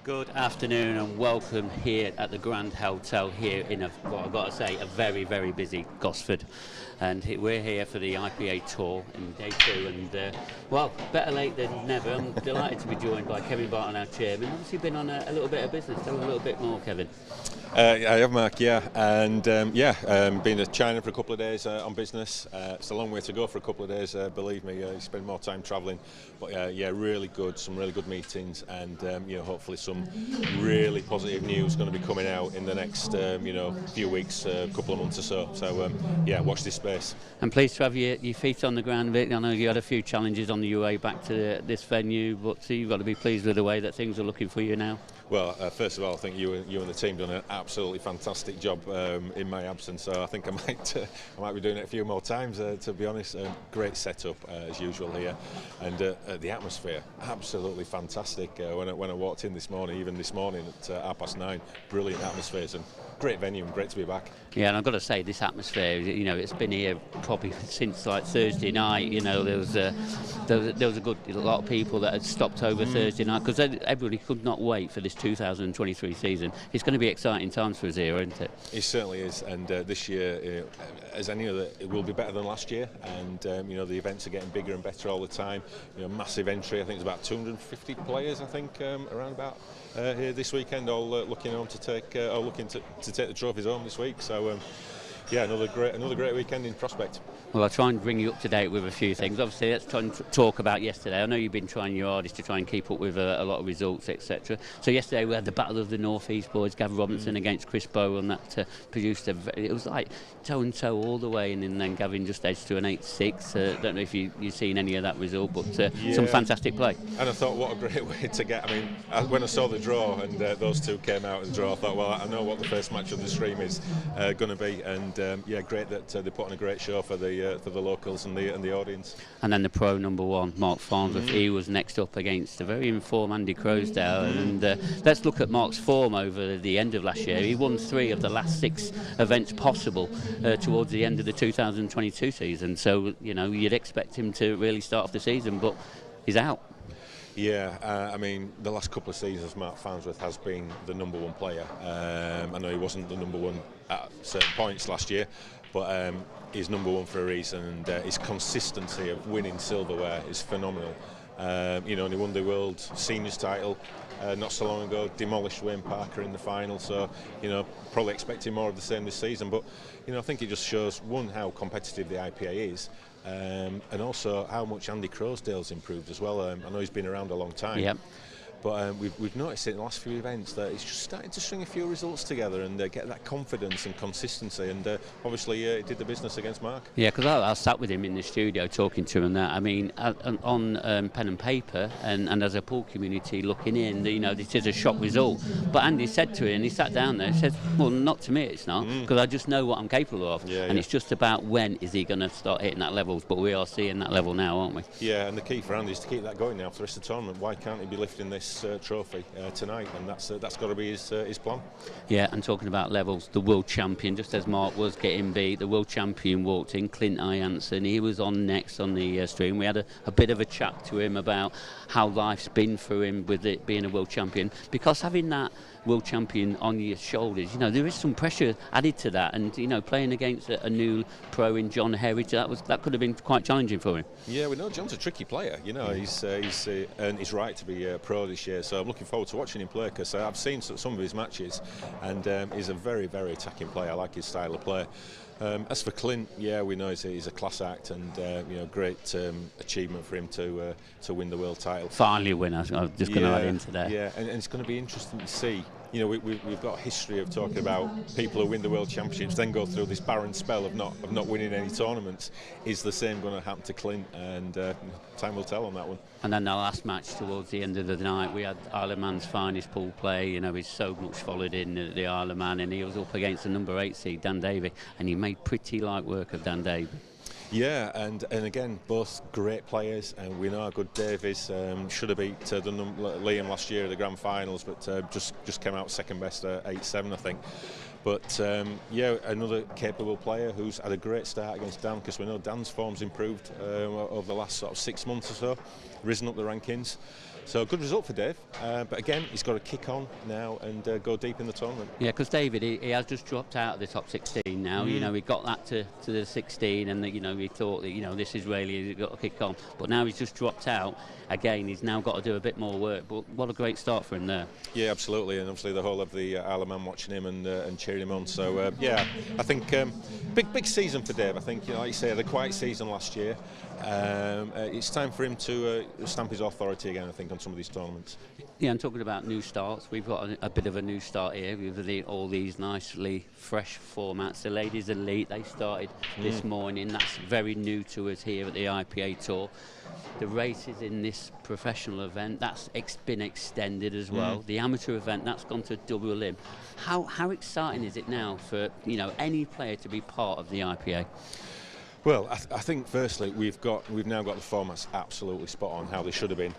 Good afternoon and welcome here at the Grand Hotel here in what I've got to say, a very, very busy Gosforth. And we're here for the IPA Tour in day 2 and, well, better late than never. I'm delighted to be joined by Kevin Barton, our chairman. Obviously been on a little bit of business. Tell us a little bit more, Kevin. I have, Mark, and been to China for a couple of days on business. It's a long way to go for a couple of days, believe me. You spend more time travelling, but really good, some really good meetings, and hopefully some really positive news going to be coming out in the next few weeks, couple of months or so. So watch this space. I'm pleased to have your feet on the ground a bit. I know you had a few challenges on your way back to this venue, but you've got to be pleased with the way that things are looking for you now. Well, first of all, I think you and the team done an absolutely fantastic job in my absence. So I think I might be doing it a few more times. To be honest, great setup as usual here, and the atmosphere absolutely fantastic. When I walked in this morning, even this morning at 9:30, brilliant atmospheres and great venue and great to be back. Yeah, and I've got to say, this atmosphere, it's been here probably since like Thursday night. There was a lot of people that had stopped over Thursday night because everybody could not wait for this 2023 season. It's going to be exciting times for us here, isn't it? It certainly is, and this year, as any other, it will be better than last year, and the events are getting bigger and better all the time. Massive entry. I think it's about 250 players. I think around about here this weekend, all looking on to take the trophies home this week. So another great weekend in prospect. Well, I'll try and bring you up to date with a few things. Obviously, let's try and talk about yesterday. I know you've been trying your hardest to try and keep up with a lot of results, etc. So yesterday we had the Battle of the North East boys, Gavin Robinson against Chris Boyle, and that produced it was like toe and toe all the way, and then Gavin just edged to an 8-6. Don't know if you've seen any of that result, but some fantastic play. And I thought, what a great way to get. I mean, when I saw the draw and those two came out in the draw, I thought, well, I know what the first match of the stream is going to be, and great that they put on a great show for the locals and the audience. And then the pro number 1, Mark Farnsworth, he was next up against a very informed Andy Crosdale. And let's look at Mark's form over the end of last year. He won 3 of the last 6 events possible towards the end of the 2022 season. So you'd expect him to really start off the season, but he's out. Yeah, I mean, the last couple of seasons, Mark Farnsworth has been the number 1 player. I know he wasn't the number 1 at certain points last year, but he's number 1 for a reason, and his consistency of winning silverware is phenomenal. And he won the World Seniors title not so long ago, demolished Wayne Parker in the final, so probably expecting more of the same this season. But I think it just shows, one, how competitive the IPA is, and also how much Andy Crosdale's improved as well. I know he's been around a long time. Yep. But we've noticed it in the last few events that it's just starting to string a few results together and get that confidence and consistency. And obviously, it did the business against Mark. Yeah, because I sat with him in the studio talking to him. And that, I mean, on pen and paper, and as a pool community looking in, this is a shock result. But Andy said to him, he sat down there, and said, "Well, not to me, it's not, because I just know what I'm capable of." It's just about when is he going to start hitting that levels. But we are seeing that level now, aren't we? Yeah, and the key for Andy is to keep that going now for the rest of the tournament. Why can't he be lifting this trophy tonight? And that's got to be his plan. Yeah, and talking about levels, the world champion, just as Mark was getting beat, the world champion walked in, Clint Ironson. He was on next on the stream. We had a bit of a chat to him about how life's been for him with it being a world champion, because having that world champion on your shoulders, there is some pressure added to that, and playing against a new pro in John Heritage, that could have been quite challenging for him. Yeah, we know John's a tricky player. He's earned his right to be a pro this year, so I'm looking forward to watching him play, because I've seen some of his matches, and he's a very, very attacking player. I like his style of play. As for Clint, we know he's a class act, and great achievement for him to win the world title. Finally win, I'm just going to add into there. Yeah, and it's going to be interesting to see. We've got a history of talking about people who win the World Championships then go through this barren spell of not winning any tournaments. Is the same going to happen to Clint? And time will tell on that one. And then the last match towards the end of the night, we had Isle of Man's finest pool play. He's so much followed in the Isle of Man, and he was up against the number 8 seed, Dan Davey, and he made pretty light work of Dan Davey. Yeah, and again, both great players, and we know how good Dave is. Should have beat Liam last year at the grand finals, but just came out second best at 8-7, I think. But another capable player who's had a great start against Dan, because we know Dan's form's improved over the last sort of 6 months or so, risen up the rankings. So good result for Dave, but again, he's got to kick on now and go deep in the tournament. Yeah, because David, he has just dropped out of the top 16 now. You know, he got that to the 16, and he thought that this is really, he's got to kick on. But now he's just dropped out again. He's now got to do a bit more work. But what a great start for him there. Yeah, absolutely, and obviously the whole of the Isle of Man watching him and cheering him on. So yeah, I think big season for Dave. I think like you say, had a quiet season last year. It's time for him to stamp his authority again, I think, on some of these tournaments. Yeah, and talking about new starts, we've got a bit of a new start here with all these nicely fresh formats. The Ladies Elite, they started this morning. That's very new to us here at the IPA Tour. The races in this professional event, that's been extended as well. The amateur event, that's gone to double limb. How exciting is it now for any player to be part of the IPA? Well, I think firstly we've now got the formats absolutely spot on how they should have been.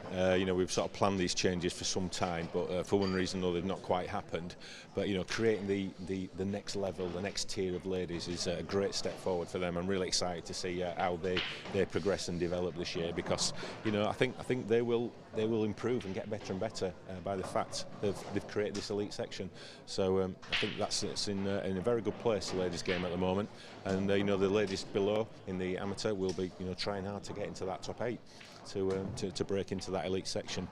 We've sort of planned these changes for some time, but for one reason or another they've not quite happened. But creating the next level, the next tier of ladies is a great step forward for them. I'm really excited to see how they progress and develop this year, because I think they will improve and get better and better by the fact they've created this elite section. So I think it's in a very good place, the ladies game at the moment, and the ladies below in the amateur will be trying hard to get into that top 8 to break into that elite section.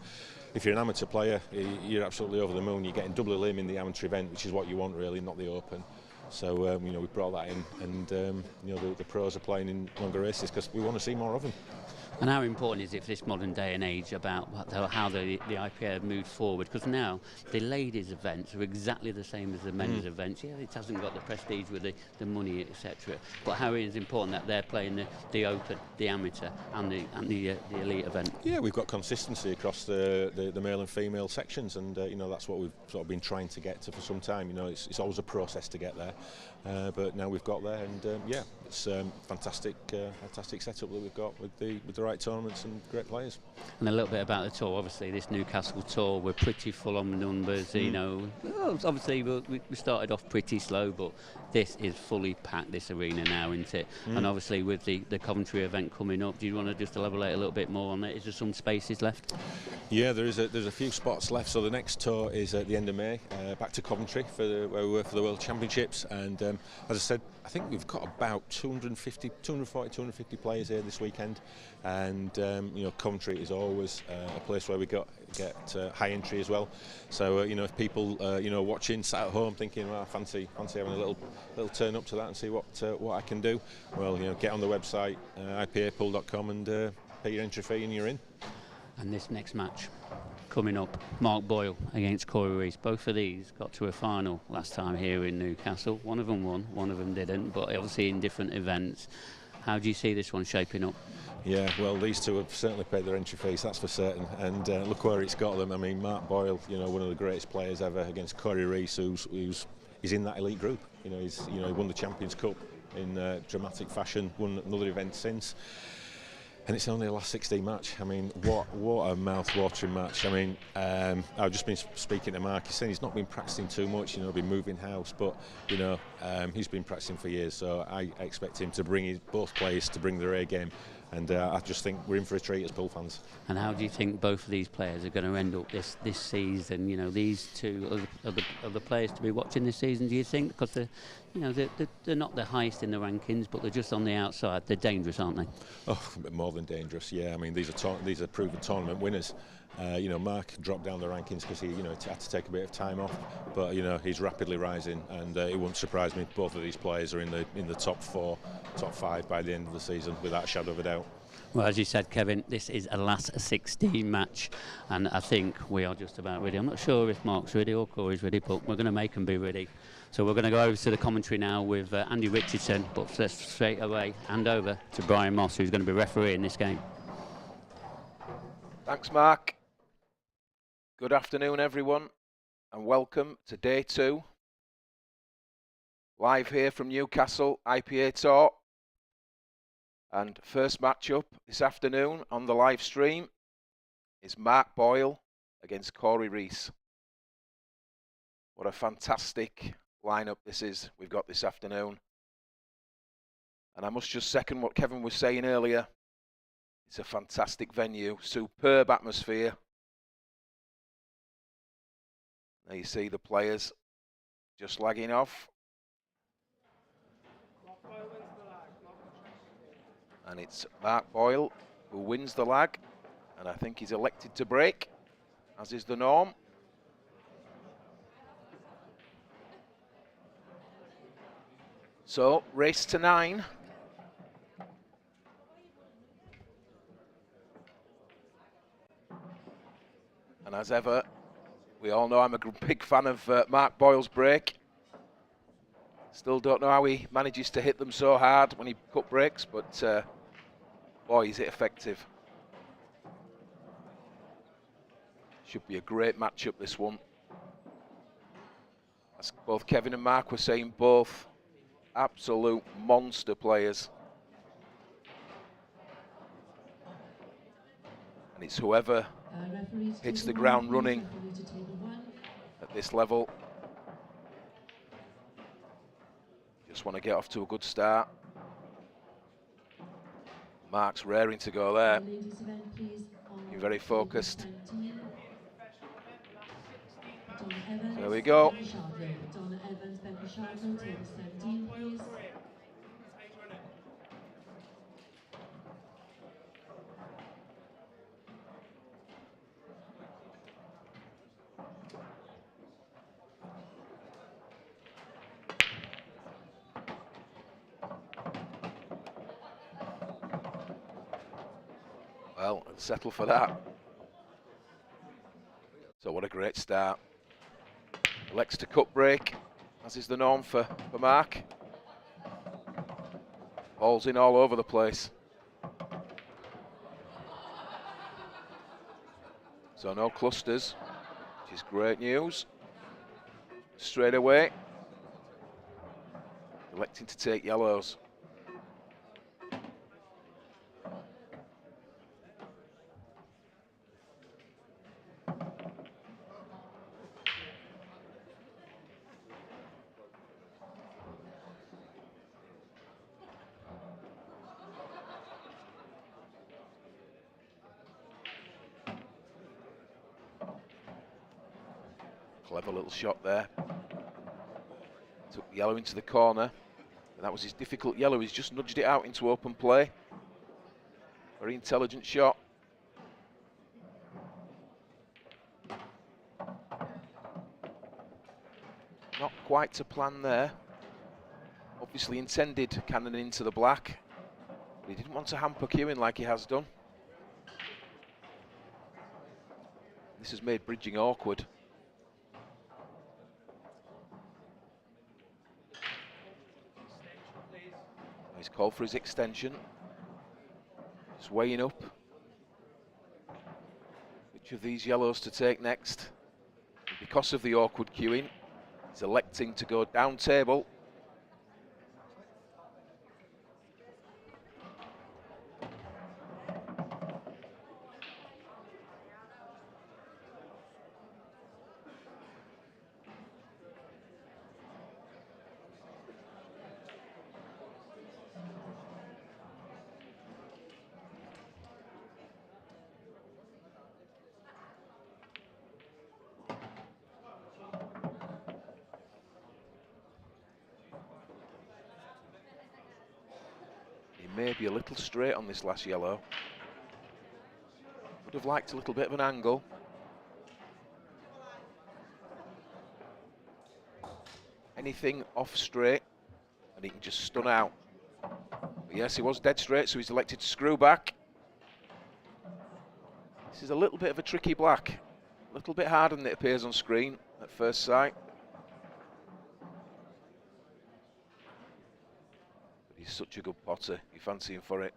If you're an amateur player, you're absolutely over the moon. You're getting double limb in the amateur event, which is what you want really, not the open. So we brought that in, and the pros are playing in longer races because we want to see more of them. And how important is it for this modern day and age about how the IPA have moved forward? Because now the ladies' events are exactly the same as the men's events. Yeah, it hasn't got the prestige with the money, etc. But how it is important that they're playing the open, the amateur, and the elite event. Yeah, we've got consistency across the male and female sections, and that's what we've sort of been trying to get to for some time. It's always a process to get there, but now we've got there, and it's fantastic setup that we've got with the right tournaments and great players. And a little bit about the tour. Obviously, this Newcastle tour, we're pretty full on numbers. Obviously we started off pretty slow, but this is fully packed, this arena now, isn't it? And obviously with the Coventry event coming up, do you want to just elaborate a little bit more on it? Is there some spaces left? Yeah, there's a few spots left. So the next tour is at the end of May, back to Coventry where we were for the World Championships, and as I said, I think we've got about 250 players here this weekend, and Coventry is always a place where we get high entry as well. So if people watching, sat at home thinking, well, I fancy having a little turn up to that and see what I can do, well, get on the website ipapool.com and pay your entry fee and you're in. And this next match coming up, Mark Boyle against Corey Ruiz. Both of these got to a final last time here in Newcastle. One of them won, one of them didn't, but obviously in different events. How do you see this one shaping up? Yeah, well, these two have certainly paid their entry fees, that's for certain, and look where it's got them. I mean, Mark Boyle, one of the greatest players ever, against Corey Ruiz, who's in that elite group. He won the Champions Cup in dramatic fashion, won another event since. And it's only the last 16 match. I mean, what a mouth-watering match. I mean, I've just been speaking to Mark. He's saying he's not been practicing too much, been moving house, but he's been practicing for years. So I expect him to bring both players to bring their A game. And I just think we're in for a treat as Pool fans. And how do you think both of these players are going to end up this season? These two are the players to be watching this season, do you think? Because they're not the highest in the rankings, but they're just on the outside. They're dangerous, aren't they? Oh, more than dangerous. Yeah, I mean these are proven tournament winners. Mark dropped down the rankings because he had to take a bit of time off, but he's rapidly rising, and it wouldn't surprise me if both of these players are in the top 4, top 5 by the end of the season, without a shadow of a doubt. Well, as you said, Kevin, this is a last 16 match, and I think we are just about ready. I'm not sure if Mark's ready or Corey's ready, but we're going to make them be ready. So we're going to go over to the commentary now with Andy Richardson, but let's straight away hand over to Brian Moss, who's going to be refereeing this game. Thanks, Mark. Good afternoon, everyone, and welcome to day 2. Live here from Newcastle, IPA Tour. And first match-up this afternoon on the live stream is Mark Boyle against Corey Ruiz. What a fantastic lineup we've got this afternoon. And I must just second what Kevin was saying earlier. It's a fantastic venue, superb atmosphere. Now you see the players just lagging off. And it's Mark Boyle who wins the lag, and I think he's elected to break, as is the norm. So, race to 9. And as ever, we all know I'm a big fan of Mark Boyle's break. Still don't know how he manages to hit them so hard when he cut breaks, but boy, is it effective. Should be a great matchup, this one. As both Kevin and Mark were saying, both absolute monster players. And it's whoever hits the ground running at this level. Just want to get off to a good start. Mark's raring to go there. Being very focused. There we go. Well, settle for that. So what a great start. Elects to cut break, as is the norm for Mark. Balls in all over the place. So no clusters, which is great news. Straight away, electing to take yellows. Clever little shot there. Took the yellow into the corner. And that was his difficult yellow. He's just nudged it out into open play. Very intelligent shot. Not quite to plan there. Obviously intended cannon into the black. But he didn't want to hamper queuing like he has done. This has made bridging awkward. He's called for his extension. Just weighing up which of these yellows to take next. And because of the awkward queuing, he's electing to go down table. Maybe a little straight on this last yellow. Would have liked a little bit of an angle. Anything off straight and he can just stun out. But yes, he was dead straight, so he's elected to screw back. This is a little bit of a tricky black. A little bit harder than it appears on screen at first sight. He's such a good potter, you fancy him for it.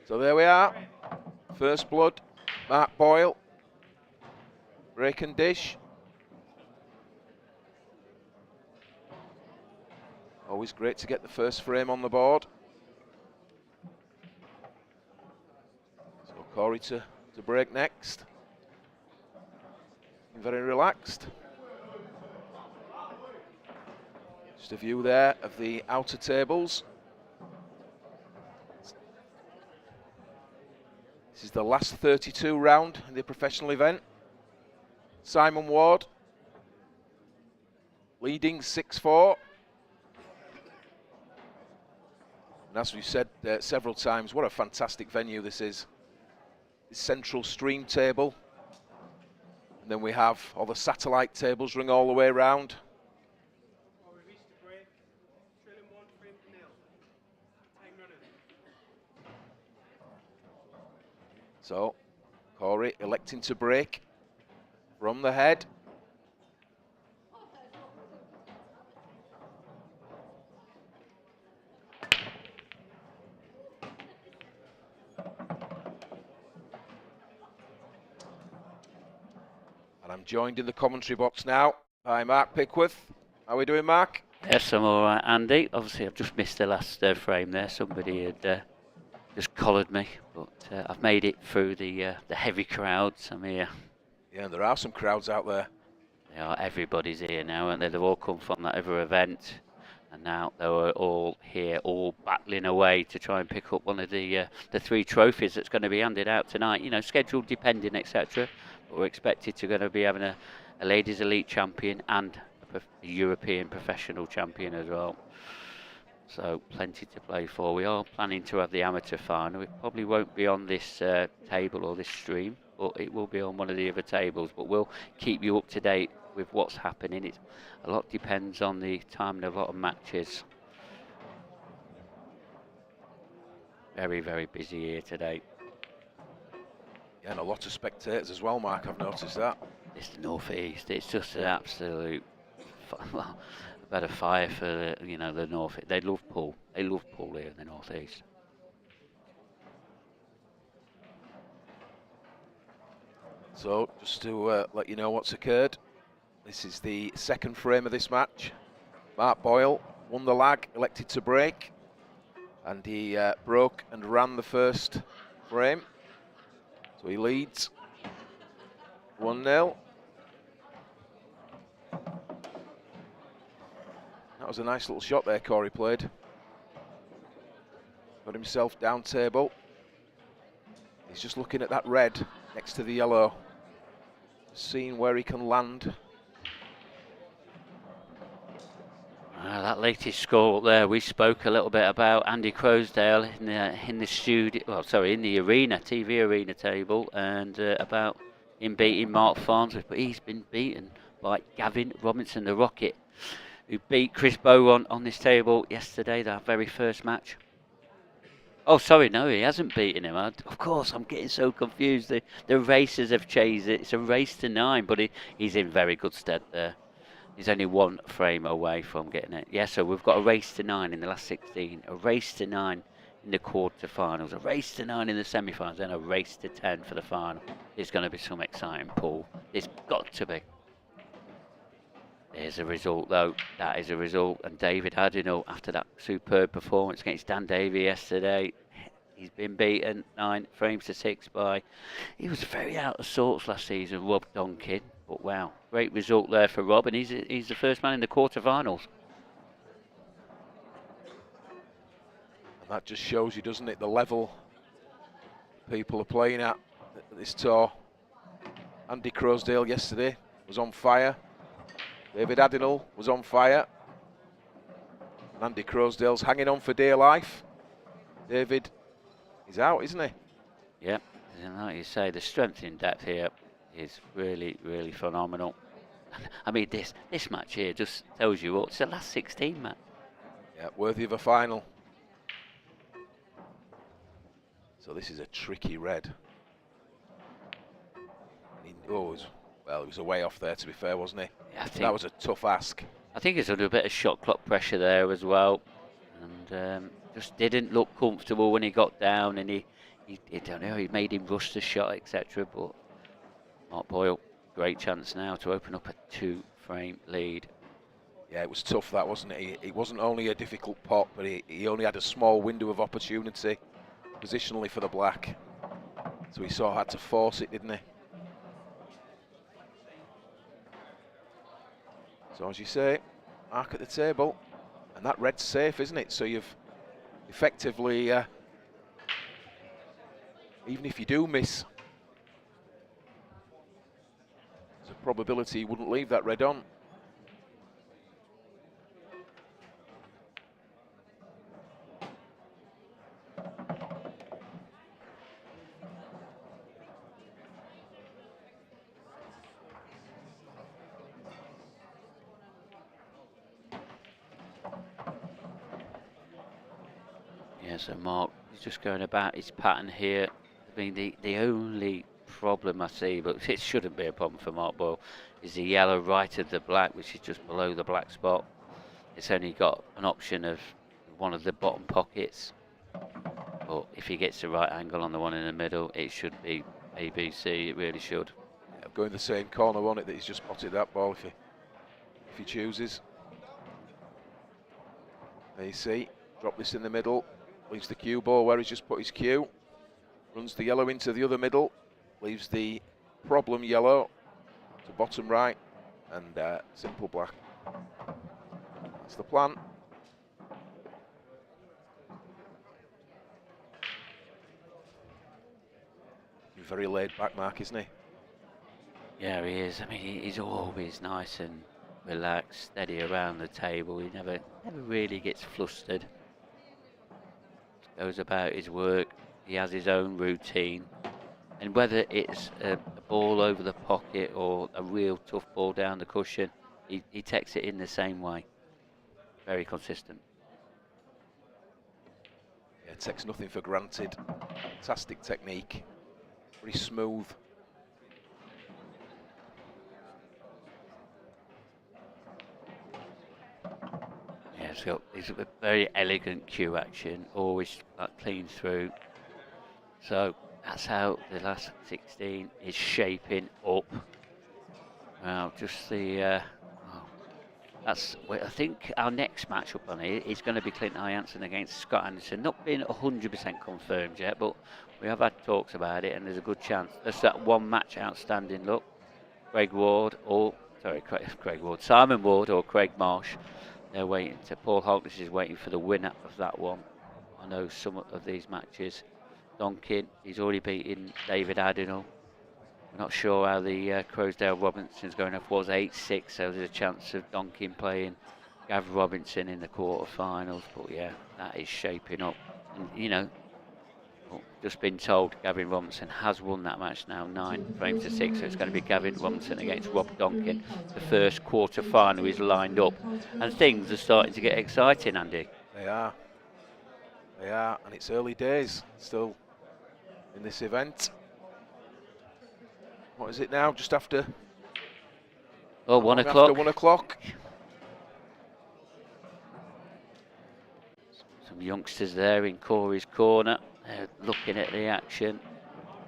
So there we are, first blood, Mark Boyle, break and dish. Always great to get the first frame on the board. So Corey to break next. Very relaxed. Just a view there of the outer tables. This is the last 32 round in the professional event. Simon Ward leading 6-4. And as we've said several times, what a fantastic venue this is. This central stream table. And then we have all the satellite tables running all the way around. So, Corey electing to break from the head. And I'm joined in the commentary box now by Mark Pickworth. How are we doing, Mark? Yes, I'm all right, Andy. Obviously, I've just missed the last frame there. Somebody had just collared me, but I've made it through the heavy crowds. I'm here. Yeah, and there are some crowds out there. They are. Everybody's here now, and they've all come from that other event, and now they're all here, all battling away to try and pick up one of the 3 trophies that's going to be handed out tonight. You know, scheduled depending, etc. But we're expected to going to be having a ladies elite champion and a European professional champion as well. So plenty to play for. We are planning to have the amateur final. It probably won't be on this table or this stream, but it will be on one of the other tables. But we'll keep you up to date with what's happening. A lot depends on the timing of a lot of matches. Very, very busy here today. Yeah, and a lot of spectators as well, Mark, I've noticed that. It's the North East. It's just an absolute, well, about a fire for the North. They love pool. They love pool here in the North East. So, just to let you know what's occurred, this is the second frame of this match. Mark Boyle won the lag, elected to break, and he broke and ran the first frame. So he leads 1-0. That was a nice little shot there Corey played. Got himself down table. He's just looking at that red next to the yellow, seeing where he can land. That latest score up there, we spoke a little bit about Andy Crosdale in the studio, well, sorry, in the arena, TV arena table, and about him beating Mark Farnsworth, but he's been beaten by Gavin Robinson, the Rocket, who beat Chris Bow on this table yesterday, that very first match. Oh, sorry, no, he hasn't beaten him. Of course, I'm getting so confused. The racers have changed it. It's a race to 9, but he's in very good stead there. He's only 1 frame away from getting it. Yeah, so we've got a race to 9 in the last 16, a race to 9 in the quarterfinals, a race to 9 in the semi-finals, and a race to 10 for the final. There's going to be some exciting pool. There's got to be. There's a result, though. That is a result. And David Adenall, after that superb performance against Dan Davey yesterday, he's been beaten 9 frames to 6 by... He was very out of sorts last season, Rob Duncan. But wow, great result there for Rob, and he's the first man in the quarterfinals. And that just shows you, doesn't it, the level people are playing at this tour. Andy Crosdale yesterday was on fire. David Adenall was on fire. And Andy Crosdale's hanging on for dear life. David is out, isn't he? Yeah, and like you say, the strength in depth here is really, really phenomenal. I mean, this match here just tells you what, it's the last 16 match. Yeah, worthy of a final. So this is a tricky red. It was a way off there, to be fair, wasn't he? Yeah, that was a tough ask. I think he's under a bit of shot clock pressure there as well, and just didn't look comfortable when he got down, and he don't know, he made him rush the shot, etc. But Mark Boyle, great chance now to open up a 2-frame lead. Yeah, it was tough, that, wasn't it? It wasn't only a difficult pot, but he only had a small window of opportunity positionally for the black. So he sort of had to force it, didn't he? So as you say, Mark at the table, and that red's safe, isn't it? So you've effectively Even if you do miss, there's a probability you wouldn't leave that red on. Yeah, so Mark is just going about his pattern here. I mean, the only problem I see, but it shouldn't be a problem for Mark Boyle, is the yellow right of the black, which is just below the black spot. It's only got an option of one of the bottom pockets, but if he gets the right angle on the one in the middle, it should be ABC. It really should. Yeah, going the same corner on it that he's just spotted that ball if he chooses. There you see, drop this in the middle, leaves the cue ball where he's just put his cue, runs the yellow into the other middle, leaves the problem yellow to bottom right, and simple black. That's the plan. He's very laid back, Mark, isn't he? Yeah, he is. I mean, he's always nice and relaxed, steady around the table. He never really gets flustered. Goes about his work. He has his own routine. And whether it's a ball over the pocket or a real tough ball down the cushion, he takes it in the same way. Very consistent. Yeah, takes nothing for granted. Fantastic technique. Very smooth. Yeah, it's a very elegant cue action, always clean through. So that's how the last 16 is shaping up. Now, just the I think our next matchup on it is going to be Clinton Ironson against Scott Anderson. Not being 100% confirmed yet, but we have had talks about it, and there's a good chance. There's that one match outstanding. Look, Craig Ward Simon Ward or Craig Marsh. They're waiting. Paul Holtness is waiting for the winner of that one. I know some of these matches. Duncan, he's already beaten David Adenall. We're not sure how the Crowsdale Robinson's going off. Was 8-6, so there's a chance of Duncan playing Gav Robinson in the quarterfinals. But yeah, that is shaping up. And you know, just been told Gavin Robinson has won that match now, 9-6. So it's going to be Gavin Robinson against Rob Duncan. The first quarter-final is lined up, and things are starting to get exciting, Andy. They are, and it's early days still in this event. What is it now? Just after? Oh, 1 o'clock. After 1 o'clock. Some youngsters there in Corey's corner. They're looking at the action.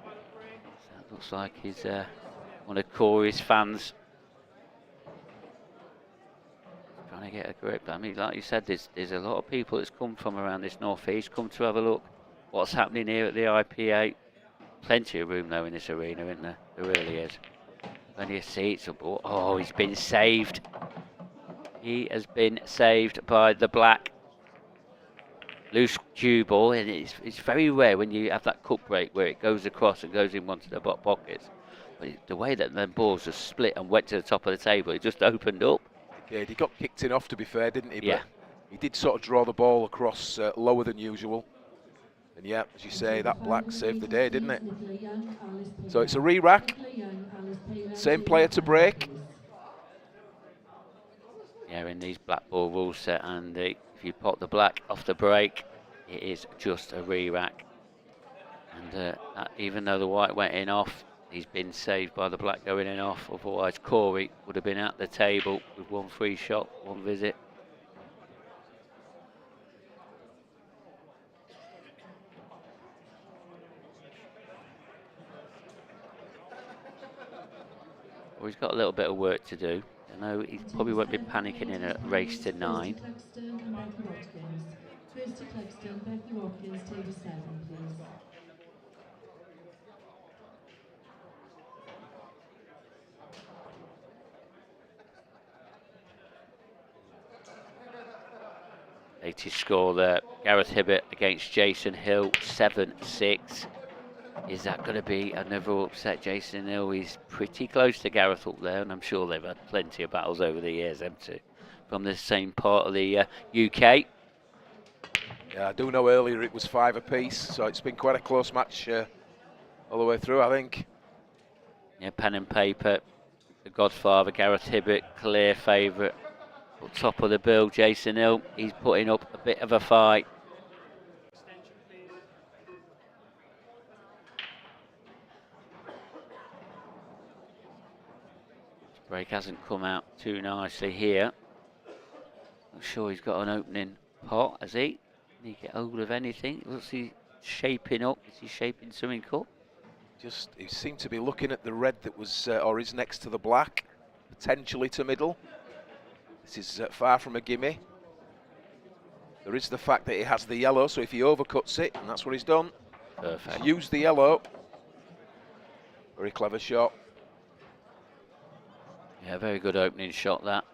So it looks like he's one of Corey's fans. Trying to get a grip. I mean, like you said, there's a lot of people that's come from around this northeast, come to have a look what's happening here at the IPA. Plenty of room though in this arena, isn't there? There really is. Plenty of seats. Oh, he's been saved. He has been saved by the black. Loose cue ball, and it's very rare when you have that cup break where it goes across and goes in one to the bottom pockets. But the way that the balls just split and went to the top of the table, it just opened up. Yeah, he got kicked in off, to be fair, didn't he? Yeah. But he did sort of draw the ball across lower than usual. And yeah, as you say, that black saved the day, didn't it? So it's a re-rack. Same player to break. Yeah, in these black ball rules set, and if you pop the black off the break, it is just a re-rack. And even though the white went in off, he's been saved by the black going in off. Otherwise, Corey would have been at the table with one free shot, one visit. Well, he's got a little bit of work to do. I know he probably won't be panicking in a race to 9. Latest score there, Gareth Hibbert against Jason Hill, 7-6. Is that going to be another upset? Jason Hill, he's pretty close to Gareth up there, and I'm sure they've had plenty of battles over the years, them two, from the same part of the UK. Yeah, I do know earlier it was 5 apiece, so it's been quite a close match all the way through, I think. Yeah, pen and paper. The Godfather, Gareth Hibbert, clear favourite. Up top of the bill, Jason Hill, he's putting up a bit of a fight. Break hasn't come out too nicely here. Not sure he's got an opening pot, has he? Can he get hold of anything? What's he shaping up? Is he shaping something up? Just, he seemed to be looking at the red that was, or is next to the black, potentially to middle. This is far from a gimme. There is the fact that he has the yellow, so if he overcuts it, and that's what he's done. Perfect. He's used the yellow. Very clever shot. Yeah, very good opening shot, that.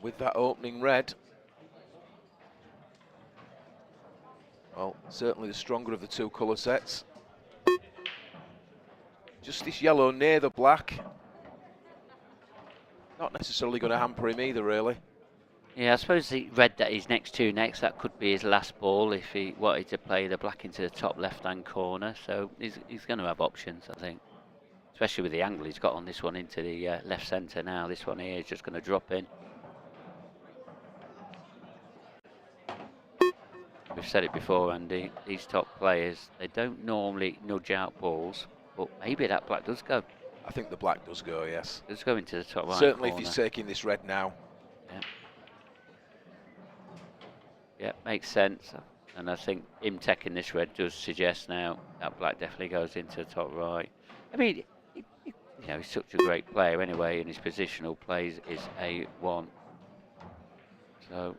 With that opening red, well, certainly the stronger of the two colour sets. Just this yellow near the black, not necessarily going to hamper him either, really. Yeah, I suppose the red that he's next to next, that could be his last ball if he wanted to play the black into the top left-hand corner. So he's going to have options, I think. Especially with the angle he's got on this one into the left centre now. This one here is just going to drop in. We've said it before, Andy, these top players, they don't normally nudge out balls, but maybe that black does go. I think the black does go, yes. Does go into the top right Certainly corner. if he's taking this red now. Yeah. Yeah, makes sense. And I think him taking this red does suggest now that black definitely goes into the top right. I mean, you know, he's such a great player anyway, and his positional plays is A1. So,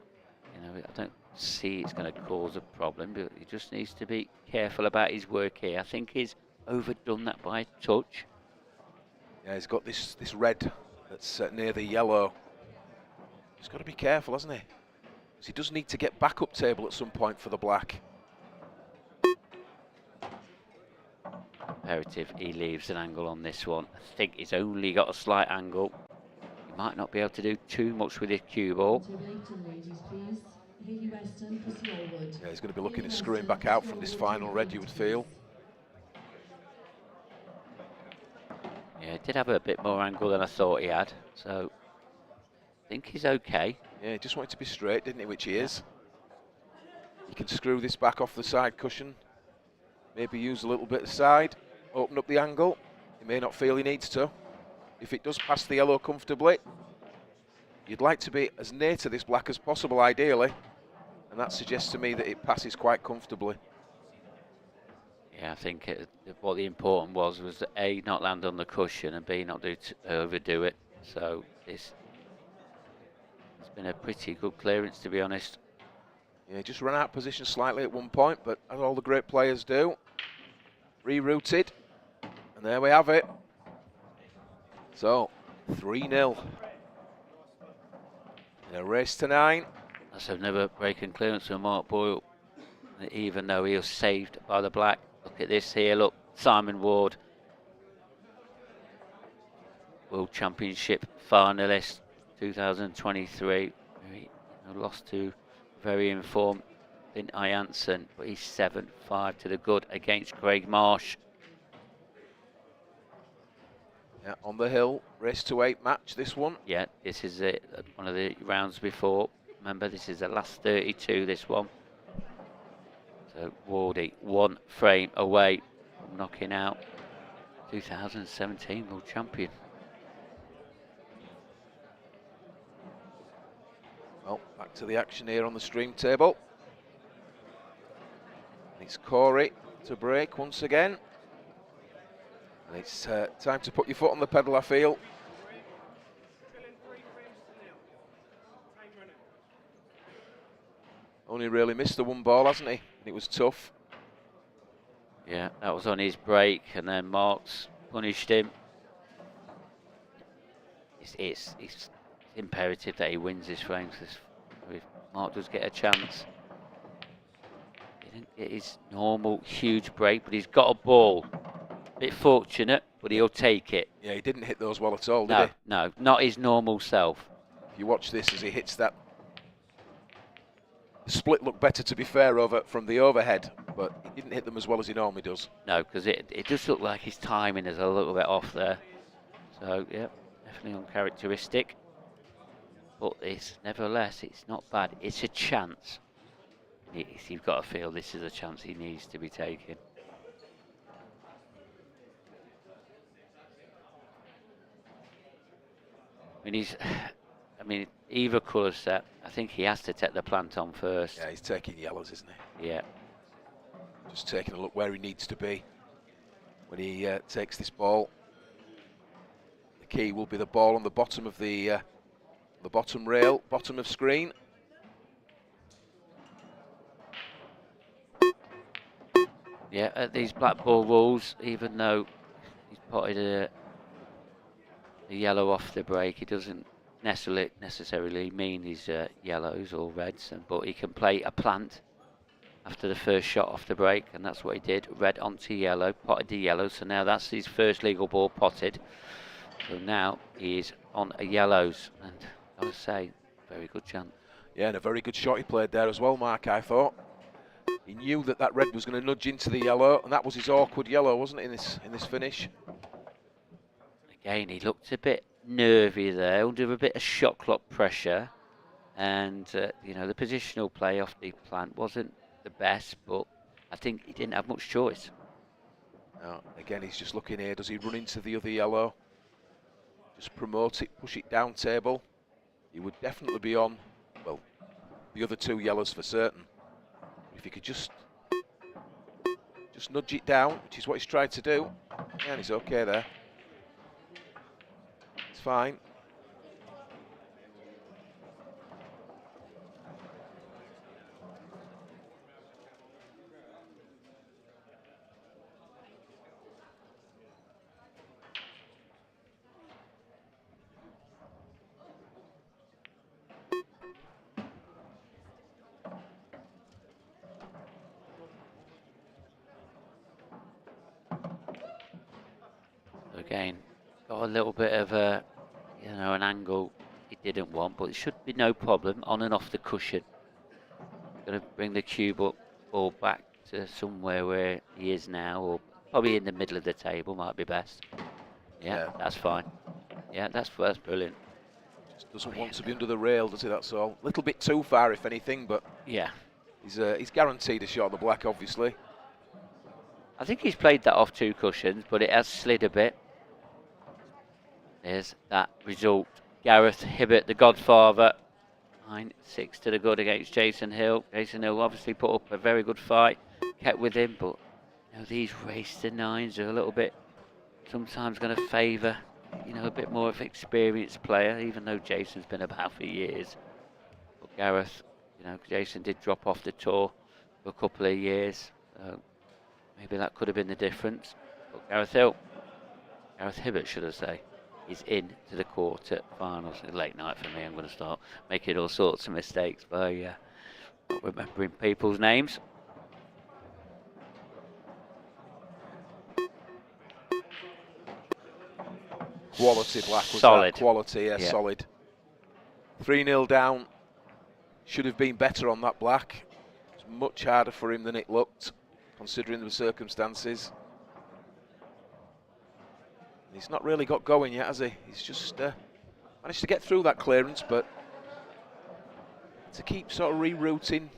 you know, I don't see it's going to cause a problem, but he just needs to be careful about his work here. I think he's overdone that by a touch. Yeah, he's got this red that's near the yellow. He's got to be careful, hasn't he? Because he does need to get back up table at some point for the black. Imperative he leaves an angle on this one. I think he's only got a slight angle. He might not be able to do too much with his cue ball. Yeah, he's going to be looking at screwing back out from this final red, you would feel. Yeah, he did have a bit more angle than I thought he had, so I think he's okay. Yeah, he just wanted to be straight, didn't he, which he is. He can screw this back off the side cushion, maybe use a little bit of side, open up the angle. He may not feel he needs to. If it does pass the yellow comfortably, you'd like to be as near to this black as possible, ideally, and that suggests to me that it passes quite comfortably. Yeah, I think what the important was A, not land on the cushion, and B, not overdo it. So it's been a pretty good clearance, to be honest. Yeah, just ran out of position slightly at one point, but as all the great players do, rerouted, and there we have it. So, 3-0. In a race to 9. That's another break and clearance from Mark Boyle, even though he was saved by the black. Look at this here, look, Simon Ward, World Championship finalist 2023. Lost to very informed Ironson, but he's 7-5 to the good against Craig Marsh. Yeah, on the hill, race to 8 match, this one. Yeah, this is it, one of the rounds before. Remember, this is the last 32, this one. So Wardy, 1 frame away from knocking out 2017 World Champion. Well, back to the action here on the stream table. It's Corey to break once again. And it's time to put your foot on the pedal, I feel. Only really missed the one ball, hasn't he? It was tough. Yeah, that was on his break, and then Marks punished him. It's imperative that he wins this frame. If Mark does get a chance, he didn't get his normal huge break, but he's got a ball. Bit fortunate, but he'll take it. Yeah, he didn't hit those well at all, did No, he? no, not his normal self. If you watch this as he hits that, the split looked better, to be fair, from the overhead, but he didn't hit them as well as he normally does. No, because it does look like his timing is a little bit off there. So, yeah, definitely uncharacteristic. But nevertheless, it's not bad. It's a chance. You've got to feel this is a chance he needs to be taking. I mean, either colour set, I think he has to take the plant on first. Yeah, he's taking yellows, isn't he? Yeah. Just taking a look where he needs to be when he takes this ball. The key will be the ball on the bottom of the bottom rail, bottom of screen. Yeah, at these black ball rules, even though he's potted a yellow off the break, it doesn't necessarily mean he's yellows or reds, but he can play a plant after the first shot off the break, and that's what he did. Red onto yellow, potted the yellow, so now that's his first legal ball potted. So now he is on a yellows, and I would say, very good chance. Yeah, and a very good shot he played there as well, Mark, I thought. He knew that red was going to nudge into the yellow, and that was his awkward yellow, wasn't it, in this finish? Again, he looked a bit nervy there, under a bit of shot clock pressure, and you know, the positional play off the plant wasn't the best, but I think he didn't have much choice. Now, again, he's just looking here. Does he run into the other yellow? Just promote it, push it down table. He would definitely be on, well, the other two yellows for certain. If he could just nudge it down, which is what he's tried to do, yeah, and he's okay there. It's fine. Again, got a little bit of a, you know, an angle he didn't want, but it should be no problem on and off the cushion. Going to bring the cube up ball back to somewhere where he is now, or probably in the middle of the table might be best. Yeah. That's fine. Yeah, that's brilliant. Just doesn't want to be under the rail, does he? That's all. A little bit too far, if anything, but yeah, he's guaranteed a shot on the black, obviously. I think he's played that off two cushions, but it has slid a bit. There's that result. Gareth Hibbert, the godfather, 9-6 to the good against Jason Hill. Jason Hill obviously put up a very good fight, kept with him, but you know, these race to nines are a little bit sometimes going to favour, you know, a bit more of an experienced player, even though Jason's been about for years. But Gareth, you know, Jason did drop off the tour for a couple of years, so maybe that could have been the difference. But Gareth Hibbert, should I say, is in to the quarter finals. It's late night for me. I'm going to start making all sorts of mistakes by not remembering people's names. Quality black was solid. That. Quality, yeah, solid. 3-0 down. Should have been better on that black. It's much harder for him than it looked, considering the circumstances. He's not really got going yet, has he? He's just managed to get through that clearance, but to keep sort of rerouting.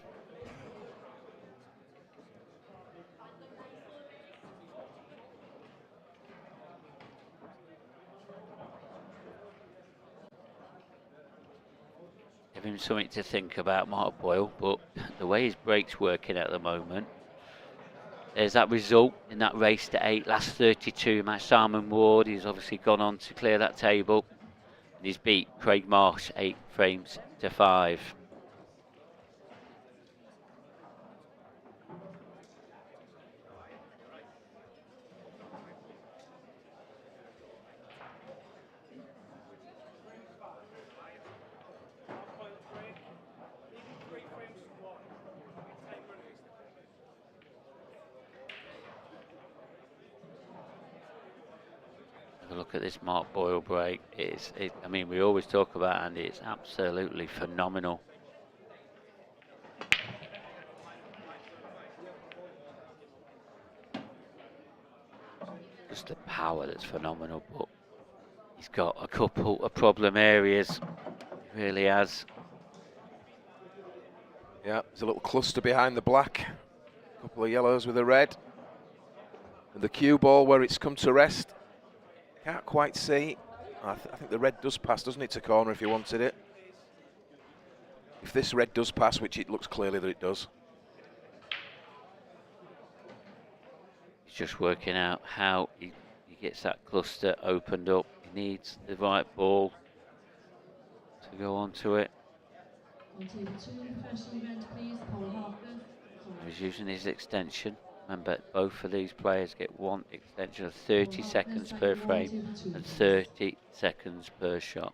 Give him something to think about, Mark Boyle, but the way his break's working at the moment, there's that result in that race to 8, last 32 match. Simon Ward, he's obviously gone on to clear that table. And he's beat Craig Marsh 8 frames to 5. Have a look at this Mark Boyle break. I mean, we always talk about Andy. It's absolutely phenomenal. Just the power that's phenomenal, but he's got a couple of problem areas. He really has. Yeah, there's a little cluster behind the black. A couple of yellows with a red. And the cue ball where it's come to rest. Can't quite see. I think the red does pass, doesn't it, to corner if you wanted it? If this red does pass, which it looks clearly that it does. He's just working out how he gets that cluster opened up. He needs the right ball to go onto it. He's using his extension. Remember, both of these players get one extension of 30 seconds per frame and 30 seconds per shot.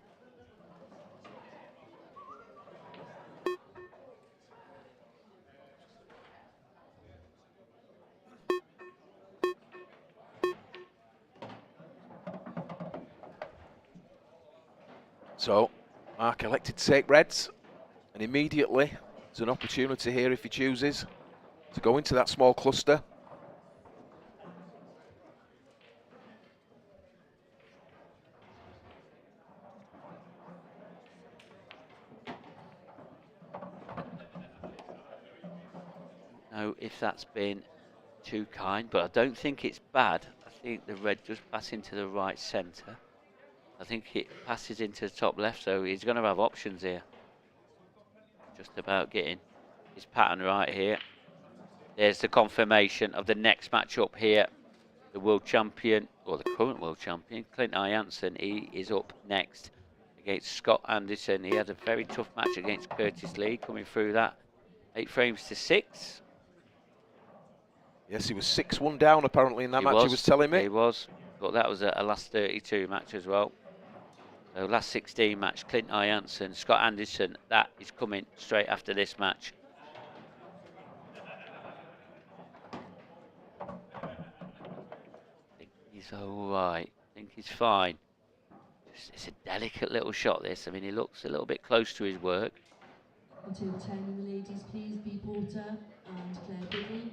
So, Mark elected to take reds, and immediately there's an opportunity here if he chooses to go into that small cluster. Know if that's been too kind, but I don't think it's bad. I think the red just pass into the right centre. I think it passes into the top left, so he's going to have options here. Just about getting his pattern right here. There's the confirmation of the next match up here. The world champion, or the current world champion, Clint Ironson, he is up next against Scott Anderson. He had a very tough match against Curtis Lee, coming through that 8 frames to 6. Yes, he was 6-1 down apparently in that match, he was telling me. He was, but that was a last 32 match as well. So last 16 match, Clint Ironson, Scott Anderson, that is coming straight after this match. I think he's all right. I think he's fine. It's a delicate little shot, this. I mean, he looks a little bit close to his work. On table 10 in the ladies, please, B. Porter and Claire Biddle.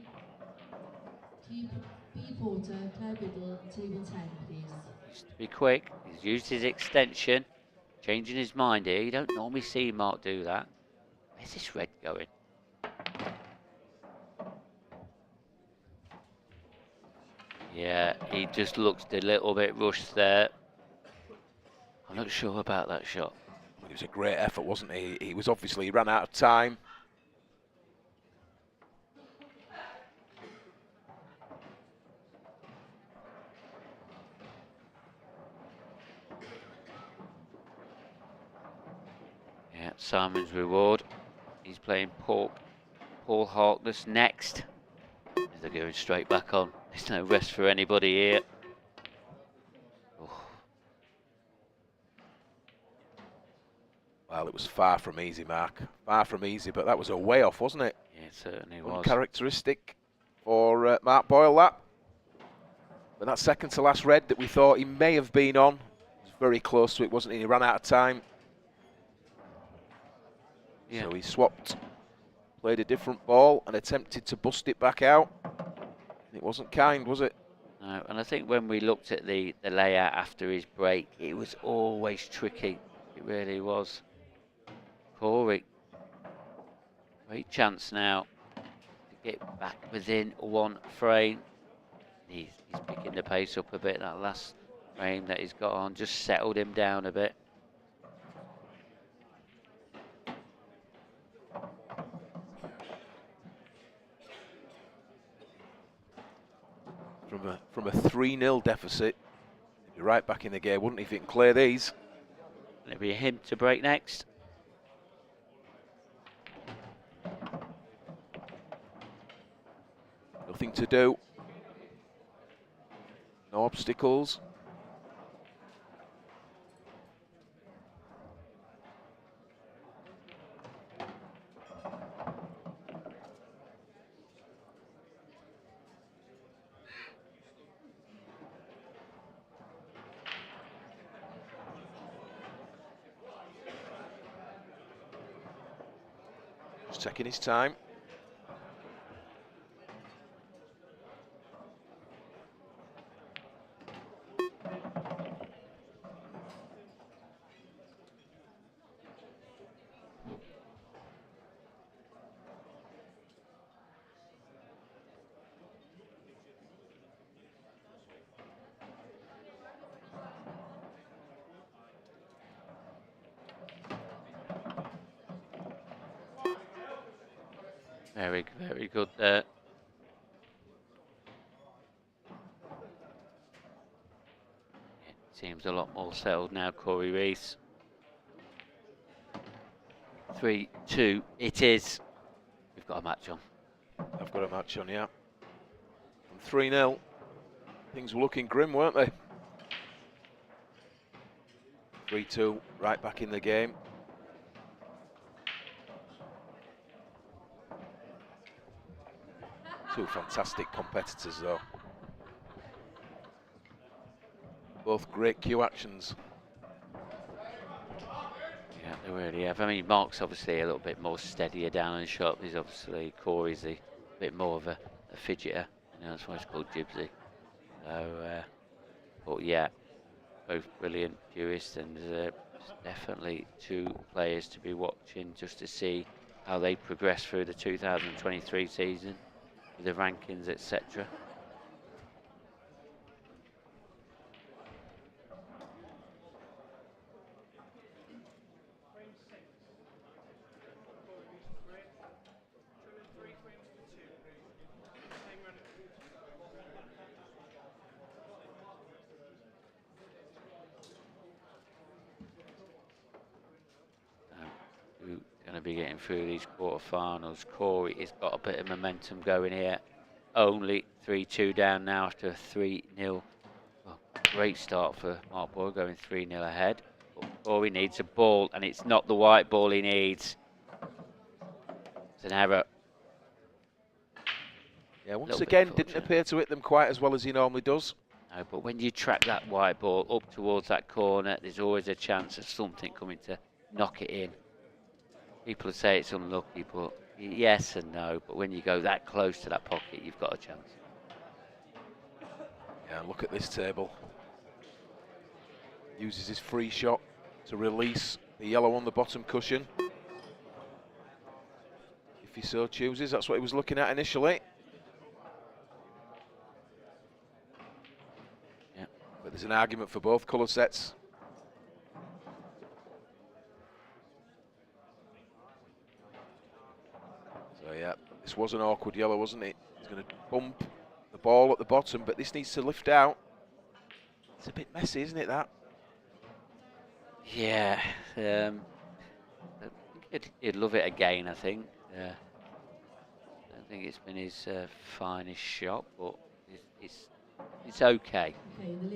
Keep B. Porter, Claire Biddle, table 10, please. Just to be quick, he's used his extension, changing his mind here. You don't normally see Mark do that. Where's this red going? Yeah, he just looks a little bit rushed there. I'm not sure about that shot. It was a great effort, wasn't he? He was obviously, he ran out of time. Yeah, Simon's reward. He's playing Paul Harkness next. They're going straight back on. There's no rest for anybody here. Oh. Well, it was far from easy, Mark. Far from easy, but that was a way off, wasn't it? Yeah, it certainly was. Uncharacteristic for Mark Boyle, that. But that second to last red that we thought he may have been on was very close to it, wasn't he? He ran out of time. Yeah. So he swapped, played a different ball and attempted to bust it back out. It wasn't kind, was it? No, and I think when we looked at the layout after his break, it was always tricky. It really was. Corey, great chance now to get back within 1 frame. He's picking the pace up a bit. That last frame that he's got on just settled him down a bit. From a 3-0 deficit, he'd be right back in the game, wouldn't he, if he can clear these? It'll be him to break next. Nothing to do. No obstacles. taking his time. Very, very good there. It seems a lot more settled now, Corey Ruiz. 3-2, it is. We've got a match on. I've got a match on, yeah. And 3-0. Things were looking grim, weren't they? 3-2, right back in the game. Two fantastic competitors, though. Both great cue actions. Yeah, they really have. I mean, Mark's obviously a little bit more steadier down and shot. He's obviously, Corey's a bit more of a fidgeter. You know, that's why it's called Gypsy. So, but yeah, both brilliant cueists, and definitely two players to be watching just to see how they progress through the 2023 season, with the rankings, etc. Going to be getting through these quarterfinals. Corey has got a bit of momentum going here. Only 3-2 down now after a 3-0. Well, great start for Mark Boyle, going 3-0 ahead. But Corey needs a ball, and it's not the white ball he needs. It's an error. Yeah, once again, didn't appear to hit them quite as well as he normally does. No, but when you track that white ball up towards that corner, there's always a chance of something coming to knock it in. People say it's unlucky, but yes and no. But when you go that close to that pocket, you've got a chance. Yeah, look at this table. Uses his free shot to release the yellow on the bottom cushion. If he so chooses, that's what he was looking at initially. Yeah. But there's an argument for both colour sets. So yeah, this was an awkward yellow, wasn't it? He's going to bump the ball at the bottom, but this needs to lift out. It's a bit messy, isn't it, that? Yeah. I think he'd love it again, I think. I don't think it's been his finest shot, but it's okay.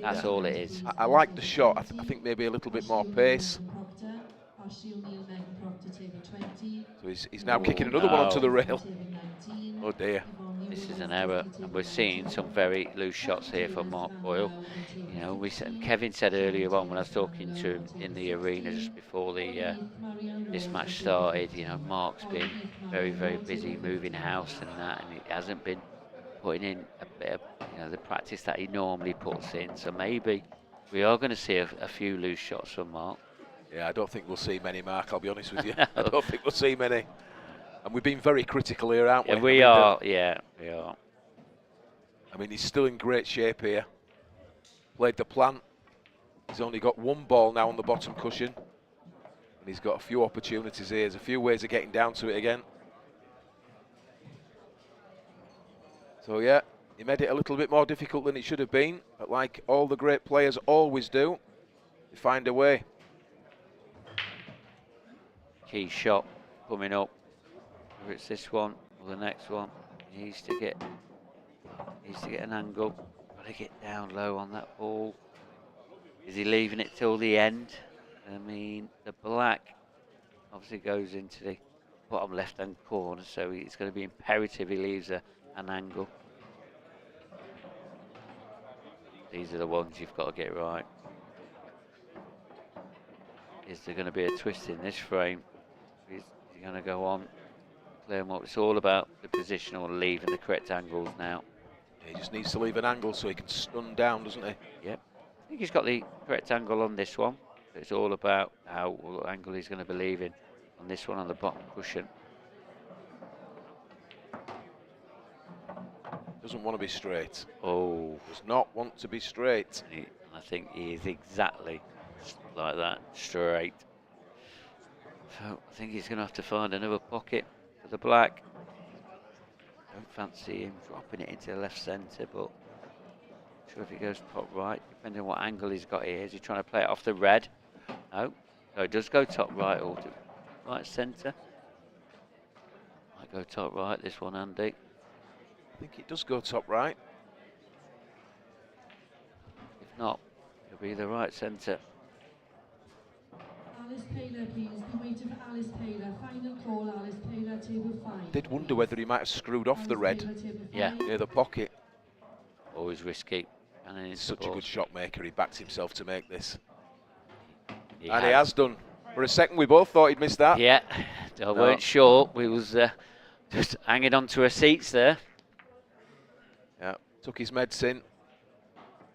That's all it is. I like the shot. I think maybe a little bit more pace. So he's now kicking another one onto the rail. Oh dear. This is an error, and we're seeing some very loose shots here from Mark Boyle. You know, Kevin said earlier on when I was talking to him in the arena just before this match started, you know, Mark's been very, very busy moving house and that, and he hasn't been putting in a bit of, you know, the practice that he normally puts in. So maybe we are going to see a few loose shots from Mark. Yeah, I don't think we'll see many, Mark, I'll be honest with you. I don't think we'll see many. And we've been very critical here, aren't we? Yeah, we are. Yeah, we are. I mean, he's still in great shape here. Played the plan. He's only got one ball now on the bottom cushion. And he's got a few opportunities here. There's a few ways of getting down to it again. So, yeah, he made it a little bit more difficult than it should have been. But like all the great players always do, they find a way. Key shot coming up. Whether it's this one or the next one, he needs to get an angle. Got to get down low on that ball. Is he leaving it till the end? I mean, the black obviously goes into the bottom left-hand corner, so it's going to be imperative he leaves an angle. These are the ones you've got to get right. Is there going to be a twist in this frame? Is he going to go on? clear them up. It's all about the positional leave and the correct angles now. He just needs to leave an angle so he can stun down, doesn't he? Yep. I think he's got the correct angle on this one. It's all about what angle he's going to be leaving on this one on the bottom cushion. Doesn't want to be straight. Oh. Does not want to be straight. And I think he is exactly like that, straight. So I think he's going to have to find another pocket for the black. Don't fancy him dropping it into the left centre, but not sure if he goes top right, depending on what angle he's got here. Is he trying to play it off the red? No. So it does go top right or right centre. Might go top right, this one, Andy. I think it does go top right. If not, it'll be the right centre. Alice Taylor, please. Be waiting for Alice Taylor. Final call, Alice Taylor, table 5. Did wonder whether he might have screwed off the red Yeah. near the pocket. Always risky. And He's such a good shot maker. He backed himself to make this. He And he has done. For a second, we both thought he'd missed that. Yeah, I weren't sure. We was just hanging on to our seats there. Yeah, took his medicine.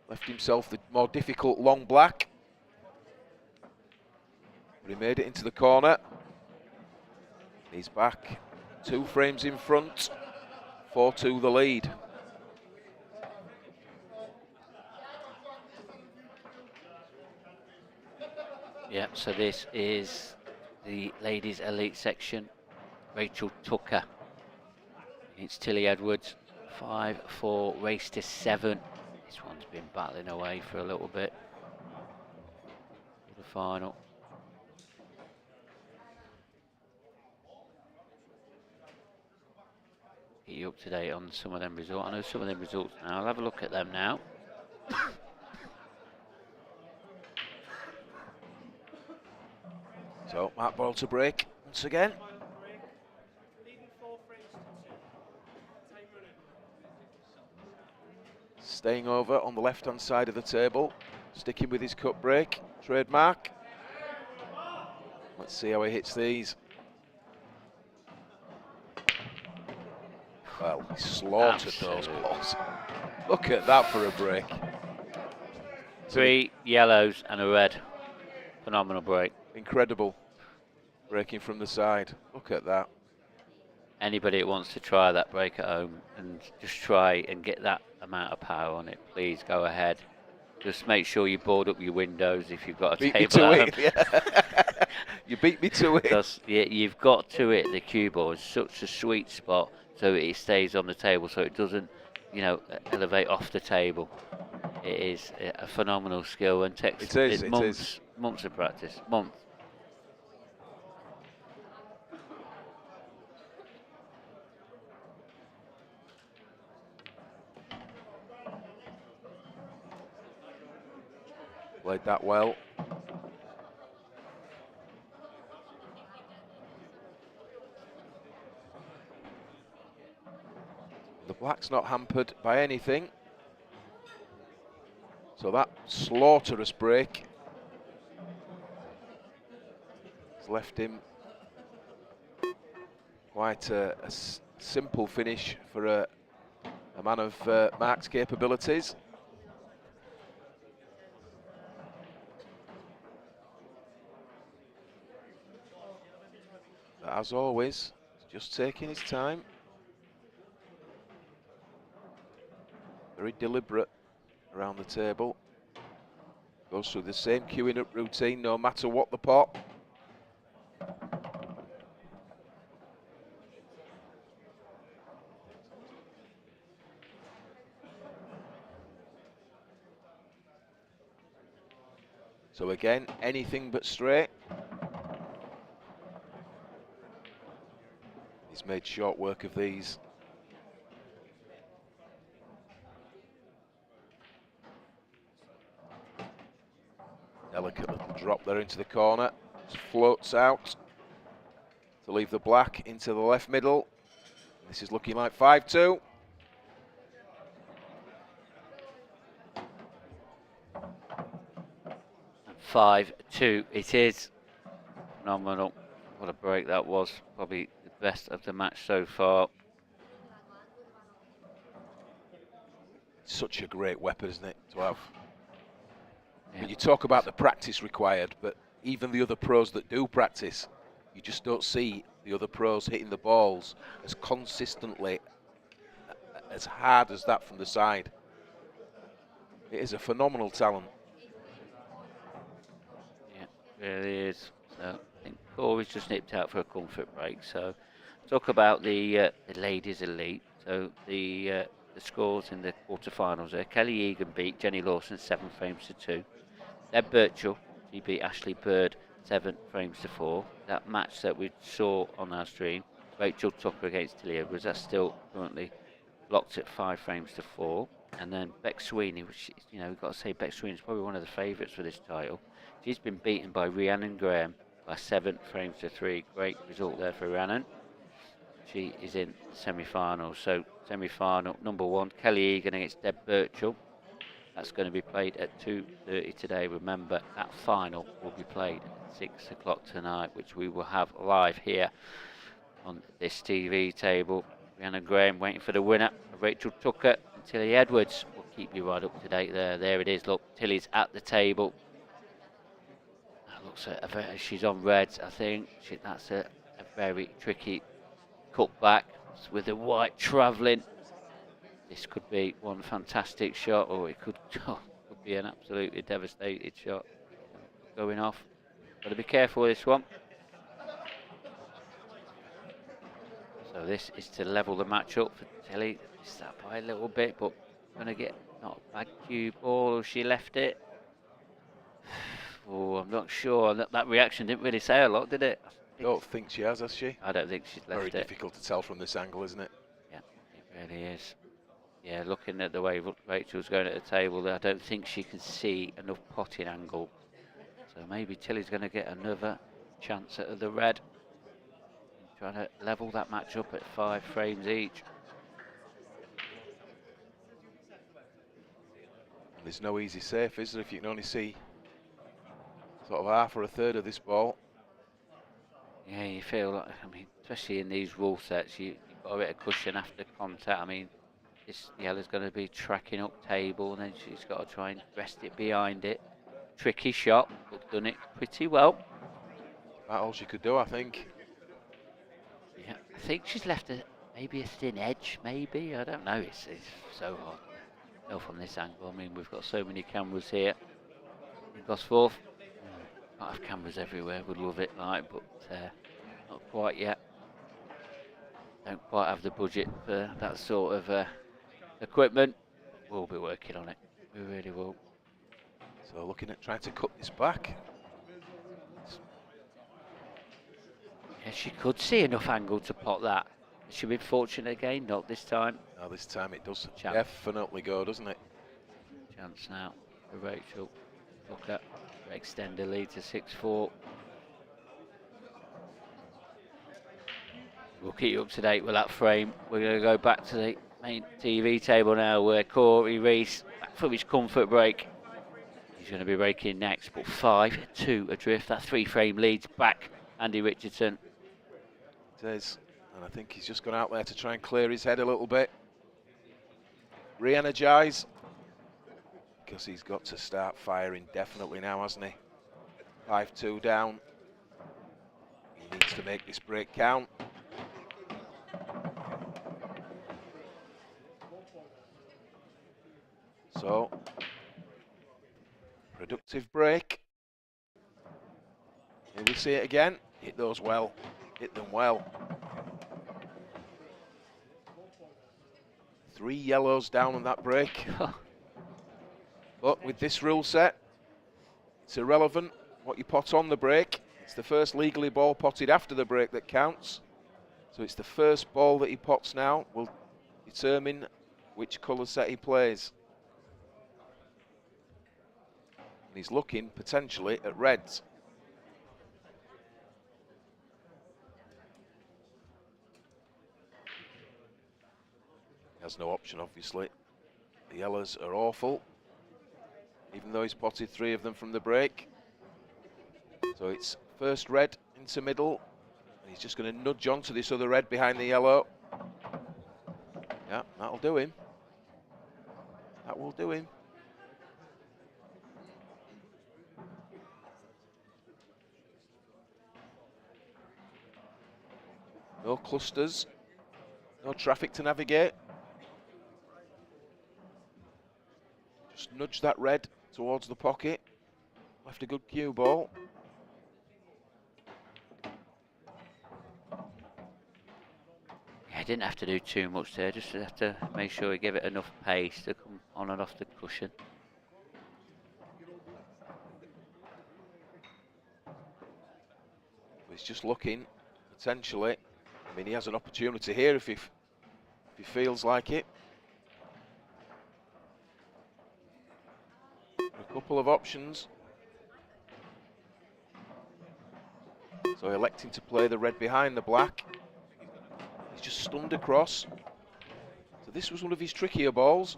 Left himself the more difficult long black. But he made it into the corner. He's back 2 frames in front. 4-2 the lead. Yep, so this is the ladies' elite section. Rachel Tucker. It's Tilly Edwards. 5-4, race to 7. This one's been battling away for a little bit. For the final. Get you up to date on some of them results. I know some of them results now. I'll have a look at them now. So Matt Boyle to break once again. Staying over on the left-hand side of the table, sticking with his cut break, trademark. Let's see how he hits these. Well, he slaughtered those balls. Look at that for a break. 3 yellows and a red. Phenomenal break. Incredible. Breaking from the side. Look at that. Anybody that wants to try that break at home and just try and get that amount of power on it, please go ahead. Just make sure you board up your windows if you've got a Beat me table to at it. Yeah. You beat me to it. Because you've got to hit the cue ball. It's such a sweet spot so it stays on the table so it doesn't, elevate off the table. It is a phenomenal skill and takes months of practice. Months. Played that well. The black's not hampered by anything. So that slaughterous break has left him quite a simple finish for a man of Mark's capabilities. But as always, just taking his time. Very deliberate around the table. Goes through the same queuing up routine no matter what the pot. So again, anything but straight. He's made short work of these. Delicate little drop there into the corner. Just floats out to leave the black into the left middle. This is looking like 5-2. And 5-2 it is. Phenomenal. What a break that was. Probably the best of the match so far. Such a great weapon, isn't it, to have? Yeah. But you talk about the practice required, but even the other pros that do practice, you just don't see the other pros hitting the balls as consistently, as hard as that from the side. It is a phenomenal talent. Yeah, it really is. So I think Corey's just nipped out for a comfort break. So talk about the ladies elite. So the scores in the quarterfinals there. Kelly Egan beat Jenny Lawson 7 frames to 2. Deb Birchall, she beat Ashley Bird 7 frames to 4. That match that we saw on our stream, Rachel Tucker against Tilly Edwards, that's still currently locked at 5 frames to 4. And then Beck Sweeney, which, you know, we've got to say Beck Sweeney is probably one of the favourites for this title. She's been beaten by Rhiannon Graham by 7 frames to 3. Great result there for Rhiannon. She is in the semi-final. So semi-final number 1, Kelly Egan against Deb Birchall. That's going to be played at 2:30 today. Remember, that final will be played at 6 o'clock tonight, which we will have live here on this TV table. Rhiannon Graham waiting for the winner, Rachel Tucker and Tilly Edwards. We'll keep you right up to date there. There it is. Look, Tilly's at the table. That looks she's on reds, I think. That's a very tricky cutback with the white travelling. This could be one fantastic shot, or it could be an absolutely devastated shot going off. Got to be careful with this one. So this is to level the match up for Tilly. Missed that by a little bit, but going to get not a bad cue ball. She left it. Oh, I'm not sure. That reaction didn't really say a lot, did it? I don't think she has she? I don't think she's left Very it. difficult to tell from this angle, isn't it? Yeah, it really is. Yeah, looking at the way Rachel's going at the table, I don't think she can see enough potting angle. So maybe Tilly's going to get another chance at the red. Trying to level that match up at 5 frames each. There's no easy safe, is there, if you can only see sort of half or a third of this ball? Yeah, you feel like, I mean, especially in these rule sets, you've got a bit of cushion after contact. I mean, this yellow's going to be tracking up table, and then she's got to try and rest it behind it. Tricky shot, but done it pretty well. That's all she could do, I think. Yeah, I think she's left maybe a thin edge, maybe. I don't know. It's so hard to tell from this angle. I mean, we've got so many cameras here in Gosforth. Might have cameras everywhere. Would love it, like, but not quite yet. Don't quite have the budget for that sort of equipment. We'll be working on it. We really will. So looking at trying to cut this back. Yeah, she could see enough angle to pot that. Has she been fortunate again? Not this time. No, this time it does definitely go, doesn't it? Chance now for Rachel. Look at extend the lead to 6-4. We'll keep you up to date with that frame. We're going to go back to the main TV table now, where Corey Ruiz, back from his comfort break, he's going to be breaking next, but 5-2 adrift. That 3-frame leads back Andy Richardson. It is, and I think he's just gone out there to try and clear his head a little bit. Re-energise, because he's got to start firing definitely now, hasn't he? 5-2 down. He needs to make this break count. So, productive break. Here we see it again. Hit those well. Hit them well. 3 yellows down on that break. But with this rule set, it's irrelevant what you pot on the break. It's the first legally ball potted after the break that counts. So it's the first ball that he pots now will determine which colour set he plays. And he's looking potentially at reds. He has no option, obviously. The yellows are awful, even though he's potted 3 of them from the break. So it's first red into middle, He's just going to nudge on to this other red behind the yellow. Yeah, that'll do him. That will do him. No clusters, no traffic to navigate. Just nudge that red towards the pocket. Left a good cue ball. Yeah, he didn't have to do too much there, just have to make sure he gave it enough pace to come on and off the cushion. He's just looking, potentially. I mean, he has an opportunity here if he feels like it. A couple of options. So electing to play the red behind the black. He's just stunned across. So this was one of his trickier balls.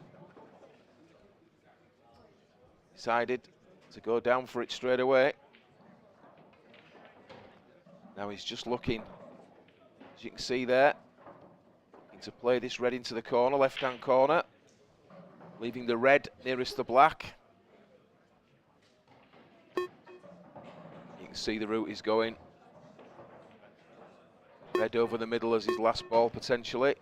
Decided to go down for it straight away. Now he's just looking, as you can see there, looking to play this red into the corner, left-hand corner, leaving the red nearest the black. You can see the route he's going. Red over the middle as his last ball, potentially.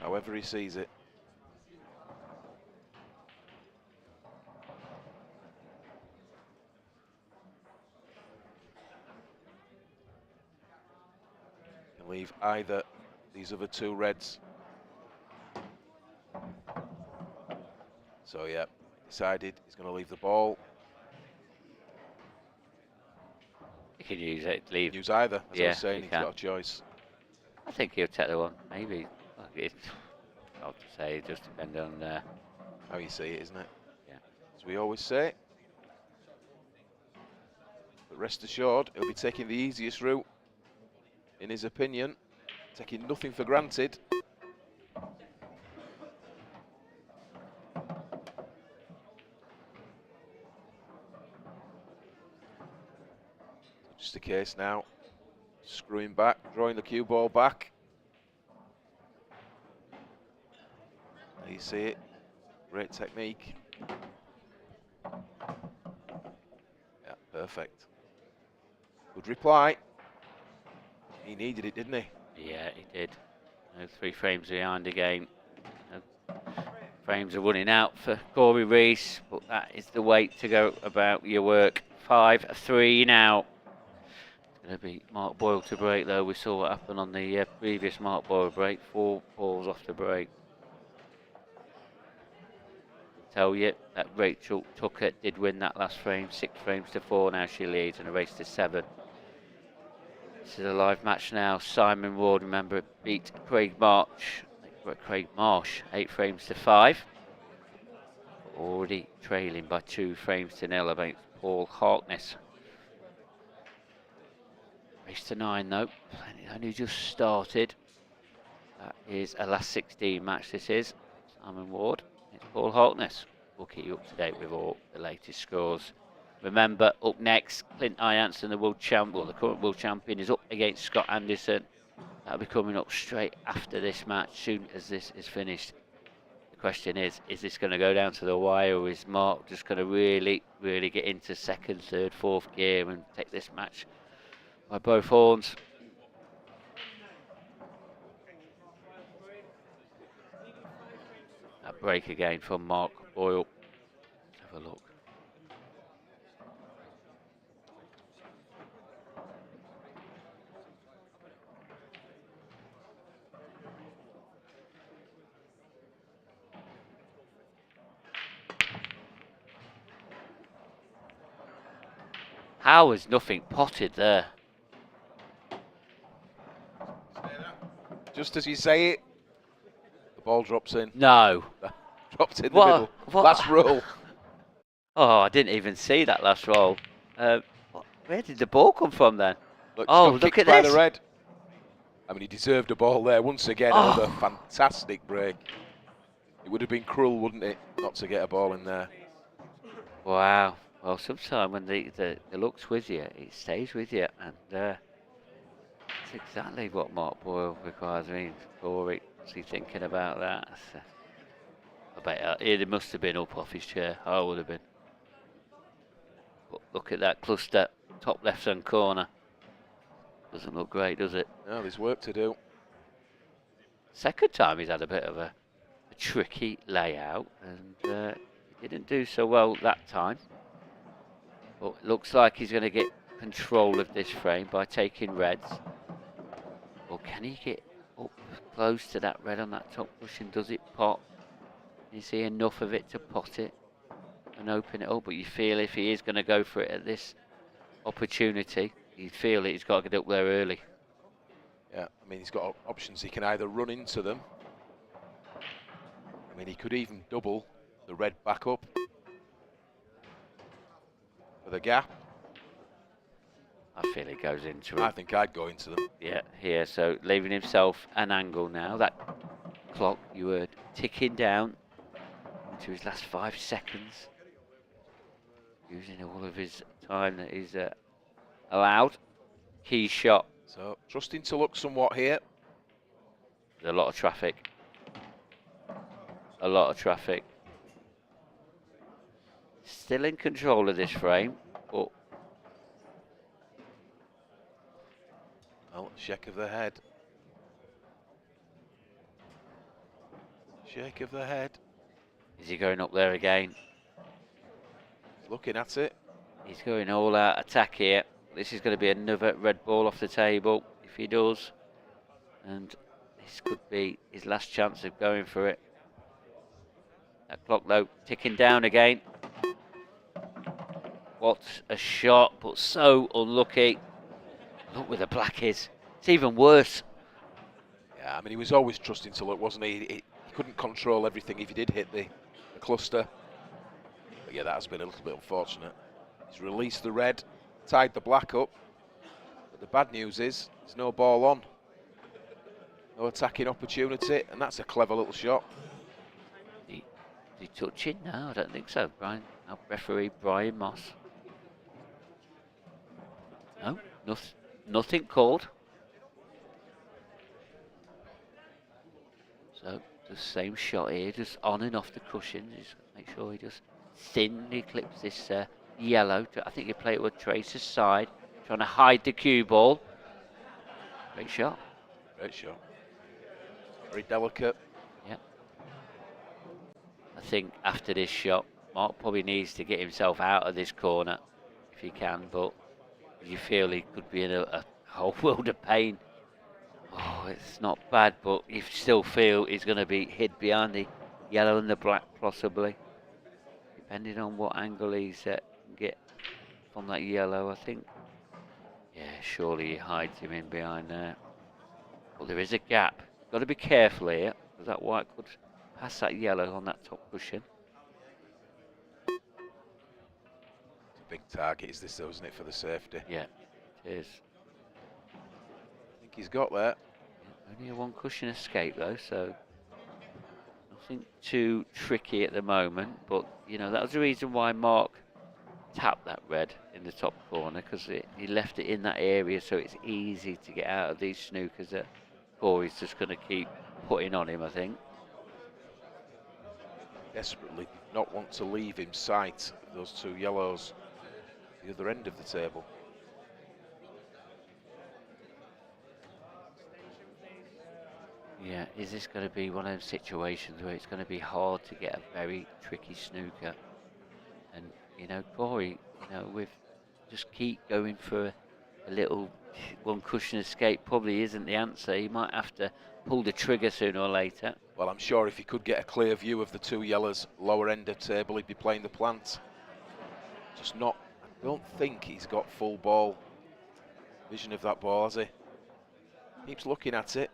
However he sees it. Leave either these other two reds. So yeah, decided he's going to leave the ball. He can use it, leave. Use either, as I Yeah, was saying, he he's can. got a choice. I think he'll take the one, maybe. It's hard to say, it just depends on How you see it, isn't it? Yeah. As we always say. But rest assured, he'll be taking the easiest route, in his opinion, taking nothing for granted. Just a case now, screwing back, drawing the cue ball back. There you see it, great technique. Yeah, perfect. Good reply. He needed it, didn't he? Yeah, he did. 3 frames behind again. Frames are running out for Corey Ruiz, but that is the way to go about your work. 5-3 now. It's going to be Mark Boyle to break, though. We saw what happened on the previous Mark Boyle break. 4 balls off the break. Tell you that Rachel Tucker did win that last frame. 6 frames to 4. Now she leads in a race to 7. This is a live match now. Simon Ward, remember, beat Craig Marsh 8 frames to 5. Already trailing by 2 frames to 0 against Paul Harkness. Race to 9 though, only just started. That is a last 16 match. This is Simon Ward. It's Paul Harkness. We'll keep you up to date with all the latest scores. Remember, up next, Clint Ironson, the world champion, well, the current world champion, is up against Scott Anderson. That'll be coming up straight after this match, soon as this is finished. The question is this going to go down to the wire, or is Mark just going to really get into 2nd, 3rd, 4th gear and take this match by both horns? That break again from Mark Boyle. Let's have a look. How is nothing potted there? Just as you say it, the ball drops in. No. Dropped in the middle. Last roll. Oh, I didn't even see that last roll. Where did the ball come from then? Look at by this. The red. I mean, he deserved a ball there. Once again, another fantastic break. It would have been cruel, wouldn't it, not to get a ball in there. Wow. Well, sometimes when the luck's with you, it stays with you, and that's exactly what Mark Boyle requires. I mean, Corey, what's he thinking about that? I bet he must have been up off his chair. I would have been. But look at that cluster, top left-hand corner. Doesn't look great, does it? No, there's work to do. Second time he's had a bit of a tricky layout, and he didn't do so well that time. But it looks like he's going to get control of this frame by taking reds. Or can he get up close to that red on that top cushion? Does it pot? You see enough of it to pot it and open it up? But you feel if he is going to go for it at this opportunity, you feel that he's got to get up there early. Yeah, I mean, he's got options. He can either run into them. I mean, he could even double the red back up for the gap. I feel he goes into it. I think I'd go into them. Yeah, here, so leaving himself an angle now. That clock you heard ticking down into his last 5 seconds. Using all of his time that he's allowed. Key shot. So, trusting to look somewhat here. There's a lot of traffic. A lot of traffic. Still in control of this frame, but... Oh, shake of the head. Shake of the head. Is he going up there again? He's looking at it. He's going all out attack here. This is going to be another red ball off the table if he does. And this could be his last chance of going for it. That clock though, ticking down again. What a shot, but so unlucky. Look where the black is. It's even worse. Yeah, I mean, he was always trusting to look, wasn't he? He couldn't control everything if he did hit the cluster. But yeah, that has been a little bit unfortunate. He's released the red, tied the black up. But the bad news is, there's no ball on. No attacking opportunity, and that's a clever little shot. Did he touch it? No, I don't think so. Brian, our referee Brian Moss. No, nothing called. So the same shot here, just on and off the cushion. Just make sure he just thinly clips this yellow. I think he played it with Tracer's side, trying to hide the cue ball. Great shot. Great shot. Very delicate. Yeah. I think after this shot, Mark probably needs to get himself out of this corner if he can, but you feel he could be in a whole world of pain. Oh, it's not bad, but you still feel he's going to be hid behind the yellow and the black, possibly. Depending on what angle he's can get from that yellow, I think. Yeah, surely he hides him in behind there. But there is a gap. Got to be careful here, because that white could pass that yellow on that top cushion. It's a big target, is this though, isn't it, for the safety? Yeah, it is. I think he's got there. Only a one cushion escape though, so nothing too tricky at the moment. But you know, that was the reason why Mark tapped that red in the top corner, because he left it in that area, so it's easy to get out of these snookers that Corey's just going to keep putting on him, I think. Desperately did not want to leave him sight of those two yellows at the other end of the table. Yeah, is this going to be one of those situations where it's going to be hard to get a very tricky snooker? And, you know, Corey, you know, with just keep going for a little one cushion escape probably isn't the answer. He might have to pull the trigger sooner or later. Well, I'm sure if he could get a clear view of the two yellows lower end of table, he'd be playing the plant. Just not, I don't think he's got full ball vision of that ball, has he? Keeps looking at it.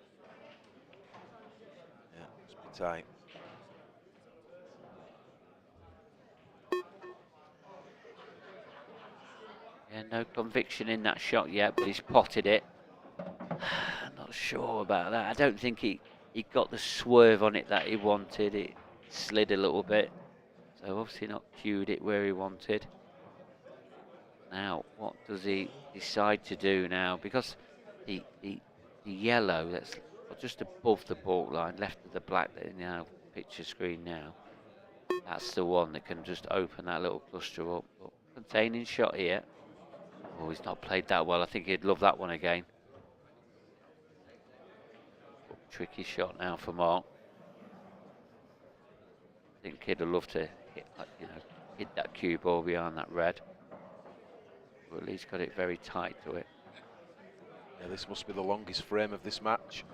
Yeah, must be tight. Yeah, no conviction in that shot yet, but he's potted it. I'm not sure about that. I don't think he got the swerve on it that he wanted. It slid a little bit, so obviously not cued it where he wanted. Now, what does he decide to do now? Because the yellow that's just above the baulk line, left of the black that is now picture screen now, that's the one that can just open that little cluster up. But containing shot here. Oh, he's not played that well. I think he'd love that one again. Tricky shot now for Mark. I think he'd have loved to hit, hit that cue ball behind that red. But at least got it very tight to it. Yeah, this must be the longest frame of this match.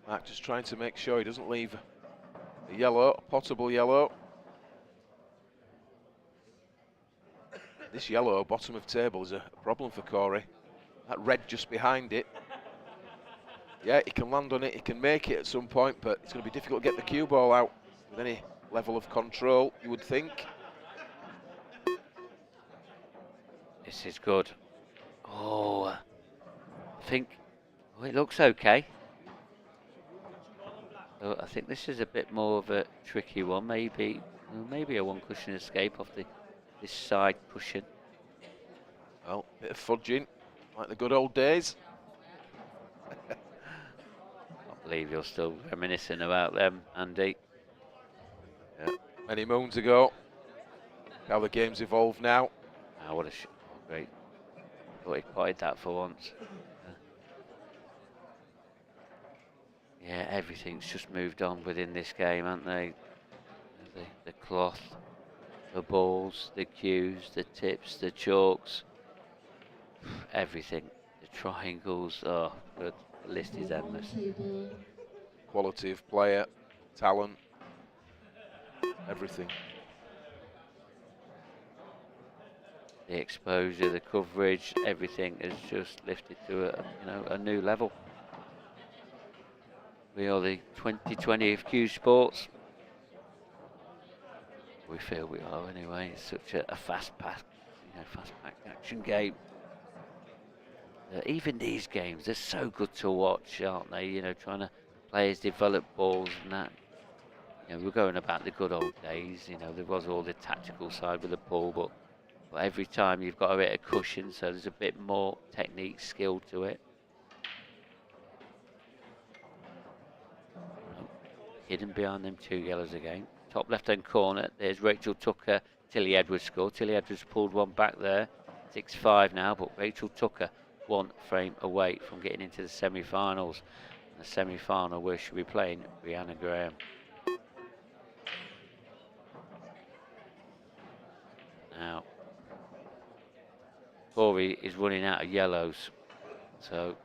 Mark just trying to make sure he doesn't leave a yellow, a potable yellow. This yellow, bottom of table, is a problem for Corey. That red just behind it. Yeah, he can land on it, he can make it at some point, but it's going to be difficult to get the cue ball out with any level of control, you would think. This is good. Oh, I think it looks okay. I think this is a bit more of a tricky one. Maybe a one cushion escape off this side cushion. Well, bit of fudging, like the good old days. I believe you're still reminiscing about them, Andy. Yeah, many moons ago. How the game's evolved now. Oh, what a great. I thought he potted that for once. Yeah, everything's just moved on within this game, haven't they? The cloth, the balls, the cues, the tips, the chalks, everything. The triangles, oh, good. The list is endless. Quality of player, talent, everything. The exposure, the coverage, everything is just lifted to a new level. We are the 2020 of Q Sports. We feel we are anyway. It's such a fast-packed action game. Even these games, they're so good to watch, aren't they? Trying to players develop balls and that. We're going about the good old days. There was all the tactical side with the ball, but every time you've got a bit of cushion, so there's a bit more technique, skill to it. Hidden behind them two yellows again. Top left-hand corner, there's Rachel Tucker, Tilly Edwards score. Tilly Edwards pulled one back there. 6-5 now, but Rachel Tucker one frame away from getting into the semi-finals. And the semi-final where she'll be playing Brianna Graham. Now, Corey is running out of yellows, so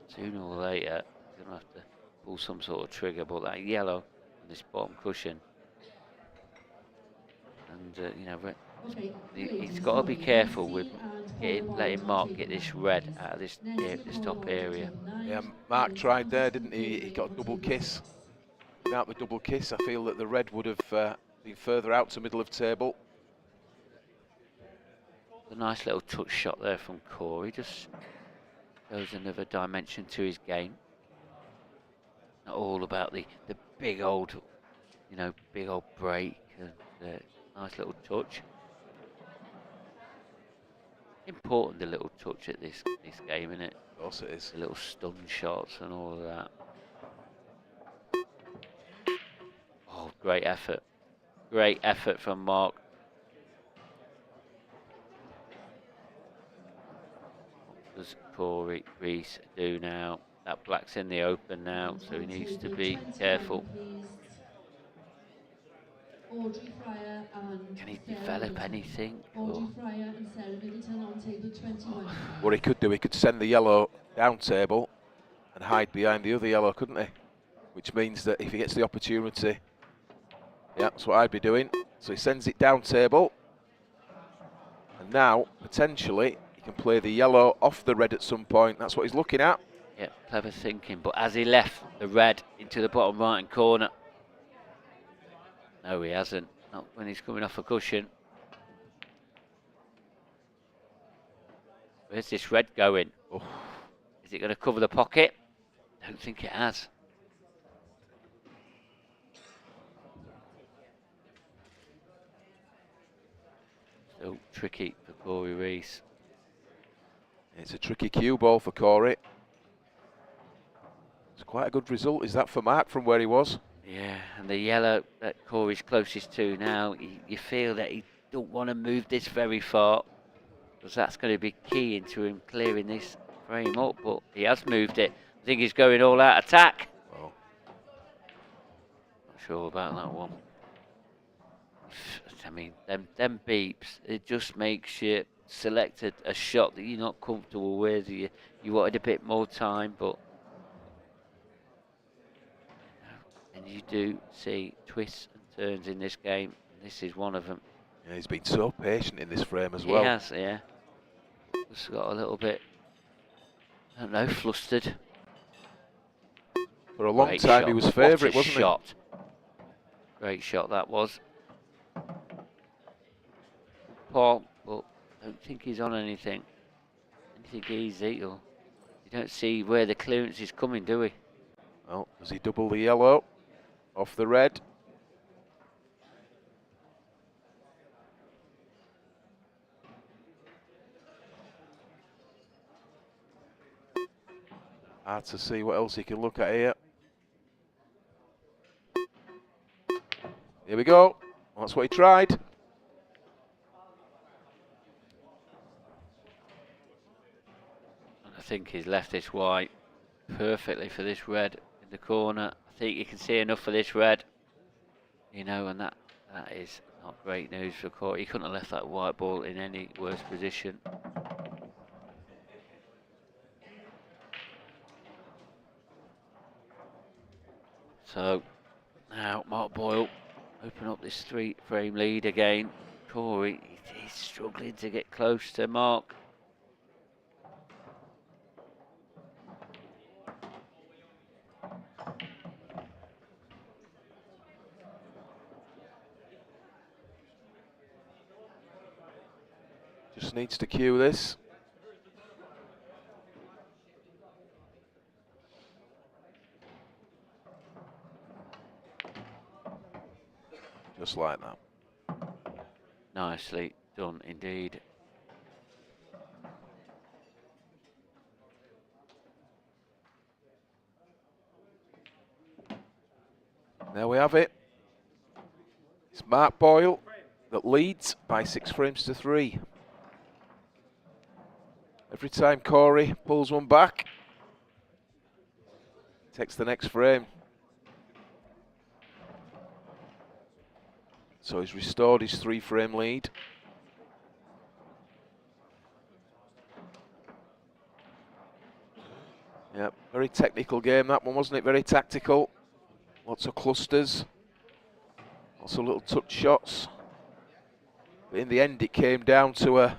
sooner or later he's going to have to pull some sort of trigger, but that yellow on this bottom cushion, and he's got to be careful with letting Mark get this red out of this top area. Yeah, Mark tried there, didn't he? He got a double kiss. Without the double kiss, I feel that the red would have been further out to middle of table. A nice little touch shot there from Corey, just shows another dimension to his game. Not all about the big old break and nice little touch. Important, the little touch at this game, isn't it? Of course it is. The little stun shots and all of that. Oh, great effort. Great effort from Mark. What does Corey Ruiz do now? That black's in the open now, so he needs to be careful. Can he develop anything? What he could do, he could send the yellow down table and hide behind the other yellow, couldn't he? Which means that if he gets the opportunity, yeah, that's what I'd be doing. So he sends it down table, and now potentially he can play the yellow off the red at some point. That's what he's looking at. Yeah, clever thinking, but as he left the red into the bottom right-hand corner, no, he hasn't. Not when he's coming off a cushion. Where's this red going? Oh. Is it going to cover the pocket? I don't think it has. Still tricky for Corey Rees. It's a tricky cue ball for Corey. It's quite a good result, is that, for Mark from where he was? Yeah, and the yellow that Corey's closest to now, you feel that he don't want to move this very far, because that's going to be key into him clearing this frame up, but he has moved it. I think he's going all out attack. Well, Not sure about that one. I mean, them beeps, it just makes you select a shot that you're not comfortable with. You wanted a bit more time, but and you do see twists and turns in this game. This is one of them. yeah, he's been so patient in this frame as well. He has, yeah. Just got a little bit, I don't know, flustered. For a long Great time shot. he was What favourite, a wasn't shot. Great shot that was. Paul, but I don't think he's on anything easy, or you don't see where the clearance is coming, do we? he? Well, does he double the yellow off the red? Hard to see what else he can look at here. Here we go. That's what he tried. I think he's left this white perfectly for this red in the corner. I think you can see enough for this red, you know, and that is not great news for Corey. He couldn't have left that white ball in any worse position. So now Mark Boyle open up this 3-frame lead again. Corey, he's struggling to get close to Mark. Just needs to cue this. Just like that. Nicely done indeed. There we have it. It's Mark Boyle that leads by 6 frames to 3. Every time Corey pulls one back, takes the next frame. So he's restored his 3-frame lead. Yep, very technical game that one, wasn't it? Very tactical. Lots of clusters. Lots of little touch shots. But in the end it came down to an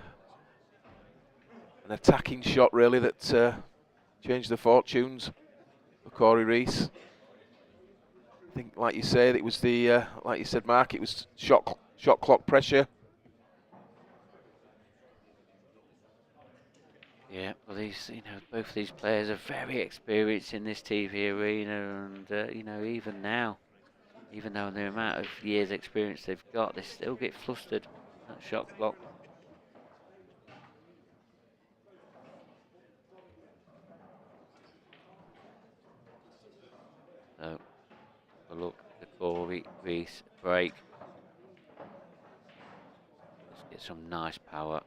attacking shot really that changed the fortunes for Corey Rees. I think, like you said, it was the like you said, Mark, it was shot clock pressure. Yeah, well, both these players are very experienced in this TV arena, and you know, even now, even though the amount of years' experience they've got, they still get flustered at shot clock. So, a look at the Corey Rees break. Let's get some nice power.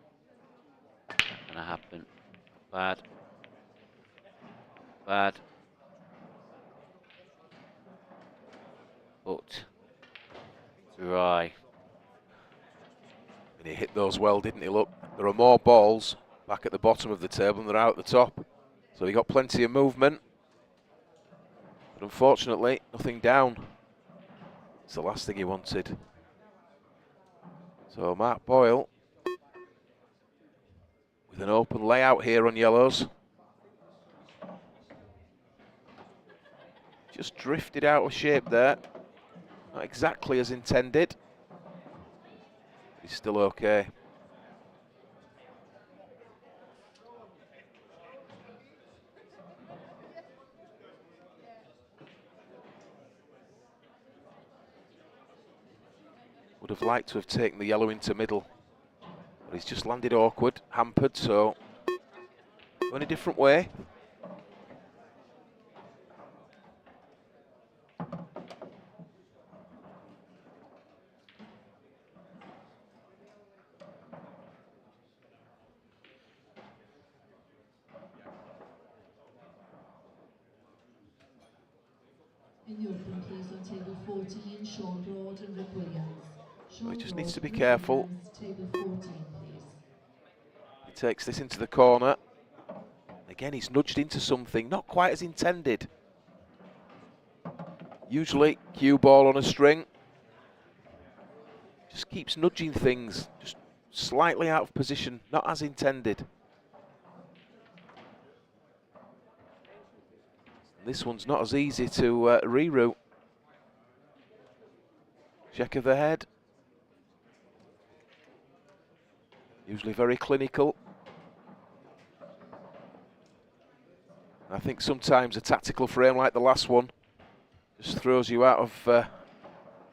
Not gonna happen. Bad. Bad. But dry. And he hit those well, didn't he? Look, there are more balls back at the bottom of the table than there are at the top. So he got plenty of movement. But unfortunately, nothing down. It's the last thing he wanted. So Mark Boyle with an open layout here on yellows. Just drifted out of shape there. Not exactly as intended. He's still okay. like to have taken the yellow into middle. But he's just landed awkward, hampered, so going a different way. In the open, please, on table 14, Sean Broad and Rick Williams. So he just needs to be Rick careful. Williams, table 14, please. He takes this into the corner. Again, he's nudged into something, not quite as intended. Usually, cue ball on a string. Just keeps nudging things, just slightly out of position, not as intended. This one's not as easy to reroute. Check of the head. Usually very clinical. I think sometimes a tactical frame like the last one just throws you out of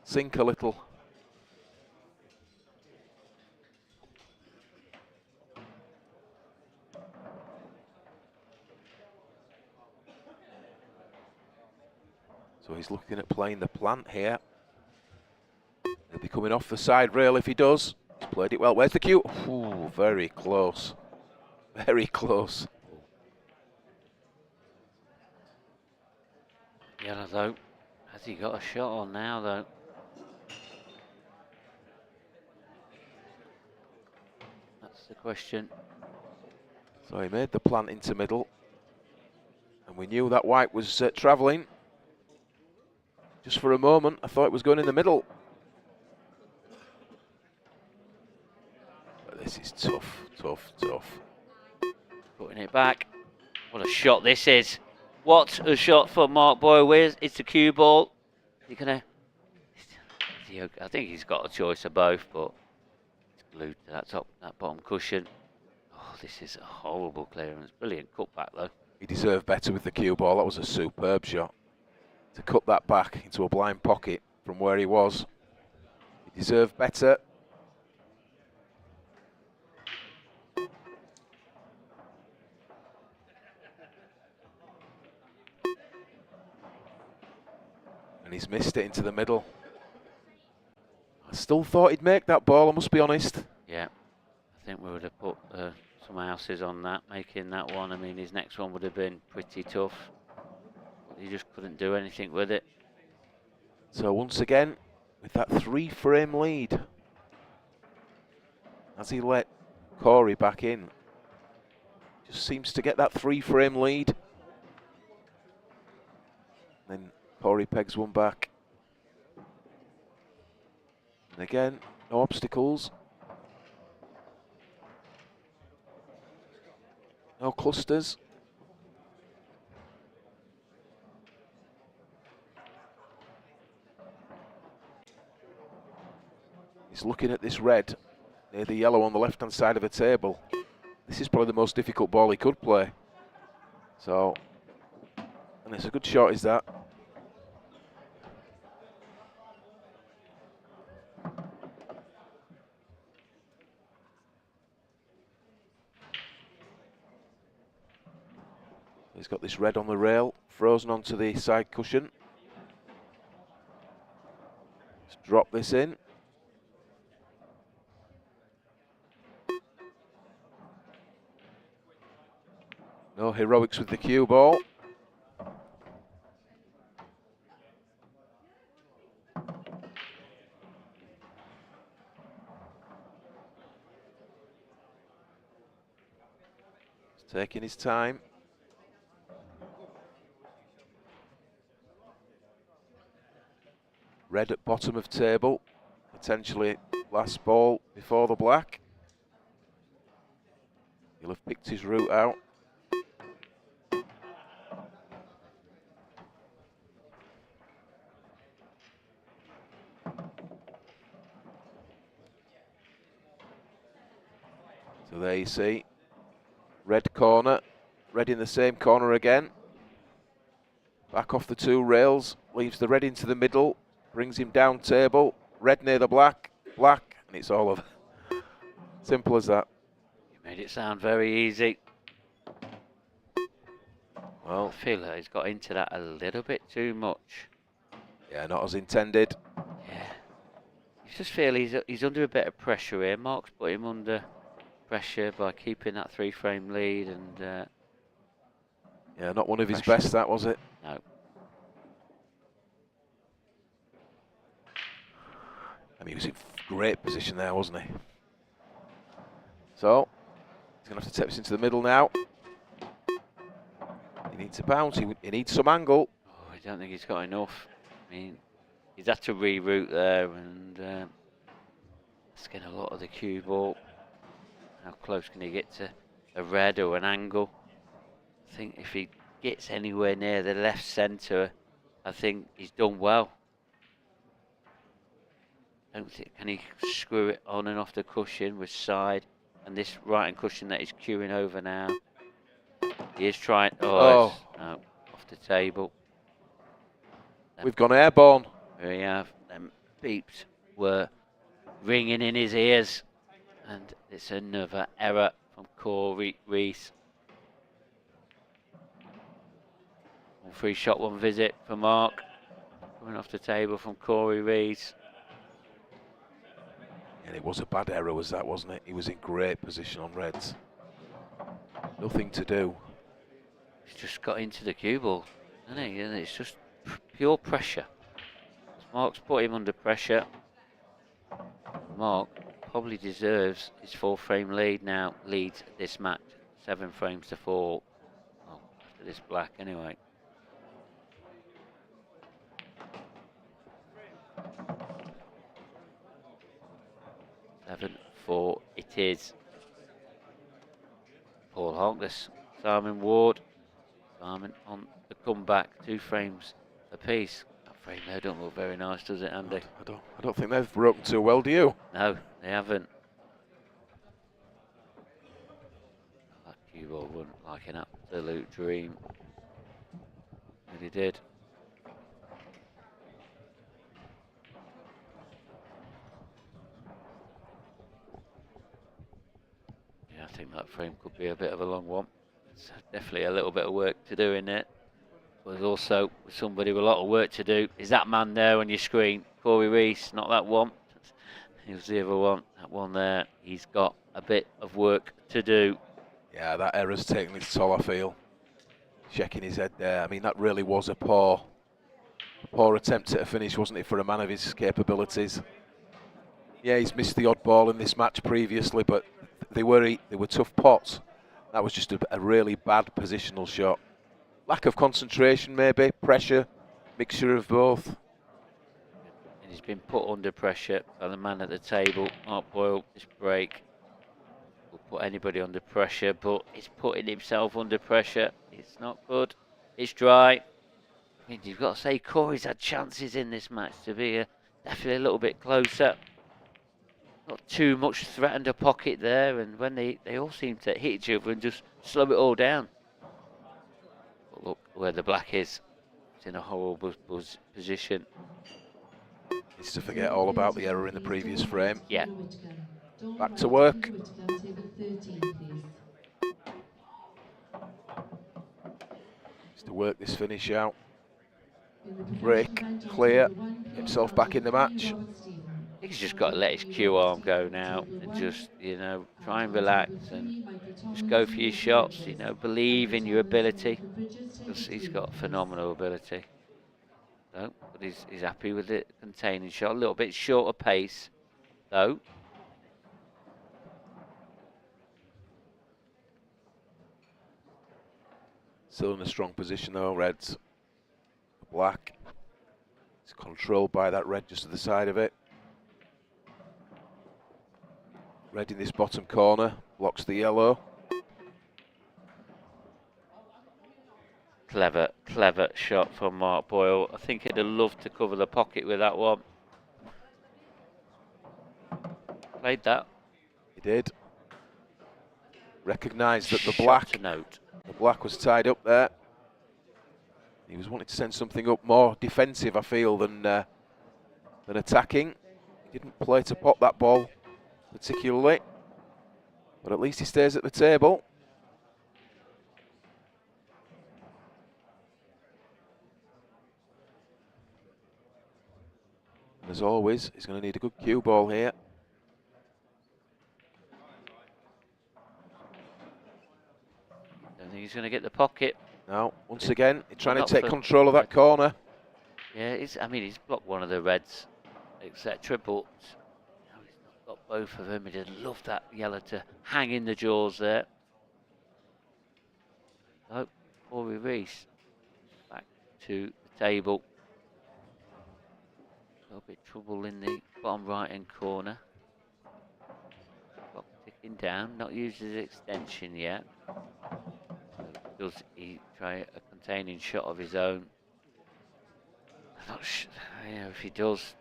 sync a little. So he's looking at playing the plant here. He'll be coming off the side rail if he does. He's played it well. Where's the cue? Ooh, very close. Very close. Yellow though. Has he got a shot on now though? That's the question. So he made the plant into middle. And we knew that white was travelling. Just for a moment, I thought it was going in the middle. But this is tough, tough, tough. Putting it back. What a shot this is. What a shot for Mark Boyle. It's a cue ball. You're gonna. I think he's got a choice of both, but it's glued to that bottom cushion. Oh, this is a horrible clearance. Brilliant cutback though. He deserved better with the cue ball. That was a superb shot. To cut that back into a blind pocket from where he was. He deserved better. And he's missed it into the middle. I still thought he'd make that ball, I must be honest. Yeah, I think we would have put some houses on that, making that one. I mean, his next one would have been pretty tough. But he just couldn't do anything with it. So once again, with that 3-frame lead, as he let Corey back in, just seems to get that 3-frame lead. Then Corey pegs one back. And again, no obstacles. No clusters. He's looking at this red near the yellow on the left-hand side of the table. This is probably the most difficult ball he could play. So, and it's a good shot, is that? He's got this red on the rail, frozen onto the side cushion. Just drop this in. No heroics with the cue ball. He's taking his time. Red at bottom of table, potentially last ball before the black. He'll have picked his route out. So there you see, red corner, red in the same corner again. Back off the two rails, leaves the red into the middle, brings him down table, red near the black. black, and it's all over. Simple as that. You made it sound very easy. Well, I feel like he's got into that a little bit too much. yeah, not as intended. Yeah. You just feel he's under a bit of pressure here. Mark's put him under pressure by keeping that 3-frame lead, and Yeah, not one of his pressure. best, that was it. No. I mean, he was in great position there, wasn't he? So, he's going to have to tip this into the middle now. He needs a bounce, he needs some angle. Oh, I don't think he's got enough. I mean, he's had to reroute there, and it's getting a lot of the cue ball. How close can he get to a red or an angle? I think if he gets anywhere near the left centre, I think he's done well. Don't think, can he screw it on and off the cushion with side, and this right-hand cushion that he's queuing over now. He is trying. Oh, no, off the table. We've gone airborne. There we have. Them beeps were ringing in his ears, and it's another error from Corey Ruiz. 1 free shot, 1 visit for Mark. Coming off the table from Corey Ruiz. And it was a bad error, was that, wasn't it? He was in great position on reds. Nothing to do. He's just got into the cue ball, hasn't he? And it's just pure pressure. Mark's put him under pressure. Mark probably deserves his 4-frame lead now. Leads this match 7 frames to 4. Well, after this black anyway. 7-4 it is. Paul Harkless, Simon Ward. Simon on the comeback, 2 frames apiece. That frame there don't look very nice, does it, Andy? I don't think they've broken too well, do you? No, they haven't. That cue ball went like an absolute dream. Really did. Yeah, I think that frame could be a bit of a long one. It's definitely a little bit of work to do in it. There's also somebody with a lot of work to do. Is that man there on your screen? Corey Ruiz, not that one. He was the other one. That one there. He's got a bit of work to do. Yeah, that error's taken its toll, I feel. Checking his head there. I mean, that really was a poor attempt at a finish, wasn't it, for a man of his capabilities? Yeah, he's missed the odd ball in this match previously, but they were tough pots. That was just a really bad positional shot. Lack of concentration, maybe, pressure, mixture of both. And he's been put under pressure by the man at the table, Mark Boyle. This break will put anybody under pressure, but he's putting himself under pressure. It's not good. It's dry. I mean, you've got to say Corey's had chances in this match to be definitely a little bit closer. Not too much threatened a pocket there, and when they all seem to hit each other and just slow it all down. But look where the black is. It's in a horrible position. Needs to forget all about the error in the previous frame. Yeah. Back to work. Needs to work this finish out. Break, clear, get himself back in the match. I think he's just got to let his cue arm go now and just, you know, try and relax and just go for your shots, you know, believe in your ability. Because he's got phenomenal ability. So, but he's happy with it, containing shot. A little bit shorter pace, though. Still in a strong position though, reds. Black. It's controlled by that red just to the side of it. Red in this bottom corner, blocks the yellow. Clever shot from Mark Boyle. I think he'd have loved to cover the pocket with that one. Played that. He did. Recognised that the Shot to note. black was tied up there. He was wanting to send something up more defensive, I feel, than attacking. He Didn't play to pop that ball particularly, but at least he stays at the table. And as always, he's going to need a good cue ball here. Don't think he's going to get the pocket. Now, once again, he's trying to Not take for- control of that corner. Yeah, I mean, he's blocked one of the reds, etc. But you know, he's not got both of them. He'd love that yellow to hang in the jaws there. Oh, Corey Reese back to the table. A little bit trouble in the bottom right-hand corner. Clock ticking down. Not used his extension yet. Does he try a containing shot of his own? I'm not sure, you know, if he does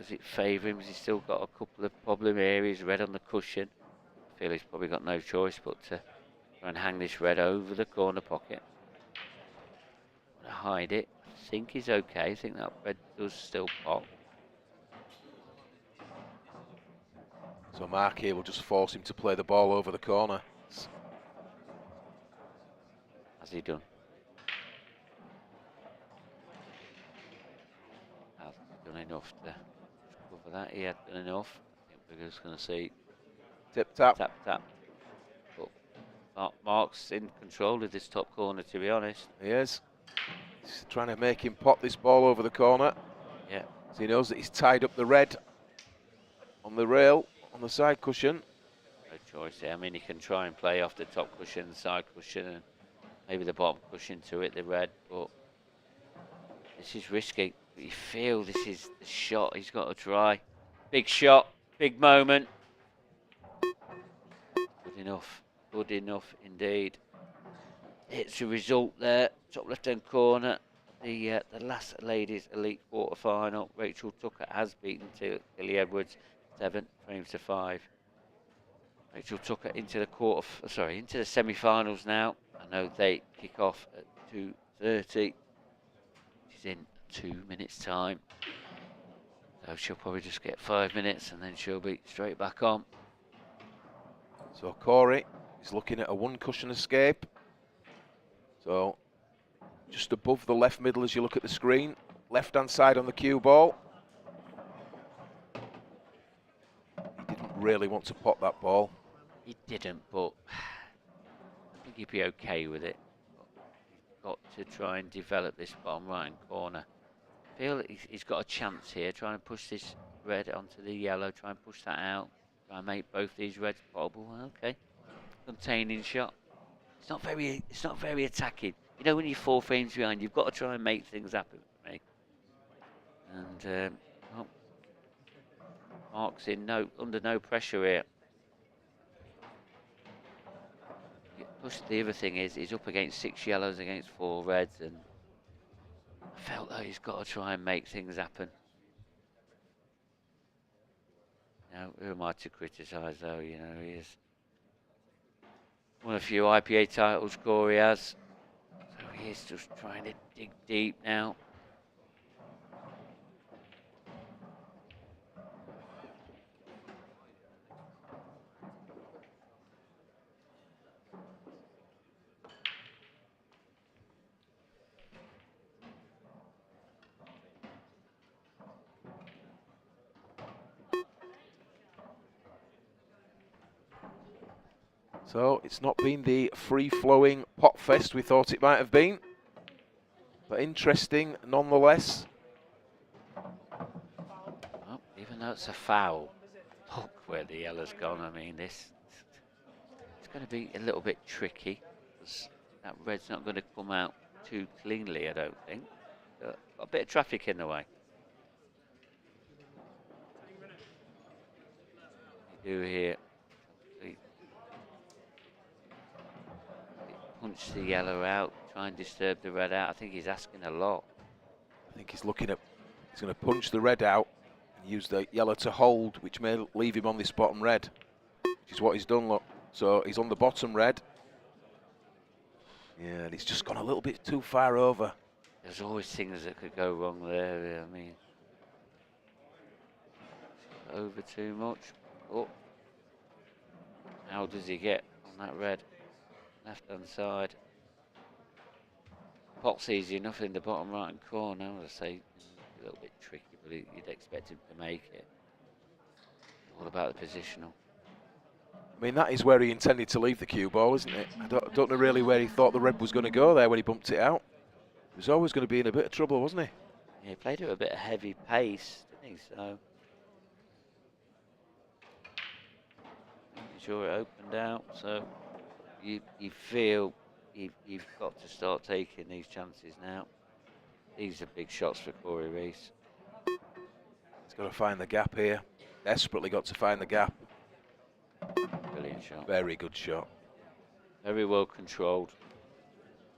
it favour him? Has he still got a couple of problem areas? Red on the cushion. I feel he's probably got no choice but to try and hang this red over the corner pocket. Want to hide it? I think he's okay. I think that red does still pop. So Mark here will just force him to play the ball over the corner. Has he done? Has done enough to cover that? He had done enough. I think we're just going to see Tip tap. tap tap. But Mark's in control of this top corner, to be honest. He is. He's trying to make him pop this ball over the corner. Yeah. So he knows that he's tied up the red on the rail, on the side cushion. No choice there. I mean, he can try and play off the top cushion, the side cushion, and maybe the bottom cushion to it, the red, but this is risky. But you feel this is the shot he's got to try. Big shot, big moment. Good enough indeed. It's a result there, top left-hand corner. The last ladies elite quarter final. Rachel Tucker has beaten Tilly Edwards 7-5. Rachel Tucker into the semi-finals now. I know they kick off at 2:30. She's in 2 minutes' time. So she'll probably just get 5 minutes and then she'll be straight back on. So Corey is looking at a one cushion escape. So just above the left middle as you look at the screen. Left-hand side on the cue ball. He didn't really want to pop that ball. He didn't, but I think he'd be okay with it. He's got to try and develop this bottom right corner. I feel that he's got a chance here, trying to push this red onto the yellow, try and push that out, try and make both these reds poppable. Okay, containing shot. It's not very attacking. You know, when you're 4 frames behind, you've got to try and make things happen for me. And well, Mark's under no pressure here. Plus, the other thing is, he's up against 6 yellows against 4 reds, and I felt that he's got to try and make things happen. Now, who am I to criticise, though? You know, he is won a few IPA titles, Corey has. So he is just trying to dig deep now. So it's not been the free-flowing pot fest we thought it might have been, but interesting nonetheless. Well, even though it's a foul, look where the yellow's gone. I mean, it's going to be a little bit tricky, because that red's not going to come out too cleanly, I don't think. Got a bit of traffic in the way. You do here. Punch the yellow out, try and disturb the red out. I think he's asking a lot. I think he's going to punch the red out and use the yellow to hold, which may leave him on this bottom red, which is what he's done, look. So he's on the bottom red. Yeah, and he's just gone a little bit too far over. There's always things that could go wrong there. I mean, over too much. Oh, how does he get on that red left hand side? Pot's easy enough in the bottom right hand corner. I would say a little bit tricky, but you'd expect him to make it. All about the positional. I mean, that is where he intended to leave the cue ball, isn't it? I don't know really where he thought the red was going to go there when he bumped it out. He was always going to be in a bit of trouble, wasn't he? Yeah, he played at a bit of heavy pace, didn't he? So, making sure it opened out. So, you feel you've got to start taking these chances now. These are big shots for Corey Ruiz. He's got to find the gap here. Desperately got to find the gap. Brilliant shot. Very good shot. Very well controlled.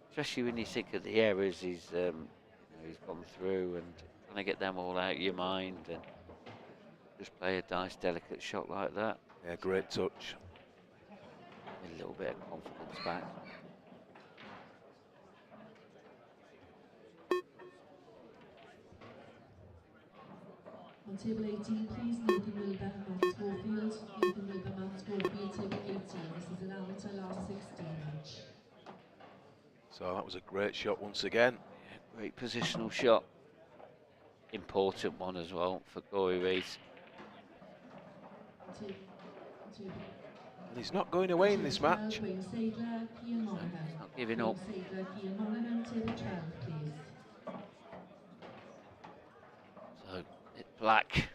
Especially when you think of the errors he's gone through and trying to get them all out of your mind and just play a nice, delicate shot like that. Yeah, great touch. A little bit of confidence back. On table 18, please, Nathan Wilber, Matt Schofield. Nathan Wilber, Matt Schofield, table 18. This is an amateur last 16 match. So that was a great shot once again. Yeah, great positional shot. Important one as well for Corey Ruiz. And he's not going away in this match. Not giving up. So it's black.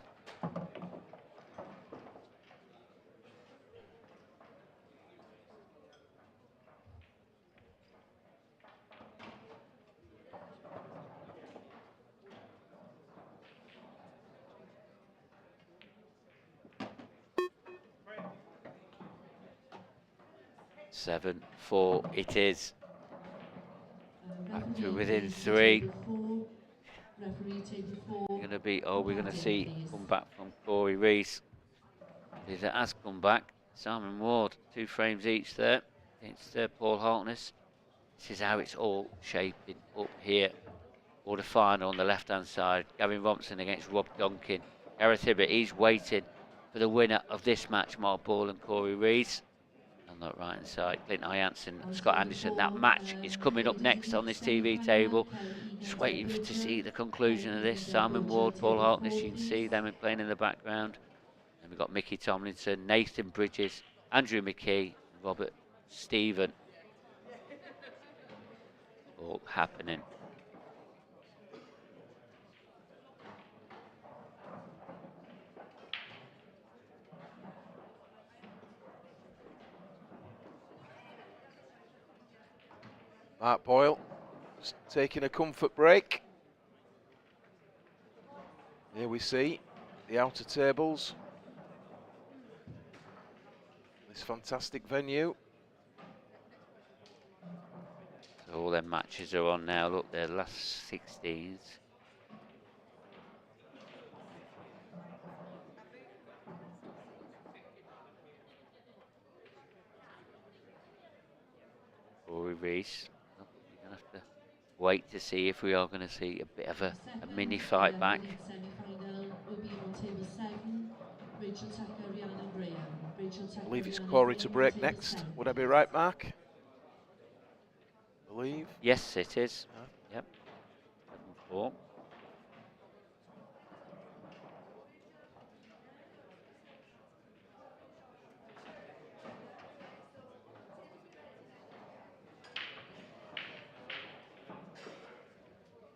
Seven, 4, it is. Back to within 3. We're going to see come back from Corey Ruiz. It has come back. Simon Ward, 2 frames each there against Paul Hartness. This is how it's all shaping up here. Quarter final on the left hand side. Gavin Robson against Rob Duncan. Gareth Hibbert, he's waiting for the winner of this match, Mark Boyle and Corey Ruiz. On that right hand side, Clinton Ironson, Scott Anderson. That match is coming up next on this TV table. Just waiting to see the conclusion of this. Simon Ward, Paul Hartness, you can see them playing in the background. And we've got Mickey Tomlinson, Nathan Bridges, Andrew McKee, Robert Stephen. All happening. Mark Boyle just taking a comfort break. Here we see the outer tables. This fantastic venue. So all their matches are on now. Look, their last 16s. Corey Ruiz. You're going to have to wait to see if we are going to see a bit of a mini fight back. I believe it's Corey to break next. Would I be right, Mark? I believe. Yes, it is. Yep. 7-4.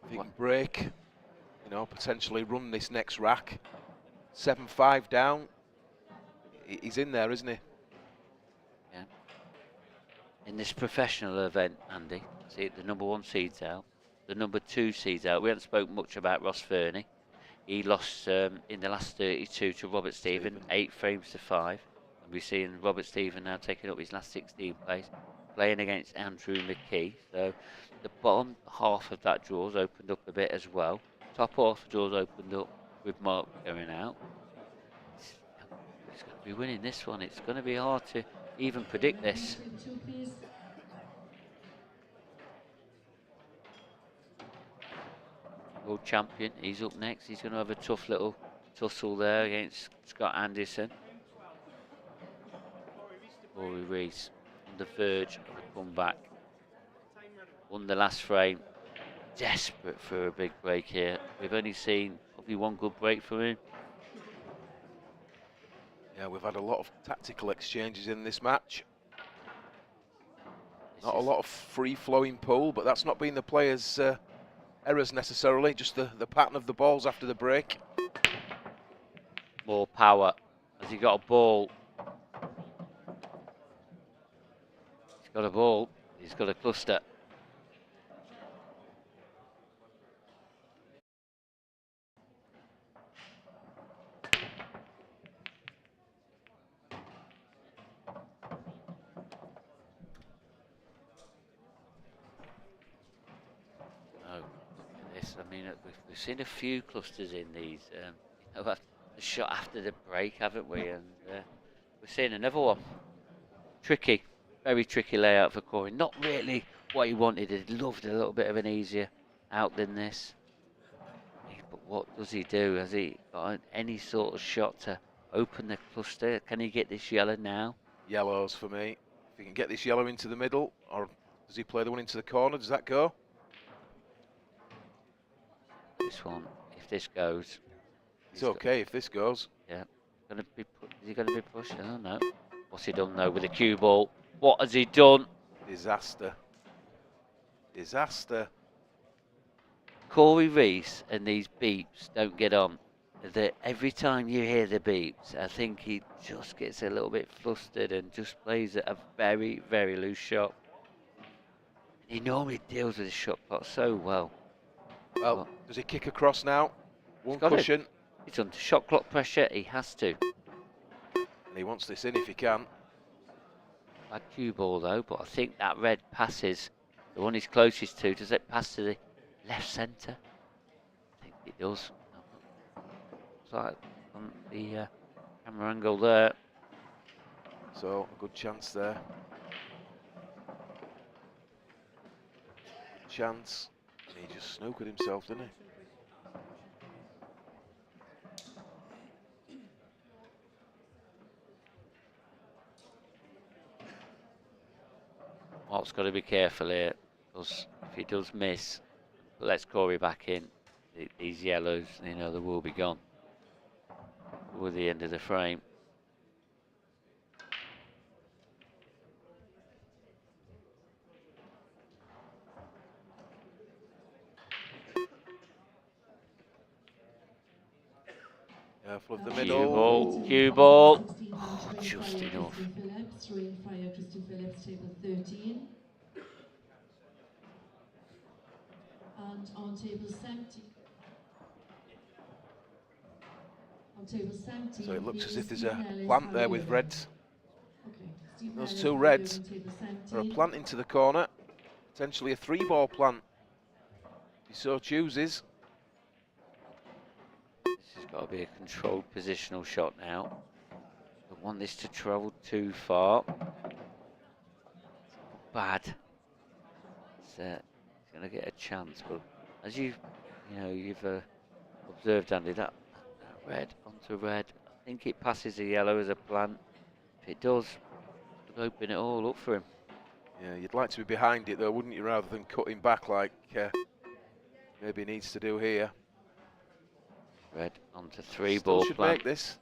If he can break, you know, potentially run this next rack. 7-5 down. He's in there, isn't he? Yeah. In this professional event, Andy, see the number 1 seed's out, the number 2 seed's out. We haven't spoken much about Ross Fernie. He lost in the last 32 to Robert Stephen, 8 frames to 5. And we're seeing Robert Stephen now taking up his last 16 place, playing against Andrew McKee. So the bottom half of that draw's opened up a bit as well. Top half of the draw's opened up with Mark going out. He's going to be winning this one. It's going to be hard to even predict this. World champion, he's up next. He's going to have a tough little tussle there against Scott Anderson. Ruiz on the verge of a comeback. Won the last frame. Desperate for a big break here. We've only seen probably one good break from him. Yeah, we've had a lot of tactical exchanges in this match. Not a lot of free-flowing pull, but that's not been the players' errors necessarily, just the pattern of the balls after the break. More power. Has he got a ball? He's got a ball. He's got a cluster. I mean, we've seen a few clusters in these. You know, the shot after the break, haven't we? And we're seeing another one. Tricky, very tricky layout for Corey. Not really what he wanted. He loved a little bit of an easier out than this. But what does he do? Has he got any sort of shot to open the cluster? Can he get this yellow now? Yellows for me. If he can get this yellow into the middle, or does he play the one into the corner? Does that go? This one, if this goes, it's okay if this goes. Yeah, is he going to be pushed? I don't know. What's he done though with the cue ball? What has he done? Disaster. Disaster. Corey Rees and these beeps don't get on. Every time you hear the beeps, I think he just gets a little bit flustered and just plays a very, very loose shot. He normally deals with the shot clock so well. Well, does he kick across now? One cushion. He's under shot clock pressure. He has to. And he wants this in if he can. Bad cue ball though, but I think that red passes. The one he's closest to, does it pass to the left centre? I think it does. It's like on the camera angle there. So, a good chance there. Good chance. He just snookered himself, didn't he? Mark's got to be careful here, because if he does miss, lets Corey back in, these yellows, you know, they will be gone with the end of the frame. Careful of the middle. Cue ball. Oh, just enough. Phillips, throwing fire, Christy Phillips, table 13. And on table 70. On table 70. So it looks as if there's a plant there with reds. Okay. Those two reds are a plant into the corner. Potentially a 3-ball plant. If he so chooses. This has got to be a controlled positional shot now. Don't want this to travel too far. Bad. He's going to get a chance, but as you've observed, Andy, that red onto red. I think it passes the yellow as a plant. If it does, it'll open it all up for him. Yeah, you'd like to be behind it though, wouldn't you, rather than cutting back like maybe he needs to do here. Red onto 3-ball should plant. make this.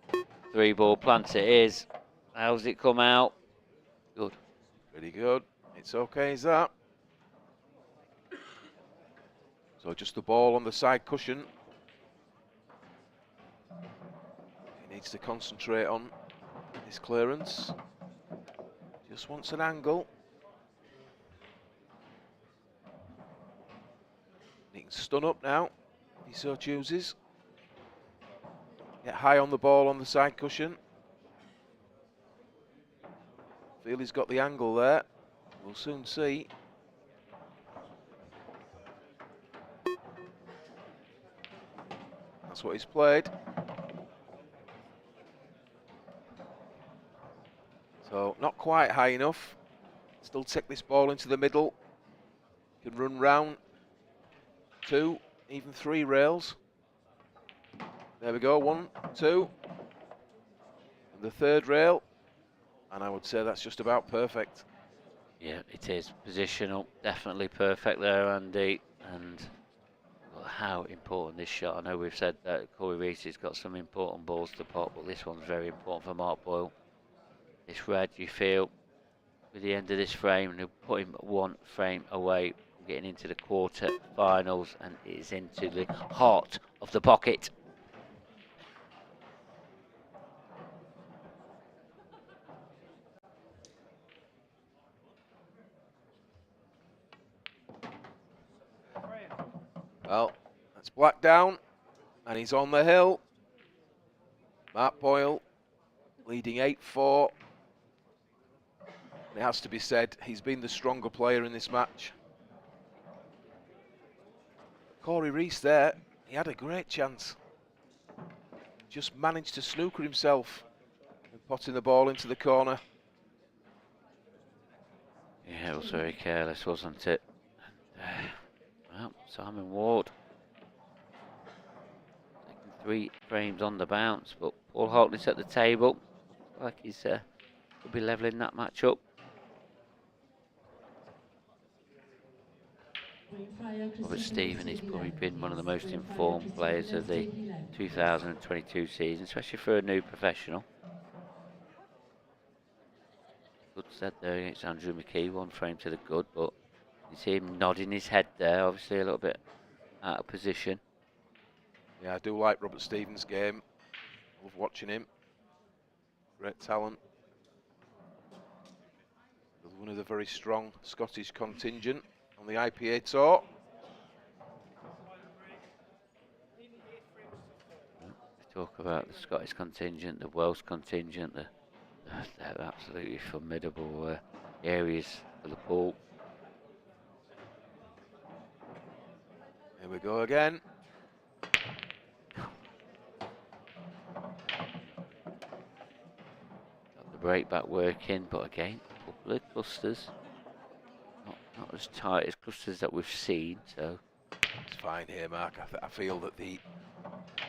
3-ball plant it is. How's it come out? Good. Pretty good. It's okay as that. So just the ball on the side cushion. He needs to concentrate on his clearance. Just wants an angle. He can stun up now, if he so chooses. Get high on the ball on the side cushion. Feel he's got the angle there. We'll soon see. That's what he's played. So not quite high enough. Still take this ball into the middle. Can run round 2, even 3 rails. There we go, 1, 2. And the third rail. And I would say that's just about perfect. Yeah, it is. Positional, definitely perfect there, Andy. And well, how important this shot. I know we've said that Corey Reese has got some important balls to pot, but this one's very important for Mark Boyle. This red, you feel, with the end of this frame, and he'll put him 1 frame away from getting into the quarter finals, and it is into the heart of the pocket. Well, that's black down, and he's on the hill. Mark Boyle leading 8-4. It has to be said, he's been the stronger player in this match. Corey Reese there, he had a great chance. Just managed to snooker himself and potting the ball into the corner. Yeah, it was very careless, wasn't it? Well, Simon Ward taking 3 frames on the bounce, but Paul Harkness at the table. Looks like he's will be levelling that match up. Robert Stephen, he's probably been one of the most informed players of the 2022 season, especially for a new professional. Good set there against Andrew McKee, 1 frame to the good, but you see him nodding his head there, obviously a little bit out of position. Yeah, I do like Robert Stevens' game. Love watching him. Great talent. One of the very strong Scottish contingent on the IPA Tour. Talk about the Scottish contingent, the Welsh contingent, they're absolutely formidable areas for the pool. Here we go again. Got the break back working, but again, a couple of clusters. Not as tight as clusters that we've seen, so. It's fine here, Mark. I feel that the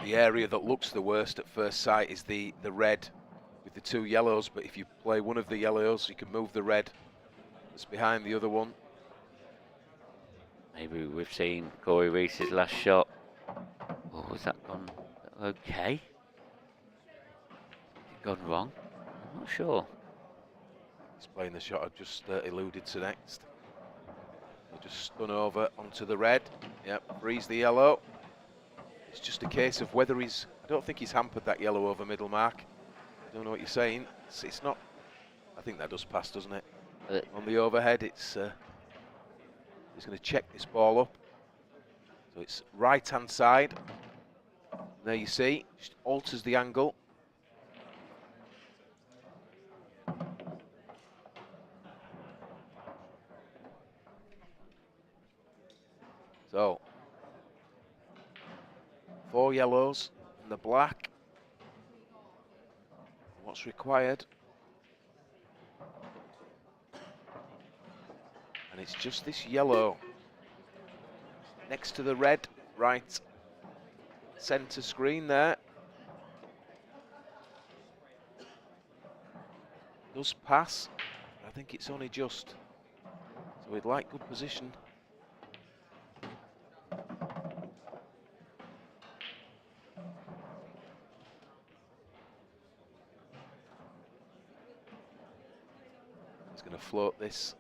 area that looks the worst at first sight is the red with the 2 yellows, but if you play one of the yellows, you can move the red that's behind the other one. Maybe we've seen Corey Reese's last shot. Oh, has that gone okay? Has it gone wrong? I'm not sure. He's playing the shot I've just alluded to next. He'll just spun over onto the red. Yep, freeze the yellow. It's just a case of whether he's... I don't think he's hampered that yellow over middle, Mark. I don't know what you're saying. It's not... I think that does pass, doesn't it? On the overhead, it's... he's going to check this ball up. So it's right-hand side. There you see, just alters the angle. So, 4 yellows and the black. What's required? And it's just this yellow next to the red, right centre screen there. Does pass, but I think it's only just. So we'd like good position. He's going to float this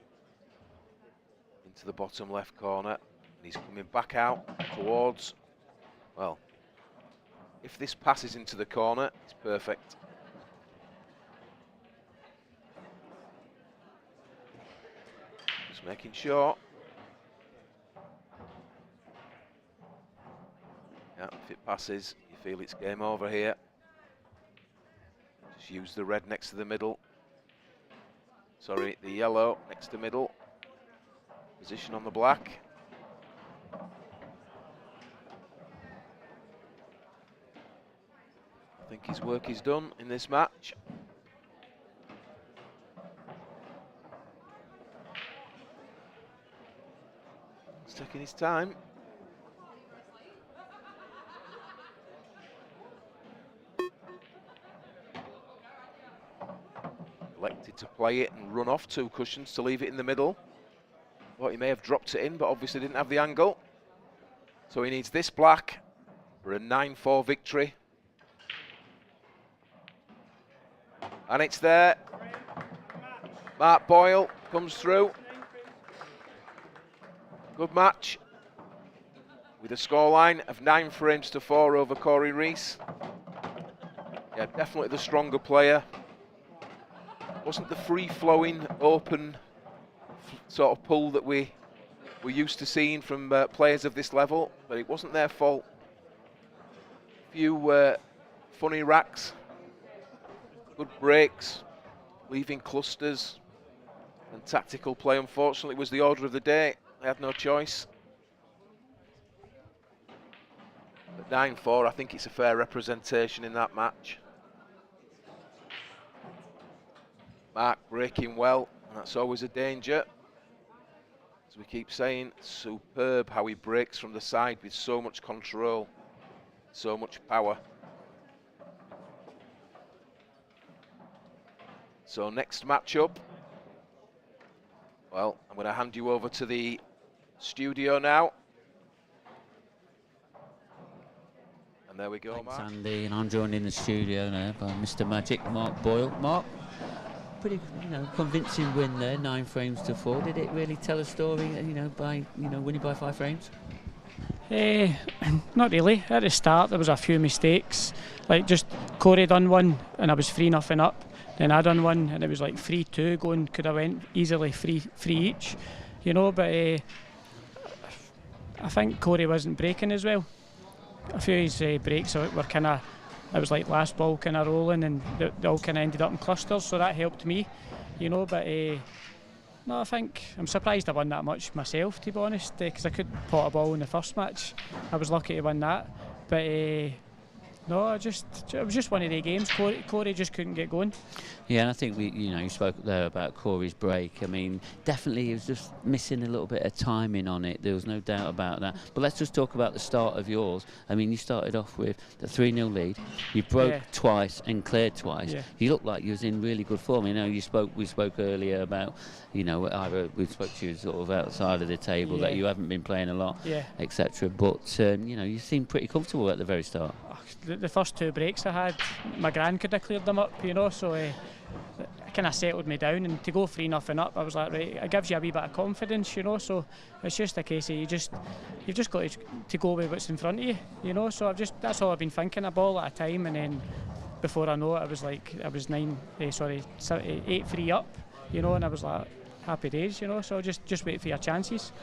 into the bottom left corner, and he's coming back out towards, well, if this passes into the corner, it's perfect. Just making sure. Yeah, if it passes, you feel it's game over here. Just use the red next to the middle. Sorry, the yellow next to middle. Position on the black. I think his work is done in this match. He's taking his time. play it and run off 2 cushions to leave it in the middle. Thought he may have dropped it in, but obviously didn't have the angle. So he needs this black for a 9-4 victory. And it's there. Mark Boyle comes through. Good match. With a scoreline of 9 frames to 4 over Corey Ruiz. Yeah, definitely the stronger player. Wasn't the free-flowing, open sort of pull that we're used to seeing from players of this level, but it wasn't their fault. Few funny racks, good breaks, leaving clusters, and tactical play, unfortunately, was the order of the day. They had no choice. But 9-4, I think it's a fair representation in that match. Mark breaking well, and that's always a danger. As we keep saying, superb how he breaks from the side with so much control, so much power. So next matchup, well, I'm going to hand you over to the studio now. And there we go, Thanks, Mark. Andy, and I'm joined in the studio now by Mr. Magic, Mark Boyle. Mark, pretty, convincing win there, 9 frames to 4. Did it really tell a story, by, winning by 5 frames? Not really. At the start, there was a few mistakes. Like just Corey done one, and I was 3-0 up. Then I done one, and it was like 3-2 going. Could have went easily 3 each, But I think Corey wasn't breaking as well. A few of his breaks were kind of. It was like last ball kind of rolling, and they all kind of ended up in clusters, so that helped me, But no, I think I'm surprised I won that much myself, to be honest, because I could pot a ball in the first match. I was lucky to win that, but no, it was just one of the games. Corey just couldn't get going. Yeah, and I think you spoke there about Corey's break. I mean, definitely he was just missing a little bit of timing on it. There was no doubt about that. But let's just talk about the start of yours. I mean, you started off with the 3-0 lead. You broke twice and cleared twice. Yeah. You looked like you was in really good form. We spoke earlier about, either we spoke to you sort of outside of the table that you haven't been playing a lot, etc. But you seemed pretty comfortable at the very start. The first 2 breaks I had, my gran could have cleared them up, so it kind of settled me down. And to go 3-0 up, I was like, right, it gives you a wee bit of confidence, so it's just a case of you've just got to go with what's in front of you, so that's all I've been thinking, a ball at a time, and then before I know it, I was 8-3 up, and I was like, happy days, so just wait for your chances.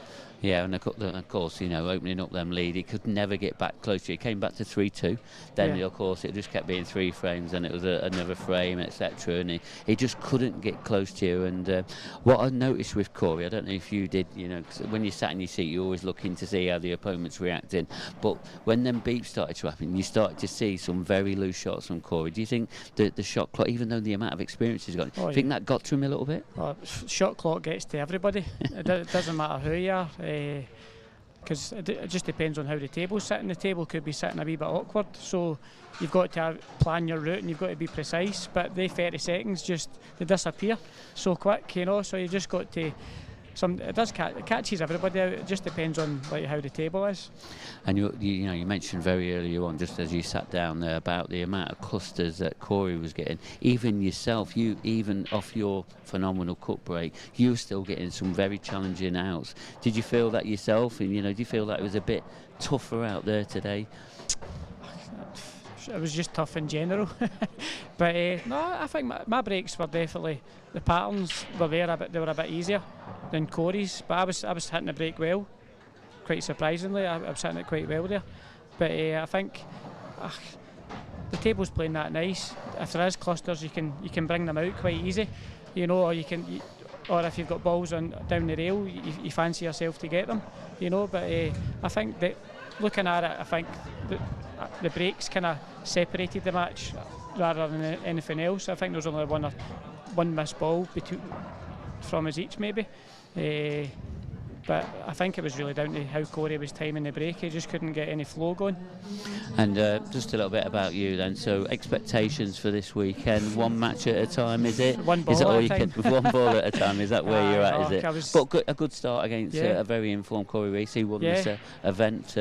Yeah, and of course, opening up them lead, he could never get back close to you. He came back to 3-2, then of course it just kept being 3 frames, and it was another frame, etc. And he just couldn't get close to you. And what I noticed with Corey, I don't know if you did, 'cause when you sat in your seat, you're always looking to see how the opponent's reacting. But when them beeps started to happen, you started to see some very loose shots from Corey. Do you think that the shot clock, even though the amount of experience he's got, do you think that got to him a little bit? Shot clock gets to everybody. It doesn't matter who you are. Because it just depends on how the table's sitting. The table could be sitting a wee bit awkward, so you've got to plan your route and you've got to be precise. But they 30 seconds they disappear so quick, so you've just got to. It catches everybody out. It just depends on how the table is. And you mentioned very early on, just as you sat down there, about the amount of clusters that Corey was getting. Even yourself, even off your phenomenal cut break, you were still getting some very challenging outs. Did you feel that yourself? And do you feel that it was a bit tougher out there today? It was just tough in general. But no, I think my breaks were definitely, the patterns were there, they were a bit easier than Corey's, but I was hitting the break well, quite surprisingly. I was hitting it quite well there. But I think the table's playing that nice. If there is clusters, you can bring them out quite easy, or or if you've got balls down the rail, you fancy yourself to get them, But I think that looking at it, I think the breaks kind of separated the match rather than anything else. I think there was only one missed ball from us each, maybe. But I think it was really down to how Corey was timing the break. He just couldn't get any flow going. And just a little bit about you then. So expectations for this weekend, one match at a time, is it? One ball is it all at a you time. Can, one ball at a time, is that where you're at, is it? But a good start against a very informed Corey Ruiz. He won this event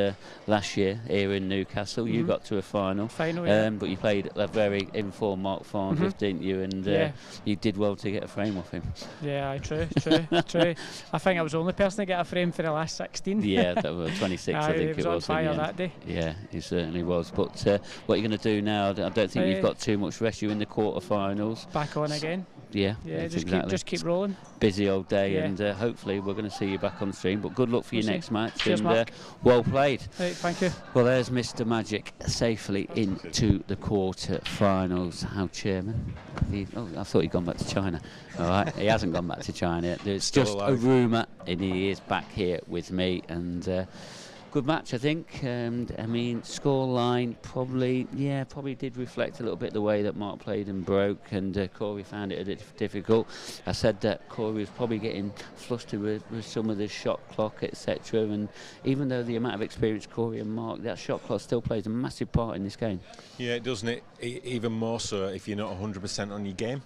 last year here in Newcastle. You got to a final. But you played a very informed Mark Farnsworth, didn't you? And you did well to get a frame off him. Yeah, true. I think I was the only person to get a frame for the last 16. Yeah, that was 26, I think it was. He was on fire that day. Yeah, he certainly was. But what are you going to do now? I don't think you've got too much rest. You're in the quarter-finals. Back on again. Yeah, just keep rolling. Busy old day, and hopefully we're going to see you back on stream. But good luck for your next match. Cheers, and well played. Right, thank you. Well, there's Mr. Magic safely into the quarter-finals. How chairman? I thought he'd gone back to China. All right, he hasn't gone back to China. There's Still just alive. a rumour, and he is back here with me. And good match, I think. And I mean, scoreline probably did reflect a little bit the way that Mark played and broke, and Corey found it a bit difficult. I said that Corey was probably getting flustered with some of the shot clock, etc. And even though the amount of experience Corey and Mark, that shot clock still plays a massive part in this game. Yeah, it doesn't it? Even more so if you're not 100% on your game.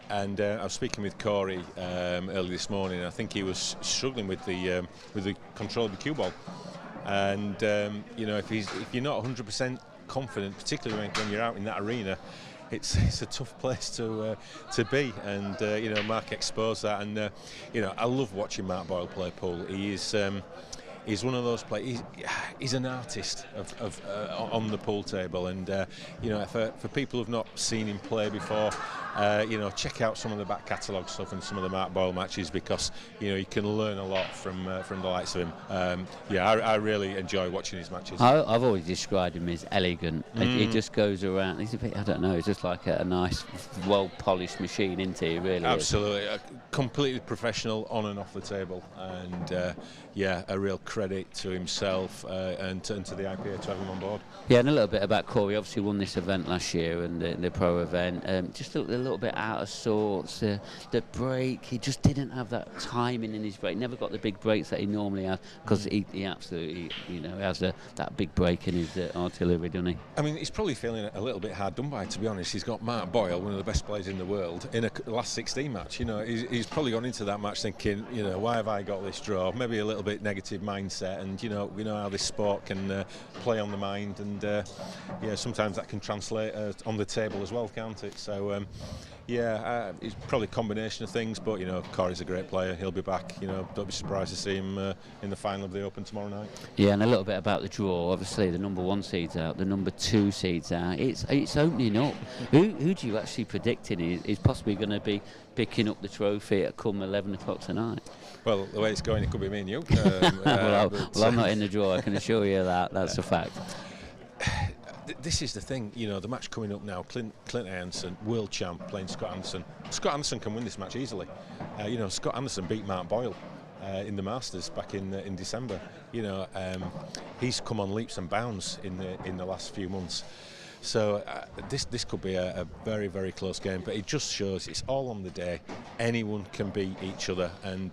And I was speaking with Corey early this morning. I think he was struggling with the control of the cue ball. And if you're not 100% confident, particularly when you're out in that arena, it's a tough place to be. And Mark exposed that. And I love watching Mark Boyle play pool. He's one of those players. He's an artist on the pool table, and for people who've not seen him play before, check out some of the back catalogue stuff and some of the Mark Boyle matches, because you can learn a lot from the likes of him. I really enjoy watching his matches. I've always described him as elegant. He just goes around. He's a bit, I don't know. He's just like a nice, well polished machine, isn't he? Really. Absolutely, completely professional on and off the table, and a real credit to himself and to the IPA to have him on board. Yeah, and a little bit about Corey. Obviously won this event last year, and the pro event. Just a little bit out of sorts. The break, he just didn't have that timing in his break. Never got the big breaks that he normally has, because he absolutely has that big break in his artillery, doesn't he? I mean, he's probably feeling a little bit hard done by, to be honest. He's got Mark Boyle, one of the best players in the world, in a last 16 match. He's probably gone into that match thinking, why have I got this draw? Maybe a little bit negative mindset, and we know how this sport can play on the mind, and sometimes that can translate on the table as well, can't it? So it's probably a combination of things, but Corey's a great player. He'll be back. Don't be surprised to see him in the final of the Open tomorrow night. Yeah, and a little bit about the draw. Obviously, the number 1 seed's out, the number 2 seed's out. It's opening up. Who do you actually predicting is possibly going to be picking up the trophy at come 11 o'clock tonight? Well, the way it's going, it could be me and you. Well, I'm not in the draw, I can assure you that. That's a fact. This is the thing, the match coming up now, Clint Ironson, world champ, playing Scott Anderson. Scott Anderson can win this match easily. Scott Anderson beat Mark Boyle in the Masters back in December. He's come on leaps and bounds in the last few months. So this could be a very, very close game, but it just shows it's all on the day. Anyone can beat each other, and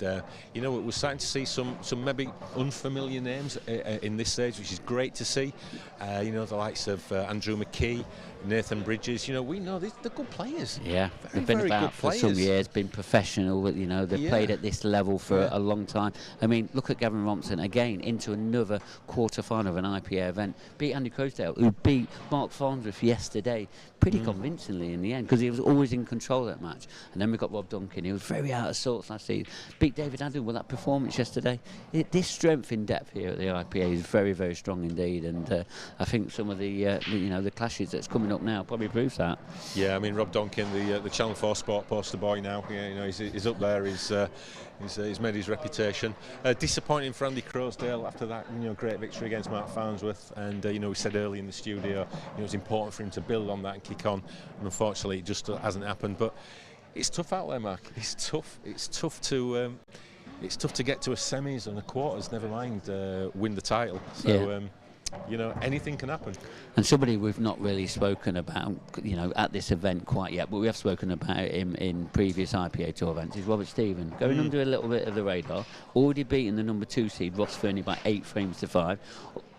we're starting to see some maybe unfamiliar names in this stage, which is great to see. The likes of Andrew McKee, Nathan Bridges. We know they're good players. Yeah, they've been about for some years, been professional. They've played at this level for a long time. I mean, look at Gavin Rompson again into another quarter-final of an IPA event. Beat Andy Crosdale, who beat Mark Farnsworth yesterday pretty convincingly in the end, because he was always in control of that match. And then we got Rob Duncan. He was very out of sorts last season. Beat David Adden with that performance yesterday. This strength in depth here at the IPA is very, very strong indeed. And I think some of the clashes that's coming up now probably proves that. Yeah, I mean, Rob Duncan, the Channel 4 Sport poster boy now. He's up there. He's made his reputation. Disappointing for Andy Crosdale after that great victory against Mark Farnsworth, and we said early in the studio it was important for him to build on that and kick on, and unfortunately it just hasn't happened. But it's tough out there, Mark. It's tough to get to a semis and a quarters, never mind win the title. So you know, anything can happen. And somebody we've not really spoken about, you know, at this event quite yet, but we have spoken about him in previous IPA Tour events, is Robert Stephen. Going under a little bit of the radar, already beaten the number 2 seed, Ross Fernie, by 8 frames to 5.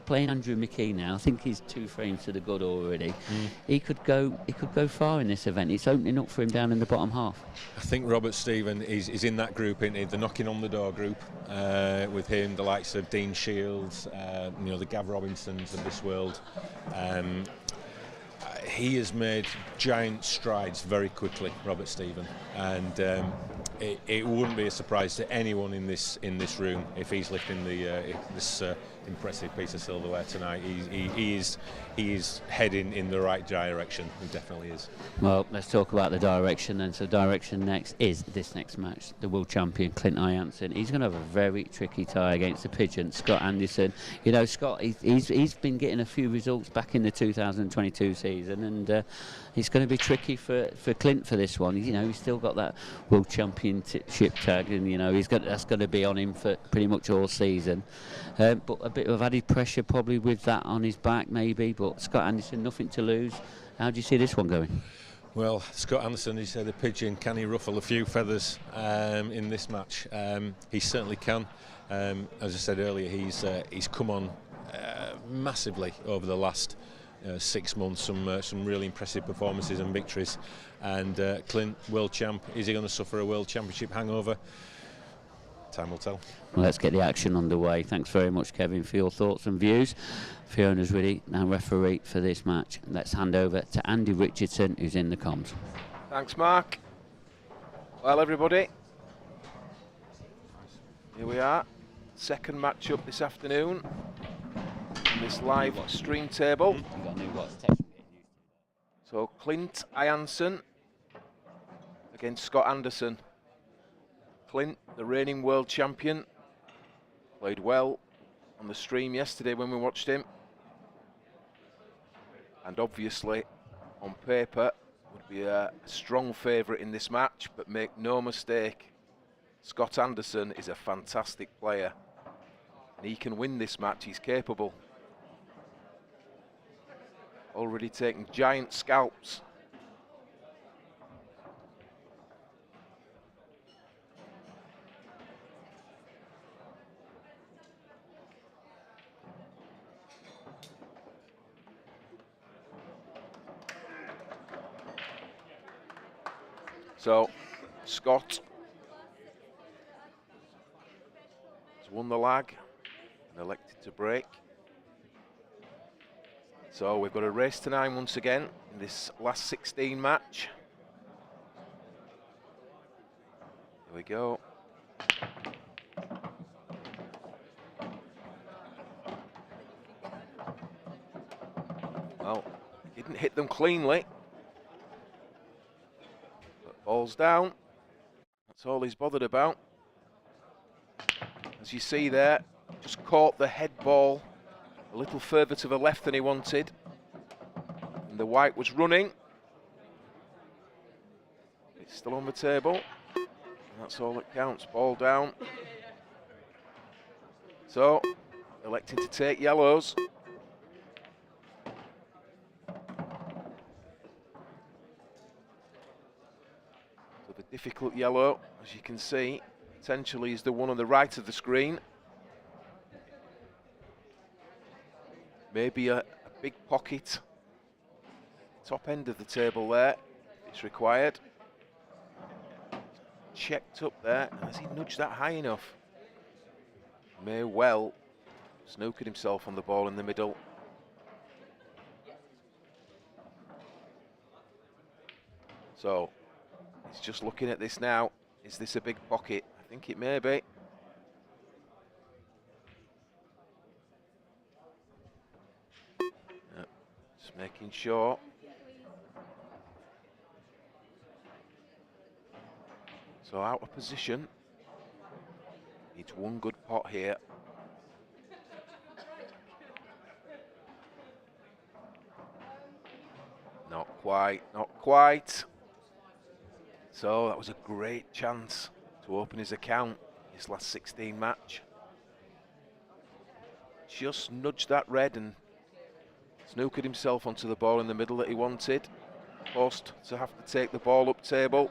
Playing Andrew McKee now, I think he's 2 frames to the good already. He could go far in this event. It's opening up for him down in the bottom half. I think Robert Stephen is in that group, the knocking on the door group, with him, the likes of Dean Shields, you know, the Gav Robinsons of this world. He has made giant strides very quickly, Robert Stephen, and it wouldn't be a surprise to anyone in this room if he's lifting this impressive piece of silverware tonight. He is heading in the right direction. He definitely is. Well, let's talk about the direction then. So direction next is this next match, the world champion Clint Ironson. He's going to have a very tricky tie against the pigeon Scott Anderson. You know, Scott, he's been getting a few results back in the 2022 season, and it's going to be tricky for Clint for this one. You know, he's still got that world championship tag, and you know that's going to be on him for pretty much all season. But a bit of added pressure probably with that on his back maybe. But Scott Anderson, nothing to lose. How do you see this one going? Well, Scott Anderson, he said the pigeon, can he ruffle a few feathers in this match? He certainly can. As I said earlier, he's come on massively over the last 6 months. Some really impressive performances and victories. And Clint, world champ, is he going to suffer a world championship hangover? Time will tell. Well, let's get the action underway. Thanks very much, Kevin, for your thoughts and views. Fiona's ready now, referee for this match. Let's hand over to Andy Richardson, who's in the comms. Thanks, Mark. Well, everybody, here we are. Second match-up this afternoon on this live stream table. So Clint Ironson against Scott Anderson. Clint, the reigning world champion, played well on the stream yesterday when we watched him, and obviously on paper would be a strong favourite in this match, but make no mistake, Scott Anderson is a fantastic player and he can win this match. He's capable. Already taking giant scalps. So, Scott has won the lag and elected to break. So we've got a race to 9 once again in this last 16 match. Here we go. Well, didn't hit them cleanly. Ball's down, that's all he's bothered about. As you see there, just caught the head ball a little further to the left than he wanted. And the white was running. It's still on the table. And that's all that counts, ball down. So, electing to take yellows. Difficult yellow, as you can see, potentially is the one on the right of the screen. Maybe a big pocket, top end of the table there, if it's required. Checked up there, and has he nudged that high enough? May well snookered himself on the ball in the middle. So, he's just looking at this now. Is this a big pocket? I think it may be. Just making sure. So out of position. Needs one good pot here. Not quite, not quite. So that was a great chance to open his account, his last 16 match. just nudged that red and snookered himself onto the ball in the middle that he wanted. Forced to have to take the ball up table.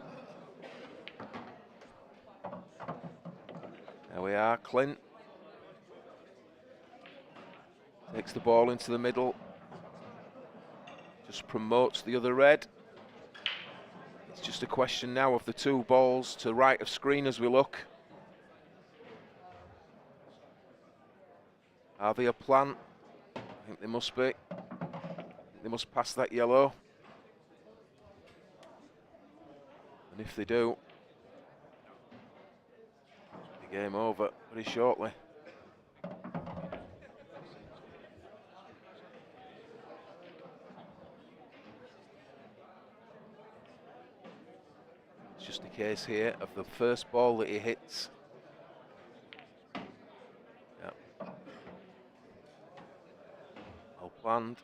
There we are, Clint. Takes the ball into the middle. Just promotes the other red. It's just a question now of the two balls to right of screen as we look. Are they a plan? I think they must be. They must pass that yellow. And if they do, the game over very shortly. It's just a case here of the first ball that he hits. Yeah. Well planned.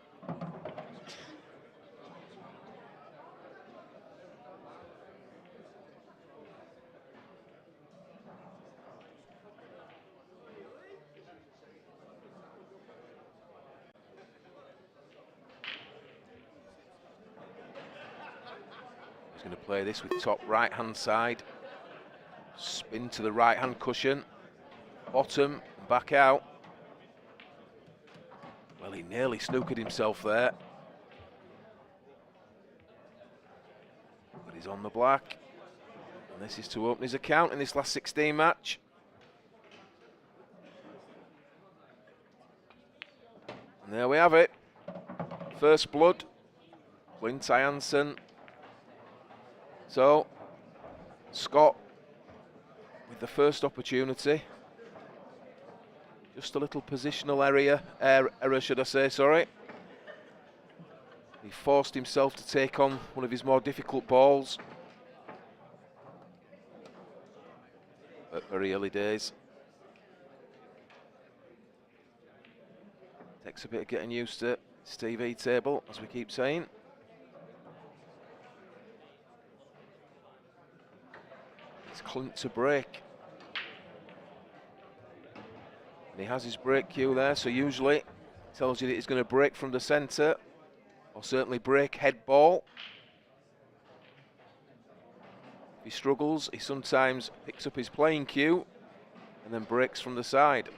Going to play this with top right hand side, spin to the right hand cushion, bottom and back out. Well, he nearly snookered himself there, but he's on the black, and this is to open his account in this last 16 match. And there we have it, first blood, Clint Ironson. So, Scott with the first opportunity. Just a little positional error, should I say, sorry. He forced himself to take on one of his more difficult balls at very early days. Takes a bit of getting used to this TV table, as we keep saying. It's Clint to break. And he has his break cue there, so usually it tells you that he's going to break from the centre, or certainly break head ball. If he struggles, he sometimes picks up his playing cue and then breaks from the side.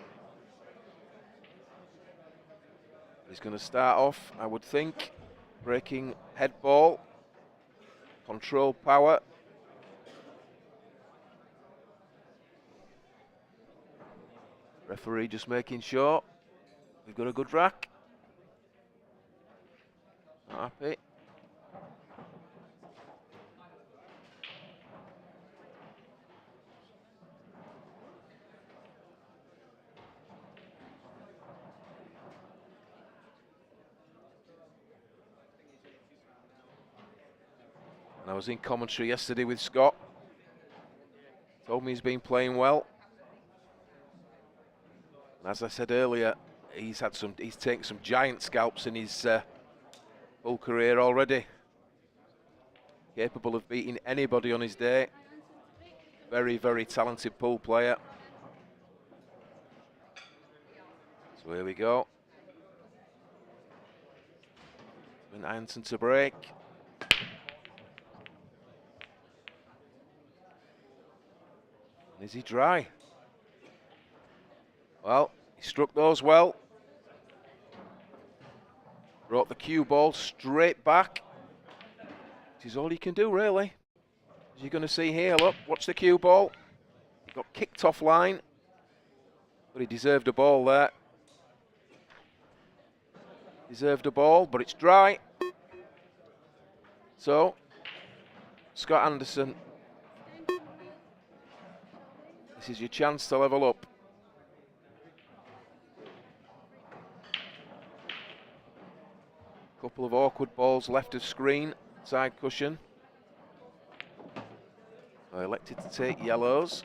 He's going to start off, I would think, breaking head ball, control power. Referee just making sure we've got a good rack. Not happy. And I was in commentary yesterday with Scott. Told me he's been playing well. As I said earlier, he's taken some giant scalps in his full career already. Capable of beating anybody on his day. Very, very talented pool player. So here we go. And Ironson to break. And is he dry? Well, he struck those well. Brought the cue ball straight back. Which is all he can do, really. As you're going to see here, look, watch the cue ball. He got kicked off line, but he deserved a ball there. Deserved a ball, but it's dry. So, Scott Anderson, this is your chance to level up. Couple of awkward balls left of screen, side cushion. I elected to take yellows.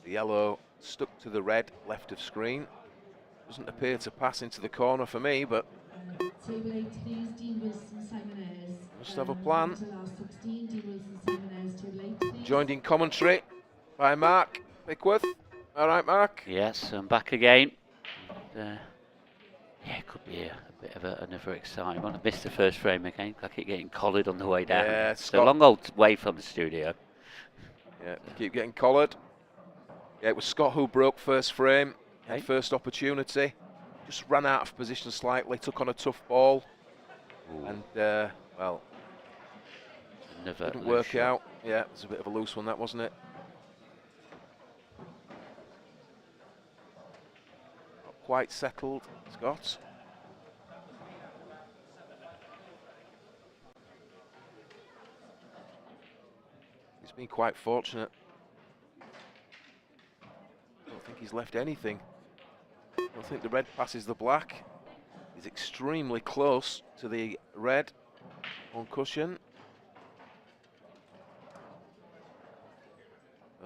The yellow stuck to the red left of screen. Doesn't appear to pass into the corner for me, but Table 8, please. Dean Wilson, Simon Ayres. must have a plan. To last 16, Dean Wilson, Simon Ayres, table 8, please. Joined in commentary by Mark Pickworth. All right, Mark. Yes, I'm back again. Yeah, it could be a bit of another exciting one. I missed the first frame again. I keep getting collared on the way down. Yeah, it's a long old way from the studio. Yeah, keep getting collared. Yeah, it was Scott who broke first frame, Okay. first opportunity. Just ran out of position slightly, took on a tough ball. Ooh. And, well, Another didn't loose work shot. out. Yeah, it was a bit of a loose one, that, wasn't it? Not quite settled, Scott. He's been quite fortunate. I don't think he's left anything. I don't think the red passes the black. He's extremely close to the red on cushion.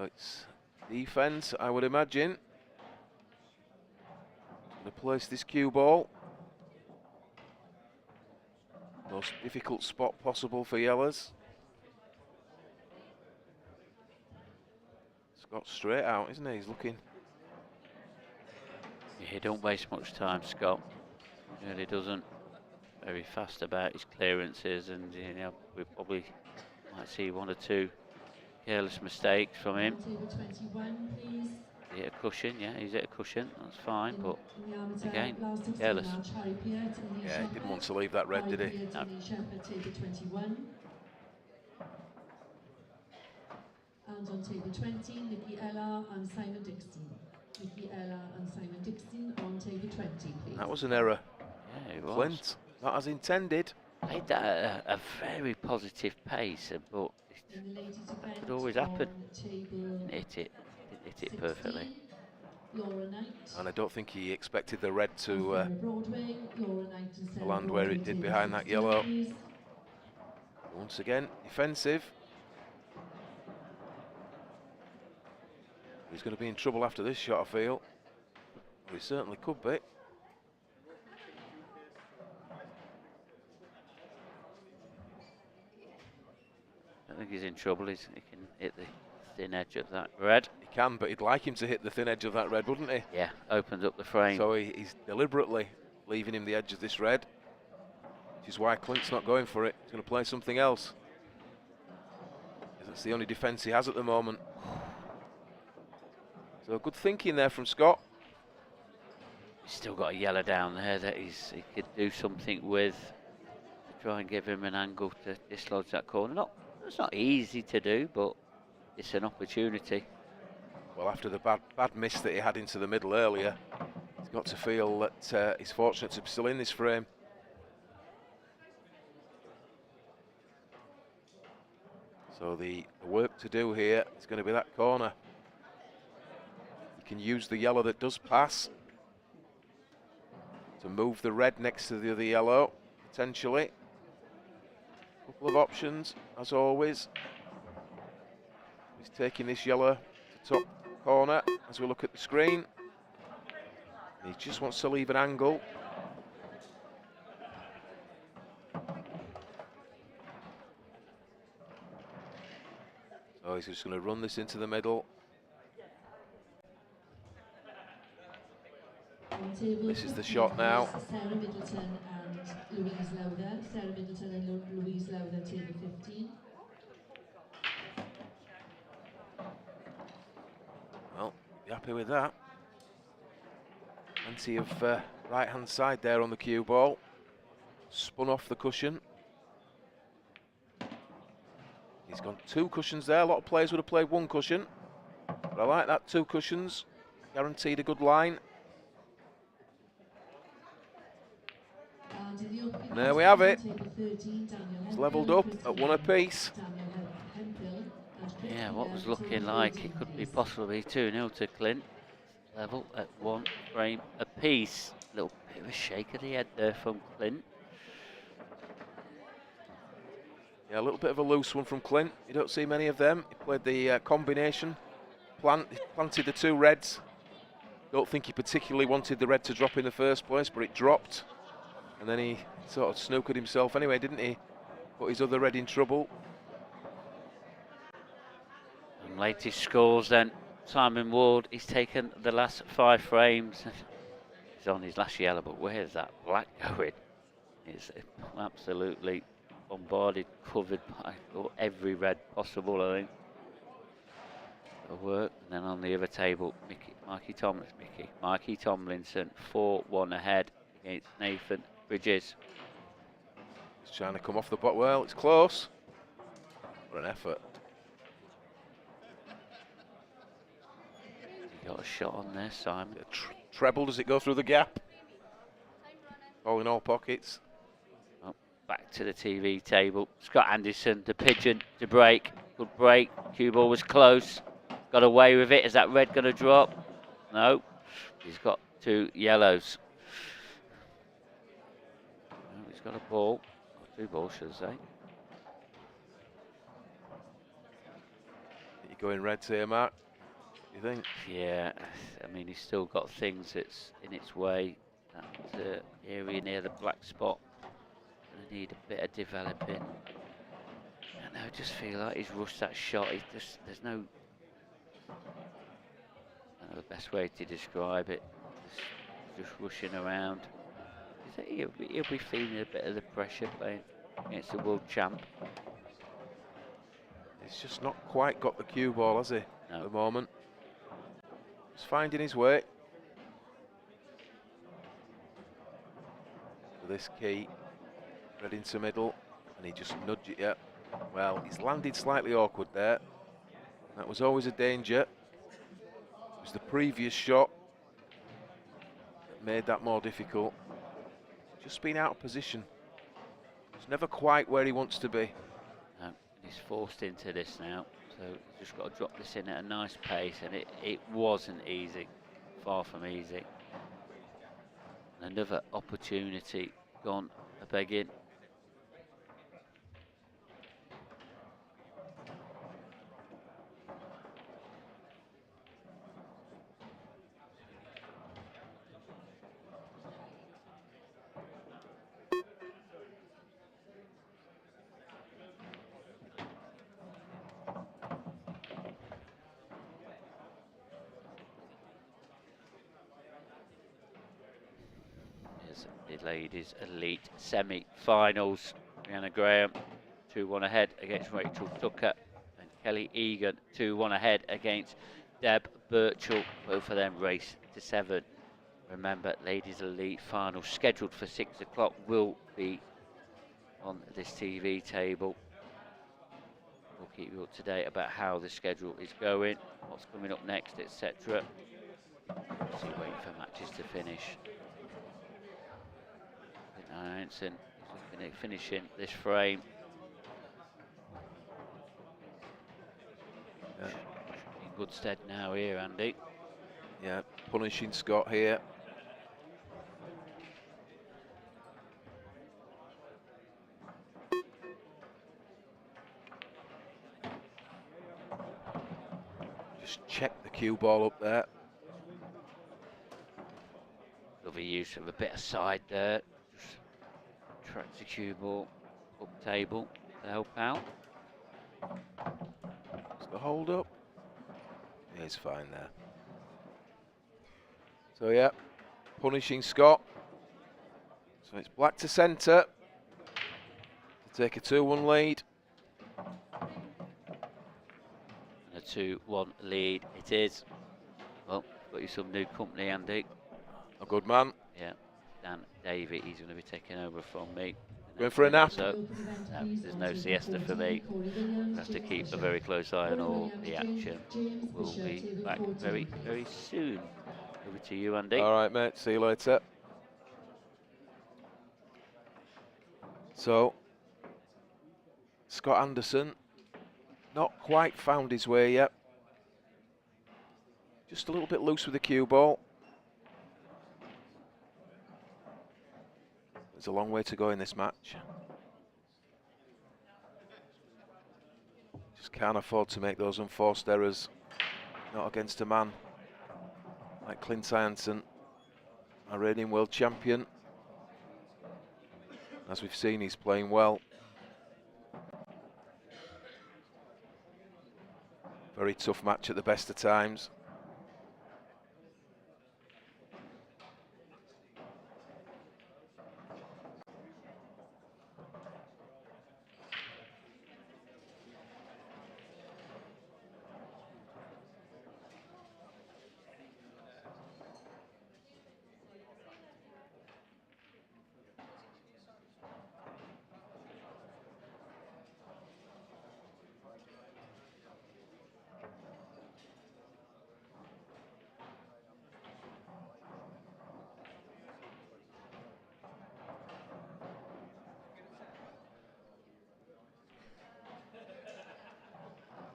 It's defense, I would imagine. Going to place this cue ball. Most difficult spot possible for yellows. Scott's straight out, isn't he? He's looking. Yeah, he don't waste much time, Scott. He really doesn't. Very fast about his clearances, and you know, we probably might see one or two careless mistakes from him. Table 21, please. He hit a cushion, yeah, he's hit a cushion, that's fine, but In the amateur again, last 16 careless. match, Harry Peart, Lee Yeah, he didn't Shepherd. want to leave that red, did he? Harry Peart, Lee Shepherd, table 21. And on table 20, Nicky Ella and Simon Dixon. Nicky Ella and Simon Dixon on table 20, please. That was an error. Yeah, it was. Clint, not as intended. Played that at a very positive pace, but In the ladies event could always happen. on table didn't hit it. Didn't hit it perfectly. 16, Laura Knight. And I don't think he expected the red to Broadway, Laura Knight and Sarah land where Broadway, it did table behind that 16, yellow. please. once again defensive. He's going to be in trouble after this shot, I feel. Well, he certainly could be. I think he's in trouble. He can hit the thin edge of that red. He can, but he'd like him to hit the thin edge of that red, wouldn't he? Yeah, opens up the frame. So he's deliberately leaving him the edge of this red, which is why Clint's not going for it. He's going to play something else. That's the only defence he has at the moment. So good thinking there from Scott. He's still got a yellow down there that he could do something with to try and give him an angle to dislodge that corner. It's not easy to do, but it's an opportunity. Well, after the bad miss that he had into the middle earlier, he's got to feel that he's fortunate to be still in this frame. So the work to do here is going to be that corner. You can use the yellow that does pass to move the red next to the other yellow, potentially. Couple of options, as always. He's taking this yellow to top corner as we look at the screen. He just wants to leave an angle. So he's just going to run this into the middle. This is the shot now. Sarah Middleton and Louise Lowther. Sarah Middleton and Louise Lowther, table 15. Well, be happy with that. Plenty of right-hand side there on the cue ball. Spun off the cushion. He's gone 2 cushions there. A lot of players would have played 1 cushion. But I like that, 2 cushions. Guaranteed a good line. And there we have it. It's levelled up at 1 apiece. Yeah, what was looking like it could be possibly 2-0 to Clint. Level at 1 frame apiece. Little bit of a shake of the head there from Clint. Yeah, a little bit of a loose one from Clint. You don't see many of them. He played the combination. Planted the 2 reds Don't think he particularly wanted the red to drop in the first place, but it dropped. And then he sort of snookered himself anyway, didn't he? Put his other red in trouble. And latest scores then. Simon Ward, he's taken the last 5 frames. He's on his last yellow, but where's that black going? It's absolutely bombarded, covered by every red possible, I think. It'll work. And then on the other table, Mikey Tomlinson, 4-1 ahead against Nathan Bridges. He's trying to come off the bot. Well, it's close. What an effort. He got a shot on there, Simon. Treble, does it go through the gap? All in all pockets. Back to the TV table. Scott Anderson, the pigeon to break. Good break. Cue ball was close. Got away with it. Is that red going to drop? No. He's got 2 yellows. No, he's got a ball. 2 balls, should I say. You going reds here, Mark? You think? Yeah. I mean, he's still got things that's in its way. That area near the black spot. Gonna need a bit of developing. And I just feel like he's rushed that shot. There's no. I don't know the best way to describe it. Just rushing around. He'll be feeling a bit of the pressure playing against the world champ. He's just not quite got the cue ball, has he? No. At the moment. He's finding his way. To this key. Red into middle. And he just nudged it, yeah. Well, he's landed slightly awkward there. That was always a danger. It was the previous shot that made that more difficult. Just been out of position. He's never quite where he wants to be. No, he's forced into this now. So he's just got to drop this in at a nice pace. And it wasn't easy. Far from easy. Another opportunity gone a-begging. The ladies elite semi-finals. Rihanna Graham 2-1 ahead against Rachel Tucker, and Kelly Egan 2-1 ahead against Deb Birchall. Both of them race to 7. Remember, ladies elite final scheduled for 6 o'clock will be on this TV table. We'll keep you up to date about how the schedule is going, what's coming up next, etc. So waiting for matches to finish. Ironson is looking at finishing this frame. Yeah. In good stead now here, Andy. Yeah, punishing Scott here. Just check the cue ball up there. Lovely use of a bit of side there. Just track the cue ball up table to help out. Is the hold up? Yeah, he's fine there. So yeah, punishing Scott. So it's black to centre to take a 2-1 lead. And a 2-1 lead it is. Well, got you some new company, Andy. A good man. Yeah, Dan Davey, he's going to be taking over from me. Going for a nap? So, no, there's no siesta for me. I have to keep a very close eye on all the action. We'll be back very, very soon. Over to you, Andy. All right, mate. See you later. So, Scott Anderson, not quite found his way yet. Just a little bit loose with the cue ball. There's a long way to go in this match. Just can't afford to make those unforced errors. Not against a man like Clint Ironson, our reigning world champion. As we've seen, he's playing well. Very tough match at the best of times.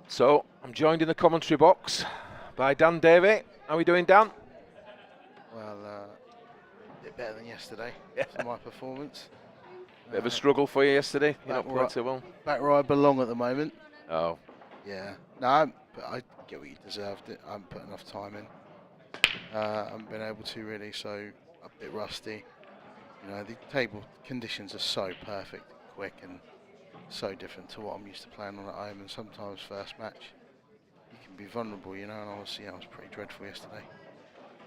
So, I'm joined in the commentary box by Dan Davey. How are we doing, Dan? Well, a bit better than yesterday. Yeah. For my performance. Bit of a struggle for you yesterday. You're not back playing too well. Back where I belong at the moment. Oh, Yeah. No, but I get what you deserved. It. I haven't put enough time in. I haven't been able to really, so a bit rusty. You know, the table conditions are so perfect, quick, and so different to what I'm used to playing on at home. And sometimes first match, you can be vulnerable, you know. And obviously, I was pretty dreadful yesterday.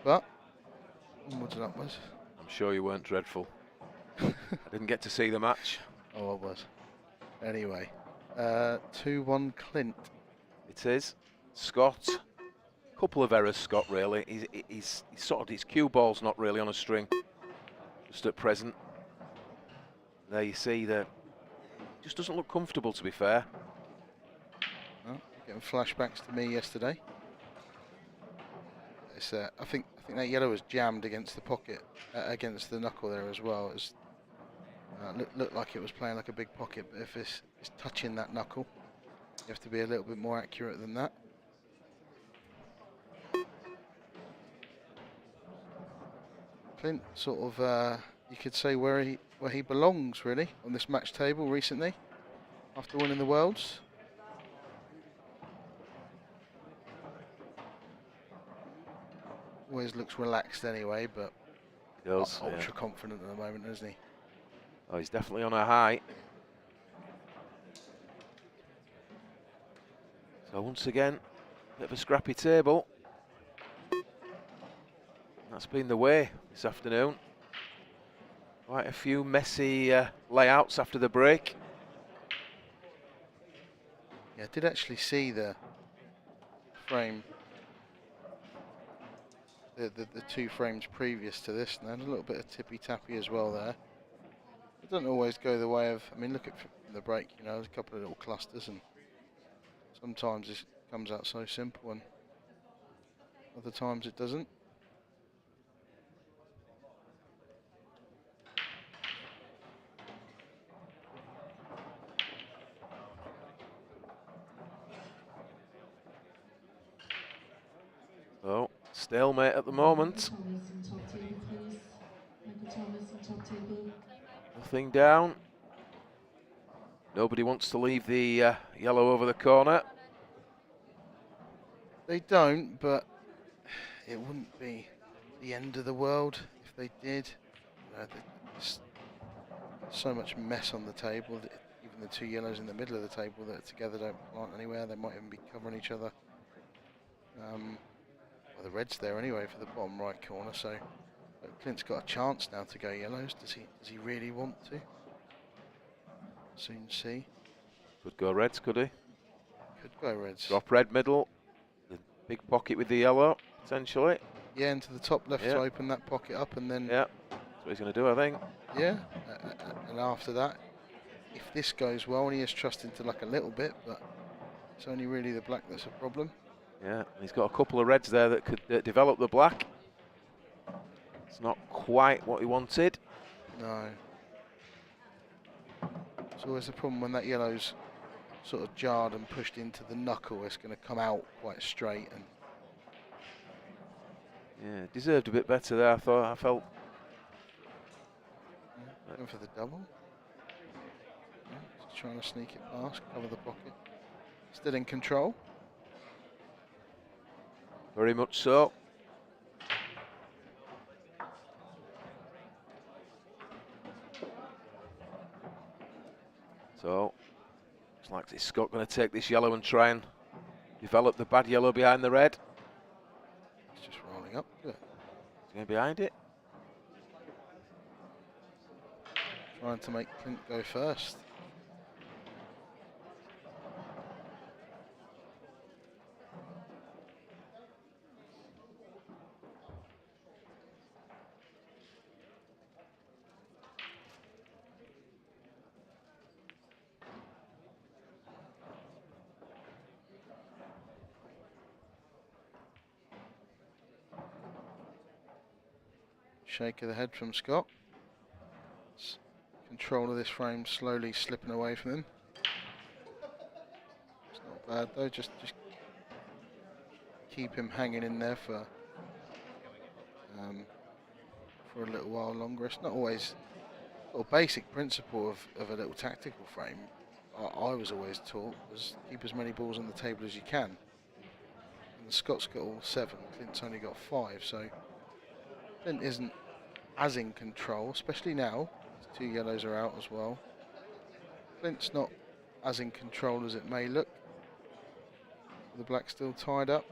But onwards and upwards. I'm sure you weren't dreadful. I didn't get to see the match. Oh, I was. Anyway, 2-1 Clint. It is. Scott. Couple of errors, Scott, really. He's sort of, his cue ball's not really on a string, just at present. There you see that. Just doesn't look comfortable, to be fair. Oh, getting flashbacks to me yesterday. It's, I think that yellow was jammed against the pocket, against the knuckle there as well. It was, looked like it was playing like a big pocket, but if it's touching that knuckle, you have to be a little bit more accurate than that. Clint, sort of, you could say where he belongs really on this match table recently, after winning the Worlds. Always looks relaxed anyway, but He does, ultra yeah. confident at the moment, isn't he? Oh, he's definitely on a high. So once again, bit of a scrappy table. That's been the way this afternoon. Quite a few messy layouts after the break. Yeah, I did actually see the frame, the two frames previous to this, and then a little bit of tippy-tappy as well there. It doesn't always go the way of, I mean, look at the break, you know, there's a couple of little clusters, and sometimes it comes out so simple, and other times it doesn't. So, stalemate at the moment. Tomlinson, top table, please. Michael Tomlinson, top table. Nothing down. Nobody wants to leave the yellow over the corner. They don't, but it wouldn't be the end of the world if they did. There's so much mess on the table, that even the two yellows in the middle of the table that together don't plant anywhere. They might even be covering each other. Well, the red's there anyway for the bottom right corner, so Clint's got a chance now to go yellows. Does he really want to? Soon see. Could go reds, could he? Could go reds. Drop red middle. The big pocket with the yellow, potentially. Yeah, into the top left to open that pocket up, and then Yeah, that's what he's going to do, I think. yeah, and after that, if this goes well, and he is trusting to luck a little bit, but it's only really the black that's a problem. Yeah, he's got a couple of reds there that could develop the black. It's not quite what he wanted. No. It's always the problem when that yellow's sort of jarred and pushed into the knuckle. It's going to come out quite straight, and Yeah, deserved a bit better there, I felt. going for the double. Yeah, just trying to sneak it past, cover the pocket. Still in control. Very much so. So, looks like is Scott going to take this yellow and try and develop the bad yellow behind the red? It's just rolling up. Good. He's going behind it. Trying to make Clint go first. Shake of the head from Scott. Control of this frame slowly slipping away from him. It's not bad though, just keep him hanging in there for a little while longer. It's not always a basic principle of a little tactical frame. I was always taught was keep as many balls on the table as you can. And Scott's got all 7, Clint's only got 5, so Clint isn't as in control, especially now. 2 yellows are out as well. Clint's not as in control as it may look. The black still tied up.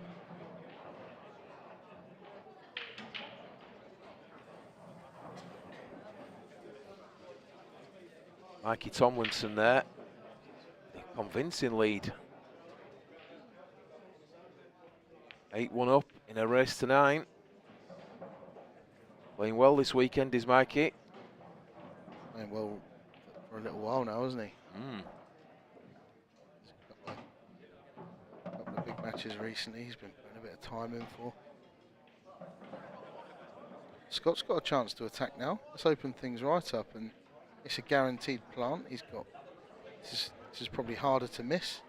Mikey Tomlinson there. A convincing lead. 8-1 up in a race to 9. Playing well this weekend is Mikey. Playing well for a little while now, hasn't he? A couple of big matches recently he's been putting a bit of time in for. Scott's got a chance to attack now. Let's open things right up, and it's a guaranteed plant. He's got, this is probably harder to miss.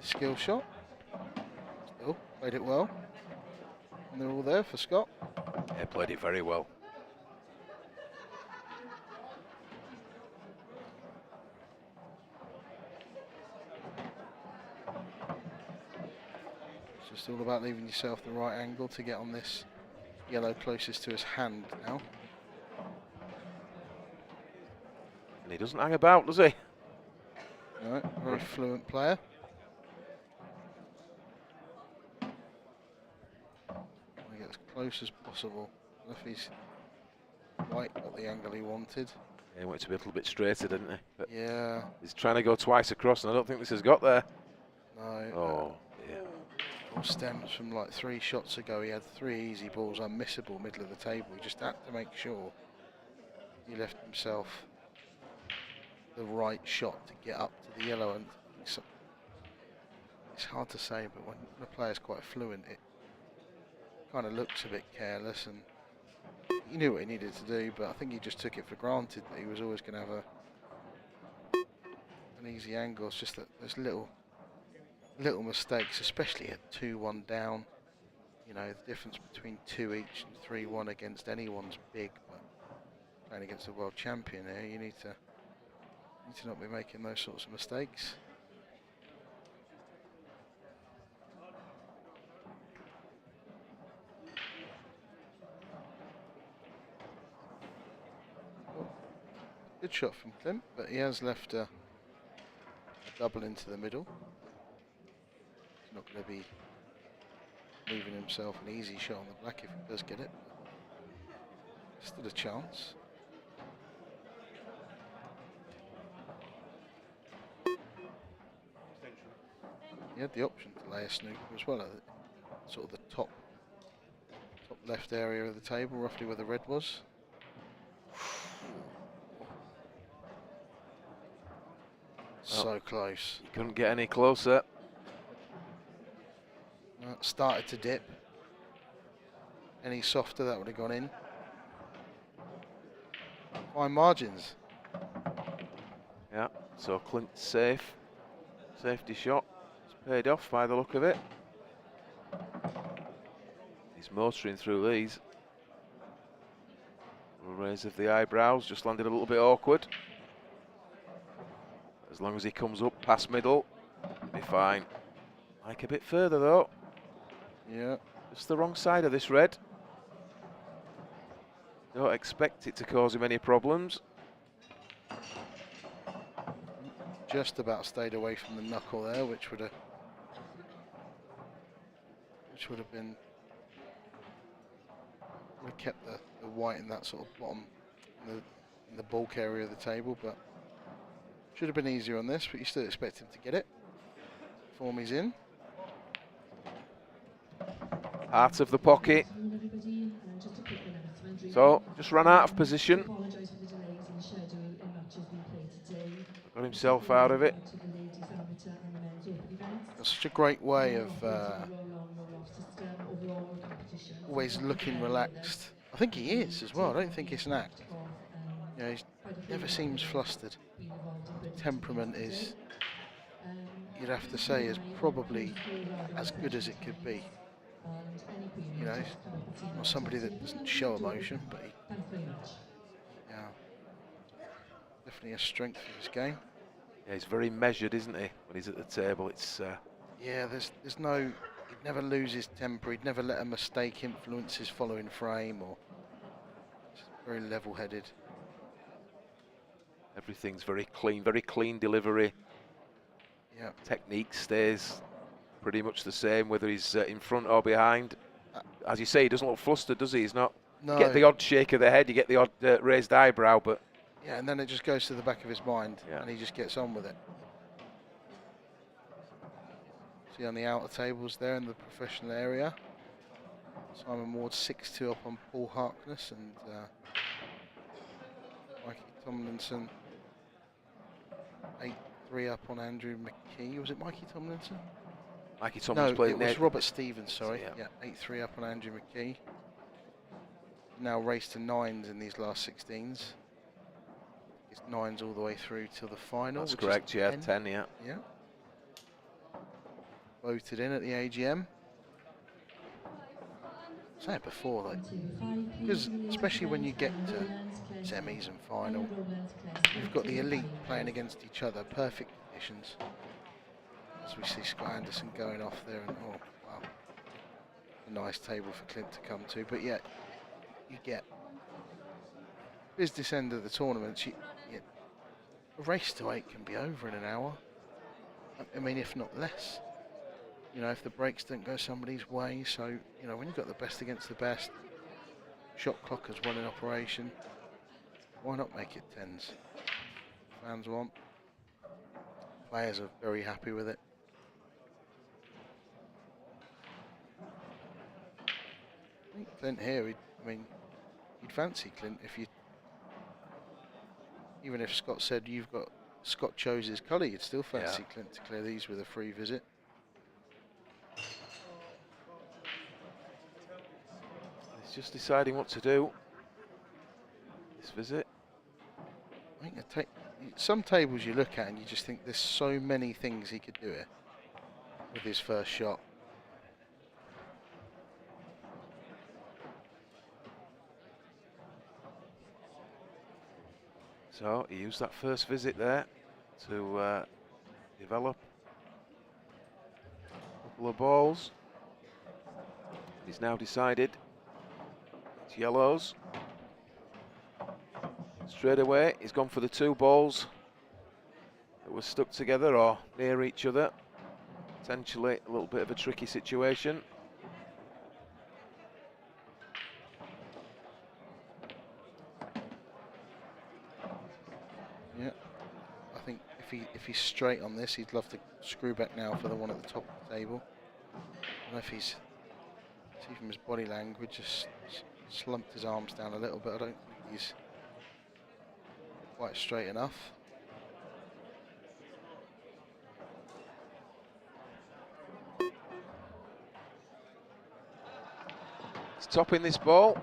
The skill shot. Still played it well. And they're all there for Scott. Yeah, played it very well. It's just all about leaving yourself the right angle to get on this yellow closest to his hand now. And he doesn't hang about, does he? No, very fluent player. Get as close as possible. If he's quite got the angle he wanted. Yeah, he wanted to be a little bit straighter, didn't he? But yeah. He's trying to go twice across, and I don't think this has got there. No. Oh, yeah. All stems from like 3 shots ago. He had 3 easy balls, unmissable, middle of the table. He just had to make sure he left himself the right shot to get up to the yellow. And it's hard to say, but when the player's quite fluent, it kind of looks a bit careless, and he knew what he needed to do, but I think he just took it for granted that he was always going to have an easy angle. It's just that there's little mistakes, especially at 2-1 down. You know, the difference between 2 each and 3-1 against anyone's big, but playing against the world champion here, you need to not be making those sorts of mistakes. Good shot from Clint, but he has left a double into the middle. He's not going to be leaving himself an easy shot on the black if he does get it. Still a chance. He had the option to lay a snooker as well, at sort of the top left area of the table, roughly where the red was. So close. You couldn't get any closer. Started to dip. Any softer, that would have gone in. Fine margins. Yeah, so Clint's safe. Safety shot. It's paid off by the look of it. He's motoring through these. A raise of the eyebrows, just landed a little bit awkward. As long as he comes up past middle, he'll be fine. Like a bit further though. Yeah. Just the wrong side of this red. Don't expect it to cause him any problems. just about stayed away from the knuckle there, which would have been kept the white in that sort of bottom in the bulk area of the table, but should have been easier on this. But you still expect him to get it. Form he's in. Out of the pocket. So just ran out of position. Got himself out of it. That's such a great way of always looking relaxed. I think he is as well. I don't think it's an act. You know, he never seems flustered. Temperament is, you'd have to say, is probably as good as it could be. You know, not somebody that doesn't show emotion, but yeah, definitely a strength of his game. Yeah, he's very measured, isn't he, when he's at the table? It's yeah, there's no, he'd never lose his temper. He'd never let a mistake influence his following frame, or just very level-headed. Everything's very clean delivery. Yeah, technique stays pretty much the same, whether he's in front or behind. As you say, he doesn't look flustered, does he? He's not. no. You get the odd shake of the head, you get the odd raised eyebrow, but Yeah, and then it just goes to the back of his mind, Yeah. and he just gets on with it. See on the outer tables there in the professional area, Simon Ward 6-2 up on Paul Harkness, and Mikey Tomlinson 8-3 up on Andrew McKee. Was it Mikey Tomlinson? Mikey Tomlinson No, played it was Robert Stevens, sorry. Yeah. Yeah, 8-3 up on Andrew McKee. Now raced to 9s in these last 16s. It's 9s all the way through to the final. That's which correct, is yeah, 10. 10, yeah. Yeah. Voted in at the AGM. I said it before, like, because especially when you get to semis and final, you've got the elite playing against each other, perfect conditions. As we see Scott Anderson going off there, and oh wow, a nice table for Clint to come to. But yet, you get business end of the tournament. A race to 8 can be over in an hour. I mean, if not less. You know, if the breaks don't go somebody's way. So, you know, when you've got the best against the best, shot clock as well in operation, why not make it 10s? Fans want. Players are very happy with it. I think Clint here, you'd fancy Clint if you, even if Scott said Scott chose his colour, you'd still fancy Clint to clear these with a free visit. He's just deciding what to do this visit. I think some tables you look at and you just think there's so many things he could do here with his first shot. So he used that first visit there to develop a couple of balls. He's now decided it's yellows. Straight away, he's gone for the 2 balls that were stuck together or near each other. Potentially a little bit of a tricky situation. Yeah, I think if he's straight on this, he'd love to screw back now for the one at the top of the table. I don't know if he's, see from his body language, just slumped his arms down a little bit. I don't think he's quite straight enough. He's topping this ball.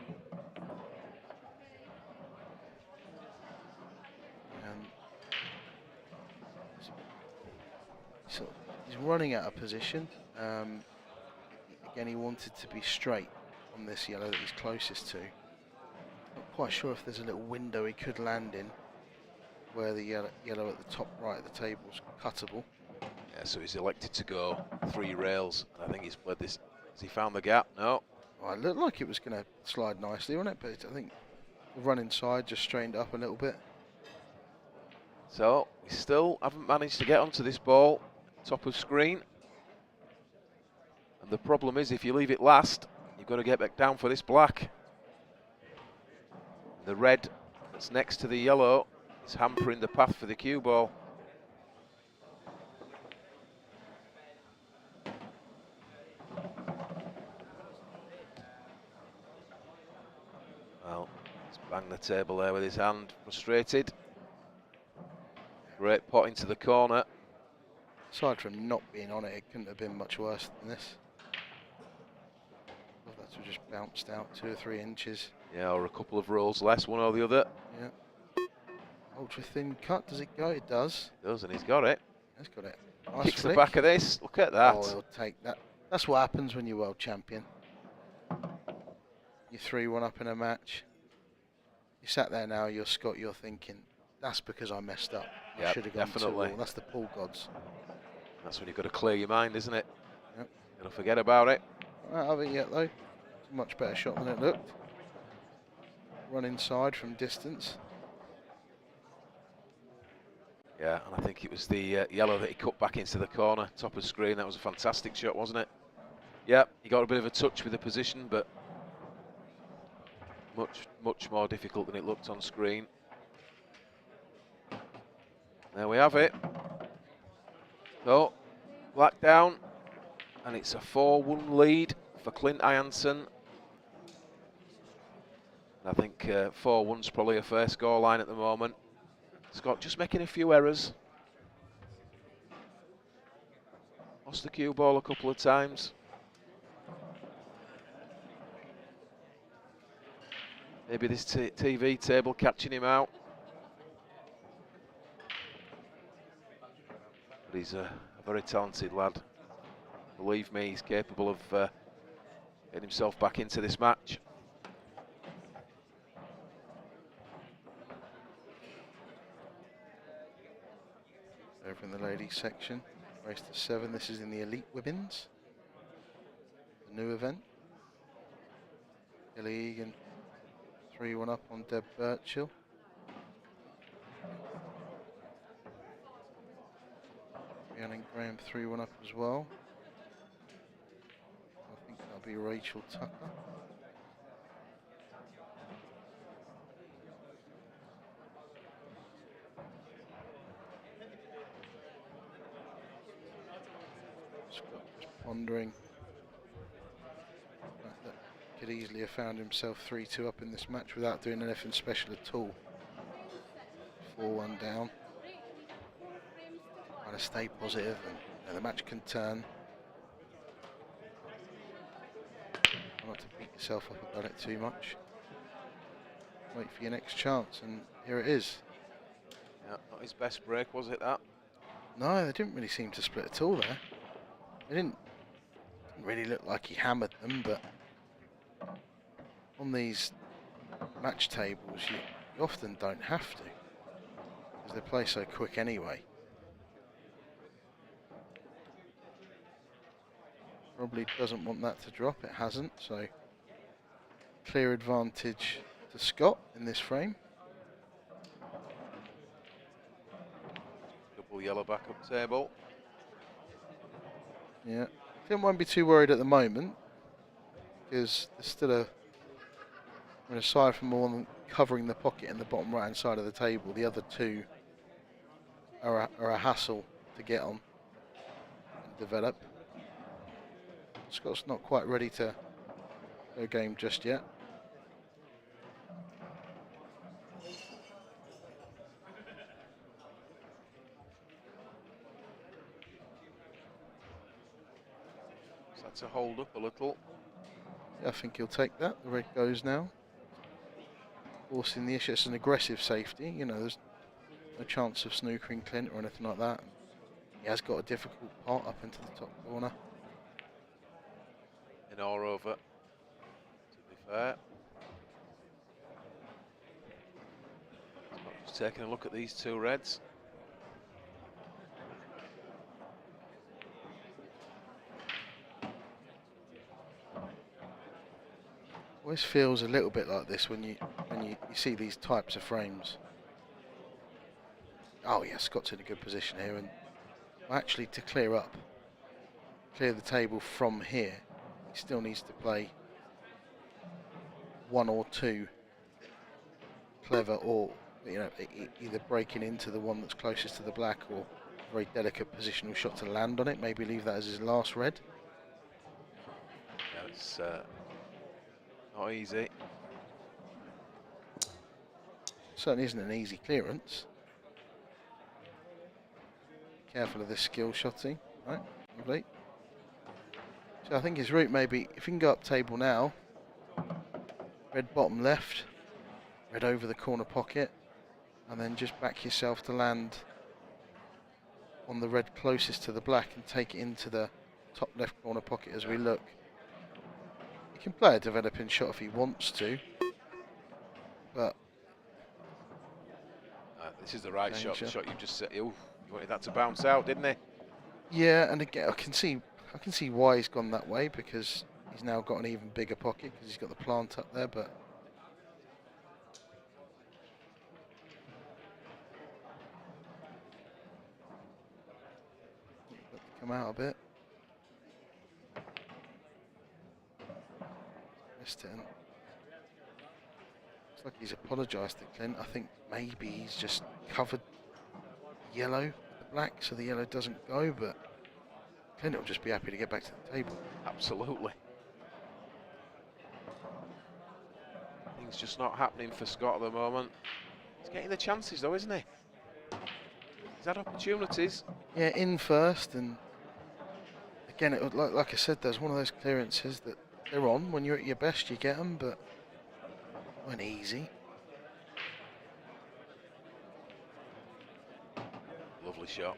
And so he's running out of position. Again, he wanted to be straight on this yellow that he's closest to. Not quite sure if there's a little window he could land in where the yellow at the top right of the table is cuttable. Yeah, so he's elected to go 3 rails. I think he's played this. Has he found the gap? No. Well, it looked like it was going to slide nicely, wasn't it? But I think the run inside just straightened up a little bit. So we still haven't managed to get onto this ball, top of screen. And the problem is, if you leave it last, you've got to get back down for this black. The red that's next to the yellow is hampering the path for the cue ball. Well, he's banged the table there with his hand, frustrated. Great pot into the corner. Aside from not being on it, it couldn't have been much worse than this. Well, that's just bounced out 2 or 3 inches. Yeah, or a couple of rolls less, one or the other. Yeah. Ultra thin cut, does it go? It does. It does, and he's got it. He's got it. Nice Kicks flick. the back of this, look at that. Oh, he'll take that. That's what happens when you're world champion. You 3-1 up in a match. You sat there now, you're Scott, you're thinking, that's because I messed up. I Yep, should have gone definitely. 2-all. That's the pool gods. That's when you've got to clear your mind, isn't it? Yep. Got to forget about it. Not out of it yet though. It's a much better shot than it looked. Run inside from distance. Yeah, and I think it was the yellow that he cut back into the corner, top of screen. That was a fantastic shot, wasn't it? Yeah, he got a bit of a touch with the position, but much more difficult than it looked on screen. There we have it. So, black down, and it's a 4-1 lead for Clint Ironson. I think 4-1's probably a fair score line at the moment. Scott just making a few errors. Lost the cue ball a couple of times. Maybe this TV table catching him out. But he's a very talented lad. Believe me, he's capable of getting himself back into this match. Over in the ladies section, race to 7. This is in the elite women's, the new event. Kelly Egan 3-1 up on Deb Birchill. Rhiannon Graham 3-1 up as well. I think that'll be Rachel Tucker. Scott just pondering that could easily have found himself 3-2 up in this match without doing anything special at all. 4-1 down. Trying to stay positive, and the match can turn. Try not to beat yourself up about it too much. Wait for your next chance, and here it is. Yeah, not his best break, was it, that? No, they didn't really seem to split at all there. It didn't really look like he hammered them, but on these match tables, you often don't have to, because they play so quick anyway. Probably doesn't want that to drop, it hasn't, so clear advantage to Scott in this frame. Double yellow backup table. Yeah, won't be too worried at the moment, because there's still a, I mean, aside from the one covering the pocket in the bottom right hand side of the table, the other two are a hassle to get on and develop. Scott's not quite ready to go game just yet. So that's a hold up a little. Yeah, I think he'll take that. The red goes now. Forcing the issue. It's an aggressive safety. You know, there's no chance of snookering Clint or anything like that. He has got a difficult part up into the top corner. In or over, to be fair. Just taking a look at these two reds. Always feels a little bit like this when you see these types of frames. Oh yeah, Scott's in a good position here, and actually to clear the table from here, he still needs to play one or two clever, or either breaking into the one that's closest to the black, or a very delicate positional shot to land on it. Maybe leave that as his last red. Yeah, it's not easy. Certainly isn't an easy clearance. Careful of this skill shotting. Right, lovely. So I think his route may be, if you can go up table now, red bottom left, red over the corner pocket, and then just back yourself to land on the red closest to the black and take it into the top left corner pocket as we look. He can play a developing shot if he wants to, but this is the right shot. danger. The shot you just said. Ooh, you wanted that to bounce out, didn't he? Yeah, and again, I can see why he's gone that way, because he's now got an even bigger pocket because he's got the plant up there, but let it come out a bit. Missed it. And looks like he's apologised to Clint. I think maybe he's just covered yellow with the black so the yellow doesn't go, but Clint will just be happy to get back to the table. Absolutely. Things just not happening for Scott at the moment. He's getting the chances though, isn't he? He's had opportunities. Yeah, in first, and again, like I said, there's one of those clearances that they're on. When you're at your best, you get them, but weren't easy. Lovely shot.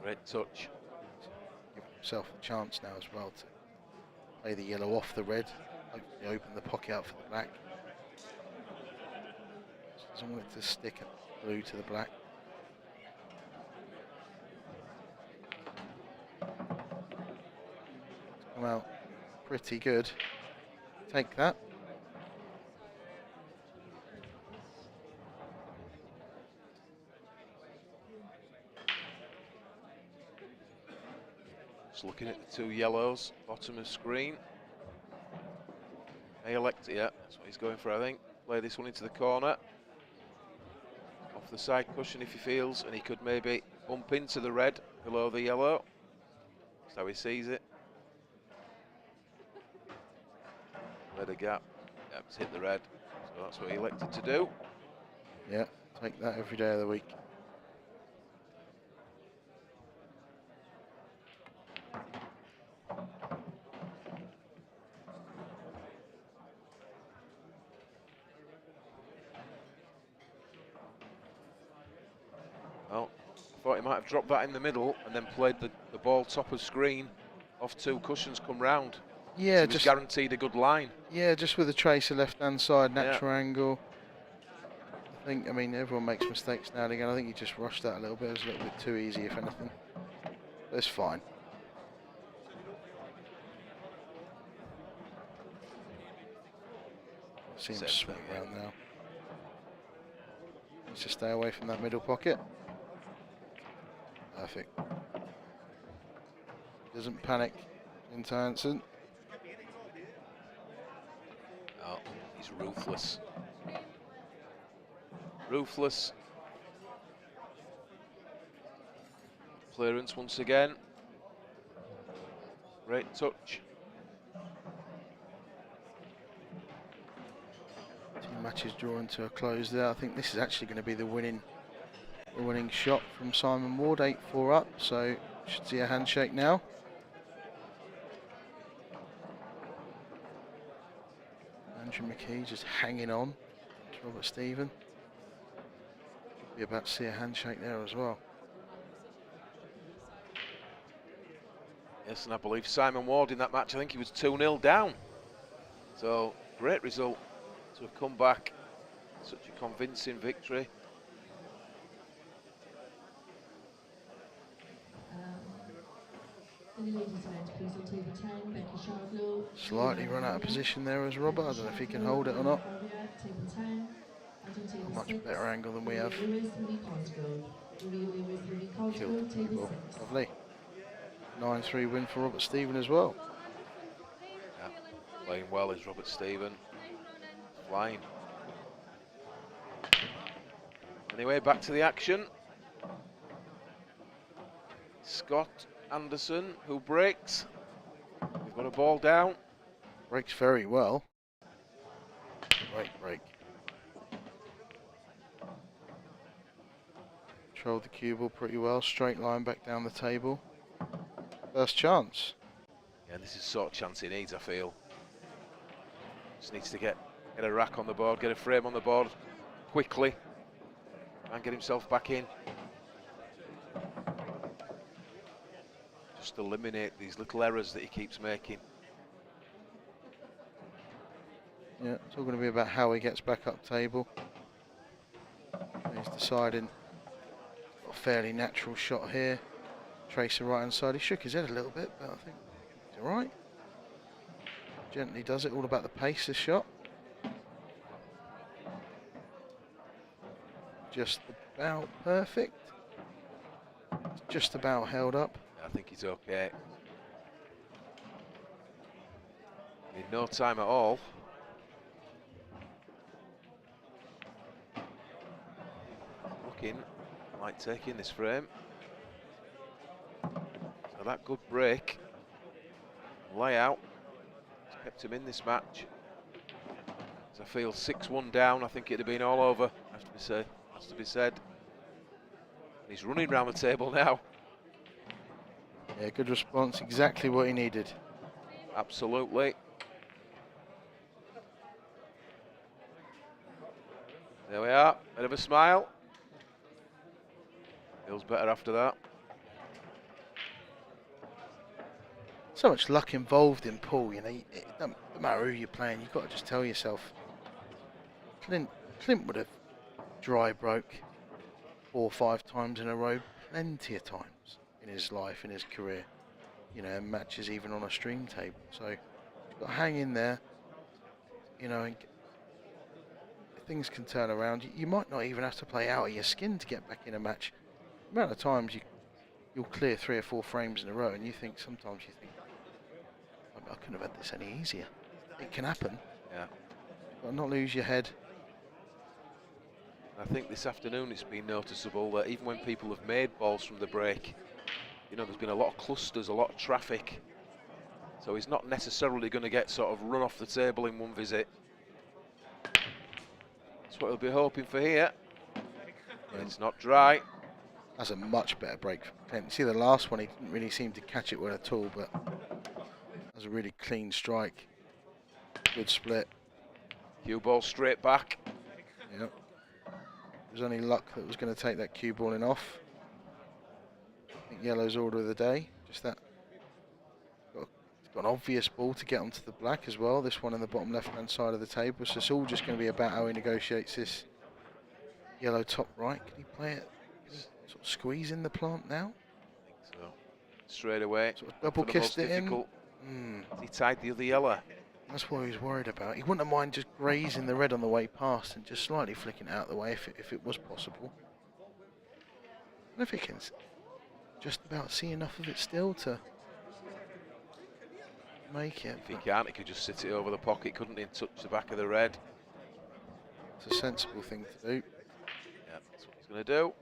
Great touch. Give himself a chance now as well to play the yellow off the red. Hopefully open the pocket out for the black. Just doesn't want it to stick at blue to the black. It's come out pretty good. Take that. Just looking at the two yellows, bottom of screen. May elect it, yeah, that's what he's going for, I think. Play this one into the corner. Off the side cushion if he feels, and he could maybe bump into the red below the yellow. That's how he sees it. Red a gap. Yeah, it's hit the red. So that's what he elected to do. Yeah, take that every day of the week. Well, I thought he might have dropped that in the middle and then played the ball top of screen off two cushions come round. Yeah, so just guaranteed a good line. Yeah, just with a tracer left hand side, natural angle. I mean, everyone makes mistakes now and again. I think he just rushed that a little bit. It was a little bit too easy, if anything. But it's fine. See him swing around now. Needs to stay away from that middle pocket. Perfect. Doesn't panic into Ironson. Oh, he's ruthless. Ruthless. Clearance once again. Great touch. Two matches drawing to a close there. I think this is actually going to be the winning shot from Simon Ward. 8-4 up, so should see a handshake now. Andrew McKee just hanging on to Robert Stephen. Be about to see a handshake there as well. Yes, and I believe Simon Ward in that match, I think he was 2-0 down. So, great result to have come back. Such a convincing victory. In the ladies' event, please on table 10, Becky Shardlow. Slightly run out of position there as Robert. I don't know if he can hold it or not. Table 10, And on table A much 6, better angle than we have. Ruiz Killed the cue table ball. 6. Lovely. 9-3 win for Robert Stephen as well. Yeah, playing well is Robert Stephen. Flying. Anyway, back to the action. Scott Anderson, who breaks. We've got a ball down. Breaks very well. Break. Controlled the cue ball pretty well. Straight line back down the table. First chance. Yeah, this is the sort of chance he needs, I feel. Just needs to get a rack on the board, get a frame on the board quickly, and get himself back in. Just eliminate these little errors that he keeps making. Yeah, it's all going to be about how he gets back up table. He's deciding a fairly natural shot here. Trace the right hand side. He shook his head a little bit, but I think he's all right. Gently does it. All about the pace, this shot. Just about perfect. Just about held up. I think he's okay. In no time at all. Looking like taking this frame. So that good break, layout, has kept him in this match. As I feel 6-1 down, I think it'd have been all over, has to be said. And he's running round the table now. Yeah, good response, exactly what he needed. Absolutely. There we are, bit of a smile. Feels better after that. So much luck involved in pool, you know. It doesn't matter who you're playing, you've got to just tell yourself. Clint would have dry broke 4 or 5 times in a row, plenty of times in his life, in his career. You know, matches even on a stream table. So you've got to hang in there, you know, and things can turn around. You might not even have to play out of your skin to get back in a match. The amount of times you'll clear 3 or 4 frames in a row, and sometimes you think, I couldn't have had this any easier. It can happen. Yeah. But not lose your head. I think this afternoon it's been noticeable that even when people have made balls from the break, you know, there's been a lot of clusters, a lot of traffic. So he's not necessarily going to get sort of run off the table in one visit. That's what he'll be hoping for here. But it's not dry. That's a much better break from Clint. See the last one, he didn't really seem to catch it well at all, but that was a really clean strike. Good split. Cue ball straight back. Yep. It was only luck that was going to take that cue ball in off. I think yellow's order of the day. Just that. Got an obvious ball to get onto the black as well. This one in the bottom left-hand side of the table. So it's all just going to be about how he negotiates this yellow top right. Can he play it? Sort of squeeze in the plant now? I think so. Straight away. Sort of double kissed it in. He tied the other yellow. That's what he was worried about. He wouldn't have mind just grazing the red on the way past and just slightly flicking it out of the way if it was possible. And if he can just about see enough of it still to make it. If he can't, he could just sit it over the pocket, couldn't he, and touch the back of the red. It's a sensible thing to do. Yeah, that's what he's going to do.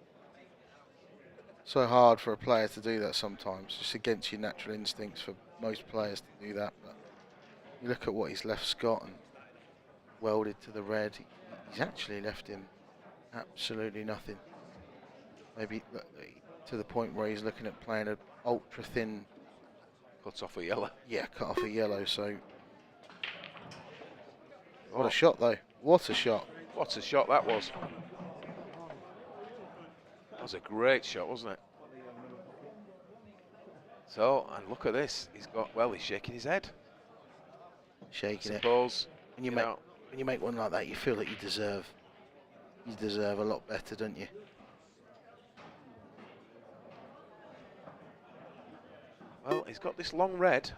So hard for a player to do that sometimes. Just against your natural instincts for most players to do that. But you look at what he's left Scott and welded to the red. He's actually left him absolutely nothing. Maybe to the point where he's looking at playing an ultra thin. Cuts off a yellow. Yeah, cut off a yellow. So what a shot though. What a shot. What a shot that was. That was a great shot, wasn't it? So, and look at this. He's shaking his head. Shaking I it. suppose. When you make one like that, you feel that you deserve a lot better, don't you? Well, he's got this long red.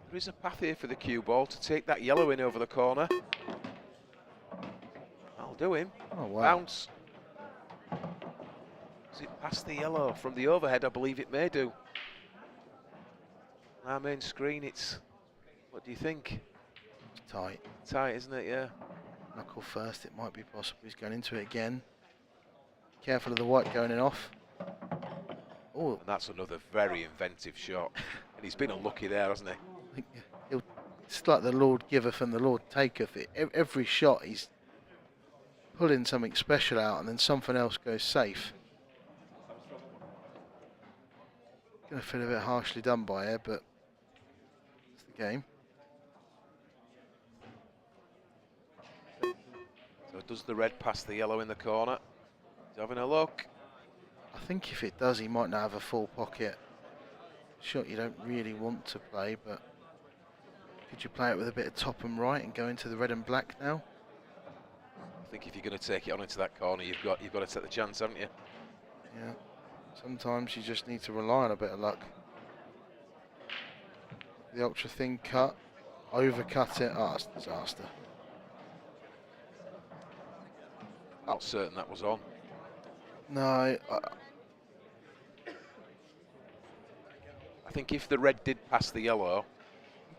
There is a path here for the cue ball to take that yellow in over the corner. do him. Oh, wow. Bounce. Is it past the yellow? From the overhead, I believe it may do. Our main screen, it's... What do you think? It's tight. Tight, isn't it? Yeah. Knuckle first, it might be possible. He's going into it again. Careful of the white going in off. Oh, And that's another very inventive shot. And he's been unlucky there, hasn't he? I think it's like the Lord giveth and the Lord taketh. Every shot he's pulling something special out and then something else goes safe. Going to feel a bit harshly done by her, but it's the game. So does the red pass the yellow in the corner? He's having a look. I think if it does, he might not have a full pocket. Shot you don't really want to play, but could you play it with a bit of top and right and go into the red and black now? I think if you're going to take it on into that corner, you've got to take the chance, haven't you? Yeah. Sometimes you just need to rely on a bit of luck. The ultra thin cut, overcut it. Ah, it's a disaster. Not certain that was on. No, I think if the red did pass the yellow,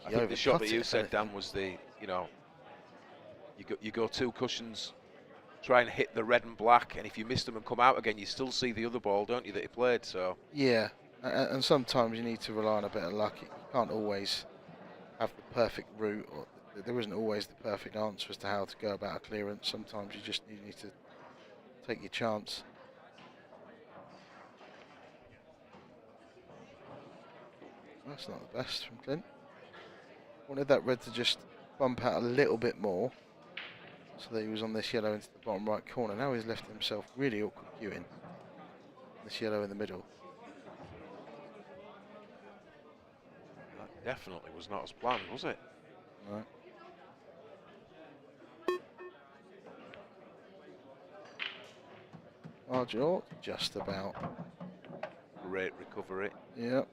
I think the shot that you said, Dan, was the, you know, you go 2 cushions, try and hit the red and black, and if you miss them and come out again, you still see the other ball, don't you, that he played? So yeah, and sometimes you need to rely on a bit of luck. You can't always have the perfect route, or there isn't always the perfect answer as to how to go about a clearance. Sometimes you just need to take your chance. That's not the best from Clint. Wanted that red to just bump out a little bit more so that he was on this yellow into the bottom right corner. Now he's left himself really awkward queuing. This yellow in the middle. that definitely was not as planned, was it? Right. Arjor, just about. Great recovery. Yep.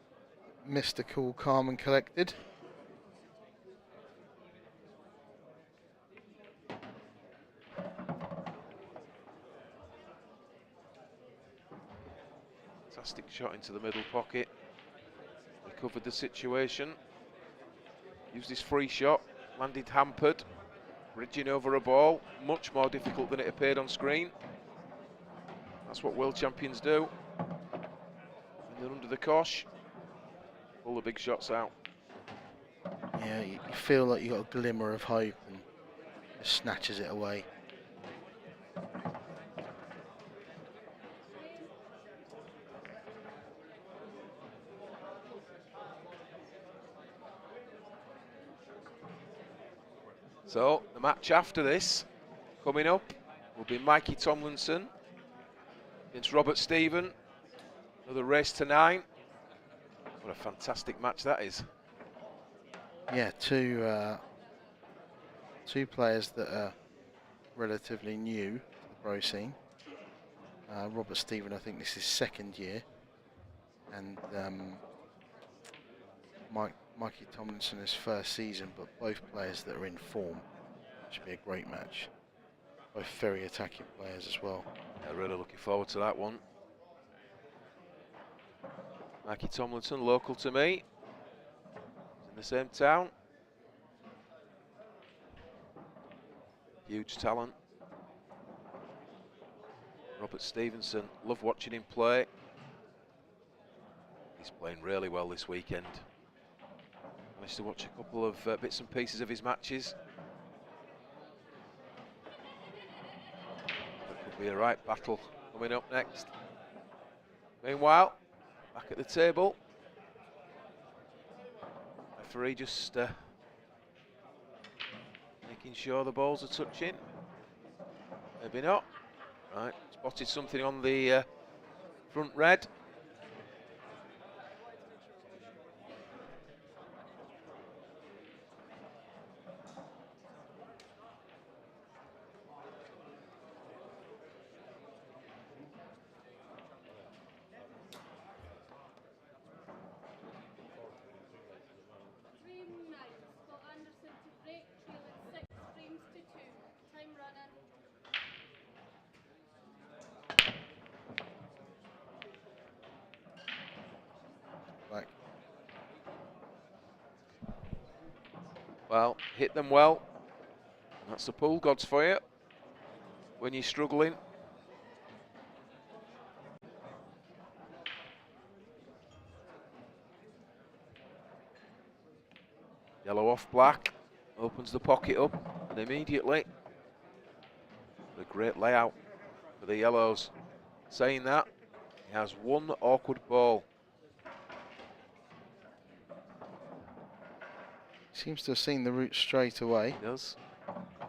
Mr. Cool, calm and collected. Fantastic shot into the middle pocket. Recovered the situation. Used his free shot. Landed hampered. Bridging over a ball. Much more difficult than it appeared on screen. That's what world champions do. And then under the cosh, pull the big shots out. Yeah, you feel like you got a glimmer of hope and just snatches it away. So the match after this, coming up, will be Mikey Tomlinson against Robert Stephen. Another race to 9. What a fantastic match that is. Yeah, two players that are relatively new to the pro scene. Robert Stephen, I think this is 2nd year, and Mikey Tomlinson is 1st season, but both players that are in form. Should be a great match. Both very attacking players as well. Yeah, really looking forward to that one. Mikey Tomlinson, local to me, in the same town. Huge talent. Robert Stevenson, love watching him play. He's playing really well this weekend. Managed to watch a couple of bits and pieces of his matches. That could be a right battle coming up next. Meanwhile, back at the table, referee just making sure the balls are touching. Maybe not. Right, spotted something on the front red. Well, hit them well. That's the pool gods for you when you're struggling. Yellow off black, opens the pocket up, and immediately a great layout for the yellows. Saying that, he has one awkward ball. Seems to have seen the route straight away. He does.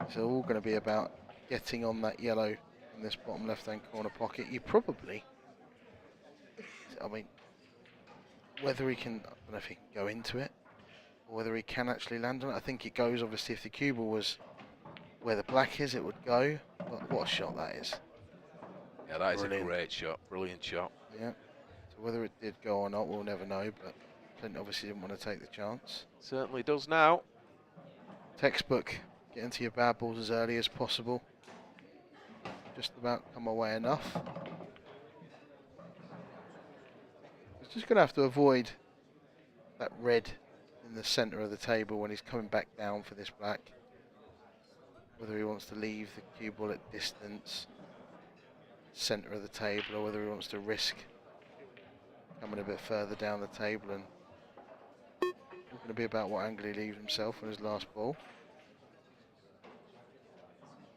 It's all going to be about getting on that yellow in this bottom left-hand corner pocket. You probably, I mean, whether he can, I don't know if he can go into it, or whether he can actually land on it. I think it goes, obviously, if the cue ball was where the black is, it would go. But what a shot that is. Yeah, that Brilliant. is a great shot, brilliant shot. Yeah, so whether it did go or not, we'll never know, but Clint obviously didn't want to take the chance. Certainly does now. Textbook, get into your bad balls as early as possible. Just about come away enough. He's just going to have to avoid that red in the centre of the table when he's coming back down for this black. Whether he wants to leave the cue ball at distance, centre of the table, or whether he wants to risk coming a bit further down the table. And it's going to be about what angle he leaves himself on his last ball.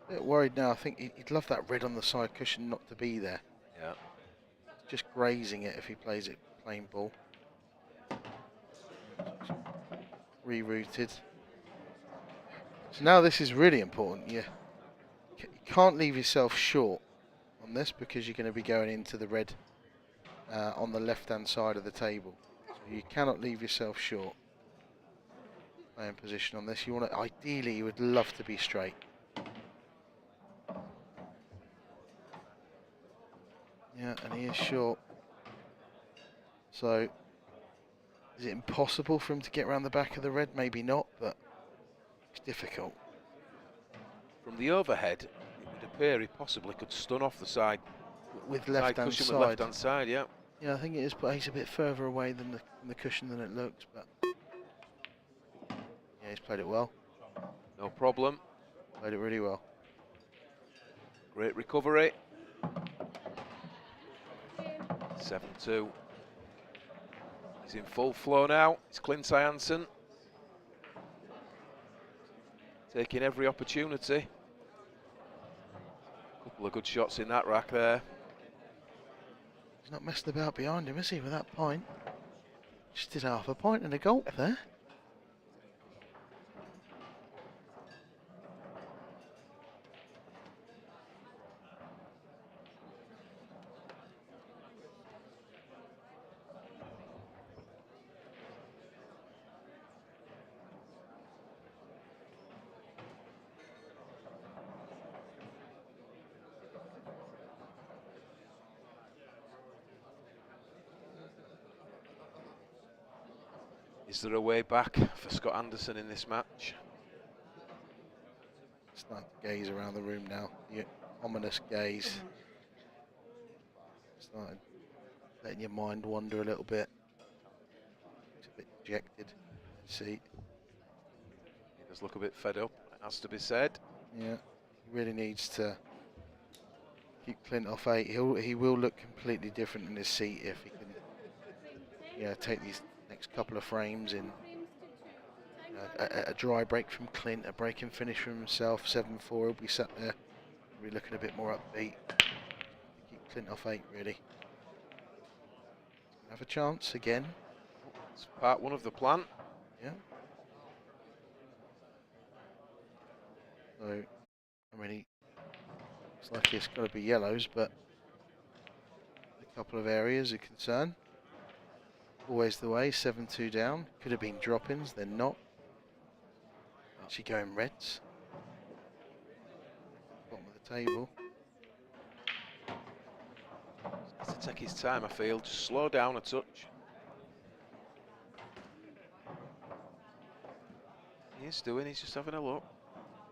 A bit worried now. I think he'd love that red on the side cushion not to be there. Yeah. Just grazing it if he plays it plain ball. Rerouted. So now this is really important. You can't leave yourself short on this because you're going to be going into the red on the left-hand side of the table. So you cannot leave yourself short. Playing position on this. You want to, ideally, you would love to be straight. Yeah, and he is short. So, is it impossible for him to get around the back of the red? Maybe not, but it's difficult. From the overhead, it would appear he possibly could stun off the side. With left-hand cushion side. with left-hand side, yeah. Yeah, I think it is, but he's a bit further away than the cushion than it looks, but yeah, he's played it well. No problem. Played it really well. Great recovery. 7-2. He's in full flow now. It's Clint Ironson. Taking every opportunity. Couple of good shots in that rack there. He's not messing about behind him, is he, with that point? Just did half a point and a gulp there. Is there a way back for Scott Anderson in this match? Starting to gaze around the room now. The ominous gaze. Starting letting your mind wander a little bit. It's a bit dejected. Let's see. He does look a bit fed up, it has to be said. Yeah, he really needs to keep Clint off 8. He will look completely different in his seat if he can, yeah, take these next couple of frames in. A dry break from Clint, a break and finish from himself. 7-4. He'll be sat there, he'll be looking a bit more upbeat. Keep Clint off 8 really. Have a chance again. It's part one of the plan. Yeah. So, I mean, it's like it's got to be yellows, but a couple of areas of concern. Always the way, 7-2 down. Could have been drop-ins, they're not. Actually going reds. Bottom of the table. Has to take his time, I feel. Just slow down a touch. He is doing, he's just having a look.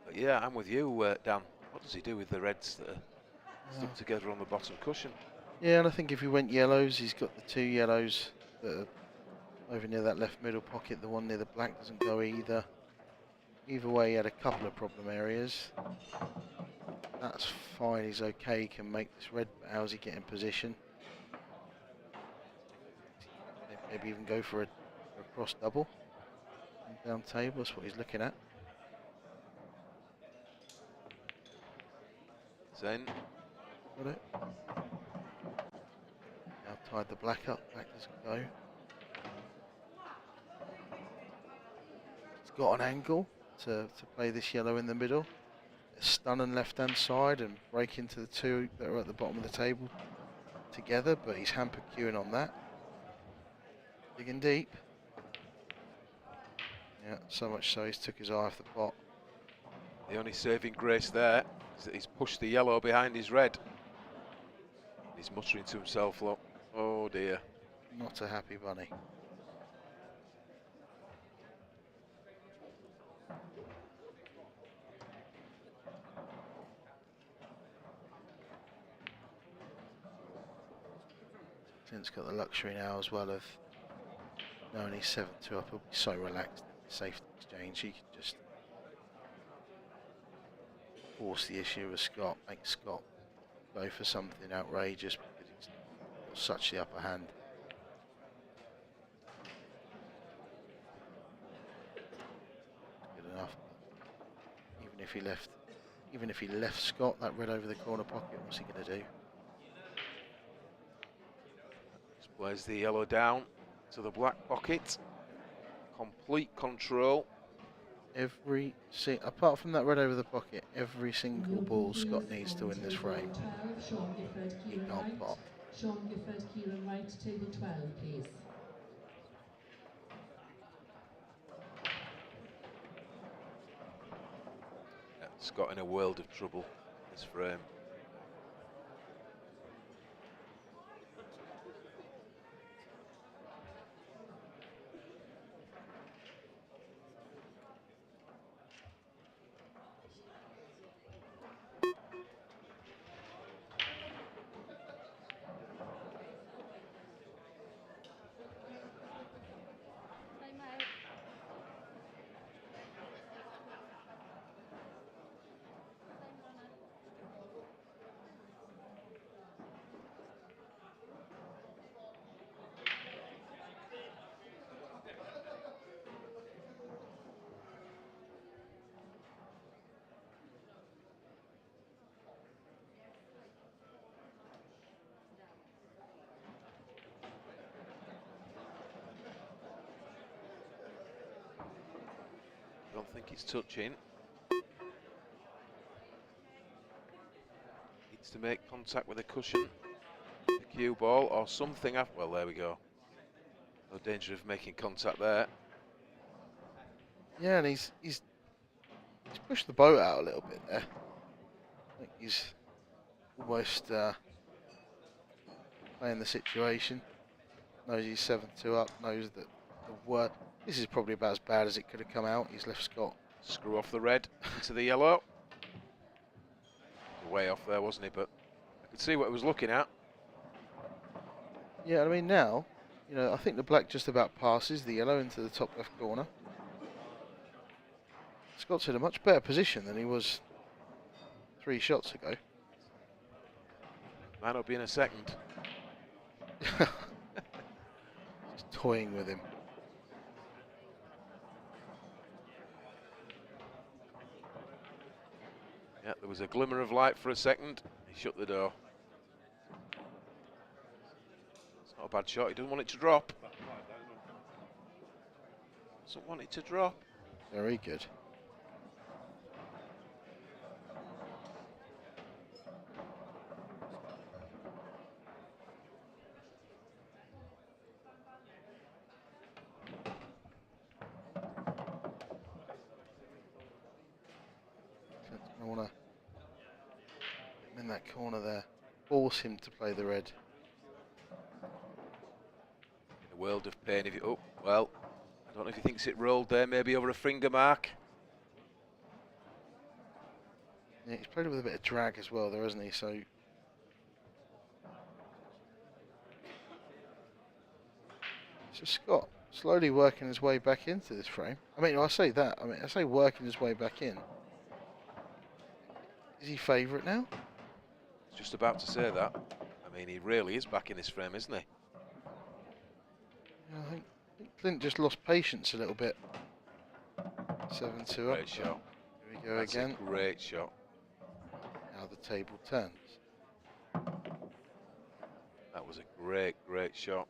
But yeah, I'm with you, Dan. What does he do with the reds that are stuck together on the bottom cushion? Yeah, and I think if he went yellows, he's got the 2 yellows that are over near that left middle pocket. The one near the black doesn't go either. either way, he had a couple of problem areas. That's fine, he's okay, he can make this red, but how's he get in position? Maybe even go for a cross double. Down table, that's what he's looking at. Zen. Got it. Now tied the black up, black doesn't go. He's got an angle to play this yellow in the middle. Stun on left hand side and break into the two that are at the bottom of the table together, but he's hamper queuing on that. Digging deep. Yeah, so much so he's took his eye off the pot. The only saving grace there is that he's pushed the yellow behind his red. He's muttering to himself, look, oh dear. Not a happy bunny. Clint's got the luxury now as well of knowing he's 7-2 up. He'll be so relaxed in the safety exchange. He can just force the issue with Scott, make Scott go for something outrageous because he's got such the upper hand. Good enough. Even if he left Scott that red over the corner pocket, what's he going to do? Plays the yellow down to the black pocket. Complete control. Apart from that red over the pocket, every single ball Scott needs to win this frame. He can't pot. Sean Gifford, Kieran Wright, table 12, please. Yeah, Scott in a world of trouble this frame. I don't think he's touching. Needs to make contact with the cushion, the cue ball, or something. Well, there we go. No danger of making contact there. Yeah, and he's pushed the boat out a little bit there. I think he's almost playing the situation. Knows he's 7-2 up. Knows that the word. This is probably about as bad as it could have come out. He's left Scott. Screw off the red into the yellow. Way off there, wasn't he? But I could see what he was looking at. Yeah, I mean now, I think the black just about passes the yellow into the top left corner. Scott's in a much better position than he was 3 shots ago. Might not be in a second. Just toying with him. Yeah, there was a glimmer of light for a second. He shut the door. It's not a bad shot. He doesn't want it to drop. Doesn't want it to drop. Very good. I want to in that corner there, force him to play the red. In a world of pain. Oh, well, I don't know if he thinks it rolled there, maybe over a finger mark. Yeah, he's played it with a bit of drag as well, there, hasn't he? So Scott slowly working his way back into this frame. I mean, I say that. I mean, I say working his way back in. Is he favourite now? Just about to say that. I mean, he really is back in this frame, isn't he? Yeah, I think Clint just lost patience a little bit. 7-2 up. Great shot. Here we go That's again. a great shot. Now the table turns. That was a great, great shot.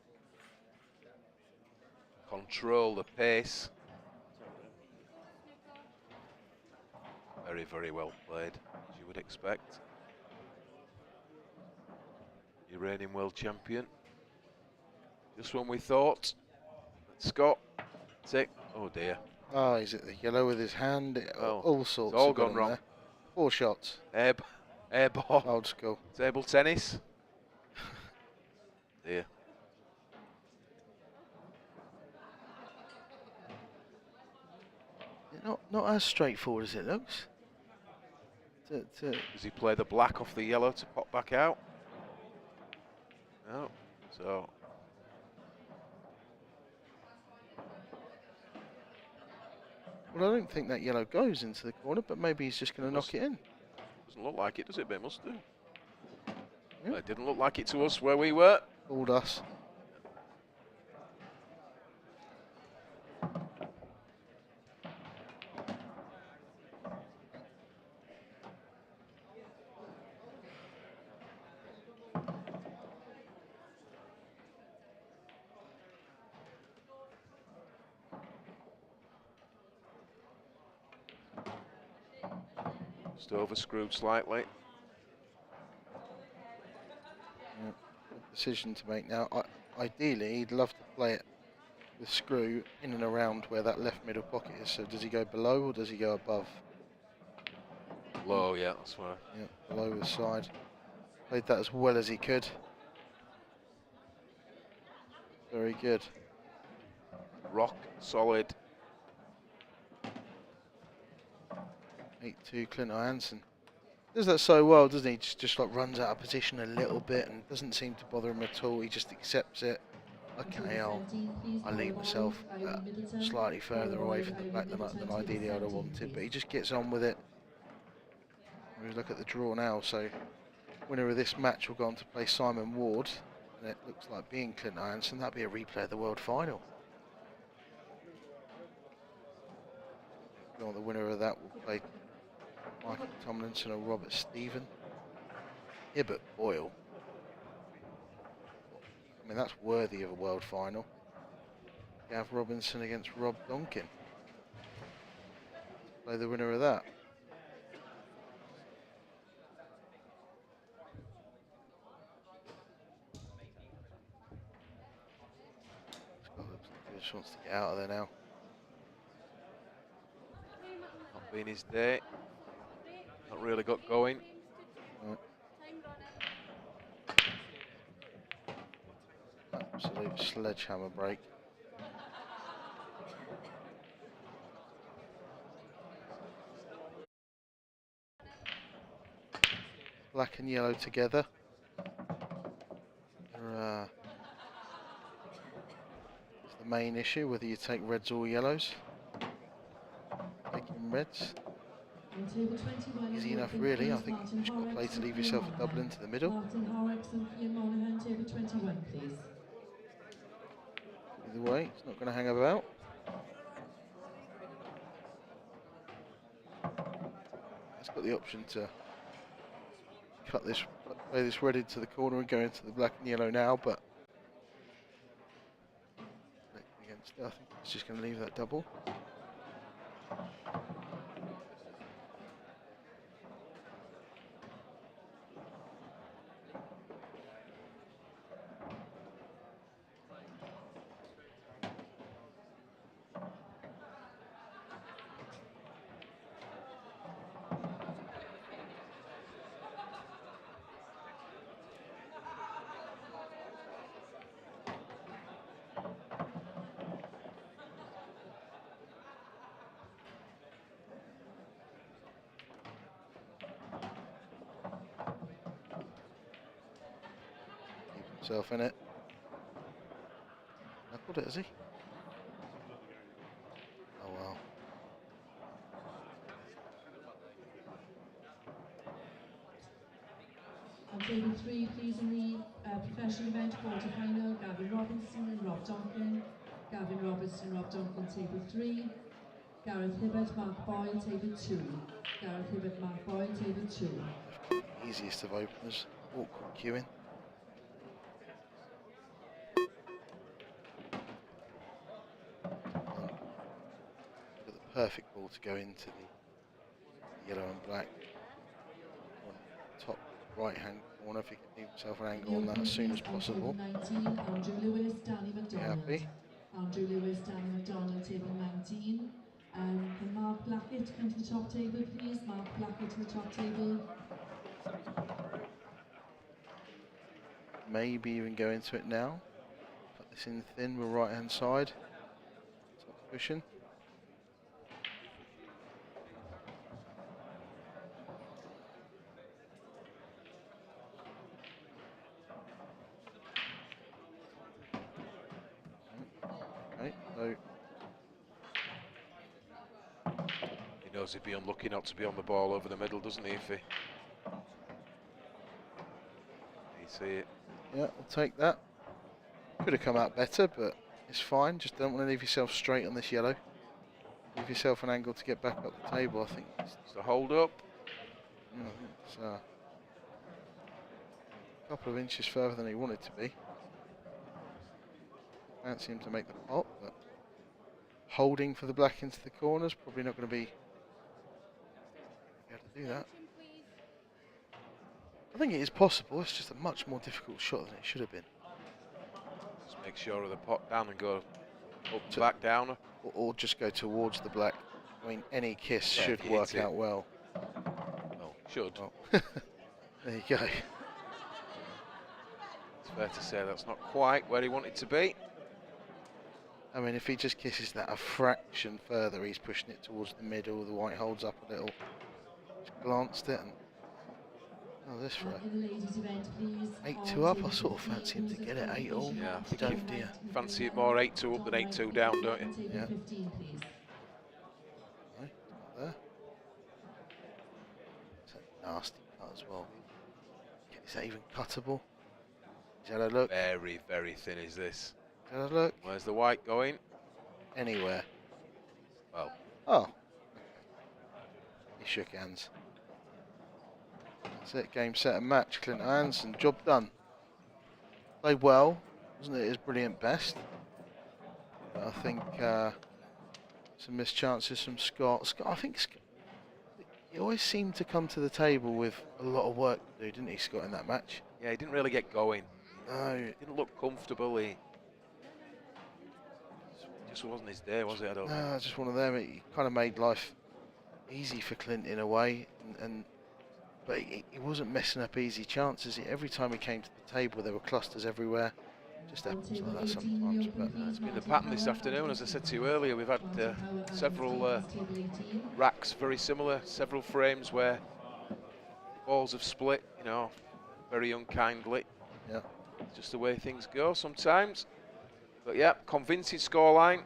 Control the pace. Very, very well played, as you would expect. Your reigning world champion. Just when we thought that Scott take. Oh dear. Oh, he's at the yellow with his hand. Oh, all sorts. it's all have gone on wrong. There. 4 shots. Air ball. Old school. Table tennis. Dear. Not as straightforward as it looks. Does he play the black off the yellow to pop back out? No. So. Well, I don't think that yellow goes into the corner, but maybe he's just going to knock it in. Doesn't look like it, does it? But it must do. Yeah. Well, it didn't look like it to us where we were. Fooled us. Just over screwed slightly. Yeah. Decision to make now. Ideally, he'd love to play it with screw in and around where that left middle pocket is. So does he go below or does he go above? Low, yeah, that's why. Yeah, below his side. Played that as well as he could. Very good. Rock solid. 8-2 Clint Ironson. Does that so well, doesn't he? Just like runs out of position a little bit and doesn't seem to bother him at all. He just accepts it. Okay, I'll leave myself slightly further away from the black than ideally I'd have wanted, but he just gets on with it. We look at the draw now, so winner of this match will go on to play Simon Ward, and it looks like being Clint Ironson, that'd be a replay of the World Final. The winner of that will play Michael Tomlinson or Robert Stephen. Hibbert Boyle. I mean, that's worthy of a world final. Gav Robinson against Rob Duncan. Play the winner of that. Scott looks like he just wants to get out of there now. Not been his day. Not really got going. Right. Absolute sledgehammer break. Black and yellow together. It's the main issue, whether you take reds or yellows. Taking reds. Easy enough, really. I think you've just got to play to leave yourself a double into the middle. Either way, it's not going to hang about. It's got the option to cut this, play this red into the corner and go into the black and yellow now, but against it, I think it's just going to leave that double. Himself in it. Knuckled it, has he? table 3, please, in the professional event quarter-final, Gavin Robinson and Rob Duncan. Gavin Robertson, Rob Duncan, table 3. Gareth Hibbert, Mark Boyle, table 2. Gareth Hibbert, Mark Boyle, table 2. Easiest of openers. Awkward queuing. Got the perfect ball to go into the yellow and black. On top right hand corner, if he can leave himself an angle on that as soon as possible. 19, Andrew Lewis, Danny McDonald. Happy. Andrew Lewis, Danny McDonald, table 19. Can Mark Blackett come to the top table, please? Mark Blackett to the top table. Maybe even go into it now. Put this in thin with right hand side. Top cushion. Okay, so He knows he'd be unlucky not to be on the ball over the middle, doesn't he, if he... You see it. yeah, I'll take that. Could have come out better, but it's fine. Just don't want to leave yourself straight on this yellow. Give yourself an angle to get back up the table, I think. It's a hold up. It's a couple of inches further than he wanted to be. Fancy him to make the pot, but holding for the black into the corners, probably not going to be able to do that. I think it is possible, it's just a much more difficult shot than it should have been. Just make sure of the pot down and go up to back down. Or just go towards the black. I mean, any kiss Yeah, should if you work hit it. out well. Oh, should. Well, there you go. It's fair to say that's not quite where he wanted to be. I mean, if he just kisses that a fraction further, he's pushing it towards the middle, the white holds up a little. Just glanced it and... Oh, this for In the ladies' event, please. 8-2 up, I sort of fancy him to get it 8-all. Yeah, I think Don't you do you? fancy it more 8-2 up than 8-2 down, don't you? Yeah. 15, please. Right, not there. It's a nasty cut as well. Is that even cuttable? Is that a look? Very, very thin is this. Is that a look? Where's the white going? Anywhere. Well, Oh. He shook hands. That's it, game, set and match. Clint Ironson, job done. Played well, wasn't it his brilliant best? But I think some missed chances from Scott. I think he always seemed to come to the table with a lot of work to do, didn't he, Scott, in that match? yeah, he didn't really get going. No. Didn't look comfortable. He just wasn't his day, was it? I don't think. No, just one of them. He kind of made life easy for Clint in a way, but he wasn't messing up easy chances. Every time he came to the table, there were clusters everywhere. Just happens like that sometimes. But It's been the pattern this afternoon, as I said to you earlier. We've had several racks very similar, several frames where balls have split, you know, very unkindly. yeah, It's just the way things go sometimes. But yeah, convincing scoreline.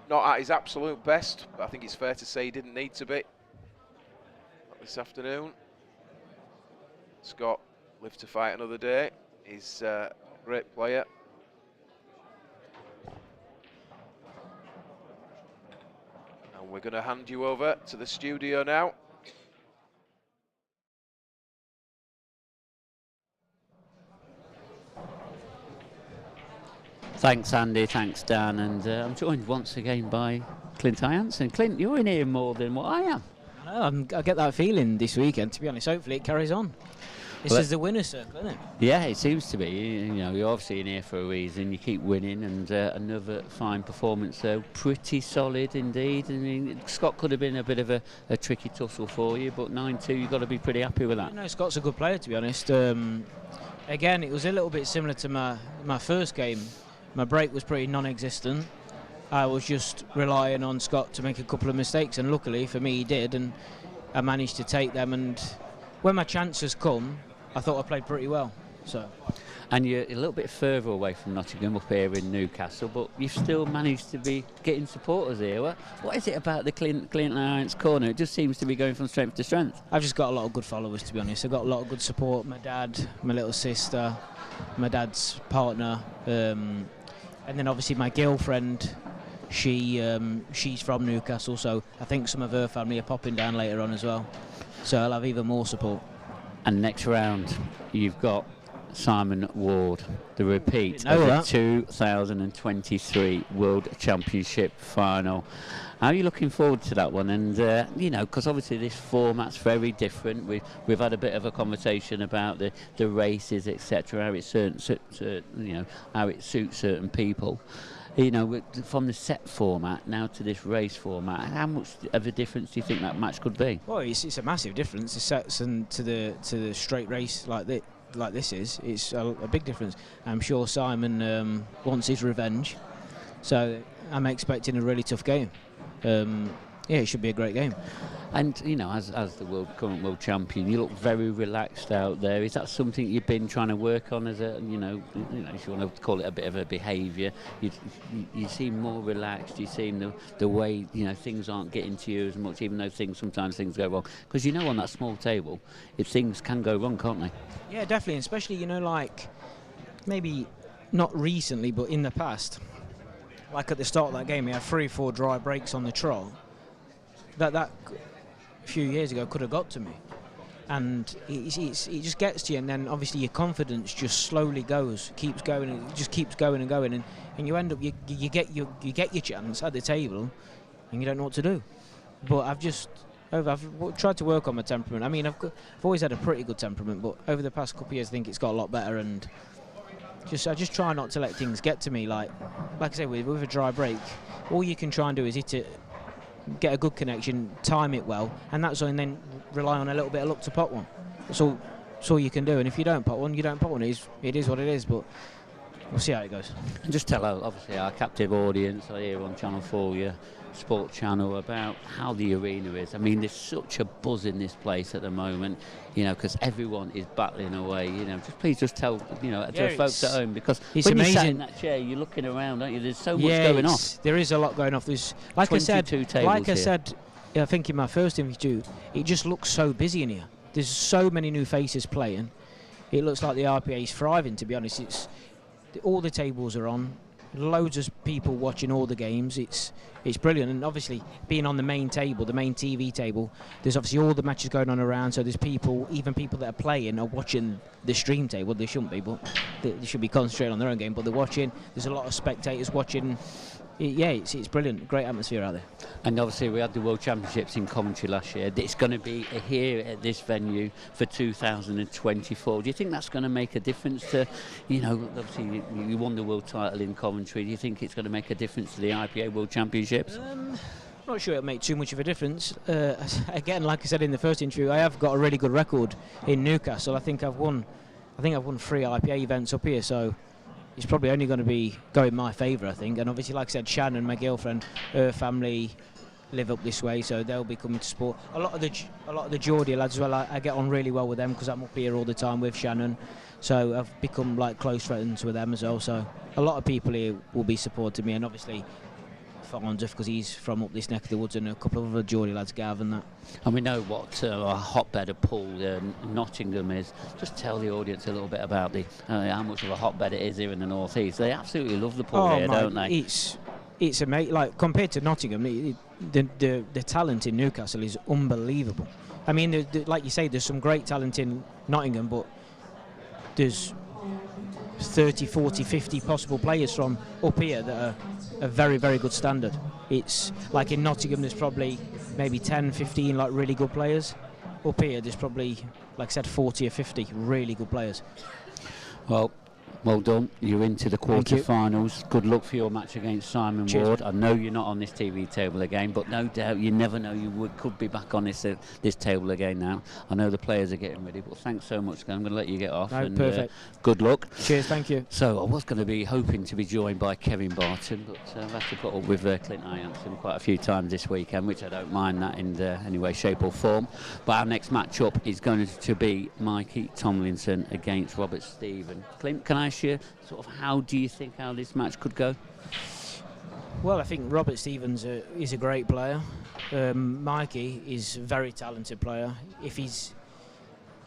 Not at his absolute best, but I think it's fair to say he didn't need to be. Not this afternoon. Scott live to fight another day. He's a great player. And we're going to hand you over to the studio now. Thanks, Andy. Thanks, Dan. And I'm joined once again by Clint Ironson. Clint, you're in here more than what I am. I know, I get that feeling this weekend, to be honest. Hopefully it carries on. This is the winner's circle, isn't it? Yeah, it seems to be. You know, you're obviously in here for a reason. You keep winning, and another fine performance. So pretty solid indeed. I mean, Scott could have been a bit of a tricky tussle for you, but 9-2, you've got to be pretty happy with that. You know, Scott's a good player, to be honest. Again, it was a little bit similar to my first game. My break was pretty non-existent. I was just relying on Scott to make a couple of mistakes, and luckily for me he did, and I managed to take them. And when my chances come, I thought I played pretty well. So. And you're a little bit further away from Nottingham, up here in Newcastle, but you've still managed to be getting supporters here. What is it about the Clinton Irons corner? It just seems to be going from strength to strength. I've just got a lot of good followers, to be honest. I've got a lot of good support. My dad, my little sister, my dad's partner, and then obviously my girlfriend. She's from Newcastle, so I think some of her family are popping down later on as well. So I'll have even more support. And next round, you've got Simon Ward, the repeat of the 2023 World Championship final. How are you looking forward to that one? And you know, because obviously this format's very different. We've had a bit of a conversation about the races, etc. How how it suits certain people. You know, from the set format now to this race format, how much of a difference do you think that match could be? Well, it's a massive difference. The sets and to the straight race like this it's a big difference. I'm sure Simon wants his revenge, so I'm expecting a really tough game. Yeah, it should be a great game. And you know, as the current world champion, you look very relaxed out there. Is that something you've been trying to work on as a, you know, if you want to call it a bit of a behaviour? You seem more relaxed. You seem the way, you know, things aren't getting to you as much, even though sometimes things go wrong. Because you know, on that small table, things can go wrong, can't they? Yeah, definitely. And especially, you know, like maybe not recently, but in the past, like at the start of that game, we had 3-4 dry breaks on the trot. That a few years ago could have got to me, and it just gets to you, and then obviously your confidence just slowly keeps going, and it just keeps going and going, and you end up you get your chance at the table, and you don't know what to do. But I've tried to work on my temperament. I mean, I've always had a pretty good temperament, but over the past couple of years, I think it's got a lot better, and I just try not to let things get to me. Like I say, with a dry break, all you can try and do is hit it, get a good connection, time it well, and then rely on a little bit of luck to pot one. That's all you can do. And if you don't pot one, you don't pot one. It is what it is, but we'll see how it goes. And just tell obviously our captive audience here on Channel 4, your sport channel, about how the arena is. I mean, there's such a buzz in this place at the moment, you know, because everyone is battling away. You know, please tell, you know, to the folks at home, because when amazing. You sat in that chair, you're looking around, aren't you? There's so much going off. There is a lot going off. There's, like I said, I think in my first interview, it just looks so busy in here. There's so many new faces playing. It looks like the RPA is thriving, to be honest. All the tables are on. Loads of people watching all the games. It's brilliant, and obviously being on the main table, the main TV table, there's obviously all the matches going on around, so there's even people that are playing are watching the stream table. They shouldn't be, but they should be concentrating on their own game, but they're watching. There's a lot of spectators watching. It's brilliant. Great atmosphere out there. And obviously we had the World Championships in Coventry last year. It's going to be here at this venue for 2024. Do you think that's going to make a difference to, you know, obviously you won the world title in Coventry. Do you think it's going to make a difference to the IPA World Championships? Not sure it'll make too much of a difference. Again, like I said in the first interview, I have got a really good record in Newcastle. I think I've won 3 IPA events up here, so it's probably only going to be going my favour, I think. And obviously, like I said, Shannon, my girlfriend, her family live up this way, so they'll be coming to support. A lot of the Geordie lads as well. I get on really well with them because I'm up here all the time with Shannon, so I've become like close friends with them as well. So a lot of people here will be supporting me, and obviously Farnsworth, because he's from up this neck of the woods, and a couple of other Geordie lads, Gav and that. And we know what a hotbed of pool Nottingham is. Just tell the audience a little bit about how much of a hotbed it is here in the North East. They absolutely love the pool here, don't they? It's amazing. Like compared to Nottingham, the talent in Newcastle is unbelievable. I mean, like you say, there's some great talent in Nottingham, but there's 30, 40, 50 possible players from up here that are a very, very good standard. It's like in Nottingham there's probably maybe 10, 15 like really good players. Up here there's probably, like I said, 40 or 50 really good players. Well, Well done. You're into the Thank you. quarter-finals. Good luck for your match against Simon Cheers, Ward. mate. I know you're not on this TV table again, but no doubt you never know, could be back on this table again now. I know the players are getting ready, but thanks so much. I'm going to let you get off. No, and perfect. Good luck. Cheers, thank you. So I was going to be hoping to be joined by Kevin Barton, but I've had to put up with Clint Ironson quite a few times this weekend, which I don't mind that in any way, shape or form. But our next match-up is going to be Mikey Tomlinson against Robert Stephen. Clint, can I ask you, sort of, how do you think how this match could go? Well, I think Robert Stevens is a great player. Mikey is a very talented player.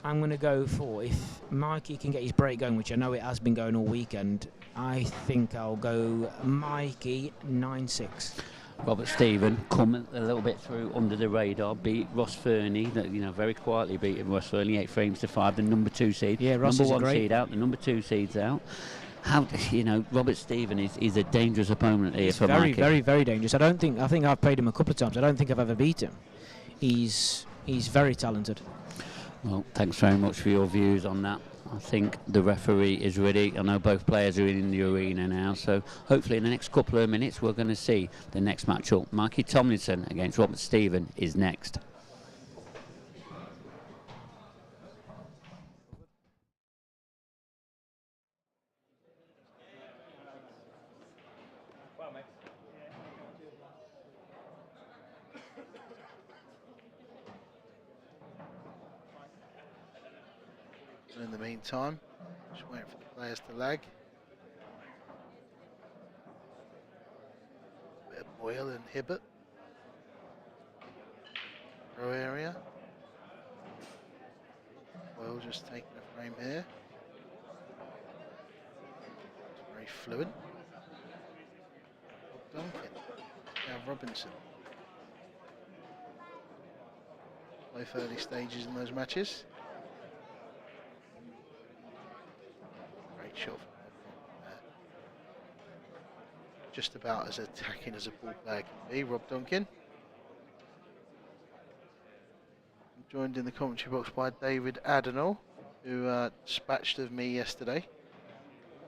I'm going to go for, if Mikey can get his break going, which I know it has been going all weekend, I think I'll go Mikey 9-6. Robert Stephen come a little bit through under the radar, beat Ross Fernie, very quietly beating Ross Fernie 8 frames to 5, the number 2 seed. Yeah, Ross number is 1 seed out, the number 2 seed's out. How Robert Stephen is a dangerous opponent here for very, Mikey. very, very dangerous. I think I've played him a couple of times. I don't think I've ever beat him. He's very talented. Well, thanks very much for your views on that. I think the referee is ready. I know both players are in the arena now, so hopefully in the next couple of minutes we're going to see the next match-up. Mikey Tomlinson against Robert Stephen is next. In the meantime, just waiting for the players to lag. Bit of Boyle and Hibbert. Row area. Boyle just taking a frame here. It's very fluent. Duncan. Now Robinson. Both early stages in those matches. Shot just about as attacking as a ball player can be, Rob Duncan. I'm joined in the commentary box by David Adenall, who dispatched of me yesterday,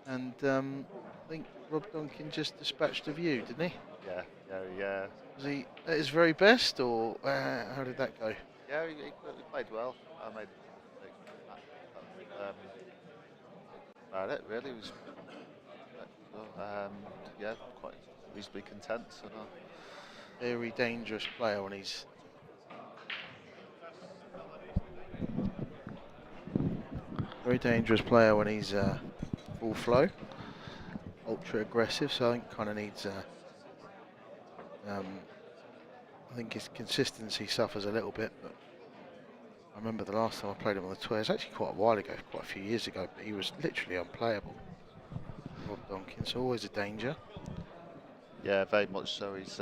and I think Rob Duncan just dispatched of you, didn't he? Yeah. Was he at his very best, or how did that go? Yeah, he played well. I made a mistake. About it really. It was quite reasonably content. So no. Very dangerous player when he's full flow, ultra aggressive. So I think kind of needs I think his consistency suffers a little bit, but I remember the last time I played him on the tour, it was actually quite a while ago, quite a few years ago, but he was literally unplayable. Rob Duncan's always a danger. Yeah, very much so. He's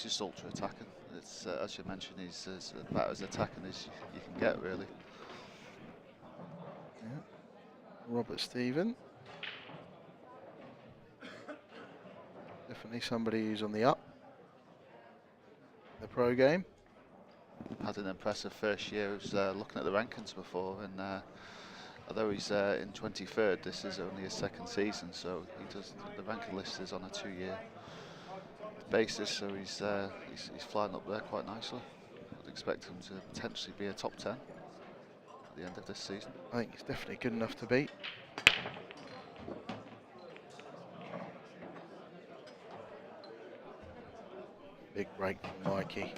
just ultra attacking. It's as you mentioned, he's about as attacking as you can get, really. Yeah. Robert Stephen. Definitely somebody who's on the up. The pro game. Had an impressive first year. I was looking at the rankings before, and although he's in 23rd, this is only his second season, so the ranking list is on a 2-year basis, so he's flying up there quite nicely. I'd expect him to potentially be a top 10 at the end of this season. I think he's definitely good enough to beat. Big break from Mikey.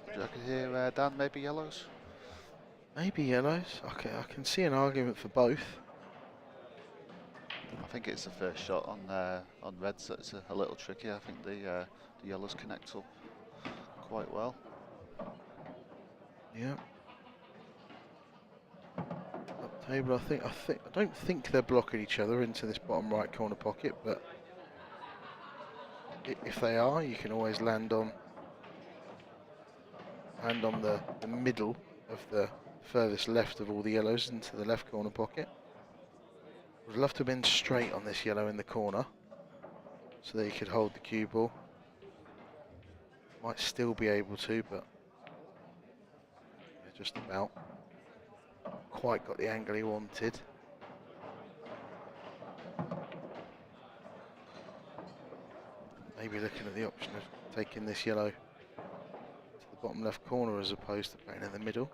Do you reckon here, Dan, maybe yellows? Maybe yellows. I can see an argument for both. I think it's the first shot on reds that's a little tricky. I think the yellows connect up quite well. Yeah. Up table, I don't think they're blocking each other into this bottom right corner pocket, but if they are, you can always land on the middle of the furthest left of all the yellows into the left corner pocket. Would love to have been straight on this yellow in the corner so that he could hold the cue ball. Might still be able to, but yeah, just about. Quite got the angle he wanted. Maybe looking at the option of taking this yellow to the bottom left corner as opposed to playing in the middle.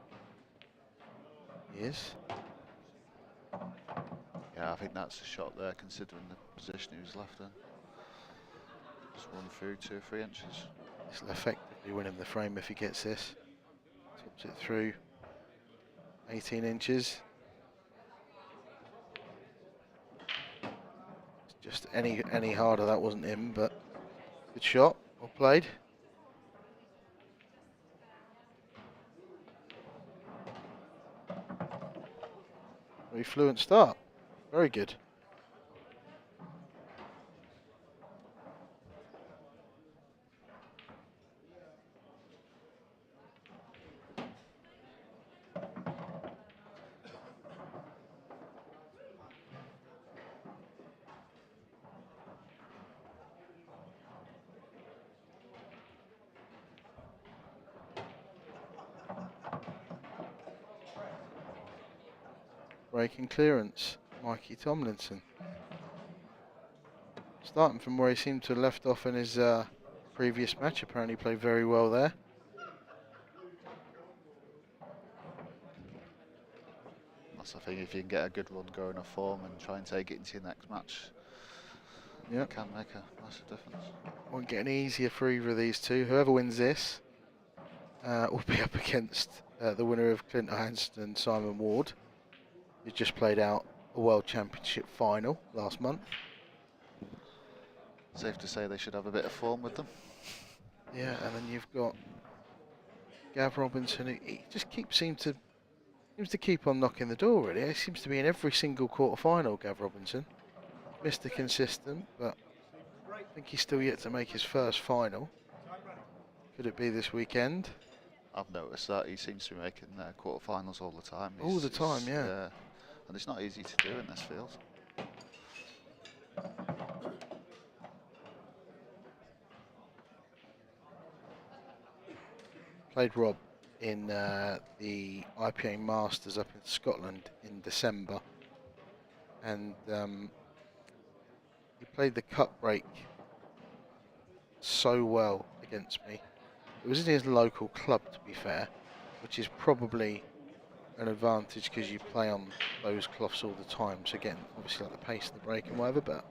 He is. Yeah, I think that's a shot there, considering the position he was left in. Just run through 2 or 3 inches. This will effectively win him the frame if he gets this. Tops it through 18 inches. Just any harder, that wasn't him, but good shot, well played. Very fluent start, very good. Breaking clearance, Mikey Tomlinson. Starting from where he seemed to have left off in his previous match, apparently played very well there. That's the thing, if you can get a good run going off form and try and take it into your next match, it can make a massive difference. Won't get any easier for either of these two. Whoever wins this will be up against the winner of Clint Ironson and Simon Ward, who just played out a World Championship final last month. Safe to say they should have a bit of form with them. Yeah, and then you've got Gav Robinson, who he just seems to keep on knocking the door, really. He seems to be in every single quarter-final, Gav Robinson. Mr. Consistent, but I think he's still yet to make his first final. Could it be this weekend? I've noticed that he seems to be making quarterfinals all the time. All the time, yeah. And it's not easy to do in this field. Played Rob in the IPA Masters up in Scotland in December, and he played the cut break so well against me. It was in his local club, to be fair, which is probably an advantage because you play on those cloths all the time, so again, obviously like the pace of the break and whatever, but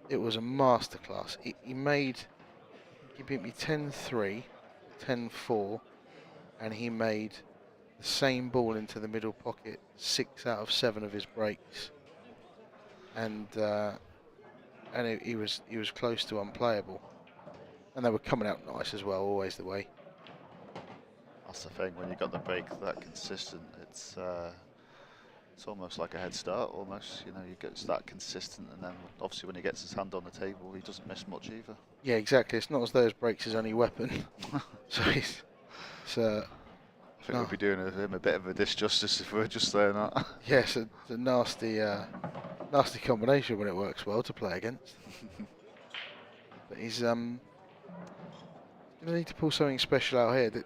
it was a masterclass. He beat me 10-3, 10-4, and he made the same ball into the middle pocket 6 out of 7 of his breaks, and he was close to unplayable, and they were coming out nice as well, always the way. That's the thing, when you got the break that consistent, it's almost like a head start, almost. You know, you get that consistent, and then obviously when he gets his hand on the table, he doesn't miss much either. Yeah, exactly. It's not as though his break's his only weapon. So he's. I think we'd be doing him a bit of a disjustice if we were just saying that. Yes, it's a nasty combination when it works well to play against. But he's going to need to pull something special out here. The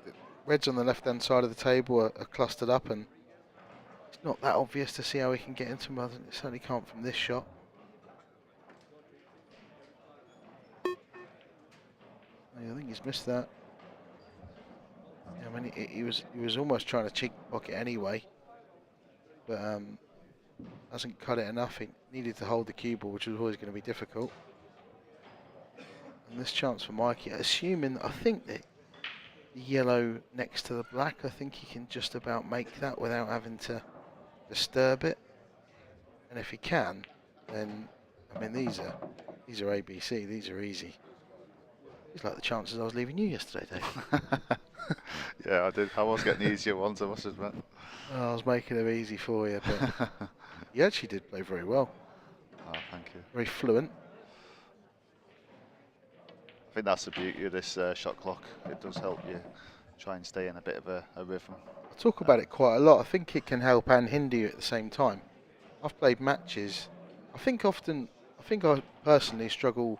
reds on the left-hand side of the table are clustered up, and it's not that obvious to see how he can get into them. It certainly can't from this shot. I think he's missed that. I mean, he was almost trying to cheek pocket anyway, but hasn't cut it enough. He needed to hold the cue ball, which was always going to be difficult. And this chance for Mikey, assuming, I think that the yellow next to the black, I think he can just about make that without having to disturb it. And if he can, then, I mean, these are ABC, these are easy. It's like the chances I was leaving you yesterday, Dave. Yeah, I did. I was getting the easier ones, I must admit. I was making them easy for you, but you actually did play very well. Oh, thank you. Very fluent. I think that's the beauty of this shot clock. It does help you try and stay in a bit of a rhythm. I'll talk about it quite a lot. I think it can help and hinder you at the same time. I've played matches. I think I personally struggle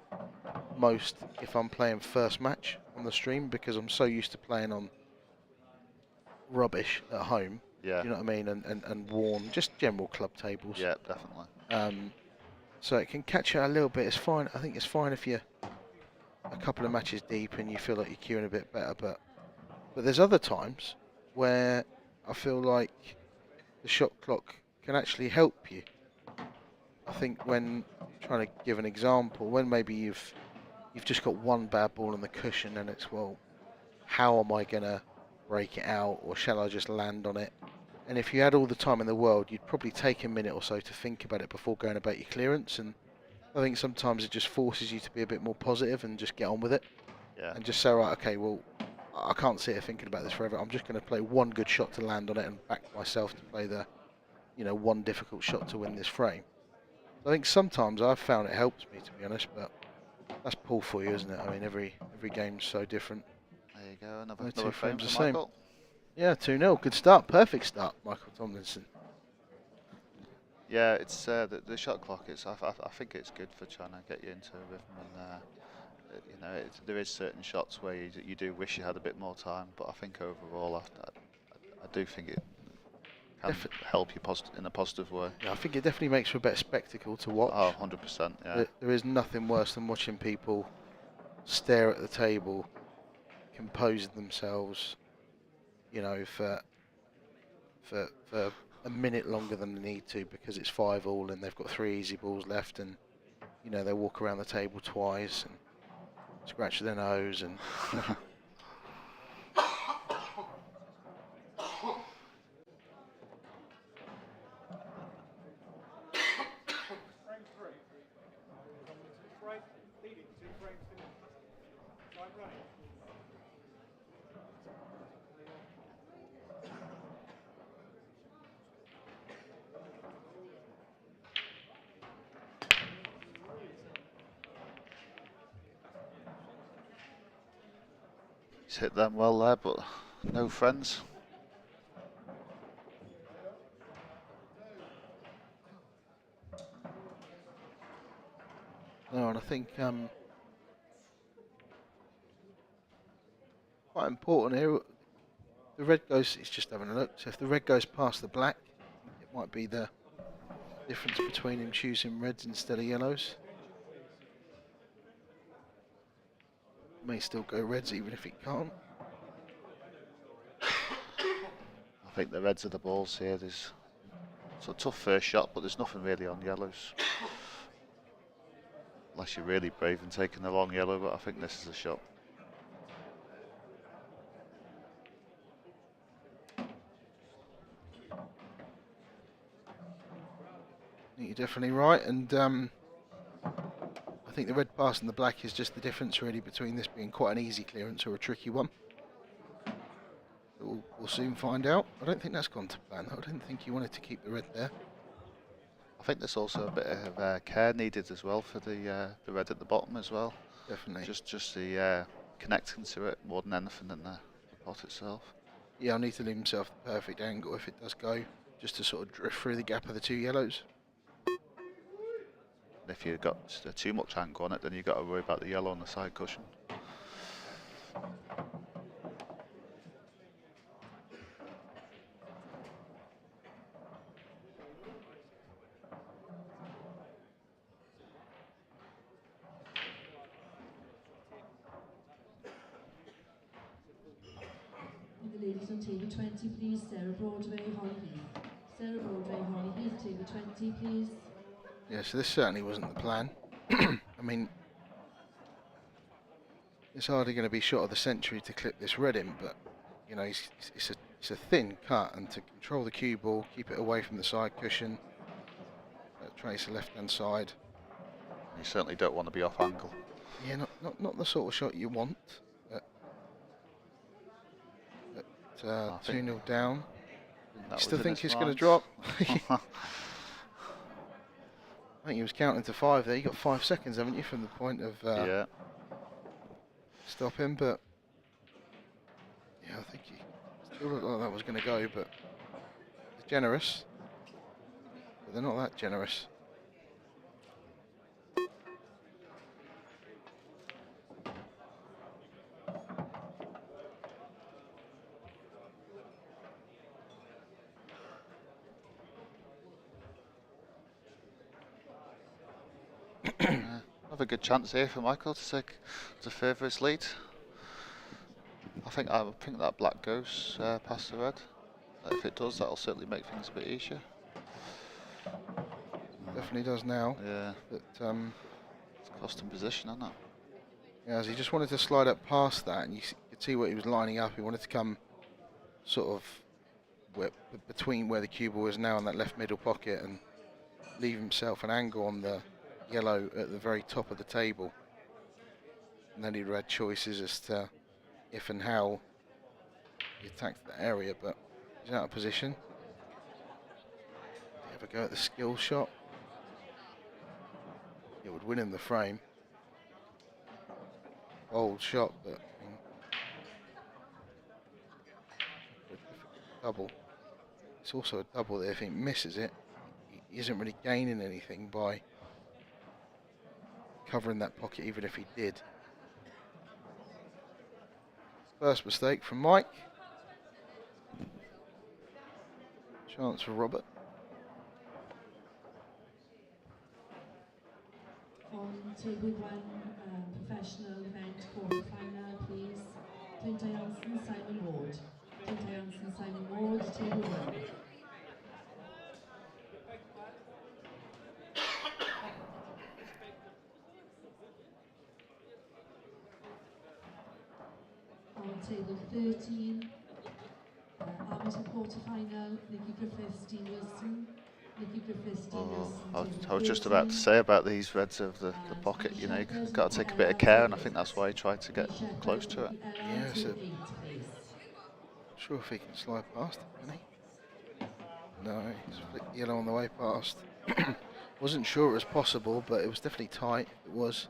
most if I'm playing first match on the stream because I'm so used to playing on rubbish at home. Yeah. Do you know what I mean? And worn, just general club tables. Yeah, definitely. So it can catch you a little bit. It's fine. I think it's fine if you're a couple of matches deep and you feel like you're queuing a bit better. But there's other times where I feel like the shot clock can actually help you. I think when trying to give an example, when maybe you've just got one bad ball on the cushion and it's, well, how am I gonna break it out, or shall I just land on it? And if you had all the time in the world, you'd probably take a minute or so to think about it before going about your clearance. And I think sometimes it just forces you to be a bit more positive and just get on with it. Yeah. And just say, right, okay, well, I can't sit here thinking about this forever. I'm just going to play one good shot to land on it and back myself to play the, one difficult shot to win this frame. I think sometimes I've found it helps me, to be honest, but that's pool for you, isn't it? I mean, every game's so different. There you go, another Two frame frames for the same. Michael. Yeah, 2-0. Good start. Perfect start, Michael Tomlinson. Yeah, it's the shot clock. I think it's good for trying to get you into a rhythm, and there is certain shots where you do wish you had a bit more time, but I think overall I do think it can help you in a positive way. Yeah, I think it definitely makes for a better spectacle to watch. Oh, 100%. Yeah. There is nothing worse than watching people stare at the table, compose themselves, for a minute longer than they need to because it's 5-all and they've got 3 easy balls left, and they walk around the table twice and scratch their nose and He's hit them well there, but no friends. No, and I think quite important here. The red goes. It's just having a look. So if the red goes past the black, it might be the difference between him choosing reds instead of yellows. May still go reds even if it can't. I think the reds are the balls here. It's a tough first shot, but there's nothing really on yellows. Unless you're really brave and taking the long yellow, but I think this is a shot. You're definitely right, and I think the red pass and the black is just the difference really between this being quite an easy clearance or a tricky one. We'll soon find out. I don't think that's gone to plan. I didn't think you wanted to keep the red there. I think there's also a bit of care needed as well for the red at the bottom as well. Definitely. Just the connecting to it more than anything than the pot itself. Yeah, I need to leave himself the perfect angle if it does go, just to sort of drift through the gap of the 2 yellows. If you've got too much angle on it, then you've got to worry about the yellow on the side cushion. The ladies on table 20, please. Sarah Broadway, Holly Heath. Sarah Broadway, Holly Heath, table 20, please. Yeah, so this certainly wasn't the plan. I mean, it's hardly going to be shot of the century to clip this red in, but it's a thin cut, and to control the cue ball, keep it away from the side cushion, trace the left-hand side. You certainly don't want to be off angle. Yeah, not the sort of shot you want. But 2-0 down. Still think it's going to drop. I think he was counting to 5 there. You got 5 seconds, haven't you, from the point of stopping? But yeah, I think Still looked like that was going to go, but they're generous. But they're not that generous. Have a good chance here for Michael to further his lead. I think that black goes past the red. If it does, that'll certainly make things a bit easier. Definitely does now. Yeah. But it's a costing position, isn't it? yeah, as he just wanted to slide up past that, and you could see what he was lining up. He wanted to come sort of between where the cue ball is now in that left middle pocket and leave himself an angle on the yellow at the very top of the table. And then he'd had choices as to if and how he attacked that area, but he's out of position. Did he have a go at the skill shot? It would win him the frame. Bold shot, but double. It's also a double that if he misses it, he isn't really gaining anything by covering that pocket, even if he did. First mistake from Mike. Chance for Robert. On table 1, professional event quarter-final, please. Clint Ironson, Simon Ward. Clint Ironson, Simon Ward, table 1. On table 13, amateur quarter-final, Nicky Griffiths, Dean Wilson. Nicky Griffiths, Dean Wilson. I was just about to say about these reds of the pocket, you know, you've got to take a bit of care, and I think that's why he tried to get close to it. Yeah, so not sure if he can slide past it, can he? No, he's flicked yellow on the way past. Wasn't sure it was possible, but it was definitely tight. It was.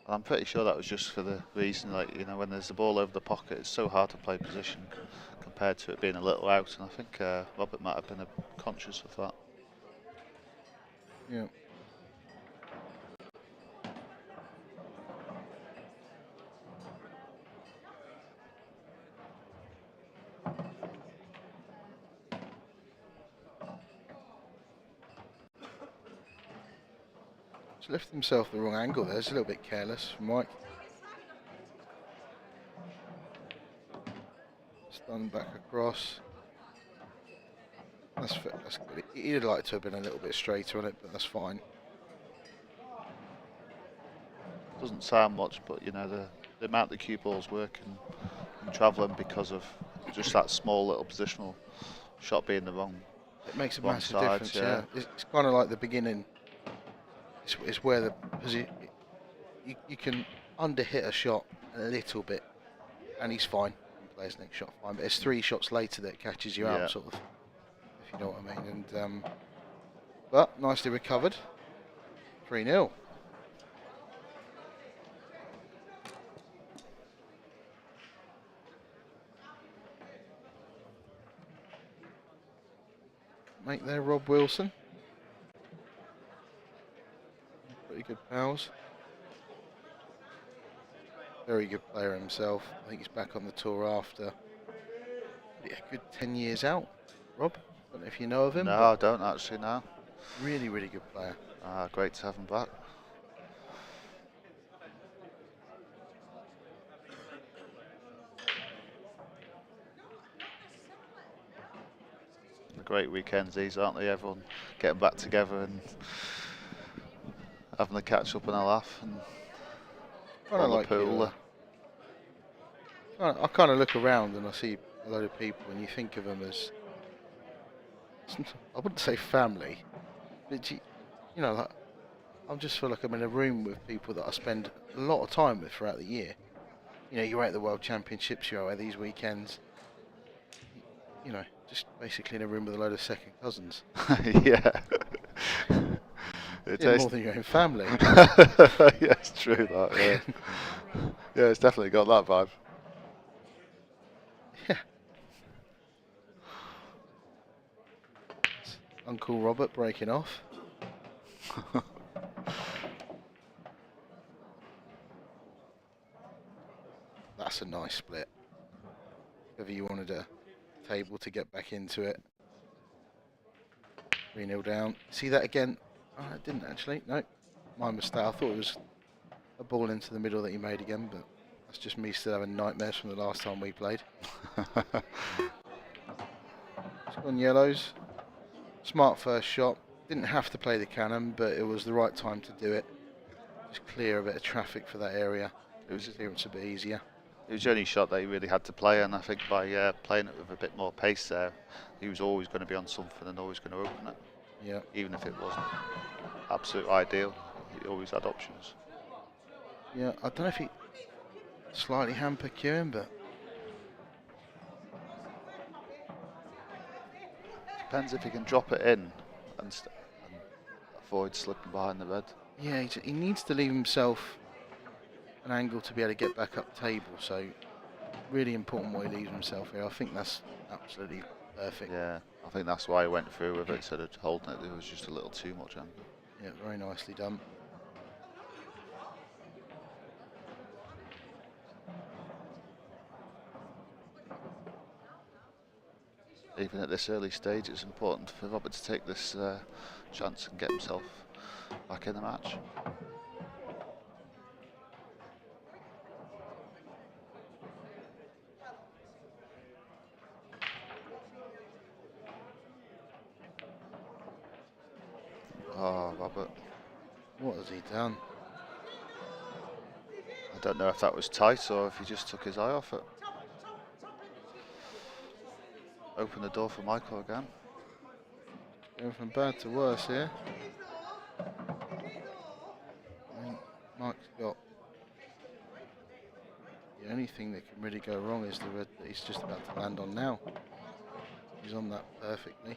I'm pretty sure that was just for the reason, like, you know, when there's the ball over the pocket, it's so hard to play position compared to it being a little out, and I think Robert might have been conscious of that. Yeah. He's left himself the wrong angle there. It's a little bit careless from Mike. Stun back across. That's good. He'd like to have been a little bit straighter on it, but that's fine. Doesn't sound much, but you know the amount the cue balls work and travelling because of just that small little positional shot being the wrong. It makes a wrong massive side, difference. yeah. Yeah, it's kind of like the beginning. It's where the you can underhit a shot a little bit, and he's fine. He plays the next shot fine, but it's 3 shots later that catches you out, sort of, if you know what I mean. And but nicely recovered. 3-0. Mate there, Rob Wilson. Pretty good pals. Very good player himself. I think he's back on the tour after a good 10 years out. Rob, I don't know if you know of him. No, I don't actually know. Really, really good player. Great to have him back. Great weekends these, aren't they? Everyone getting back together and having a catch up and a laugh and on the pool. I kind of look around and I see a load of people, and you think of them as, I wouldn't say family, but you know, like, I just feel like I'm in a room with people that I spend a lot of time with throughout the year. You know, you're at the World Championships, you're at these weekends. You know, just basically in a room with a load of second cousins. Yeah. More than your own family. Yeah, it's true that, yeah. Yeah, it's definitely got that vibe. Uncle Robert breaking off. That's a nice split. If you wanted a table to get back into it. 3-0 down. See that again? Oh, I didn't actually. No, my mistake. I thought it was a ball into the middle that he made again, but that's just me still having nightmares from the last time we played. It's gone yellows. Smart first shot. Didn't have to play the cannon, but it was the right time to do it. Just clear a bit of traffic for that area. It was clearance a bit easier. It was the only shot that he really had to play, and I think by playing it with a bit more pace there, he was always going to be on something and always going to open it. Yeah. Even if it wasn't absolute ideal, he always had options. Yeah, I don't know if he slightly hampered Kieran, but Depends if he can drop it in and avoid slipping behind the red. yeah, he needs to leave himself an angle to be able to get back up table. So really important what he leaves himself here. I think that's absolutely perfect. Yeah, I think that's why he went through with it instead of holding it. There was just a little too much angle. Yeah, very nicely done. Even at this early stage, it's important for Robert to take this chance and get himself back in the match. Oh, Robert. What has he done? I don't know if that was tight or if he just took his eye off it. Open the door for Michael again. Going from bad to worse here. I mean, Mike's got the only thing that can really go wrong is the red that he's just about to land on now. He's on that perfectly.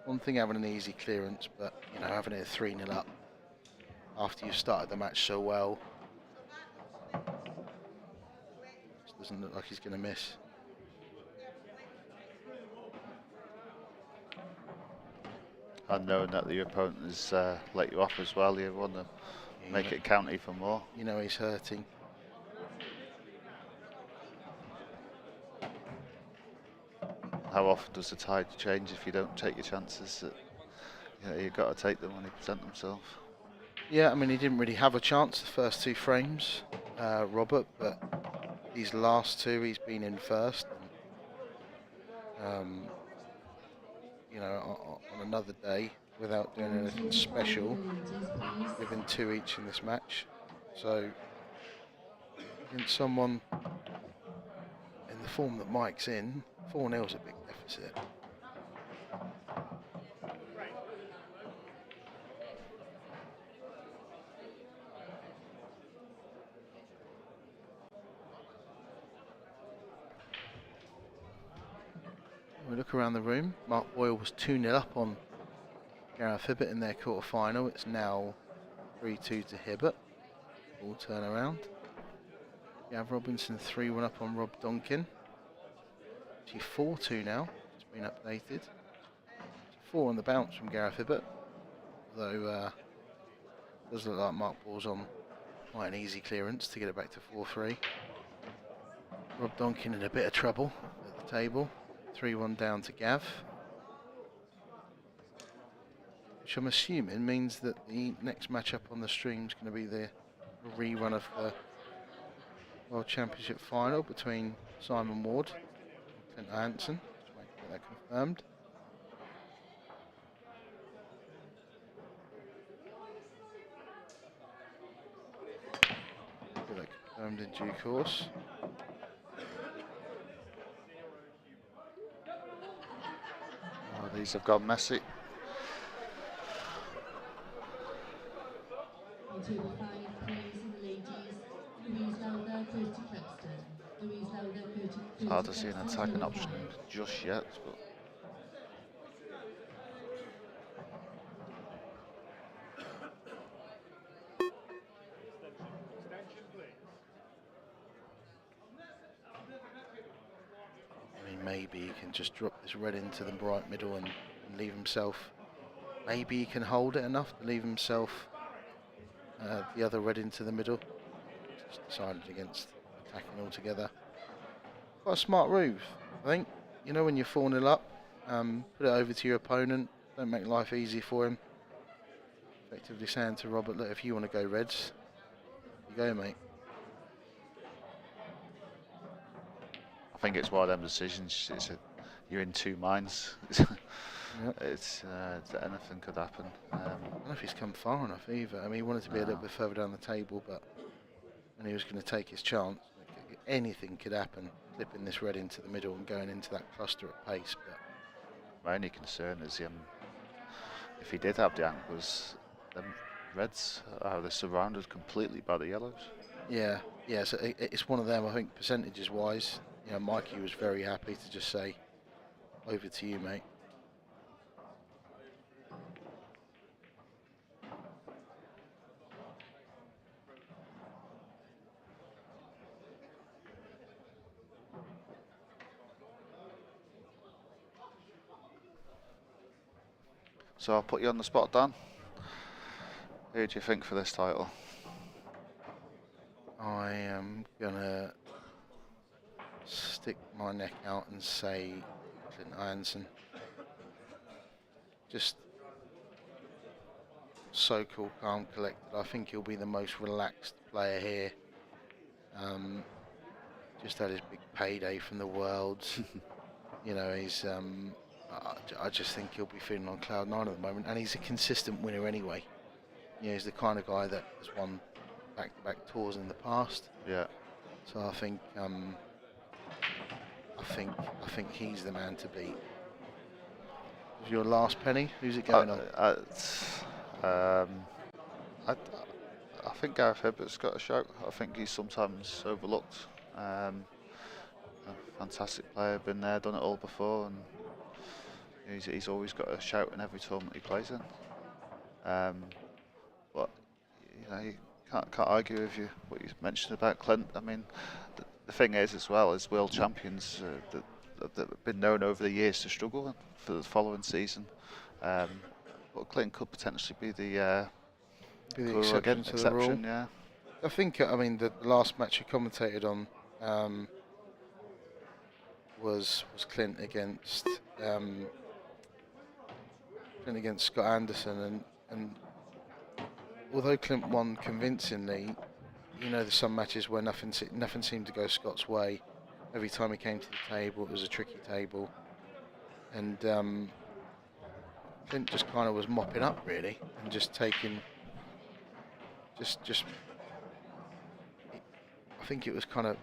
One thing having an easy clearance, but you know, having it 3-0 up after you've started the match so well, just doesn't look like he's going to miss. And knowing that the opponent has let you off as well, you want to make it count even more. You know he's hurting. How often does the tide change if you don't take your chances? You've got to take them when they present themselves. Yeah, I mean, he didn't really have a chance the first two frames, Robert, but these last two he's been in first. And, you know, on another day, without doing anything special, given 2 each in this match. So, against someone in the form that Mike's in, 4-0's a big deficit. We look around the room. Mark Boyle was 2-0 up on Gareth Hibbert in their quarter-final. It's now 3-2 to Hibbert. All turn around. Gav Robinson 3-1 up on Rob Duncan. Actually 4-2 now. It's been updated. 4 on the bounce from Gareth Hibbert. Though does look like Mark Boyle's on quite an easy clearance to get it back to 4-3. Rob Duncan in a bit of trouble at the table. 3-1 down to Gav. Which I'm assuming means that the next matchup on the stream is going to be the rerun of the World Championship final between Simon Ward and Ironson. Just wait to get that confirmed. Get that confirmed in due course. Oh, these have gone messy. On table 5, praising the ladies, Ruiz Lauda, Kirsty Cluxton. Ruiz Lauda, Kirsty Hard to see an Cluxton, attacking table option 5. just yet, but maybe he can just drop this red into the right middle and leave himself. Maybe he can hold it enough to leave himself the other red into the middle. Just decided against attacking altogether. Quite a smart move, I think. You know, when you're 4-0 up, put it over to your opponent. Don't make life easy for him. Effectively saying to Robert, look, if you want to go reds, you go, mate. I think it's one of them decisions. You're in two minds. Yep. It's anything could happen. I don't know if he's come far enough either. I mean, he wanted to be a little bit further down the table, but when he was going to take his chance, anything could happen. Flipping this red into the middle and going into that cluster at pace. But my only concern is if he did have the anglers, them reds, they're surrounded completely by the yellows. yeah, so it's one of them. I think percentages wise, you know, Mikey was very happy to just say, over to you, mate. So I'll put you on the spot, Dan. Who do you think for this title? I am gonna stick my neck out and say Clint Ironson. Just so cool, calm, collected. I think he'll be the most relaxed player here. Just had his big payday from the Worlds. You know, he's. I just think he'll be feeling on cloud 9 at the moment, and he's a consistent winner anyway. You know, he's the kind of guy that has won back-to-back tours in the past. Yeah. So I think he's the man to beat. Was your last penny? Who's it going on? I think Gareth Hibbert's got a shout. I think he's sometimes overlooked. A fantastic player, been there, done it all before, and he's always got a shout in every tournament he plays in. But you know, you can't argue with what you mentioned about Clint. I mean, the thing is as well as world champions that have been known over the years to struggle for the following season. But Clint could potentially be the exception to the rule. Yeah. I think, I mean, the last match you commentated on was Clint against Scott Anderson, and although Clint won convincingly, you know, there's some matches where nothing seemed to go Scott's way. Every time he came to the table, it was a tricky table, and Clint just kind of was mopping up really, and just taking, just. I think it was kind of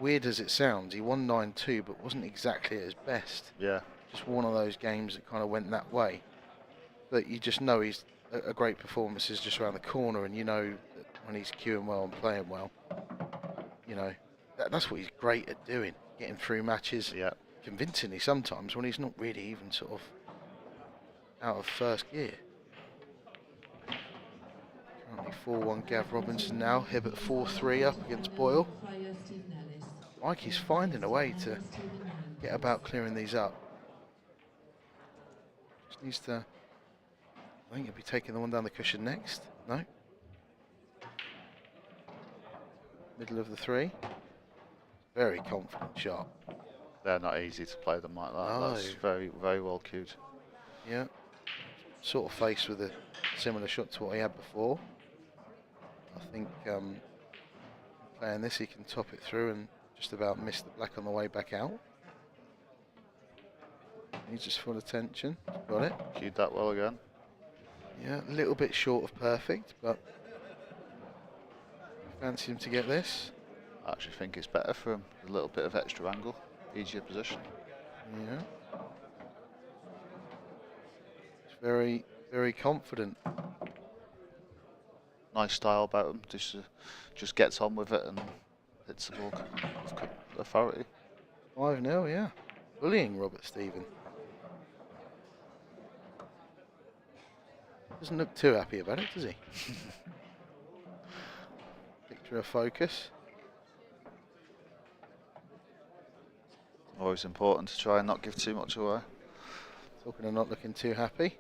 weird as it sounds. He won 9-2, but wasn't exactly at his best. Yeah. Just one of those games that kind of went that way. But you just know he's a great performance is just around the corner, and you know that when he's queuing well and playing well, you know, that's what he's great at doing, getting through matches convincingly sometimes when he's not really even sort of out of first gear. Currently 4-1 Gav Robinson now. Hibbert 4-3 up against Boyle. Mikey's finding a way to get about clearing these up. Just needs to. I think he'll be taking the one down the cushion next. No. Middle of the 3. Very confident shot. They're not easy to play them like that. No. That's very, very well cued. Yeah. Sort of faced with a similar shot to what he had before. I think playing this, he can top it through and just about miss the black on the way back out. He's just full attention. Got it. Cued that well again. Yeah, a little bit short of perfect, but fancy him to get this. I actually think it's better for him. A little bit of extra angle, easier position. Yeah. It's very, very confident. Nice style about him. Just gets on with it and hits the ball with authority. 5-0, yeah. Bullying Robert Stephen. Doesn't look too happy about it, does he? Picture of focus. Always important to try and not give too much away. Talking of not looking too happy.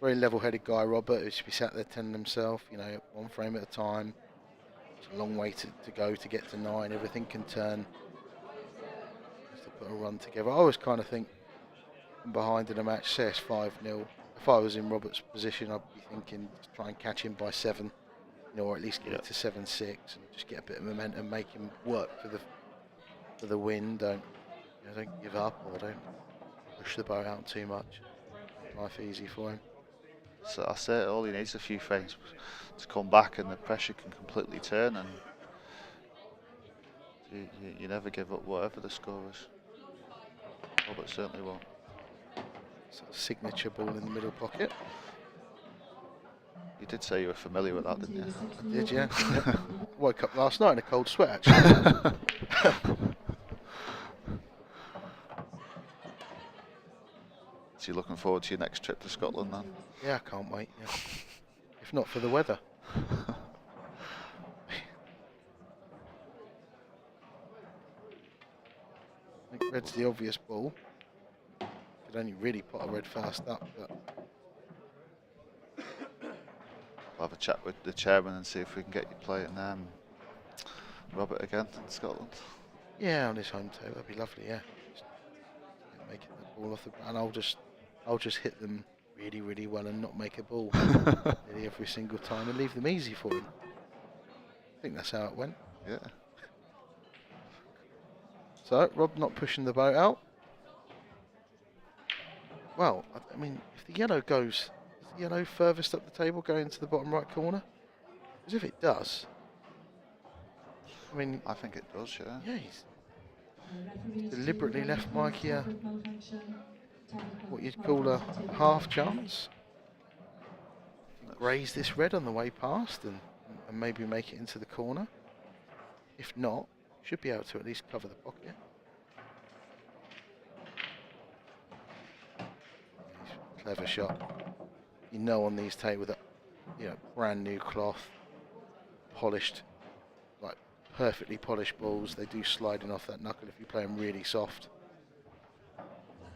Very level-headed guy, Robert, who should be sat there telling himself, you know, one frame at a time. It's a long way to go to get to 9. Everything can turn. Just to put a run together. I always kind of think from behind in a match, say it's 5-0. If I was in Robert's position, I'd be thinking to try and catch him by 7, you know, or at least get it to 7-6 and just get a bit of momentum, make him work for the win. Don't give up or don't push the boat out too much. Life easy for him. So that's it. All he needs is a few frames to come back, and the pressure can completely turn. And you never give up, whatever the score is. Robert certainly won't. Sort of signature ball in the middle pocket. You did say you were familiar with that, didn't you? I did, yeah. Woke up last night in a cold sweat, actually. So you're looking forward to your next trip to Scotland then? Yeah, I can't wait. Yeah. If not for the weather. I think red's the obvious ball. Could only really pot a red fast up, but We'll have a chat with the chairman and see if we can get you playing Robert again in Scotland. yeah, on his home toe, that'd be lovely. Yeah, just make it the ball off the and I'll just hit them really, really well and not make a ball nearly every single time and leave them easy for him. I think that's how it went. Yeah. So Rob not pushing the boat out. Well, I mean, if the yellow goes, is the yellow furthest up the table going to the bottom right corner? Because if it does, I mean, I think it does, yeah. yeah, he's deliberately left Mikey a what you'd call a half chance. Graze this red on the way past and maybe make it into the corner. If not, should be able to at least cover the pocket. Clever shot. You know, on these tables that, you know, brand new cloth, polished, like perfectly polished balls. They do sliding off that knuckle if you play them really soft.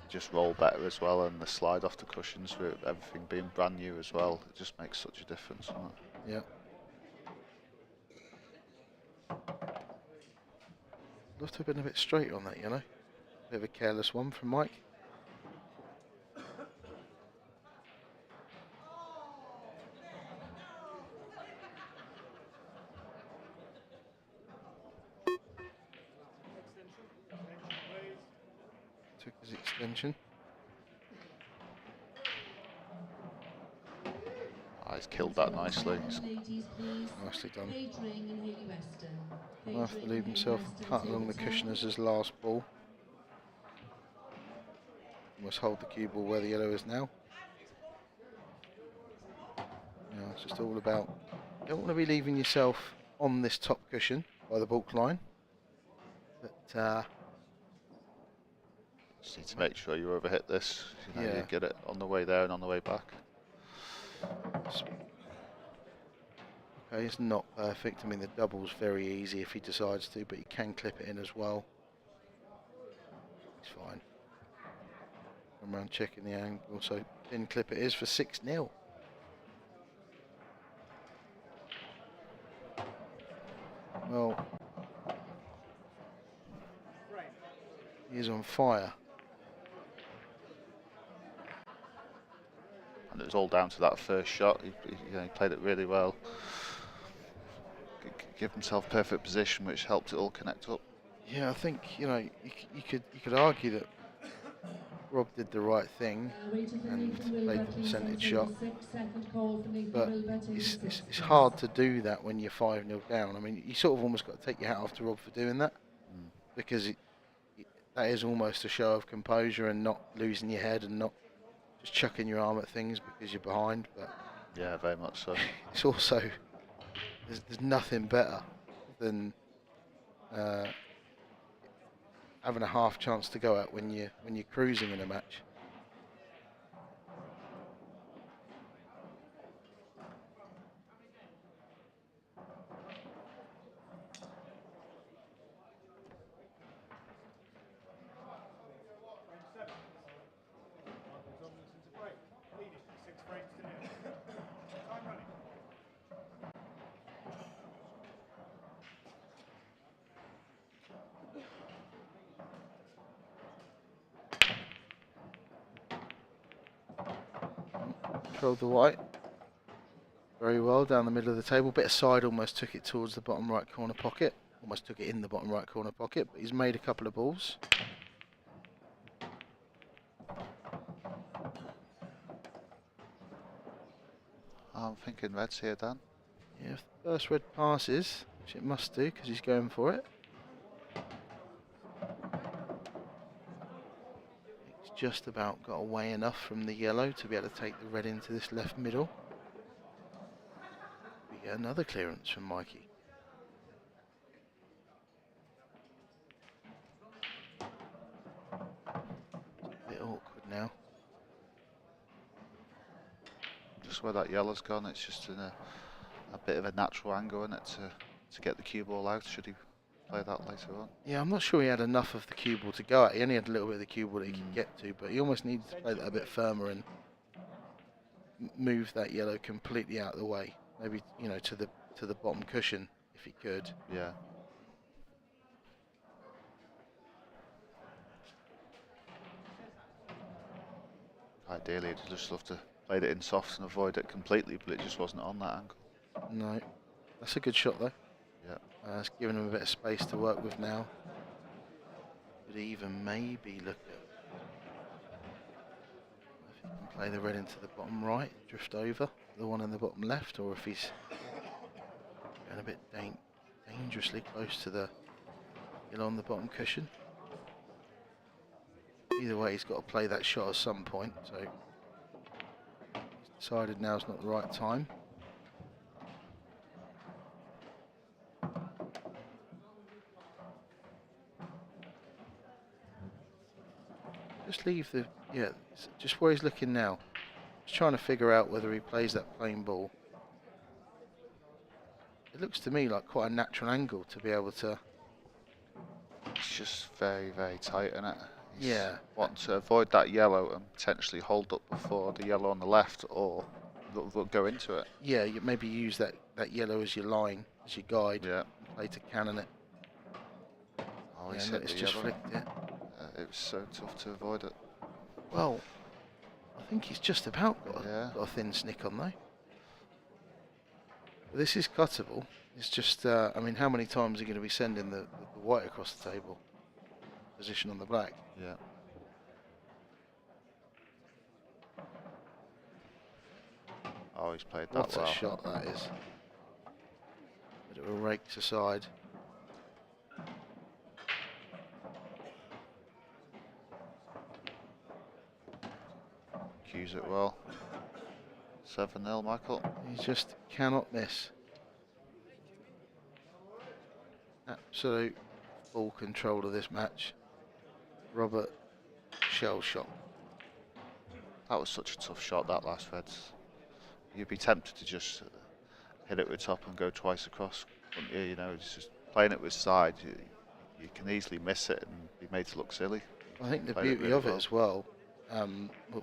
Just roll better as well, and the slide off the cushions with everything being brand new as well. It just makes such a difference, doesn't it? Yeah. Love to have been a bit straighter on that, you know. Bit of a careless one from Mike. Took his extension. Oh, he's killed that nicely. Nicely done. I'll have to leave himself cut along the cushion as his last ball. Must hold the cue ball where the yellow is now. Yeah, it's just all about, you don't want to be leaving yourself on this top cushion by the baulk line. But Just need to make sure you overhit this. You know, yeah. you get it on the way there and on the way back. Okay, it's not perfect. I mean, the double's very easy if he decides to, but he can clip it in as well. It's fine. Come around checking the angle. So pin clip it is for 6-0. Well, he's on fire. And it was all down to that first shot. He played it really well. Give himself perfect position, which helped it all connect up. Yeah, I think, you know, you could argue that Rob did the right thing and played the percentage shot, but it's hard to do that when you're 5-0 down. I mean, you sort of almost got to take your hat off to Rob for doing that, because that is almost a show of composure and not losing your head and not just chucking your arm at things because you're behind. But yeah, very much so. It's also there's nothing better than having a half chance to go at when you're cruising in a match. controlled the white very well down the middle of the table. Bit of side, almost took it towards the bottom right corner pocket. Almost took it in the bottom right corner pocket, but he's made a couple of balls. I'm thinking red's here, Dan. Yeah, if the first red passes, which it must do because he's going for it. He's just about got away enough from the yellow to be able to take the red into this left middle. We get another clearance from Mikey. It's a bit awkward now. Just where that yellow's gone, it's just in a bit of a natural angle in it to get the cue ball out, should he play that later on. Yeah, I'm not sure he had enough of the cue ball to go at. He only had a little bit of the cue ball that he could get to, but he almost needed to play that a bit firmer and move that yellow completely out of the way. Maybe, you know, to the bottom cushion if he could. Yeah. Ideally, I'd just love to play it in soft and avoid it completely, but it just wasn't on that angle. No, that's a good shot though. Yeah. It's given him a bit of space to work with now. Could even maybe look at if he can play the red into the bottom right, drift over the one in the bottom left, or if he's going a bit dangerously close to the yellow on the bottom cushion. Either way, he's got to play that shot at some point, so he's decided now's not the right time. Just leave the, yeah, just where he's looking now. Just trying to figure out whether he plays that plain ball. It looks to me like quite a natural angle to be able to. It's just very, very tight, isn't it? Yeah. Want to avoid that yellow and potentially hold up before the yellow on the left, or go into it. Yeah, you maybe use that yellow as your line, as your guide. Yeah. And play to cannon it. Oh, Yeah, it's just flicked it. It was so tough to avoid it. Well, I think he's just about got a thin snick on though. This is cuttable. It's just, I mean, how many times are you going to be sending the white across the table? Position on the black. Yeah. Oh, he's played that What well. a shot that is. Bit of a rake to side. Cues it well. 7-0, Michael. He just cannot miss. Absolute full control of this match. Robert shell shot. That was such a tough shot, that last red. You'd be tempted to just hit it with top and go twice across, wouldn't you? You know, it's just playing it with side. You can easily miss it and be made to look silly. I think the beauty of it as well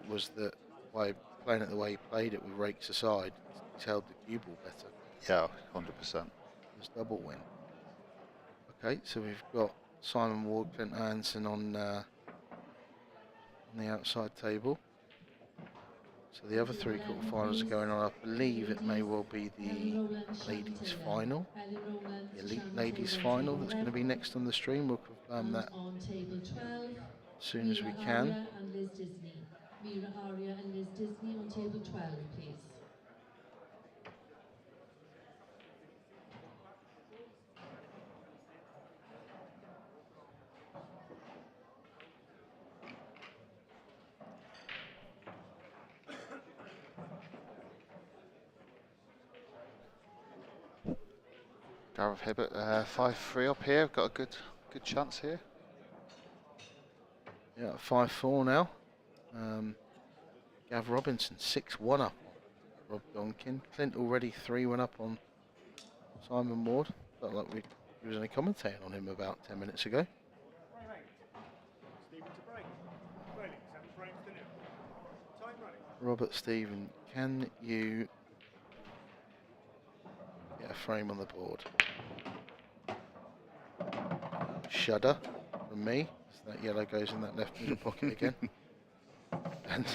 was that by playing it the way he played it with rakes aside, he's held the cue ball better. Yeah, 100%. It was double win. Okay, so we've got Simon Ward, Clint Ironson on the outside table. So the other three quarterfinals are going on. I believe it may well be the ladies' final, the elite ladies' final that's going to be next on the stream. We'll confirm that as soon as we can. Mira Aria and Liz Disney on table 12, please. Gareth Hibbert, 5-3 up here. Got a good chance here. Yeah, 5-4 now. Gav Robinson 6-1 up on Rob Duncan. Clint already 3-1 up on Simon Ward. Felt like he was only commentating on him about 10 minutes ago. Robert Stephen, can you get a frame on the board? Shudder from me. So that yellow goes in that left middle pocket again. And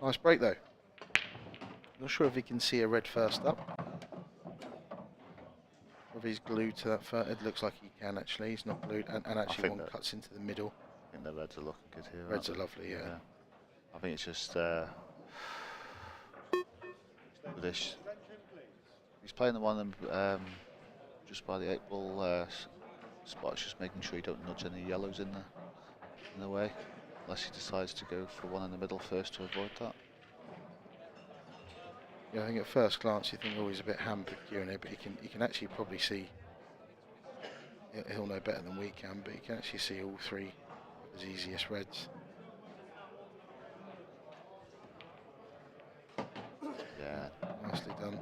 Nice break though. Not sure if he can see a red first up. Or if he's glued to that first. It looks like he can actually. He's not glued. And actually one cuts into the middle. I think the reds are looking good here. Reds are lovely, yeah. I think it's just with this. He's playing the one just by the 8-ball spot. It's just making sure you don't nudge any yellows in the way, unless he decides to go for one in the middle first to avoid that. Yeah, I think at first glance you think, oh, he's a bit ham-peculiar in it, but you can actually probably see. He'll know better than we can, but you can actually see all three of his easiest reds. Yeah, nicely done.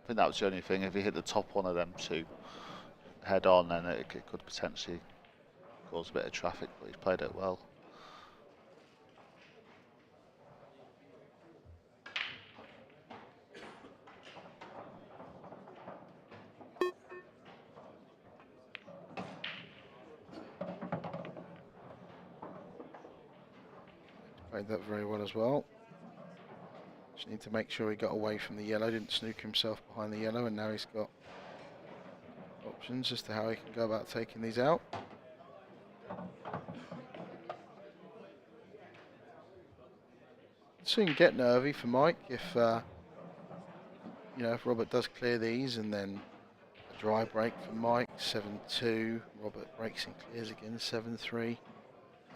I think that was the only thing. If he hit the top one of them two head on, then it could potentially cause a bit of traffic. But he's played it well. Played that very well as well. Just need to make sure he got away from the yellow, didn't snook himself behind the yellow, and now he's got options as to how he can go about taking these out. Soon get nervy for Mike if you know, if Robert does clear these, and then a dry break for Mike, 7-2. Robert breaks and clears again, 7-3.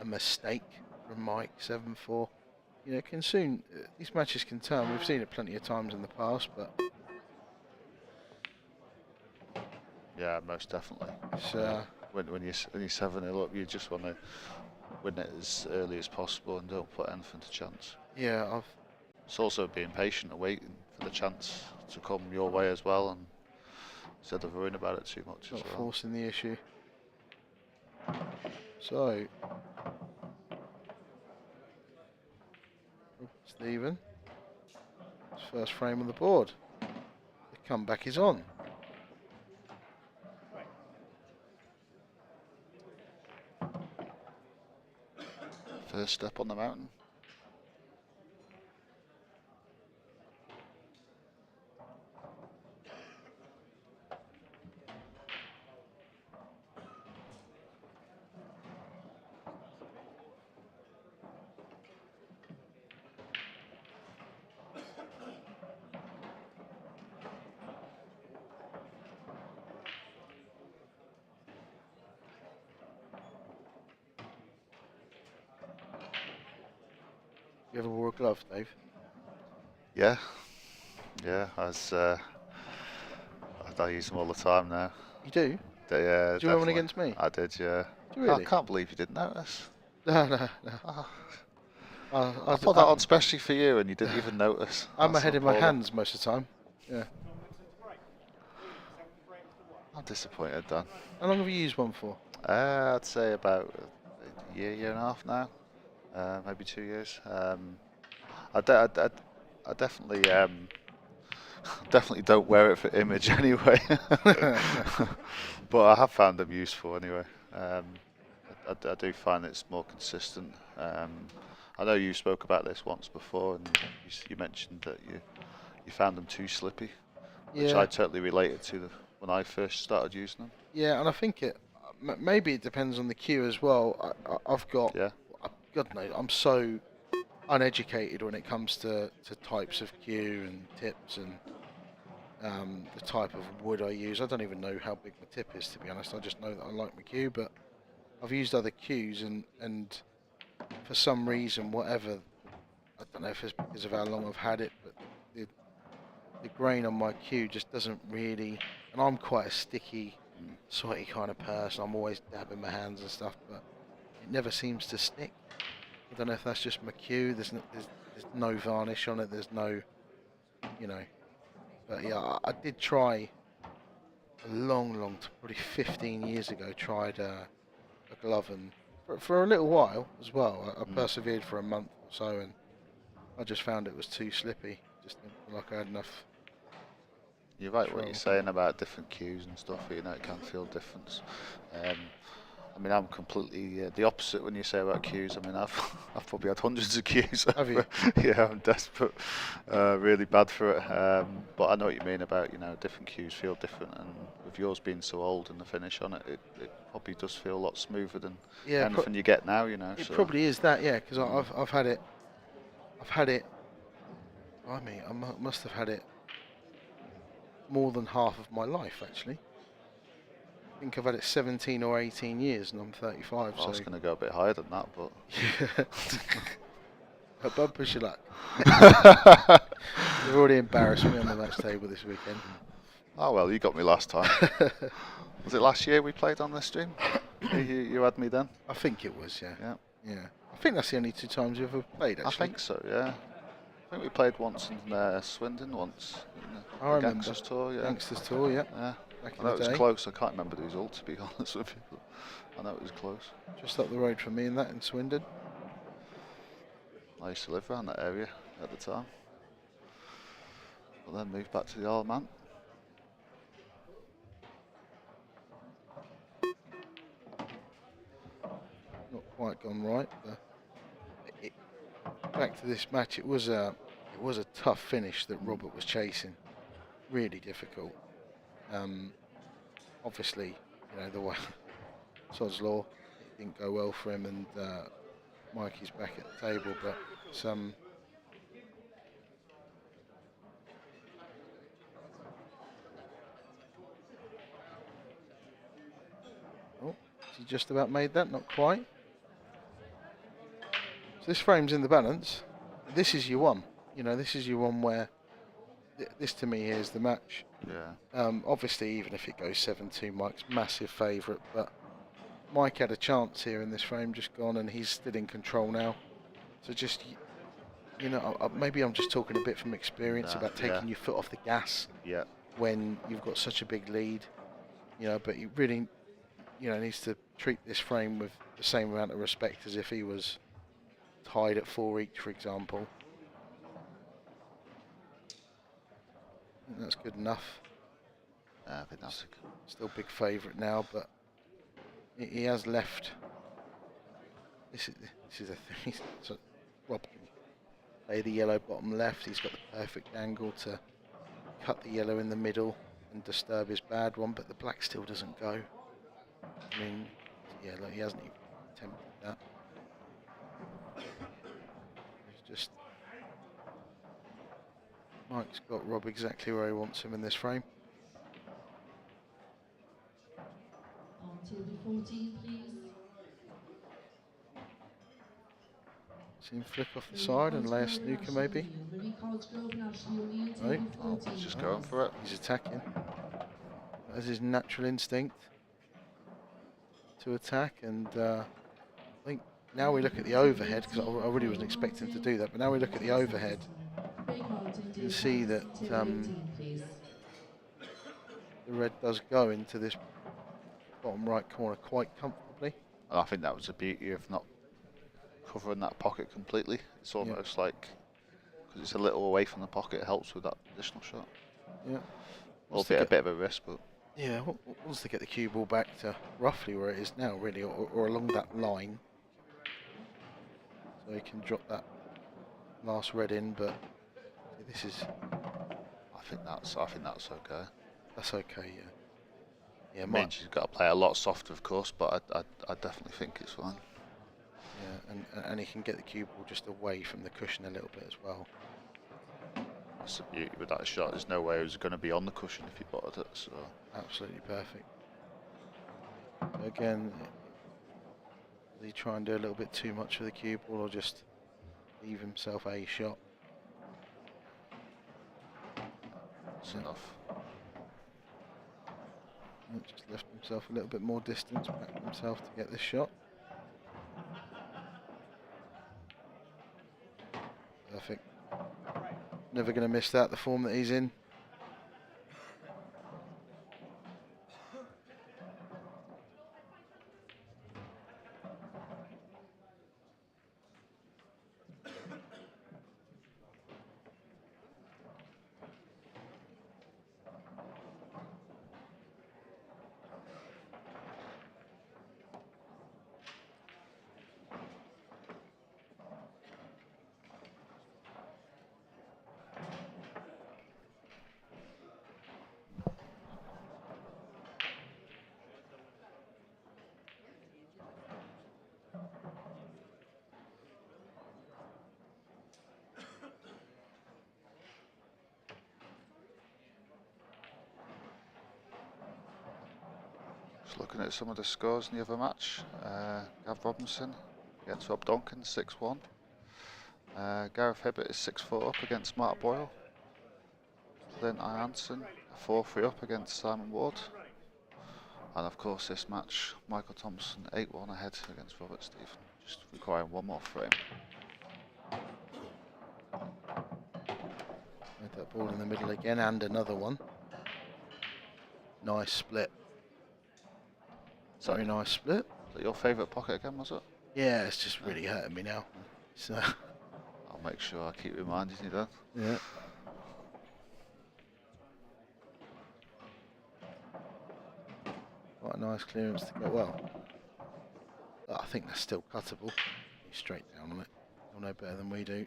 A mistake from Mike, 7-4. You know, can soon, these matches can turn. We've seen it plenty of times in the past, but yeah, most definitely. It's, when you're 7-0 up, you just want to win it as early as possible and don't put anything to chance. Yeah, it's also being patient and waiting for the chance to come your way as well, and instead of worrying about it too much. Not as well. forcing the issue. So, Stephen, his first frame on the board. The comeback is on. First step on the mountain. You ever wore a glove, Dave? Yeah, I use them all the time now. You do? Yeah. Did you wear one against me? I did, yeah. Did you really? I can't believe you didn't notice. No. I put that on specially for you and you didn't even notice. I'm ahead in my hands most of the time. Yeah. I'm disappointed, Dan. How long have you used one for? I'd say about a year and a half now. Maybe 2 years. I definitely definitely don't wear it for image anyway. But I have found them useful anyway. I do find it's more consistent. I know you spoke about this once before, and you mentioned that you found them too slippy, which I totally related to when I first started using them. Yeah, and I think maybe it depends on the cue as well. I've got, God knows, I'm so uneducated when it comes to types of cue and tips and the type of wood I use. I don't even know how big my tip is, to be honest. I just know that I like my cue, but I've used other cues and for some reason, whatever, I don't know if it's because of how long I've had it, but the grain on my cue just doesn't really, and I'm quite a sticky, sweaty kind of person. I'm always dabbing my hands and stuff, but it never seems to stick. I don't know if that's just my cue. There's no varnish on it. There's no, you know. But yeah, I did try a long, probably 15 years ago, tried a glove, and for a little while as well. I persevered for a month or so, and I just found it was too slippy. Just didn't feel like I had enough. You're right what you're saying about different cues and stuff. You know, it can feel different. I mean, I'm completely the opposite when you say about cues. I mean, I've probably had hundreds of cues. Have you? Yeah, I'm desperate, really bad for it. But I know what you mean about, you know, different cues feel different, and with yours being so old and the finish on it, it probably does feel a lot smoother than anything you get now. You know, it probably is that, yeah, because I've had it. I mean, must have had it more than half of my life, actually. I think I've had it 17 or 18 years, and I'm 35. I was going to go a bit higher than that, but a bumper your luck. You've already embarrassed me on the match table this weekend. Oh well, you got me last time. Was it last year we played on this stream? you had me then? I think it was, yeah. Yeah. I think that's the only 2 times you've ever played, actually. I think so, yeah. I think we played once in Swindon, once in I the remember. Gangsters Tour, yeah. Gangsters Tour, yeah. Back I in know the it was day. close. I can't remember the result, to be honest with you. But I know it was close. Just up the road from me and that in Swindon. I used to live around that area at the time. But then moved back to the Isle of Man. Not quite gone right. Back to this match, it was a tough finish that Robert was chasing. Really difficult. Obviously, you know, the way Sod's Law, it didn't go well for him, and Mikey's back at the table, but some. Oh, he just about made that, not quite. So this frame's in the balance. This is your one. You know, this is your one where this to me is the match. Yeah. Obviously, even if it goes 7-2, Mike's massive favourite, but Mike had a chance here in this frame, just gone, and he's still in control now. So just, you know, maybe I'm just talking a bit from experience about taking your foot off the gas when you've got such a big lead. You know, but he really, you know, needs to treat this frame with the same amount of respect as if he was tied at 4 each, for example. I think that's good enough. I think that's still big favourite now, but he has left. This is a thing. So Rob can play the yellow bottom left. He's got the perfect angle to cut the yellow in the middle and disturb his bad one, but the black still doesn't go. I mean, yeah, look, he hasn't even attempted that. It's just Mike's got Rob exactly where he wants him in this frame. On table 14, please. See him flick off the side and lay a snooker maybe. Right. He's just going for it. He's attacking. That's his natural instinct to attack, and I think now we look at the overhead, because I really wasn't expecting to do that, but now we look at the overhead, you can see that the red does go into this bottom right corner quite comfortably. And I think that was the beauty of not covering that pocket completely. It's almost like, because it's a little away from the pocket, it helps with that additional shot. Yeah. Albeit a bit of a risk, but... Yeah, wants to get the cue ball back to roughly where it is now, really, or along that line. So he can drop that last red in, but this is... I think that's okay. That's okay, yeah. Yeah, it means you've got to play a lot softer, of course, but I definitely think it's fine. Yeah, and he can get the cue ball just away from the cushion a little bit as well. That's the beauty with that shot. There's no way it was going to be on the cushion if he botted it. So absolutely perfect. Again, does he try and do a little bit too much with the cue ball, or just leave himself a shot? That's enough. Just left himself a little bit more distance, back himself to get this shot. Perfect. Never going to miss that, the form that he's in. Looking at some of the scores in the other match, Gav Robinson against Rob Duncan, 6-1. Gareth Hibbert is 6-4 up against Mark Boyle. Then Ironson, 4-3 up against Simon Ward. And of course this match, Michael Thompson 8-1 ahead against Robert Stephen, just requiring one more frame. With that ball in the middle again, and another one. Nice split. Very nice split. Is that your favourite pocket again, was it? Yeah, it's just really hurting me now. So I'll make sure I keep reminding you then. yeah. Quite a nice clearance to go. Well, I think that's still cuttable. He's straight down on it. You'll know better than we do.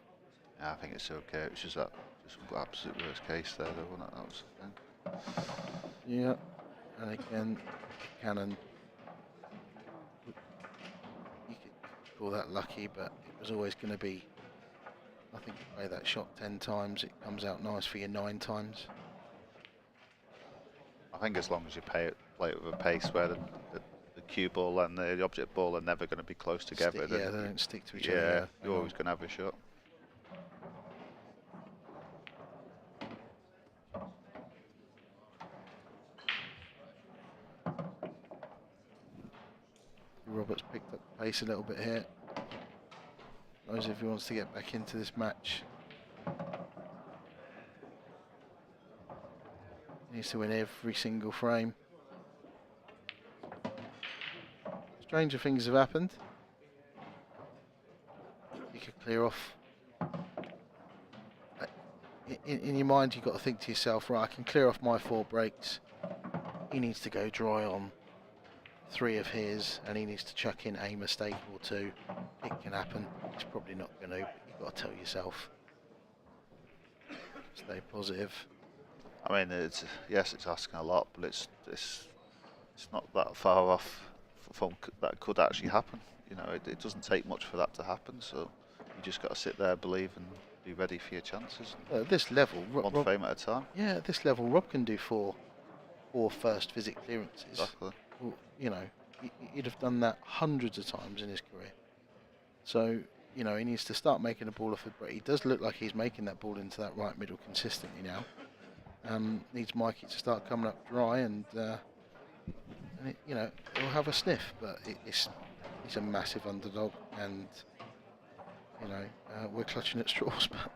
Yeah, I think it's okay. It was just that absolute worst case there, though, wasn't it? That was the thing. Yeah, and again, Cannon. You could call that lucky, but it was always going to be. I think you play that shot 10 times, it comes out nice for you 9 times. I think as long as you play it with a pace where the cue ball and the object ball are never going to be close together. Yeah, they don't stick to each other. Yeah, you're always going to have a shot. Roberts picked up the pace a little bit here. Knows if he wants to get back into this match. He needs to win every single frame. Stranger things have happened. You could clear off. In your mind, you've got to think to yourself, right, I can clear off my 4 breaks. He needs to go dry on 3 of his, and he needs to chuck in a mistake or 2. It can happen. It's probably not going to, but you've got to tell yourself. Stay positive. I mean, it's asking a lot, but it's not that far off from that could actually happen. You know, it doesn't take much for that to happen. So you just got to sit there, believe, and be ready for your chances. At this level, one frame at a time. Yeah, at this level, Rob can do 4 first visit clearances. Exactly. Well, you know, he'd have done that hundreds of times in his career. So, you know, he needs to start making a ball off it, but he does look like he's making that ball into that right middle consistently now. Needs Mikey to start coming up dry, and you know, he'll have a sniff, but he's a massive underdog, and you know, we're clutching at straws, but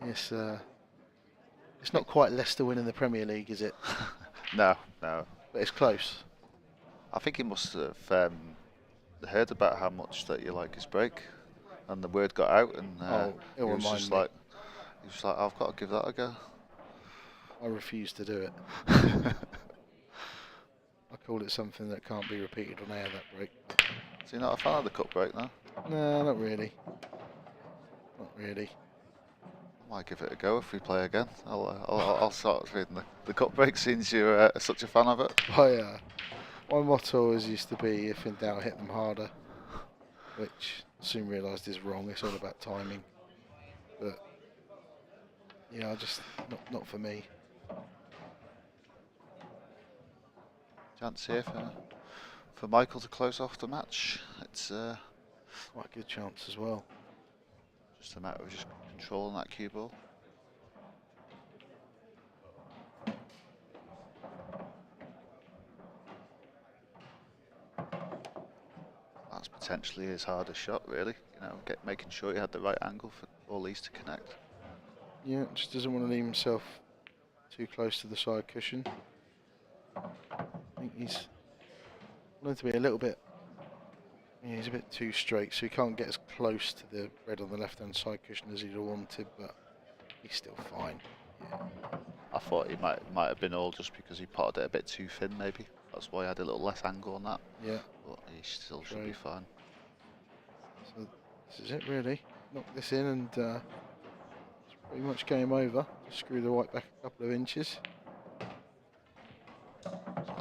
it's not quite Leicester winning the Premier League, is it? No. But it's close. I think he must have heard about how much that you like his break, and the word got out, and he was just like, I've got to give that a go. I refuse to do it. I call it something that can't be repeated on air, that break. So you're not a fan of the cup break now? No, not really. Not really. I might give it a go if we play again. I'll start reading the cup break since you're such a fan of it. My motto always used to be, if in doubt, hit them harder, which I soon realised is wrong. It's all about timing. But yeah, just not for me. Chance here for Michael to close off the match. It's quite a good chance as well. Just a matter of just controlling that cue ball. That's potentially his hardest shot, really. You know, making sure he had the right angle for all these to connect. Yeah, just doesn't want to leave himself too close to the side cushion. I think he's wanted to be a little bit. Yeah, he's a bit too straight, so he can't get as close to the red on the left-hand side cushion as he'd have wanted, but he's still fine. Yeah. I thought he might have been all just because he potted it a bit too thin, maybe. That's why he had a little less angle on that. Yeah. But he still should be fine. So this is it, really. Knock this in, and it's pretty much game over. Just screw the white back a couple of inches.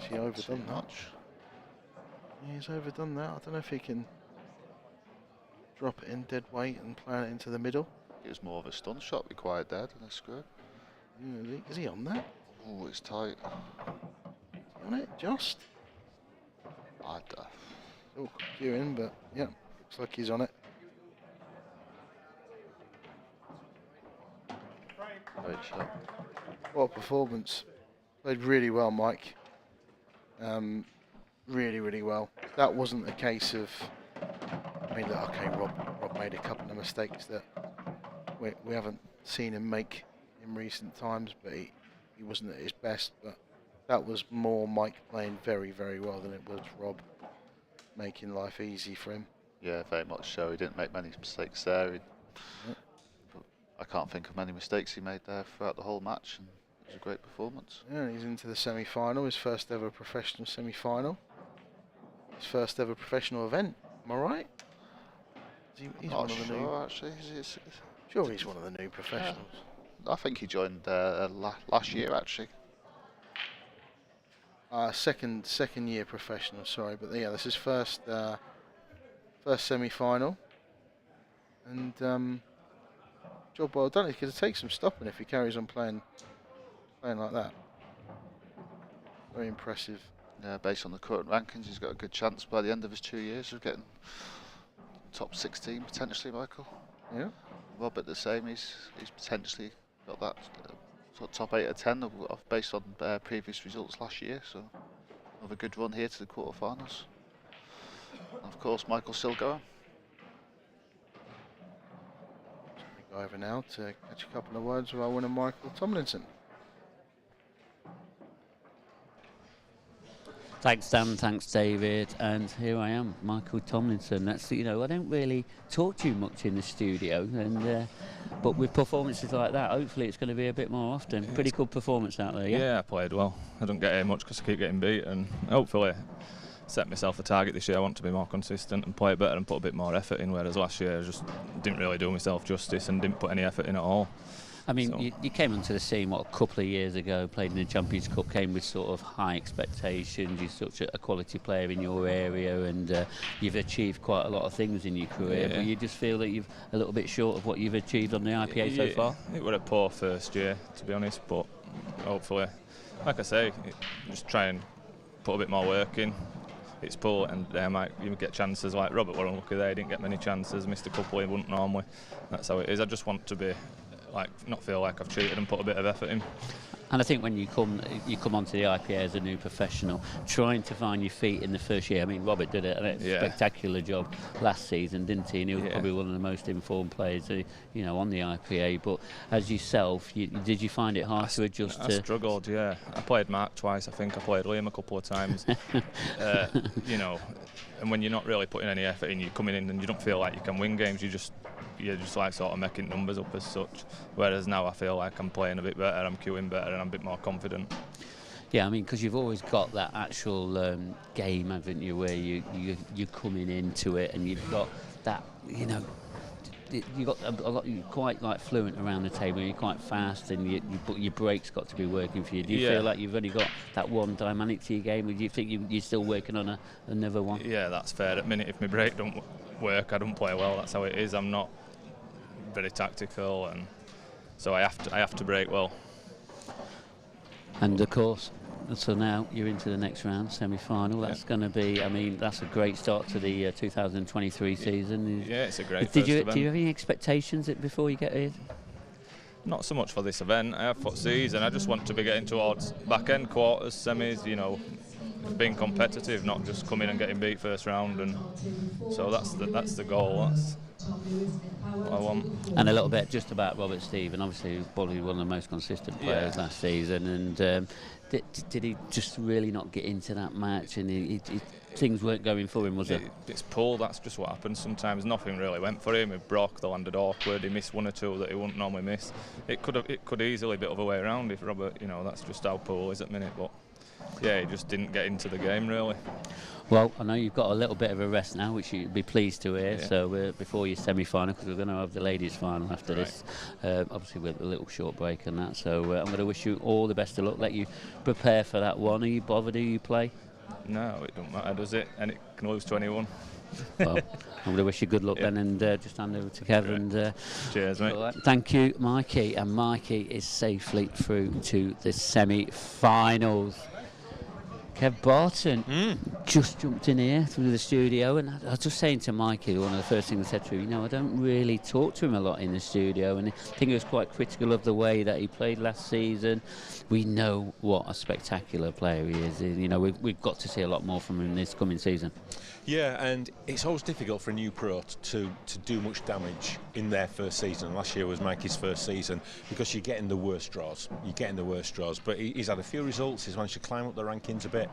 He overdone that. Yeah, he's overdone that. I don't know if he can drop it in dead weight and plan it into the middle. It was more of a stun shot required there than a screw. Yeah, is he on that? Oh, it's tight. Is he on it, just? Still queuing, but yeah, looks like he's on it. Great shot. What a performance. Played really well, Mike. Really, really well. That wasn't a case of, I mean, look, okay, Rob made a couple of mistakes that we haven't seen him make in recent times, but he wasn't at his best. But that was more Mike playing very, very well than it was Rob making life easy for him. Yeah, very much so. He didn't make many mistakes there. But I can't think of many mistakes he made there throughout the whole match, and it was a great performance. Yeah, he's into the semi-final, his first ever professional semi-final. His first ever professional event, am I right? He's Not one of the sure, new. actually. Sure, he's one of the new professionals. I think he joined last year, actually. Second year professional, sorry, but yeah, this is first semi-final, and job well done. He could take some stopping if he carries on playing like that. Very impressive. Yeah, based on the current rankings, he's got a good chance by the end of his 2 years of getting top 16 potentially, Michael. Yeah. Robert the same. He's potentially got that sort of top 8 or 10 based on previous results last year. So have a good run here to the quarterfinals. Of course, Michael's still going. We go over now to catch a couple of words with our winner, Michael Tomlinson. Thanks, Dan. Thanks, David. And here I am, Michael Tomlinson. That's, I don't really talk too much in the studio, and but with performances like that, hopefully it's going to be a bit more often. Pretty good performance out there, yeah? Yeah, I played well. I don't get here much because I keep getting beat, and hopefully set myself a target this year. I want to be more consistent and play better and put a bit more effort in, whereas last year I just didn't really do myself justice and didn't put any effort in at all. I mean, you came onto the scene, a couple of years ago, played in the Champions Cup, came with sort of high expectations. You're such a quality player in your area, and you've achieved quite a lot of things in your career, but you just feel that you've a little bit short of what you've achieved on the IPA so far? It was a poor first year, to be honest, but hopefully, like I say, just try and put a bit more work in. It's poor, and you get chances like Robert were unlucky there. He didn't get many chances, missed a couple he wouldn't normally. That's how it is. I just want to be not feel like I've cheated and put a bit of effort in. And I think when you come onto the IPA as a new professional, trying to find your feet in the first year. I mean, Robert did a spectacular job last season, didn't he? And he was probably one of the most informed players, on the IPA. But as yourself, did you find it hard to adjust? I struggled. Yeah, I played Mark twice. I think I played Liam a couple of times. And when you're not really putting any effort in, you're coming in and you don't feel like you can win games. You're just like sort of making numbers up as such. Whereas now I feel like I'm playing a bit better, I'm queuing better, and I'm a bit more confident. Yeah, I mean, because you've always got that actual game, haven't you, where you're coming into it and you've got that, you've got a lot. You're quite fluent around the table. You're quite fast, and your break's got to be working for you. Do you feel like you've only got that one dynamic to your game, or do you think you're still working on another one? Yeah, that's fair. At the minute, if my break don't work, I don't play well. That's how it is. I'm not very tactical, and so I have to break well. And of course, so now you're into the next round, semi-final. That's going to be, that's a great start to the 2023 season. Yeah, it's a great Do you event. have any expectations before you get here? Not so much for this event. I have for season. I just want to be getting towards back end quarters, semis. Being competitive, not just coming and getting beat first round. And so that's the goal. That's what I want. And a little bit just about Robert Stephen. Obviously, he was probably one of the most consistent players last season. And did he just really not get into that match? And things weren't going for him, was it? It's pull. That's just what happens sometimes. Nothing really went for him. He broke, they landed awkward. He missed one or two that he wouldn't normally miss. It could easily be the other way around if Robert. That's just how pool is at the minute. But yeah, he just didn't get into the game really. Well, I know you've got a little bit of a rest now, which you'd be pleased to hear. So before your semi-final, because we're going to have the ladies' final after this, obviously with a little short break and that. So I'm going to wish you all the best of luck. Let you prepare for that one. Are you bothered who you play? No, it don't matter, does it? And it can lose to anyone. Well, I'm going to wish you good luck then, and just hand over to Kevin. And cheers, mate. Right. Thank you, Mikey. And Mikey is safely through to the semi-finals. Kev Barton just jumped in here through the studio, and I was just saying to Mikey, one of the first things I said to him, I don't really talk to him a lot in the studio, and I think he was quite critical of the way that he played last season. We know what a spectacular player he is. We've got to see a lot more from him this coming season. Yeah, and it's always difficult for a new pro to do much damage in their first season. Last year was Mikey's first season because you're getting the worst draws. But he's had a few results. He's managed to climb up the rankings a bit.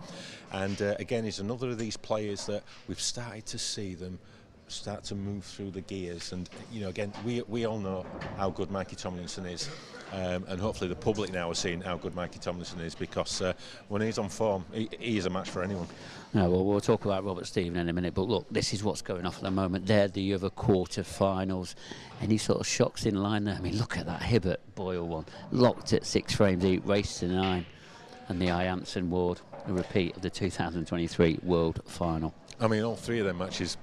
And again, he's another of these players that we've started to see them start to move through the gears. And, again, we all know how good Mikey Tomlinson is. And hopefully the public now are seeing how good Mikey Tomlinson is, because when he's on form, he is a match for anyone. No, well, we'll talk about Robert Stephen in a minute, but look, this is what's going off at the moment. They're the other quarter-finals. Any sort of shocks in line there? I mean, look at that Hibbert Boyle one. Locked at 6 frames, he raced to 9. And the Ironson Ward, a repeat of the 2023 World Final. I mean, all three of them matches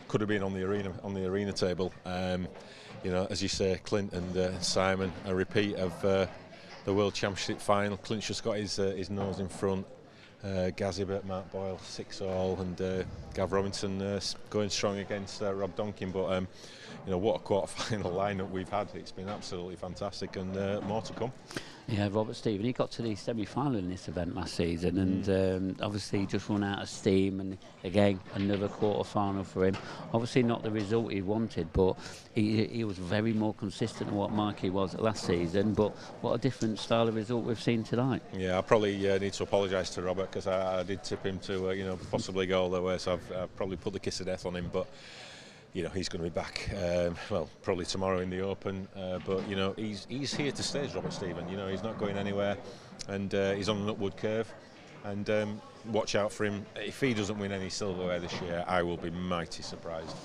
could have been on the arena table. As you say, Clint and Simon, a repeat of the World Championship final. Clint's just got his nose in front. Gaz Hibbert, Mark Boyle, 6-all, and Gav Robinson going strong against Rob Duncan. But what a quarter-final lineup we've had. It's been absolutely fantastic, and more to come. Yeah, Robert Stephen, he got to the semi-final in this event last season, and obviously he just run out of steam, and again another quarter-final for him. Obviously not the result he wanted, but he was very more consistent than what Mikey was last season. But what a different style of result we've seen tonight. Yeah, I probably need to apologise to Robert, because I did tip him to possibly go all the way, so I've probably put the kiss of death on him. But he's going to be back, probably tomorrow in the Open. But he's here to stay, Robert Stephen. He's not going anywhere, and he's on an upward curve. And watch out for him. If he doesn't win any silverware this year, I will be mighty surprised.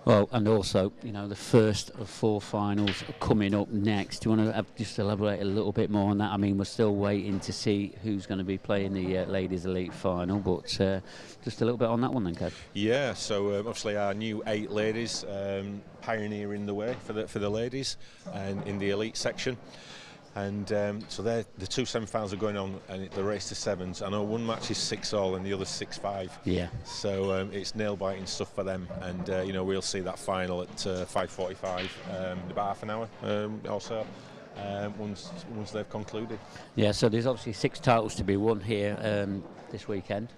Well, and also, the first of 4 finals coming up next. Do you want to just elaborate a little bit more on that? I mean, we're still waiting to see who's going to be playing the Ladies Elite Final, but just a little bit on that one then, Kev. Yeah, so obviously our new 8 ladies pioneering the way for the ladies and in the elite section. And so the 2 semi-finals are going on, and the race to 7s. I know one match is 6-all and the other's 6-5. Yeah. So it's nail-biting stuff for them, and we'll see that final at 5:45, about half an hour or so. Once they've concluded. Yeah. So there's obviously 6 titles to be won here this weekend.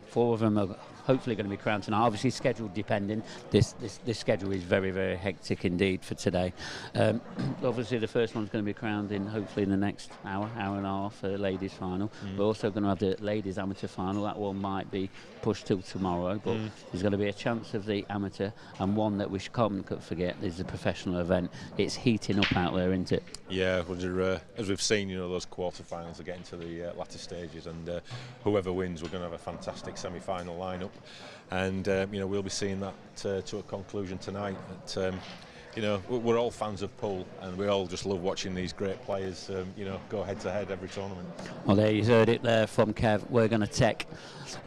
4 of them are hopefully going to be crowned tonight. Obviously, schedule depending. This schedule is very, very hectic indeed for today. Obviously, the first one's going to be crowned hopefully in the next hour and a half for the ladies' final. We're also going to have the ladies' amateur final. That one might be pushed till tomorrow, but there's going to be a chance of the amateur, and one that we can't forget is the professional event. It's heating up out there, isn't it? Yeah, as we've seen, those quarter-finals are getting to the latter stages, and whoever wins, we're going to have a fantastic semi-final lineup, and we'll be seeing that to a conclusion tonight. We're all fans of pool, and we all just love watching these great players go head to head every tournament. Well, there you heard it there from Kev. We're going to take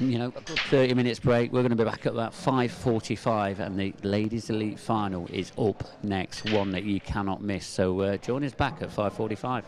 a good 30 minutes break. We're going to be back at about 5:45, and the ladies elite final is up next, one that you cannot miss. So join us back at 5:45.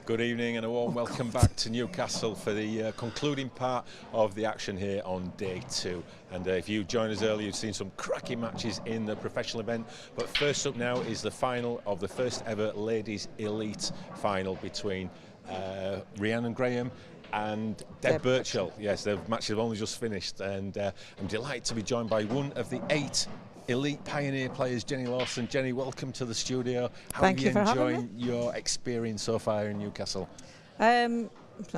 Good evening and a warm welcome back to Newcastle for the concluding part of the action here on day 2. And if you joined us earlier, you've seen some cracking matches in the professional event. But first up now is the final of the first ever Ladies Elite final between Rhiannon Graham and Deb Birchall. Yes, the matches have only just finished, and I'm delighted to be joined by one of the 8 elite pioneer players, Jenny Lawson. Jenny, welcome to the studio. How Thank you for are you having enjoying your experience so far in Newcastle? Well,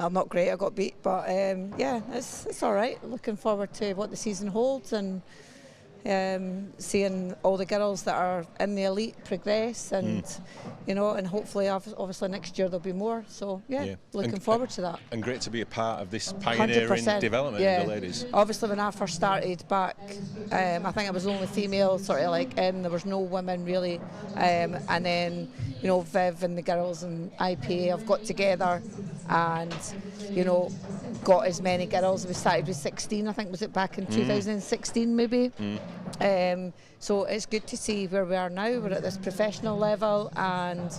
not great, I got beat, but yeah, it's all right. Looking forward to what the season holds and seeing all the girls that are in the elite progress, and you know, and hopefully obviously next year there'll be more, so yeah. Looking forward to that. And great to be a part of this pioneering 100%, development of the ladies. Obviously when I first started back, I think I was the only female sort of like in, there was no women really, and then you know, Viv and the girls and IPA have got together and you know, got as many girls. We started with 16, I think, was it back in 2016 maybe? So it's good to see where we are now. We're at this professional level, and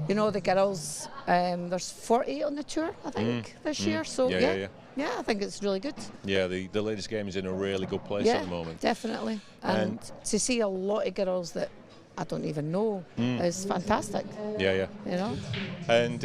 you know, the girls, there's 48 on the tour, I think, this year. So yeah, I think it's really good. Yeah, the ladies' game is in a really good place at the moment. Definitely. And to see a lot of girls that I don't even know is fantastic. You know. And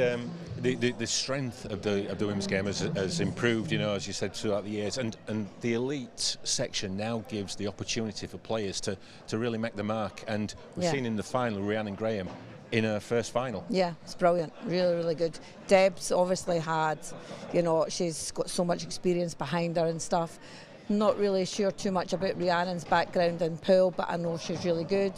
the strength of the women's game has improved, you know, as you said, throughout the years, and the elite section now gives the opportunity for players to really make the mark, and we've seen in the final Rhiannon Graham in her first final. Yeah, it's brilliant, really good. Deb's obviously had, you know, she's got so much experience behind her and stuff. Not really sure too much about Rhiannon's background in pool, but I know she's really good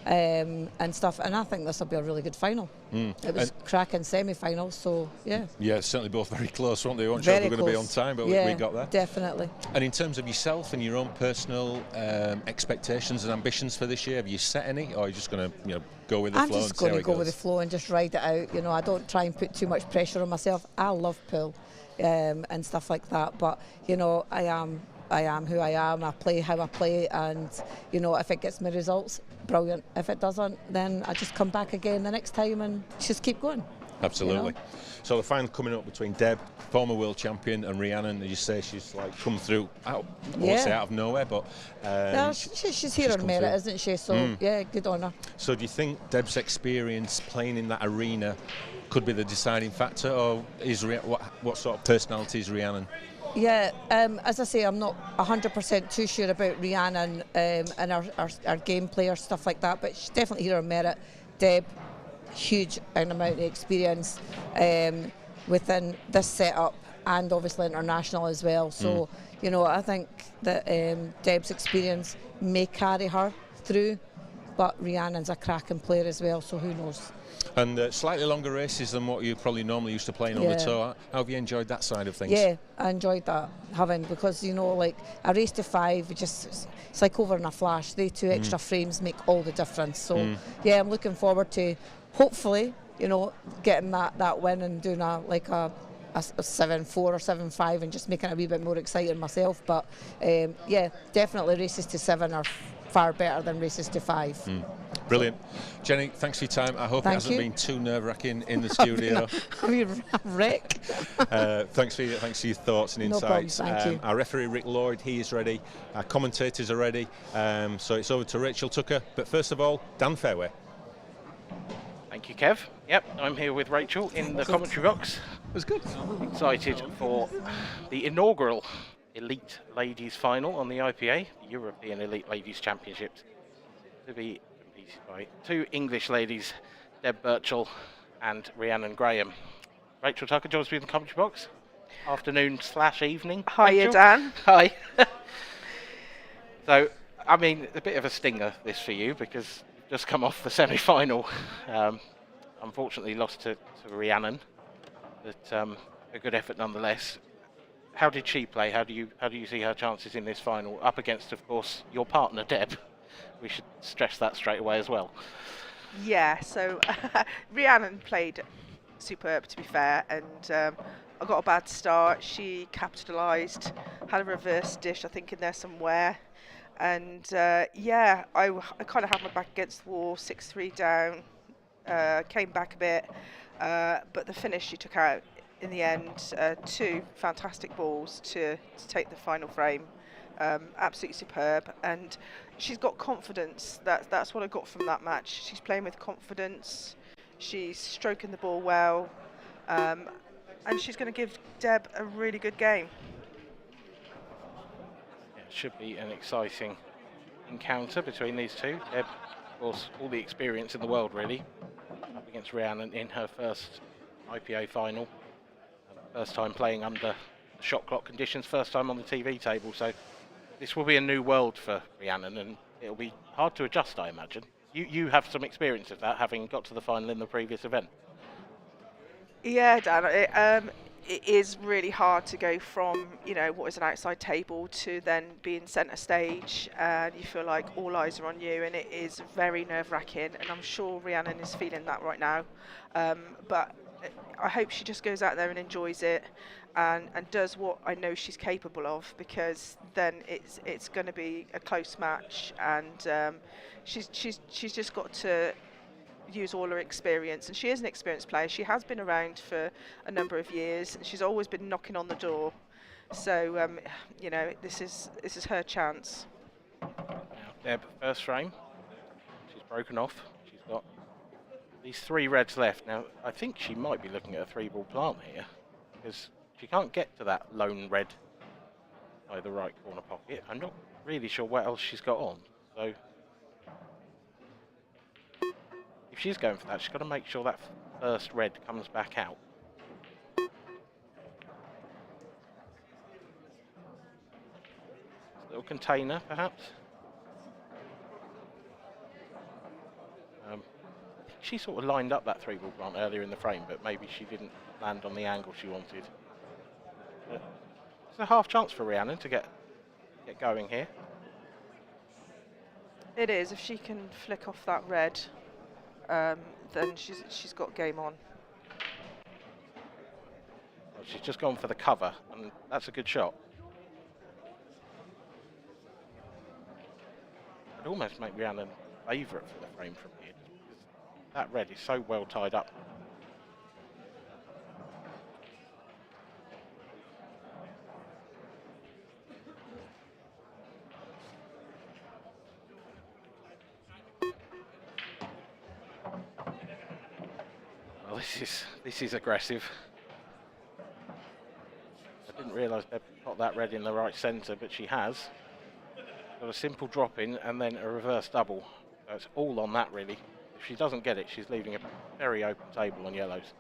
and stuff, and I think this will be a really good final. It was cracking semi-final, so yeah. Yeah, certainly both very close, weren't they? We weren't sure if we were going to be on time, but we got there. Definitely. And in terms of yourself and your own personal expectations and ambitions for this year, have you set any, or are you just going to, you know, go with the flow? I'm just going to go with the flow and just ride it out. You know, I don't try and put too much pressure on myself. I love pool and stuff like that, but you know, I am who I am, I play how I play, and you know, if it gets me results, brilliant. If it doesn't, then I just come back again the next time and just keep going. Absolutely. You know? So the final coming up between Deb, former world champion, and Rhiannon, as you say, she's like come through out, I won't say out of nowhere, but no, she's here on merit, isn't she? So yeah, good on her. So do you think Deb's experience playing in that arena could be the deciding factor, or is what sort of personality is Rhiannon? Yeah, as I say, I'm not 100% too sure about Rhiannon and our game player, stuff like that, but she's definitely here on merit. Deb, huge amount of experience within this setup, and obviously international as well. So, you know, I think that Deb's experience may carry her through, but Rhiannon's a cracking player as well, so who knows. And slightly longer races than what you probably normally used to playing on the tour. How have you enjoyed that side of things? Yeah, I enjoyed that, because you know, like a race to 5, it's like over in a flash. The 2 extra frames make all the difference. So yeah, I'm looking forward to hopefully, you know, getting that win and doing a 7-4 or 7-5 and just making it a wee bit more exciting myself. But yeah, definitely races to 7 are far better than races to 5. Brilliant. Jenny, thanks for your time. I hope it hasn't been too nerve-wracking in the studio. I mean, a wreck. Thanks for your thoughts and insights. No problem, thank you. Our referee Rick Lloyd, he is ready. Our commentators are ready. So it's over to Rachel Tucker. But first of all, Dan Fairway. Thank you, Kev. Yep, I'm here with Rachel in the commentary box. It was good. Excited for the inaugural Elite Ladies Final on the IPA European Elite Ladies Championship, to be competed by 2 English ladies, Deb Birchall and Rhiannon Graham. Rachel Tucker joins me in the commentary box. Afternoon/evening. Hiya, Dan. Hi. So, I mean, a bit of a stinger this for you, because you've just come off the semi-final. Unfortunately lost to Rhiannon, but a good effort nonetheless. How did she play? How do you see her chances in this final, up against, of course, your partner Deb? We should stress that straight away as well. Yeah, so Rhiannon played superb, to be fair, and I got a bad start. She capitalised, had a reverse dish, I think, in there somewhere, and yeah, I kind of had my back against the wall, 6-3 down, came back a bit, but the finish she took out in the end, 2 fantastic balls to take the final frame. Absolutely superb, and she's got confidence. That's what I got from that match. She's playing with confidence, she's stroking the ball well, and she's going to give Deb a really good game. It should be an exciting encounter between these two. Deb, of course, all the experience in the world really, up against Rhiannon in her first IPA final. First time playing under shot clock conditions, first time on the TV table, so this will be a new world for Rhiannon, and it'll be hard to adjust, I imagine. You have some experience of that, having got to the final in the previous event. Yeah, Dan, it is really hard to go from, you know, what is an outside table to then being centre stage, and you feel like all eyes are on you, and it is very nerve-wracking, and I'm sure Rhiannon is feeling that right now. But I hope she just goes out there and enjoys it, and does what I know she's capable of, because then it's going to be a close match, and she's just got to use all her experience, and she is an experienced player. She has been around for a number of years, and she's always been knocking on the door. So you know, this is her chance. Now, Deb, first frame, she's broken off. She's got these 3 reds left. Now, I think she might be looking at a 3-ball plant here, because she can't get to that lone red by the right corner pocket. I'm not really sure what else she's got on. So if she's going for that, she's got to make sure that first red comes back out. Little container, perhaps. She sort of lined up that 3-ball plant earlier in the frame, but maybe she didn't land on the angle she wanted. But it's a half chance for Rhiannon to get going here. It is. If she can flick off that red, then she's got game on. Well, she's just gone for the cover, and that's a good shot. I'd almost make Rhiannon favourite for the frame from here, because that red is so well tied up. Well, this is aggressive. I didn't realise Deb got that red in the right centre, but she has. Got a simple drop in and then a reverse double. So it's all on that really. If she doesn't get it, she's leaving a very open table on yellows.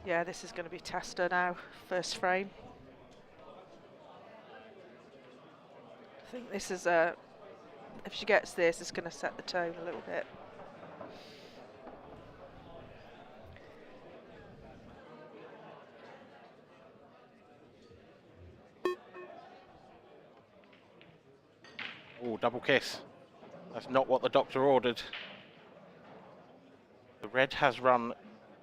Yeah, this is going to be tester now, first frame. I think this is if she gets this, it's going to set the tone a little bit. Oh, double kiss. That's not what the doctor ordered. The red has run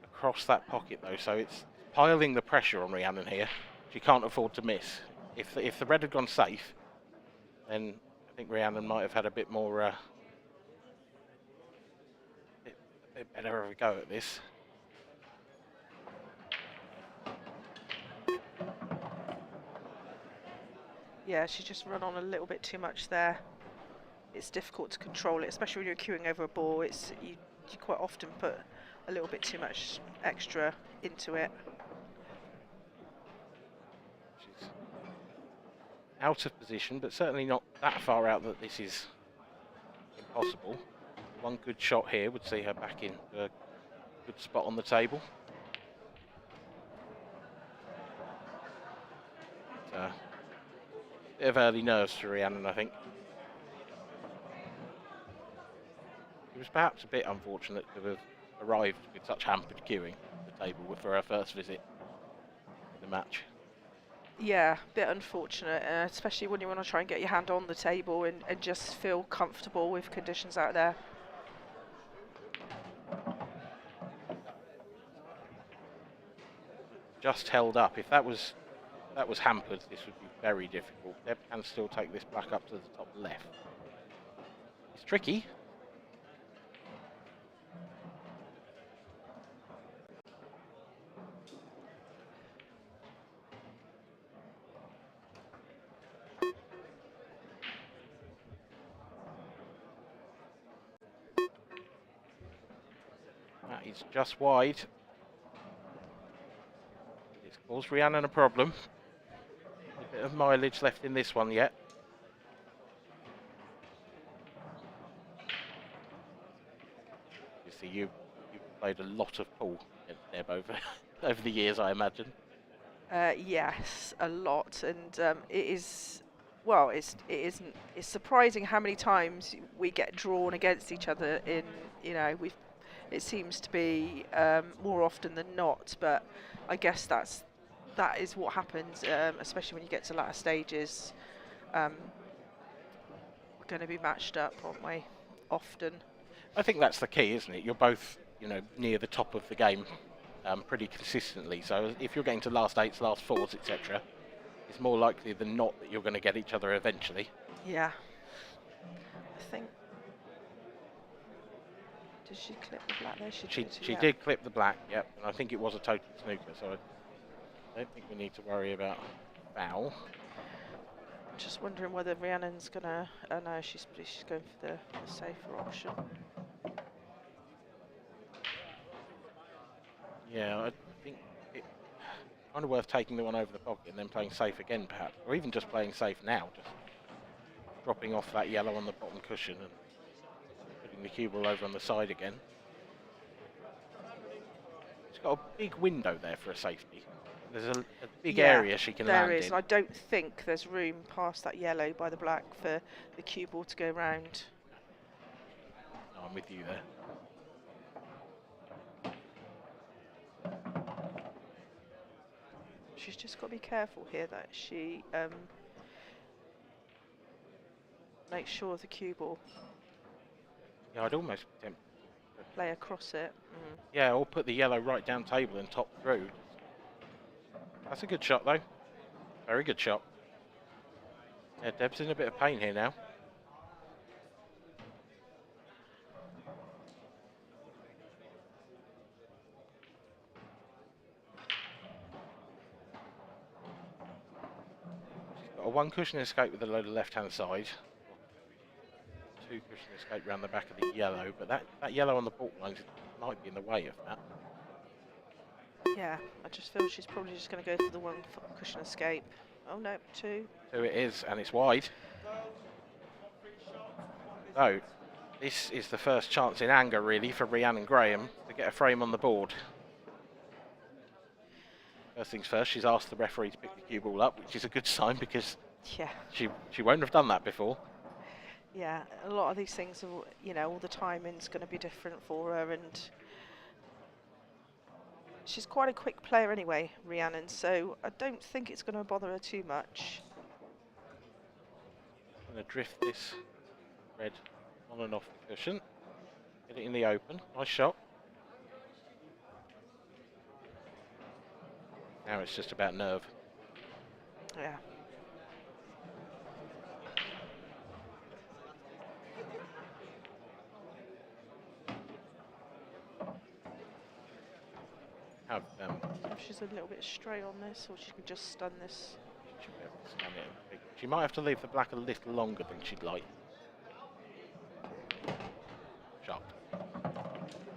across that pocket though, so it's piling the pressure on Rhiannon here. She can't afford to miss. If the red had gone safe, then I think Rhiannon might have had a bit more, a bit better of a go at this. Yeah, she's just run on a little bit too much there. It's difficult to control it, especially when you're queuing over a ball. You quite often put a little bit too much extra into it. She's out of position, but certainly not that far out that this is impossible. One good shot here would see her back in a good spot on the table. Bit of early nerves for Rhiannon, I think. It was perhaps a bit unfortunate to have arrived with such hampered queuing at the table for her first visit in the match. Yeah, a bit unfortunate, especially when you want to try and get your hand on the table and just feel comfortable with conditions out there. Just held up. If that was that was hampered, this would be very difficult. Deb can still take this black up to the top left. It's tricky. That is just wide. It's caused Rhiannon a problem. A bit of mileage left in this one yet. You see, you've played a lot of pool, Deb, over the years, I imagine. Yes, a lot, and it is. Well, it isn't. It's surprising how many times we get drawn against each other. It seems to be more often than not, but I guess that is what happens, especially when you get to latter stages. We're going to be matched up, aren't we? Often. I think that's the key, isn't it? You're both, near the top of the game pretty consistently. So if you're getting to last eights, last fours, etc., it's more likely than not that you're going to get each other eventually. Yeah. I think. Did she clip the black there? She did clip the black, yep. And I think it was a total snooker, so I don't think we need to worry about foul. Just wondering whether Rhiannon's gonna. Oh no, she's going for the safer option. Yeah, I think it's kind of worth taking the one over the pocket and then playing safe again, perhaps, or even just playing safe now, just dropping off that yellow on the bottom cushion and putting the cue ball over on the side again. It's got a big window there for a safety. There's a big area she can land in. There is. I don't think there's room past that yellow by the black for the cue ball to go round. No, I'm with you there. She's just got to be careful here that she makes sure of the cue ball. Yeah, I'd almost attempt to play across it. Mm. Yeah, or put the yellow right down table and top through. That's a good shot, though. Very good shot. Yeah, Deb's in a bit of pain here now. She's got a one cushion escape with the low left-hand side. Two cushion escape around the back of the yellow, but that yellow on the baulk lines might be in the way of that. Yeah, I just feel she's probably just going to go for the one cushion escape. Oh no, two. Two it is, and it's wide. So, this is the first chance in anger, really, for Rhiannon Graham to get a frame on the board. First things first, she's asked the referee to pick the cue ball up, which is a good sign because she won't have done that before. Yeah, a lot of these things, all the timing's going to be different for her, and she's quite a quick player anyway, Rhiannon, so I don't think it's going to bother her too much. I'm going to drift this red on and off the cushion. Get it in the open. Nice shot. Now it's just about nerve. Yeah. She's a little bit straight on this, or she could just stun this. She'll be able to stun it. She might have to leave the black a little longer than she'd like. Sharp.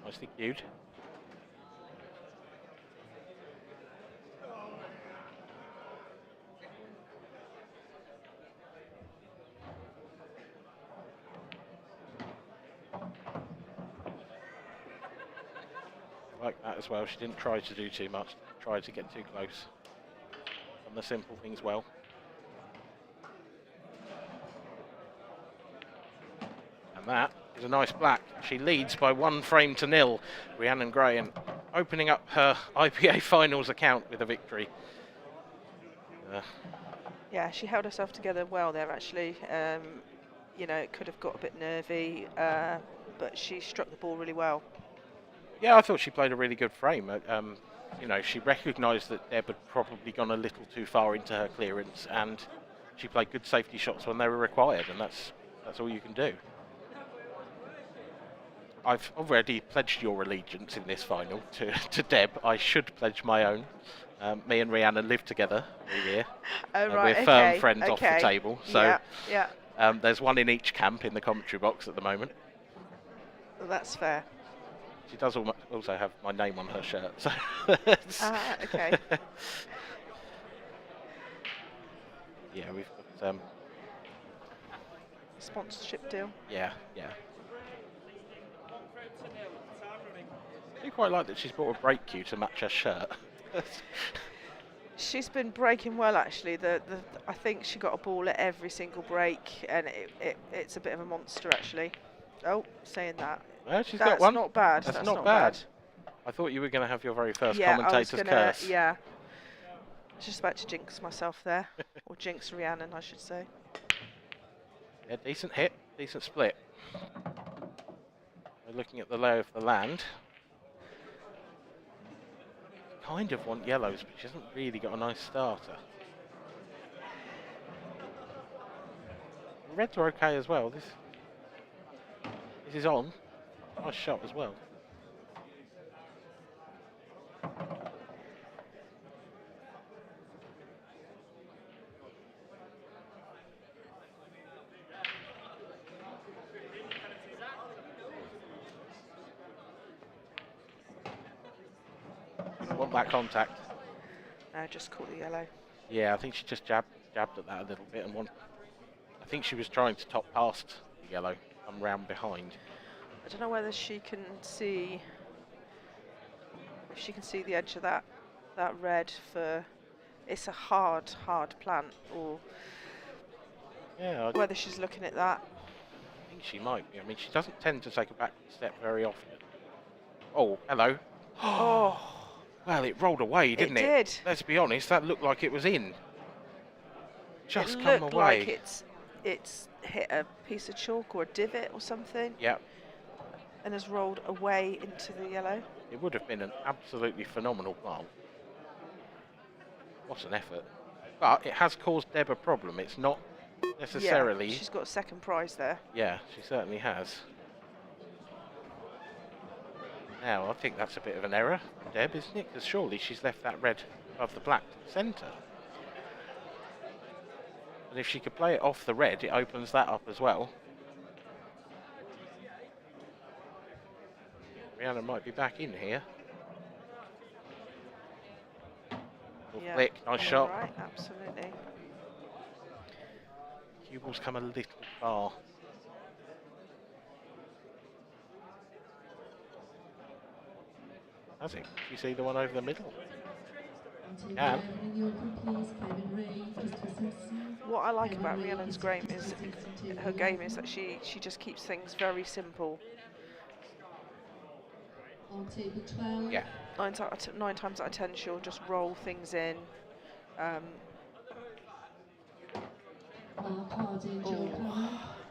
Nicely cued. Like that as well. She didn't try to do too much, tried to get too close. On the simple things well. And that is a nice black. She leads by 1 frame to 0. Rhiannon Graham opening up her IPA finals account with a victory. Yeah, she held herself together well there actually. It could have got a bit nervy, but she struck the ball really well. Yeah, I thought she played a really good frame. you know, she recognised that Deb had probably gone a little too far into her clearance, and she played good safety shots when they were required, and that's all you can do. I've already pledged your allegiance in this final to Deb. I should pledge my own. Me and Rhiannon live together all year. Oh, right, we're firm okay, friends off the okay. table. So Yeah. there's one in each camp in the commentary box at the moment. Well, that's fair. She does also have my name on her shirt. So Okay. Yeah, we've got Sponsorship deal. yeah. I do quite like that she's bought a break cue to match her shirt. She's been breaking well, actually. I think she got a ball at every single break, and it's a bit of a monster, actually. Oh, saying that. Well, she's That's got one. not bad. That's not bad. I thought you were going to have your very first Yeah, commentator's curse. Yeah. I was just about to jinx myself there, or jinx Rhiannon, I should say. Yeah, decent hit, decent split. We're looking at the lay of the land. Kind of want yellows, but she hasn't really got a nice starter. The reds are okay as well. This is on. Nice shot as well. Want that contact? No, just caught the yellow. Yeah, I think she just jabbed at that a little bit, and I think she was trying to top past the yellow, come round behind. I don't know whether she can see, if she can see the edge of that red for. It's a hard plant, or yeah, whether she's looking at that. I think she might be. I mean, she doesn't tend to take a back step very often. Oh, hello. Oh. Well, it rolled away, didn't it? It did. Let's be honest, that looked like it was in. Just It come looked away. like it's hit a piece of chalk or a divot or something. Yep. And has rolled away into the yellow. It would have been an absolutely phenomenal plant. What an effort. But it has caused Deb a problem. It's not necessarily... Yeah, she's got a second prize there. Yeah, she certainly has. Now, I think that's a bit of an error, Deb, isn't it? Because surely she's left that red above the black centre. And if she could play it off the red, it opens that up as well. Rhiannon might be back in here. Yeah, flick, nice shot. Right, absolutely. Cue ball's come a little far. Has it? You see the one over the middle? Yeah. What I like about Rhiannon's game is that she just keeps things very simple. Yeah. 9 times out of 10 she'll just roll things in.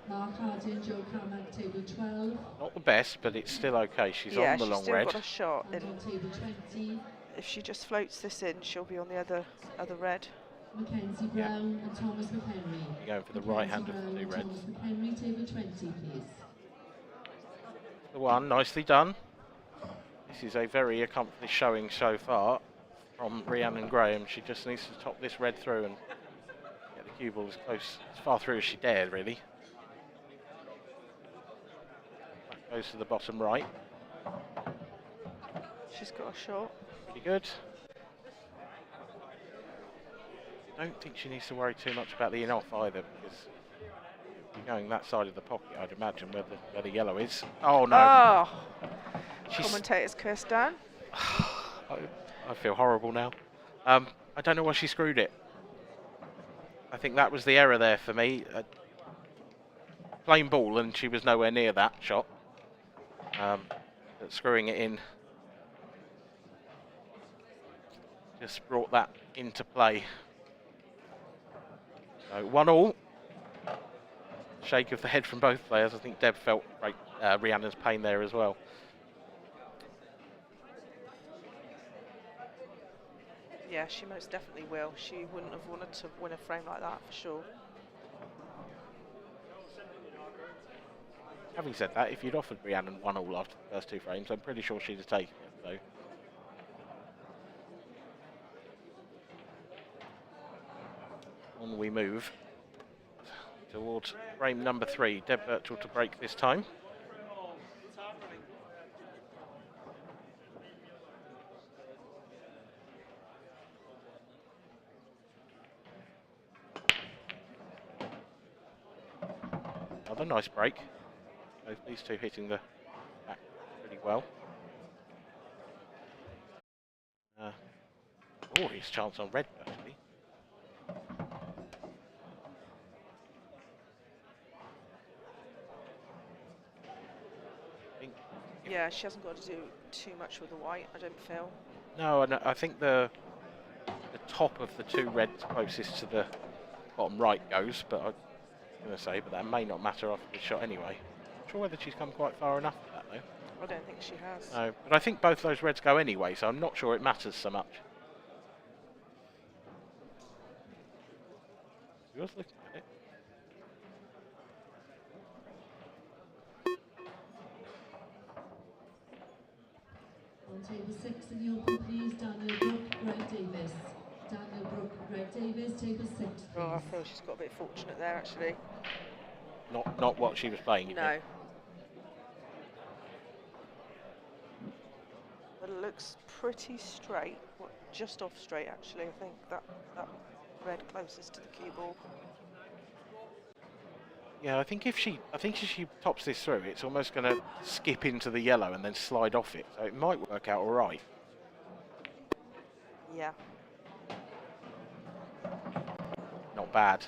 Mark Harding, Joe Cameron, table 12. Not the best, but it's still okay. She's on the long red. Yeah, she's still got a shot. And on table 20. If she just floats this in, she'll be on the other red. Mackenzie Brown and Thomas McHenry. You're going for the right hand of the two reds. Thomas McHenry, table 20, please. The one, nicely done. This is a very accomplished showing so far from Rhiannon Graham. She just needs to top this red through and get the cue ball as close, as far through as she dared, really. That goes to the bottom right. She's got a shot. Pretty good. I don't think she needs to worry too much about the in-off either, because you're going that side of the pocket, I'd imagine, where the yellow is. Oh, no. Oh. Commentator's cursed down. I feel horrible now. I don't know why she screwed it. I think that was the error there for me. Plain ball, and she was nowhere near that shot. But screwing it in just brought that into play. So 1-1. Shake of the head from both players. I think Deb felt Rhiannon's pain there as well. Yeah, she most definitely will. She wouldn't have wanted to win a frame like that for sure. Having said that, if you'd offered Rhiannon 1-all after the first 2 frames, I'm pretty sure she'd have taken it. So. On we move towards frame number 3. Deb Birchall to break this time. Another nice break. Both these two hitting the back pretty well. His chance on red, actually. Yeah, she hasn't got to do too much with the white, I don't feel. No, and I think the top of the 2 reds closest to the bottom right goes, but I'm going to say, but that may not matter after the shot anyway. Not sure whether she's come quite far enough for that, though. I don't think she has. No, but I think both those reds go anyway, so I'm not sure it matters so much. She was looking at it. On table 6 in the open, please, Daniel Brooke, Greg Davis. Daniel Brooke, Greg Davis, table 6, please. Oh, I feel she's got a bit fortunate there, actually. Not what she was playing, you No. think? But it looks pretty straight. Well, just off straight, actually. I think that red closest to the cue ball. Yeah, I think if she tops this through, it's almost going to skip into the yellow and then slide off it. So it might work out all right. Yeah. Not bad.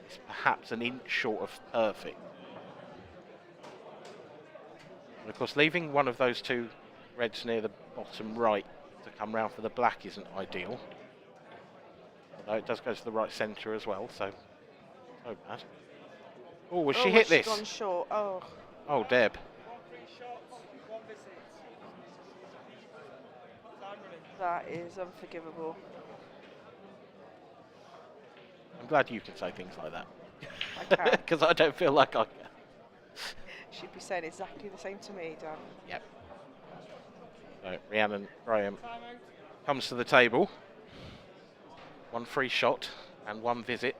It's perhaps an inch short of perfect. And of course, leaving one of those 2 reds near the bottom right to come round for the black isn't ideal. Although it does go to the right centre as well, so no bad. Oh, was she hit this? Gone short. Oh. Oh, Deb. That is unforgivable. I'm glad you can say things like that. I can. Because I don't feel like I can. She'd be saying exactly the same to me, Dan. Yep. So Rhiannon Graham comes to the table. 1 free shot and 1 visit.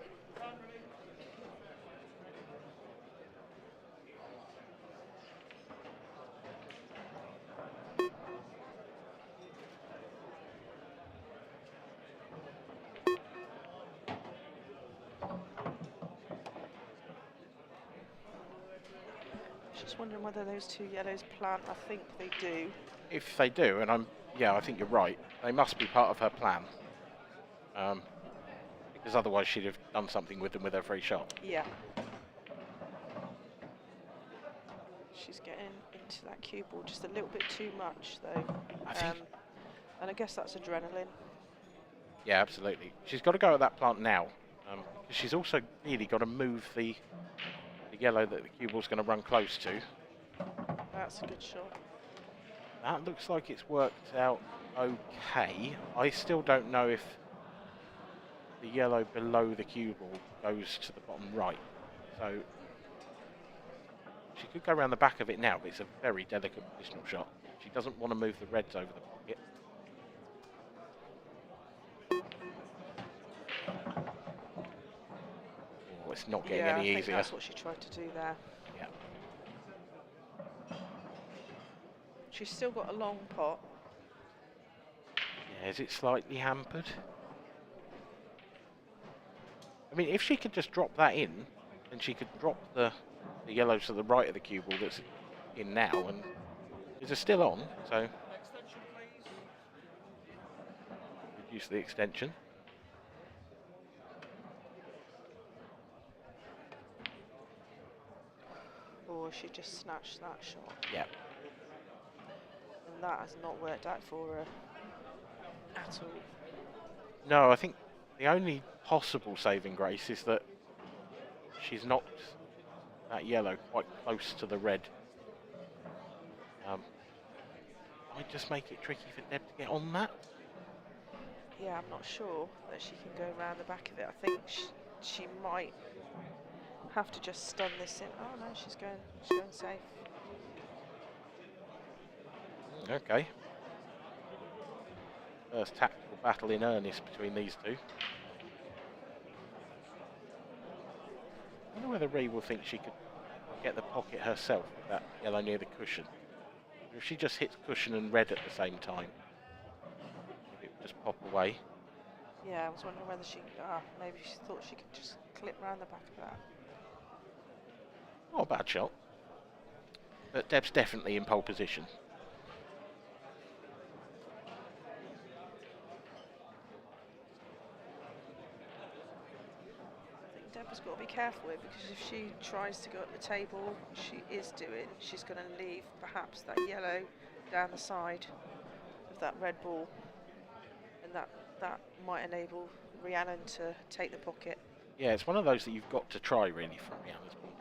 Just wondering whether those 2 yellows plant. I think they do. If they do, and I think you're right. They must be part of her plan. Because otherwise she'd have done something with them with her free shot. Yeah. She's getting into that cue ball just a little bit too much, though. And I guess that's adrenaline. Yeah, absolutely. She's got to go at that plant now. She's also really got to move the yellow that the cue ball's going to run close to. That's a good shot. That looks like it's worked out okay. I still don't know if the yellow below the cue ball goes to the bottom right. So she could go around the back of it now, but it's a very delicate positional shot. She doesn't want to move the reds over the pocket. Oh, it's not getting any I think easier. that's what she tried to do there. Yeah. She's still got a long pot. Yeah, is it slightly hampered? I mean, if she could just drop that in, then she could drop the yellow to the right of the cue ball that's in now, and it's still on, so reduce the extension. Or she just snatched that shot. Yeah. And that has not worked out for her at all. No, I think the only possible saving grace is that she's knocked that yellow quite close to the red. Might just make it tricky for Deb to get on that. Yeah, I'm not sure that she can go around the back of it. I think she might have to just stun this in. Oh no, she's going safe. Okay. First tactical battle in earnest between these two. I wonder whether Ree will think she could get the pocket herself with that yellow near the cushion. Or if she just hits cushion and red at the same time, it would just pop away. Yeah, I was wondering whether maybe she thought she could just clip round the back of that. Not a bad shot. But Deb's definitely in pole position. Deb has got to be careful with, because if she tries to go up the table, she's going to leave perhaps that yellow down the side of that red ball, and that might enable Rhiannon to take the pocket. Yeah, it's one of those that you've got to try really from Rhiannon's ball.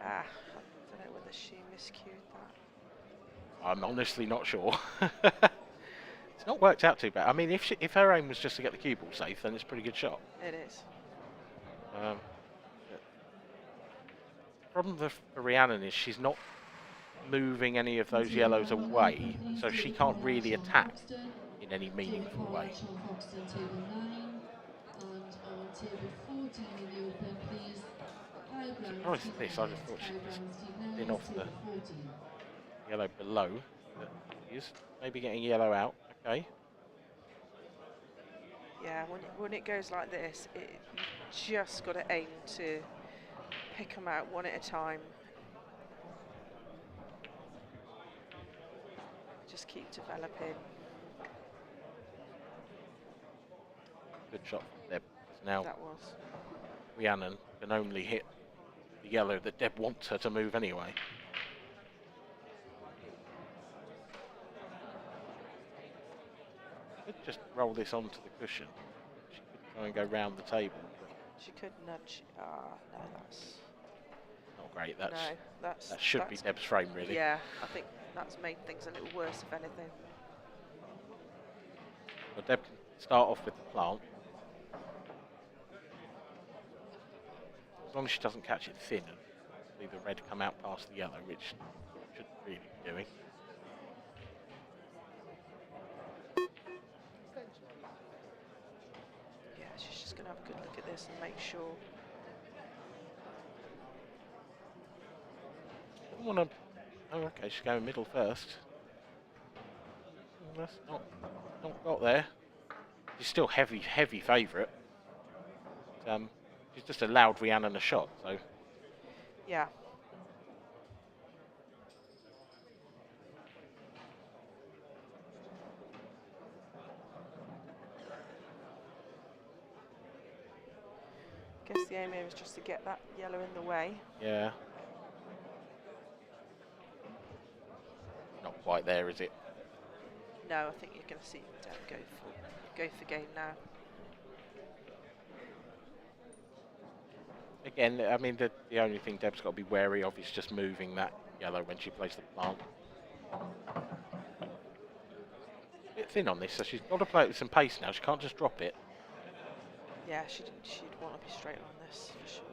I don't know whether she miscued that. I'm honestly not sure. It's not worked out too bad. I mean, if her aim was just to get the cue ball safe, then it's a pretty good shot. It is. The problem for Rhiannon is she's not moving any of those yellows away, so she can't really attack in any meaningful way. Surprised at this, I just thought she'd just spin off the yellow below. But she is maybe getting yellow out, okay. Yeah, when it goes like this, you just got to aim to pick them out one at a time. Just keep developing. Good shot from Deb. Now That was. Rhiannon can only hit the yellow that Deb wants her to move anyway. She could just roll this onto the cushion. She could try and go round the table. She could nudge. No, that's not great. that Should be Deb's frame, really. Yeah, I think that's made things a little worse, if anything. Well, Deb can start off with the plant. As long as she doesn't catch it thin and leave the red come out past the yellow, which shouldn't really be doing. Yeah, she's just going to have a good look at this and make sure. I want to. Oh, okay, she's going middle first. That's not got there. She's still heavy favourite. She's just allowed Rhiannon a shot, so. Yeah. Guess the aim here is just to get that yellow in the way. Yeah. Not quite there, is it? No, I think you're going to see Deb go for game now. Again, I mean, the only thing Deb's got to be wary of is just moving that yellow when she plays the plant. A bit thin on this, so she's got to play it with some pace now. She can't just drop it. Yeah, she'd want to be straight on this for sure.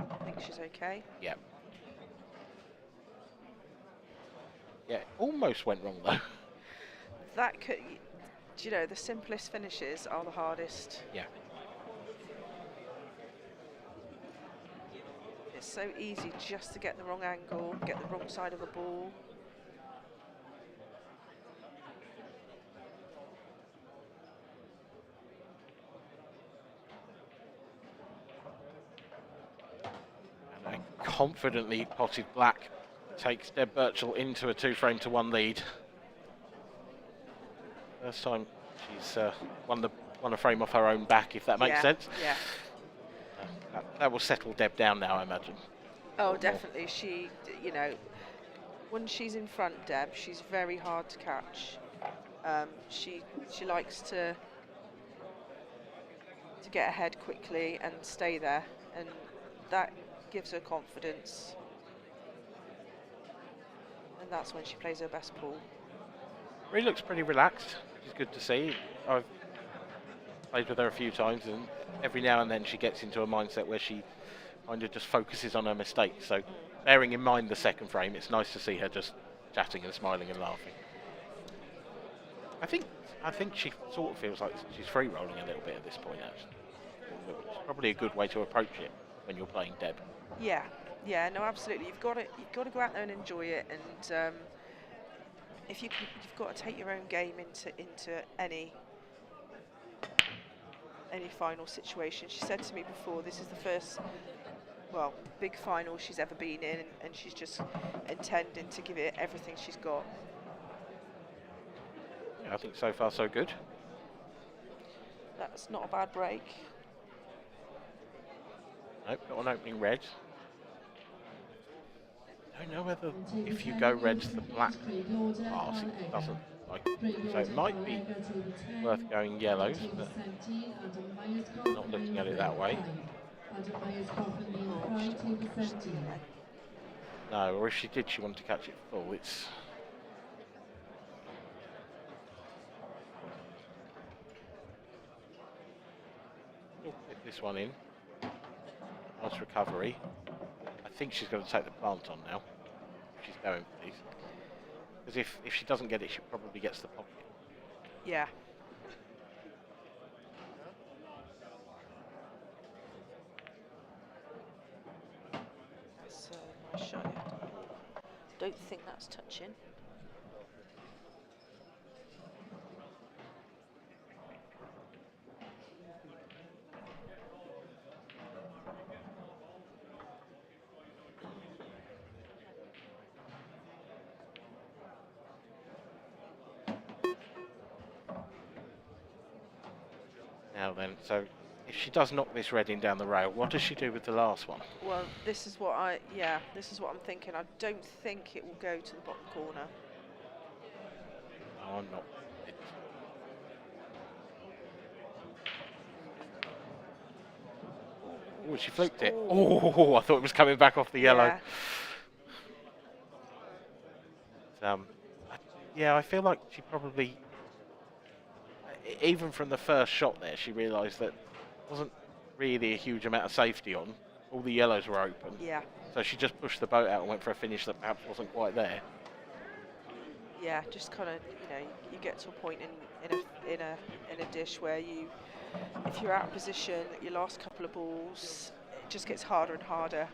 I think she's okay. Yeah. Yeah, almost went wrong though. That could, you know, the simplest finishes are the hardest. Yeah. It's so easy just to get the wrong angle, get the wrong side of a ball. And a confidently potted black takes Deb Birchall into a 2-frame-to-1 lead. First time she's won a frame off her own back, if that makes sense. Yeah. That will settle Deb down now, I imagine. Oh, definitely. She, you know, when she's in front, Deb, she's very hard to catch. She likes to get ahead quickly and stay there, and that gives her confidence. and that's when she plays her best pool. He looks pretty relaxed, which is good to see. I've played with her a few times, and every now and then she gets into a mindset where she kind of just focuses on her mistakes. So, bearing in mind the second frame, it's nice to see her just chatting and smiling and laughing. I think she sort of feels like she's free rolling a little bit at this point, actually. It's probably a good way to approach it when you're playing Deb. Yeah, no, absolutely. You've got to go out there and enjoy it, and if you can, you've got to take your own game into any final situation. She said to me before, this is the first, big final she's ever been in, and she's just intending to give it everything she's got. Yeah, I think so far so good. That's not a bad break. Nope, not an opening red. I don't know whether if you go red to the black pass, it doesn't like it. So it might be worth going yellows, but not looking at it that way. No, or if she did, she wanted to catch it full. It's hit this one in. Nice recovery. I think she's going to take the plant on now. If she's going for these. Because if she doesn't get it, she probably gets the pocket. Yeah. That's a nice shot. Don't think that's touching. Now then, so if she does knock this red in down the rail, what does she do with the last one? Well, this is what I'm thinking. I don't think it will go to the bottom corner. No, I'm not. Oh, she fluked it. Oh, I thought it was coming back off the yellow. Yeah, I feel like she probably, even from the first shot there, she realised that wasn't really a huge amount of safety on. All the yellows were open. Yeah. So she just pushed the boat out and went for a finish that perhaps wasn't quite there. Yeah, just kind of, you get to a point in a dish where if you're out of position, your last couple of balls, it just gets harder and harder.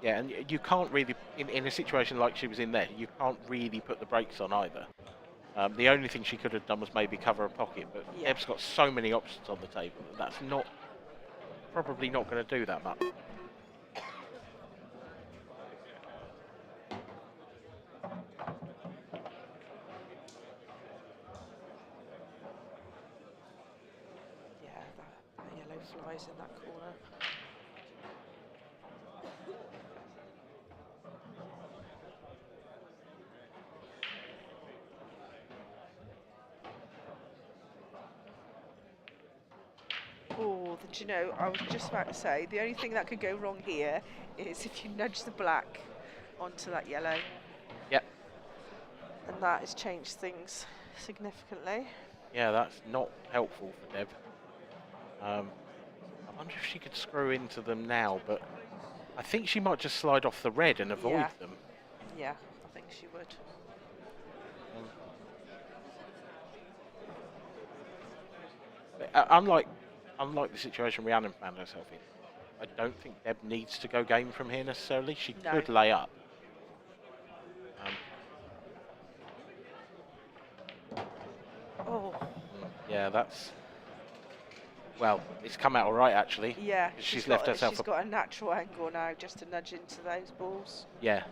Yeah, and you can't really, in a situation like she was in there, you can't really put the brakes on either. The only thing she could have done was maybe cover a pocket, but Deb's got so many options on the table that that's probably not going to do that much. Yeah, that yellow flies in that corner. Oh, do you know, I was just about to say, the only thing that could go wrong here is if you nudge the black onto that yellow. Yep. And that has changed things significantly. Yeah, that's not helpful for Deb. I wonder if she could screw into them now, but I think she might just slide off the red and avoid them. Yeah, I think she would. Unlike the situation Rhiannon found herself in, I don't think Deb needs to go game from here necessarily. She could lay up. Yeah, that's... Well, it's come out all right, actually. Yeah, she's left herself... She's got a natural angle now just to nudge into those balls. Yeah.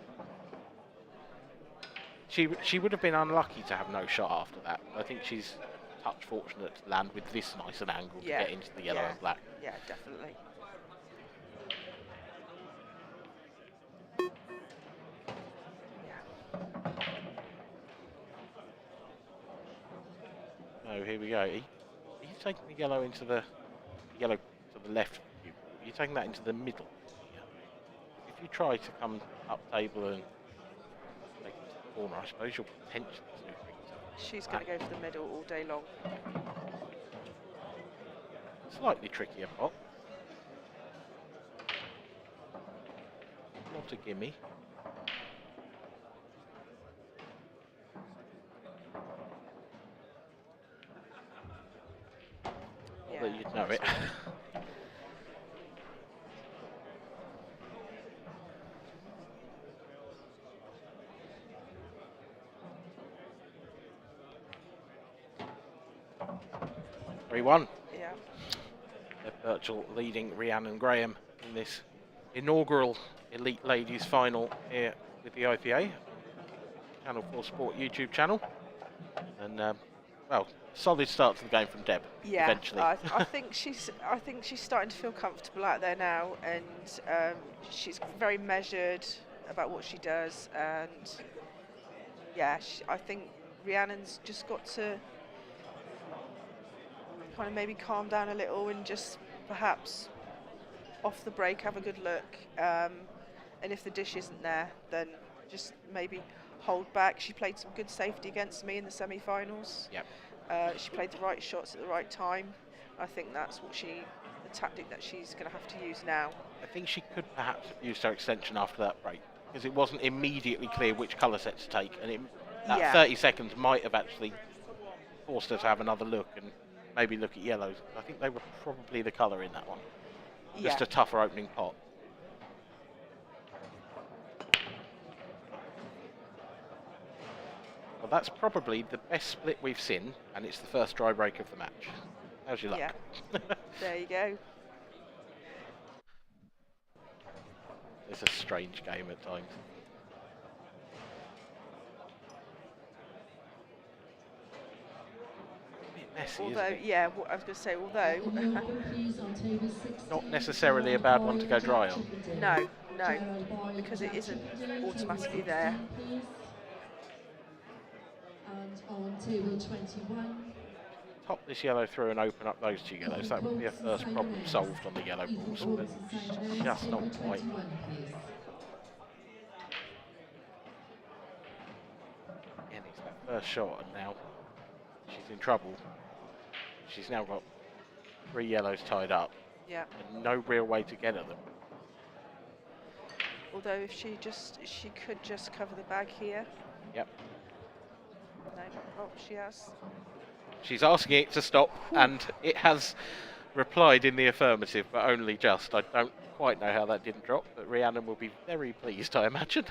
She would have been unlucky to have no shot after that. I think she's touch fortunate to land with this nice an angle to get into the yellow and black. Yeah, definitely. Oh, here we go. Are you taking the yellow into the yellow to the left? Are you taking that into the middle? Yeah. If you try to come up table and take it to the corner, I suppose you'll potentially snooker it. She's going to go for the middle all day long. Slightly trickier pot. Not a gimme. Not that you'd know it. 3-1. Yeah. Birchall leading Rhiannon Graham in this inaugural Elite Ladies final here with the IPA Channel 4 Sport YouTube channel. And well, solid start to the game from Deb. Yeah, eventually. I think she's starting to feel comfortable out there now, and she's very measured about what she does, and yeah, I think Rhiannon's just got to kind of maybe calm down a little and just perhaps off the break have a good look, and if the dish isn't there, then just maybe hold back. She played some good safety against me in the semi-finals. Yep. She played the right shots at the right time. I think that's what the tactic that she's going to have to use now. I think she could perhaps have used her extension after that break, because it wasn't immediately clear which colour set to take, and that 30 seconds might have actually forced her to have another look and maybe look at yellows. I think they were probably the colour in that one. Just a tougher opening pot. Well, that's probably the best split we've seen, and it's the first dry break of the match. How's your luck? Yeah. There you go. It's a strange game at times. A bit messy, Although, isn't it? yeah, I was going to say, although Not necessarily a bad one to go dry on. no, because it isn't automatically there. And on table 21. Top this yellow through and open up those two yellows. That would be a first problem solved on the yellow balls, but just not quite. And it's that first shot, and now she's in trouble. She's now got 3 yellows tied up. Yeah. And no real way to get at them. Although if she could just cover the bag here. Yep. No, oh, she has. She's asking it to stop, and it has replied in the affirmative, but only just. I don't quite know how that didn't drop, but Rhiannon will be very pleased, I imagine.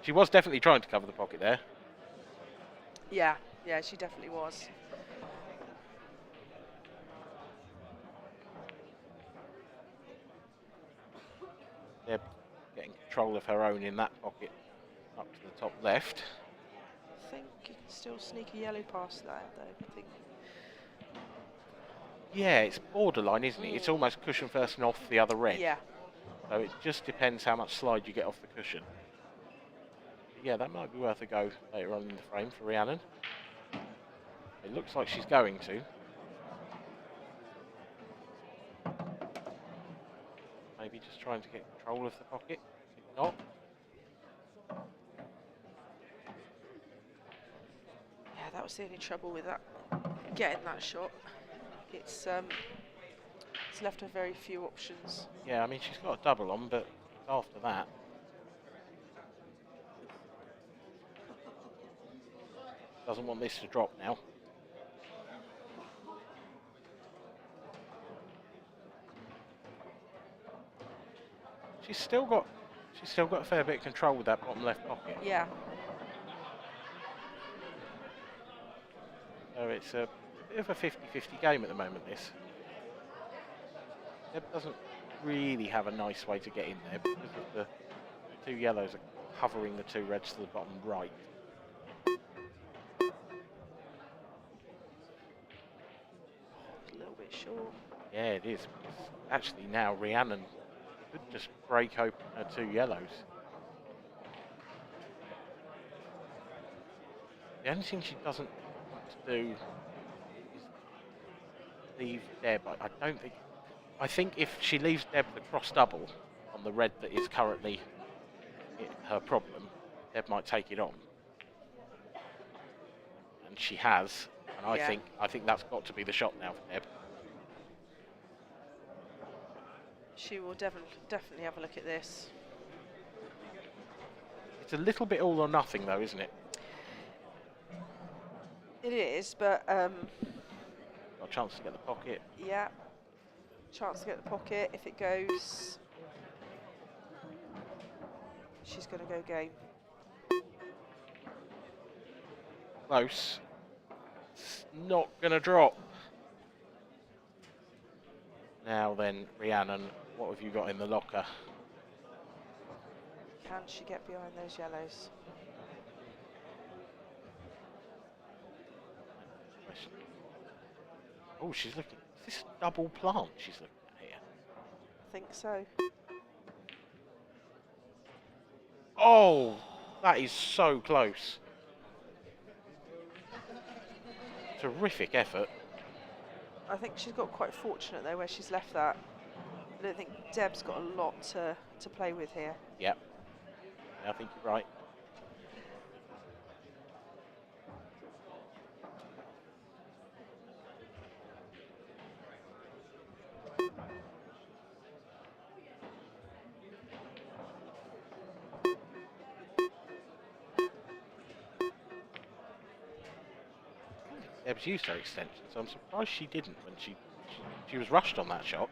She was definitely trying to cover the pocket there. Yeah, she definitely was. They're getting control of her own in that pocket, up to the top left. I think you can still sneak a yellow past that, though. I think. Yeah, it's borderline, isn't it? It's almost cushion first and off the other red. Yeah. So it just depends how much slide you get off the cushion. Yeah, that might be worth a go later on in the frame for Rhiannon. It looks like she's going to. Maybe just trying to get control of the pocket. If not. Yeah, that was the only trouble with that, getting that shot. It's left her very few options. Yeah, I mean, she's got a double on, but after that. Doesn't want this to drop now. She's still got a fair bit of control with that bottom left pocket. Yeah. So it's a bit of a 50-50 game at the moment, this. Deb doesn't really have a nice way to get in there because of the 2 yellows are covering the 2 reds to the bottom right. A little bit short. Yeah, it is. Actually, now Rhiannon could just break open her 2 yellows. The only thing she doesn't want to do is leave Deb. I don't think. I think if she leaves Deb the cross double, on the red that is currently her problem, Deb might take it on. And she has, and I think that's got to be the shot now for Deb. She will definitely have a look at this. It's a little bit all or nothing though, isn't it? It is, but Got a chance to get the pocket. yeah, chance to get the pocket. If it goes, she's going to go game. Close. It's not going to drop. Now then, Rhiannon, what have you got in the locker? Can she get behind those yellows? Oh, she's looking. Is this double plant she's looking at here? I think so. Oh, that is so close. Terrific effort. I think she's got quite fortunate though where she's left that. I don't think Deb's got a lot to play with here. Yep. I think you're right. Deb's used her extension, so I'm surprised she didn't when she was rushed on that shot.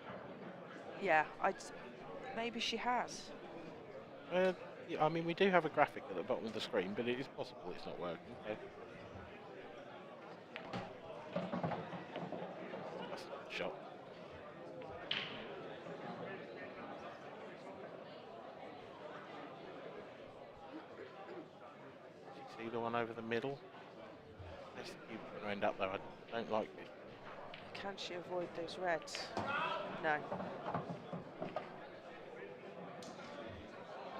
Yeah, maybe she has. Yeah, I mean, we do have a graphic at the bottom of the screen, but it is possible it's not working. Okay. That's not a shot. See the one over the middle? That's the cube going to end up there. I don't like it. Can she avoid those reds? No.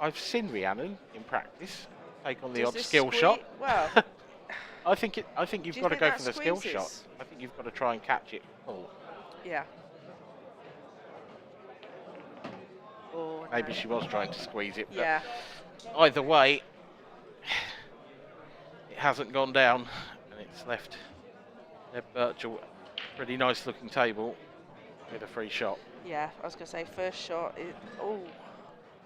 I've seen Rhiannon in practice take on the Does odd this skill shot. Well, I think you've Do you got to think go that for the skill squeezes? shot. I think you've got to try and catch it full. yeah. Oh, Maybe no. she was trying to squeeze it, but Yeah. either way, it hasn't gone down, and it's left Deb Birchall a pretty nice looking table with a free shot. Yeah, I was going to say first shot. Oh,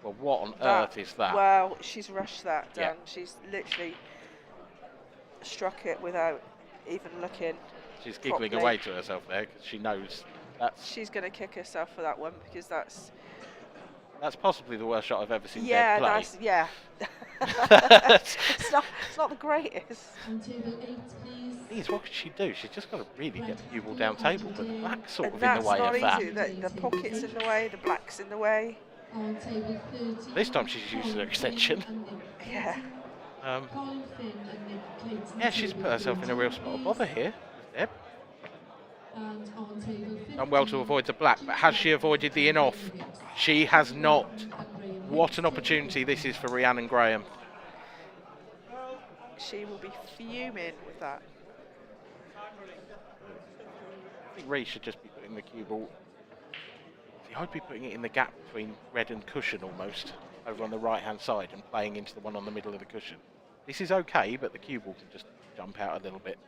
Well, what on earth is that? Well, she's rushed that Yeah. down. She's literally struck it without even looking. She's giggling properly. away to herself there because she knows that's She's going to kick herself for that one because that's possibly the worst shot I've ever seen yeah, Deb play. that's yeah. it's not the greatest. On table 8, please. Geez, what could she do? She's just got to really get the cue ball down table, but the black's sort And of in the that's way not of that. easy. The pocket's in the way. The black's in the way. On table 13. This time she's using her extension. Yeah. Colin Finn and Nick Clayton. Yeah, she's put herself in a real spot of bother here, Deb. And on table 15. Done well to avoid the black, but has she avoided the in-off? She has not. What an opportunity this is for Rhiannon Graham. She will be fuming with that. I think Ruiz should just be putting the cue ball. See, I'd be putting it in the gap between red and cushion almost, over on the right-hand side, and playing into the one on the middle of the cushion. This is okay, but the cue ball can just jump out a little bit.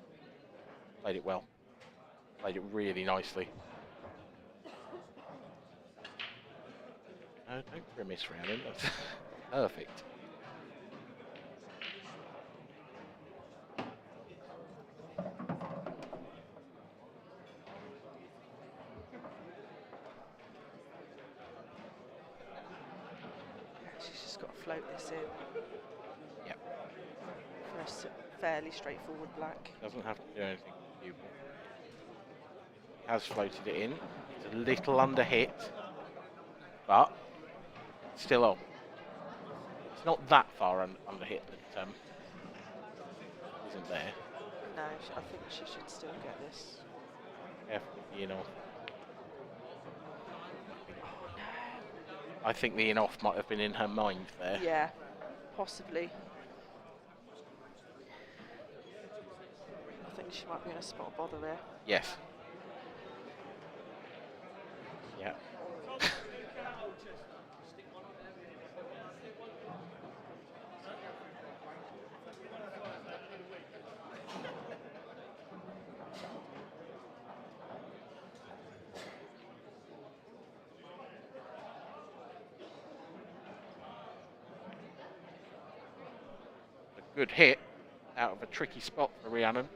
Played it well. Played it really nicely. No, don't grimace, Rhiannon. That's perfect. She's just got to float this in. Yep. For a fairly straightforward black. Doesn't have to do anything with the cue ball. Has floated it in. It's a little under hit, but still on. It's not that far under hit that isn't there. No, I think she should still get this. Careful with the in-off. I think the in-off might have been in her mind there. Yeah, possibly. I think she might be in a spot of bother there. Yes. Yeah. good hit out of a tricky spot for Rhiannon.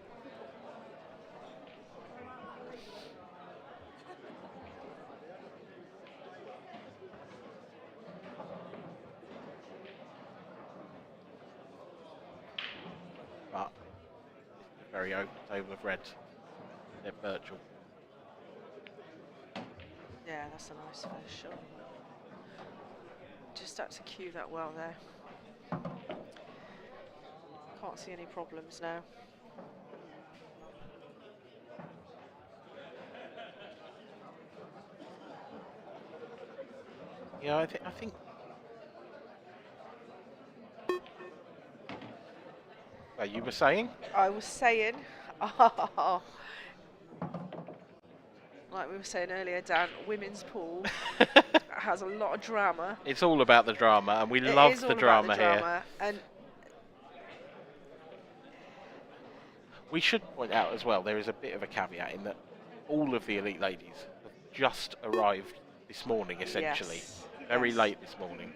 But very open table of reds. They're Birchall. Yeah, that's a nice first shot. Just had to cue that well there. Can't see any problems now. Yeah, I think. Well, you were saying? I was saying, like we were saying earlier, Dan, women's pool has a lot of drama. It's all about the drama, and we love the drama here. And we should point out as well, there is a bit of a caveat in that all of the elite ladies have just arrived this morning, essentially. Yes. Very late this morning,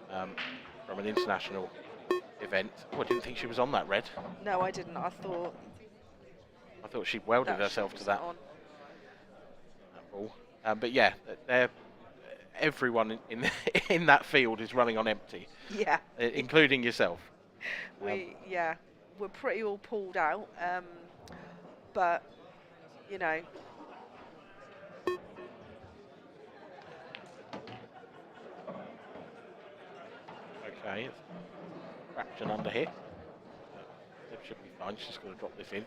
from an international event. Oh, I didn't think she was on that red. no, I didn't. I thought she welded that herself she to that was ball. But yeah, everyone in that field is running on empty. Yeah. Including yourself. We're pretty all pulled out, but you know. Okay, fraction under here. That should be fine. She's just going to drop this in.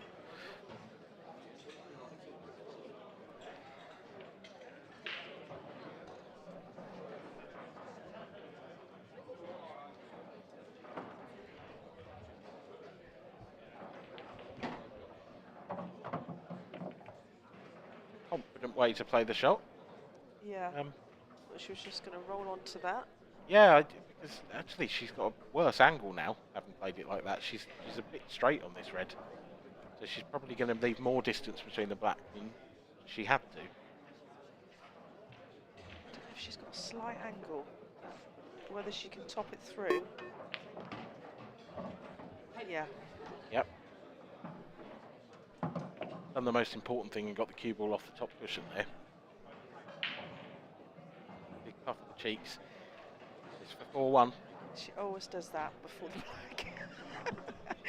Confident way to play the shot. Yeah. She was just going to roll onto that. Yeah, because actually she's got a worse angle now, having played it like that. She's a bit straight on this red. So she's probably going to leave more distance between the black than she had to. I don't know if she's got a slight angle, whether she can top it through. Yeah. Yep. Done the most important thing and got the cue ball off the top cushion there. Big puff of the cheeks. It's for 4-1. She always does that before the black.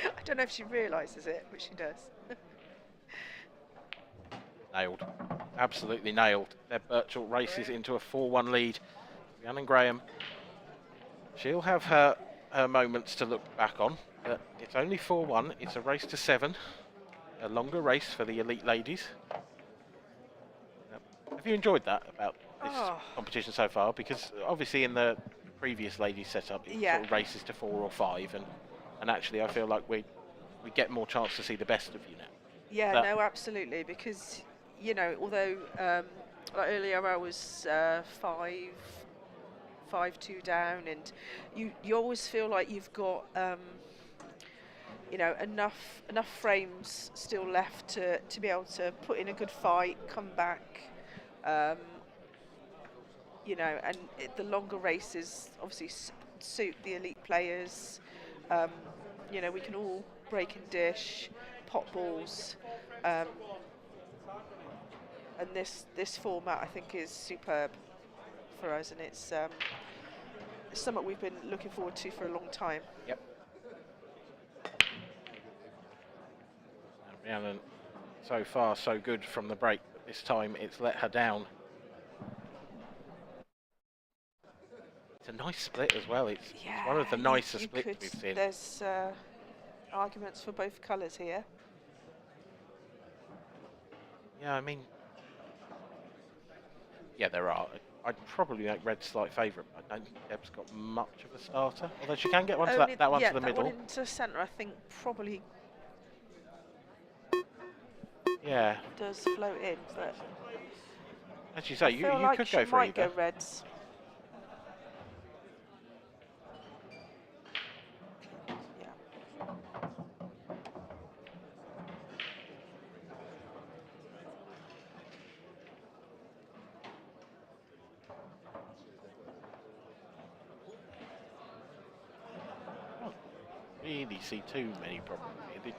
I don't know if she realises it, but she does. Nailed. Absolutely nailed. Birchall races into a 4-1 lead. Rhiannon Graham. She'll have her moments to look back on, but it's only 4-1. It's a race to 7. A longer race for the elite ladies. Have you enjoyed that about this competition so far? Because obviously in the previous ladies setup, it sort of races to 4 or 5, and actually I feel like we get more chance to see the best of you now. Yeah, no, absolutely, because you know, although like earlier I was 5-2 down, and you always feel like you've got you know, enough frames still left to be able to put in a good fight, come back. You know, and the longer races obviously suit the elite players. You know, we can all break and dish, pot balls, and this format I think is superb for us, and it's something we've been looking forward to for a long time. Yep. Rhiannon, so far so good from the break, but this time it's let her down. It's a nice split as well. It's one of the nicer splits we've seen. There's arguments for both colours here. Yeah, I mean, yeah, there are. I'd probably make red slight favourite, but I don't think Deb's got much of a starter. Although she can get one to that one to the middle. Yeah, that one into centre, I think probably does float in, but as you say, you like could she go for might either. go reds. really see too many problems here.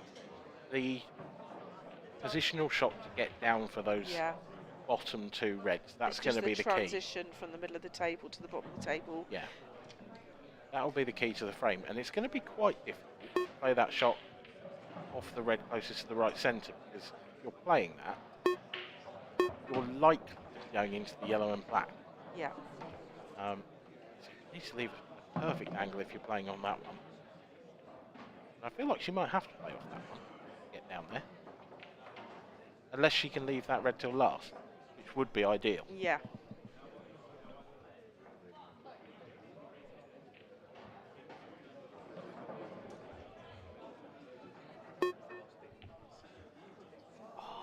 The positional shot to get down for those Yeah. bottom 2 reds, that's It's going just to be the key. transition from the middle of the table to the bottom of the table. Yeah. That'll be the key to the frame, and it's going to be quite difficult to play that shot off the red closest to the right centre, because if you're playing that, you're likely to be going into the yellow and black. Yeah. So you need to leave a perfect angle if you're playing on that one. I feel like she might have to play off that one to get down there. Unless she can leave that red till last, which would be ideal. Yeah.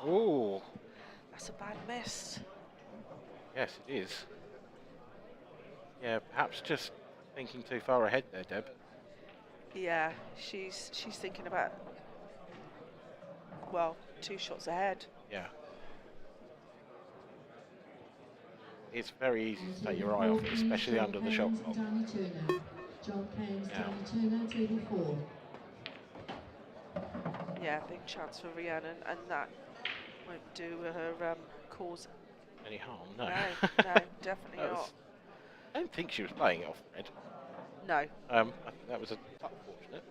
Oh, That's a bad miss. yes, it is. Yeah, perhaps just thinking too far ahead there, Deb. Yeah, she's thinking about, well, 2 shots ahead. Yeah. It's very easy to take your eye off it, especially under the shot clock. John Payne's Now. Danny Turner, table 4. Yeah, big chance for Rhiannon, and that won't do her cause Any harm? No. No, definitely not. I don't think she was playing it off red. No. I think that was a touch fortunate.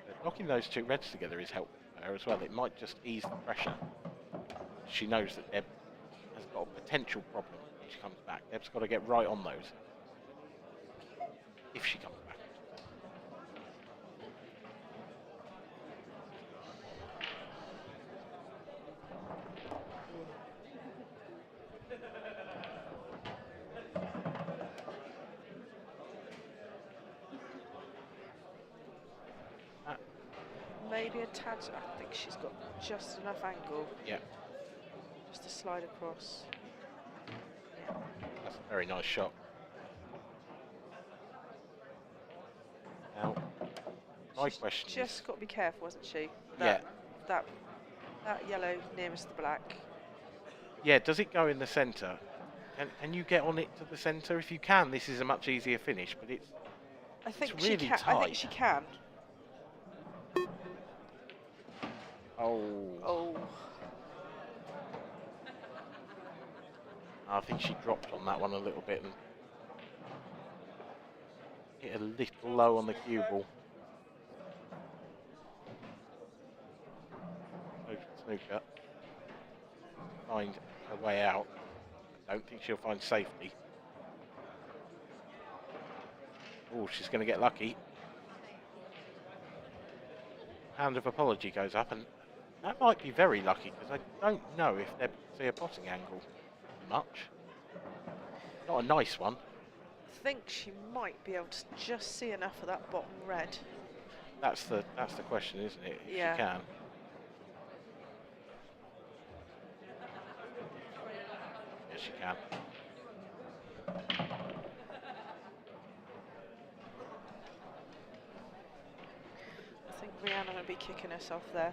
But knocking those 2 reds together is helpful for her as well. It might just ease the pressure. She knows that Deb has got a potential problem when she comes back. Deb's got to get right on those. If she comes back. Maybe a tad. I think she's got just enough angle. Yeah. Just to slide across. Yeah. That's a very nice shot. Now, my question is... Just got to be careful, hasn't she? Yeah. That yellow nearest the black. Yeah, does it go in the centre? Can you get on it to the centre? If you can, this is a much easier finish, but I think it's really she can. tight. I think she can. Oh. I think she dropped on that one a little bit and hit a little low on the cue ball. Snooker. Find her way out. I don't think she'll find safety. Oh, she's going to get lucky. Hand of apology goes up, and that might be very lucky because I don't know if they see a potting angle much. Not a nice one. I think she might be able to just see enough of that bottom red. That's the question, isn't it? If Yeah. she can. Yes, she can. I think Rhiannon will be kicking herself there.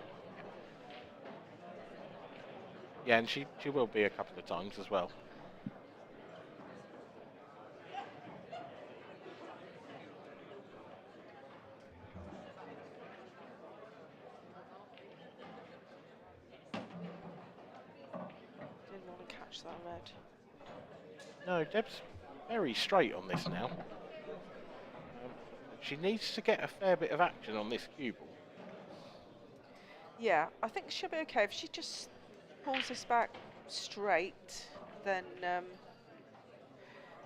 Yeah, and she will be a couple of times as well. Didn't want to catch that red. No, Deb's very straight on this now. She needs to get a fair bit of action on this cue ball. Yeah, I think she'll be okay if she just pulls this back straight. Then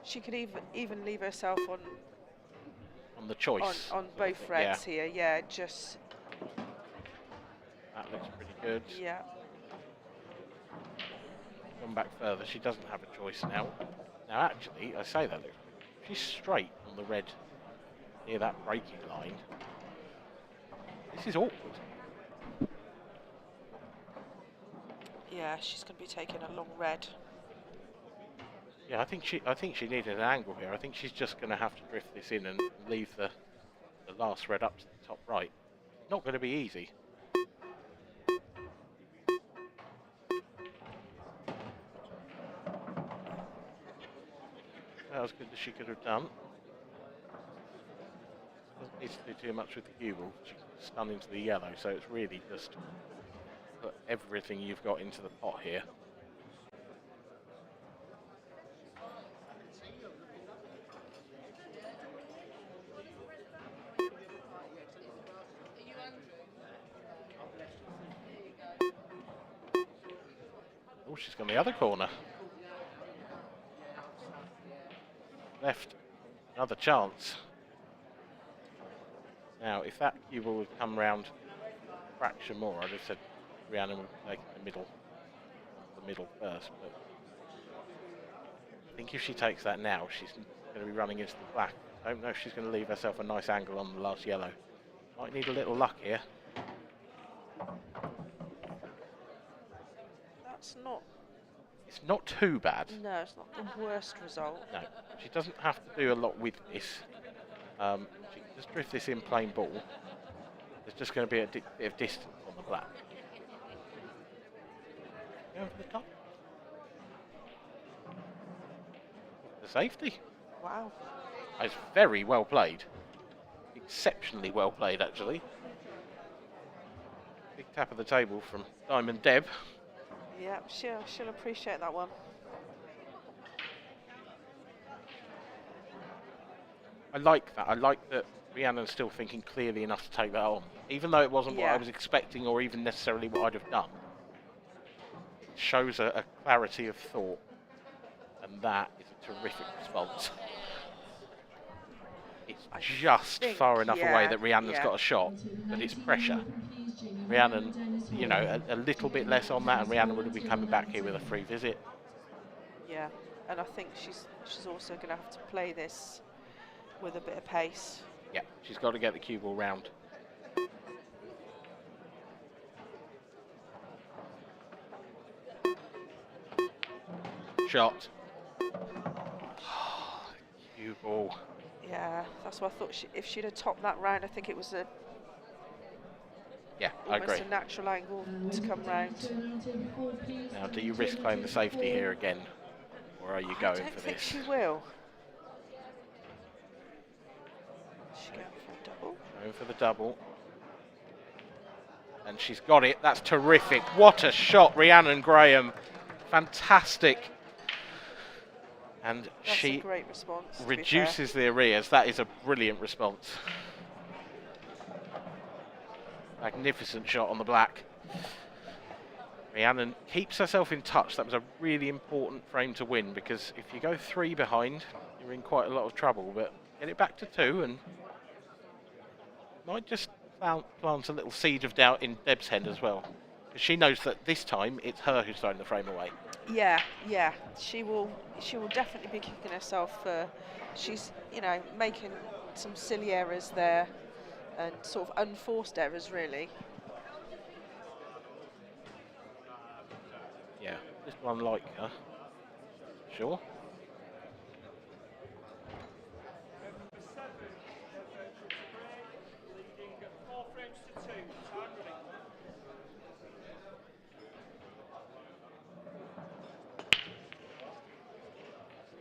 she could even leave herself On the choice. on both reds here. Yeah, just. That looks pretty good. Yeah. Come back further. She doesn't have a choice now. Now, actually, I say that she's straight on the red near that breaking line. This is awkward. Yeah, she's going to be taking a long red. Yeah, I think she needed an angle here. I think she's just going to have to drift this in and leave the last red up to the top right. Not going to be easy. That was good as she could have done. needs to do too much with the cue ball. She can stun into the yellow, so it's really just put everything you've got into the pot here. Oh, she's gone the other corner. Left another chance. Now, if that cue ball would come round a fraction more, I'd have said Rhiannon would take the middle first. But I think if she takes that now, she's going to be running into the black. I don't know if she's going to leave herself a nice angle on the last yellow. Might need a little luck here. That's not... It's not too bad. No, it's not the worst result. No, she doesn't have to do a lot with this. She can just drift this in plain ball. There's just going to be a bit of distance on the black. Going for the top. The safety. Wow. It's very well played. Exceptionally well played, actually. Big tap of the table from Diamond Deb. Yeah, she'll appreciate that one. I like that. I like that Rhiannon's still thinking clearly enough to take that on. Even though it wasn't what I was expecting or even necessarily what I'd have done. It shows a clarity of thought. And that is a terrific response. It's just far enough away that Rhiannon's got a shot, but it's pressure. Rhiannon, you know, a little bit less on that and Rhiannon would have been coming back here with a free visit. Yeah, and I think she's also going to have to play this with a bit of pace. Yeah, she's got to get the cue ball round. Shot. Cue ball. Yeah, that's what I thought. If she'd have topped that round, I think it was I agree. a natural angle to come round. Now, do you risk playing the safety here again, or are you going for I don't think this? she will. She's going for a double. Going for the double. And she's got it. That's terrific. What a shot, Rhiannon Graham. Fantastic. And That's she a great response, reduces the arrears. That is a brilliant response. Magnificent shot on the black. Rhiannon keeps herself in touch. That was a really important frame to win because if you go 3 behind, you're in quite a lot of trouble. But get it back to 2 and might just plant a little seed of doubt in Deb's head as well. Because she knows that this time it's her who's throwing the frame away. Yeah, she will definitely be kicking herself. She's, making some silly errors there, and sort of unforced errors, really. Yeah, just one like her. Sure.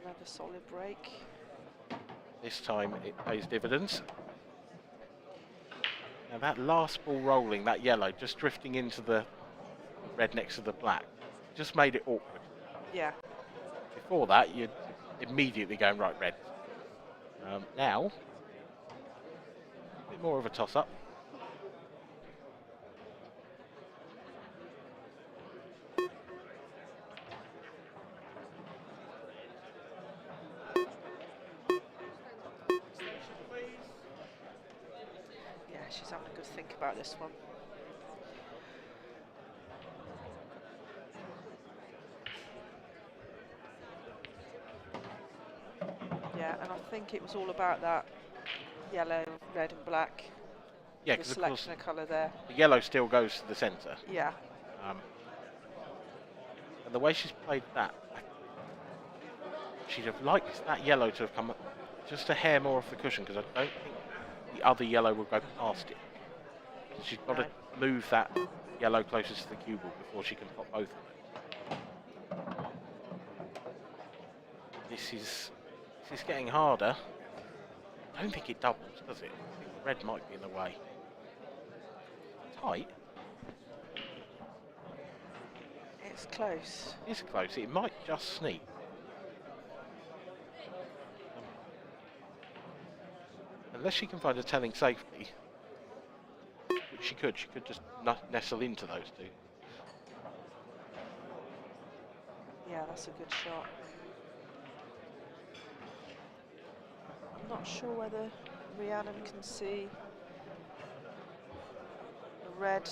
Another solid break. This time it pays dividends. Now that last ball rolling, that yellow, just drifting into the red next to the black, just made it awkward. Yeah. Before that, you'd immediately going right red. Now, a bit more of a toss-up. She's having a good think about this one. Yeah, and I think it was all about that yellow, red and black. Yeah, the selection of colour there. The yellow still goes to the centre. Yeah. And the way she's played that, she'd have liked that yellow to have come just a hair more off the cushion because I don't think the other yellow will go past it. So she's got to move that yellow closest to the cue ball before she can pop both of them. This is getting harder. I don't think it doubles, does it? Red might be in the way. Tight. It's close. It's close. It might just sneak. Unless she can find a telling safely, which she could just nestle into those two. Yeah, that's a good shot. I'm not sure whether Rhiannon can see the red.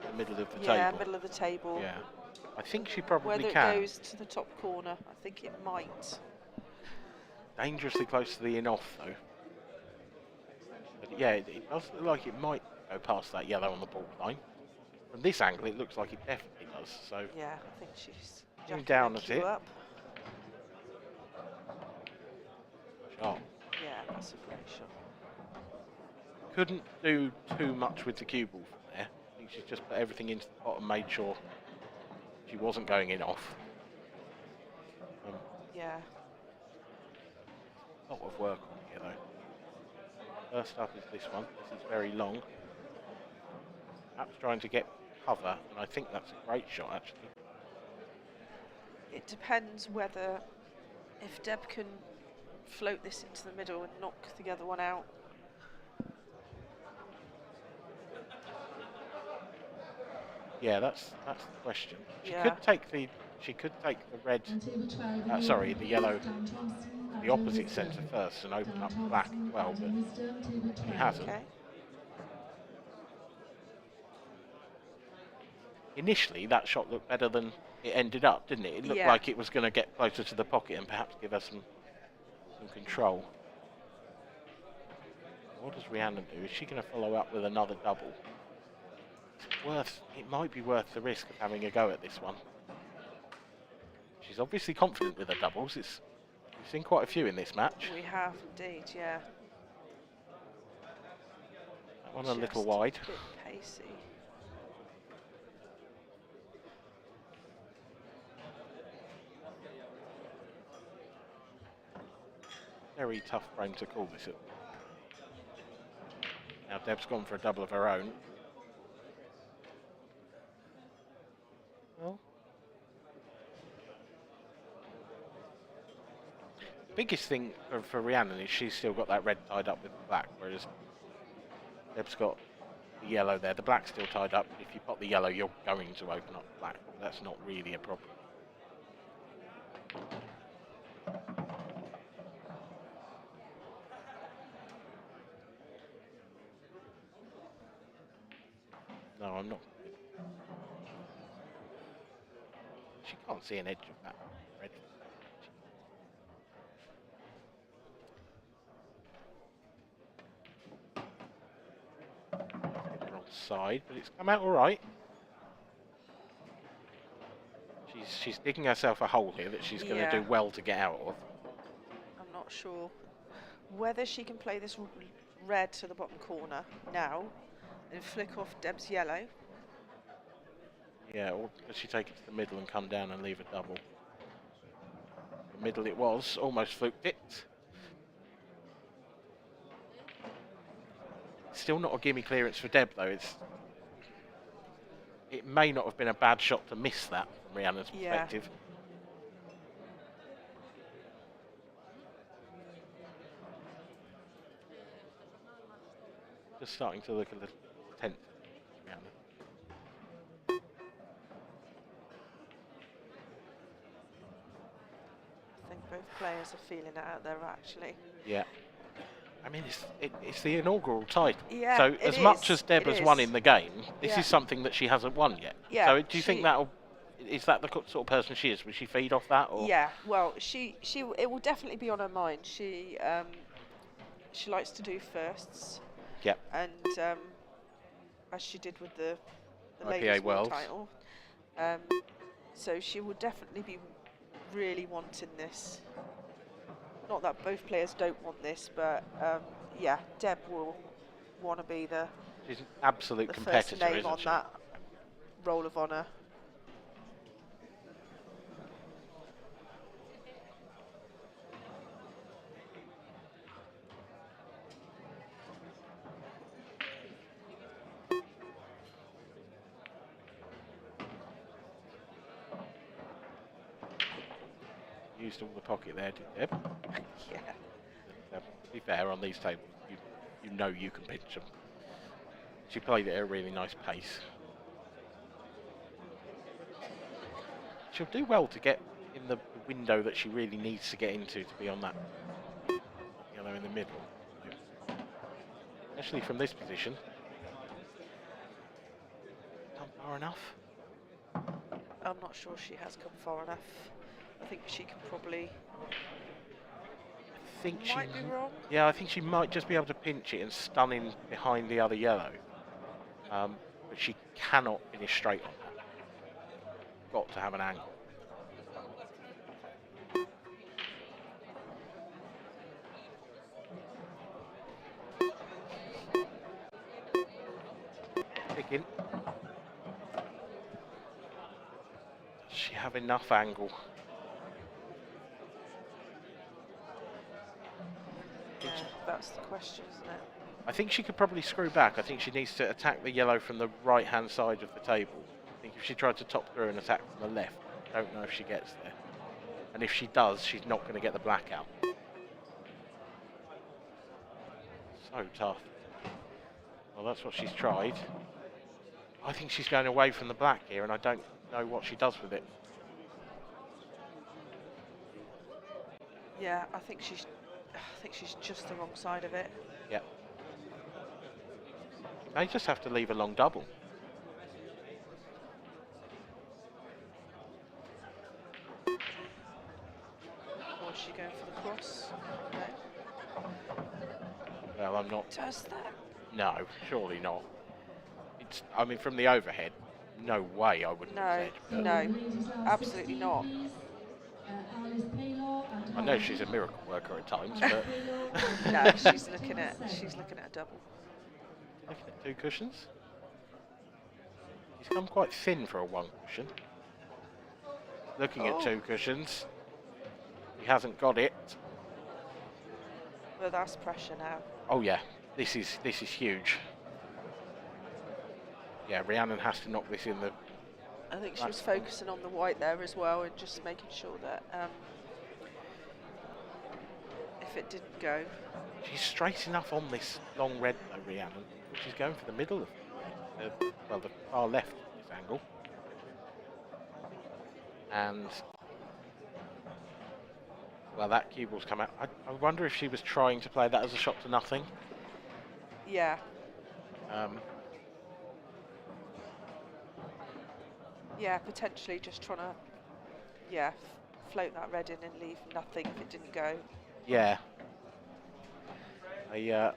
The middle of the Yeah, table. middle of the table. Yeah. I think she probably Whether can. it goes to the top corner, I think it might. Dangerously close to the in-off, though. But yeah, it does look like it might go past that yellow on the ball line. From this angle, it looks like it definitely does. So Yeah, I think she's going jacking down her at cue it. up. Shot. Yeah, that's a great shot. Couldn't do too much with the cue ball from there. I think she's just put everything into the pot and made sure she wasn't going in off. Yeah. A lot of work on here, though. First up is this one. This is very long. Perhaps trying to get cover, and I think that's a great shot, actually. It depends whether, if Deb can float this into the middle and knock the other one out. Yeah, that's the question. She Yeah. could take the red, sorry, the yellow, the opposite centre first and open up black as well, but she hasn't. Okay. Initially, that shot looked better than it ended up, didn't it? It looked Yeah. like it was going to get closer to the pocket and perhaps give her some control. What does Rhiannon do? Is she going to follow up with another double? It might be worth the risk of having a go at this one. She's obviously confident with her doubles. We've seen quite a few in this match. We have indeed, yeah. That one a little Just wide. A bit pacey. Very tough frame to call this at. Now Deb's gone for a double of her own. Well, the biggest thing for Rhiannon is she's still got that red tied up with the black, whereas Deb's got the yellow there. The black's still tied up. If you pop the yellow, you're going to open up the black. That's not really a problem. No, I'm not. She can't see an edge of that red. Wrong side, but it's come out all right. She's digging herself a hole here that she's going to do well to get out of. I'm not sure whether she can play this red to the bottom corner now and flick off Deb's yellow. Yeah, or does she take it to the middle and come down and leave a double? The middle it was, almost fluked it. Still not a gimme clearance for Deb though. It may not have been a bad shot to miss that from Rhiannon's perspective. Just starting to look a little tense, Rhiannon. I think both players are feeling it out there actually. Yeah. I mean, it's the inaugural title. Yeah, so as much as Deb it has won is. in the game, this Yeah. is something that she hasn't won yet. Yeah, So do you think is that the sort of person she is? Will she feed off that? Or? Yeah, well, it will definitely be on her mind. She likes to do firsts. Yep. And as she did with the IPA ladies' world Worlds. title, so she will definitely be really wanting this. Not that both players don't want this, but yeah, Deb will want to be She's an absolute the competitor, first name isn't on she? that roll of honour. used all the pocket there, did Deb? Yeah. To be fair, on these tables, you know you can pinch them. She played it at a really nice pace. She'll do well to get in the window that she really needs to get into to be on that yellow in the middle. Especially from this position. Not far enough. I'm not sure she has come far enough. I think she can probably. I think might be wrong. Yeah, I think she might just be able to pinch it and stun in behind the other yellow. But she cannot finish straight on that. Got to have an angle. Picking. Does she have enough angle? Yeah, that's the question, isn't it? I think she could probably screw back. I think she needs to attack the yellow from the right-hand side of the table. I think if she tried to top through and attack from the left, I don't know if she gets there. And if she does, she's not going to get the black out. So tough. Well, that's what she's tried. I think she's going away from the black here, and I don't know what she does with it. Yeah, I think she's just the wrong side of it. Yeah. She may just have to leave a long double. Or is she going for the cross? No. Well, I'm not. Does that? No, surely not. It's. I mean, from the overhead, no way I wouldn't have said. No, absolutely not. I know she's a miracle worker at times, but No, she's looking at a double. looking at two cushions. He's come quite thin for a one cushion. Looking at two cushions. He hasn't got it. But that's pressure now. Oh yeah, this is huge. Yeah, Rhiannon has to knock this in the. I think she was focusing on the white there as well and just making sure that if it didn't go. She's straight enough on this long red though, Rhiannon. She's going for the middle of the far left of this angle. And well, that cue ball's come out. I wonder if she was trying to play that as a shot to nothing. Yeah. Yeah, potentially just trying to, float that red in and leave nothing if it didn't go. Yeah. Deb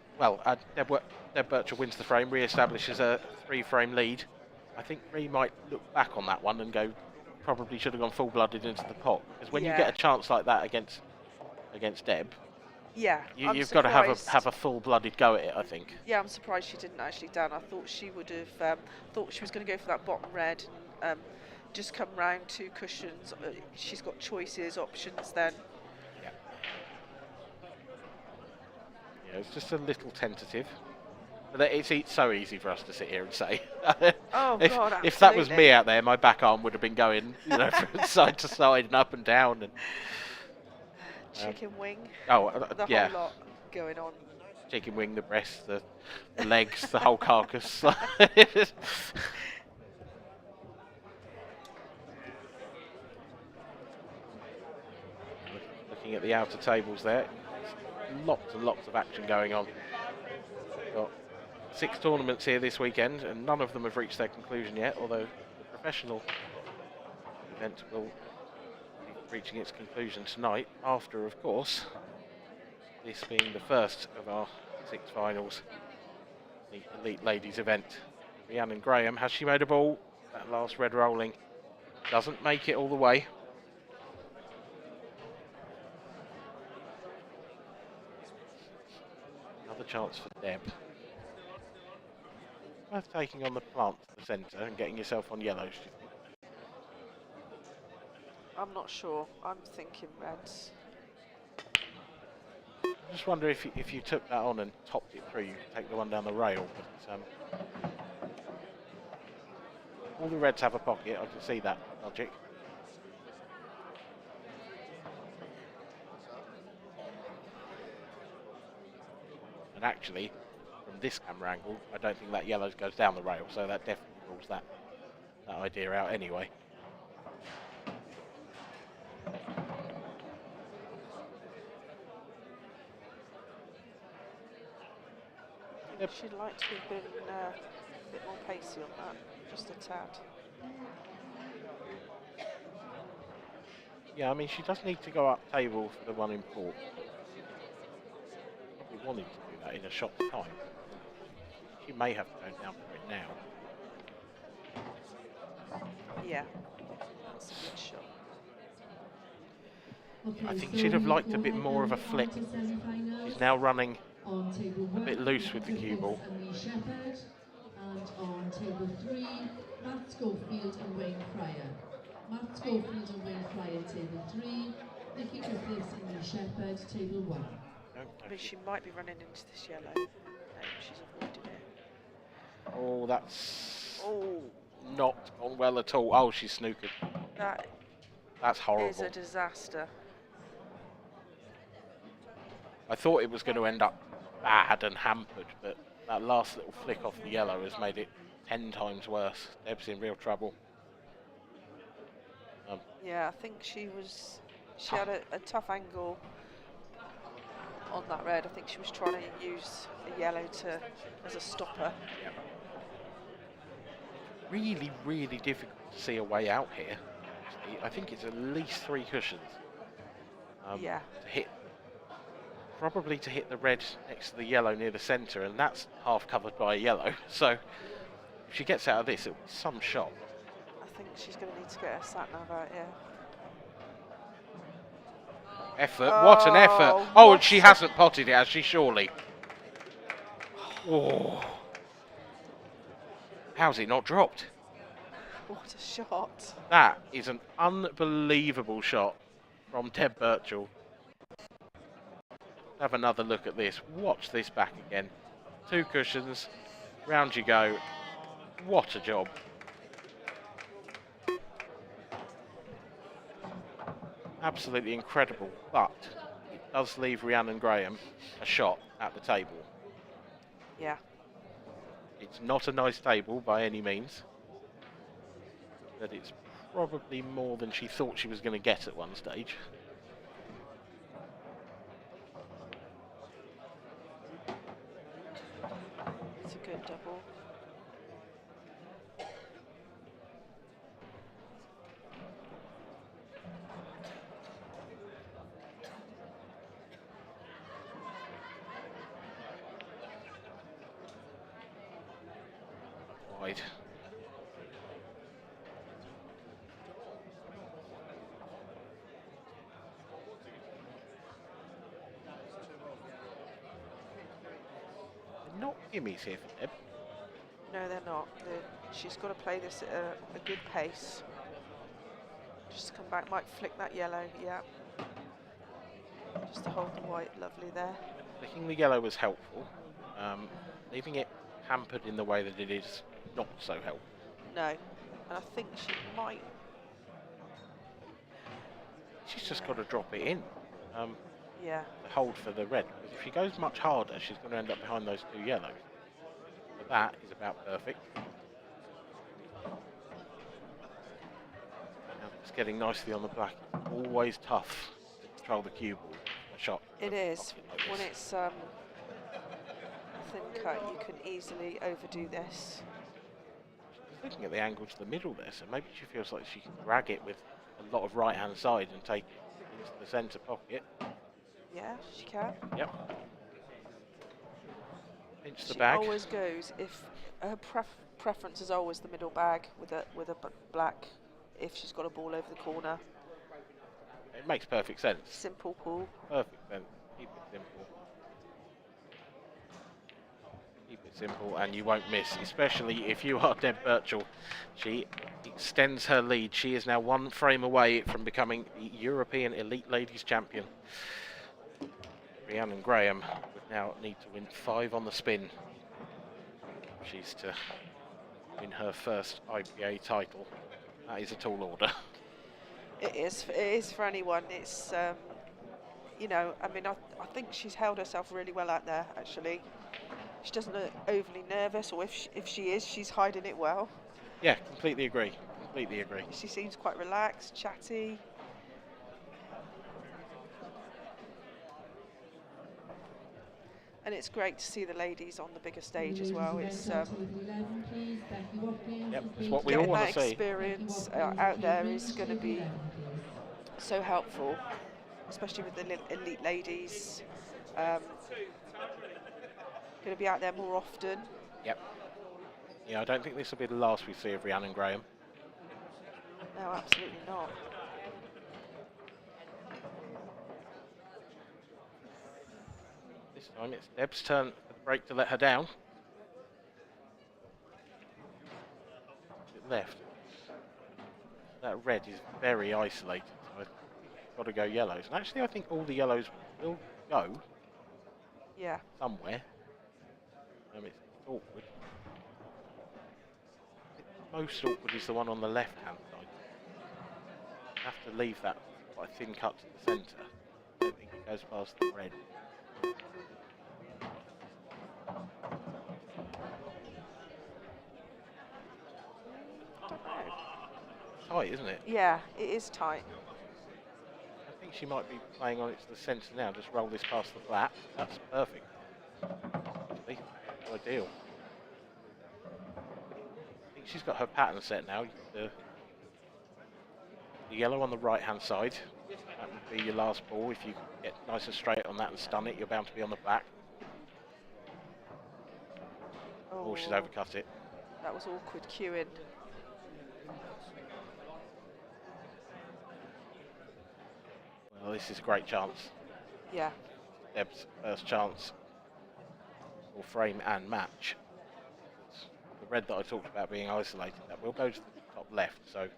Birchall wins the frame, re-establishes a 3-frame lead. I think Rhi might look back on that one and go, probably should have gone full-blooded into the pot. Because when you get a chance like that against Deb, you've got to have a full-blooded go at it, I think. Yeah, I'm surprised she didn't actually down. I thought she would have, thought she was going to go for that bottom red and just come round two cushions. She's got choices, options then. Yeah, it's just a little tentative. But it's so easy for us to sit here and say. Oh, if, God, if that was absolutely. me out there, my back arm would have been going, from side to side and up and down. And chicken wing. The whole lot going on. Chicken wing, the breast, the legs, the whole carcass. Looking at the outer tables there, lots and lots of action going on. Got 6 tournaments here this weekend, and none of them have reached their conclusion yet, although the professional event will be reaching its conclusion tonight, after, of course, this being the first of our 6 finals, the Elite Ladies event. Rhiannon Graham, has she made a ball? That last red rolling doesn't make it all the way. Another chance for Deb. Worth taking on the plant to the centre and getting yourself on yellows. I'm not sure. I'm thinking reds. I just wonder if you took that on and topped it through, you could take the one down the rail. But all the reds have a pocket. I can see that logic. And actually, from this camera angle, I don't think that yellow goes down the rail, so that definitely rules that idea out anyway. She'd like to have been a bit more pacey on that, just a tad. Yeah, I mean, she does need to go up table for the one in port. Probably wanted to do that in a shot's time. She may have to go down for it now. Yeah, that's a good shot. I think she'd have liked a bit more of a flick. She's now running a bit loose with the cue ball. And on table 3, Matt Schofield and Wayne Fryer. Matt Schofield and Wayne Fryer, table 3. Nikki Griffiths and Lee Shepherd, table 1. I mean, she might be running into this yellow. No, she's avoiding it. Oh, that's not gone well at all. Oh, she's snookered. That's horrible. Is a disaster. I thought it was going to end up bad and hampered, but that last little flick off the yellow has made it 10 times worse. Deb's in real trouble. Yeah, I think she had a tough angle on that red. I think she was trying to use a yellow as a stopper. Yeah. Really, really difficult to see a way out here. Actually, I think it's at least 3 cushions. Yeah. Probably to hit the red next to the yellow near the centre, and that's half covered by a yellow. So if she gets out of this, it'll be some shot. I think she's going to need to get her sat nav out, yeah. Effort, what an effort. Oh, and she hasn't potted it, has she, surely? Oh. How's it not dropped? What a shot. That is an unbelievable shot from Deb Birchall. Have another look at this. Watch this back again. 2 cushions, round you go. What a job. Absolutely incredible, but it does leave Rhiannon Graham a shot at the table. Yeah. It's not a nice table by any means, but it's probably more than she thought she was going to get at one stage. It's a good double. Wide. Not gimmies here for Deb. No, they're not. She's got to play this at a good pace. Just come back, might flick that yellow, yeah. Just to hold the white, lovely there. Flicking the yellow was helpful. Leaving it hampered in the way that it is not so helpful. No, and I think she might. She's just got to drop it in. Yeah. To hold for the red. Because if she goes much harder, she's going to end up behind those 2 yellows. But that is about perfect. Now it's getting nicely on the black. Always tough to control the cue ball. A shot. It is. When it's thin cut, you can easily overdo this. She's looking at the angle to the middle there, so maybe she feels like she can drag it with a lot of right-hand side and take it into the centre pocket. Yeah, she can. Yep. Pinch the She bag. always goes, if her preference is always the middle bag with a black, if she's got a ball over the corner. It makes perfect sense. Simple pool. Perfect sense. Keep it simple. Keep it simple and you won't miss, especially if you are Deb Birchall. She extends her lead. She is now 1 frame away from becoming the European Elite Ladies Champion. Rhiannon Graham would now need to win 5 on the spin. She's to win her first IPA title. That is a tall order. It is for anyone. It's, you know, I mean, I think she's held herself really well out there, actually. she doesn't look overly nervous, or if she is, she's hiding it well. Yeah, completely agree. Completely agree. She seems quite relaxed, chatty. And it's great to see the ladies on the bigger stage as well. It's Yep, it's what we all getting want that to see. experience out there is going to be so helpful, especially with the elite ladies. Going to be out there more often. Yep. Yeah, I don't think this will be the last we see of Rhiannon Graham. No, absolutely not. This time it's Deb's turn for the break to let her down. Left. That red is very isolated, so I've got to go yellows. And actually, I think all the yellows will go. Yeah. Somewhere. It's awkward. Most awkward is the one on the left-hand side. You have to leave that quite a thin cut to the centre. I don't think it goes past the red. Tight, isn't it? Yeah, it is tight. I think she might be playing on it to the centre now. Just roll this past the flat. That's perfect. Actually, ideal. I think she's got her pattern set now. The yellow on the right-hand side. That would be your last ball. If you get nice and straight on that and stun it, you're bound to be on the black. Oh, she's overcut it. That was awkward queuing. Well, this is a great chance. Yeah. Deb's first chance for frame and match. It's the red that I talked about being isolated, that will go to the top left, so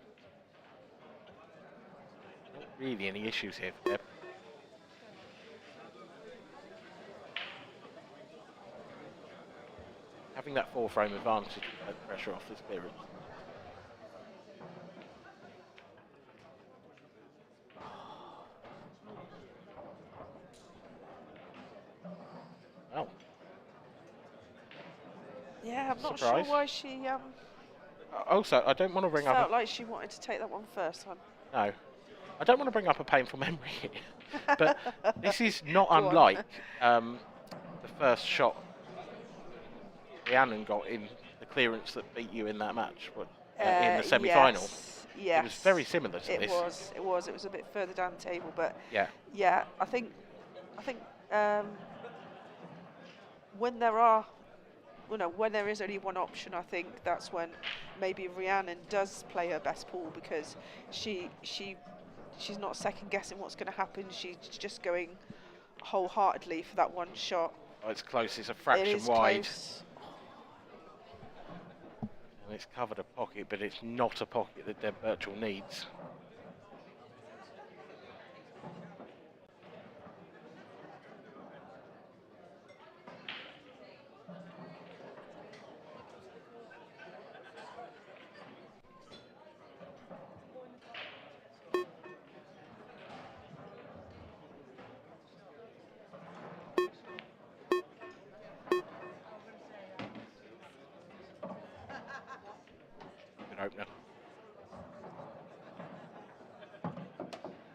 not really any issues here for Deb. Having that 4-frame advantage will take the pressure off this clearance. Oh. Yeah, I'm not Surprise. sure why she Also, I don't want to bring felt up. like she wanted to take that one first. No. I don't want to bring up a painful memory here, but this is not Go on. unlike the first shot Rhiannon got in the clearance that beat you in that match in the semi-final. Yes. It was very similar to this. It was a bit further down the table, but Yeah. yeah, I think when there is only one option, I think that's when maybe Rhiannon does play her best pool, because she's not second guessing what's going to happen. She's just going wholeheartedly for that one shot. Oh, it's close. It's a fraction It is wide. close. And it's covered a pocket, but it's not a pocket that Deb Birchall needs. Good opener.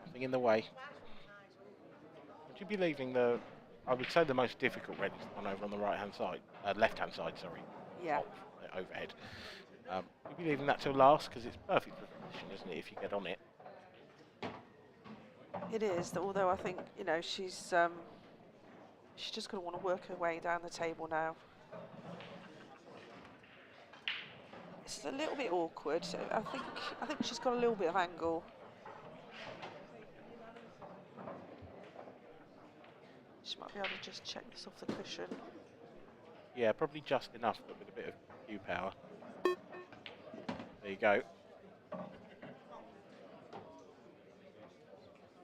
Nothing in the way. Would you be leaving I would say the most difficult red is the one over on the right-hand side, left-hand side, sorry. Yeah. Overhead. You'd be leaving that till last, because it's perfect for position, isn't it, if you get on it? It is, although I think she's just going to want to work her way down the table now. It's a little bit awkward. I think she's got a little bit of angle. She might be able to just check this off the cushion. Yeah, probably just enough, but with a bit of cue power. There you go. A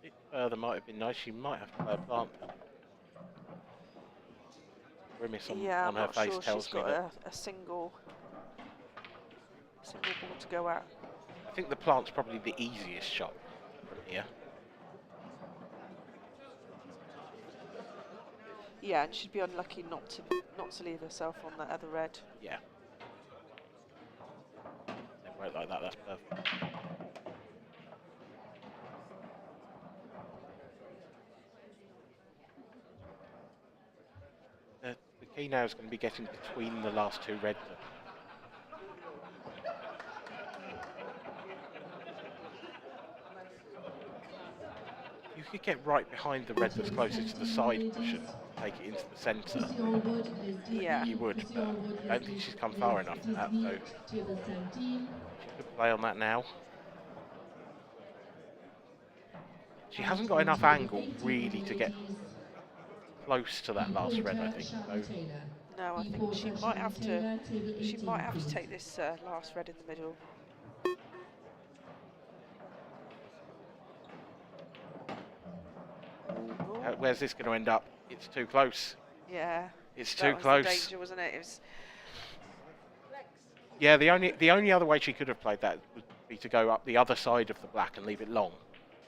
bit further might have been nice. She might have to play a plant. Grimace on I'm her not face sure tells she's me got that. a single ball to go at. I think the plant's probably the easiest shot from here. Yeah, and she'd be unlucky not to leave herself on that other red. Yeah. Right like that, that's perfect. The key now is going to be getting between the last two reds. You could get right behind the red that's closest to the side push and take it into the centre. Yeah. You would, but I don't think she's come far enough for that, so she could play on that now. She hasn't got enough angle really to get close to that last red, I think. So. No, I think she might have to. She might have to take this last red in the middle. Where's this going to end up? It's too close. Yeah. It's that too was close. The danger, wasn't it? It was. Yeah, the only other way she could have played that would be to go up the other side of the black and leave it long.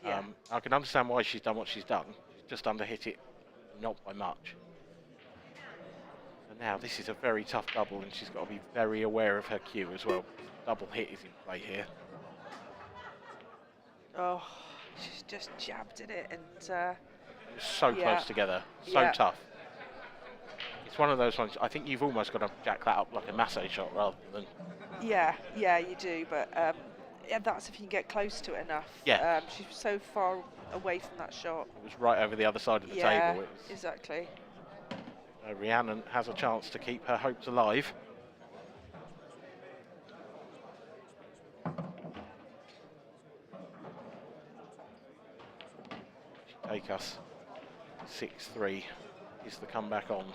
Yeah. I can understand why she's done what she's done. She's just underhit it, not by much. And now this is a very tough double, and she's got to be very aware of her cue as well. Double hit is in play here. Oh, she's just jabbed at it, and it was so close together, so tough. It's one of those ones. I think you've almost got to jack that up like a massage shot rather than. Yeah, you do, but yeah, that's if you can get close to it enough. Yeah. She's so far away from that shot. It was right over the other side of the table. Exactly. Rhiannon has a chance to keep her hopes alive. Take us 6-3 is the comeback on.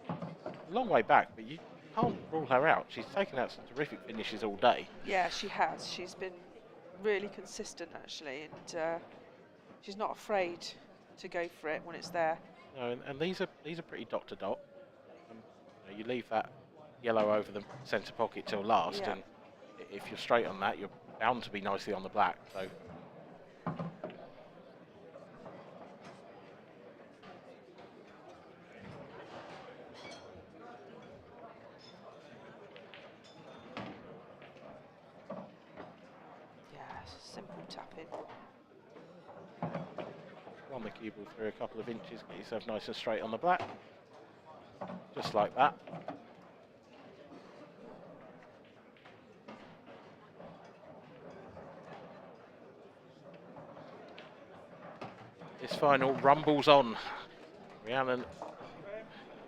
A long way back, but you can't rule her out. She's taken out some terrific finishes all day. Yeah, she has. She's been really consistent actually, and she's not afraid to go for it when it's there. No, and these are pretty dot to dot. You leave that yellow over the centre pocket till last, and if you're straight on that, you're bound to be nicely on the black. So. Simple tapping. Run the cue ball through a couple of inches, get yourself nice and straight on the black. Just like that. This final rumbles on. Rhiannon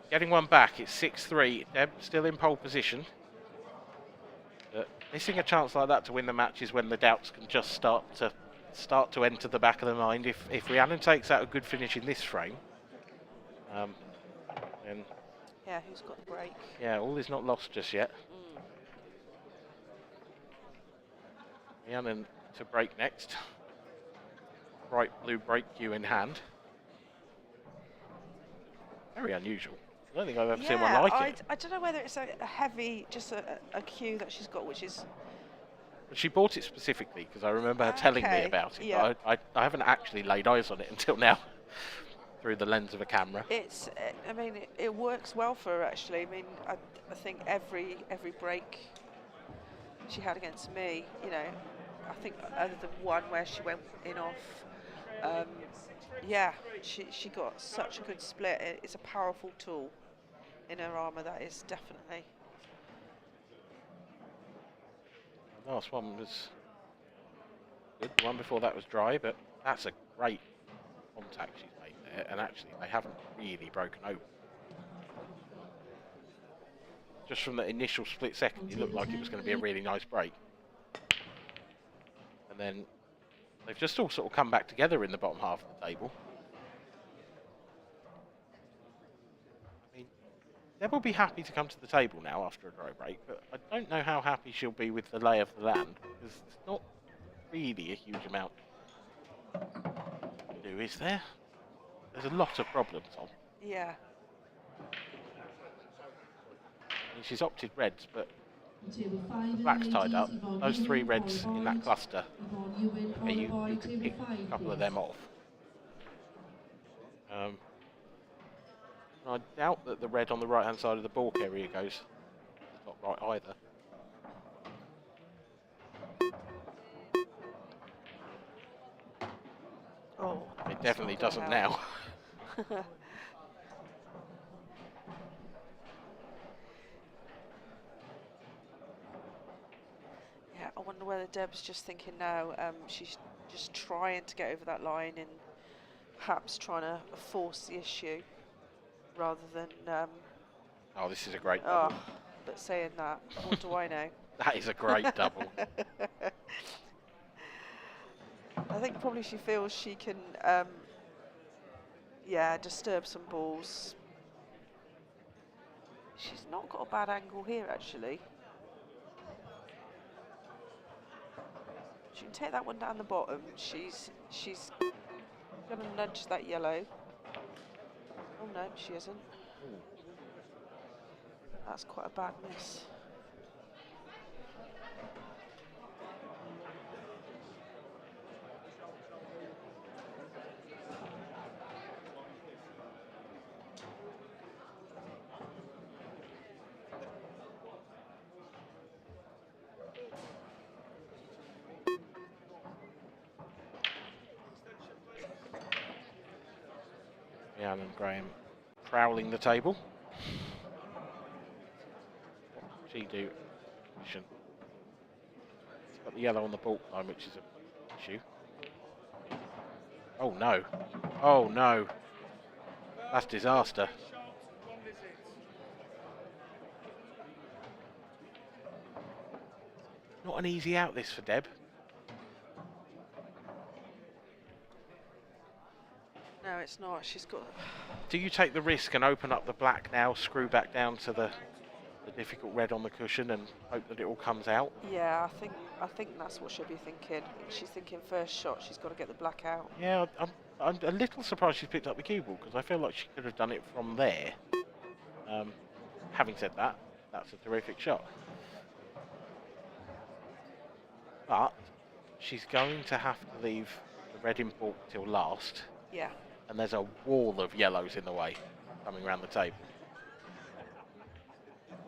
getting one back. It's 6-3. Deb still in pole position. But missing a chance like that to win the match is when the doubts can just start to enter the back of the mind. If Rhiannon takes out a good finish in this frame, then yeah, who's got the break? Yeah, all is not lost just yet. Rhiannon to break next. Bright blue break cue in hand. Very unusual. I don't think I've ever seen one like it. I don't know whether it's a heavy, just a cue that she's got, which is. She bought it specifically because I remember her telling me about it. Yeah. But I haven't actually laid eyes on it until now, through the lens of a camera. I mean, it works well for her actually. I mean, I think every break she had against me, you know, I think other than one where she went in off, yeah, she got such a good split. It's a powerful tool in her armour, that is definitely. The last one was good. The one before that was dry, but that's a great contact she's made there, and actually they haven't really broken open. Just from the initial split second, it looked like it was going to be a really nice break. And then they've just all sort of come back together in the bottom half of the table. I mean, Deb will be happy to come to the table now after a dry break, but I don't know how happy she'll be with the lay of the land, because it's not really a huge amount to do, is there? There's a lot of problems on. Yeah. I mean, she's opted reds, but the black's tied up. Those three reds in that cluster, you could pick a couple of them off. I doubt that the red on the right-hand side of the balk area goes top right either. Oh, It definitely doesn't now. Yeah, I wonder whether Deb's just thinking now she's just trying to get over that line and perhaps trying to force the issue rather than. Oh, this is a great double. But saying that, what do I know? That is a great double. I think probably she feels she can, disturb some balls. She's not got a bad angle here, actually. She can take that one down the bottom. She's going to nudge that yellow. Oh no, she isn't. That's quite a bad miss. Rhiannon Graham prowling the table. What does she do? She's got the yellow on the balk line, which is an issue. Oh no. Oh no. That's disaster. Not an easy out this for Deb. No, it's not. She's got. Do you take the risk and open up the black now, screw back down to the difficult red on the cushion and hope that it all comes out? Yeah, I think that's what she'll be thinking. She's thinking first shot, she's got to get the black out. Yeah, I'm a little surprised she's picked up the cue ball because I feel like she could have done it from there. Having said that, that's a terrific shot. But she's going to have to leave the red in balk till last. Yeah. And there's a wall of yellows in the way coming around the table.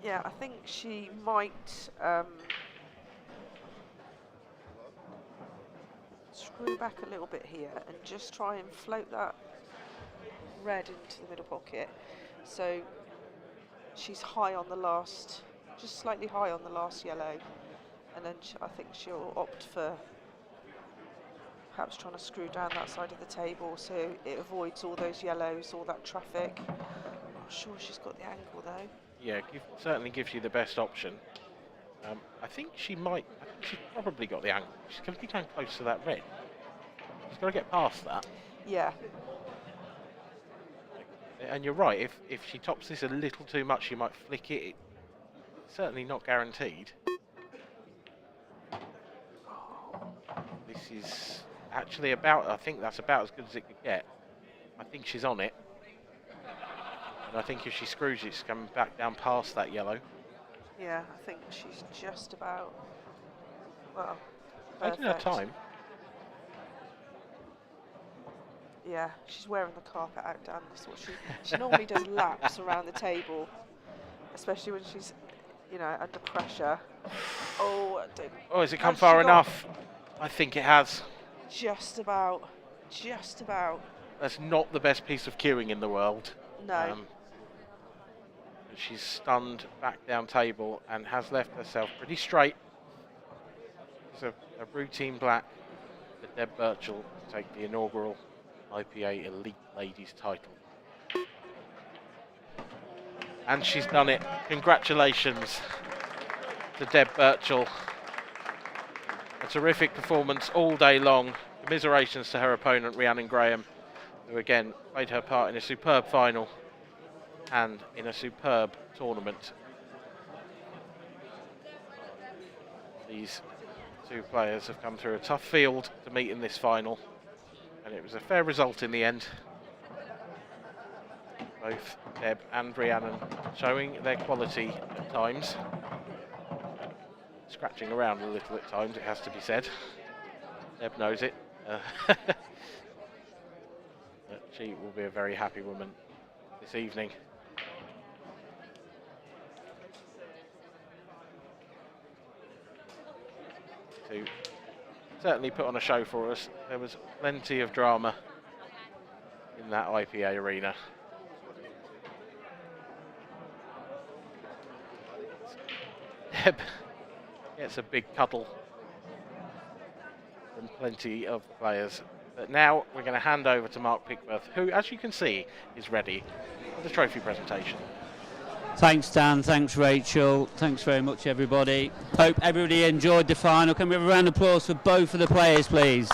Yeah, I think she might screw back a little bit here and just try and float that red into the middle pocket. So she's high on the last, just slightly high on the last yellow. And then I think she'll opt for perhaps trying to screw down that side of the table so it avoids all those yellows, all that traffic. I'm not sure she's got the angle though. Yeah, certainly gives you the best option. I think she's probably got the angle. She's going to be going close to that red. She's got to get past that. Yeah. And you're right, if she tops this a little too much, she might flick it. It's certainly not guaranteed. This is actually I think that's about as good as it could get. I think she's on it. And I think if she screws it, she's coming back down past that yellow. Yeah, I think she's just about, well, taking her time. Yeah, she's wearing the carpet out down. That's what she normally does laps around the table, especially when she's, under pressure. Oh, has it come far enough? I think it has. Just about. That's not the best piece of cueing in the world. No. She's stunned back down table and has left herself pretty straight. It's a routine black for Deb Birchall to take the inaugural IPA Elite Ladies title. And she's done it. Congratulations to Deb Birchall. A terrific performance all day long. Commiserations to her opponent, Rhiannon Graham, who again played her part in a superb final and in a superb tournament. These two players have come through a tough field to meet in this final, and it was a fair result in the end. Both Deb and Rhiannon showing their quality at times. Scratching around a little at times, it has to be said. Deb knows it. But she will be a very happy woman this evening. To certainly put on a show for us. There was plenty of drama in that IPA arena. Deb gets a big cuddle from plenty of the players. But now we're going to hand over to Mark Pickworth, who, as you can see, is ready for the trophy presentation. Thanks, Dan. Thanks, Rachel. Thanks very much, everybody. Hope everybody enjoyed the final. Can we have a round of applause for both of the players, please?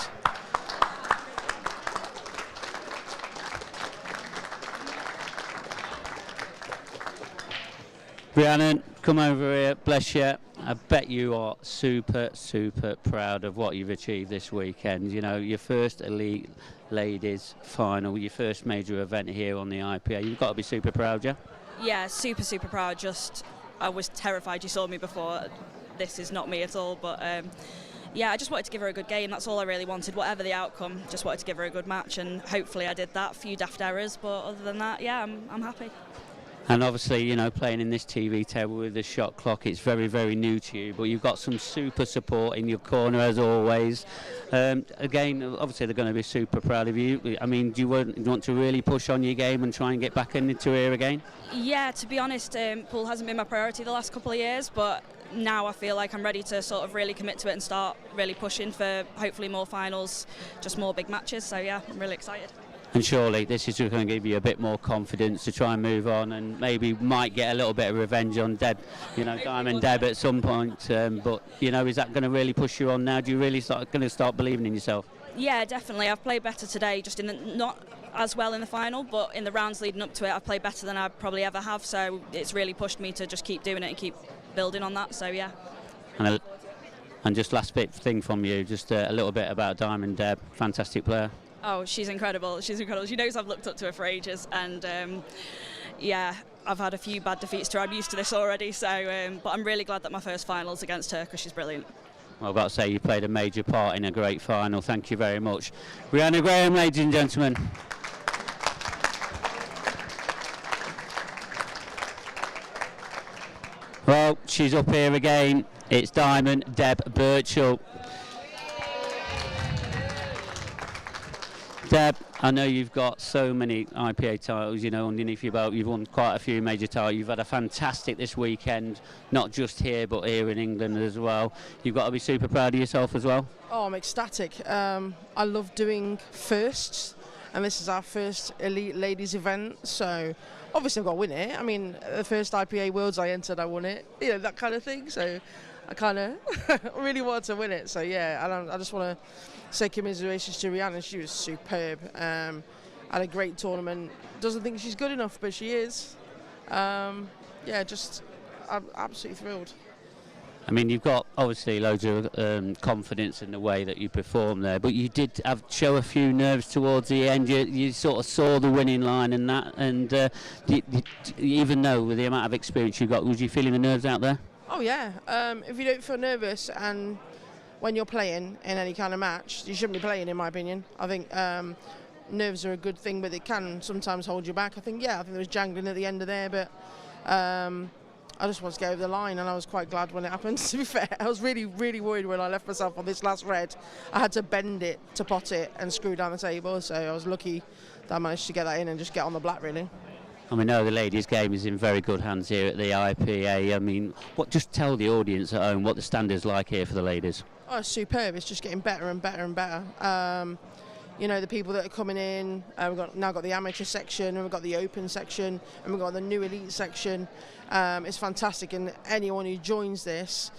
Rhiannon, come over here. Bless you. I bet you are super, super proud of what you've achieved this weekend. You know, your first elite ladies final, your first major event here on the IPA. You've got to be super proud, yeah? Yeah, super, super proud. Just, I was terrified. You saw me before. This is not me at all. But yeah, I just wanted to give her a good game. That's all I really wanted. Whatever the outcome, just wanted to give her a good match, and hopefully I did that. A few daft errors, but other than that, yeah, I'm happy. And obviously, you know, playing in this TV table with the shot clock, it's very, very new to you, but you've got some super support in your corner as always. Again, obviously they're going to be super proud of you. I mean, do you want to really push on your game and try and get back into here again? Yeah, to be honest, pool hasn't been my priority the last couple of years, but now I feel like I'm ready to sort of really commit to it and start really pushing for hopefully more finals, just more big matches. So yeah, I'm really excited. And surely this is just going to give you a bit more confidence to try and move on, and maybe might get a little bit of revenge on Deb, you know, Diamond Deb at some point. But, you know, is that going to really push you on now? Do you really going to start believing in yourself? Yeah, definitely. I've played better today, just not as well in the final, but in the rounds leading up to it, I've played better than I probably ever have. So it's really pushed me to just keep doing it and keep building on that. So yeah. And just last bit thing from you, just a little bit about Diamond Deb, fantastic player. Oh, she's incredible. She's incredible. She knows I've looked up to her for ages, and yeah, I've had a few bad defeats to her. I'm used to this already, so but I'm really glad that my first final's against her because she's brilliant. Well, I've got to say you played a major part in a great final. Thank you very much. Rhiannon Graham, ladies and gentlemen. Well, she's up here again. It's Diamond Deb Birchall. Deb, I know you've got so many IPA titles, you know, underneath your belt. You've won quite a few major titles. You've had a fantastic this weekend, not just here, but here in England as well. You've got to be super proud of yourself as well. Oh, I'm ecstatic. I love doing firsts, and this is our first elite ladies event, so obviously I've got to win it. I mean, the first IPA Worlds I entered, I won it, you know, that kind of thing. So I kind of really wanted to win it. So yeah, I just want to say commiserations to Rhiannon. She was superb. Had a great tournament. Doesn't think she's good enough, but she is. Yeah, just I'm absolutely thrilled. I mean, you've got obviously loads of confidence in the way that you performed there, but you did show a few nerves towards the end. You sort of saw the winning line and that, and even though with the amount of experience you got, was you feeling the nerves out there? Oh yeah. If you don't feel nervous and when you're playing in any kind of match, you shouldn't be playing, in my opinion. I think nerves are a good thing, but it can sometimes hold you back. I think there was jangling at the end of there, but I just wanted to get over the line, and I was quite glad when it happened, to be fair. I was really, really worried when I left myself on this last red. I had to bend it to pot it and screw down the table, so I was lucky that I managed to get that in and just get on the black, really. I mean, the ladies' game is in very good hands here at the IPA. I mean, just tell the audience at home what the standard's like here for the ladies. Oh, it's superb. It's just getting better and better and better. You know, the people that are coming in, we've now got the amateur section, and we've got the open section, and we've got the new elite section. It's fantastic, and anyone who joins this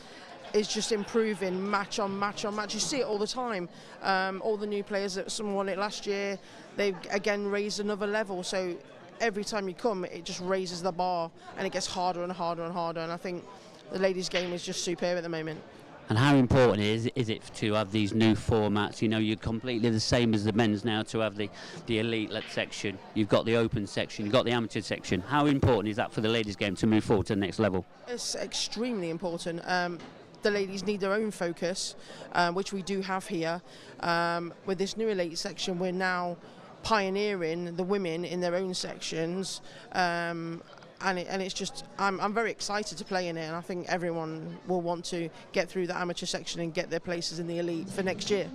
is just improving match on match on match. You see it all the time. All the new players that someone won it last year, they've again raised another level. So every time you come, it just raises the bar, and it gets harder and harder and harder. And I think the ladies' game is just superb at the moment. And how important is it to have these new formats? You know, you're completely the same as the men's now to have the elite section. You've got the open section, you've got the amateur section. How important is that for the ladies' game to move forward to the next level? It's extremely important. The ladies need their own focus, which we do have here. With this new elite section, we're now pioneering the women in their own sections. And it's just, I'm very excited to play in it, and I think everyone will want to get through the amateur section and get their places in the elite for next year.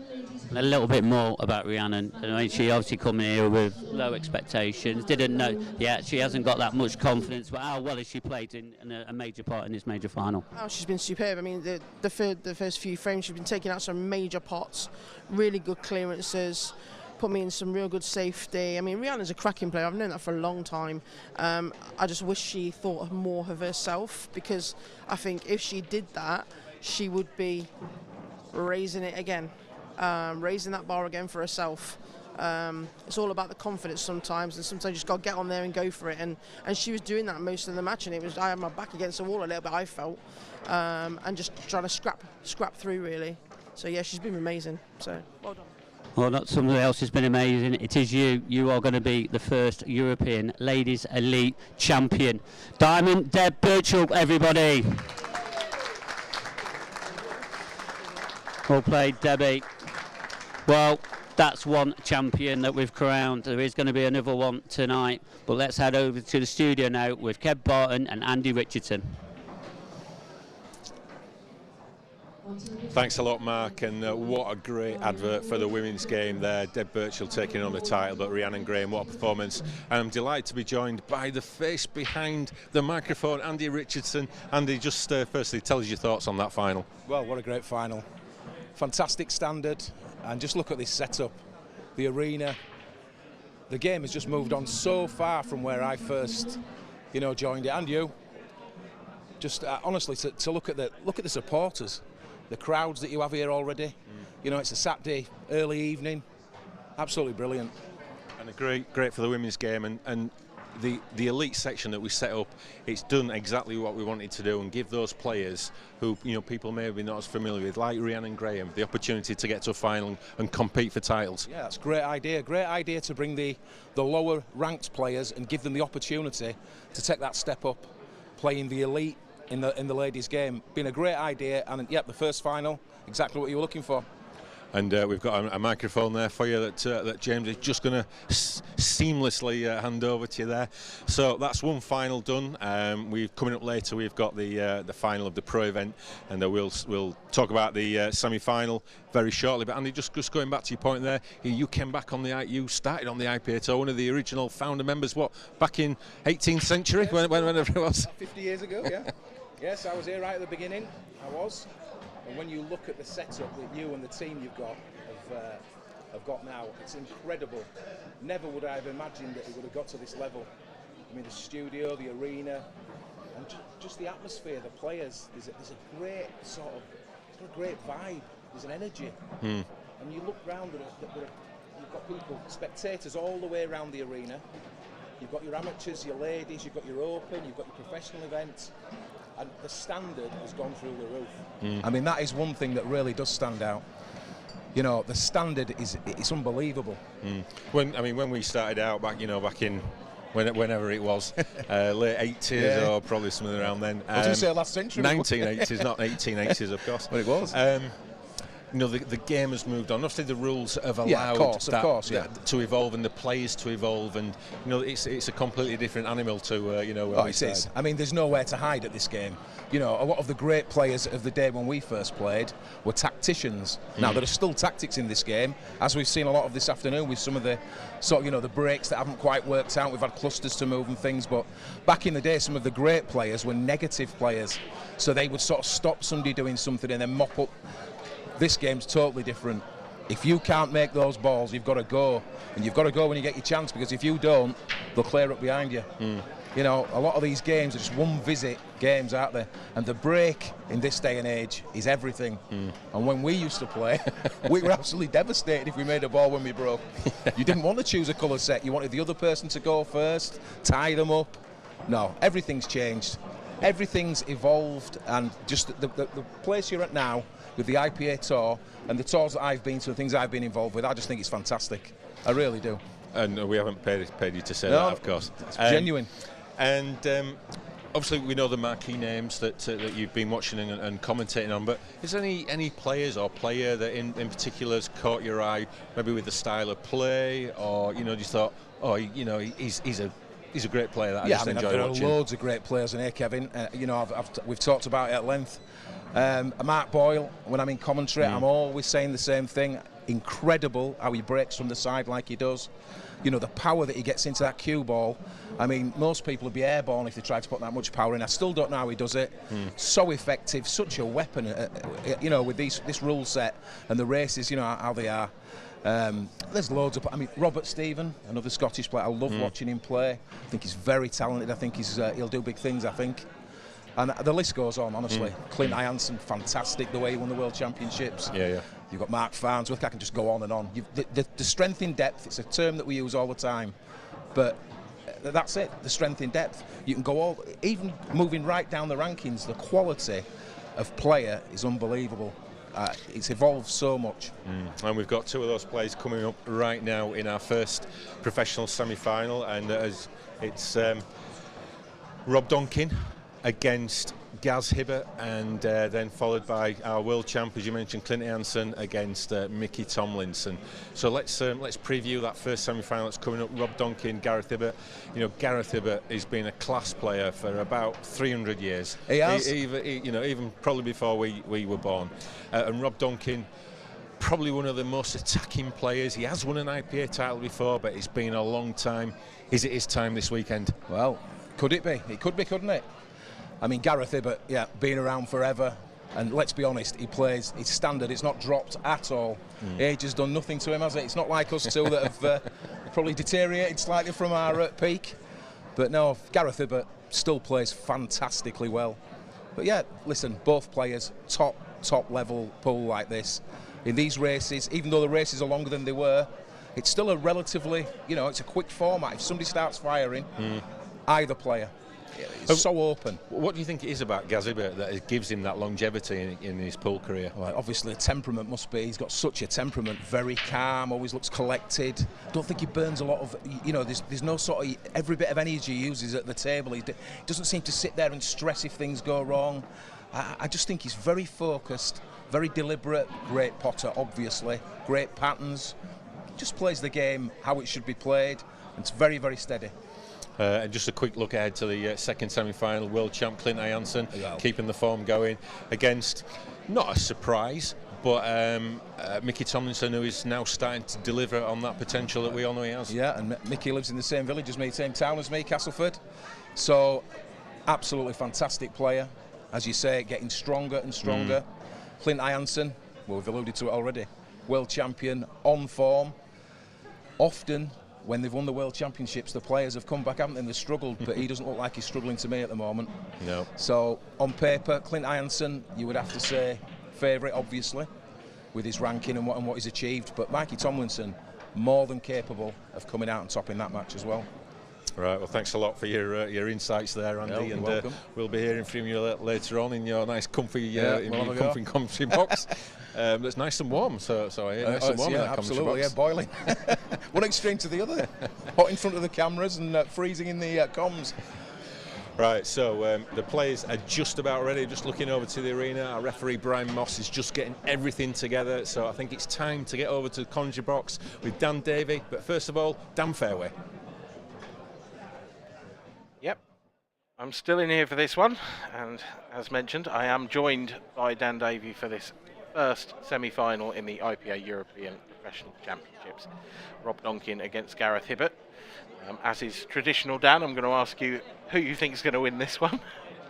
A little bit more about Rhiannon. I mean, she obviously come here with low expectations, didn't know yet, she hasn't got that much confidence, but how well has she played in a major part in this major final? Oh, she's been superb. I mean, the first few frames she's been taking out some major pots, really good clearances, put me in some real good safety. I mean, Rhiannon's a cracking player. I've known that for a long time. I just wish she thought more of herself, because I think if she did that, she would be raising it again, raising that bar again for herself. It's all about the confidence sometimes, and sometimes you just got to get on there and go for it. And she was doing that most of the match, and I had my back against the wall a little bit, I felt, and just trying to scrap through, really. So yeah, she's been amazing. So well done. Well, not somebody else has been amazing. It is you. You are going to be the first European Ladies Elite Champion. Diamond Deb Birchall, everybody. Well played, Debbie. Well, that's one champion that we've crowned. There is going to be another one tonight. But let's head over to the studio now with Kev Barton and Andy Richardson. Thanks a lot, Mark, and what a great advert for the women's game there. Deb Birchall taking on the title, but Rhiannon Graham, what a performance. And I'm delighted to be joined by the face behind the microphone, Andy Richardson. Andy, just firstly, tell us your thoughts on that final. Well, what a great final. Fantastic standard, and just look at this setup. The arena, the game has just moved on so far from where I first, joined it, and you. Just honestly, to look at the supporters. The crowds that you have here already, it's a Saturday early evening, absolutely brilliant. And great for the women's game, and the elite section that we set up, it's done exactly what we wanted to do, and give those players who people may be not as familiar with, like Rhiannon Graham, the opportunity to get to a final and compete for titles. Yeah, that's a great idea to bring the lower ranked players and give them the opportunity to take that step up, playing the elite in the ladies' game. Been a great idea, and the first final, exactly what you were looking for. And we've got a microphone there for you that James is just going to seamlessly hand over to you there. So that's one final done. Coming up later, we've got the final of the pro event, and we'll talk about the semi-final very shortly. But Andy, just going back to your point there, you came back you started on the IPA Tour, one of the original founder members. What, back in 18th century, yes, whenever it was? 50 years ago, yeah. Yes, I was here right at the beginning. I was. And when you look at the setup that you and the team you've got have got now, it's incredible. Never would I have imagined that it would have got to this level. I mean, the studio, the arena, and just the atmosphere, the players. There's a great a great vibe. There's an energy. And you look round at it, you've got people, spectators all the way around the arena. You've got your amateurs, your ladies, you've got your open, you've got your professional events. And the standard has gone through the roof. I mean, that is one thing that really does stand out. The standard it's unbelievable. When we started out back in whenever it was, late 80s or probably something around then. I was going to say last century. 1980s, not 1880s, of course. But it was. The game has moved on. Obviously, the rules have allowed that to evolve, and the players to evolve, and it's a completely different animal to it is. I mean, there's nowhere to hide at this game. A lot of the great players of the day when we first played were tacticians. Now there are still tactics in this game, as we've seen a lot of this afternoon with some of the the breaks that haven't quite worked out. We've had clusters to move and things, but back in the day, some of the great players were negative players, so they would sort of stop somebody doing something and then mop up. This game's totally different. If you can't make those balls, you've got to go. And you've got to go when you get your chance, because if you don't, they'll clear up behind you. A lot of these games are just one visit games, aren't they? And the break in this day and age is everything. And when we used to play, we were absolutely devastated if we made a ball when we broke. You didn't want to choose a colour set. You wanted the other person to go first, tie them up. No, everything's changed. Everything's evolved, and just the place you're at now, with the IPA Tour and the tours that I've been to and things I've been involved with, I just think it's fantastic. I really do. And we haven't paid you to say that, of course. It's genuine. And obviously we know the marquee names that you've been watching and commentating on, but is there any players or player that in particular has caught your eye, maybe with the style of play, or just thought, oh, he's a great player that I just enjoy there watching? There are loads of great players in here, Kevin. We've talked about it at length. Mark Boyle, when I'm in commentary, I'm always saying the same thing. Incredible how he breaks from the side like he does. The power that he gets into that cue ball. I mean, most people would be airborne if they tried to put that much power in. I still don't know how he does it. So effective, such a weapon, with this rule set and the races, how they are. There's loads of... Robert Stephen, another Scottish player. I love watching him play. I think he's very talented. I think he'll do big things, I think. And the list goes on, honestly. Clint Ironson, fantastic the way he won the World Championships. Yeah. You've got Mark Farnsworth. I can just go on and on. The strength in depth, it's a term that we use all the time. But that's it, the strength in depth. You can go even moving right down the rankings, the quality of player is unbelievable. It's evolved so much. And we've got two of those players coming up right now in our first professional semi-final, and it's Rob Duncan against Gaz Hibbert, and then followed by our world champ, as you mentioned, Clint Ironson against Mickey Tomlinson. So let's preview that first semi-final that's coming up. Rob Duncan, Gareth Hibbert. Gareth Hibbert has been a class player for about 300 years. He has. Even probably before we were born. And Rob Duncan, probably one of the most attacking players. He has won an IPA title before, but it's been a long time. Is it his time this weekend? Well, could it be? It could be, couldn't it? Gareth Hibbert, been around forever, and let's be honest, he plays his standard. It's not dropped at all. Age has done nothing to him, has it? It's not like us two that have probably deteriorated slightly from our peak. But no, Gareth Hibbert still plays fantastically well. But listen, both players, top level pool like this. In these races, even though the races are longer than they were, it's still a relatively, it's a quick format. If somebody starts firing, either player. It's so open. What do you think it is about Gaz Hibbert that gives him that longevity in his pool career? Well, obviously, temperament must be. He's got such a temperament, very calm, always looks collected. Don't think he burns a lot of, there's no sort of, every bit of energy he uses at the table. He doesn't seem to sit there and stress if things go wrong. I just think he's very focused, very deliberate, great potter, obviously, great patterns. Just plays the game how it should be played. It's very, very steady. And just a quick look ahead to the second semi-final. World champ Clint Ironson keeping the form going against, not a surprise, but Mickey Tomlinson, who is now starting to deliver on that potential that we all know he has. Yeah, and Mickey lives in the same village as me, same town as me, Castleford. So, absolutely fantastic player. As you say, getting stronger and stronger. Clint Ironson, well, we've alluded to it already, world champion, on form. Often, when they've won the World Championships, the players have come back, haven't they? They've struggled, but he doesn't look like he's struggling to me at the moment. No. So, on paper, Clint Ironson, you would have to say favourite, obviously, with his ranking and what he's achieved. But Mikey Tomlinson, more than capable of coming out and topping that match as well. Right, well, thanks a lot for your insights there, Andy, and we'll be hearing from you later on in your nice comfy comfy box. It's nice and warm, so I hear nice and warm in that absolutely, box. Boiling. One extreme to the other. Hot in front of the cameras and freezing in the comms. Right, so the players are just about ready, just looking over to the arena. Our referee Brian Moss is just getting everything together, so I think it's time to get over to the commentary box with Dan Davey. But first of all, Dan Fairway. Yep, I'm still in here for this one, and as mentioned, I am joined by Dan Davey for this first semi-final in the IPA European Professional Championships. Rob Duncan against Gareth Hibbert. As is traditional, Dan, I'm going to ask you who you think is going to win this one.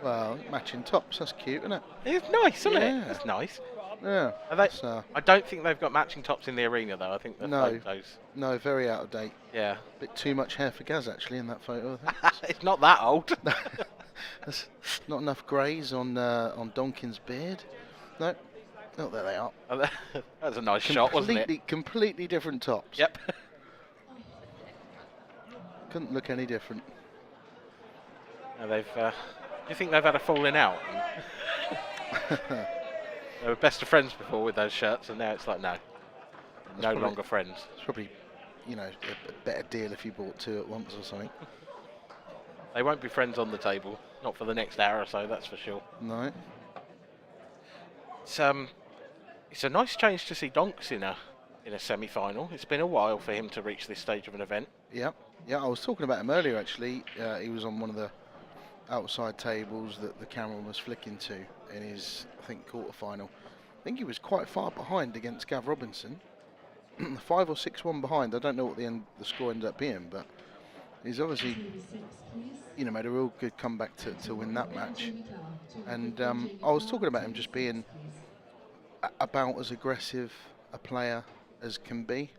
Well, matching tops, that's cute, isn't it? It's nice, isn't it? It's nice. Yeah. I don't think they've got matching tops in the arena, though. I think the photos. No, very out of date. Yeah. Bit too much hair for Gaz, actually, in that photo, I think. It's not that old. There's not enough greys on Donkin's beard. No. Oh, there they are. That's a nice shot, wasn't it? Completely different tops. Yep. Couldn't look any different. Do you think they've had a falling out? They were best of friends before with those shirts, and now it's like, no longer friends. It's probably, a better deal if you bought two at once or something. They won't be friends on the table. Not for the next hour or so, that's for sure. No. It's a nice change to see Donks in a semi-final. It's been a while for him to reach this stage of an event. Yeah, I was talking about him earlier actually. He was on one of the outside tables that the camera was flicking to in his, I think, quarter-final. I think he was quite far behind against Gav Robinson. 5 or 6-1 behind. I don't know what the score ended up being, but he's obviously, made a real good comeback to win that match. And I was talking about him just being about as aggressive a player as can be.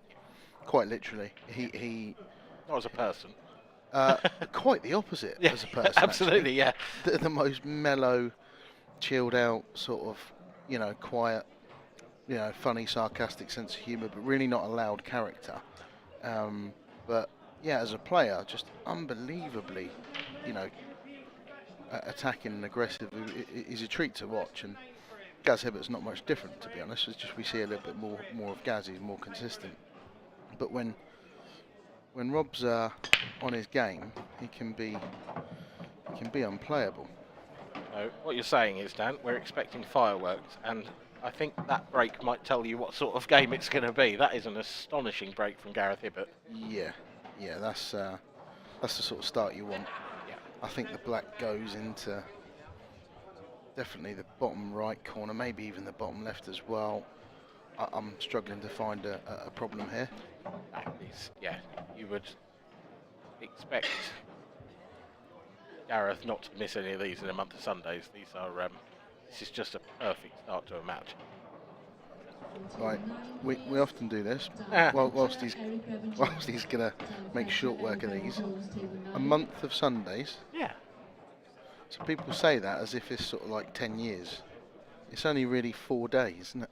Quite literally, he not as a person. Quite the opposite Yeah, as a person. absolutely, actually. Yeah. The most mellow, chilled out, sort of, quiet, funny, sarcastic sense of humour, but really not a loud character. But yeah, as a player, just unbelievably, attacking and aggressive. He's a treat to watch, and Gaz Hibbert's not much different, to be honest. It's just we see a little bit more of Gaz. He's more consistent. But when Rob's on his game, he can be unplayable. So what you're saying is, Dan, we're expecting fireworks, and I think that break might tell you what sort of game it's going to be. That is an astonishing break from Gareth Hibbert. Yeah, that's the sort of start you want. Yeah. I think the black goes into definitely the bottom right corner, maybe even the bottom left as well. I'm struggling to find a problem here. Yeah, you would expect Gareth not to miss any of these in a month of Sundays. These are this is just a perfect start to a match. Right, we often do this. Whilst he's gonna make short work of these, a month of Sundays. Yeah. So people say that as if it's sort of like 10 years. It's only really 4 days, isn't it?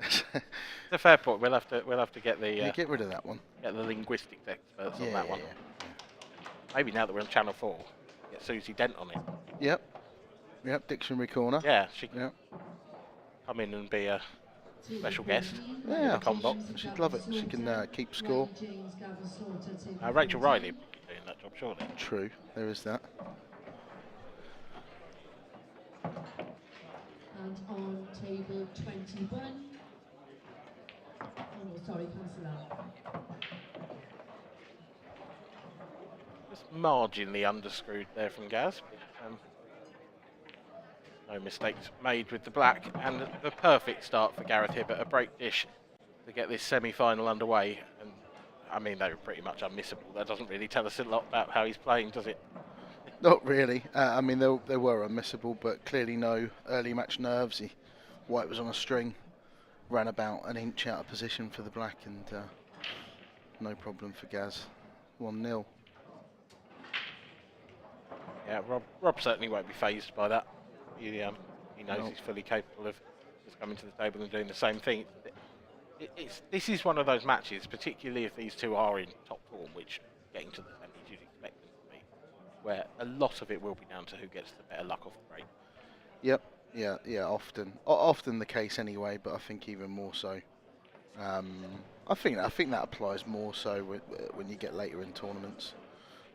It's a fair point. We'll have to get the get rid of that one. Get the linguistics experts on that one. Yeah. Maybe now that we're on Channel 4, get Susie Dent on it. Yep. Dictionary corner. Yeah, she can come in and be a special guest. Yeah, in the combox. she'd love it. She can keep score. Rachel Riley would be doing that job, surely. True, there is that. And on table 21. Oh, sorry, cancel that. Just marginally underscrewed there from Gaz. No mistakes made with the black, and the perfect start for Gareth Hibbert, a break dish to get this semi-final underway. And I mean, they were pretty much unmissable. That doesn't really tell us a lot about how he's playing, does it? Not really. I mean, they were unmissable, but clearly no early match nerves. White was on a string, ran about an inch out of position for the black, and no problem for Gaz. 1-0. Yeah, Rob certainly won't be fazed by that. He knows he's fully capable of just coming to the table and doing the same thing. This is one of those matches, particularly if these two are in top form, which getting to the semis you'd expect them to be, where a lot of it will be down to who gets the better luck off the break. Yep. Yeah. Often the case anyway, but I think even more so. I think that applies more so when you get later in tournaments,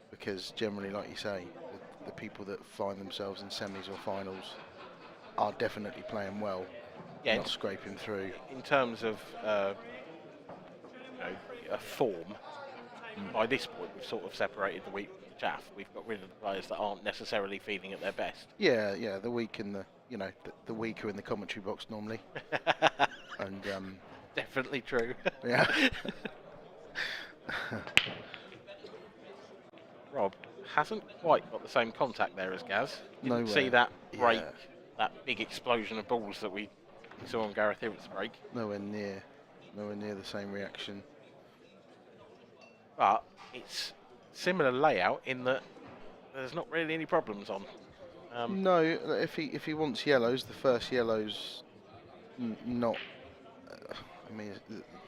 because generally, like you say, the people that find themselves in semis or finals are definitely playing well, not scraping through. In terms of a form, by this point we've sort of separated the wheat from the chaff. We've got rid of the players that aren't necessarily feeling at their best. Yeah, the weak and the weaker in the commentary box normally. And definitely true. Yeah. Rob hasn't quite got the same contact there as Gaz. Didn't No see way. that break, that big explosion of balls that we saw on Gareth Hibbert's break. Nowhere near the same reaction. But it's similar layout in that there's not really any problems on. No, if he wants yellows, the first yellow's not. I mean,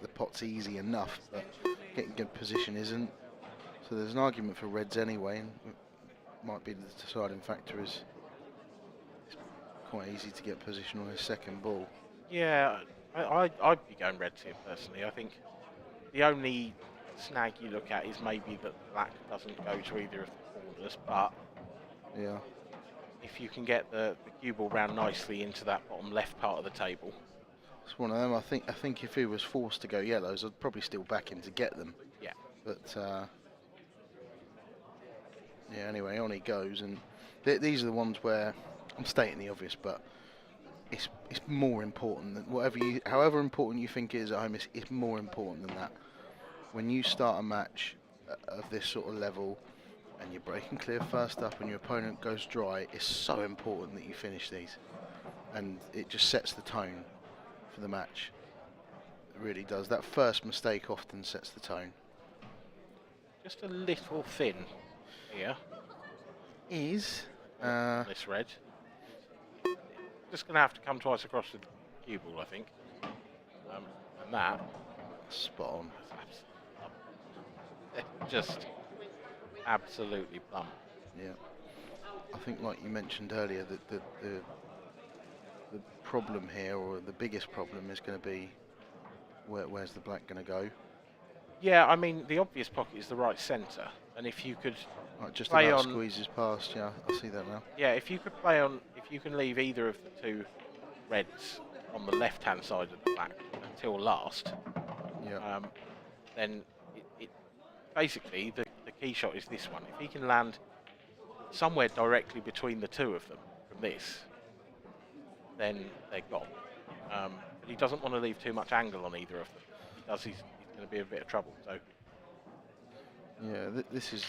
the pot's easy enough, but getting good position isn't. So there's an argument for reds anyway, and it might be the deciding factor is it's quite easy to get position on his second ball. Yeah, I'd be going reds here personally. I think the only snag you look at is maybe that black doesn't go to either of the pawns pointless, but Yeah. if you can get the cue ball round nicely into that bottom left part of the table. It's one of them. I think if he was forced to go yellows, I'd probably still back him to get them. Yeah. But yeah. Anyway, on he goes, and these are the ones where I'm stating the obvious, but it's more important than however important you think it is at home. It's more important than that. When you start a match of this sort of level, and you're breaking clear first up, and your opponent goes dry, it's so important that you finish these, and it just sets the tone for the match. It really does. That first mistake often sets the tone. Just a little thin here. Is this red. Just going to have to come twice across the cue ball, I think. And that. Spot on. Just absolutely plumb. Yeah. I think, like you mentioned earlier, that the problem here, or the biggest problem, is going to be where's the black going to go? Yeah, I mean, the obvious pocket is the right centre, and if you could just play about on, squeezes past. Yeah, I see that now. Yeah, if you could play on, if you can leave either of the two reds on the left-hand side of the black until last, yeah, then it basically the key shot is this one. If he can land somewhere directly between the two of them from this, then they're gone. But he doesn't want to leave too much angle on either of them. If he does, he's going to be in a bit of trouble. So yeah, this is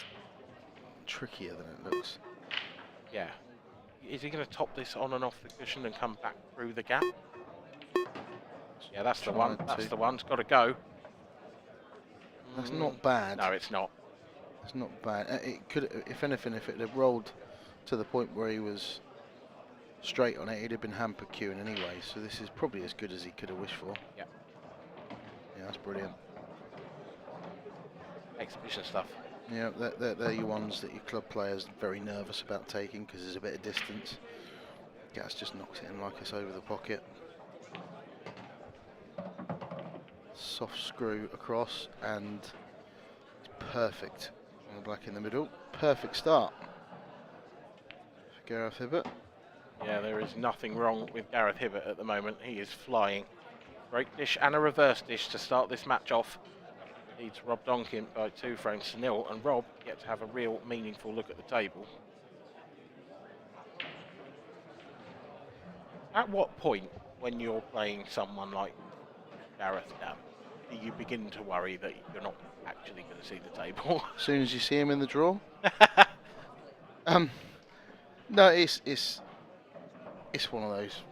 trickier than it looks. yeah, is he going to top this on and off the cushion and come back through the gap? Yeah, that's the one. That's the one. It's got to go. That's not bad. No, it's not. It's not bad. It could, if anything, if it had rolled to the point where he was straight on it, he'd have been hamper queuing anyway. So this is probably as good as he could have wished for. Yeah. Yeah, that's brilliant. Exhibition stuff. Yeah, they're your ones that your club players are very nervous about taking because there's a bit of distance. Gas just knocks it in like it's over the pocket. Soft screw across, and it's perfect on the black in the middle. Perfect start for Gareth Hibbert. Yeah, there is nothing wrong with Gareth Hibbert at the moment. He is flying. Great dish and a reverse dish to start this match off. Leads Rob Duncan by 2 frames to 0, and Rob gets to have a real meaningful look at the table. At what point, when you're playing someone like Gareth now, do you begin to worry that you're not actually going to see the table? As soon as you see him in the draw. No, it's one of those.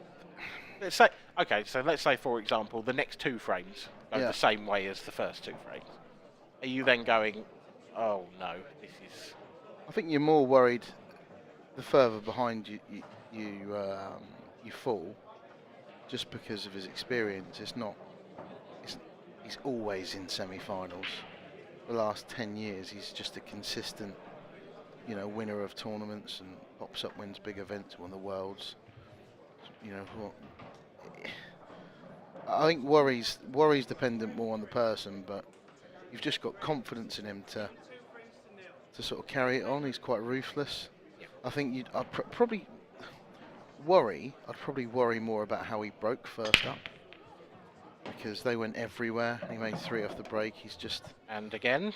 Let's say, okay, so let's say, for example, the next 2 frames go the same way as the first 2 frames. Are you then going, oh no, this is... I think you're more worried the further behind you fall, just because of his experience. He's always in semi-finals. The last 10 years, he's just a consistent, winner of tournaments, and pops up, wins big events, won the Worlds. I think worries dependent more on the person, but you've just got confidence in him to sort of carry it on. He's quite ruthless. Yeah. I think I'd probably worry more about how he broke first up, because they went everywhere. He made 3 off the break. He's just... And again?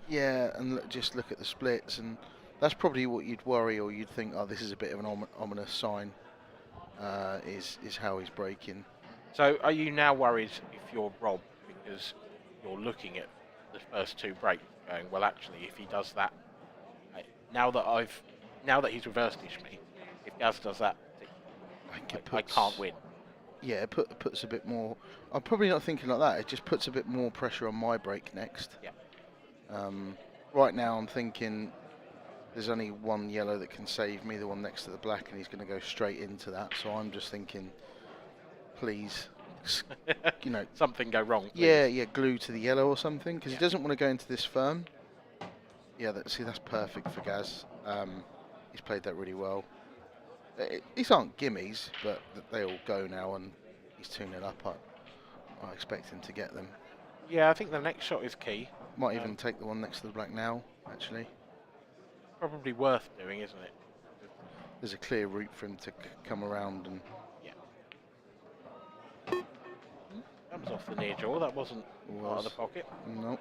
Yeah, and just look at the splits, and that's probably what you'd worry, or you'd think, oh, this is a bit of an ominous sign, is how he's breaking. So are you now worried if you're Rob, because you're looking at the first 2 breaks going, well, actually, if he does that, now that he's reverse dished me, if Gaz does that, I can't win. Yeah, it puts a bit more... I'm probably not thinking like that. It just puts a bit more pressure on my break next. Yeah. Right now I'm thinking there's only one yellow that can save me, the one next to the black, and he's going to go straight into that. So I'm just thinking, please, something go wrong. Please. Yeah, glue to the yellow or something, because he doesn't want to go into this firm. Yeah, that's perfect for Gaz. He's played that really well. These aren't gimmies, but they all go now, and he's 2-0 up. I expect him to get them. Yeah, I think the next shot is key. Might even take the one next to the black now, actually. probably worth doing, isn't it? There's a clear route for him to come around and. Yeah. That was off the near jaw. That wasn't part of the pocket. No.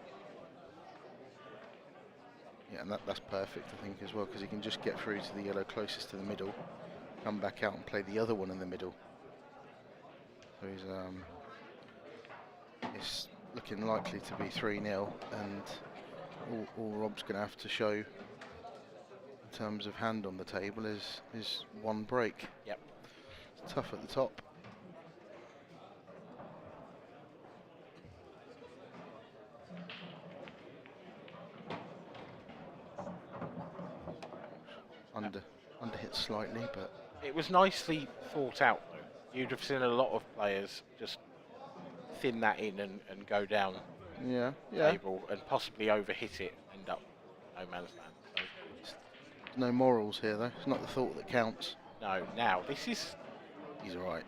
Yeah, and that's perfect, I think, as well, because he can just get through to the yellow closest to the middle, come back out and play the other one in the middle. So it's looking likely to be 3-0, and all Rob's going to have to show in terms of hand on the table is one break. Yep. It's tough at the top. Under hit slightly, but it was nicely thought out though. You'd have seen a lot of players just thin that in and go down yeah. table and possibly overhit it, end up no man's land. So no morals here though. It's not the thought that counts. no, now this is. He's all right.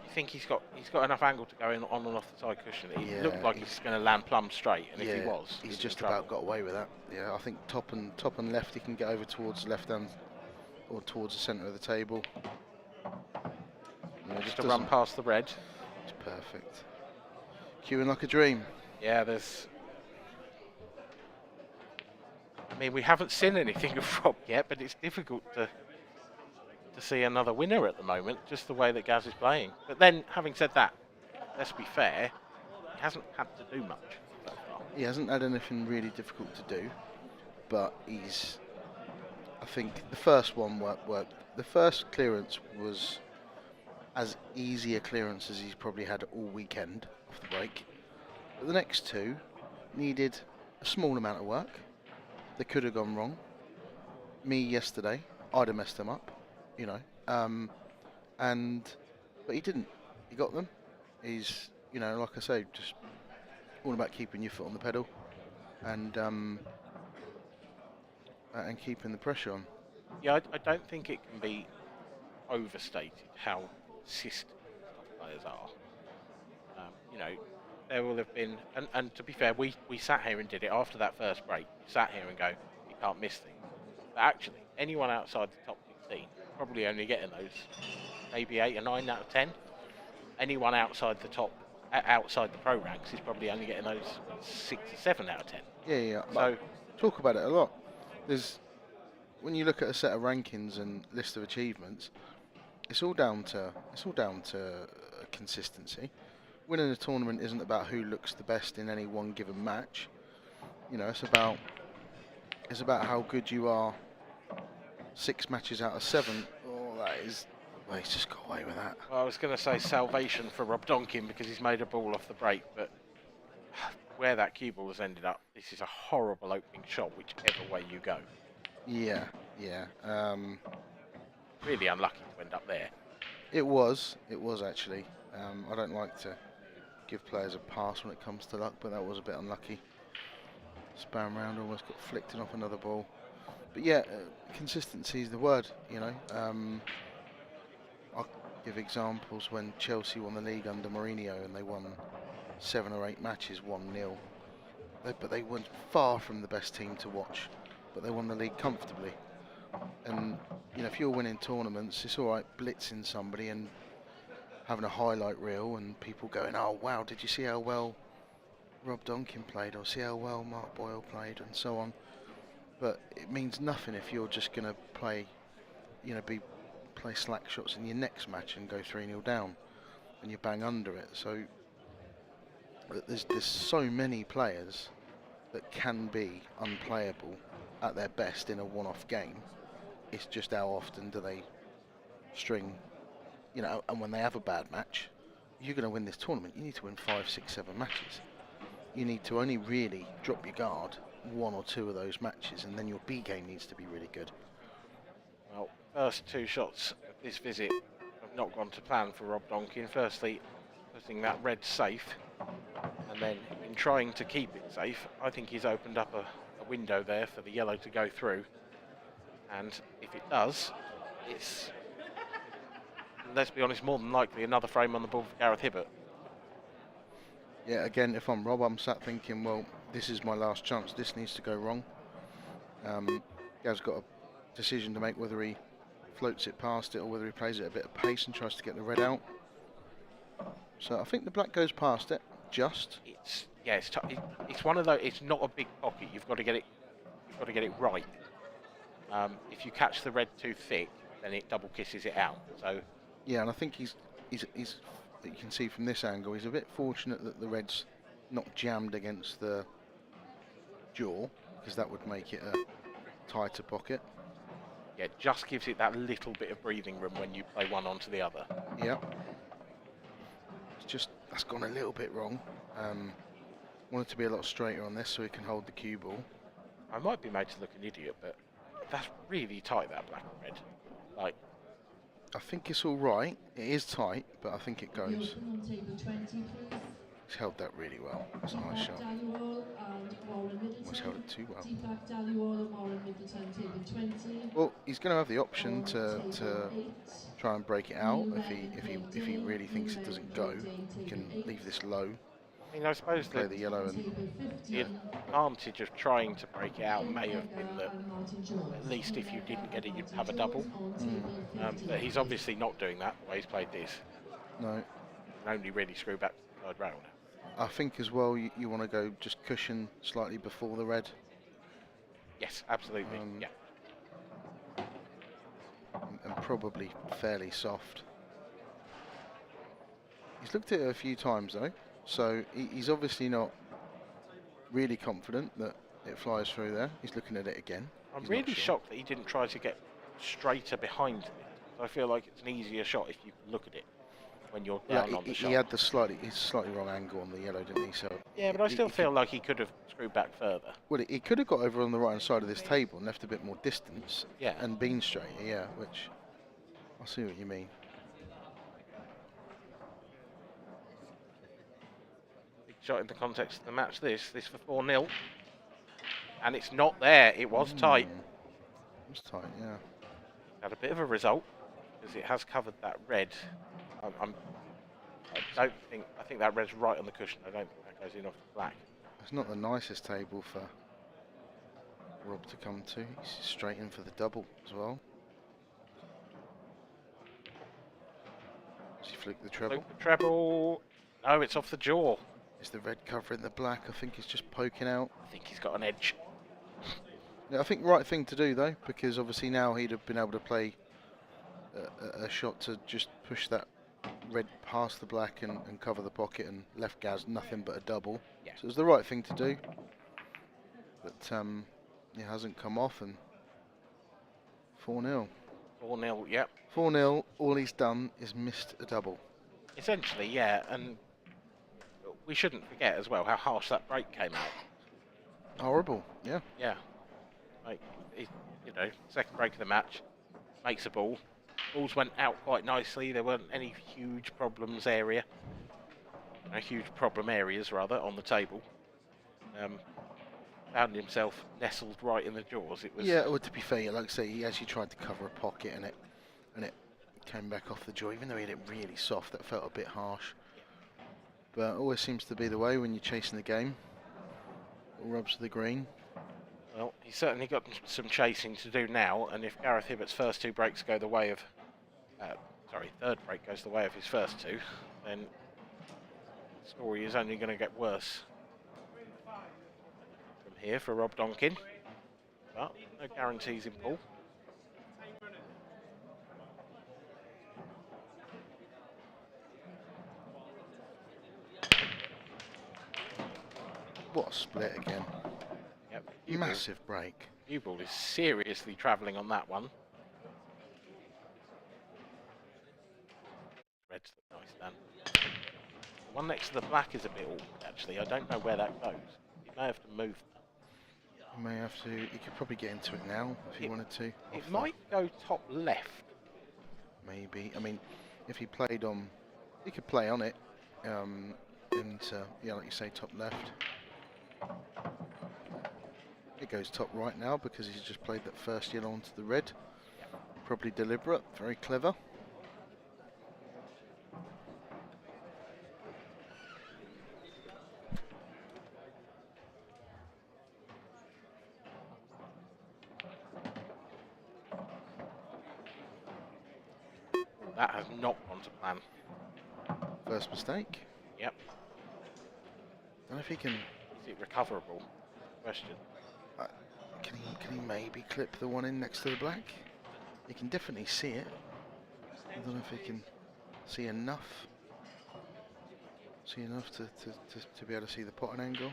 You think he's got enough angle to go in on and off the side cushion? It looked like he's going to land plumb straight, and if he was, he's just about got away with that. Yeah, I think top and left he can get over towards the left hand or towards the centre of the table. Yeah, just to run past the red. It's perfect. Queuing like a dream. Yeah, I mean, we haven't seen anything of Rob yet, but it's difficult to see another winner at the moment, just the way that Gaz is playing. But then, having said that, let's be fair, he hasn't had to do much so far. He hasn't had anything really difficult to do, but I think the first one worked. The first clearance was as easy a clearance as he's probably had all weekend off the break. But the next two needed a small amount of work. They could have gone wrong. Me yesterday, I'd have messed them up, you know. But he didn't. He got them. He's, you know, like I say, just all about keeping your foot on the pedal and keeping the pressure on. Yeah, I don't think it can be overstated how consistent players are. You know, there will have been, and to be fair, we sat here and did it after that first break. We sat here and go, you can't miss things. But actually, anyone outside the top 16 probably only getting those maybe 8 or 9 out of 10. Anyone outside the pro ranks is probably only getting those 6 or 7 out of 10. Yeah. So talk about it a lot. When you look at a set of rankings and list of achievements, it's all down to consistency. Winning a tournament isn't about who looks the best in any one given match. You know, it's about how good you are 6 matches out of 7. Oh, he's just got away with that. Well, I was going to say salvation for Rob Duncan because he's made a ball off the break, but where that cue ball has ended up, this is a horrible opening shot, whichever way you go. Yeah. Really unlucky to end up there. It was actually. I don't like to give players a pass when it comes to luck, but that was a bit unlucky. Spam round, almost got flicked off another ball. But yeah, consistency is the word, you know. I'll give examples when Chelsea won the league under Mourinho and they won 7 or 8 matches 1-0. But they were far from the best team to watch, but they won the league comfortably. And you know, if you're winning tournaments, it's all right blitzing somebody and having a highlight reel and people going, oh wow, did you see how well Rob Duncan played, or see how well Mark Boyle played, and so on. But it means nothing if you're just going to play, you know, play slack shots in your next match and go 3-0 down and you bang under it. So there's so many players that can be unplayable at their best in a one-off game. It's just how often do they string, you know, and when they have a bad match, you're going to win this tournament, you need to win 5, 6, 7 matches. You need to only really drop your guard 1 or 2 of those matches, and then your B game needs to be really good. Well, first 2 shots of this visit have not gone to plan for Rob Duncan. Firstly, putting that red safe, and then in trying to keep it safe, I think he's opened up a window there for the yellow to go through. And if it does, it's, let's be honest, more than likely another frame on the ball for Gareth Hibbert. Yeah, again, if I'm Rob, I'm sat thinking, well, this is my last chance. This needs to go wrong. Gav's got decision to make whether he floats it past it or whether he plays it a bit of pace and tries to get the red out. So I think the black goes past it, just. It's one of those. It's not a big pocket. You've got to get it. You've got to get it right. If you catch the red too thick, then it double kisses it out. So. Yeah, and I think he's you can see from this angle, he's a bit fortunate that the red's not jammed against the jaw, because that would make it a tighter pocket. Yeah, it just gives it that little bit of breathing room when you play one onto the other. Yep. It's just, that's gone a little bit wrong. Want it to be a lot straighter on this so he can hold the cue ball. I might be made to look an idiot, but that's really tight, that black and red. Like, I think it's all right. It is tight, but I think it goes. He's held that really well. That's a nice shot. Almost held it too well. Well, he's going to have the option to try and break it out. If he really thinks it doesn't go, he can leave this low. I mean, I suppose play the yellow and the advantage of trying to break it out may have been that at least if you didn't get it, you'd have a double. But he's obviously not doing that the way he's played this. No. And only really screw back to the third round. I think as well you want to go just cushion slightly before the red. Yes, absolutely. Yeah. And probably fairly soft. He's looked at it a few times though. So he's obviously not really confident that it flies through there. He's looking at it again. I'm really shocked that he didn't try to get straighter behind it. I feel like it's an easier shot if you look at it when you're down on the shot. He had the slightly wrong angle on the yellow, didn't he? So yeah, but I still feel like he could have screwed back further. Well, he could have got over on the right hand side of this table and left a bit more distance. Yeah. And been straighter, yeah. Which I see what you mean. Shot in the context of the match, this for 4-0, and it's not there. It was tight. It was tight, yeah. Had a bit of a result because it has covered that red. I think that red's right on the cushion. I don't think that goes in off the black. It's not the nicest table for Rob to come to. He's straight in for the double as well. Does he flick the treble? Flick the treble. No, it's off the jaw. Is the red covering the black? I think he's just poking out. I think he's got an edge. Yeah, I think right thing to do though, because obviously now he'd have been able to play a shot to just push that red past the black and cover the pocket, and left Gaz nothing but a double. Yeah. So it was the right thing to do. But it hasn't come off, and 4-0. 4-0, yep. 4-0, all he's done is missed a double. Essentially, yeah, and we shouldn't forget as well how harsh that break came out. Horrible, yeah. Yeah. Like, second break of the match, makes a ball. Balls went out quite nicely. There weren't any huge problems huge problem areas rather on the table. Found himself nestled right in the jaws. It was. Yeah, well, to be fair, like I say, he actually tried to cover a pocket and it came back off the jaw. Even though he had it really soft, that felt a bit harsh. But it always seems to be the way when you're chasing the game. All rubs to the green. Well, he's certainly got some chasing to do now, and if Gareth Hibbert's first two breaks go the way of... third break goes the way of his first two, then the story is only going to get worse from here for Rob Duncan. But no guarantees in pool. What a split again. Yep. Massive break. Cue ball is seriously travelling on that one. Red's nice then. The one next to the black is a bit awkward actually. I don't know where that goes. He may have to move that. He may have to. He could probably get into it now if he wanted to. It might go top left. Maybe. I mean, if he played on, he could play on it. Yeah, like you say, top left. It goes top right now because he's just played that first yellow onto the red. Probably deliberate, very clever. that has not gone to plan. First mistake. Yep. Don't know if he can. Is it recoverable? Question. Can he maybe clip the one in next to the black? He can definitely see it. I don't know if he can see enough. See enough to be able to see the potting angle.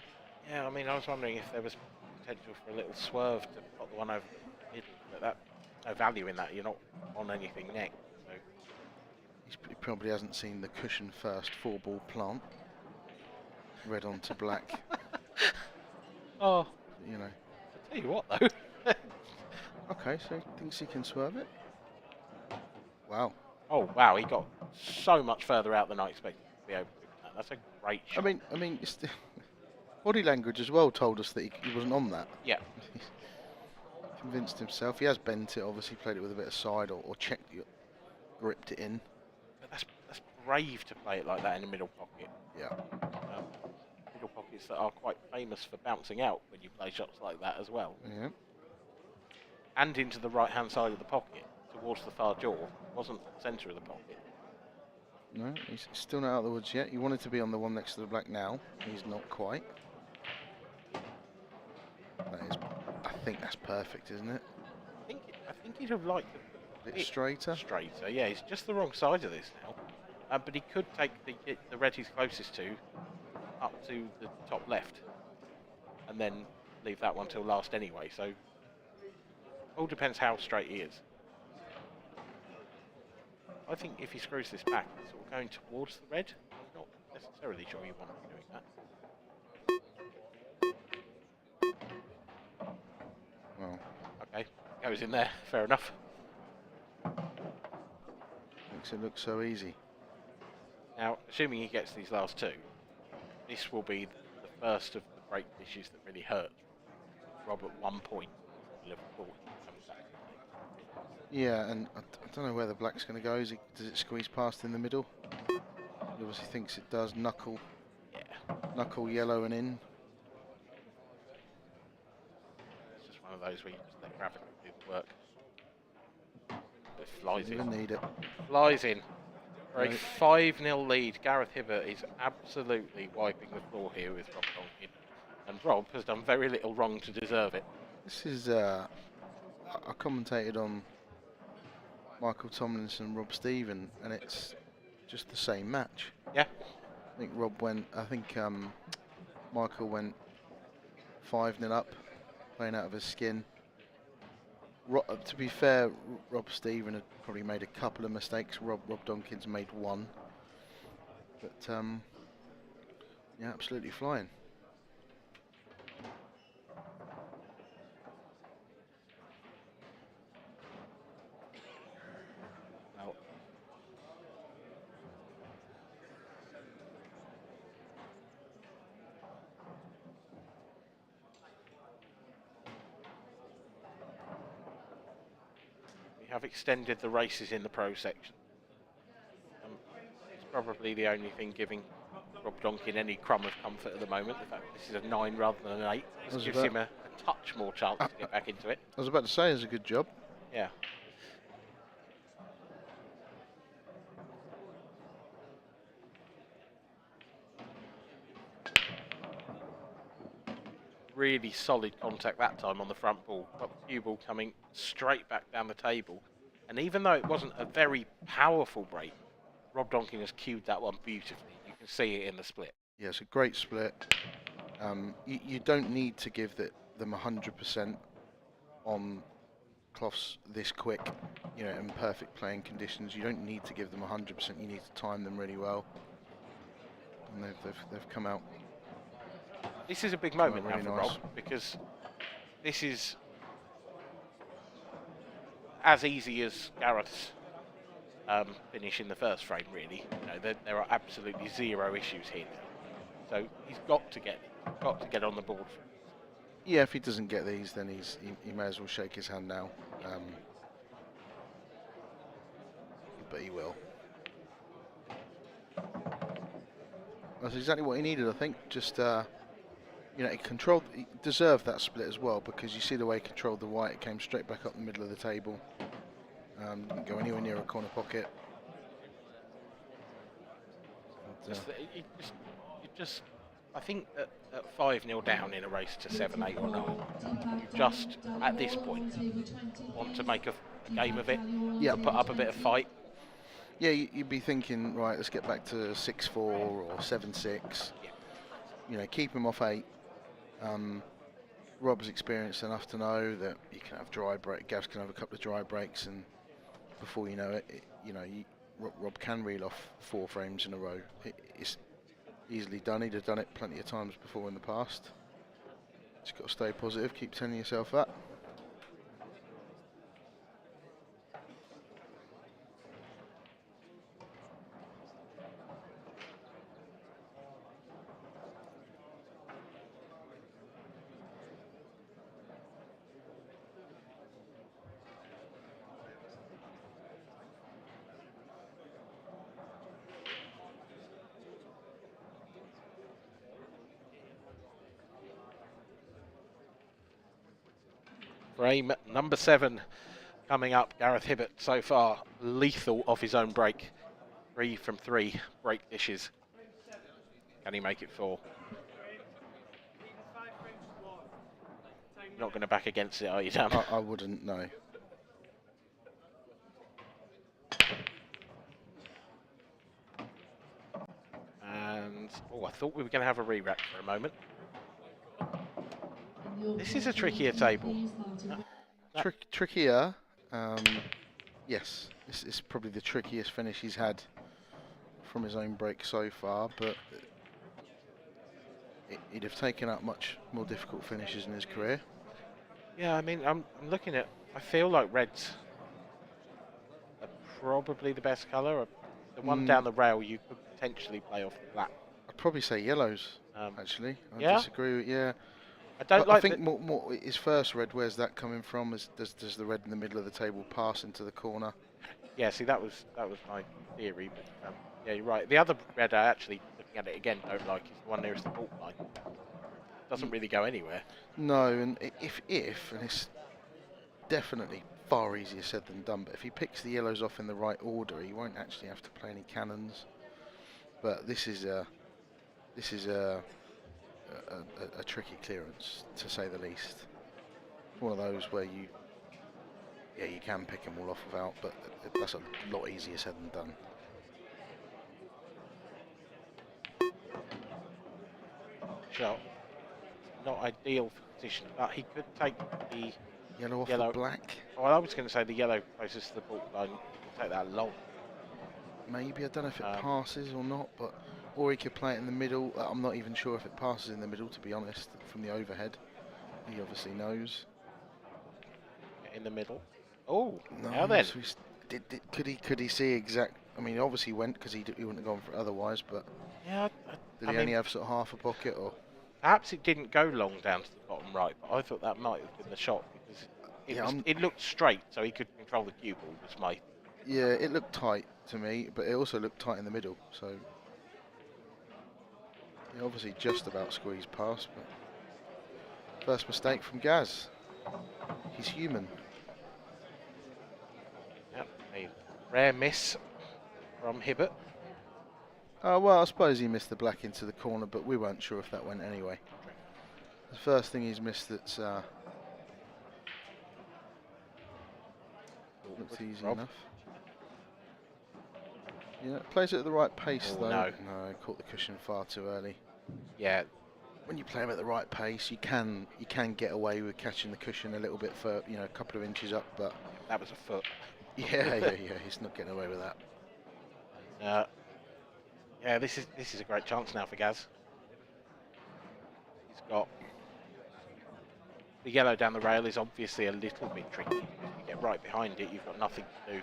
Yeah, I mean, I was wondering if there was potential for a little swerve to put the one over the middle, but that no value in that. You're not on anything next. So. He probably hasn't seen the cushion first 4-ball plant. Red onto black. Oh, you know. I'll tell you what though. Okay, so he thinks he can swerve it. Wow. Oh wow, he got so much further out than I expected to be able to. That's a great shot. I mean, body language as well told us that he wasn't on that. Yeah. Convinced himself. He has bent it. Obviously, played it with a bit of side or checked it, gripped it in. But that's brave to play it like that in the middle pocket. Yeah. Middle pockets that are quite famous for bouncing out when you play shots like that as well. Yeah. And into the right-hand side of the pocket, towards the far jaw. Wasn't the centre of the pocket. No, he's still not out of the woods yet. He wanted to be on the one next to the black now. He's not quite. I think that's perfect, isn't it? I think he'd have liked a bit straighter. Straighter, yeah. He's just the wrong side of this now. But he could take the red he's closest to up to the top left, and then leave that one till last anyway. So all depends how straight he is. I think if he screws this back, it's sort of going towards the red. I'm not necessarily sure you want to be doing that. Well, okay, goes in there. Fair enough. Makes it look so easy. Now, assuming he gets these last two, this will be the first of the break dishes that really hurt. Rob at 1 point, Liverpool comes back. Yeah, and I don't know where the black's going to go. Does it squeeze past in the middle? He obviously thinks it does. Knuckle. Yeah. Knuckle yellow and in. It's just one of those where you just let gravity do the work. It flies in. Need it. Flies in. For a Right. 5-0 lead. Gareth Hibbert is absolutely wiping the floor here with Rob Duncan. And Rob has done very little wrong to deserve it. This is, I commentated on Michael Tomlinson and Rob Stephen, and it's just the same match. Yeah. I think Michael went 5-0 up, playing out of his skin. To be fair, Rob Stephen had probably made a couple of mistakes. Rob Duncan's made one. But, yeah, absolutely flying. Well, we have extended the races in the pro section. It's probably the only thing giving Rob Duncan any crumb of comfort at the moment. The fact that this is a 9 rather than an 8. This gives him a touch more chance to get back into it. I was about to say, it's a good job. Yeah. Really solid contact that time on the front ball. Got the cue ball coming straight back down the table. And even though it wasn't a very powerful break, Rob Duncan has cued that one beautifully. You can see it in the split. Yeah, it's a great split. You don't need to give them 100% on cloths this quick, in perfect playing conditions. You don't need to give them 100%. You need to time them really well. And they've come out. This is a big moment now really for nice. Rob, because this is as easy as Gareth's finish in the first frame, really. There are absolutely zero issues here now. So he's got to get on the board. Yeah, if he doesn't get these, then he may as well shake his hand now. But he will. That's exactly what he needed, I think. Just he deserved that split as well, because you see the way he controlled the white. It came straight back up the middle of the table. Didn't go anywhere near a corner pocket. I think at 5-0 down in a race to 7, 8 or 9, you just, at this point, want to make a game of it, to put up a bit of fight. Yeah, you'd be thinking, right, let's get back to 6-4 or 7-6. Yeah. You know, keep him off 8. Rob's experienced enough to know that you can have dry break. Gavs can have a couple of dry breaks, and before you know it, Rob can reel off 4 frames in a row. It's easily done. He'd have done it plenty of times before in the past. Just got to stay positive. Keep telling yourself that. Frame number 7 coming up. Gareth Hibbert so far lethal off his own break. 3 from 3 break dishes. Can he make it 4? Not going to back against it, are you, Dan? I wouldn't, no. And, I thought we were going to have a re-rack for a moment. This is a trickier table. Trickier, yes. This is probably the trickiest finish he's had from his own break so far, but he'd have taken up much more difficult finishes in his career. Yeah, I mean, I'm looking at, I feel like reds are probably the best colour. The one down the rail you could potentially play off the black. I'd probably say yellows, actually. I disagree with, yeah. I think more his first red, where's that coming from? Does the red in the middle of the table pass into the corner? Yeah, see, that was my theory. But, yeah, you're right. The other red, I actually, looking at it again, don't like, is the one nearest the fault line. Doesn't really go anywhere. No, and if and it's definitely far easier said than done, but if he picks the yellows off in the right order, he won't actually have to play any cannons. But this is a tricky clearance, to say the least. One of those where you can pick them all off without, but that's a lot easier said than done. Shot. Not ideal position, but he could take the yellow off the black. Well, I was going to say the yellow closest to the ball line. He'll take that long. Maybe, I don't know if it passes or not, or he could play it in the middle. I'm not even sure if it passes in the middle, to be honest, from the overhead. He obviously knows. In the middle. Oh, no, now then. Could he see exact? I mean, obviously he went because he wouldn't have gone for it otherwise, but yeah, did he only have sort of half a pocket, or? Perhaps it didn't go long down to the bottom right, but I thought that might have been the shot because it looked straight, so he could control the cue ball. Was my it looked tight to me, but it also looked tight in the middle. So he obviously just about squeezed past. But first mistake from Gaz. He's human. Yep, a rare miss from Hibbert. Well, I suppose he missed the black into the corner, but we weren't sure if that went anyway. The first thing he's missed that's looks easy enough. Yeah, plays it at the right pace though. No, caught the cushion far too early. Yeah. When you play him at the right pace, you can get away with catching the cushion a little bit for a couple of inches up, but that was a foot. Yeah. He's not getting away with that. Yeah, this is a great chance now for Gaz. He's got the yellow down the rail is obviously a little bit tricky. If you get right behind it, you've got nothing to do.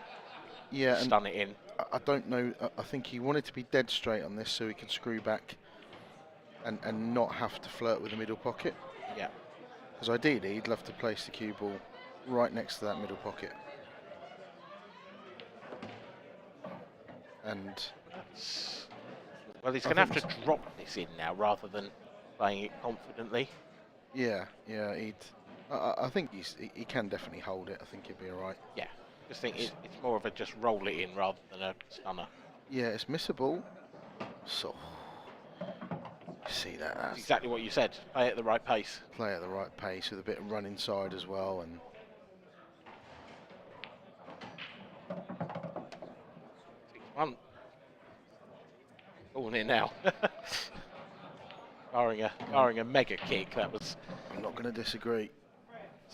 Yeah, stun it in. I don't know. I think he wanted to be dead straight on this so he could screw back and not have to flirt with the middle pocket. Yeah. Because ideally, he'd love to place the cue ball right next to that middle pocket. And well, he's going to have to drop this in now rather than playing it confidently. Yeah. I think he can definitely hold it. I think he'll be all right. Yeah. Just think it's more of a just roll it in rather than a stunner. Yeah, it's missable. So, see that? That's exactly what you said. Play at the right pace. Play at the right pace with a bit of run inside as well, and 6-1. All in now. barring a mega kick, that was. I'm not going to disagree.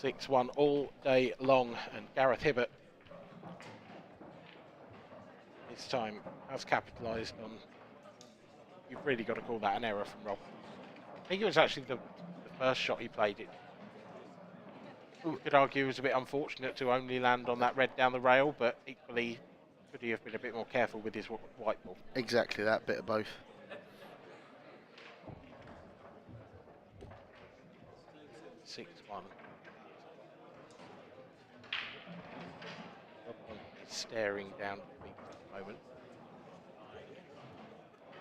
6-1 all day long, and Gareth Hibbert this time has capitalised on. You've really got to call that an error from Rob. I think it was actually the first shot he played it. You could argue it was a bit unfortunate to only land on that red down the rail, but equally could he have been a bit more careful with his white ball? Exactly that, bit of both. Staring down at the moment.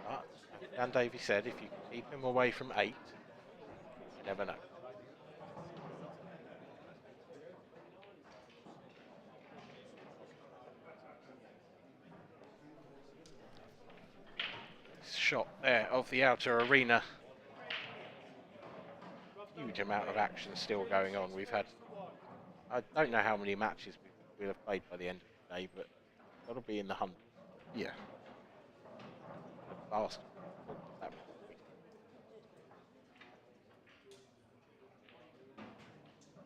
But, as Dan Davey said, if you keep him away from 8, you never know. Shot there of the outer arena. Huge amount of action still going on. We've had, I don't know how many matches we'll have played by the end of the day, but that'll be in the hundreds. Yeah. Fast.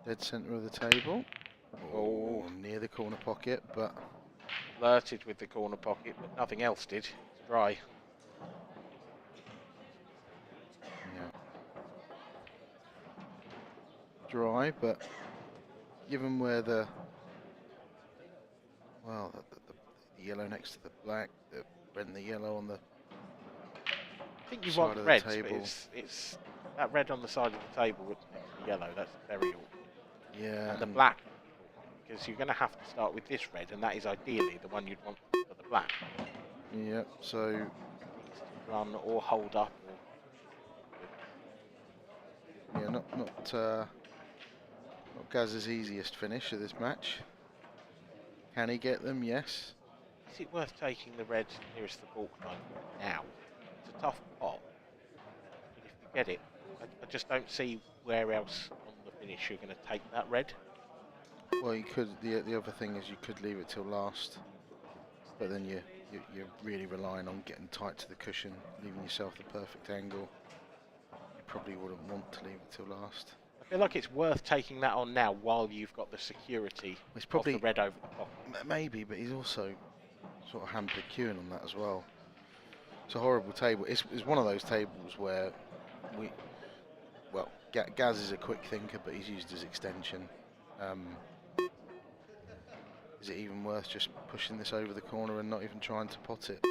Dead centre of the table. Oh, near the corner pocket, but Flirted with the corner pocket, but nothing else did. It's dry. yeah. Dry, but given where the yellow next to the black, the red and the yellow on the I think you side want of red, the table. but it's that red on the side of the table with the yellow. That's very awkward. Yeah. And the black, because you're going to have to start with this red, and that is ideally the one you'd want for the black. Yeah. So Run or hold up. yeah, not Gaz's easiest finish of this match. Can he get them? Yes. Is it worth taking the red nearest the balk line now? It's a tough pot. But if you get it, I just don't see where else on the finish you're going to take that red. Well, you could. The other thing is you could leave it till last, but then you're really relying on getting tight to the cushion, leaving yourself the perfect angle. You probably wouldn't want to leave it till last. I feel like it's worth taking that on now while you've got the security It's probably of the red over the top. Maybe, but he's also sort of hampered queuing on that as well. It's a horrible table. It's one of those tables where Gaz is a quick thinker, but he's used his extension. Is it even worth just pushing this over the corner and not even trying to pot it?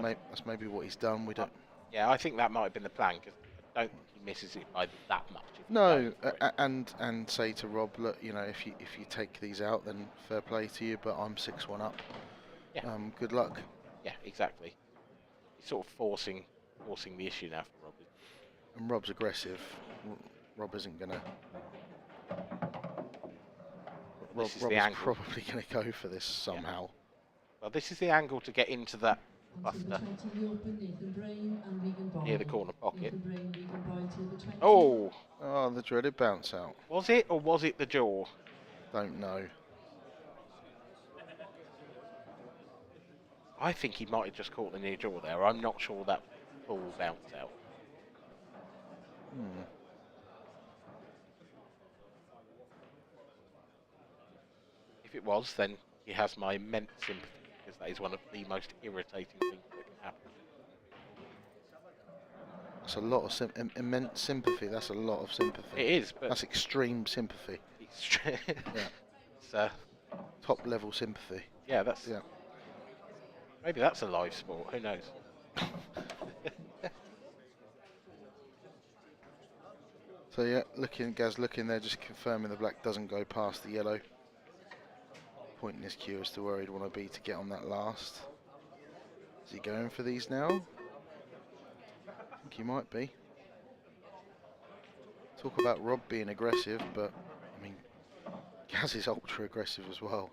That's maybe what he's done. We don't. Yeah, I think that might have been the plan, because I don't think he misses it by that much. No, and say to Rob, look, you know, if you take these out, then fair play to you, but I'm 6-1 up. Yeah. Good luck. Yeah, exactly. He's sort of forcing the issue now for Rob. And Rob's aggressive. Rob isn't gonna. Rob's probably gonna go for this somehow. Yeah. Well, this is the angle to get into that buster near the corner pocket. Oh! Oh, the dreaded bounce out. Was it, or was it the jaw? Don't know. I think he might have just caught the near jaw there. I'm not sure that full bounce out. If it was, then he has my immense sympathy, because that is one of the most irritating things that can happen. That's a lot of immense sympathy. That's a lot of sympathy. It is, but that's extreme sympathy. It's top level sympathy. Yeah, that's. Yeah. Maybe that's a live sport. Who knows? So yeah, Gaz looking there, just confirming the black doesn't go past the yellow. Pointing his cue as to where he'd want to be to get on that last. Is he going for these now? I think he might be. Talk about Rob being aggressive, but I mean, Gaz is ultra aggressive as well.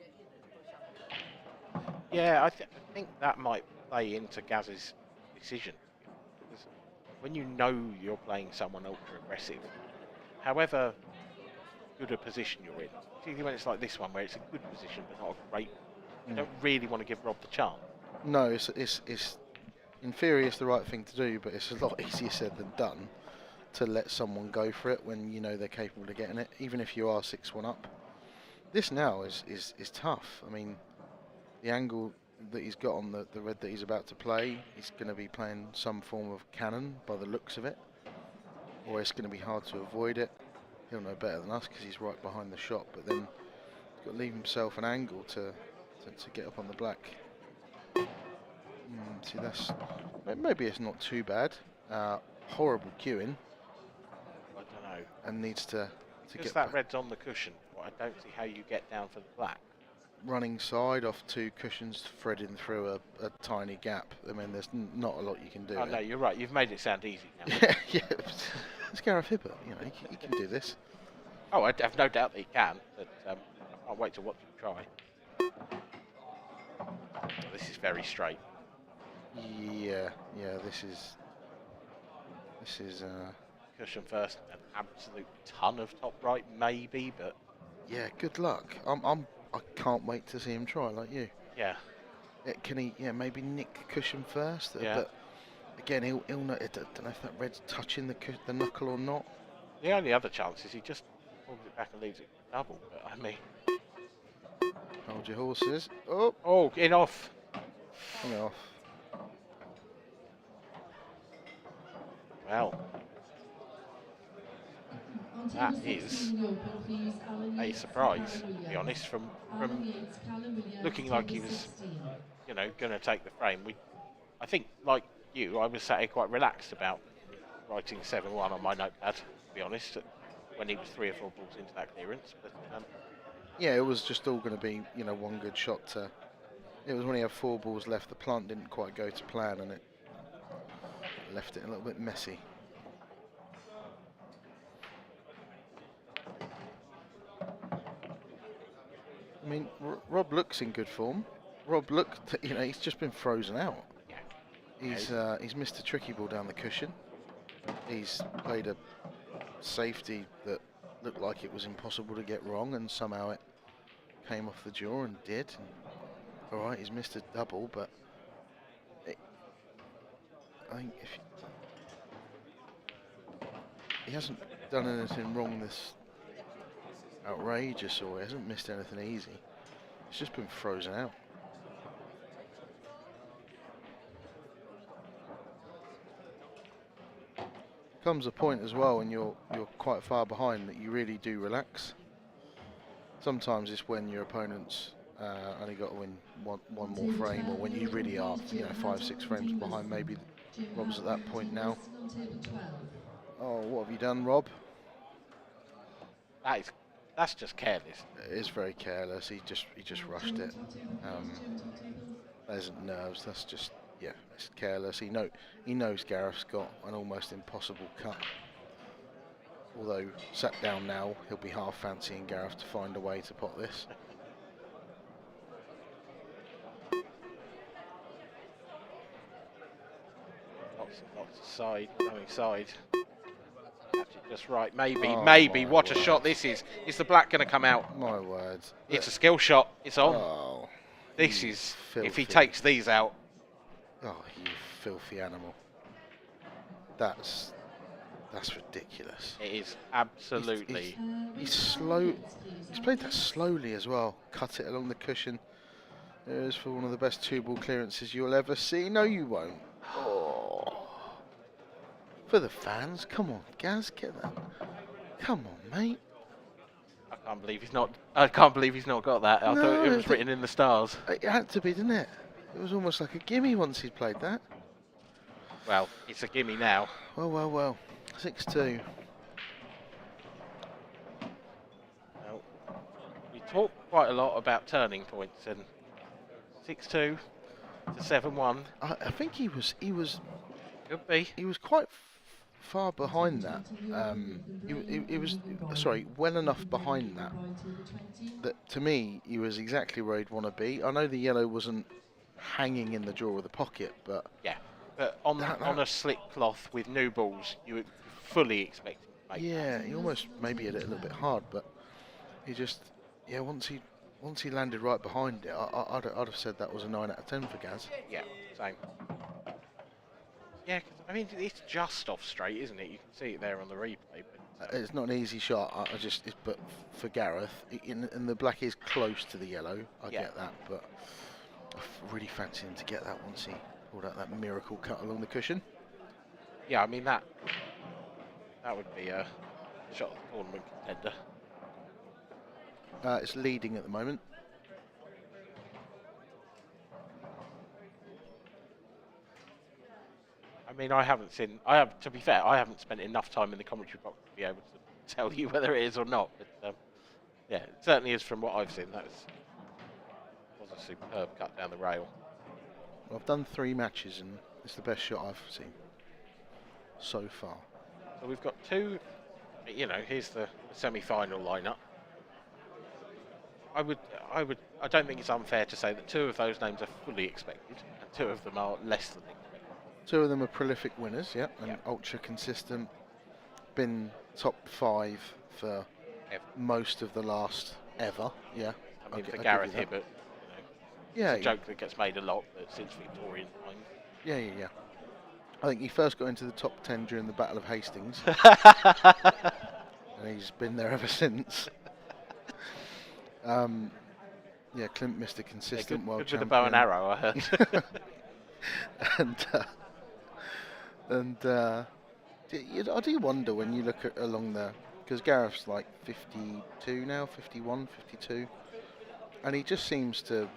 Yeah, I think that might play into Gaz's decision. Because when you know you're playing someone ultra aggressive, however good a position you're in, particularly when it's like this one where it's a good position but not a great one, you don't really want to give Rob the chance. No, it's in theory it's the right thing to do, but it's a lot easier said than done to let someone go for it when you know they're capable of getting it, even if you are 6-1 up. This now is tough. I mean, the angle that he's got on the red that he's about to play, he's going to be playing some form of cannon by the looks of it, or it's going to be hard to avoid it. He'll know better than us because he's right behind the shot, but then he's got to leave himself an angle to get up on the black. See, maybe it's not too bad. Horrible queuing. I don't know. And needs to because get that back. red's on the cushion. Well, I don't see how you get down for the black. Running side off 2 cushions, threading through a tiny gap. I mean, there's not a lot you can do. Oh no, you're right. You've made it sound easy now. Yeah. It's Gareth Hibbert. You know, he can do this. Oh, I have no doubt that he can. But I can't wait to watch him try. This is very straight. Yeah. This is. Cushion first, an absolute ton of top right, maybe, but yeah, good luck. I can't wait to see him try, like you. Yeah. Can he? Yeah, maybe nick the cushion first. Yeah. But again, he'll know. I don't know if that red's touching the knuckle or not. The only other chance is he just pulls it back and leaves it double. But I mean, hold your horses. Oh, in off. Coming off. Well, that is a surprise, to be honest, from looking like he was, going to take the frame. I think, like you, I was sat here quite relaxed about writing 7-1 on my notepad, to be honest, when he was 3 or 4 balls into that clearance. But yeah, it was just all going to be, one good shot. It was when he had 4 balls left. The plant didn't quite go to plan, and it left it a little bit messy. I mean, Rob looks in good form. Rob looked, he's just been frozen out. Yeah. He's missed a tricky ball down the cushion. He's played a safety that looked like it was impossible to get wrong, and somehow it came off the jaw and did. And, all right, he's missed a double, but I think if he hasn't done anything wrong this outrageous, or he hasn't missed anything easy, it's just been frozen out. Comes a point as well when you're quite far behind that you really do relax. Sometimes it's when your opponent's only got to win one more frame, or when you really are 5-6 frames behind. Maybe Rob's at that point now. Oh, what have you done, Rob? That's just careless. It is very careless. He just rushed it. That isn't nerves. That's just it's careless. He knows Gareth's got an almost impossible cut. Although sat down now, he'll be half fancying Gareth to find a way to pot this. Lots of side, going side. Catch it just right. Maybe. What a shot this is. Is the black going to come out? My words. It's a skill shot. It's on. Oh, this is, filthy. if he takes these out. Oh, you filthy animal. That's ridiculous. It is absolutely. He's slow. He's played that slowly as well. Cut it along the cushion. There is for one of the best 2-ball clearances you'll ever see. No, you won't. Oh. For the fans, come on, Gaz, get that. Come on, mate. I can't believe he's not got that. I thought it was written in the stars. It had to be, didn't it? It was almost like a gimme once he'd played that. Well, it's a gimme now. Well. 6-2. Well, we talk quite a lot about turning points, and 6-2 to 7-1. I think he was. Could be. He was quite far behind that. He was well enough behind that to me he was exactly where he'd want to be. I know the yellow wasn't hanging in the drawer of the pocket, but yeah. But on a slick cloth with new balls, you would fully expect him to make Yeah, he almost maybe hit it a little bit hard, but he just, yeah, once he landed right behind it, I'd have said that was a 9 out of 10 for Gaz. Yeah, same. Yeah, 'cause, I mean, it's just off straight, isn't it? You can see it there on the replay. But, It's not an easy shot. But for Gareth, and the black is close to the yellow. I get that, but I really fancy him to get that once he pulled out that miracle cut along the cushion. yeah, I mean that would be a shot of the tournament contender. It's leading at the moment. I mean, to be fair, I haven't spent enough time in the commentary box to be able to tell you whether it is or not. But yeah, it certainly is from what I've seen. That was a superb cut down the rail. Well, I've done 3 matches, and it's the best shot I've seen so far. So we've got 2. You know, here's the semi-final lineup. I don't think it's unfair to say that 2 of those names are fully expected, and 2 of them are less than expected. 2 of them are prolific winners, and ultra consistent. Been top 5 for most of the last ever, yeah. I mean, for Gareth Hibbert, yeah, it's a joke that gets made a lot, but since Victorian times. Yeah. I think he first got into the top 10 during the Battle of Hastings, and he's been there ever since. Yeah, Clint, Mr. Consistent world good champion. with the bow and arrow, I heard. I do wonder when you look at along the, because Gareth's like 52 now, 51, 52, and he just seems to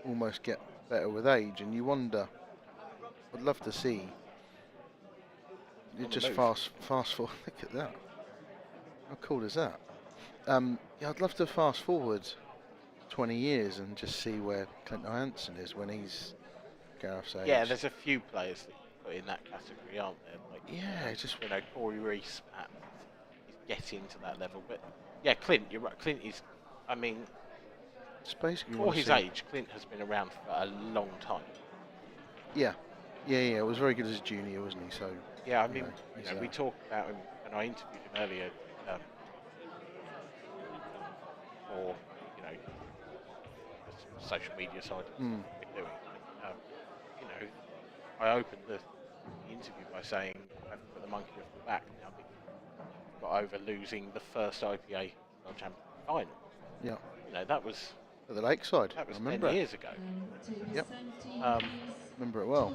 almost get better with age, and you wonder, I'd love to see, you just fast forward, look at that, how cool is that? Yeah, I'd love to fast forward 20 years and just see where Clint Ironson is when he's Gareth's age. Yeah, there's a few players that you put in that category, aren't there? Like, yeah, just Corey Rees is getting to that level, but yeah, Clint, you're right. Clint is, I mean, it's basically for his age, Clint has been around for a long time. Yeah. It was very good as a junior, wasn't he? So yeah, I mean, we talked about him when I interviewed him earlier. Or the social media side of what we're doing. I opened the interview by saying, I haven't put the monkey off the back now because we've got over losing the first IPA World Championship final. Yeah. That was at the Lakeside. That was I remember 10 years ago. Yep. Remember it well.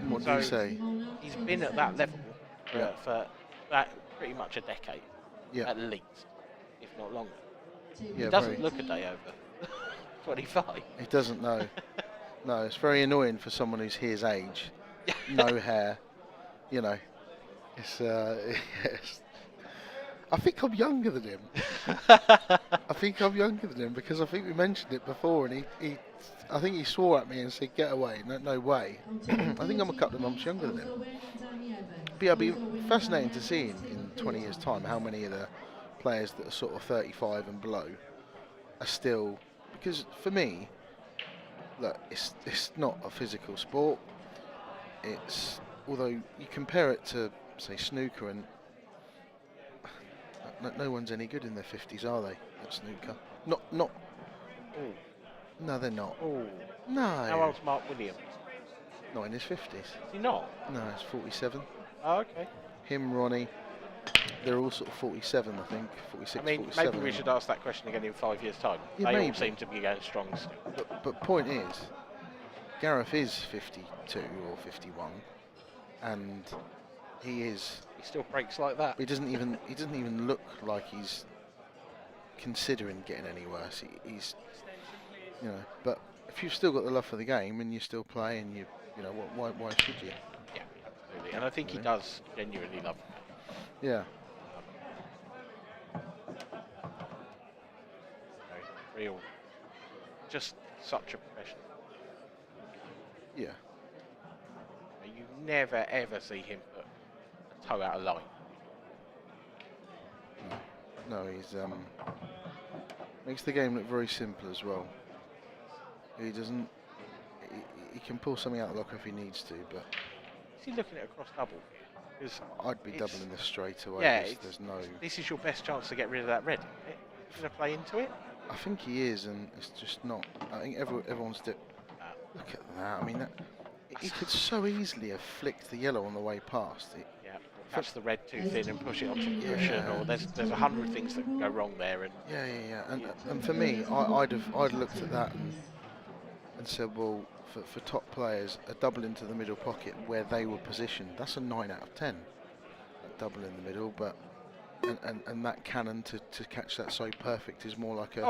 What do you say? He's been at that level for pretty much a decade, at least, if not longer. Yeah, he doesn't look a day over 25. He doesn't know. No, it's very annoying for someone who's his age. No hair, It's. I think I'm younger than him. Because I think we mentioned it before, and I think he swore at me and said, "Get away! No way." I think I'm a couple of months younger than him. But yeah, it'll be fascinating to see in 20 years' time how many of the players that are sort of 35 and below are still, because for me, look, it's not a physical sport. It's, although you compare it to, say, snooker, and no one's any good in their 50s, are they, at snooker? Not. Ooh. No, they're not. Ooh. No. How old's Mark Williams? Not in his 50s. Is he not? No, he's 47. Oh, okay. Him, Ronnie, they're all sort of 47, I think. 46, I mean, 47. maybe we should ask that question again in 5 years' time. Yeah, they maybe. all seem to be going strong still. But point is, Gareth is 52 or 51, and he still breaks like that. He doesn't even look like he's considering getting any worse. He's but if you've still got the love for the game and you still play, and why should you? Yeah, absolutely. And I think he does genuinely love it. Yeah. Real, just such a professional. Yeah. You never ever see him put a toe out of line. No, he's makes the game look very simple as well. He doesn't. he can pull something out of the locker if he needs to, but Is he looking at a cross double? Because I'd be doubling this straight away. Yeah, there's no. This is your best chance to get rid of that red. Isn't it? You're going to play into it. I think he is, and it's just not. I think everyone's. Look at that. I mean, he could so easily have flicked the yellow on the way past. Yeah, catch the red too thin and push it onto the cushion, or there's 100 things that can go wrong there. And yeah. And for me, I'd looked at that and said, well, for top players, a double into the middle pocket where they were positioned, that's a 9 out of 10. A double in the middle, but and that cannon to catch that so perfect is more like a.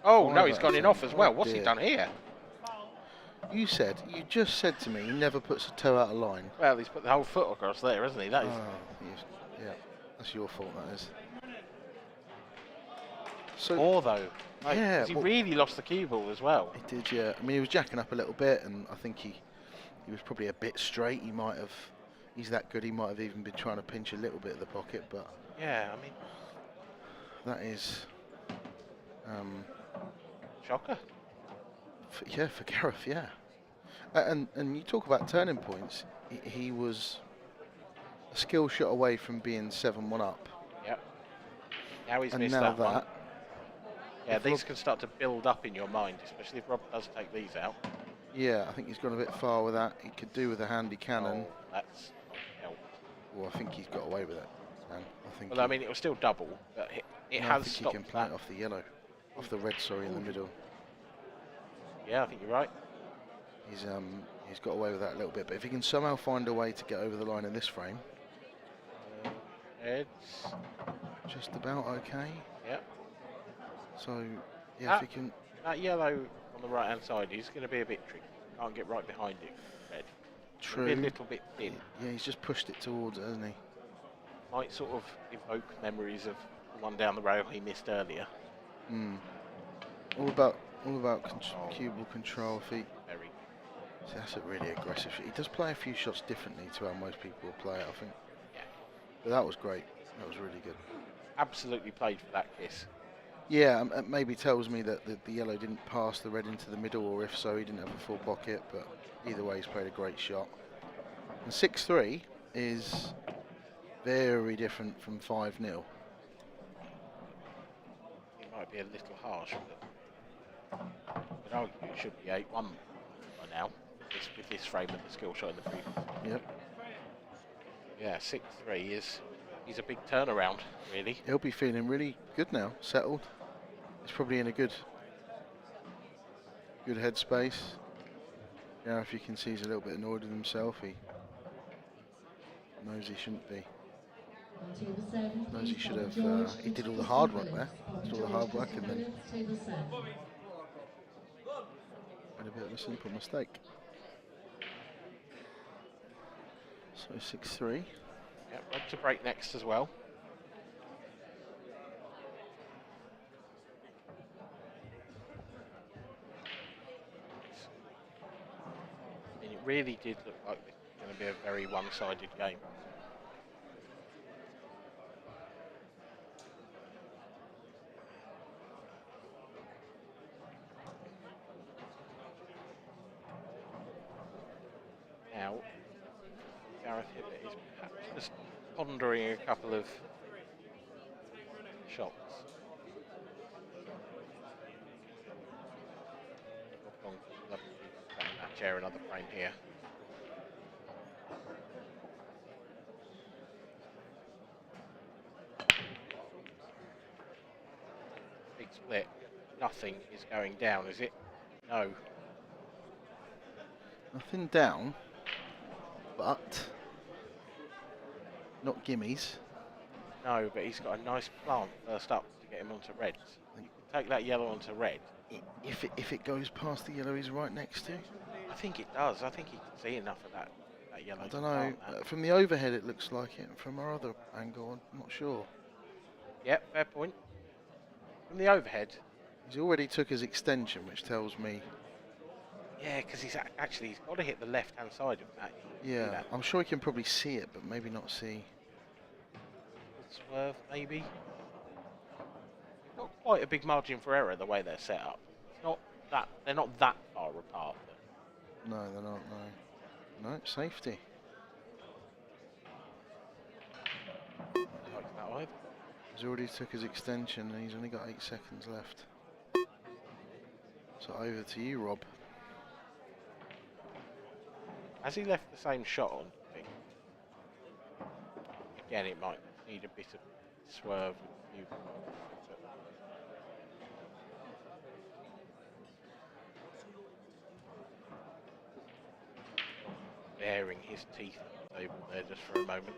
Oh no, he's gone in off as well. What's he done here? You just said to me he never puts a toe out of line. Well, he's put the whole foot across there, hasn't he? That is. Yeah, that's your fault, that is. Or though, yeah, he really lost the cue ball as well. He did, yeah. I mean, he was jacking up a little bit, and I think he was probably a bit straight. He's that good. He might have even been trying to pinch a little bit of the pocket, but yeah, I mean, that is shocker. For Gareth, yeah. And you talk about turning points. He was a skill shot away from being 7-1 up. Yep. Now he's and missed now that one. Yeah, these can start to build up in your mind, especially if Rob does take these out. Yeah, I think he's gone a bit far with that. He could do with a handy cannon. Oh, that's not help. Well, I think he's got away with it. Well, I mean, it was still double, but it no, has I think stopped he can play it off the yellow, off the red. Sorry, in the middle. Yeah, I think you're right. He's got away with that a little bit, but if he can somehow find a way to get over the line in this frame, it's just about okay. Yeah. So, yeah, if he can. That yellow on the right hand side is going to be a bit tricky. Can't get right behind it. Red. True. Be a little bit thin. Yeah, he's just pushed it towards it, hasn't he? Might sort of evoke memories of the one down the row he missed earlier. All about cue ball control. If he. Very. See, that's a really aggressive shot. He does play a few shots differently to how most people will play it, I think. Yeah. But that was great. That was really good. Absolutely played for that kiss. Yeah, it maybe tells me that the yellow didn't pass the red into the middle, or if so, he didn't have a full pocket. But either way, he's played a great shot. And 6-3 is very different from 5-0. It might be a little harsh, but I'd argue it should be 8-1 by now with this frame and the skill shot in the previous. Yep. Yeah, 6-3 he's a big turnaround, really. He'll be feeling really good now, settled. He's probably in a good headspace. Yeah, if you can see, he's a little bit annoyed with himself. He knows he shouldn't be. Knows he should have. He did all the hard work there. Did all the hard work and then made a bit of a simple mistake. So 6-3. Yeah, red to break next as well. And it really did look like this was going to be a very one-sided game. Now, Gareth Hibbert is perhaps just pondering a couple of shots. That chair, another frame here. Big split. Nothing is going down, is it? No. Nothing down, but not gimmies. No, but he's got a nice plant first up to get him onto reds. You can take that yellow onto red. If it goes past the yellow he's right next to? I think it does. I think he can see enough of that yellow. I don't know. From the overhead it looks like it. From our other angle, I'm not sure. Yep, fair point. From the overhead. He's already took his extension, which tells me... Yeah, because he's got to hit the left-hand side of that. Yeah, I'm sure he can probably see it, but maybe not see. Swerve, maybe. Not quite a big margin for error the way they're set up. It's not that they're not that far apart. No, they're not, no. No, safety. Like that either. He's already took his extension and he's only got 8 seconds left. So over to you, Rob. Has he left the same shot on? I think? Again, it might need a bit of swerve with you. Baring his teeth on the table there just for a moment.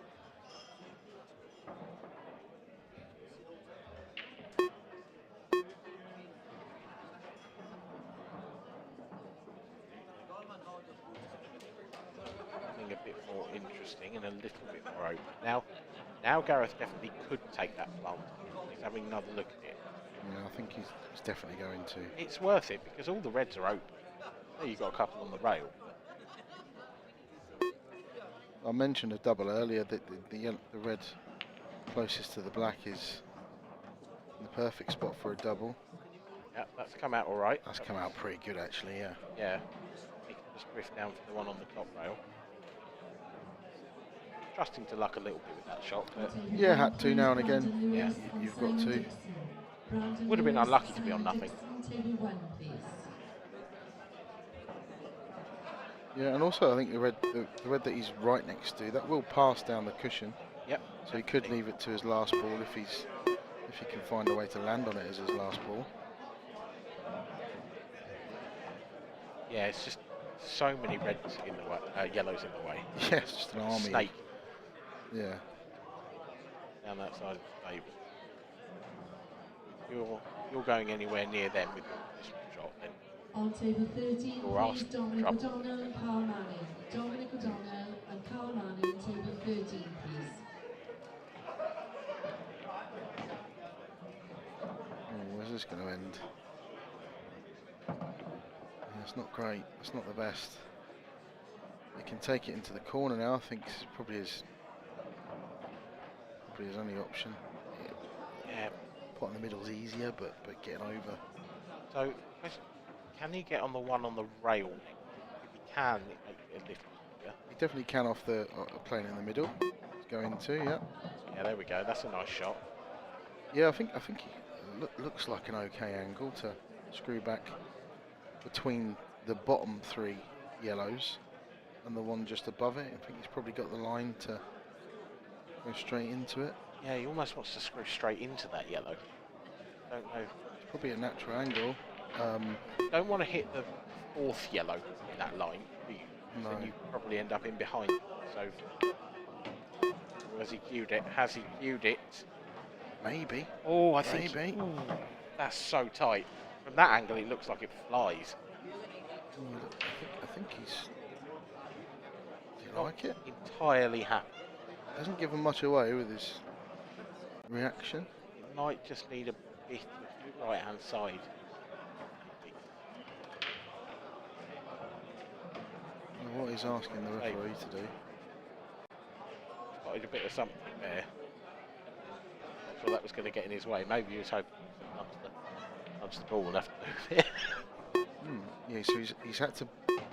Something a bit more interesting and a little bit more open. Now Gareth definitely could take that plant. He's having another look at it. Yeah, I think he's definitely going to. It's worth it because all the reds are open. There you've got a couple on the rail. I mentioned a double earlier that the red closest to the black is the perfect spot for a double. Yeah, that's come out all right. That's come out pretty good actually, yeah. Yeah, he can just drift down for the one on the top rail. Trusting to luck a little bit with that shot, but Yeah, had to now and again. yeah, You've got to. would have been unlucky to be on nothing. Yeah, and also I think the red that he's right next to, that will pass down the cushion. Yep. So he could leave it to his last ball if he can find a way to land on it as his last ball. Yeah, it's just so many reds in the way, yellows in the way. Yeah, it's just an army. Snake Yeah. down that side of the table. You're going anywhere near them with this shot, then On table 13, Or please, ask Dominic trouble. O'Donnell and Carl Manning. Dominic O'Donnell and Carl Manning, table 13, please. Oh, where's this going to end? Yeah, it's not great. It's not the best. He can take it into the corner now. I think it's probably his only option. yeah. Pot in the middle is easier, but getting over. So, can he get on the one on the rail? If he can, it makes it a little easier. He definitely can off the plane in the middle. He's going to, yeah. Yeah, there we go. That's a nice shot. Yeah, I think he looks like an okay angle to screw back between the bottom 3 yellows and the one just above it. I think he's probably got the line to go straight into it. Yeah, he almost wants to screw straight into that yellow. Don't know. It's probably a natural angle. Don't want to hit the 4th yellow in that line, do you? No. Then you probably end up in behind. So, has he cued it? Has he cued it? Maybe. Oh, I think. Maybe. Ooh, that's so tight. From that angle, it looks like it flies. I think he's. Do you like it? Entirely happy. Hasn't given much away with his reaction. It might just need a bit of right hand side. What he's asking the referee to do. Spotted a bit of something there. Not sure that was going to get in his way. Maybe he was hoping to punch the ball and have to move it. Yeah, so he's had to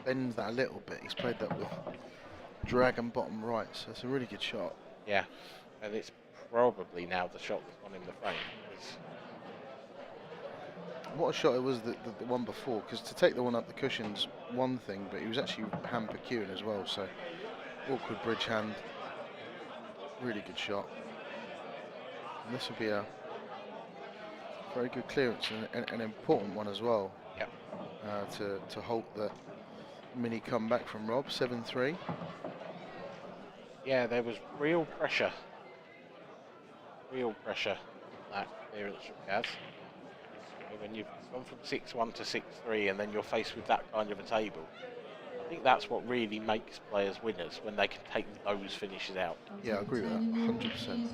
bend that a little bit. He's played that with drag and bottom right, so it's a really good shot. Yeah, and it's probably now the shot that's won him the frame. What a shot it was, the one before, because to take the one up the cushion's one thing, but he was actually hand percuing as well, so awkward bridge hand, really good shot. And this will be a very good clearance and an important one as well. Yep. To halt the mini comeback from Rob, 7-3. Yeah, there was real pressure. Real pressure that clearance from Gaz. When you've gone from 6-1 to 6-3 and then you're faced with that kind of a table, I think that's what really makes players winners, when they can take those finishes out. Yeah, I agree with that, 100%.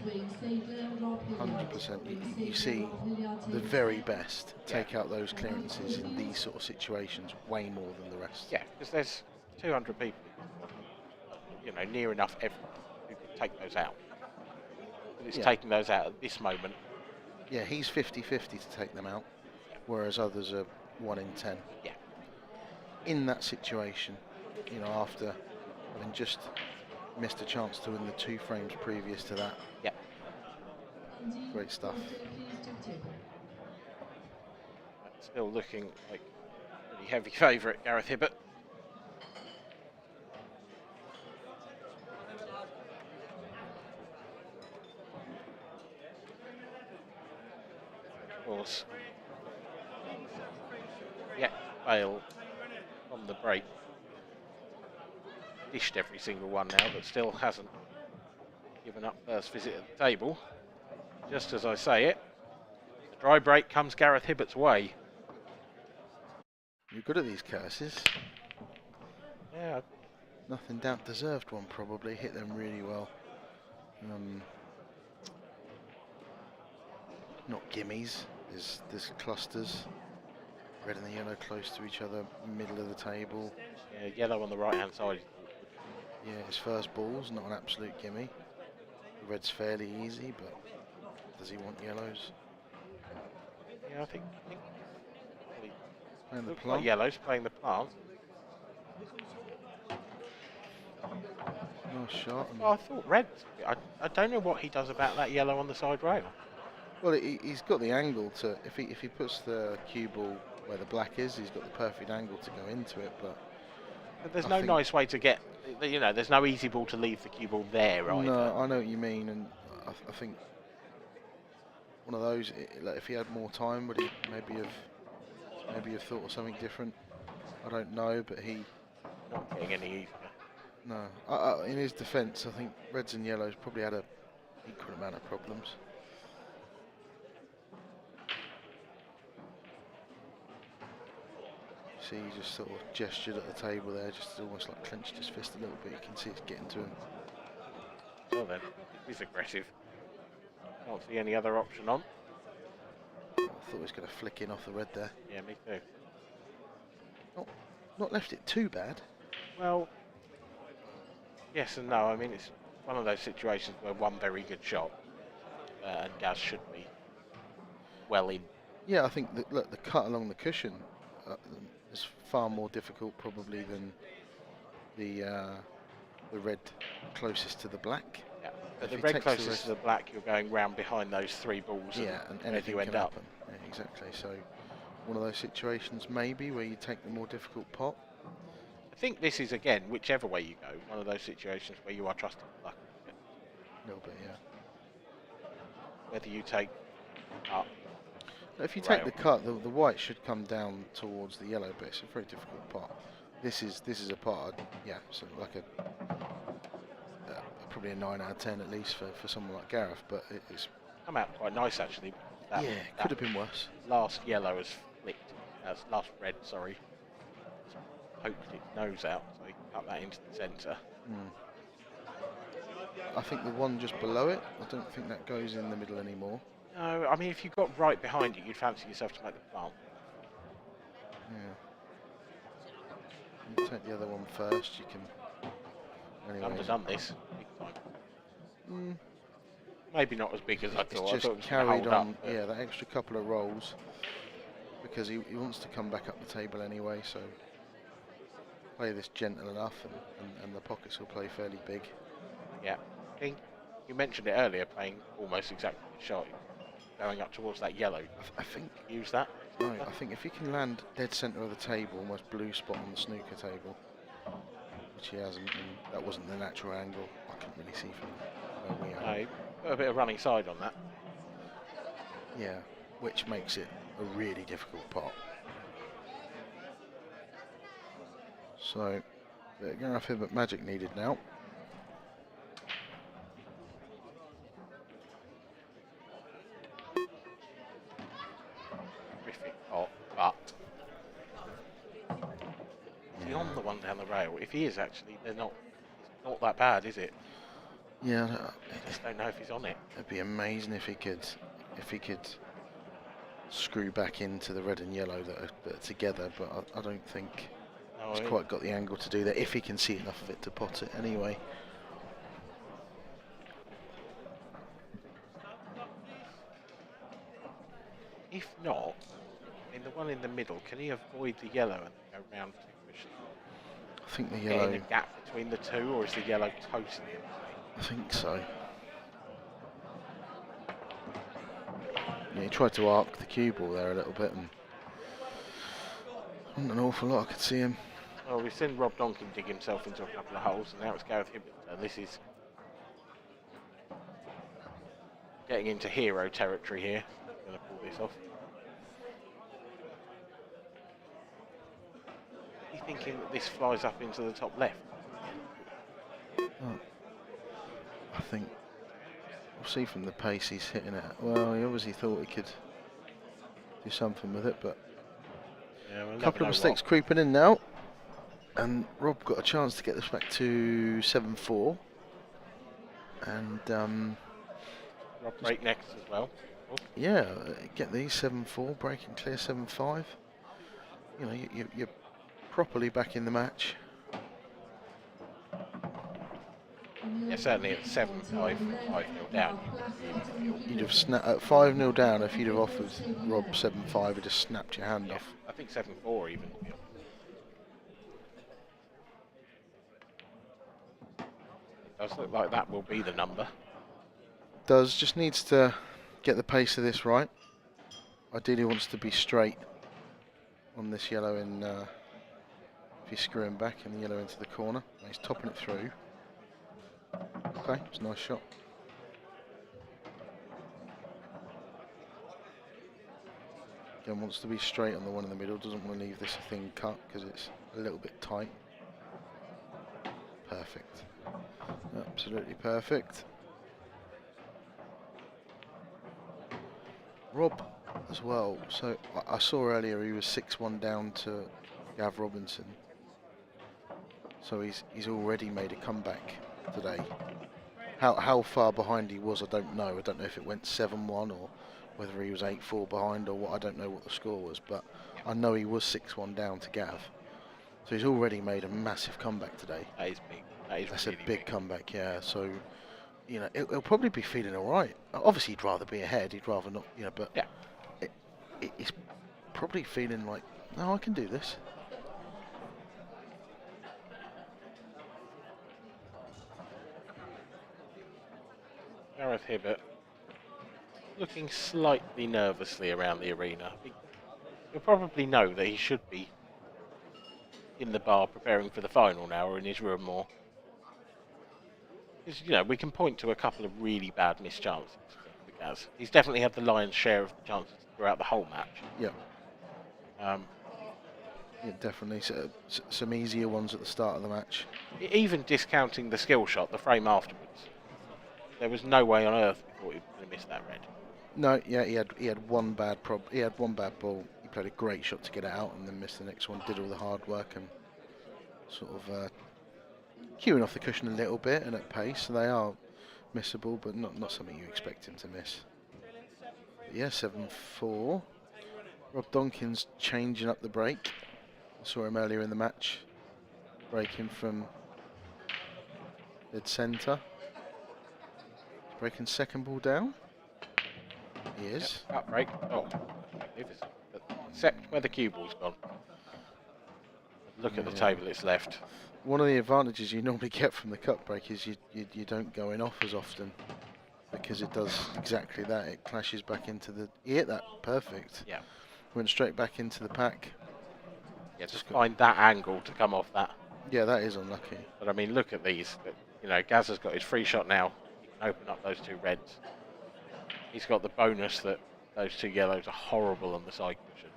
100%. You see the very best take out those clearances in these sort of situations way more than the rest. Yeah, because there's 200 people, near enough everyone who can take those out. But it's taking those out at this moment. Yeah, he's 50-50 to take them out, whereas others are 1 in 10. Yeah. In that situation, you know, after having just missed a chance to win the 2 frames previous to that. Yep. Great stuff. Still looking like a pretty heavy favourite, Gareth Hibbert. Of course. Yeah, Boyle on the break. Dished every single one now, but still hasn't given up first visit at the table. Just as I say it, the dry break comes Gareth Hibbert's way. You're good at these curses. Yeah. Nothing doubt deserved one probably. Hit them really well. Not gimmies. There's clusters. Red and the yellow close to each other, middle of the table. Yeah, yellow on the right hand side. Yeah, his first ball's not an absolute gimme. The red's fairly easy, but does he want yellows? Yeah, I think playing the looks plant. like yellow's playing the plant. Nice shot. Oh, I thought red. I don't know what he does about that yellow on the side rail. Well, he's got the angle to, if he puts the cue ball where the black is, he's got the perfect angle to go into it, but there's no nice way to get, you know, there's no easy ball to leave the cue ball there, right? No, I know what you mean, and I think one of those, like if he had more time, would he maybe have thought of something different? I don't know, but he not getting any easier. No, in his defence, I think reds and yellows probably had a equal amount of problems. See, he just sort of gestured at the table there, just almost like clenched his fist a little bit. You can see it's getting to him. Well then, he's aggressive. Can't see any other option on. I thought he was going to flick in off the red there. Yeah, me too. Not left it too bad. Well, yes and no. I mean, it's one of those situations where one very good shot and Gaz should be well in. Yeah, I think the cut along the cushion is far more difficult probably than the red closest to the black. Yeah, but the red closest to the black, you're going round behind those 3 balls. Yeah, and anything you end can up. happen. Yeah, exactly. So one of those situations maybe where you take the more difficult pot. I think this is, again, whichever way you go, one of those situations where you are trusting luck. A little bit, yeah. Whether you take up. If you take the cut, the white should come down towards the yellow, but it's a very difficult pot. This is a pot, yeah, so like probably a 9 out of 10 at least for someone like Gareth, but it's come out quite nice actually. Yeah, could have been worse. Last yellow has flicked. Last red, sorry. Poked its nose out, so he cut that into the centre. I think the one just below it, I don't think that goes in the middle anymore. No, I mean if you got right behind it, you'd fancy yourself to make the plant. Yeah. You take the other one first, you can. Anyway. Underdone this big time. Maybe not as big as I thought. It's just carried on. Yeah, that extra couple of rolls because he wants to come back up the table anyway. So play this gentle enough, and the pockets will play fairly big. Yeah, I think you mentioned it earlier, playing almost exactly the shot, going up towards that yellow. I think use that. No, I think if he can land dead centre of the table, almost blue spot on the snooker table, which he hasn't, and that wasn't the natural angle. I couldn't really see from where we are. No, got a bit of running side on that. Yeah, which makes it a really difficult pot. So, Gareth Hibbert magic needed now. Terrific pot, but is he on the one down the rail? If he is actually, it's not that bad, is it? Yeah, I just don't know if he's on it. It'd be amazing if he could screw back into the red and yellow that are together, but I don't think he's quite got the angle to do that, if he can see enough of it to pot it anyway. If not, in the one in the middle, can he avoid the yellow and go round to the cushion? I I think the yellow. getting a gap between the two, or is the yellow totally in play? I think so. Yeah, he tried to arc the cue ball there a little bit, and wasn't an awful lot I could see him. Well, we've seen Rob Duncan dig himself into a couple of holes, and now it's Gareth Hibbert. And this is getting into hero territory here. I'm going to pull this off. Are you thinking that this flies up into the top left? Oh, I think we'll see from the pace he's hitting it. Well, he obviously thought he could do something with it, but Yeah, we'll a couple of mistakes creeping in now. And Rob got a chance to get this back to 7-4. And Rob break next as well. Oh. yeah, get these 7-4, break and clear 7-5. You know, you're properly back in the match. Yeah, certainly at 7-5, 5-0 down. You'd have snapped at 5-0 down. If you'd have offered Rob 7-5, he'd have snapped your hand off. I think 7-4 even. It does look like that will be the number. Does, just needs to get the pace of this right. Ideally wants to be straight on this yellow in, if he's screwing back, and the yellow into the corner. He's topping it through. Okay, it's a nice shot. Again, wants to be straight on the one in the middle, doesn't want to leave this a thin cut because it's a little bit tight. Perfect. Absolutely perfect. Rob as well. So I saw earlier he was 6-1 down to Gav Robinson. So he's already made a comeback today. How far behind he was, I don't know. I don't know if it went 7-1 or whether he was 8-4 behind or what. I don't know what the score was, but I know he was 6-1 down to Gav. So he's already made a massive comeback today. That is big. That's really a big comeback, yeah. So, you know, he'll probably be feeling all right. Obviously, he'd rather be ahead. He'd rather not, you know, but yeah, he's probably feeling like, no, I can do this. Gareth Hibbert looking slightly nervously around the arena. You'll probably know that he should be in the bar preparing for the final now, or in his room, or you know, we can point to a couple of really bad missed chances for Gaz. He's definitely had the lion's share of the chances throughout the whole match. Yeah. Yeah, definitely. So, some easier ones at the start of the match. Even discounting the skill shot, the frame afterwards, there was no way on earth we thought he was going to miss that red. No, yeah, he had one bad he had one bad ball. He played a great shot to get it out, and then missed the next one. Did all the hard work and sort of queuing off the cushion a little bit and at pace. So they are missable, but not something you expect him to miss. But yeah, 7-4. Rob Duncan's changing up the break. I saw him earlier in the match, breaking from dead centre. Breaking second ball down. He is. Yep, up break. Oh, except where the cue ball's gone. Look at the table it's left. One of the advantages you normally get from the cut break is you don't go in off as often, because it does exactly that. It clashes back into the. You hit that perfect. Yeah. Went straight back into the pack. Yeah, just find that angle to come off that. Yeah, that is unlucky. But I mean, look at these. You know, Gaz has got his free shot now. He can open up those two reds. He's got the bonus that those two yellows are horrible on the side cushion.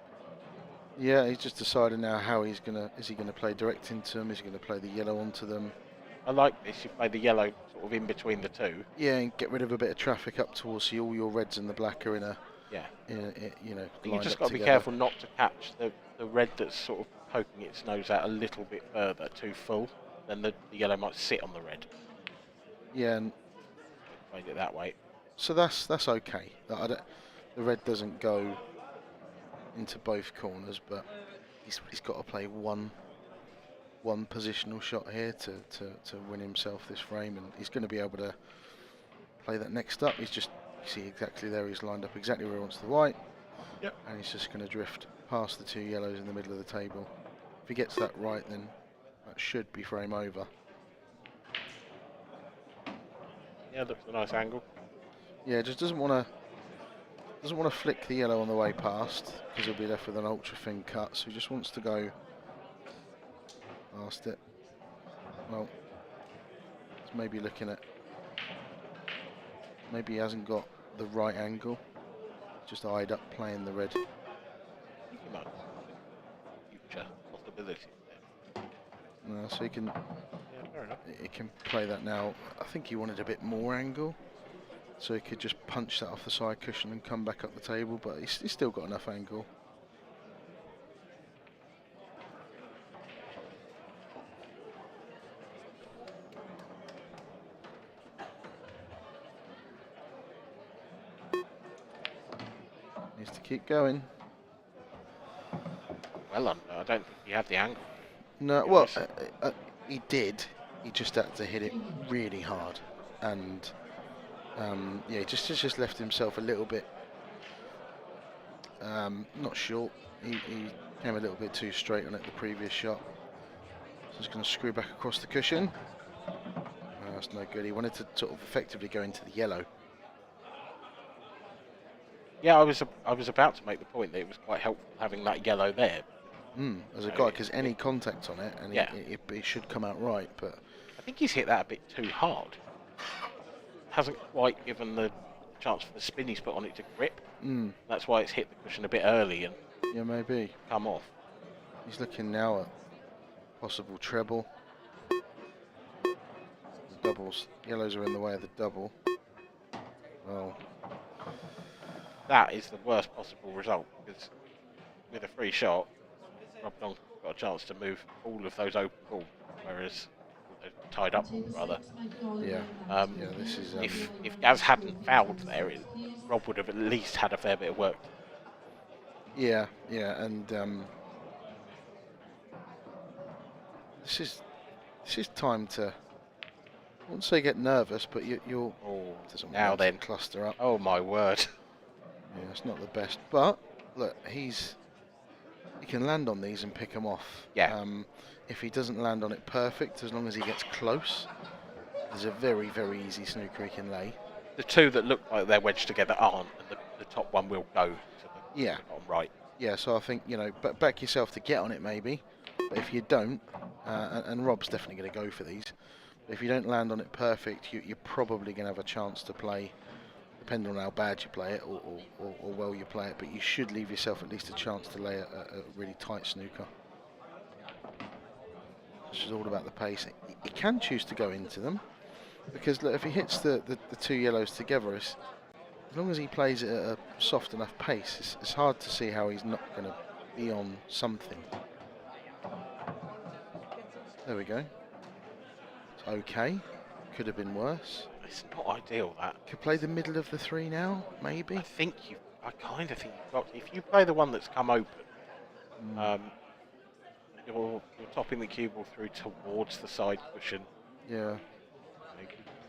Yeah, he's just deciding now how he's gonna. Is he gonna play direct into them? Is he gonna play the yellow onto them? I like this. You play the yellow sort of in between the two. Yeah, and get rid of a bit of traffic up towards you. All your reds and the black are in a. Yeah. You know. You just got to be careful not to catch the red that's sort of poking its nose out a little bit further, too full. Then the yellow might sit on the red. Yeah. And played it that way. So that's okay. The red doesn't go into both corners, but he's got to play one positional shot here to win himself this frame, and he's going to be able to play that next up. He's just, you see exactly there, he's lined up exactly where he wants the white. Yep. And he's just going to drift past the two yellows in the middle of the table. If he gets that right, then That should be frame over. Yeah, looks a nice angle. Yeah, just doesn't want to flick the yellow on the way past because he'll be left with an ultra thin cut. So he just wants to go past it. Well, he's maybe looking at. Maybe he hasn't got the right angle. Just eyed up playing the red. Future possibility there. No, so he can. Yeah, fair enough. He can play that now. I think he wanted a bit more angle, so he could just punch that off the side cushion and come back up the table. But he's still got enough angle. Needs to keep going. Well, I don't think he had the angle. No, well, he did. He just had to hit it really hard, and yeah, just left himself a little bit not short. He came a little bit too straight on it the previous shot. So he's going to screw back across the cushion. That's no good. He wanted to sort of effectively go into the yellow. Yeah, I was about to make the point that it was quite helpful having that yellow there. As a guy, because any contact on it, and it should come out right. But I think he's hit that a bit too hard. Hasn't quite given the chance for the spin he's put on it to grip. That's why it's hit the cushion a bit early and yeah, maybe come off. He's looking now at possible treble. The doubles, yellows are in the way of the double. Well, that is the worst possible result because with a free shot, Rob Duncan's got a chance to move all of those open balls, whereas they're tied up rather. Yeah. Yeah. This is. If Gaz hadn't fouled there, Rob would have at least had a fair bit of work. Yeah. Yeah. And this is time to. I wouldn't say get nervous, but you'll. Now then, cluster up. Oh my word. Yeah, it's not the best, but look, he can land on these and pick them off. Yeah. If he doesn't land on it perfect, as long as he gets close, there's a very, very easy snooker he can lay. The two that look like they're wedged together aren't, and the top one will go to the bottom right. Yeah, so I think, but back yourself to get on it maybe, but if you don't, and Rob's definitely going to go for these, but if you don't land on it perfect, you're probably going to have a chance to play, depending on how bad you play it or well you play it, but you should leave yourself at least a chance to lay a really tight snooker. It's just all about the pace. He can choose to go into them, because look, if he hits the two yellows together, as long as he plays it at a soft enough pace, it's hard to see how he's not going to be on something. There we go. It's okay. Could have been worse. It's not ideal, that. Could play the middle of the three now, maybe? I kind of think you've got. If you play the one that's come open, you're topping the cue ball through towards the side cushion. Yeah.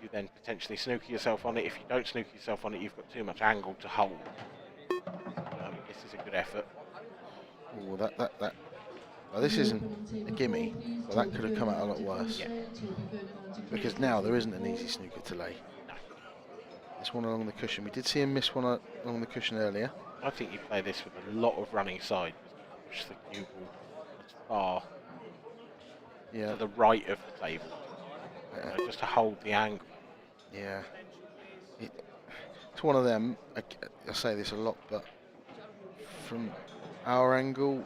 You then potentially snooker yourself on it. If you don't snooker yourself on it, you've got too much angle to hold. This is a good effort. Oh, that. Well, this isn't a gimme, but that could have come out a lot worse. Yeah. Because now there isn't an easy snooker to lay. No. This one along the cushion. We did see him miss one along the cushion earlier. I think you play this with a lot of running side. Push the cue ball as far to the right of the table, just to hold the angle. Yeah. It's one of them. I say this a lot, but from our angle,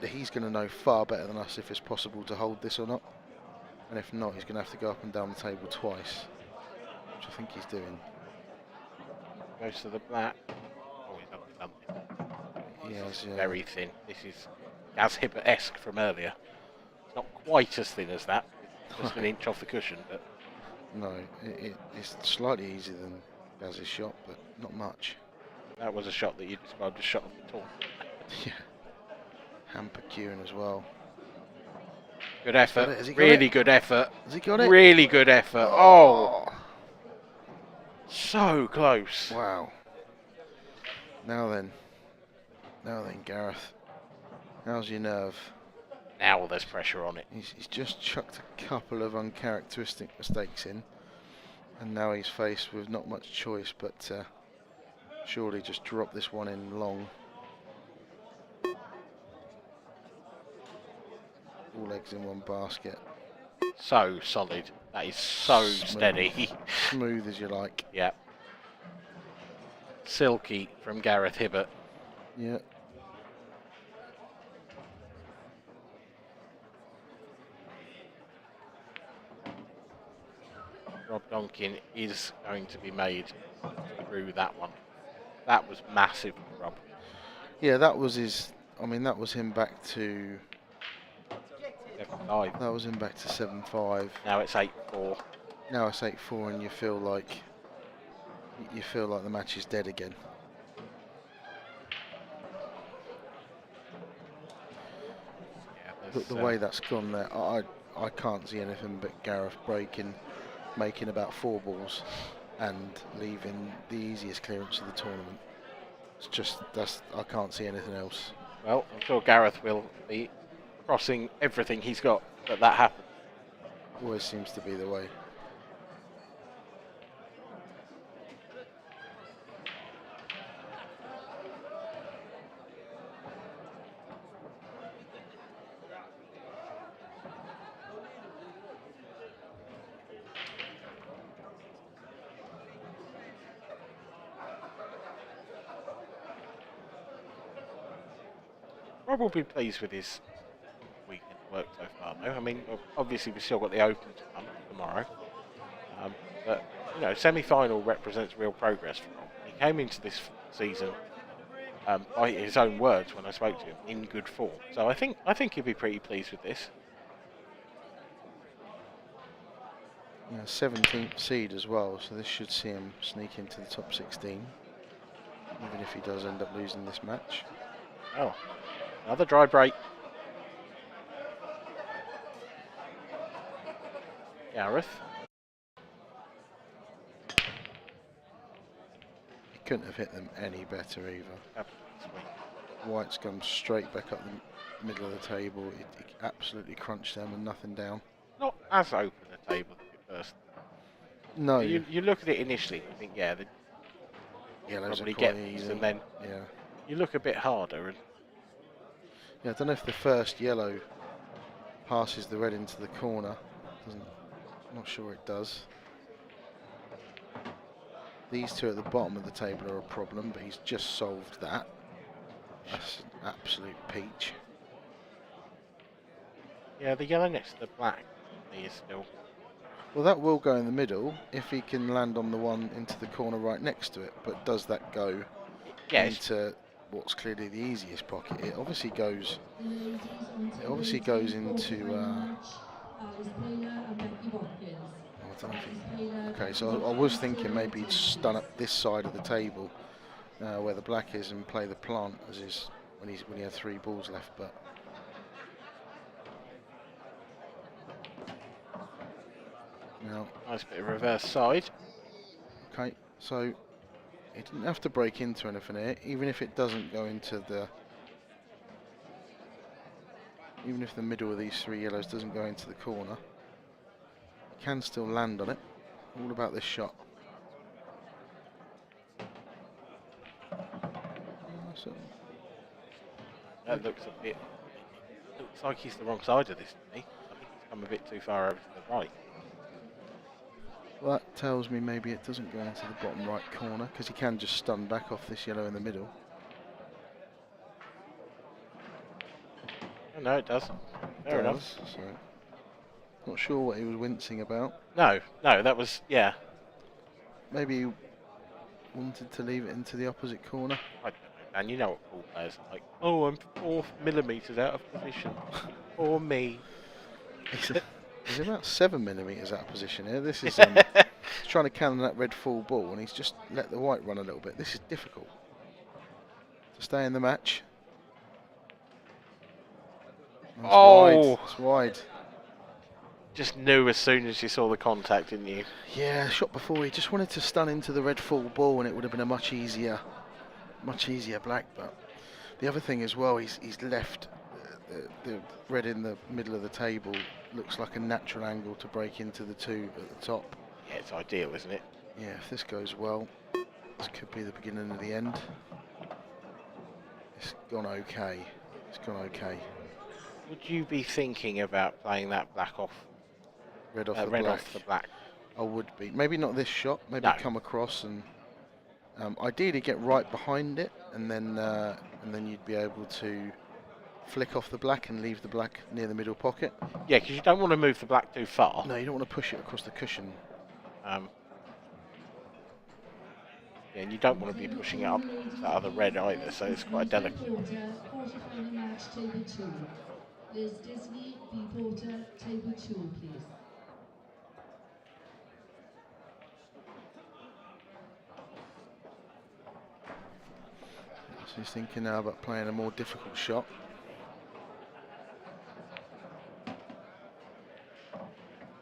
he's going to know far better than us if it's possible to hold this or not. And if not, he's going to have to go up and down the table twice, which I think he's doing. Goes to the black. Oh, he's done something. Yes, yeah. Very thin. This is Gaz Hibbert-esque from earlier. It's not quite as thin as that. Just an inch off the cushion, but no, it's slightly easier than Gaz's shot, but not much. That was a shot that you described as shot of the tour. Yeah. Hamper queuing as well. Good effort. Has he got really it? good effort. Has he got it? Really good effort. Oh. So close. Wow. Now then, Gareth. How's your nerve? Now there's pressure on it. He's just chucked a couple of uncharacteristic mistakes in, and now he's faced with not much choice but surely just drop this one in long. All eggs in one basket. So solid. That is so Smooth. steady. Smooth as you like. Yeah. Silky from Gareth Hibbert. Yeah. Rob Duncan is going to be made through that one. That was massive, Rob. Yeah, that was his. I mean, that was him back to 7-5. That was him back to 7-5. Now it's 8-4. Now it's 8-4, and you feel like the match is dead again. Yeah, Look, the way that's gone there, I can't see anything but Gareth making about 4 balls and leaving the easiest clearance of the tournament. It's just, I can't see anything else. Well, I'm sure Gareth will be crossing everything he's got that happens. Always seems to be the way. Rob will be pleased with his weekend work so far, though. I mean, obviously we've still got the Open to come tomorrow, but you know, semi-final represents real progress for Rob. He came into this season, by his own words when I spoke to him, in good form. So I think he'll be pretty pleased with this. Yeah, 17th seed as well, so this should see him sneak into the top 16, even if he does end up losing this match. Oh. Another dry break. Gareth. He couldn't have hit them any better either. White's come straight back up the middle of the table. He absolutely crunched them and nothing down. Not as open a table at first. No. You look at it initially, you think, yeah, the yellows probably are quite get these, easy. and then yeah. You look a bit harder. And yeah, I don't know if the first yellow passes the red into the corner. I'm not sure it does. These two at the bottom of the table are a problem, but he's just solved that. That's an absolute peach. Yeah, the yellow next to the black is still. Well, that will go in the middle if he can land on the one into the corner right next to it. But does that go into what's clearly the easiest pocket? It obviously goes. It obviously goes into. Okay, so I was thinking maybe he'd stun up this side of the table where the black is and play the plant as is when he had 3 balls left, but. Now, nice bit of reverse side. Okay, so he didn't have to break into anything here, even if it doesn't go into the. Even if the middle of these 3 yellows doesn't go into the corner, he can still land on it. All about this shot. So, that looks a bit. It looks like he's the wrong side of this to me. I think he's come a bit too far over to the right. Well, that tells me maybe it doesn't go into the bottom right corner because he can just stun back off this yellow in the middle. Oh, no, it does. Fair enough. So, not sure what he was wincing about. No, that was, yeah. Maybe he wanted to leave it into the opposite corner. I don't know, and you know what pool players are like. Oh, I'm 4 millimetres out of position. Poor me. He's about 7 millimetres out of position here. This is he's trying to cannon that red full ball, and he's just let the white run a little bit. This is difficult to stay in the match. That's wide. It's wide. Just knew as soon as you saw the contact, didn't you? Yeah, shot before he just wanted to stun into the red full ball, and it would have been a much easier black. But the other thing as well, he's left the red in the middle of the table looks like a natural angle to break into the 2 at the top. Yeah, it's ideal, isn't it? Yeah, if this goes well, this could be the beginning of the end. It's gone okay. It's gone okay. Would you be thinking about playing that black off? Red off the black. I would be. Maybe not this shot. Maybe No. come across and ideally get right behind it, and then you'd be able to flick off the black and leave the black near the middle pocket. Yeah, because you don't want to move the black too far. No, you don't want to push it across the cushion. Yeah, and you don't want to be pushing it up that other red either, so it's quite delicate. Quarter-final match, table 2. Liz Disney, B. Porter, table 2, please. So he's thinking now about playing a more difficult shot.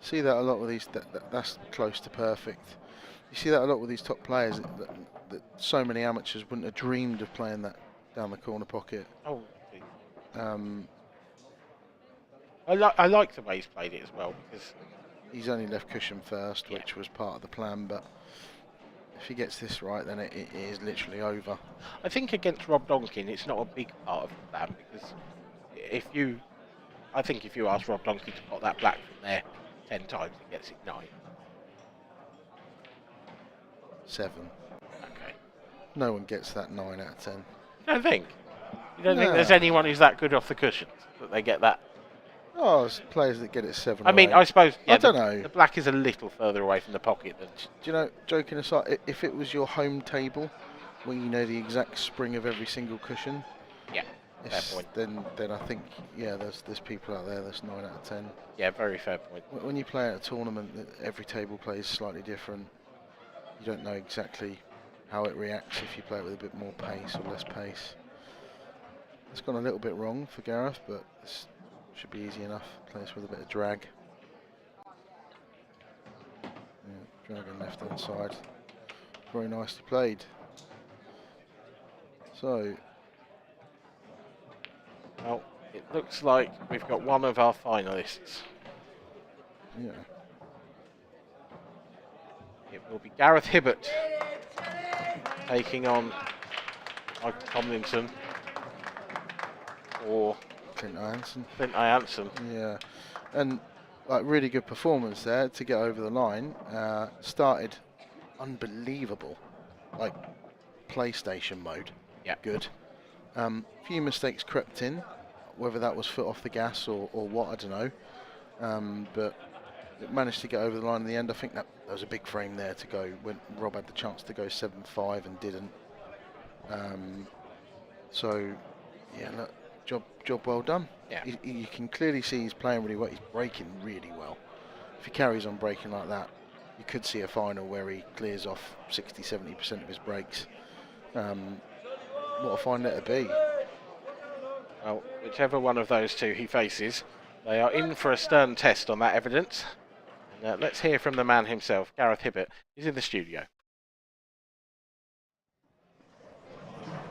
See that a lot with these. That's close to perfect. You see that a lot with these top players. That so many amateurs wouldn't have dreamed of playing that down the corner pocket. Oh. I like the way he's played it as well, because he's only left cushion first, which was part of the plan. But if he gets this right, then it is literally over. I think against Rob Duncan, it's not a big part of the plan, because I think if you ask Rob Duncan to pot that black from there 10 times, he gets it 9. 7. Okay. No one gets that 9 out of 10. You don't think? You don't think there's anyone who's that good off the cushions that they get that? Oh, there's players that get it 7. I mean, I suppose. Yeah, I don't know. The black is a little further away from the pocket than. Do you know? Joking aside, if it was your home table, where you know the exact spring of every single cushion, yeah, fair point. Then I think there's people out there that's 9 out of 10. Yeah, very fair point. When you play at a tournament, every table plays slightly different. You don't know exactly how it reacts if you play it with a bit more pace or less pace. It's gone a little bit wrong for Gareth, but this should be easy enough. Play this with a bit of drag. Yeah, dragging left hand side. Very nicely played. So, well, it looks like we've got one of our finalists. Yeah. It will be Gareth Hibbert taking on Tomlinson or Clint Ironson. Yeah, and like really good performance there to get over the line. Started unbelievable, like PlayStation mode. Yeah, good. Few mistakes crept in, whether that was foot off the gas or what, I don't know. But it managed to get over the line in the end. I think that there was a big frame there to go when Rob had the chance to go 7-5 and didn't. So yeah, look, job well done. Yeah. You can clearly see he's playing really well. He's breaking really well. If he carries on breaking like that, you could see a final where he clears off 60-70% of his breaks. What a final it to be. Well, whichever one of those two he faces, they are in for a stern test on that evidence. And, let's hear from the man himself, Gareth Hibbert. He's in the studio.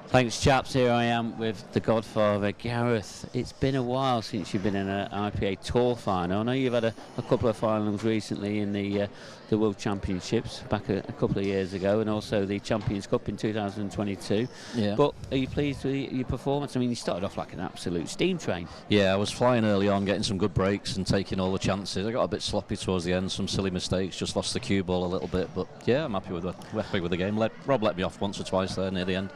Thanks, chaps. Here I am with the Godfather, Gareth. It's been a while since you've been in an IPA Tour final. I know you've had a couple of finals recently in the World Championships back a couple of years ago, and also the Champions Cup in 2022. Yeah. But are you pleased with your performance? I mean, you started off like an absolute steam train. Yeah, I was flying early on, getting some good breaks and taking all the chances. I got a bit sloppy towards the end, some silly mistakes, just lost the cue ball a little bit. But yeah, I'm happy with the game. Rob let me off once or twice there near the end.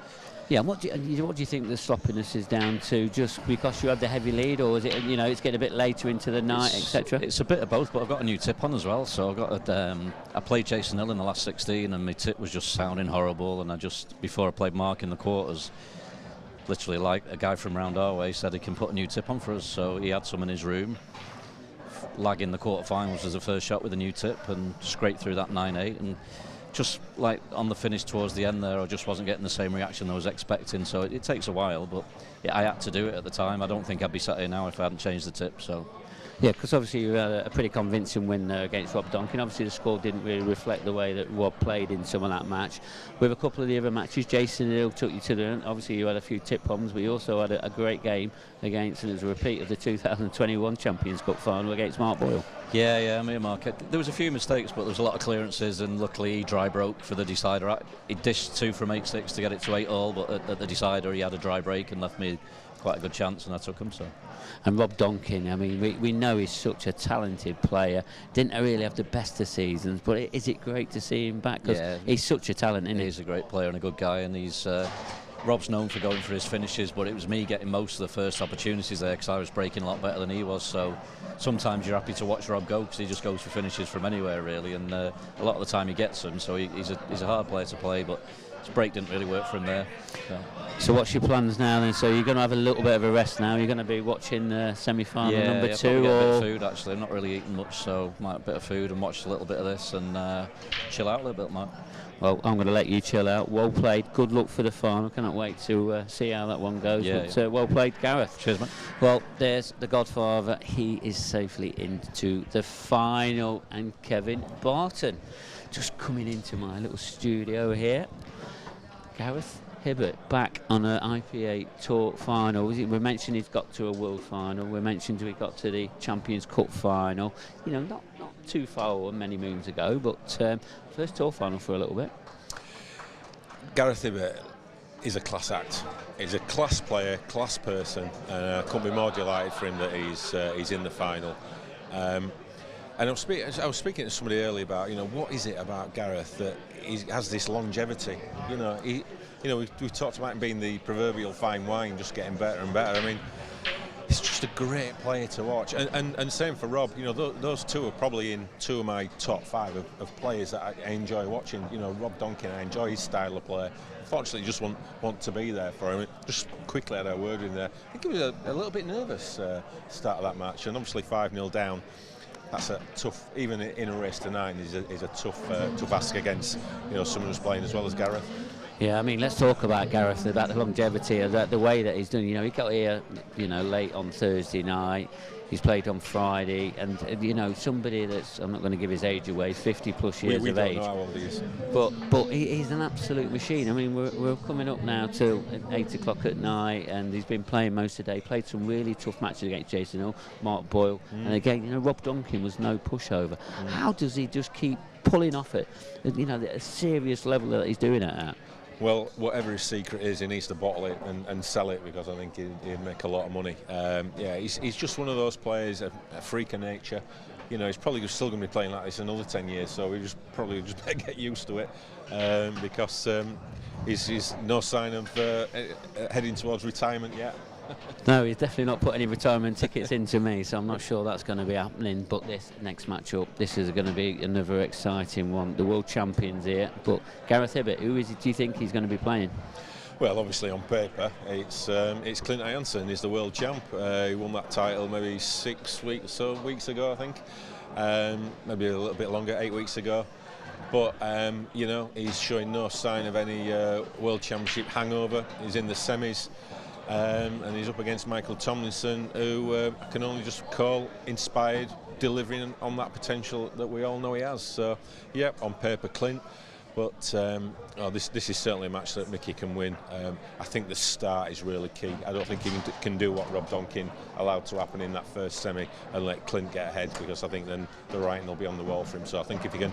Yeah, and what do you think the sloppiness is down to? Just because you had the heavy lead, or is it, it's getting a bit later into the night, etc.? It's a bit of both, but I've got a new tip on as well. So I've got I played Jason Hill in the last 16, and my tip was just sounding horrible. And before I played Mark in the quarters, literally like a guy from round our way said he can put a new tip on for us. So he had some in his room. Lagging the quarterfinals was the first shot with a new tip, and scraped through that 9-8 and. Just like on the finish towards the end there, I just wasn't getting the same reaction I was expecting, so it takes a while, but yeah, I had to do it at the time. I don't think I'd be sat here now if I hadn't changed the tip, so Yeah, because obviously you had a pretty convincing win there against Rob Duncan. Obviously the score didn't really reflect the way that Rob played in some of that match. With a couple of the other matches, Jason Hill took you to the end. Obviously you had a few tip problems, but you also had a great game against, and it was a repeat of the 2021 Champions Cup final against Mark Boyle. Yeah, me and Mark. There was a few mistakes, but there was a lot of clearances, and luckily he dry broke for the decider. He dished 2 from 8-6 to get it to 8-all, but at the decider he had a dry break and left me quite a good chance, and I took him. So. And Rob Duncan, I mean, we know he's such a talented player. Didn't really have the best of seasons, but is it great to see him back? Because he's such a talent, isn't he? He's a great player and a good guy, and he's. Rob's known for going for his finishes, but it was me getting most of the first opportunities there because I was breaking a lot better than he was. So sometimes you're happy to watch Rob go because he just goes for finishes from anywhere really, and a lot of the time he gets them. So he's a hard player to play, but his break didn't really work for him there. So what's your plans now then? So you're going to have a little bit of a rest now. You're going to be watching semi-final number 2, get or a bit of food actually. I'm not really eating much, so might have a bit of food and watch a little bit of this and chill out a little bit, Mark. Well, I'm going to let you chill out. Well played. Good luck for the final. Cannot wait to see how that one goes. Well played, Gareth. Cheers, mate. Well, there's the Godfather. He is safely into the final. And Kevin Barton just coming into my little studio here. Gareth Hibbert back on an IPA Tour final. We mentioned he's got to a World Final. We mentioned he got to the Champions Cup final. You know, not too far or many moons ago, but first Tour final for a little bit. Gareth Hibbert is a class act. He's a class player, class person, and I couldn't be more delighted for him that he's in the final. And I was speaking to somebody earlier about, you know, what is it about Gareth that he has this longevity? We've talked about him being the proverbial fine wine, just getting better and better. I mean, he's just a great player to watch, and same for Rob. You know, those two are probably in 2 of my top 5 of players that I enjoy watching. You know, Rob Duncan, I enjoy his style of play. Unfortunately, just want to be there for him. Just quickly had a word in there. I think he was a little bit nervous start of that match, and obviously 5-0 down. That's a tough, even in a race to 9, is a tough ask against, you know, someone who's playing as well as Gareth. Yeah, I mean, let's talk about Gareth, about the longevity of the way that he's done. You know, he got here, you know, late on Thursday night. He's played on Friday, and you know, somebody that's, I'm not going to give his age away, 50 plus years of age. We don't know how old he is. But he's an absolute machine. I mean, we're coming up now till 8 o'clock at night, and he's been playing most of the day. Played some really tough matches against Jason Hill, Mark Boyle, and again, you know, Rob Duncan was no pushover. How does he just keep pulling off it? You know, a serious level that he's doing it at. Well, whatever his secret is, he needs to bottle it and sell it, because I think he'd make a lot of money. He's just one of those players, a freak of nature. You know, he's probably still going to be playing like this another 10 years, so we probably better get used to it, because he's no sign of heading towards retirement yet. No, he's definitely not put any retirement tickets into me, so I'm not sure that's going to be happening. But this next match-up, this is going to be another exciting one. The world champions here, but Gareth Hibbert, who is it, do you think he's going to be playing? Well, obviously on paper, it's Clint Ironson. He's the world champ. He won that title maybe 6 weeks ago, I think. Maybe a little bit longer, 8 weeks ago. But you know, he's showing no sign of any world championship hangover. He's in the semis. And he's up against Michael Tomlinson, who I can only just call inspired, delivering on that potential that we all know he has. So, yeah, on paper, Clint. But this is certainly a match that Mickey can win. I think the start is really key. I don't think he can do what Rob Duncan allowed to happen in that first semi and let Clint get ahead, because I think then the writing will be on the wall for him. So I think if he can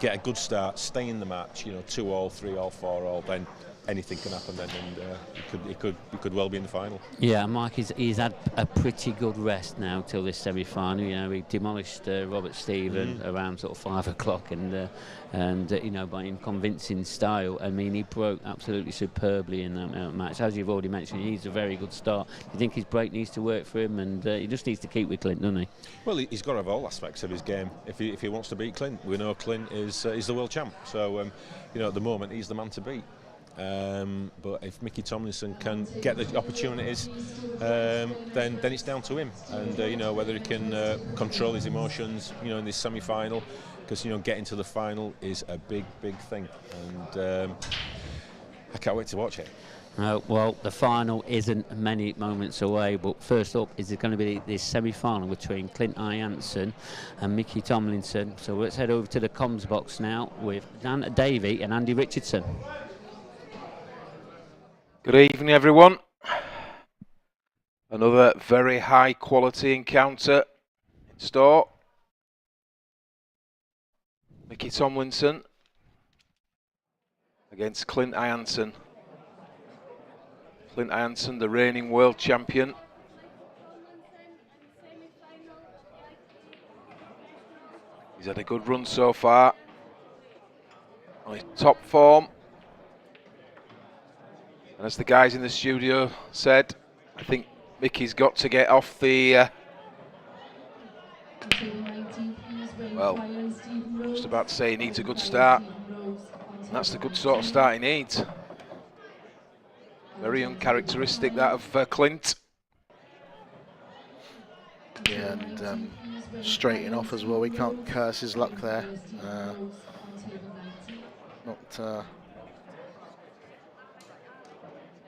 get a good start, stay in the match, you know, 2-all, 3-all, 4-all, then anything can happen then, and he could well be in the final. Yeah, Mike, he's had a pretty good rest now till this semi-final. You know, he demolished Robert Stephen around sort of 5 o'clock, and you know, by in convincing style. I mean, he broke absolutely superbly in that match. As you've already mentioned, he needs a very good start. You think his break needs to work for him, and he just needs to keep with Clint, doesn't he? Well, he's got to have all aspects of his game if he wants to beat Clint. We know Clint is the world champ, so you know, at the moment he's the man to beat. But if Mickey Tomlinson can get the opportunities, then it's down to him, and you know, whether he can control his emotions, you know, in this semi-final, because you know, getting to the final is a big thing, and I can't wait to watch it. Well, the final isn't many moments away, but first up is going to be this semi-final between Clint Ironson and Mickey Tomlinson. So let's head over to the comms box now with Dan Davey and Andy Richardson. Good evening, everyone. Another very high quality encounter in store. Mickey Tomlinson against Clint Ironson. Clint Ironson, the reigning world champion. He's had a good run so far. On his top form. And as the guys in the studio said, I think Mickey's got to get off the... well, just about to say he needs a good start. And that's the good sort of start he needs. Very uncharacteristic, that of Clint. Yeah, and straighting off as well. We can't curse his luck there.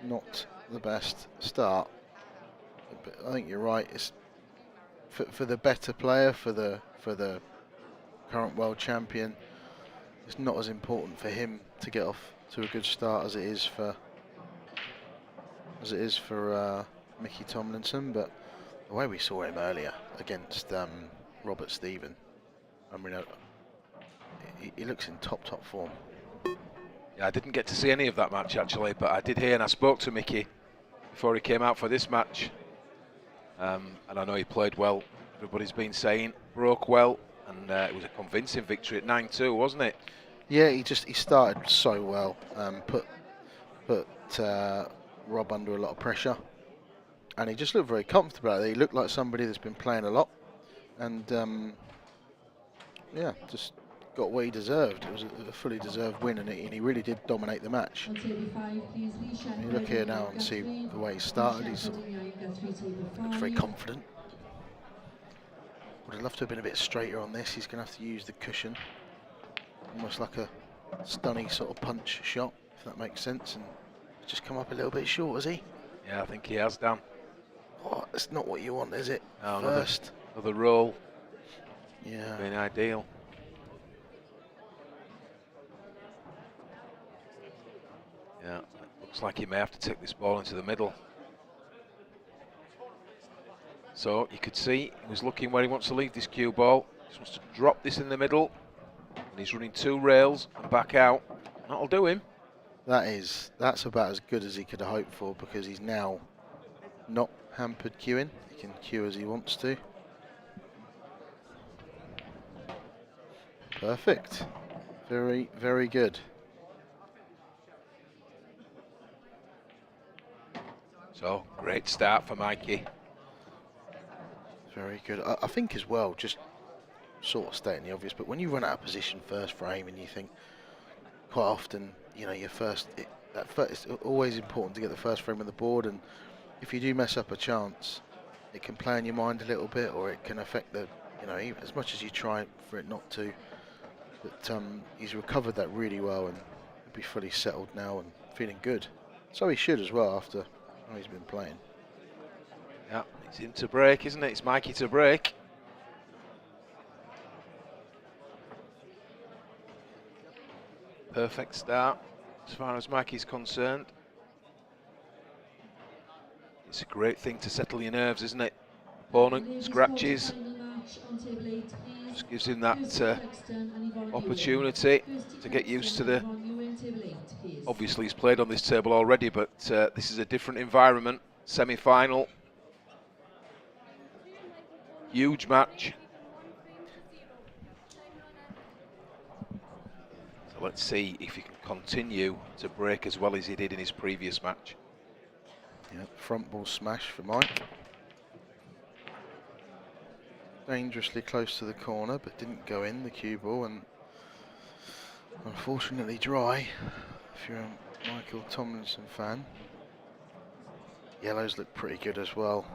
Not the best start. But I think you're right. It's for the better player, for the current world champion. It's not as important for him to get off to a good start as it is for Mickey Tomlinson, but the way we saw him earlier against Robert Stephen, I mean, he looks in top form. Yeah, I didn't get to see any of that match actually, but I did hear and I spoke to Mickey before he came out for this match, and I know he played well. Everybody's been saying broke well, and it was a convincing victory at 9-2, wasn't it? Yeah, he started so well, put Rob under a lot of pressure, and he just looked very comfortable out there. He looked like somebody that's been playing a lot, and yeah, just got what he deserved. It was a fully deserved win, and he really did dominate the match. You look here now and see the way he started. He looks very confident. Would have loved to have been a bit straighter on this. He's going to have to use the cushion, almost like a stunning sort of punch shot, if that makes sense. And just come up a little bit short, has he? Yeah, I think he has, Dan. Oh, that's not what you want, is it? No, First. Another roll. Yeah. Been ideal. Yeah, it looks like he may have to take this ball into the middle. So you could see he was looking where he wants to leave this cue ball. He wants to drop this in the middle, and he's running 2 rails and back out. That'll do him. That's about as good as he could have hoped for, because he's now not hampered queuing. He can queue as he wants to. Perfect. Very, very good. So, great start for Mikey. Very good. I think as well, just sort of stating the obvious, but when you run out of position first frame and you think, quite often, you know, it's always important to get the first frame of the board, and if you do mess up a chance, it can play in your mind a little bit, or it can affect the, you know, even as much as you try for it not to. But he's recovered that really well, and he'll be fully settled now and feeling good. So he should as well after how he's been playing. Yeah, it's him to break, isn't it? It's Mikey to break. Perfect start as far as Mikey's concerned. It's a great thing to settle your nerves, isn't it? Opponent scratches, just gives him that opportunity to get used to the... Obviously he's played on this table already, but this is a different environment. Semi-final. Huge match. So let's see if he can continue to break as well as he did in his previous match. Yeah, front ball smash for Mike. Dangerously close to the corner, but didn't go in, the cue ball, and unfortunately dry if you're a Michael Tomlinson fan. Yellows look pretty good as well.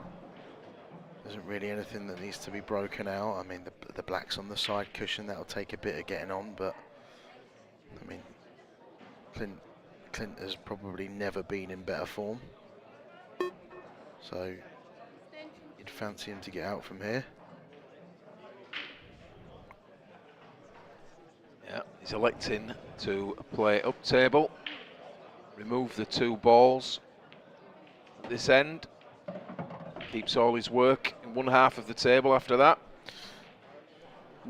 There isn't really anything that needs to be broken out. I mean, the black's on the side cushion, that'll take a bit of getting on, but I mean, Clint has probably never been in better form. So you'd fancy him to get out from here. Yeah, he's electing to play up table, remove the 2 balls at this end, keeps all his work in one half of the table after that.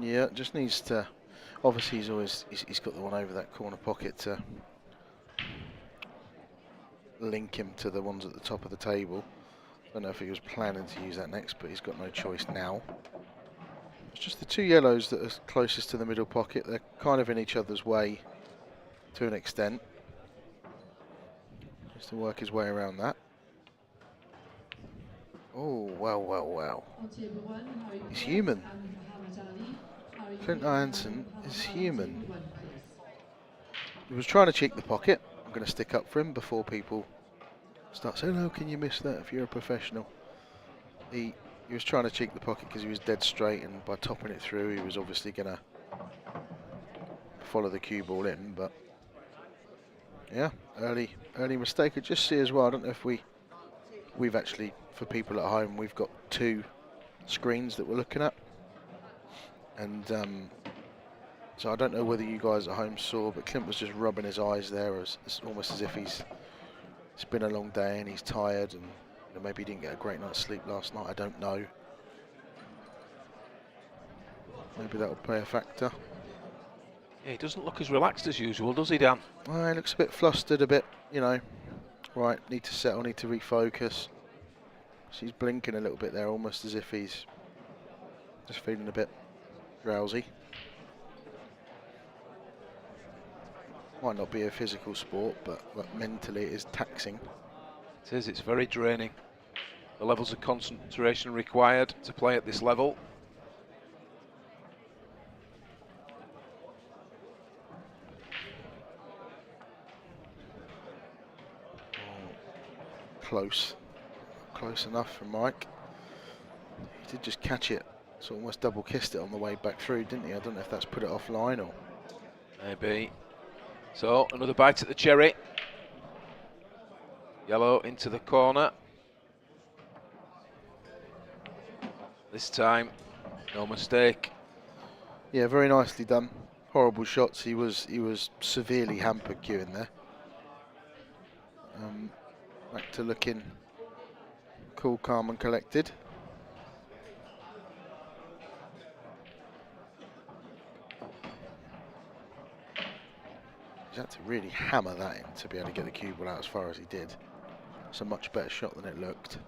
Yeah, just needs to. Obviously, he's got the one over that corner pocket to link him to the ones at the top of the table. I don't know if he was planning to use that next, but he's got no choice now. It's just the 2 yellows that are closest to the middle pocket. They're kind of in each other's way to an extent. Just to work his way around that. Oh, well. He's human. Clint Ironson is human. He was trying to cheek the pocket. I'm going to stick up for him before people start saying, "How can you miss that if you're a professional?" He was trying to cheek the pocket because he was dead straight, and by topping it through, he was obviously going to follow the cue ball in. But yeah, early mistake. I just see as well. I don't know if we've actually, for people at home, we've got 2 screens that we're looking at. And so I don't know whether you guys at home saw, but Clint was just rubbing his eyes there, it's almost as if it's been a long day and he's tired, and maybe he didn't get a great night's sleep last night. I don't know. Maybe that will play a factor. Yeah, he doesn't look as relaxed as usual, does he, Dan? Well, he looks a bit flustered, a bit, right, need to settle, need to refocus. She's blinking a little bit there, almost as if he's just feeling a bit drowsy. Might not be a physical sport, but mentally it is taxing. It is, it's very draining. The levels of concentration required to play at this level. Close enough for Mike. He did just catch it, so almost double kissed it on the way back through, didn't he? I don't know if that's put it offline or... Maybe. So, another bite at the cherry. Yellow into the corner. This time, no mistake. Yeah, very nicely done. Horrible shots. He was severely hampered queuing there. Back to looking cool, calm and collected. He had to really hammer that in to be able to get the cue ball out as far as he did. It's a much better shot than it looked.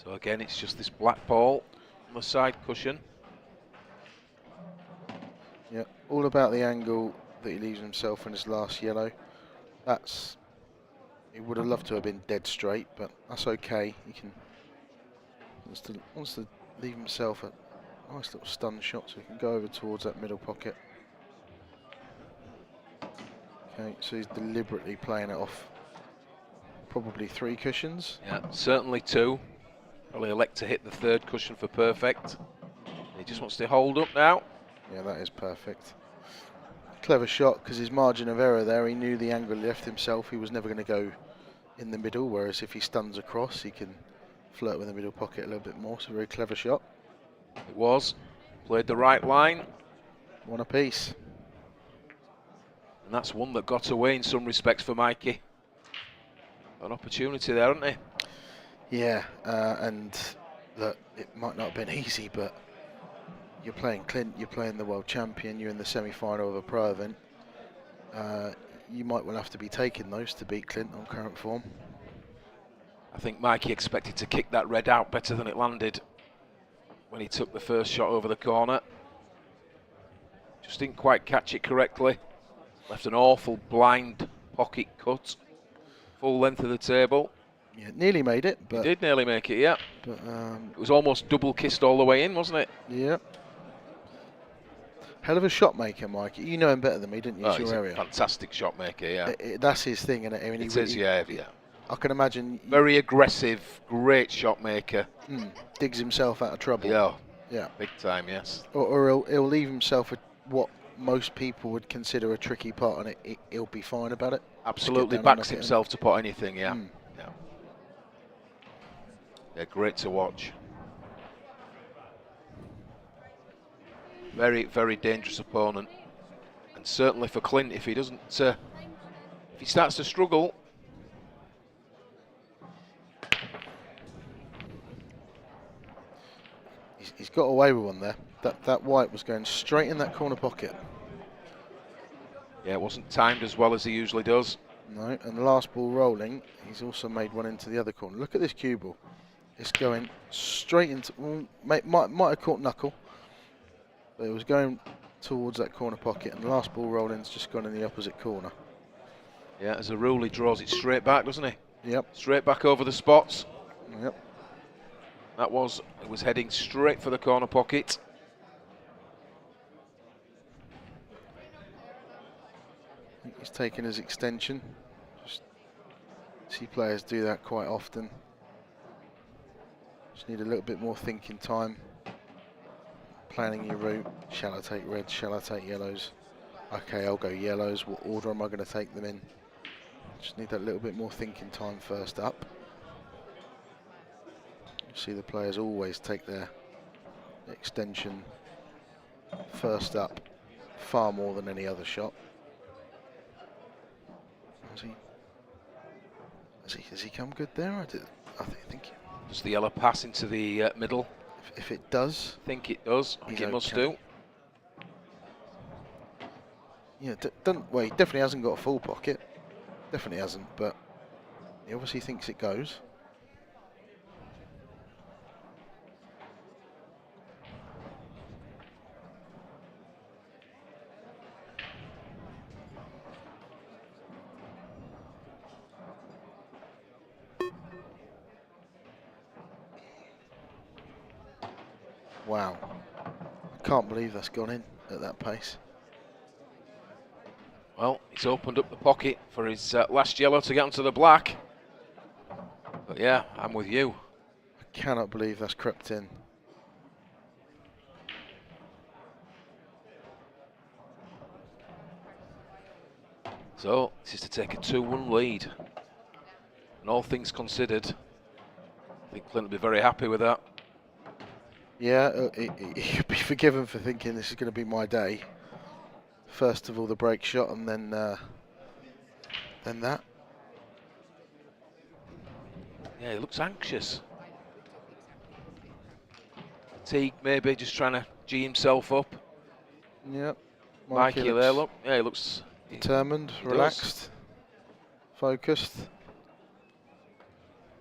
So again, it's just this black ball on the side cushion. Yeah, all about the angle that he leaves himself in his last yellow. He would have loved to have been dead straight, but that's okay. He wants to leave himself a nice little stun shot, so he can go over towards that middle pocket. Okay, so he's deliberately playing it off probably 3 cushions. Yeah, certainly 2. Probably elect to hit the 3rd cushion for perfect. He just wants to hold up now. Yeah, that is perfect. Clever shot, because his margin of error there, he knew the angle he left himself. He was never going to go in the middle, whereas if he stuns across, he can flirt with the middle pocket a little bit more. So very clever shot. It was. Played the right line. One apiece. And that's one that got away in some respects for Mikey. An opportunity there, hasn't he? Yeah, and look, it might not have been easy, but you're playing Clint, you're playing the world champion, you're in the semi-final of a pro event. You might well have to be taking those to beat Clint on current form. I think Mikey expected to kick that red out better than it landed when he took the first shot over the corner. Just didn't quite catch it correctly. Left an awful blind pocket cut. Full length of the table. Yeah, nearly made it, but... He did nearly make it, yeah. But it was almost double kissed all the way in, wasn't it? Yeah. Hell of a shot maker, Mike. You know him better than me, didn't you? Oh, it's he's your a area. fantastic shot maker, yeah. That's his thing, isn't it? I mean, it is, yeah. I can imagine... Very aggressive, great shot maker. Digs himself out of trouble. Yeah. Yeah. Big time, yes. Or he'll leave himself what most people would consider a tricky pot, and he'll be fine about it. Absolutely backs himself to pot anything, yeah. Yeah. Yeah, great to watch. Very, very dangerous opponent. And certainly for Clint, if he doesn't, if he starts to struggle. He's got away with one there. That white was going straight in that corner pocket. Yeah, it wasn't timed as well as he usually does. No, and the last ball rolling, he's also made one into the other corner. Look at this cue ball. It's going straight into, well, might have caught knuckle, but it was going towards that corner pocket, and the last ball rolling's just gone in the opposite corner. Yeah, as a rule, he draws it straight back, doesn't he? Yep. Straight back over the spots. Yep. It was heading straight for the corner pocket. I think he's taken his extension. Just see players do that quite often. Just need a little bit more thinking time. Planning your route. Shall I take reds? Shall I take yellows? Okay, I'll go yellows. What order am I going to take them in? Just need that little bit more thinking time first up. You see the players always take their extension first up far more than any other shot. Has he come good there? I think. Does the yellow pass into the middle? If it does, I think it does. I think it must do. Yeah, well, he definitely hasn't got a full pocket. Definitely hasn't, but he obviously thinks it goes. Wow, I can't believe that's gone in at that pace. Well, he's opened up the pocket for his last yellow to get onto the black. But yeah, I'm with you. I cannot believe that's crept in. So, this is to take a 2-1 lead. And all things considered, I think Clint will be very happy with that. Yeah, he could be forgiven for thinking this is going to be my day. First of all, the break shot, and then that. Yeah, he looks anxious. Teague maybe just trying to G himself up. Yep. Mikey there, look. Yeah, he looks determined, relaxed, focused.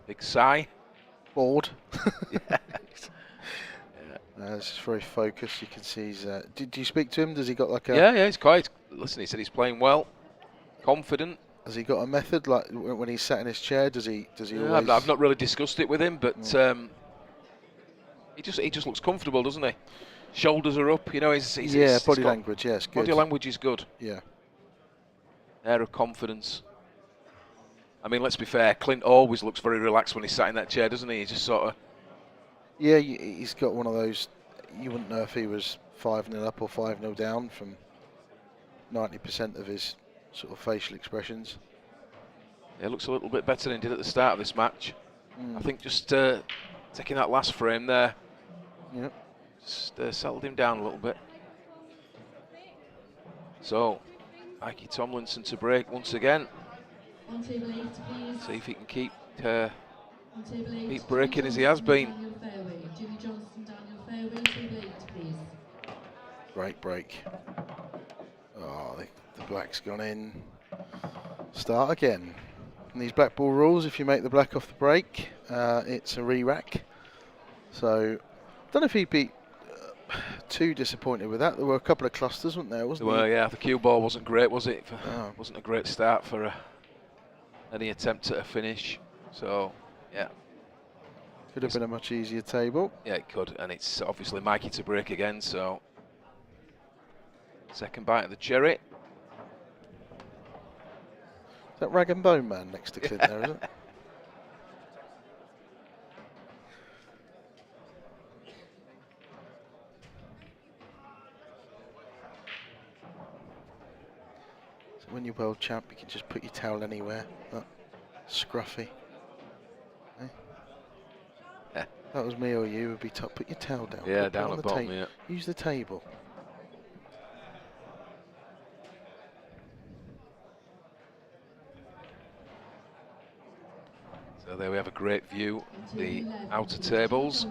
Big sigh. Bored. Yeah. This is very focused. You can see he's. Did you speak to him? Does he got like a? Yeah, he's quite. Listen, he said he's playing well, confident. Has he got a method, like when he's sat in his chair? Does he? Yeah, always? I've not really discussed it with him, but he just looks comfortable, doesn't he? Shoulders are up, you know. Yeah, body language. Yes, good. Body language is good. Yeah. Air of confidence. I mean, let's be fair. Clint always looks very relaxed when he's sat in that chair, doesn't he? He just sort of. Yeah, he's got one of those. You wouldn't know if he was 5-0 up or 5-0 down from 90% of his sort of facial expressions. Yeah, looks a little bit better than he did at the start of this match. I think just taking that last frame there. Yep. Just settled him down a little bit. So, Mikey Tomlinson to break once again. On table 8, please. See if he can keep breaking as he has been. Jimmy Johnson, Daniel Fairway, table 8, please. Great break. Oh, the black's gone in. Start again. And these black ball rules, if you make the black off the break, it's a re-rack. So, I don't know if he'd be too disappointed with that. There were a couple of clusters, weren't there? Wasn't there? Yeah. The cue ball wasn't great, was it? Wasn't a great start for any attempt at a finish. So, yeah. Could have been a much easier table. Yeah, it could. And it's obviously Mikey to break again, so second bite of the cherry. Is that Rag and Bone Man next to Clint there, is it? So when you're world champ, you can just put your towel anywhere. That scruffy. Eh? Yeah. That was me or you. Would be top. Put your towel down. Yeah, put it down on the the bottom, table. yeah. Use the table. So there we have a great view of the outer tables.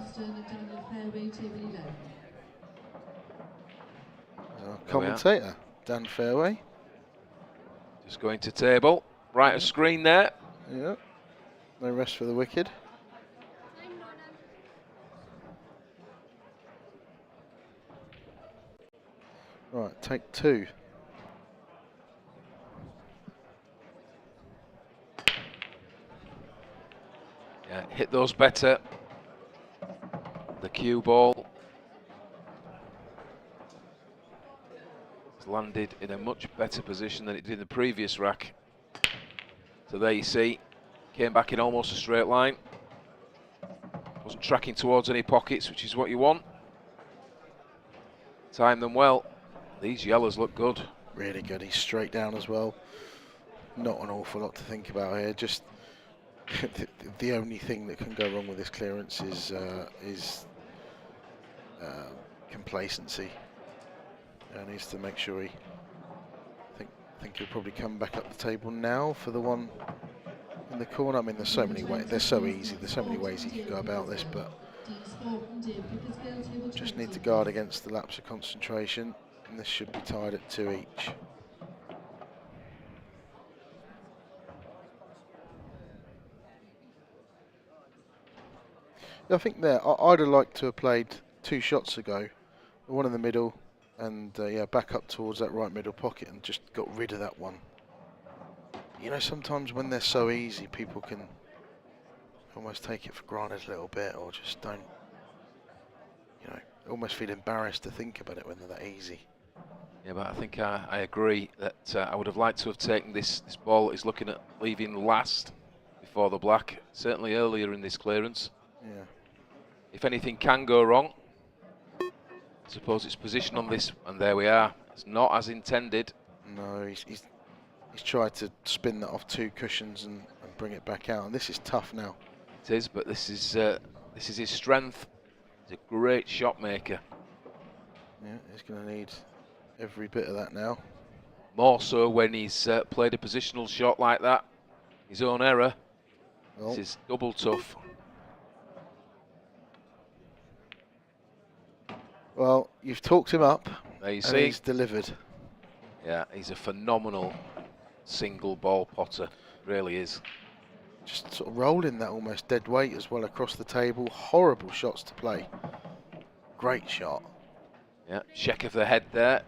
Commentator, Dan Fairway. Just going to table. Right, a screen there. Yeah. No rest for the wicked. Right, take 2. Yeah, hit those better. The cue ball has landed in a much better position than it did in the previous rack. So there you see, came back in almost a straight line. Wasn't tracking towards any pockets, which is what you want. Timed them well. These yellows look good. Really good. He's straight down as well. Not an awful lot to think about here. Just the only thing that can go wrong with this clearance is complacency. He needs to make sure he. Think he'll probably come back up the table now for the one in the corner. I mean, there's so many ways. They're so easy. There's so many ways he can go about this, but just need to guard against the lapse of concentration. And this should be tied at 2 each. I think there, I'd have liked to have played 2 shots ago, one in the middle, and yeah, back up towards that right middle pocket and just got rid of that one. You know, sometimes when they're so easy, people can almost take it for granted a little bit, or just don't, you know, almost feel embarrassed to think about it when they're that easy. Yeah, but I think I agree that I would have liked to have taken this ball that he's looking at leaving last before the black, certainly earlier in this clearance. Yeah. If anything can go wrong, I suppose it's position on this, and there we are. It's not as intended. No, he's tried to spin that off 2 cushions and bring it back out, and this is tough now. It is, but this is his strength. He's a great shot maker. Yeah, he's going to need every bit of that now. More so when he's played a positional shot like that. His own error. Oh. This is double tough. Well, you've talked him up, There you and see. he's delivered. Yeah, he's a phenomenal single ball potter. Really is. Just sort of rolling that almost dead weight as well across the table. Horrible shots to play. Great shot. Yeah, check of the head there.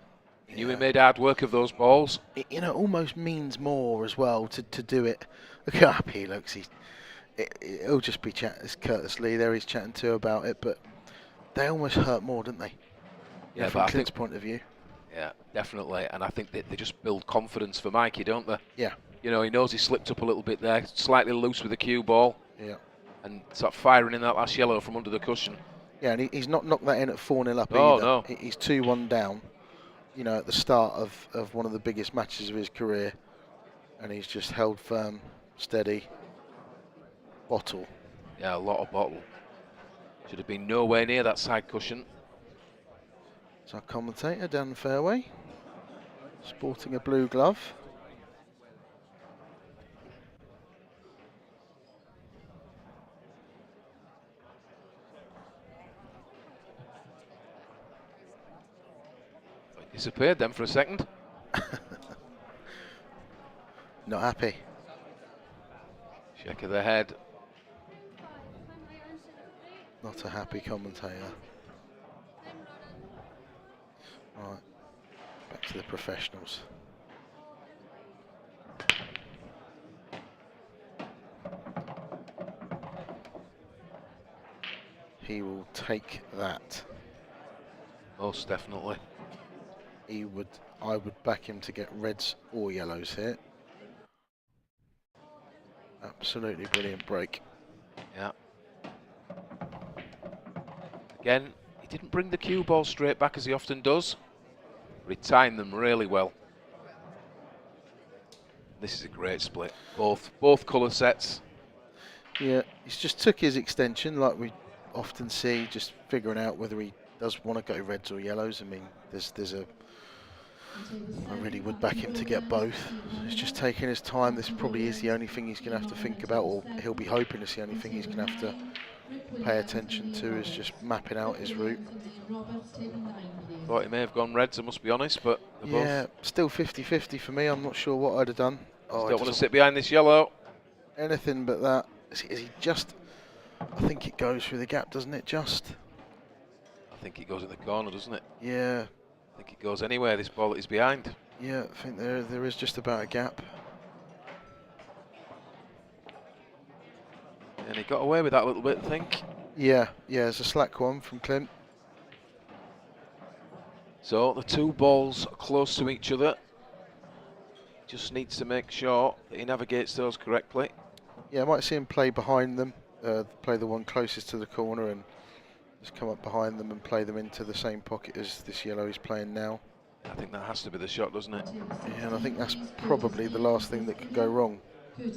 He knew he made hard work of those balls. It, you know, almost means more as well to do it. Look how happy he looks. It'll just be chatting. It's Curtis Lee there. He's chatting to about it, but they almost hurt more, don't they? Yeah, from but Clint's point of view. Yeah, definitely. And I think that they just build confidence for Mikey, don't they? Yeah. You know, he knows he slipped up a little bit there, slightly loose with the cue ball. Yeah. And sort of firing in that last yellow from under the cushion. Yeah, and he's not knocked that in at 4-0 up Oh, either. no. He's 2-1 down, you know, at the start of one of the biggest matches of his career. And he's just held firm, steady, bottle. Yeah, a lot of bottle. Should have been nowhere near that side cushion. It's our commentator down the fairway, sporting a blue glove. Disappeared then for a second. Not happy. Check of the head. Not a happy commentator. Right, back to the professionals. He will take that. Most definitely. I would back him to get reds or yellows here. Absolutely brilliant break. Yeah. Again, he didn't bring the cue ball straight back as he often does, but he timed them really well. This is a great split. Both colour sets. Yeah, he's just took his extension like we often see, just figuring out whether he does want to go reds or yellows. I mean, I really would back him to get both. He's just taking his time. This probably is the only thing he's going to have to think about, or he'll be hoping it's the only thing he's going to have to pay attention to, is just mapping out his route. Thought he may have gone reds, I must be honest, but yeah, still 50-50 for me. I'm not sure what I'd have done. Oh, don't want to sit behind this yellow. Anything but that. Is he just... I think it goes through the gap, doesn't it, just? I think it goes in the corner, doesn't it? Yeah. I think it goes anywhere, this ball that is behind. Yeah, I think there is just about a gap. And he got away with that a little bit, I think. Yeah, it's a slack one from Clint. So the two balls are close to each other. Just needs to make sure that he navigates those correctly. Yeah, I might see him play behind them, play the one closest to the corner and just come up behind them and play them into the same pocket as this yellow he's playing now. I think that has to be the shot, doesn't it? Yeah, and I think that's probably the last thing that could go wrong. Yep,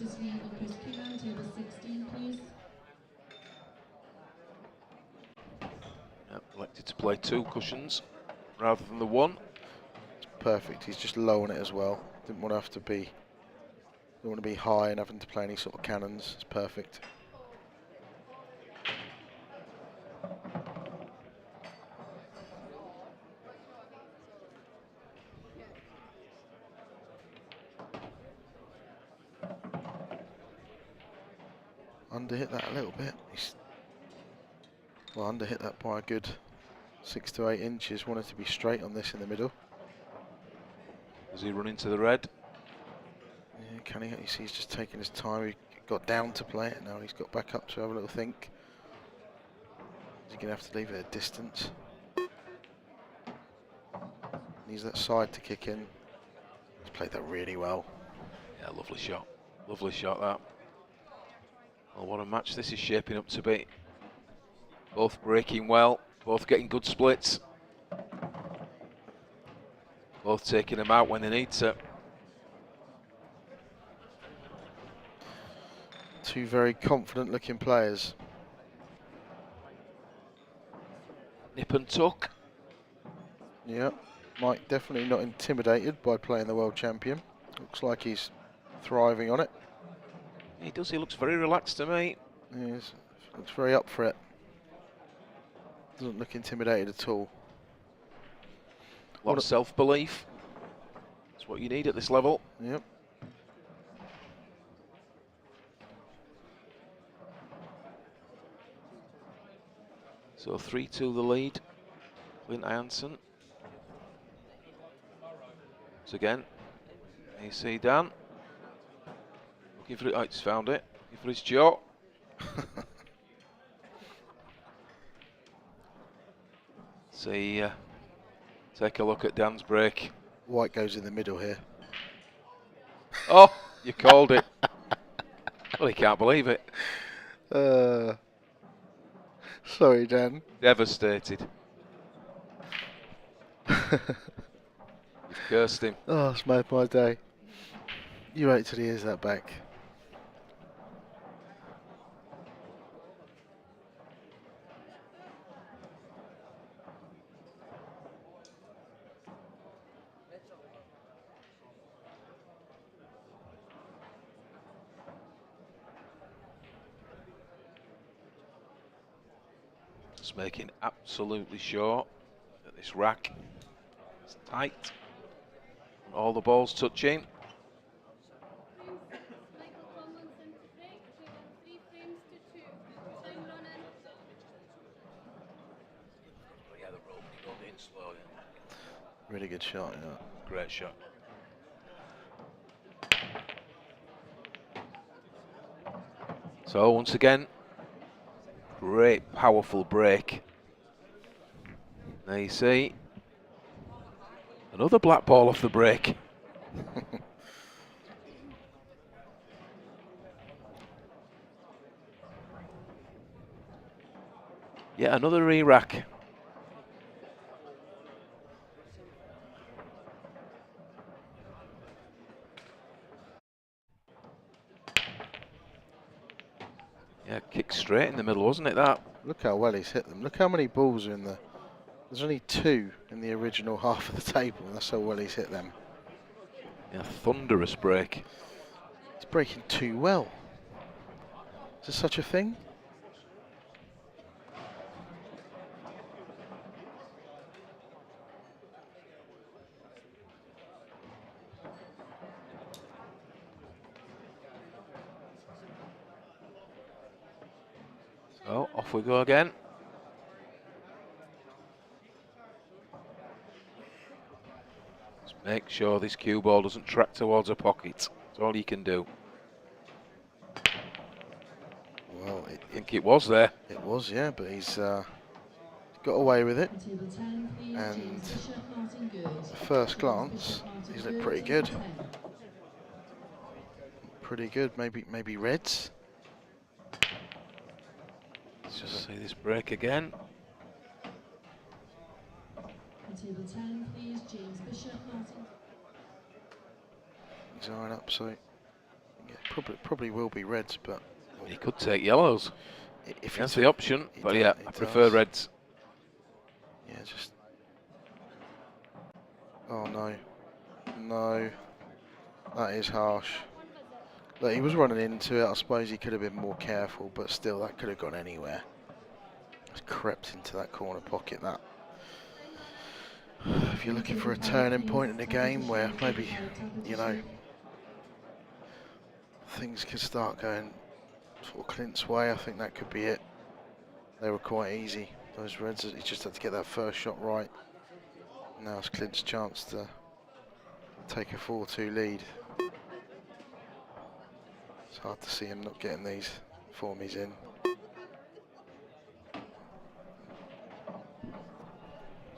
elected to play two cushions rather than the one. It's perfect. He's just low on it as well. Didn't want to have to be. Don't want to be high and having to play any sort of cannons. It's perfect. Underhit that a little bit. Well, underhit that by a good 6 to 8 inches. Wanted to be straight on this in the middle. Does he run into the red? Yeah, can he? You see, he's just taking his time. He got down to play it. Now he's got back up to have a little think. Is he going to have to leave it a distance? Needs that side to kick in. He's played that really well. Yeah, lovely shot. Lovely shot, that. Well, what a match this is shaping up to be. Both breaking well, both getting good splits. Both taking them out when they need to. Two very confident looking players. Nip and tuck. Yeah, Mike definitely not intimidated by playing the world champion. Looks like he's thriving on it. He does, he looks very relaxed to me. He looks very up for it. Doesn't look intimidated at all. A lot of self-belief. That's what you need at this level. Yep. So 3-2 the lead. Clint Ironson. So again, you see Dan. Looking for it, oh, he's found it. Looking for his jaw. See, take a look at Dan's break. White goes in the middle here. Oh, you called it. Well, he can't believe it. Sorry, Dan. Devastated. You've cursed him. Oh, it's made my day. You wait till he hears that back. Just making absolutely sure that this rack is tight. All the balls touching. Really good shot, yeah. Great shot. So once again, great powerful break. There you see another black ball off the break. Yet another re-rack. Yeah, kick straight in the middle, wasn't it, that? Look how well he's hit them. Look how many balls are in the... There's only 2 in the original half of the table. That's how well he's hit them. Yeah, thunderous break. He's breaking too well. Is there such a thing? So, off we go again. Just make sure this cue ball doesn't track towards a pocket. That's all you can do. Well, I think it was there. It was, yeah, but he's got away with it. And at first glance, he's looked pretty good. Pretty good. Maybe reds. Let's just see this break again. Table 10, please, James Bishop, Martin. He's eyeing up, so yeah, probably will be reds, but He could take yellows. If that's the option, but yeah, I prefer reds. Yeah, just. Oh no, no, that is harsh. Look, he was running into it. I suppose he could have been more careful, but still, that could have gone anywhere. It's crept into that corner pocket. That. If you're looking for a turning point in the game where maybe, you know, things could start going sort of Clint's way, I think that could be it. They were quite easy, those reds. He just had to get that first shot right. Now it's Clint's chance to take a 4-2 lead. It's hard to see him not getting these formies in.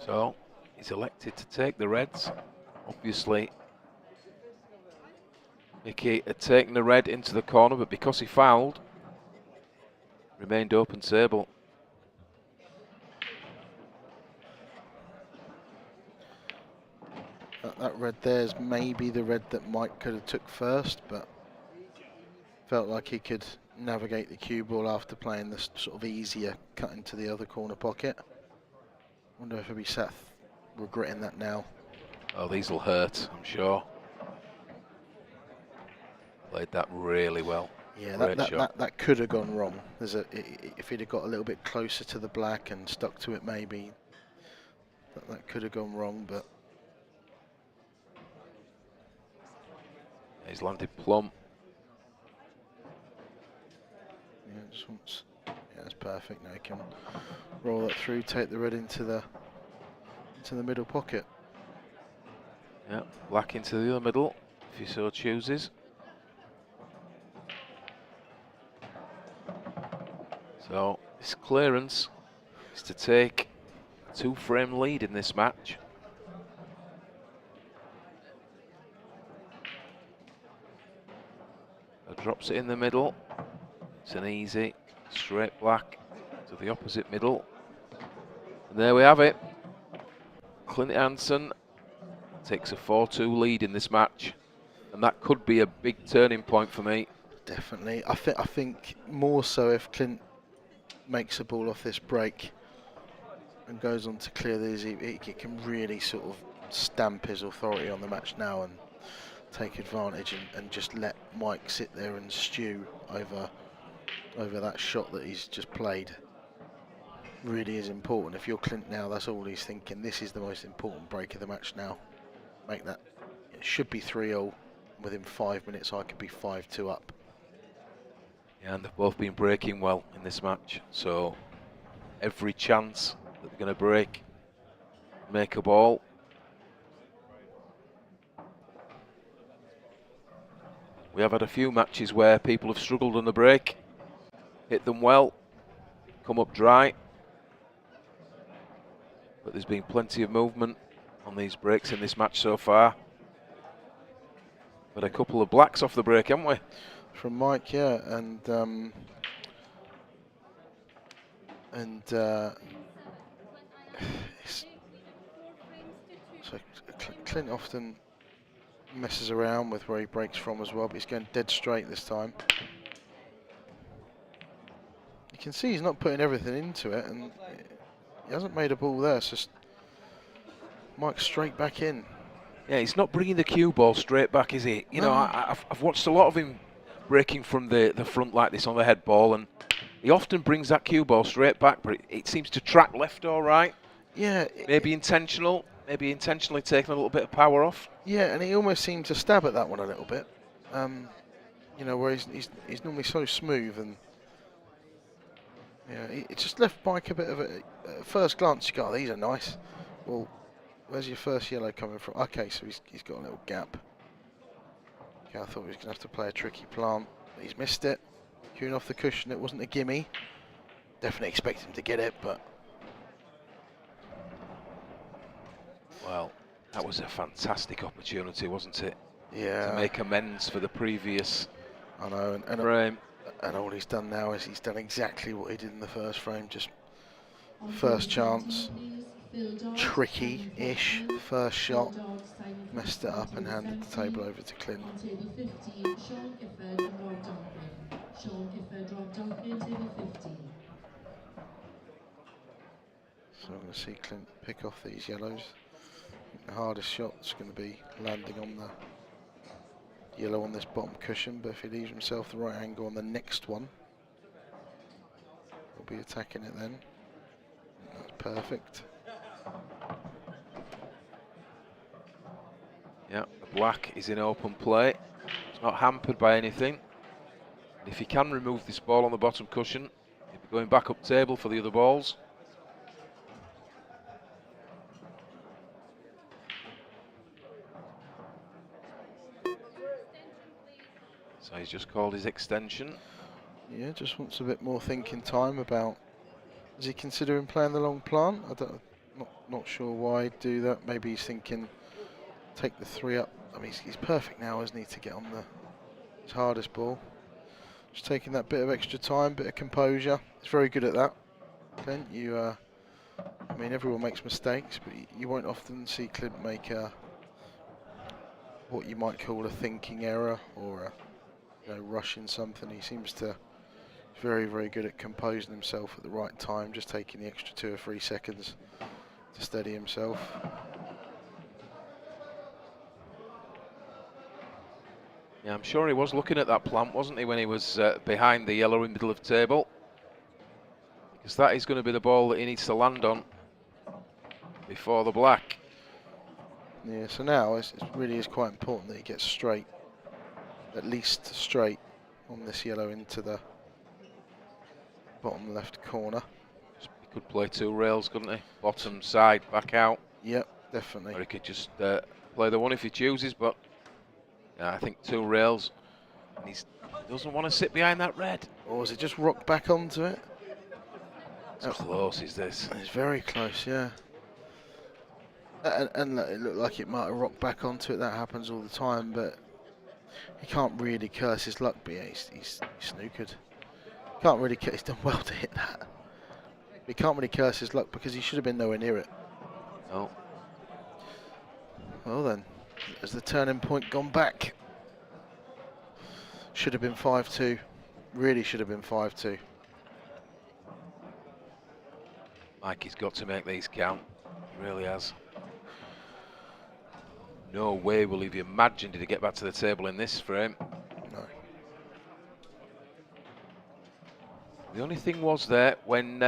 So he's elected to take the reds. Obviously, Mickey had taken the red into the corner, but because he fouled, remained open table. That red there is maybe the red that Mike could have took first, but felt like he could navigate the cue ball after playing this sort of easier cut into the other corner pocket. Wonder if he'll be sat regretting that now. Oh, these will hurt, I'm sure. Played that really well. Yeah, Great shot. that could have gone wrong. If he'd have got a little bit closer to the black and stuck to it, maybe that could have gone wrong. But he's landed plumb. yeah, just wants, yeah, that's perfect. Now he can roll that through, take the red into the middle pocket. Yeah, black into the other middle, if he so chooses. So this clearance is to take a 2-frame lead in this match. Drops it in the middle. It's an easy straight black to the opposite middle. And there we have it. Clint Ironson takes a 4-2 lead in this match, and that could be a big turning point for me. Definitely. I think more so if Clint makes a ball off this break and goes on to clear these, he can really sort of stamp his authority on the match now and take advantage and just let Mike sit there and stew over that shot that he's just played. Really is important. If you're Clint now, that's all he's thinking. This is the most important break of the match now. Make that. It should be 3-0. Within 5 minutes, I could be 5-2 up. Yeah, and they've both been breaking well in this match, so every chance that they're going to break, make a ball. We have had a few matches where people have struggled on the break, hit them well, come up dry, but there's been plenty of movement on these breaks in this match so far. But a couple of blacks off the break, haven't we? From Mike, yeah, and so Clint often messes around with where he breaks from as well, but he's going dead straight this time. You can see he's not putting everything into it, and he hasn't made a ball there. So Mike's straight back in. Yeah, he's not bringing the cue ball straight back, is he? You know, I've watched a lot of him breaking from the front like this on the head ball, and he often brings that cue ball straight back, but it seems to track left or right. Yeah. Maybe intentional, maybe intentionally taking a little bit of power off. Yeah, and he almost seemed to stab at that one a little bit. You know, where he's normally so smooth, and yeah, it just left Mike a bit of a at first glance. You go, oh, these are nice. Well, where's your first yellow coming from? Okay, so he's got a little gap. Okay, I thought he was going to have to play a tricky plant, but he's missed it. Cueing off the cushion, it wasn't a gimme. Definitely expect him to get it, but well, that was a fantastic opportunity, wasn't it? Yeah. To make amends for the previous. I know, frame. And all he's done now is he's done exactly what he did in the first frame. Just first chance, tricky-ish first shot, messed it up and handed the table over to Clint. So I'm going to see Clint pick off these yellows. The hardest shot's going to be landing on the yellow on this bottom cushion, but if he leaves himself the right angle on the next one, he'll be attacking it then. That's perfect. Yeah, the black is in open play. It's not hampered by anything. And if he can remove this ball on the bottom cushion, he'll be going back up table for the other balls. So he's just called his extension. Yeah, just wants a bit more thinking time about, is he considering playing the long plant? Not sure why he'd do that. Maybe he's thinking, take the 3 up. I mean, he's perfect now, isn't he, to get on his hardest ball. Just taking that bit of extra time, bit of composure. He's very good at that. Clint, I mean, everyone makes mistakes, but you won't often see Clint make what you might call a thinking error or rushing something. He seems to be very, very good at composing himself at the right time, just taking the extra 2 or 3 seconds to steady himself. Yeah, I'm sure he was looking at that plant, wasn't he, when he was behind the yellow in the middle of the table? Because that is going to be the ball that he needs to land on before the black. Yeah, so now it really is quite important that he gets straight, at least straight on this yellow into the bottom left corner. He could play 2 rails, couldn't he? Bottom, side, back out. Yep, definitely. Or he could just play the one if he chooses, but yeah, I think 2 rails. And he doesn't want to sit behind that red. Or is it just rock back onto it? How close is this? It's very close, yeah. And it looked like it might have rocked back onto it. That happens all the time, but he can't really curse his luck, but yeah, he's snookered. Can't really he's done well to hit that. He can't really curse his luck because he should have been nowhere near it. No. Well then, has the turning point gone back? Should have been 5-2. Really should have been 5-2. Mikey's got to make these count. He really has. No way will he have imagined did he get back to the table in this frame. No. The only thing was there when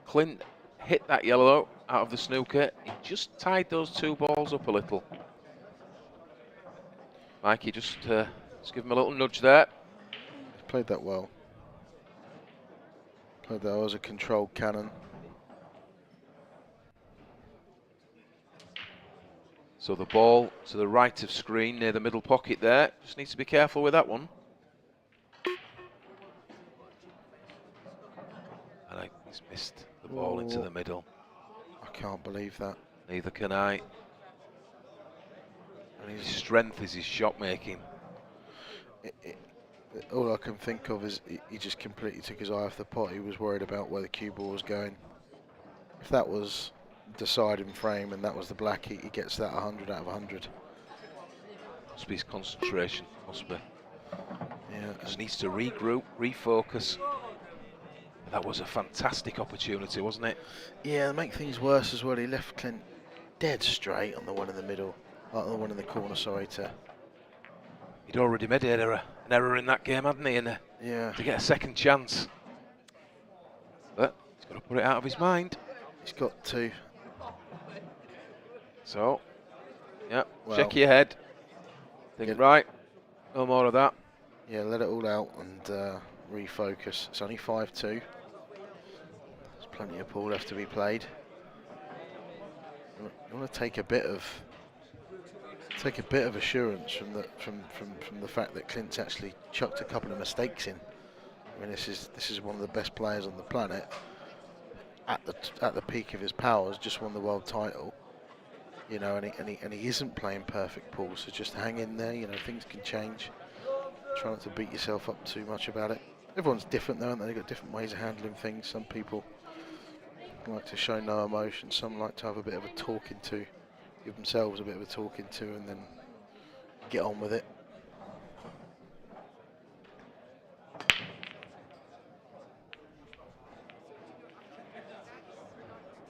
Clint hit that yellow out of the snooker, he just tied those 2 balls up a little. Mikey just give him a little nudge there. He's played that well. Played that as a controlled cannon. So the ball to the right of screen near the middle pocket there. Just needs to be careful with that one. And he's missed the ball into the middle. I can't believe that. Neither can I. And his strength is his shot making. All I can think of is he just completely took his eye off the pot. He was worried about where the cue ball was going. If that was deciding frame and that was the black, he gets that 100 out of 100. Must be his concentration, must be. Yeah. Just needs to regroup, refocus. That was a fantastic opportunity, wasn't it? Yeah, to make things worse as well, he left Clint dead straight on the one in the middle, like the one in the corner, sorry, to... He'd already made an error in that game, hadn't he? And yeah. To get a second chance. But he's got to put it out of his mind. He's got to. So, yeah, Well, check your head. Think, right, no more of that. Yeah, let it all out and refocus. It's only 5-2. There's plenty of pool left to be played. You want to take a bit of assurance from the fact that Clint's actually chucked a couple of mistakes in. I mean, this is one of the best players on the planet at the peak of his powers. Just won the world title, you know, and he isn't playing perfect pool. So just hang in there. You know, things can change. Try not to beat yourself up too much about it. Everyone's different though, aren't they? They've got different ways of handling things. Some people like to show no emotion. Some like to have a bit of a talking to, give themselves a bit of a talking to, and then get on with it.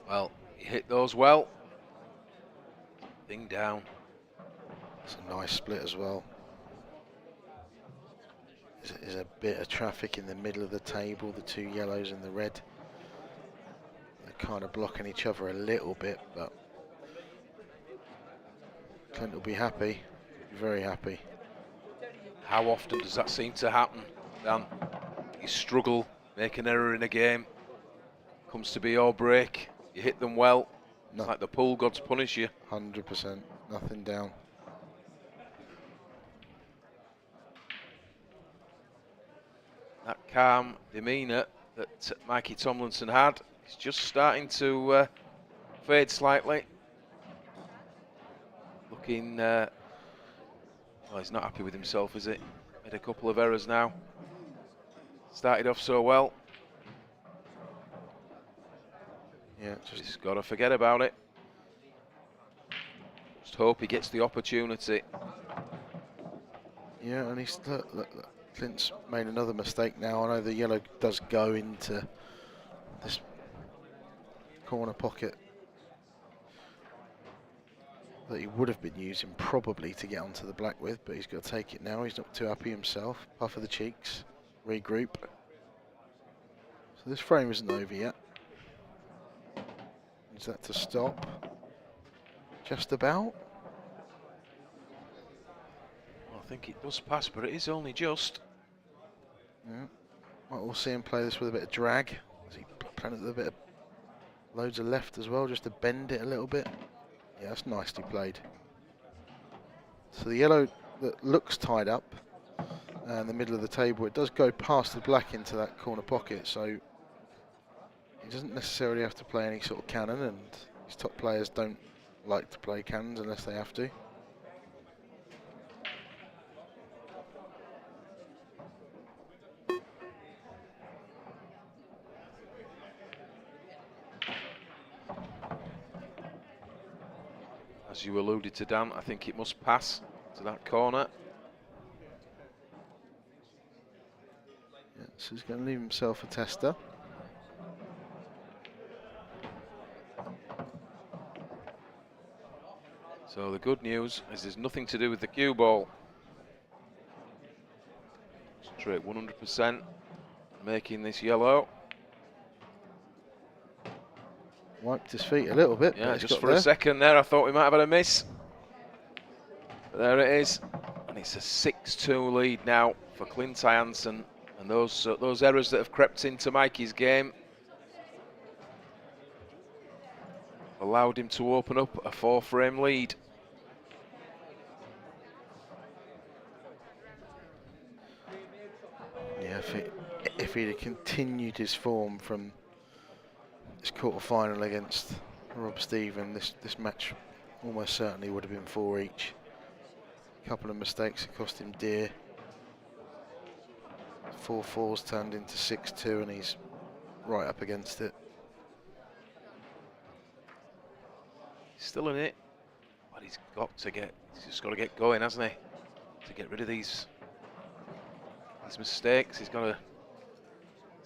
Well, he hit those well. Thing down. It's a nice split as well. There's a bit of traffic in the middle of the table, the two yellows and the red. They're kind of blocking each other a little bit, but Clint will be happy, very happy. How often does that seem to happen, Dan? You struggle, make an error in a game, comes to be your break, you hit them well, it's like the pool gods punish you. 100%, nothing down. That calm demeanour that Mikey Tomlinson had is just starting to fade slightly. Looking, well, he's not happy with himself, is it? Made a couple of errors now. Started off so well. Yeah, just got to forget about it. Just hope he gets the opportunity. Yeah, and he's look, Clint's made another mistake now. I know the yellow does go into this corner pocket that he would have been using probably to get onto the black with, but he's got to take it now. He's not too happy himself. Puff of the cheeks, regroup. So this frame isn't over yet. Is that to stop? Just about. I think it does pass, but it is only just. Yeah. Might we'll see him play this with a bit of drag. Is he playing it with a bit of loads of left as well, just to bend it a little bit? Yeah, that's nicely played. So the yellow that looks tied up in the middle of the table, it does go past the black into that corner pocket, so he doesn't necessarily have to play any sort of cannon, and his top players don't like to play cannons unless they have to. As you alluded to, Dan, I think it must pass to that corner. Yeah, so he's going to leave himself a tester. So the good news is there's nothing to do with the cue ball. Straight 100%, making this yellow. Wiped his feet a little bit. Yeah, but just for a second there, I thought we might have had a miss. But there it is, and it's a 6-2 lead now for Clint Ironson. And those errors that have crept into Mikey's game allowed him to open up a 4-frame lead. Yeah, if he'd have continued his form from this quarter-final against Rob Stephen, this match almost certainly would have been 4 each. A couple of mistakes that cost him dear. 4 fours turned into 6-2, and he's right up against it. He's still in it, but he's just got to get going, hasn't he? To get rid of these mistakes, he's got to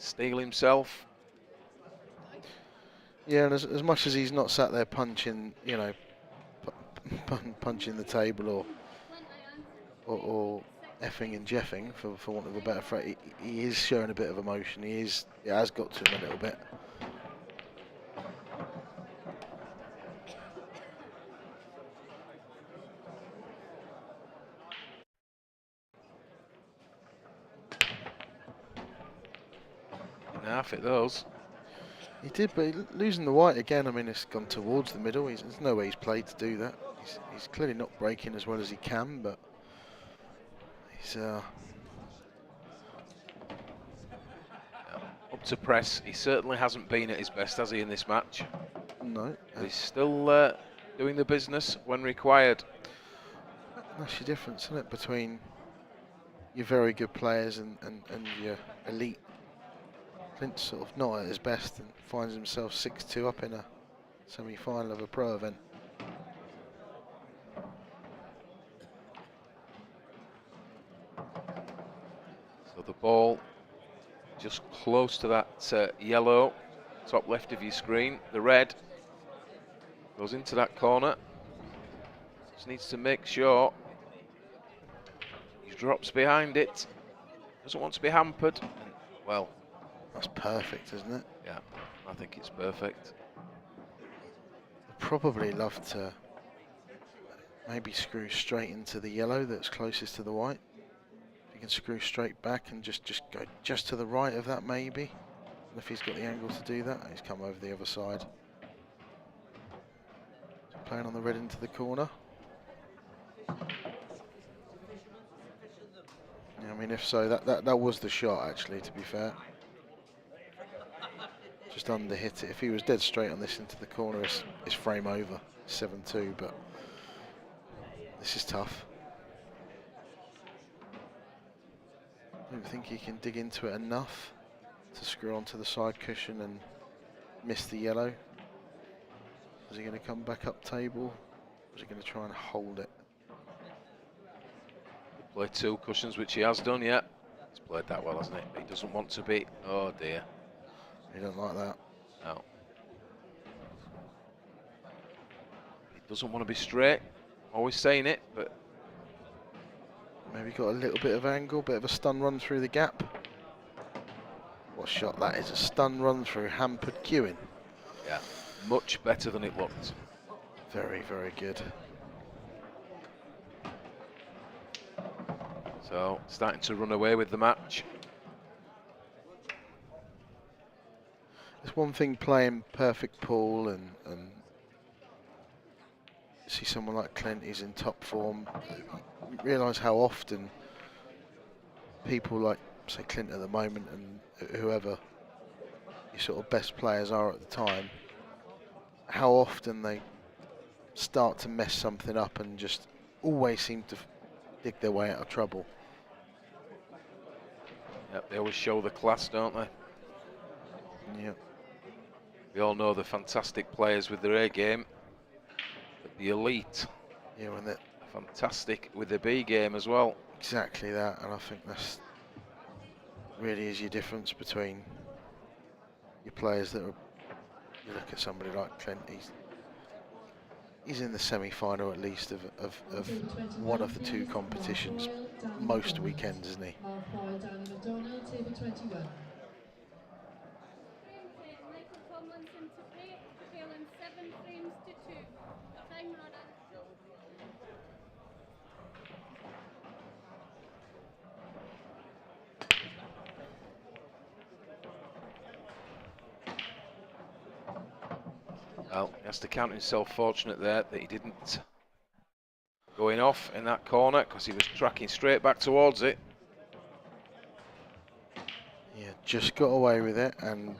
steel himself. Yeah, and as much as he's not sat there punching, you know, punching the table or effing and jeffing, for want of a better phrase, he is showing a bit of emotion. It has got to him a little bit. Half it those. He did, but losing the white again, I mean, it's gone towards the middle. There's no way he's played to do that. He's clearly not breaking as well as he can, but he's up to press. He certainly hasn't been at his best, has he, in this match? No. But he's still doing the business when required. That's the difference, isn't it, between your very good players and your elite. Clint's sort of not at his best and finds himself 6-2 up in a semi-final of a pro event. So the ball just close to that yellow top left of your screen. The red goes into that corner. Just needs to make sure he drops behind it. Doesn't want to be hampered. And, well, that's perfect, isn't it? Yeah, I think it's perfect. I'd probably love to maybe screw straight into the yellow that's closest to the white. If you can screw straight back and just go just to the right of that, maybe. And if he's got the angle to do that, he's come over the other side. Playing on the red into the corner. Yeah, I mean, if so, that was the shot, actually, to be fair. Just under hit it. If he was dead straight on this into the corner, it's frame over. 7-2, but this is tough. I don't think he can dig into it enough to screw onto the side cushion and miss the yellow. Is he going to come back up table? Or is he going to try and hold it? Play two cushions, which he has done, yeah. He's played that well, hasn't he? He doesn't want to be. Oh dear. He doesn't like that. No. He doesn't want to be straight. Always saying it, but maybe got a little bit of angle, bit of a stun run through the gap. What shot that is, a stun run through hampered queuing. Yeah, much better than it looked. Very, very good. So, starting to run away with the match. It's one thing playing perfect pool and see someone like Clint, he's in top form. You realise how often people like, say, Clint at the moment and whoever your sort of best players are at the time, how often they start to mess something up and just always seem to dig their way out of trouble. Yep, they always show the class, don't they? Yep. We all know the fantastic players with their A game, but the elite, yeah, when they're fantastic with the B game as well. Exactly that, and I think that's really is your difference between your players that are. You look at somebody like Clint, he's in the semi-final at least of one of the two competitions most weekends, isn't he? Tomlinson to break, trailing 7 frames to 2. Time running. Well, he has to count himself fortunate there that he didn't go in off in that corner because he was tracking straight back towards it. Yeah, just got away with it, and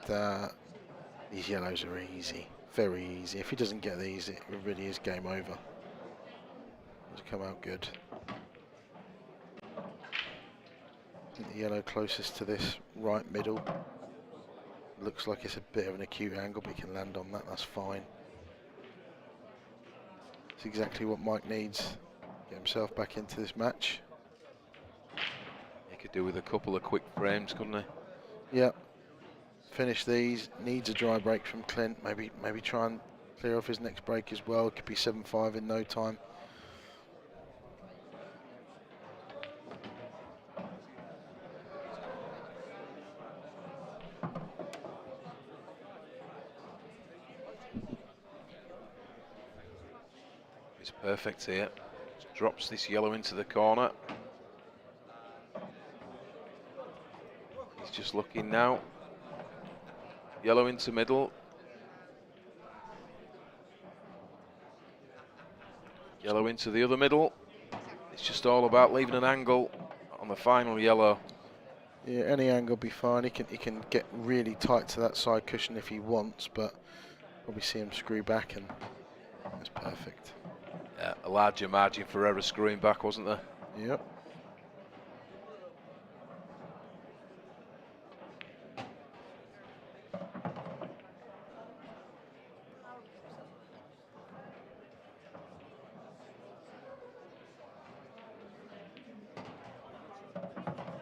these yellows are easy, very easy. If he doesn't get these, it really is game over. It's come out good. I think the yellow closest to this right middle looks like it's a bit of an acute angle, but he can land on that, that's fine. It's exactly what Mike needs. Get himself back into this match. He could do with a couple of quick frames, couldn't he? Yeah, finish these. Needs a dry break from Clint. Maybe try and clear off his next break as well. Could be 7-5 in no time. It's perfect here. Just drops this yellow into the corner. He's just looking now. Yellow into middle. Yellow into the other middle. It's just all about leaving an angle on the final yellow. Yeah, any angle be fine. He can get really tight to that side cushion if he wants, but probably see him screw back, and that's perfect. Yeah, a larger margin for error screwing back, wasn't there? Yep.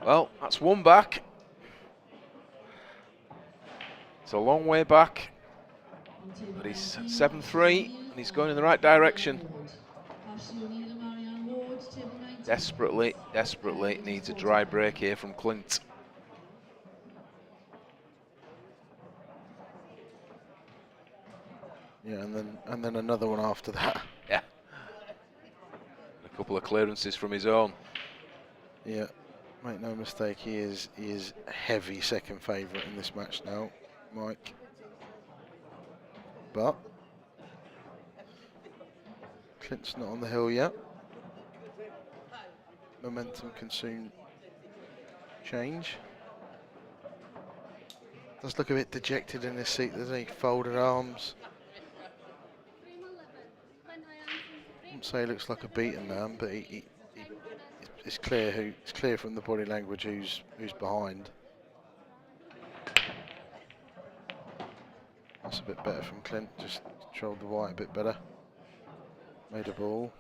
Well, that's one back. It's a long way back, but he's 7-3 and he's going in the right direction. Desperately needs a dry break here from Clint. Yeah, and then another one after that. Yeah. A couple of clearances from his own. Yeah, make no mistake, he is heavy second favourite in this match now, Mike. But Clint's not on the hill yet. Momentum can soon change. Does look a bit dejected in his seat, doesn't he? Folded arms. I wouldn't say he looks like a beaten man, but it's clear from the body language who's behind. That's a bit better from Clint. Just controlled the white a bit better. Made a ball.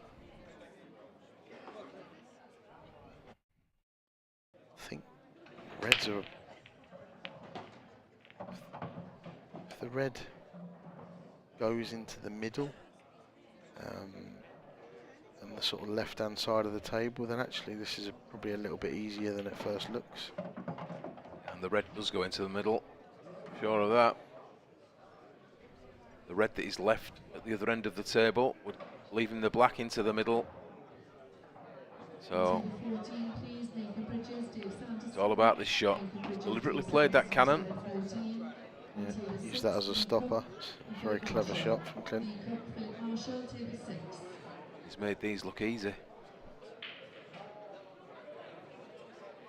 I think reds are. If the red goes into the middle and the sort of left-hand side of the table, then actually this is probably a little bit easier than it first looks. And the red does go into the middle. Sure of that. The red that is left at the other end of the table would leaving the black into the middle. So it's all about this shot. He's deliberately played that cannon. Yeah, use that as a stopper. It's a very clever shot from Clint. He's made these look easy.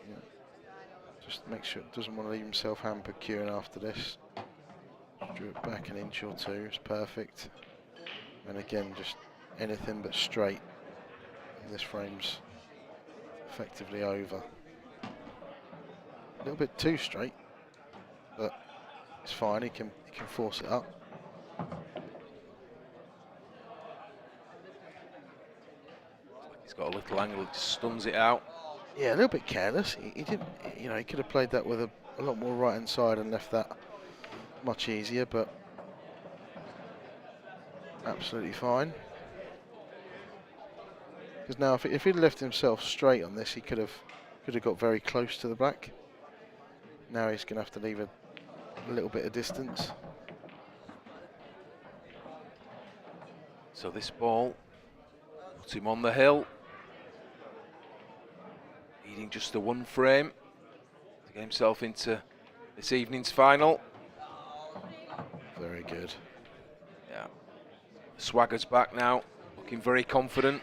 Yeah. Just make sure it doesn't want to leave himself hampered queuing after this. Drew it back an inch or two, it's perfect. And again, just anything but straight. And this frame's effectively over. A little bit too straight, but it's fine, he can force it up. He's got a little angle, he just stuns it out. Yeah, a little bit careless. He didn't, you know, he could have played that with a lot more right hand side and left that much easier, but absolutely fine. Because now, if he'd left himself straight on this, he could have got very close to the black. Now he's going to have to leave a little bit of distance. So this ball puts him on the hill. Needing just the one frame to get himself into this evening's final. Very good. Yeah. Swagger's back now, looking very confident.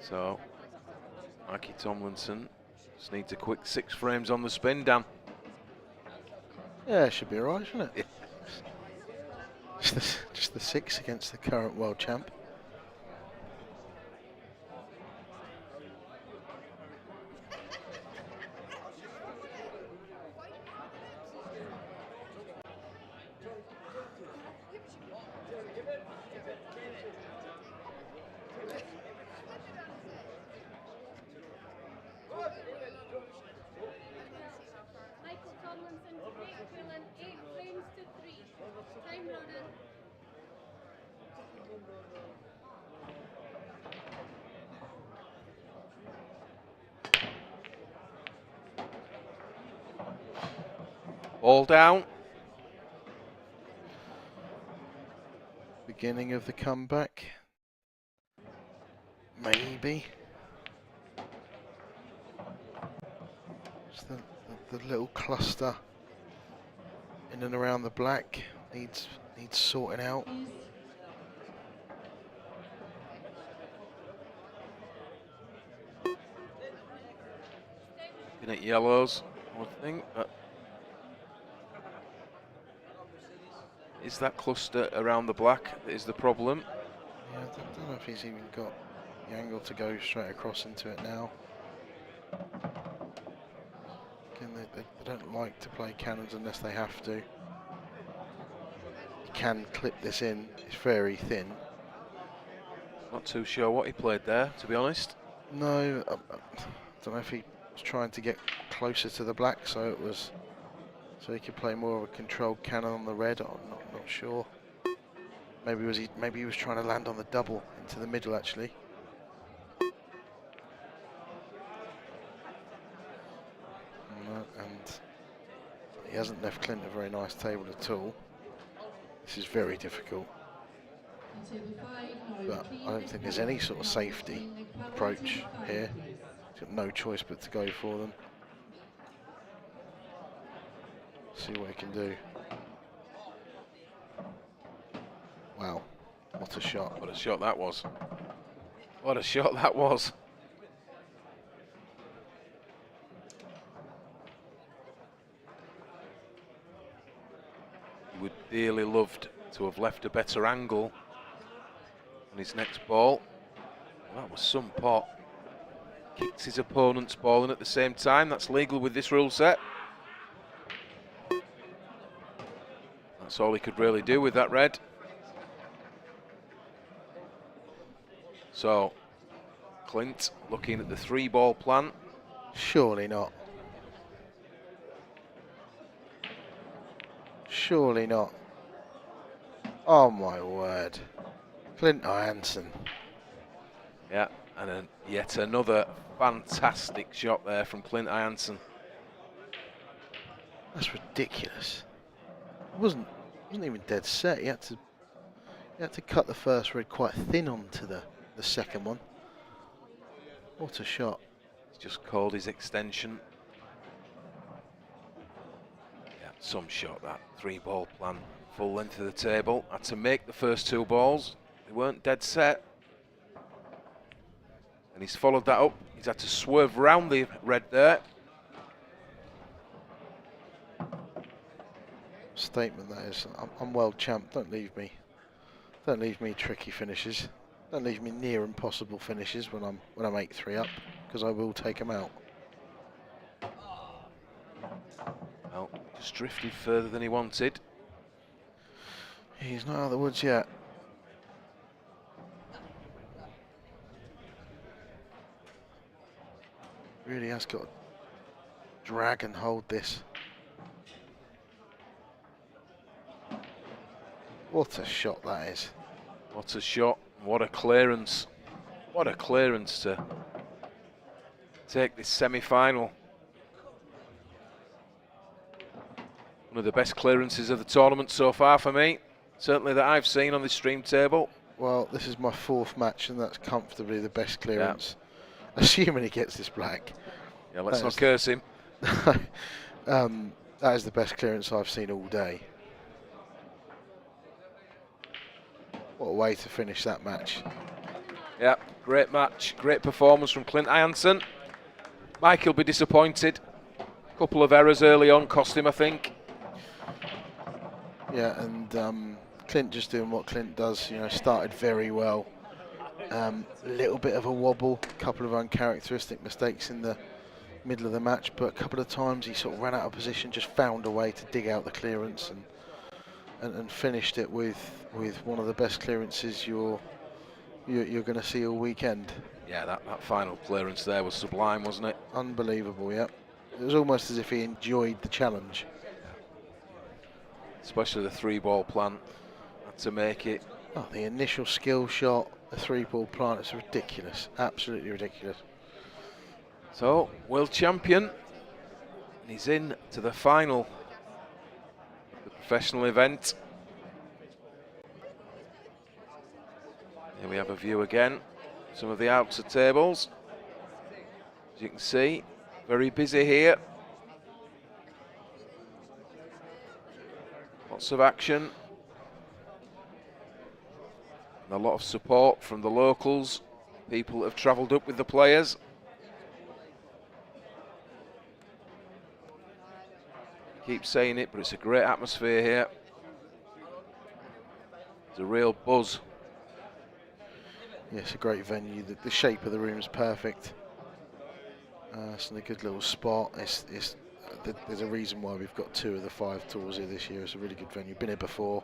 So Mikey Tomlinson just needs a quick 6 frames on the spin, Dan. Yeah, it should be alright, shouldn't it? Just the 6 against the current world champ. Michael Tomlinson to break Quillen 8 frames to 3. Time running. Ball down. Beginning of the comeback. Maybe. Just the little cluster in and around the black needs sorting out. Looking at yellows, I would think, but is that cluster around the black that is the problem? Yeah, I don't know if he's even got the angle to go straight across into it now. Again, they don't like to play cannons unless they have to. You can clip this in, it's very thin. Not too sure what he played there, to be honest. No, I don't know if he was trying to get closer to the black, so he could play more of a controlled cannon on the red. I'm not sure. Maybe he was trying to land on the double into the middle actually. And he hasn't left Clint a very nice table at all. This is very difficult. But I don't think there's any sort of safety approach here. He's got no choice but to go for them. See what he can do. Wow, what a shot. What a shot that was. What a shot that was. He would dearly loved to have left a better angle on his next ball. Well, that was some pot. Kicks his opponent's ball in at the same time. That's legal with this rule set. That's all he could really do with that red. So, Clint looking at the 3-ball plan. Surely not. Surely not. Oh my word. Clint Ironson. Yeah, and yet another fantastic shot there from Clint Ironson. That's ridiculous. It wasn't even dead set. He had to cut the first red quite thin onto the second one. What a shot. He's just called his extension. Yeah, some shot that. 3-ball plan, full length of the table. Had to make the first 2 balls. They weren't dead set. And he's followed that up. He's had to swerve round the red there. Statement that is. I'm world champ. Don't leave me. Don't leave me tricky finishes. Don't leave me near impossible finishes when I'm 8-3 up, because I will take them out. Well, just drifted further than he wanted. He's not out of the woods yet. Really has got to drag and hold this. What a shot that is. What a shot. What a clearance. What a clearance to take this semi-final. One of the best clearances of the tournament so far for me. Certainly that I've seen on this stream table. Well, this is my 4th match and that's comfortably the best clearance. Yeah. Assuming he gets this black. Yeah, let's not curse him. That is the best clearance I've seen all day. What a way to finish that match. Yeah, great match, great performance from Clint Ironson. Mike will be disappointed. Couple of errors early on cost him, I think. Yeah, and Clint just doing what Clint does. You know, started very well. A little bit of a wobble, a couple of uncharacteristic mistakes in the middle of the match, but a couple of times he sort of ran out of position, just found a way to dig out the clearance and finished it with one of the best clearances you're going to see all weekend. Yeah, that final clearance there was sublime, wasn't it? Unbelievable, yeah. It was almost as if he enjoyed the challenge. Especially the 3-ball plant, had to make it. Oh, the initial skill shot, the 3-ball plant, it's ridiculous, absolutely ridiculous. So, world champion, and he's in to the final, the professional event. Here we have a view again, some of the outer tables. As you can see, very busy here. Lots of action. And a lot of support from the locals, people that have travelled up with the players. Keep saying it, but it's a great atmosphere here. It's a real buzz. Yeah, it's a great venue. The shape of the room is perfect. It's in a good little spot. There's a reason why we've got 2 of the 5 tours here this year. It's a really good venue. Been here before.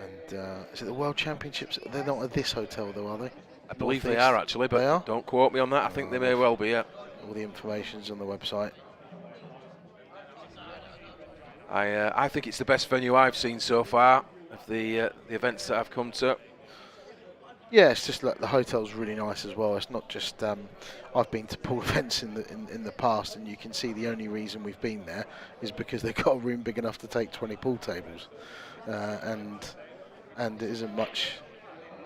And is it the World Championships? They're not at this hotel though, are they? I believe they are actually, but don't quote me on that. I think they may well be, yeah. All the information's on the website. I think it's the best venue I've seen so far of the events that I've come to. Yeah, it's just like the hotel's really nice as well. It's not just I've been to pool events in the past, and you can see the only reason we've been there is because they've got a room big enough to take 20 pool tables, and it isn't much.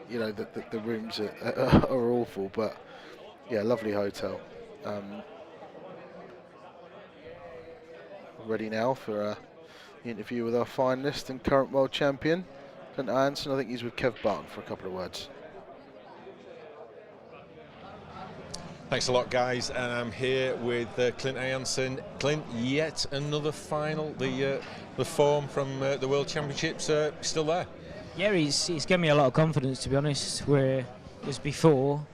You know, the rooms are awful, but yeah, lovely hotel. Ready now for the interview with our finalist and current world champion, Clint Ironson. I think he's with Kev Barton for a couple of words. Thanks a lot, guys, and I'm here with Clint Ironson. Clint, yet another final. The form from the World Championships still there? Yeah, he's given me a lot of confidence, to be honest. Whereas before,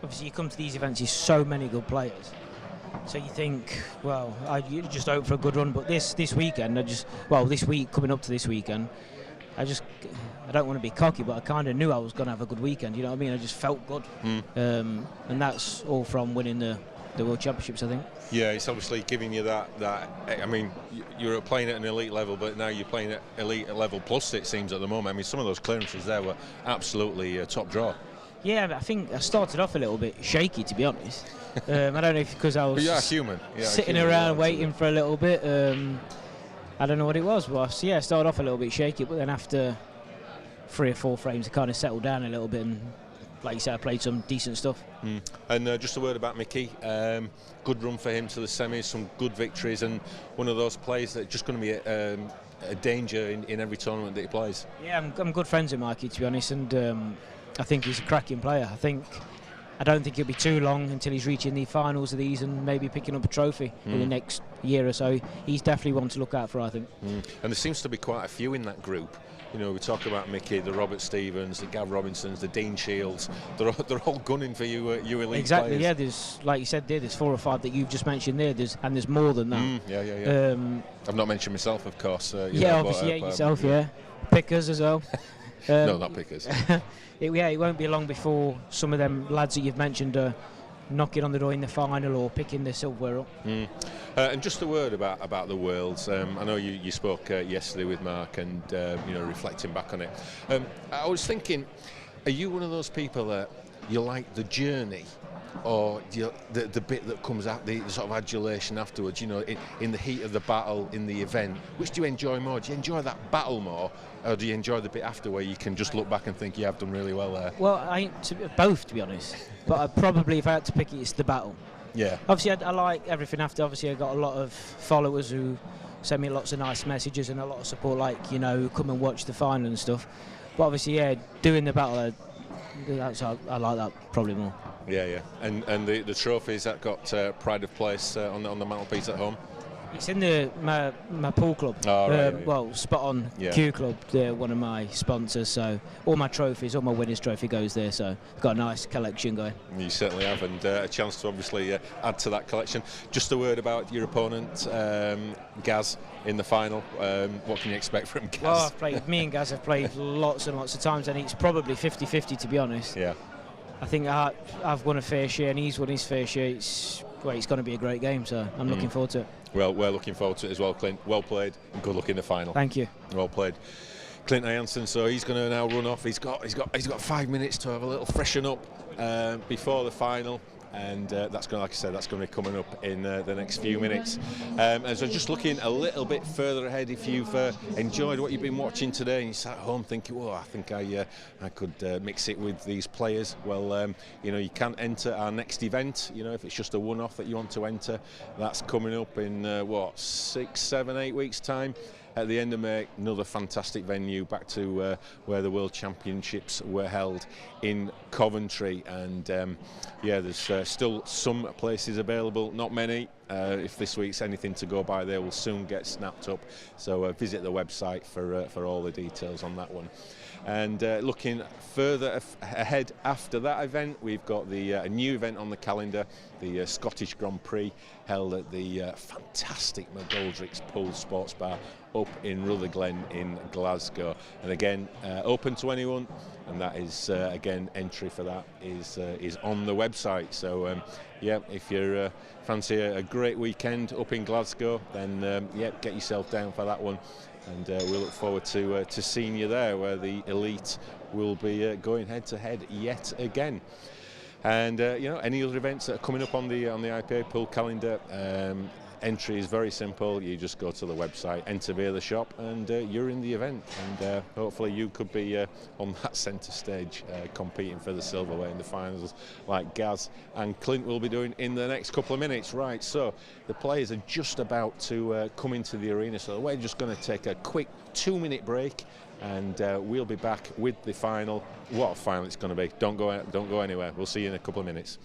obviously you come to these events, there's so many good players. So you think, well, you just hope for a good run. But this weekend, this week coming up to this weekend, I don't want to be cocky, but I kind of knew I was going to have a good weekend. You know what I mean? I just felt good, and that's all from winning the World Championships, I think. Yeah, it's obviously giving you that. I mean, you're playing at an elite level, but now you're playing at elite level plus. It seems at the moment. I mean, some of those clearances there were absolutely top draw. Yeah, I think I started off a little bit shaky, to be honest. I don't know if because I was sitting around waiting for a little bit. I don't know what it was, but yeah, I started off a little bit shaky, but then after 3 or 4 frames, I kind of settled down a little bit, and like you said, I played some decent stuff. And just a word about Mickey. Good run for him to the semis, some good victories, and one of those players that's just going to be a danger in every tournament that he plays. Yeah, I'm good friends with Mikey, to be honest, and I think he's a cracking player. I don't think it'll be too long until he's reaching the finals of these and maybe picking up a trophy in the next year or so. He's definitely one to look out for, I think. And there seems to be quite a few in that group. You know, we talk about Mickey, the Robert Stevens, the Gav Robinsons, the Dean Shields. They're all gunning for you elite exactly, players. Yeah. There's, like you said, there's 4 or 5 that you've just mentioned there. There's more than that. Yeah. I've not mentioned myself, of course. Obviously, yourself. Yeah, Pickers as well. No, not Pickers. It won't be long before some of them lads that you've mentioned are knocking on the door in the final or picking the silverware up. And just a word about the Worlds. I know you spoke yesterday with Mark and reflecting back on it. I was thinking, are you one of those people that you like the journey, or the bit that comes out, the sort of adulation afterwards? You know, in the heat of the battle, in the event, which do you enjoy more? Do you enjoy that battle more, or do you enjoy the bit after where you can just look back and think, yeah, I've done really well there? Well, both, to be honest. But I probably, if I had to pick it, it's the battle. Yeah. Obviously, I like everything after. Obviously, I got a lot of followers who send me lots of nice messages and a lot of support, like, you know, come and watch the final and stuff. But obviously, yeah, doing the battle, I like that probably more. Yeah. And the trophies that got pride of place on the mantelpiece at home. It's in my pool club. Oh, right, Well, Spot On Q Club. They're one of my sponsors, so all my trophies, all my winners' trophy goes there. So I've got a nice collection going. You certainly have, and a chance to obviously add to that collection. Just a word about your opponent, Gaz, in the final. What can you expect from Gaz? Well, me and Gaz have played lots and lots of times, and it's probably 50-50 to be honest. Yeah. I think I've won a fair share, and he's won his fair share. It's going to be a great game, so I'm looking forward to it. Well, we're looking forward to it as well, Clint. Well played, and good luck in the final. Thank you. Well played, Clint Ironson. So he's going to now run off. He's got 5 minutes to have a little freshen up before the final. And that's going, like I said, that's going to be coming up in the next few minutes. And so just looking a little bit further ahead, if you've enjoyed what you've been watching today and you sat at home thinking, oh, I think I could mix it with these players. Well, you can enter our next event. If it's just a one-off that you want to enter, that's coming up in 6, 7, 8 weeks' time. At the end of May, another fantastic venue, back to where the World Championships were held in Coventry. And there's still some places available, not many. If this week's anything to go by, they will soon get snapped up. So visit the website for all the details on that one. And looking further ahead after that event, we've got a new event on the calendar, the Scottish Grand Prix, held at the fantastic McGoldrick's Pool Sports Bar up in Rutherglen in Glasgow. And again, open to anyone, and that is again, entry for that is on the website. So if you fancy a great weekend up in Glasgow, then get yourself down for that one. And we look forward to seeing you there, where the elite will be going head to head yet again. And any other events that are coming up on the IPA pool calendar, entry is very simple. You just go to the website, enter via the shop, and you're in the event. And hopefully you could be on that centre stage competing for the silverware in the finals, like Gaz and Clint will be doing in the next couple of minutes. Right, so the players are just about to come into the arena, so we're just going to take a quick 2-minute break, and we'll be back with the final. What a final it's going to be. Don't go anywhere. We'll see you in a couple of minutes.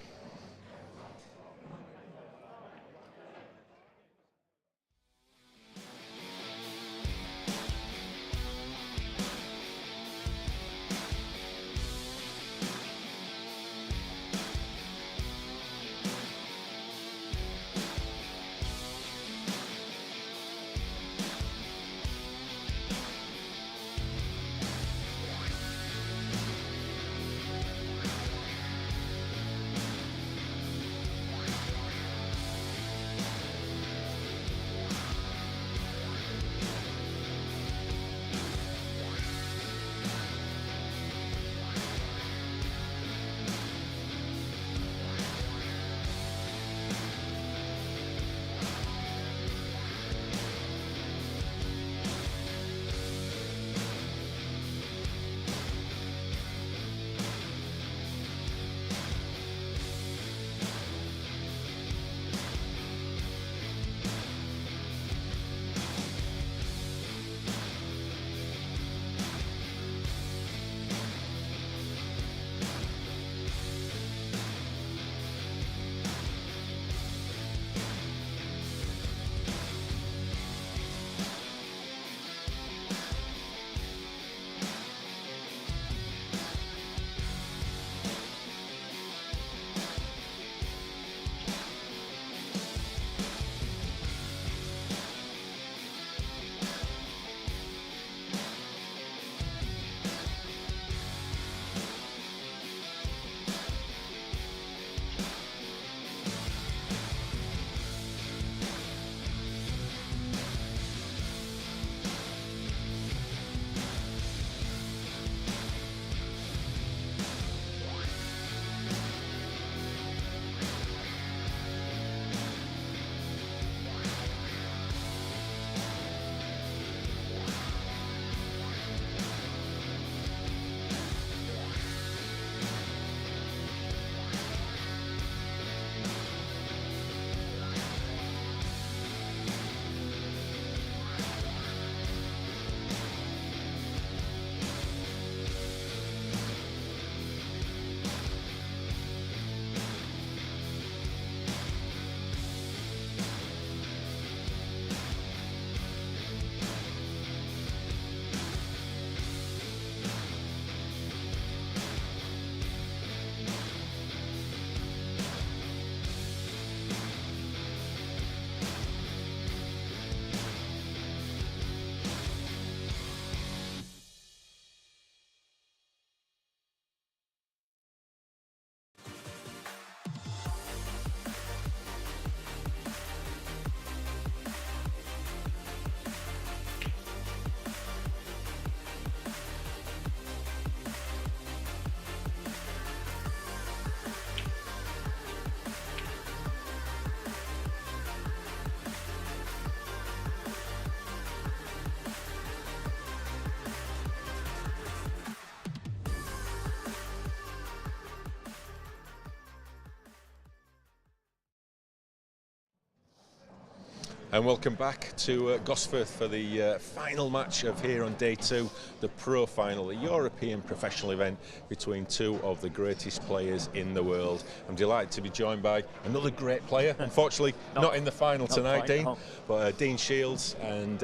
And welcome back to Gosforth for the final match of here on day 2, the Pro Final, the European professional event between two of the greatest players in the world. I'm delighted to be joined by another great player, unfortunately not in the final tonight, Dean, but Dean Shields. And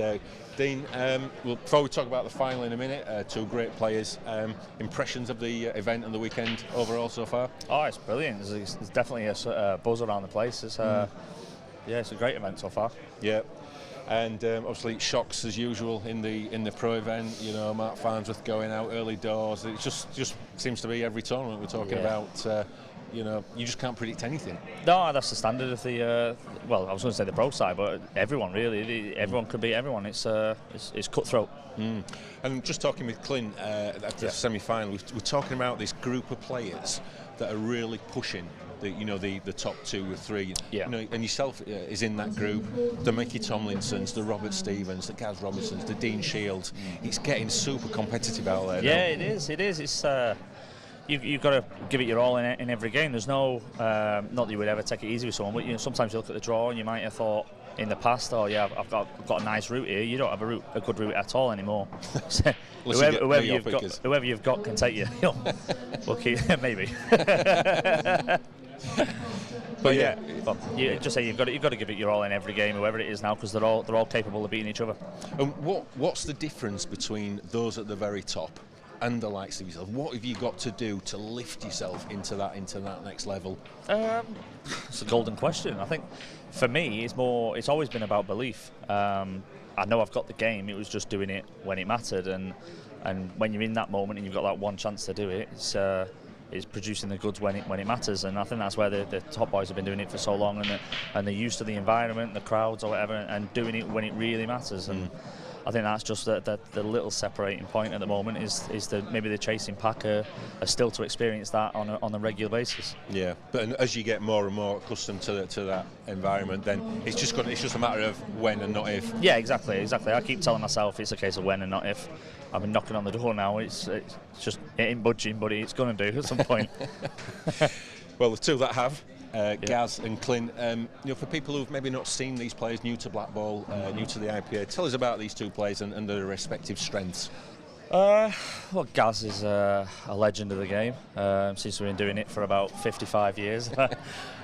Dean, before we talk about the final in a minute, two great players, impressions of the event and the weekend overall so far? Oh, it's brilliant. There's definitely a buzz around the place. It's yeah, it's a great event so far. Yeah, and obviously shocks as usual in the pro event. You know, Mark Farnsworth going out early doors. It just seems to be every tournament we're talking about. You know, you just can't predict anything. No, that's the standard of the. Well, I was going to say the pro side, but everyone really, everyone could beat everyone. It's cutthroat. And just talking with Clint at the semi-final, we're talking about this group of players that are really pushing. The top 2 or 3, you know, and yourself is in that group. The Mickey Tomlinsons, the Robert Stevens, the Gaz Robertsons, the Dean Shields. It's getting super competitive out there. Yeah, it is. It's you've got to give it your all in every game. There's no not that you would ever take it easy with someone, but you know, sometimes you look at the draw and you might have thought in the past, oh yeah, I've got a nice route here. You don't have a good route at all anymore. So whoever you've got can take you. We'll keep maybe. But yeah, you just say you've got to give it your all in every game, whoever it is now, because they're all capable of beating each other. And what's the difference between those at the very top and the likes of yourself? What have you got to do to lift yourself into that next level? It's a golden question. I think for me, it's always been about belief. I know I've got the game. It was just doing it when it mattered, and when you're in that moment and you've got that one chance to do it, it's producing the goods when it matters. And I think that's where the top boys have been doing it for so long, and they're used to the environment, the crowds or whatever, and doing it when it really matters. And I think that's just the little separating point at the moment is that maybe the chasing pack are still to experience that on a regular basis. Yeah, but as you get more and more accustomed to that environment, then it's just a matter of when and not if. Yeah, exactly. I keep telling myself it's a case of when and not if. I've been knocking on the door now. It's just it ain't budging, but it's going to do at some point. Well, the two that have. Gaz and Clint, you know, for people who've maybe not seen these players, new to Black Ball, new to the IPA, tell us about these two players and their respective strengths. Well, Gaz is a legend of the game. Since we've been doing it for about 55 years.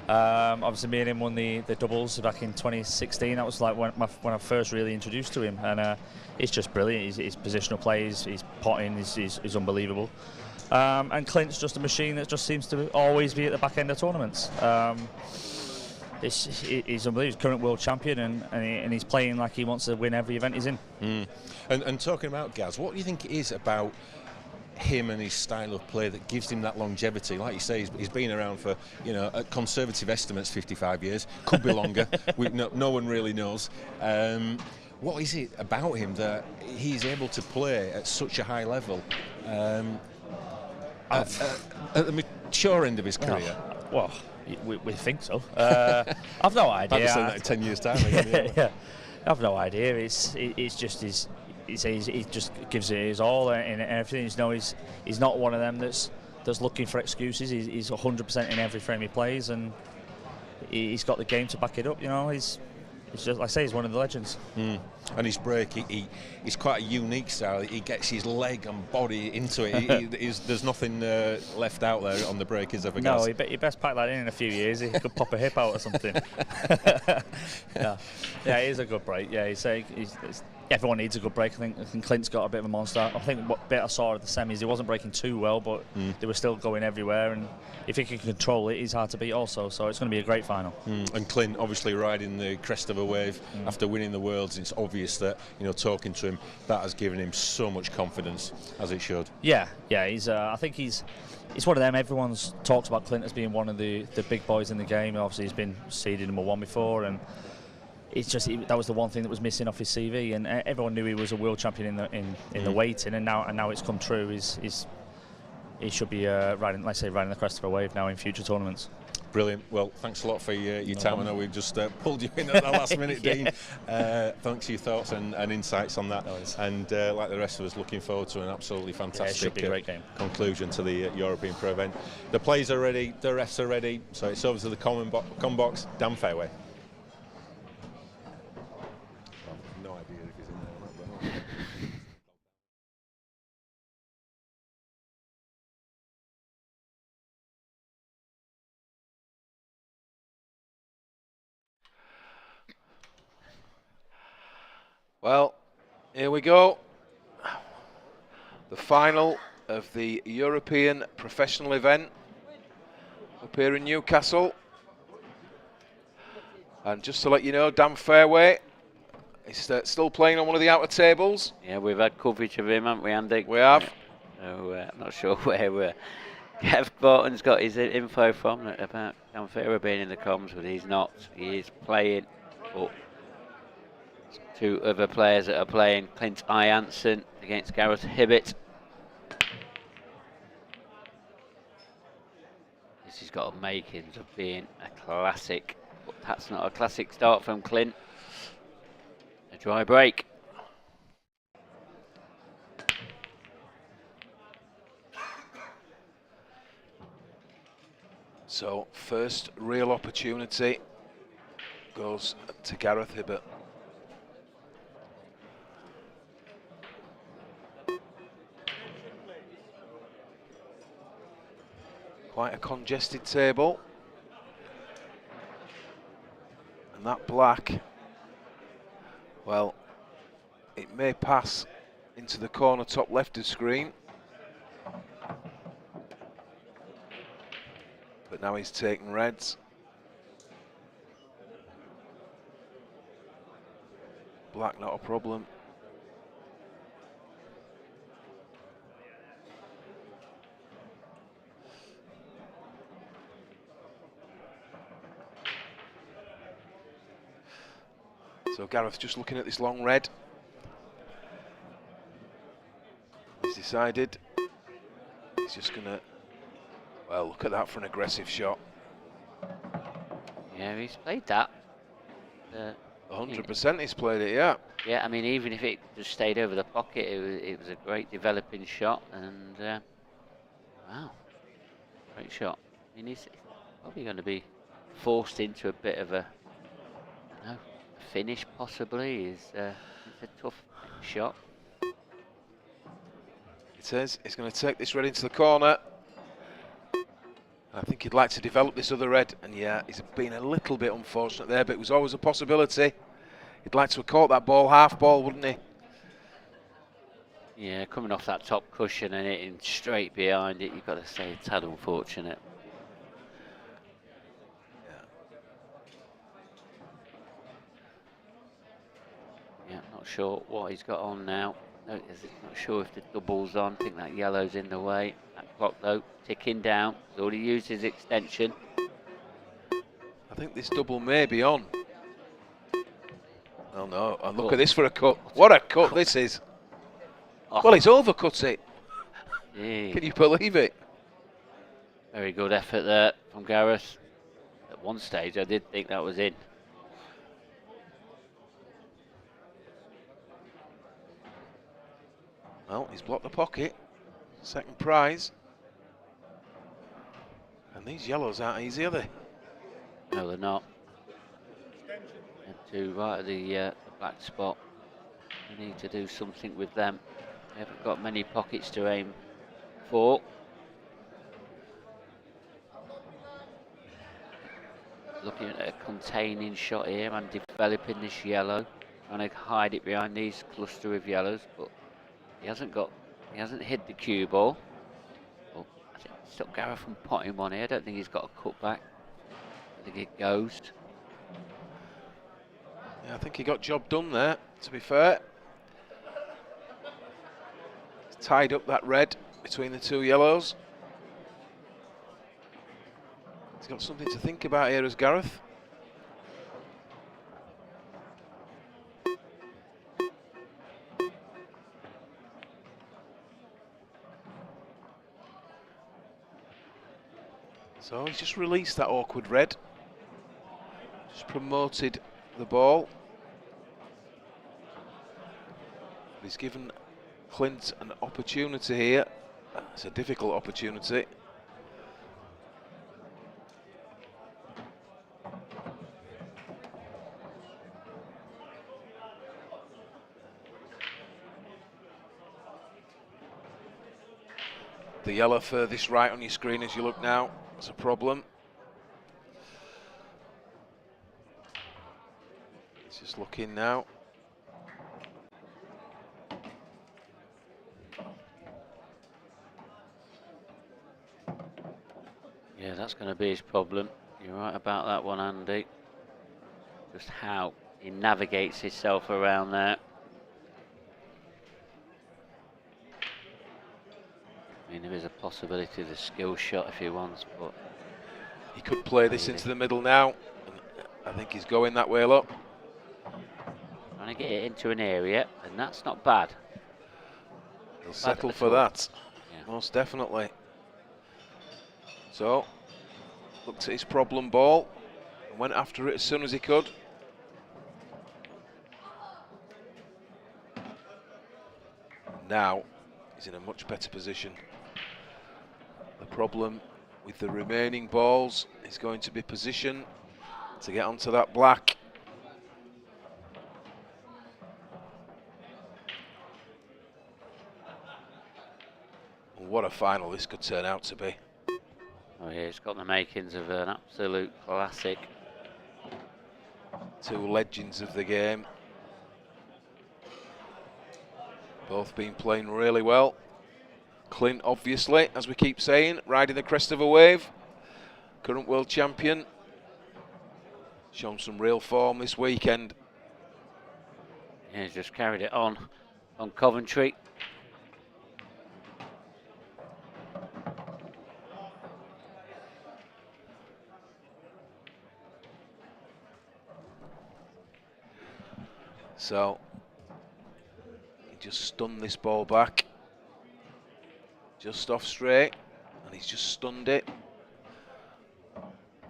Obviously, me and him won the doubles back in 2016. That was like when I first really introduced to him, and he's just brilliant. His positional play, his potting is unbelievable. And Clint's just a machine that just seems to always be at the back end of tournaments. He's unbelievable. He's current world champion, and he's playing like he wants to win every event he's in. And talking about Gaz, what do you think it is about him and his style of play that gives him that longevity? Like you say, he's been around for, you know, at conservative estimates 55 years, could be longer. No one really knows. What is it about him that he's able to play at such a high level at the mature end of his career? Well, we think so. I've no idea. I'd be saying that in 10 years' time. Again, yeah. I've no idea. It's just he just gives it his all in everything. He's not one of them that's looking for excuses. He's 100% in every frame he plays, and he's got the game to back it up. You know, It's just, like I say, he's one of the legends. And his break, he's quite a unique style. He gets his leg and body into it. There's nothing left out there on the break, is there? No, he best pack that in a few years. He could pop a hip out or something. Yeah, it is a good break. Yeah, everyone needs a good break. I think Clint's got a bit of a monster. I think what bit I saw at the semis, he wasn't breaking too well, but they were still going everywhere. And if he can control it, he's hard to beat also. So it's going to be a great final. And Clint obviously riding the crest of a wave after winning the Worlds. It's obvious that, you know, talking to him, that has given him so much confidence, as it should. Yeah. I think he's one of them. Everyone's talks about Clint as being one of the big boys in the game. Obviously, he's been seeded #1 before, and it's just that was the one thing that was missing off his CV. And everyone knew he was a world champion in the weighting, and now it's come true. He should be riding the crest of a wave now in future tournaments. Brilliant. Well, thanks a lot for your time. I know we've just pulled you in at the last minute, Dean. Thanks for your thoughts and insights on that. And like the rest of us, looking forward to an absolutely fantastic should be a great game. Conclusion to the European Pro event. The players are ready, the refs are ready, so it's over to the com box, down fairway. Well, here we go. The final of the European professional event up here in Newcastle. And just to let you know, Dan Fairway is still playing on one of the outer tables. Yeah, we've had coverage of him, haven't we, Andy? We have. So I'm not sure where Kev Barton's got his info from about Dan Fairway being in the comms, but he's not. He is playing. But two other players that are playing, Clint Ironson against Gareth Hibbert. This has got a makings of being a classic, but that's not a classic start from Clint. A dry break. So, first real opportunity goes to Gareth Hibbert. Quite a congested table. And that black, well, it may pass into the corner top left of screen. But now he's taking reds. Black, not a problem. So Gareth just looking at this long red. He's decided he's just going to, well, look at that for an aggressive shot. Yeah, he's played that. 100% he's played it, yeah. Yeah, I mean, even if it just stayed over the pocket, it was a great developing shot, and wow, great shot. I mean, he's probably going to be forced into a bit of a, I don't know, finish possibly. It's a tough shot. It says he's going to take this red into the corner. I think he'd like to develop this other red, and yeah, he's been a little bit unfortunate there, but it was always a possibility. He'd like to have caught that ball, half ball, wouldn't he? Yeah, coming off that top cushion and hitting straight behind it, you've got to say it's tad unfortunate. Yeah, not sure what he's got on now. No, not sure if the double's on. I think that yellow's in the way. That clock, though, ticking down. He's already used his extension. I think this double may be on. Oh no, and look at this for a cut. What a cut this is. Oh. Well, he's overcut it. Yeah. Can you believe it? Very good effort there from Gareth. At one stage, I did think that was in. Well, he's blocked the pocket. Second prize. And these yellows aren't easy, are they? No, they're not. And to right at the black spot. We need to do something with them. They haven't got many pockets to aim for. Looking at a containing shot here and developing this yellow. Trying to hide it behind these cluster of yellows, but he hasn't hid the cue ball. Oh, I think it stopped Gareth from potting one here. I don't think he's got a cutback. I think it goes. Yeah, I think he got job done there, to be fair. He's tied up that red between the two yellows. He's got something to think about here as Gareth. So he's just released that awkward red. Just promoted the ball. He's given Clint an opportunity here. It's a difficult opportunity. The yellow furthest right on your screen as you look now. That's a problem. He's just looking now. Yeah, that's going to be his problem. You're right about that one, Andy. Just how he navigates himself around there. I mean, there is a possibility of a skill shot if he wants, but he could play this into the middle now. I think he's going that way, look. Trying to get it into an area, and that's not bad. He'll settle for that, yeah. Most definitely. So, looked at his problem ball and went after it as soon as he could. Now, he's in a much better position. The problem with the remaining balls is going to be position to get onto that black. What a final this could turn out to be. Oh yeah, it's got the makings of an absolute classic. Two legends of the game. Both been playing really well. Clint, obviously, as we keep saying, riding the crest of a wave. Current world champion. Shown some real form this weekend. Yeah, he's just carried it on Coventry. So, he just stunned this ball back. Just off straight, and he's just stunned it.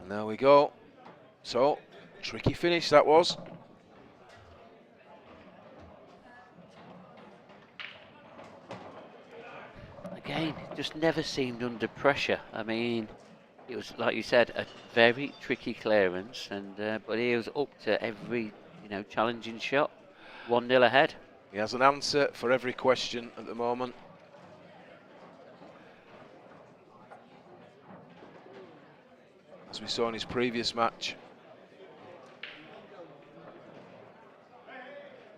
And there we go. So, tricky finish that was. Again, just never seemed under pressure. I mean, it was, like you said, a very tricky clearance, and but he was up to every, challenging shot. 1-0 ahead. He has an answer for every question at the moment. As we saw in his previous match.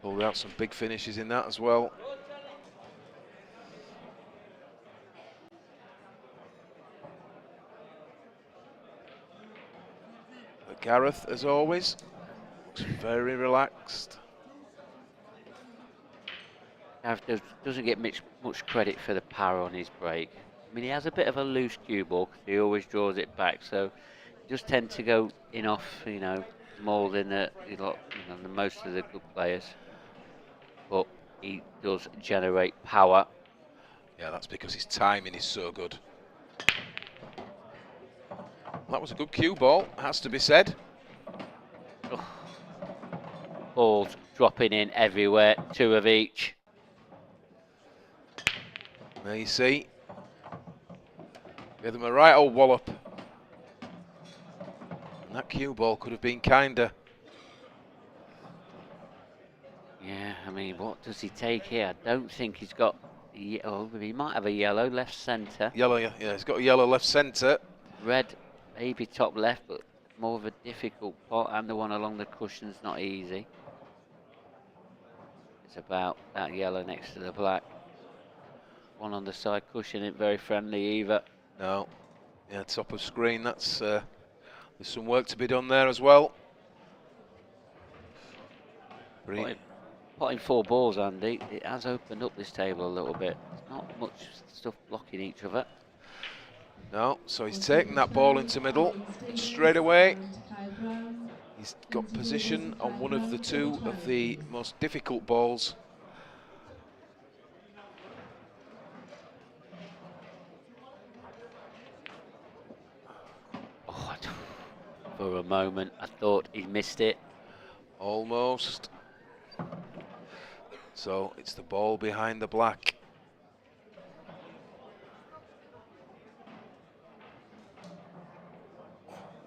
Pulled out some big finishes in that as well. But Gareth, as always, looks very relaxed. Gareth doesn't get much credit for the power on his break. I mean, he has a bit of a loose cue ball because he always draws it back, so he just tend to go in off, more than than most of the good players. But he does generate power. Yeah, that's because his timing is so good. That was a good cue ball, has to be said. Oh. Balls dropping in everywhere, 2 of each. There you see. Give them a right old wallop. And that cue ball could have been kinder. Yeah, I mean, what does he take here? I don't think he's got... Oh, he might have a yellow left centre. Yellow, yeah, he's got a yellow left centre. Red, maybe top left, but more of a difficult pot, and the one along the cushion's not easy. It's about that yellow next to the black. One on the side cushion isn't very friendly either. No. Yeah, top of screen, that's... there's some work to be done there as well. Potting 4 balls, Andy, it has opened up this table a little bit. There's not much stuff blocking each other. No, so he's taken that ball into middle, and straight away he's got position on one of the 2 of the most difficult balls. Oh, for a moment I thought he missed it. Almost. So it's the ball behind the black.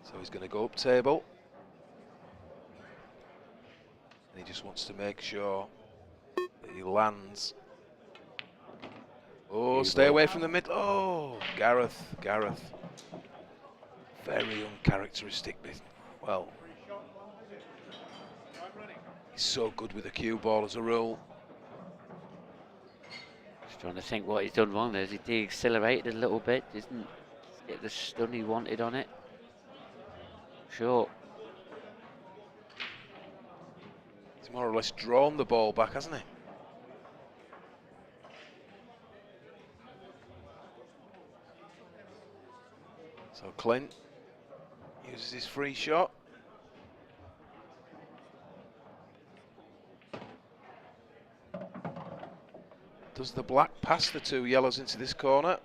So he's going to go up table. And he just wants to make sure that he lands. Oh, stay away from the mid. Oh, Gareth. Very uncharacteristic. Well, he's so good with the cue ball as a rule. Just trying to think what he's done wrong there. Has he deaccelerated a little bit? Isn't get the stun he wanted on it. Sure. He's more or less drawn the ball back, hasn't he? So Clint uses his free shot. Does the black pass the two yellows into this corner?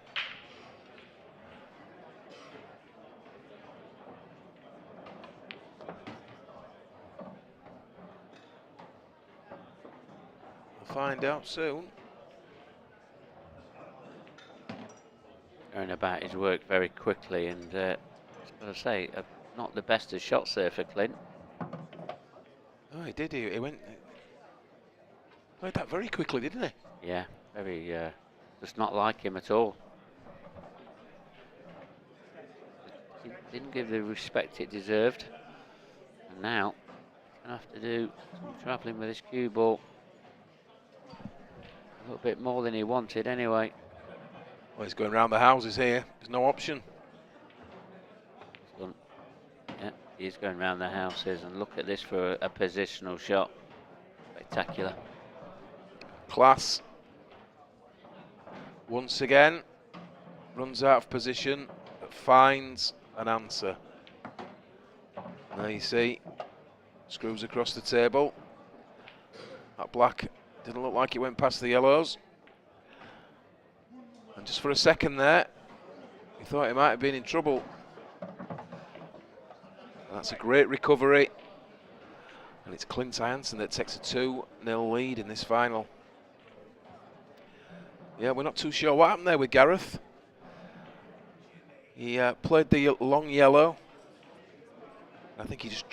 We'll find out soon. Going about his work very quickly, and as I say, not the best of shots there for Clint. Oh, he did. He went. Played that very quickly, didn't he? Yeah, very. Just not like him at all. Didn't give the respect it deserved, and now he's gonna have to do some travelling with his cue ball. A little bit more than he wanted, anyway. Well, he's going round the houses here. There's no option. Yeah, he's going round the houses, and look at this for a positional shot. Spectacular. Class. Once again, runs out of position, but finds an answer. There you see, screws across the table. That black didn't look like it went past the yellows. And just for a second there, he thought he might have been in trouble. And that's a great recovery. And it's Clint Ironson that takes a 2-0 lead in this final. Yeah, we're not too sure what happened there with Gareth. He played the long yellow. I think he just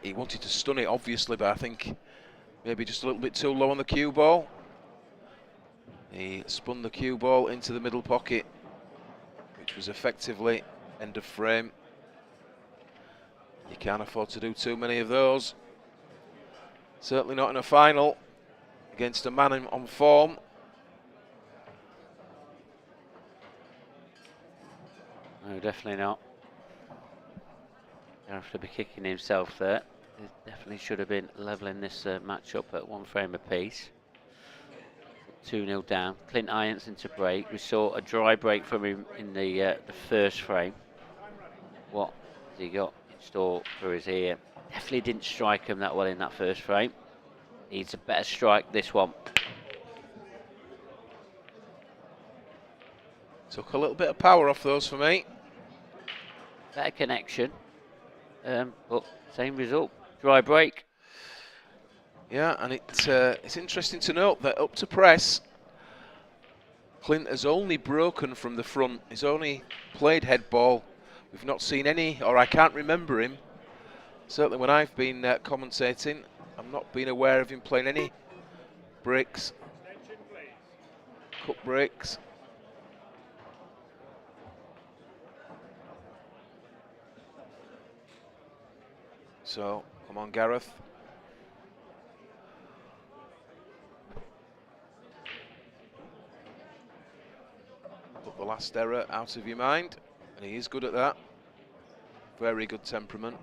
he wanted to stun it, obviously, but I think maybe just a little bit too low on the cue ball. He spun the cue ball into the middle pocket, which was effectively end of frame. You can't afford to do too many of those. Certainly not in a final against a man on form. No, definitely not. Going to have to be kicking himself there. He definitely should have been levelling this match up at 1 frame apiece. 2-0 down. Clint Ironson to break. We saw a dry break from him in the first frame. What has he got in store for us here? Definitely didn't strike him that well in that first frame. Needs a better strike this one. Took a little bit of power off those for me. Better connection, but same result. Dry break. Yeah, and it's interesting to note that up to press, Clint has only broken from the front. He's only played head ball. We've not seen any, or I can't remember him. Certainly when I've been commentating, I've not been aware of him playing any breaks, cut breaks. So, come on, Gareth. Put the last error out of your mind, and he is good at that. Very good temperament.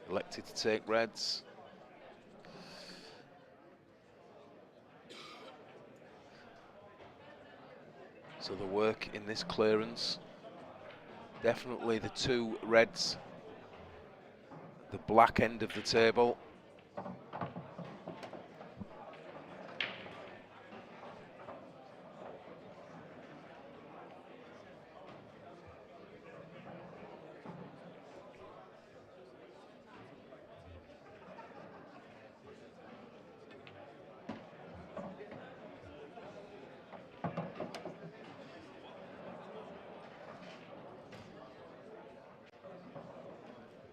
Elected to take reds. So the work in this clearance, definitely the two reds, the black end of the table.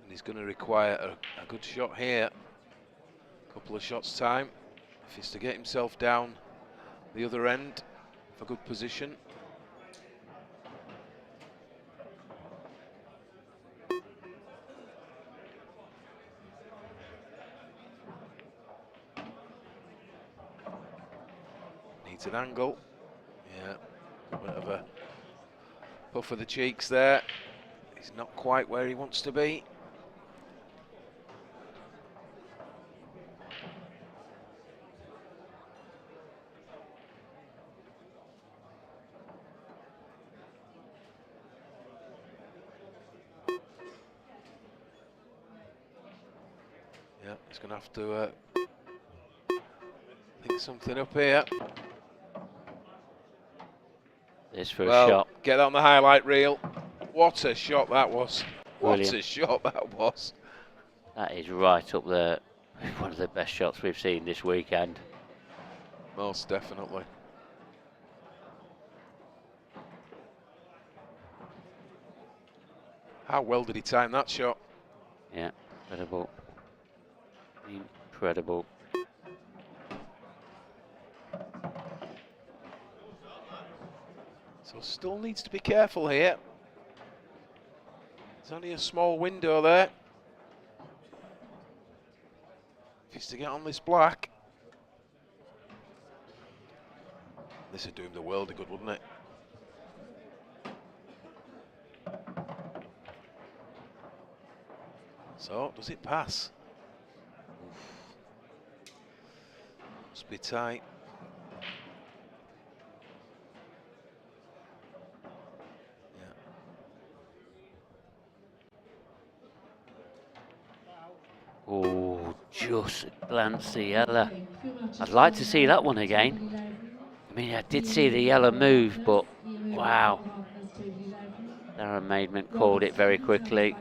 He's going to require a good shot here. A couple of shots time if he's to get himself down the other end for good position. Needs an angle. Yeah, a bit of a puff of the cheeks there. He's not quite where he wants to be. Yeah, he's going to have to think something up here. This for a shot. Get that on the highlight reel. What a shot that was. Brilliant. What a shot that was. That is right up there. One of the best shots we've seen this weekend. Most definitely. How well did he time that shot? Yeah, incredible. Incredible. So still needs to be careful here. There's only a small window there. If he's to get on this black, this would do him the world of good, wouldn't it? So, does it pass? Oof. Must be tight. Oh, just a glance the yellow. I'd like to see that one again. I mean, I did see the yellow move, but wow. Darren Maidment called it very quickly.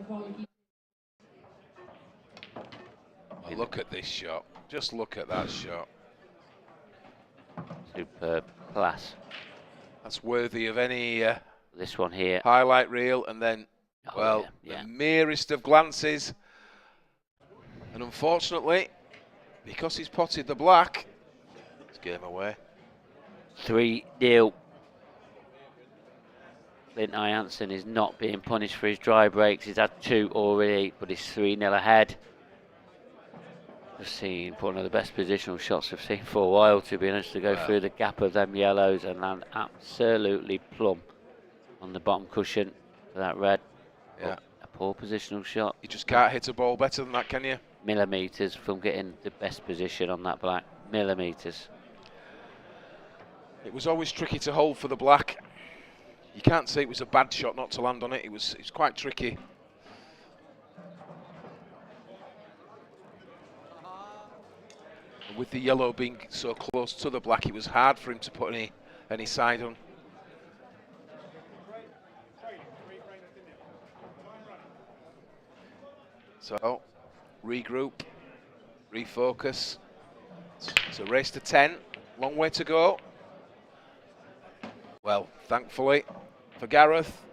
Oh, look at this shot. Just look at that shot. Superb class. That's worthy of any this one here highlight reel, and then, the merest of glances. And unfortunately, because he's potted the black, it's game away. 3-0. Clint Ironson is not being punished for his dry breaks. He's had 2 already, but he's 3-0 ahead. I've seen one of the best positional shots I've seen for a while, to be honest, to go through the gap of them yellows and land absolutely plumb on the bottom cushion for that red. Yeah. A poor positional shot. You just can't hit a ball better than that, can you? Millimetres from getting the best position on that black. Millimetres. It was always tricky to hold for the black. You can't say it was a bad shot not to land on it. It was quite tricky. And with the yellow being so close to the black, it was hard for him to put any side on. So, regroup, refocus. It's a race to 10, long way to go. Well, thankfully for Gareth,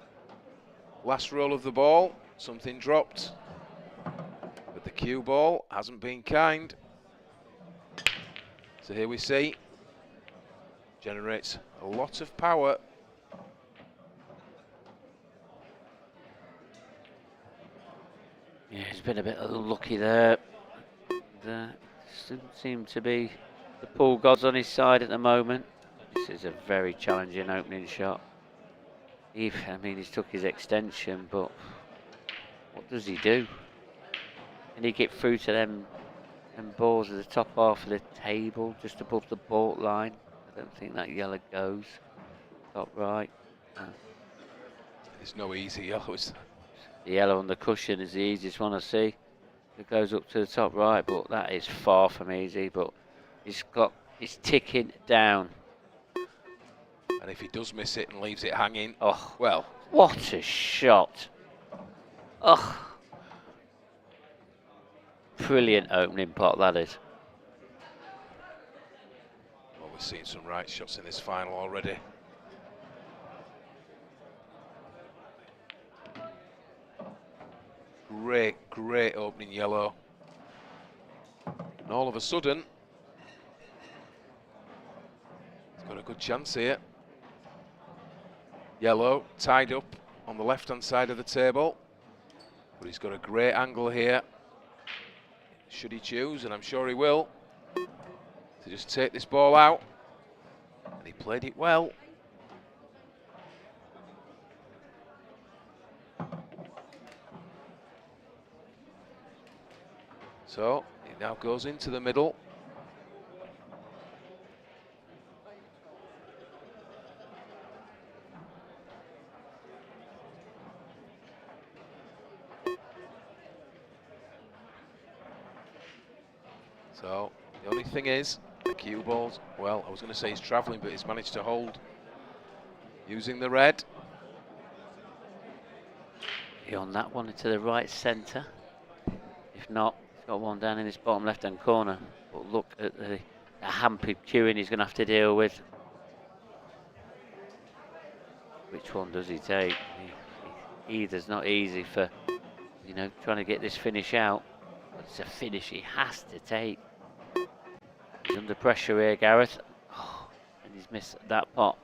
last roll of the ball, something dropped. But the cue ball hasn't been kind. So here we see, generates a lot of power. Yeah, he's been a bit unlucky there. Doesn't seem to be the pool gods on his side at the moment. This is a very challenging opening shot. I mean, he's took his extension, but what does he do? Can he get through to them balls at the top half of the table, just above the baulk line? I don't think that yellow goes. Top right. It's no easy yellows. The yellow on the cushion is the easiest one I see. It goes up to the top right, but that is far from easy. But it's ticking down. And if he does miss it and leaves it hanging, oh well, what a shot! Oh, brilliant opening pot that is. Well, we've seen some right shots in this final already. Great opening yellow. And all of a sudden, he's got a good chance here. Yellow tied up on the left-hand side of the table. But he's got a great angle here. Should he choose, and I'm sure he will, to just take this ball out he played it well. So he now goes into the middle. So the only thing is, the cue balls, well, I was going to say he's travelling, but he's managed to hold using the red. On that one into the right centre. If not, he's got one down in his bottom left-hand corner. But look at the hampered queuing he's going to have to deal with. Which one does he take? Either's not easy for, you know, trying to get this finish out. But it's a finish he has to take. He's under pressure here, Gareth. Oh, and he's missed that pot.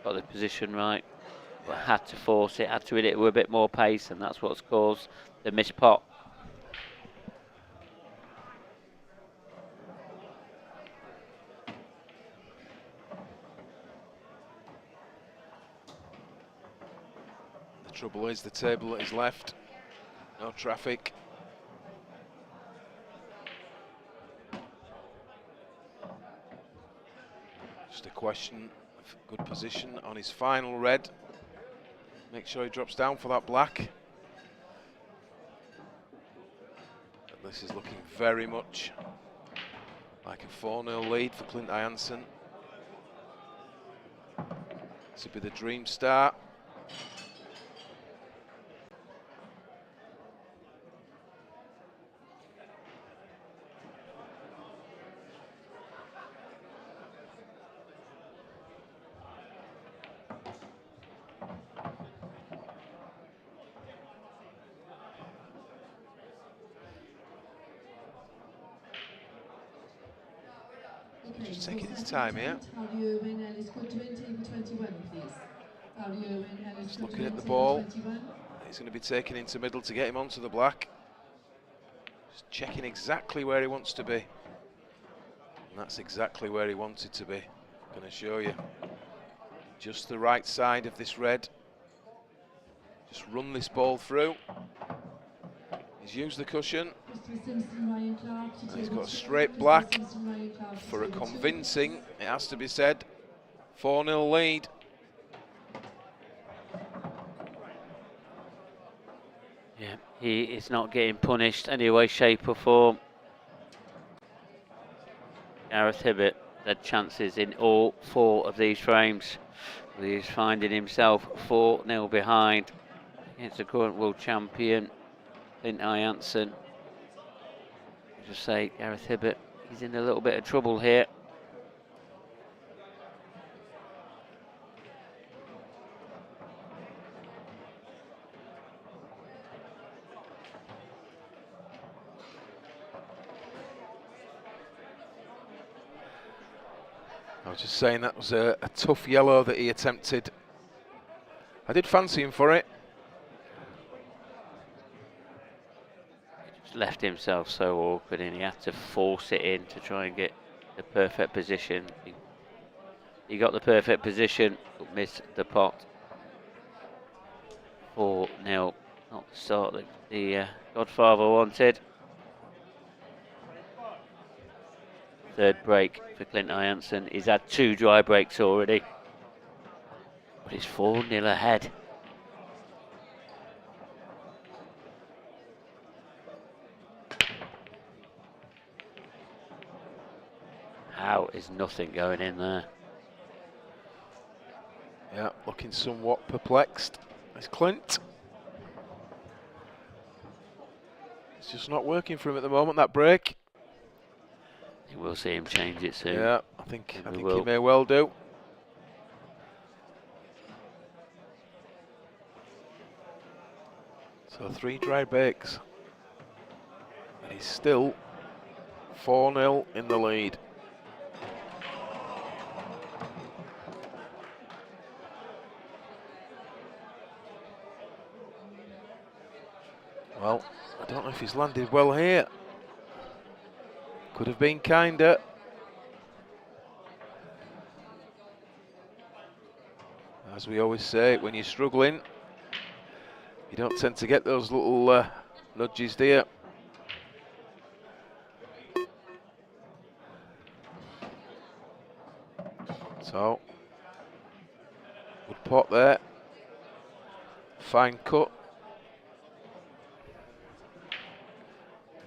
Got the position right. But had to force it, had to hit it with a bit more pace, and that's what's caused the missed pot. The trouble is the table that is left, no traffic. Just a question of good position on his final red. Make sure he drops down for that black. But this is looking very much like a 4-0 lead for Clint Ironson. This would be the dream start. Just taking his time here. Just looking at the ball. He's going to be taken into middle to get him onto the black. Just checking exactly where he wants to be. And that's exactly where he wanted to be. I'm going to show you. Just the right side of this red. Just run this ball through. He's used the cushion. And he's got a straight black for a convincing, it has to be said, 4-0 lead. Yeah, he is not getting punished any way, shape or form. Gareth Hibbert had chances in all 4 of these frames. He's finding himself 4-0 behind against the current world champion, Clint Ironson. Just say Gareth Hibbert, he's in a little bit of trouble here. I was just saying that was a tough yellow that he attempted. I did fancy him for it. Left himself so awkward and he had to force it in to try and get the perfect position. He got the perfect position but missed the pot. 4-0, not the start that the Godfather wanted. Third break for Clint Ironson. He's had 2 dry breaks already, but he's 4-0 ahead. How is nothing going in there? Yeah, looking somewhat perplexed. It's Clint. It's just not working for him at the moment, that break. I think we'll see him change it soon. Yeah, I think he may well do. So 3 dry breaks. And he's still 4-0 in the lead. Well, I don't know if he's landed well here. Could have been kinder. as we always say, when you're struggling, you don't tend to get those little nudges, do you? So, good pot there. Fine cut.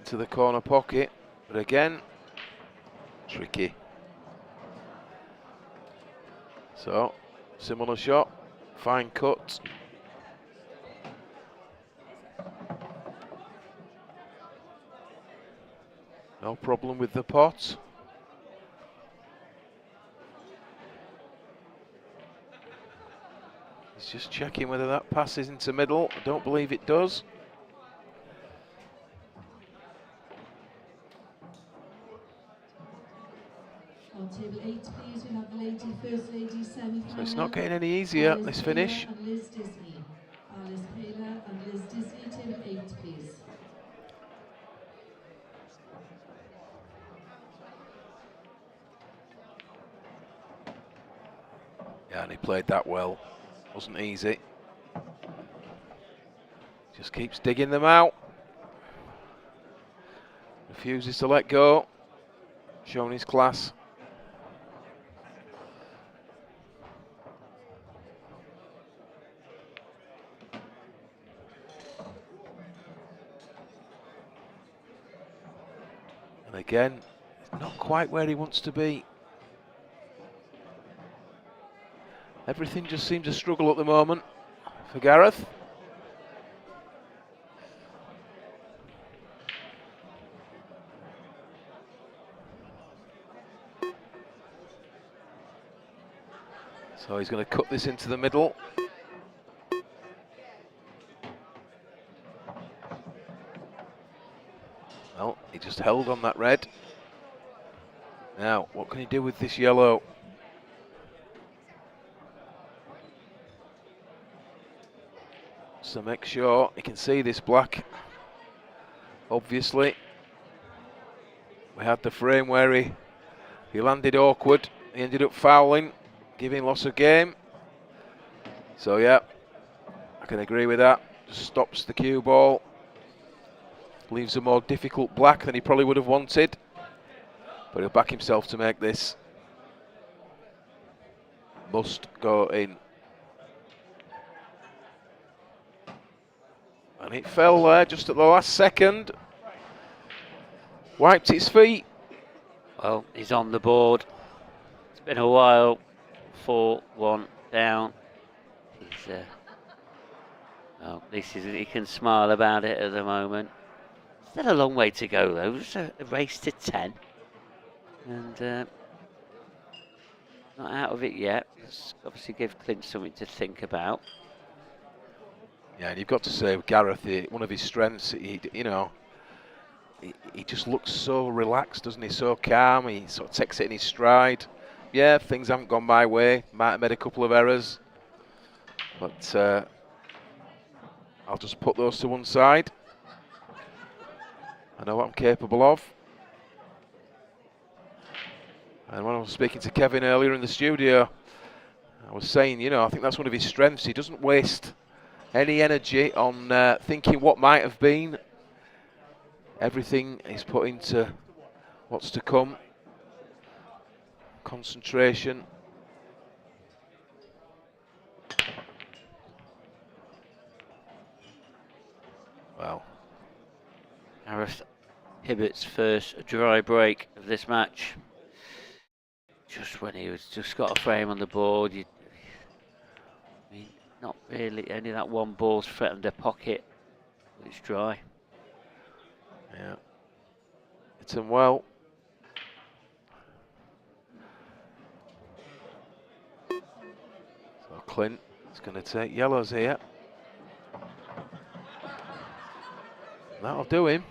Into the corner pocket. But again, tricky. So, similar shot. Fine cut. No problem with the pot. He's just checking whether that passes into middle. I don't believe it does. On table 8, please, we have the lady, first lady semi-final. So it's not getting any easier, this finish. And Liz Disney. Alice Taylor and Liz Disney, table 8, please. Yeah, and he played that well. Wasn't easy. Just keeps digging them out. Refuses to let go. Showing his class. And again, not quite where he wants to be. Everything just seems to struggle at the moment for Gareth. So he's going to cut this into the middle. Well, he just held on that red. Now, what can he do with this yellow? So make sure he can see this black. Obviously, we had the frame where he landed awkward. He ended up fouling, giving loss of game. So yeah, I can agree with that. Just stops the cue ball. Leaves a more difficult black than he probably would have wanted. But he'll back himself to make this. Must go in. And it fell there just at the last second. Wiped his feet. Well, he's on the board. It's been a while. 4-1 down. He's well, at least he can smile about it at the moment. Still a long way to go though. It's a race to 10. And not out of it yet. Let's obviously give Clint something to think about. Yeah, and you've got to say, Gareth, one of his strengths, he just looks so relaxed, doesn't he? So calm. He sort of takes it in his stride. Yeah, things haven't gone my way. Might have made a couple of errors, but I'll just put those to one side. I know what I'm capable of. And when I was speaking to Kevin earlier in the studio, I was saying, I think that's one of his strengths. He doesn't waste any energy on thinking what might have been. Everything is put into what's to come. Concentration. Well, Gareth Hibbert's first dry break of this match. Just when he was just got a frame on the board, I mean, not really. Only that one ball's threatened a pocket. It's dry. Yeah, it's him well. So Clint is going to take yellows here. That'll do him.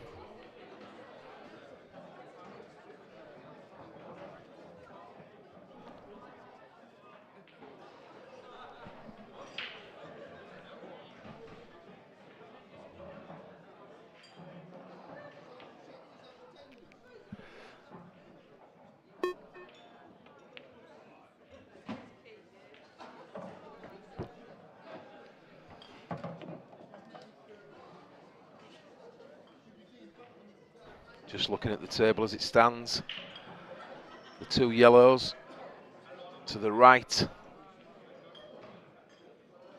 Just looking at the table as it stands. The 2 yellows to the right.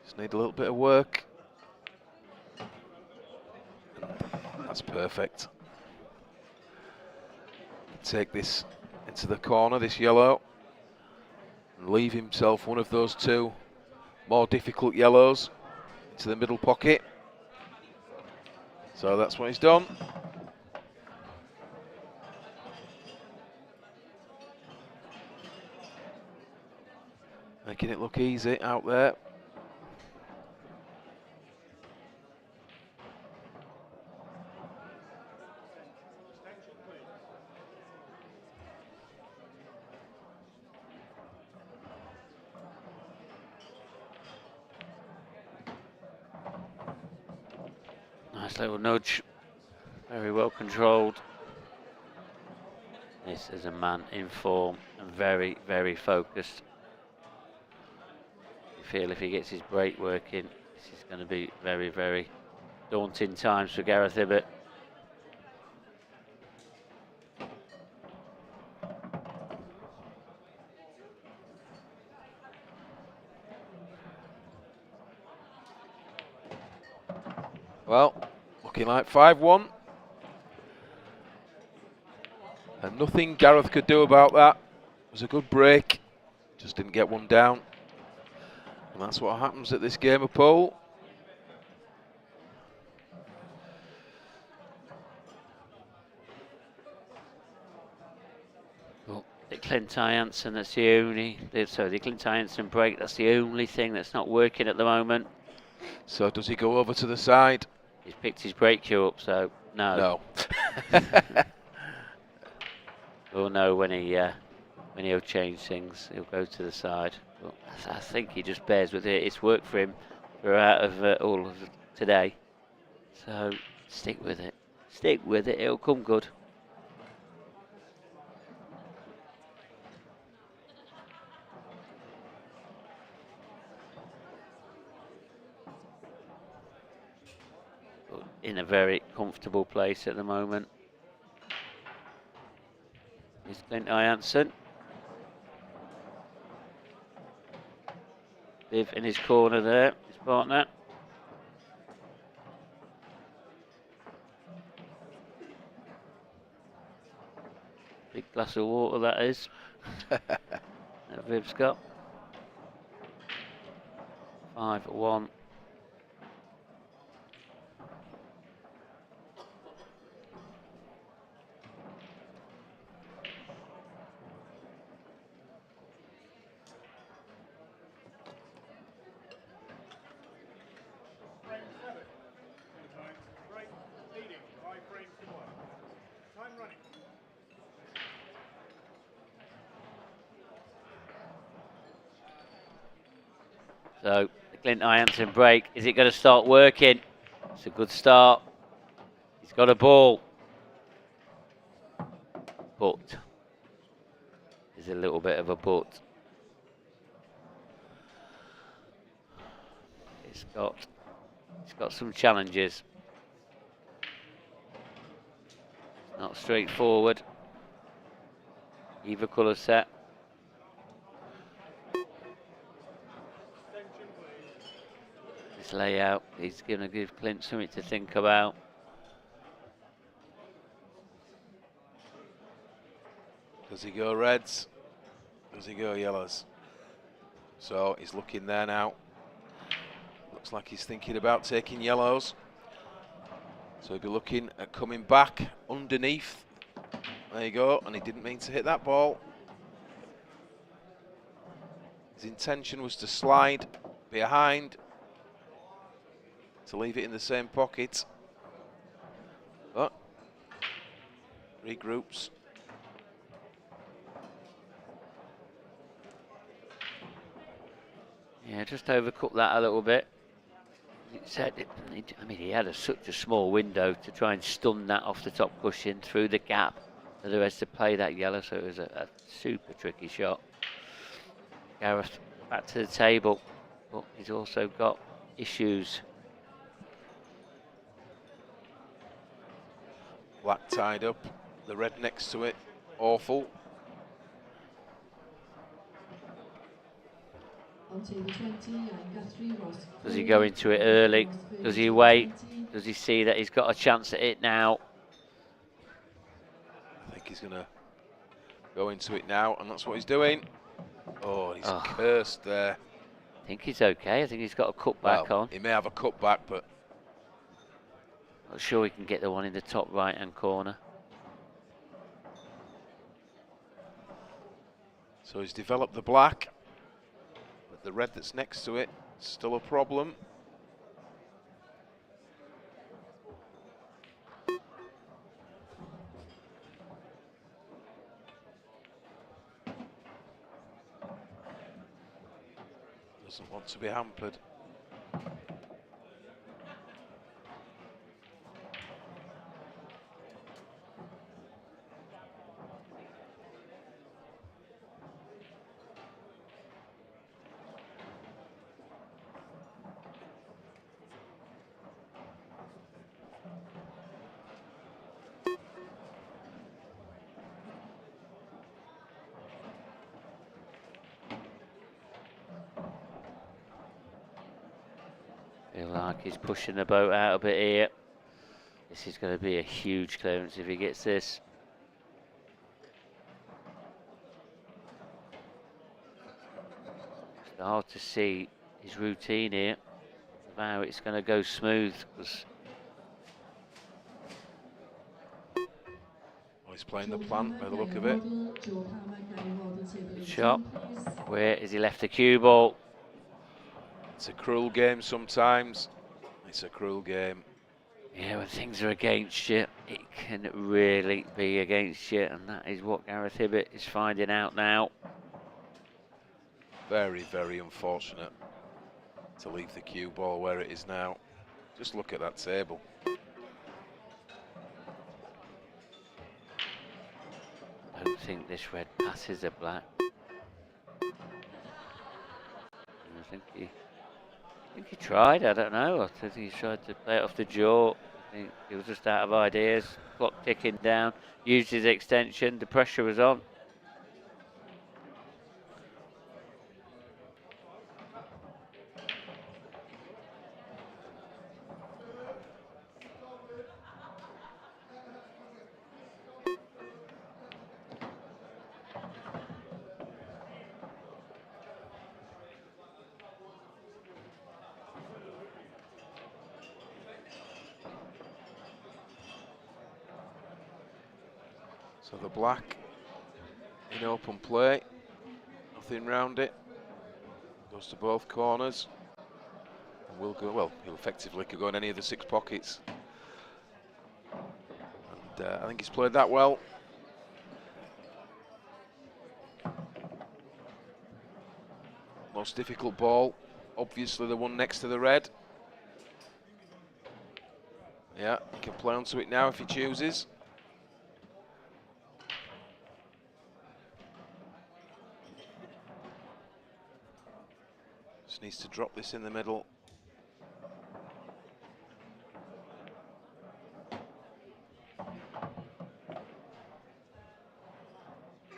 Just need a little bit of work. That's perfect. Take this into the corner, this yellow, and leave himself one of those 2 more difficult yellows into the middle pocket. So that's what he's done. Making it look easy out there. Nice little nudge, very well controlled. This is a man in form and very, very focused. You feel if he gets his break working, this is going to be very, very daunting times for Gareth Hibbert. Well, looking like 5-1. And nothing Gareth could do about that. It was a good break, just didn't get one down. And that's what happens at this game of pool. Well, the Clint Ironson, that's the only, sorry, the Clint Ironson break, that's the only thing that's not working at the moment. So does he go over to the side? He's picked his break cue up, so no. No. We'll know when he'll change things. He'll go to the side. But I think he just bears with it. It's worked for him throughout of all of today. So stick with it. Stick with it. It'll come good. In a very comfortable place at the moment. Here's Clint Ironson. Viv in his corner there, his partner. Big glass of water that is. That Viv's got. 5-1. So the Clint Ironson break, is it going to start working? It's a good start. He's got a ball. But there's a little bit of a but. It's got some challenges. Not straightforward. Either colour set. This layout is going to give Clint something to think about. Does he go reds? Does he go yellows? So he's looking there now. Looks like he's thinking about taking yellows. So he'll be looking at coming back underneath. There you go, and he didn't mean to hit that ball. His intention was to slide behind, to leave it in the same pocket. But regroups. Yeah, just overcooked that a little bit. I mean, he had such a small window to try and stun that off the top cushion through the gap for the rest to play that yellow, so it was a super tricky shot. Gareth back to the table, but he's also got issues. Black tied up. The red next to it, awful. On table 20, Guthrie, Ross. Does he go into it early? Does he wait? Does he see that he's got a chance at it now? I think he's going to go into it now, and that's what he's doing. Oh, he's cursed there. I think he's okay. I think he's got a cut back on. He may have a cut back, but Not sure we can get the one in the top right-hand corner. So he's developed the black, but the red that's next to it is still a problem. Doesn't want to be hampered. Feel like he's pushing the boat out a bit here. This is going to be a huge clearance if he gets this. It's hard to see his routine here, how it's going to go smooth. Cause He's playing the plant by the look of it. Good shot. Where has he left the cue ball? It's a cruel game sometimes. It's a cruel game. Yeah, when things are against you, it can really be against you, and that is what Gareth Hibbert is finding out now. Very, very unfortunate to leave the cue ball where it is now. Just look at that table. I don't think this red passes a black. I think he tried, I don't know. I think he tried to play it off the jaw. I think he was just out of ideas. Clock ticking down. Used his extension. The pressure was on. So the black in open play, nothing round it, goes to both corners, and will go, well, he effectively could go in any of the 6 pockets. And I think he's played that well. Most difficult ball, obviously the one next to the red. Yeah, he can play onto it now if he chooses. Just needs to drop this in the middle.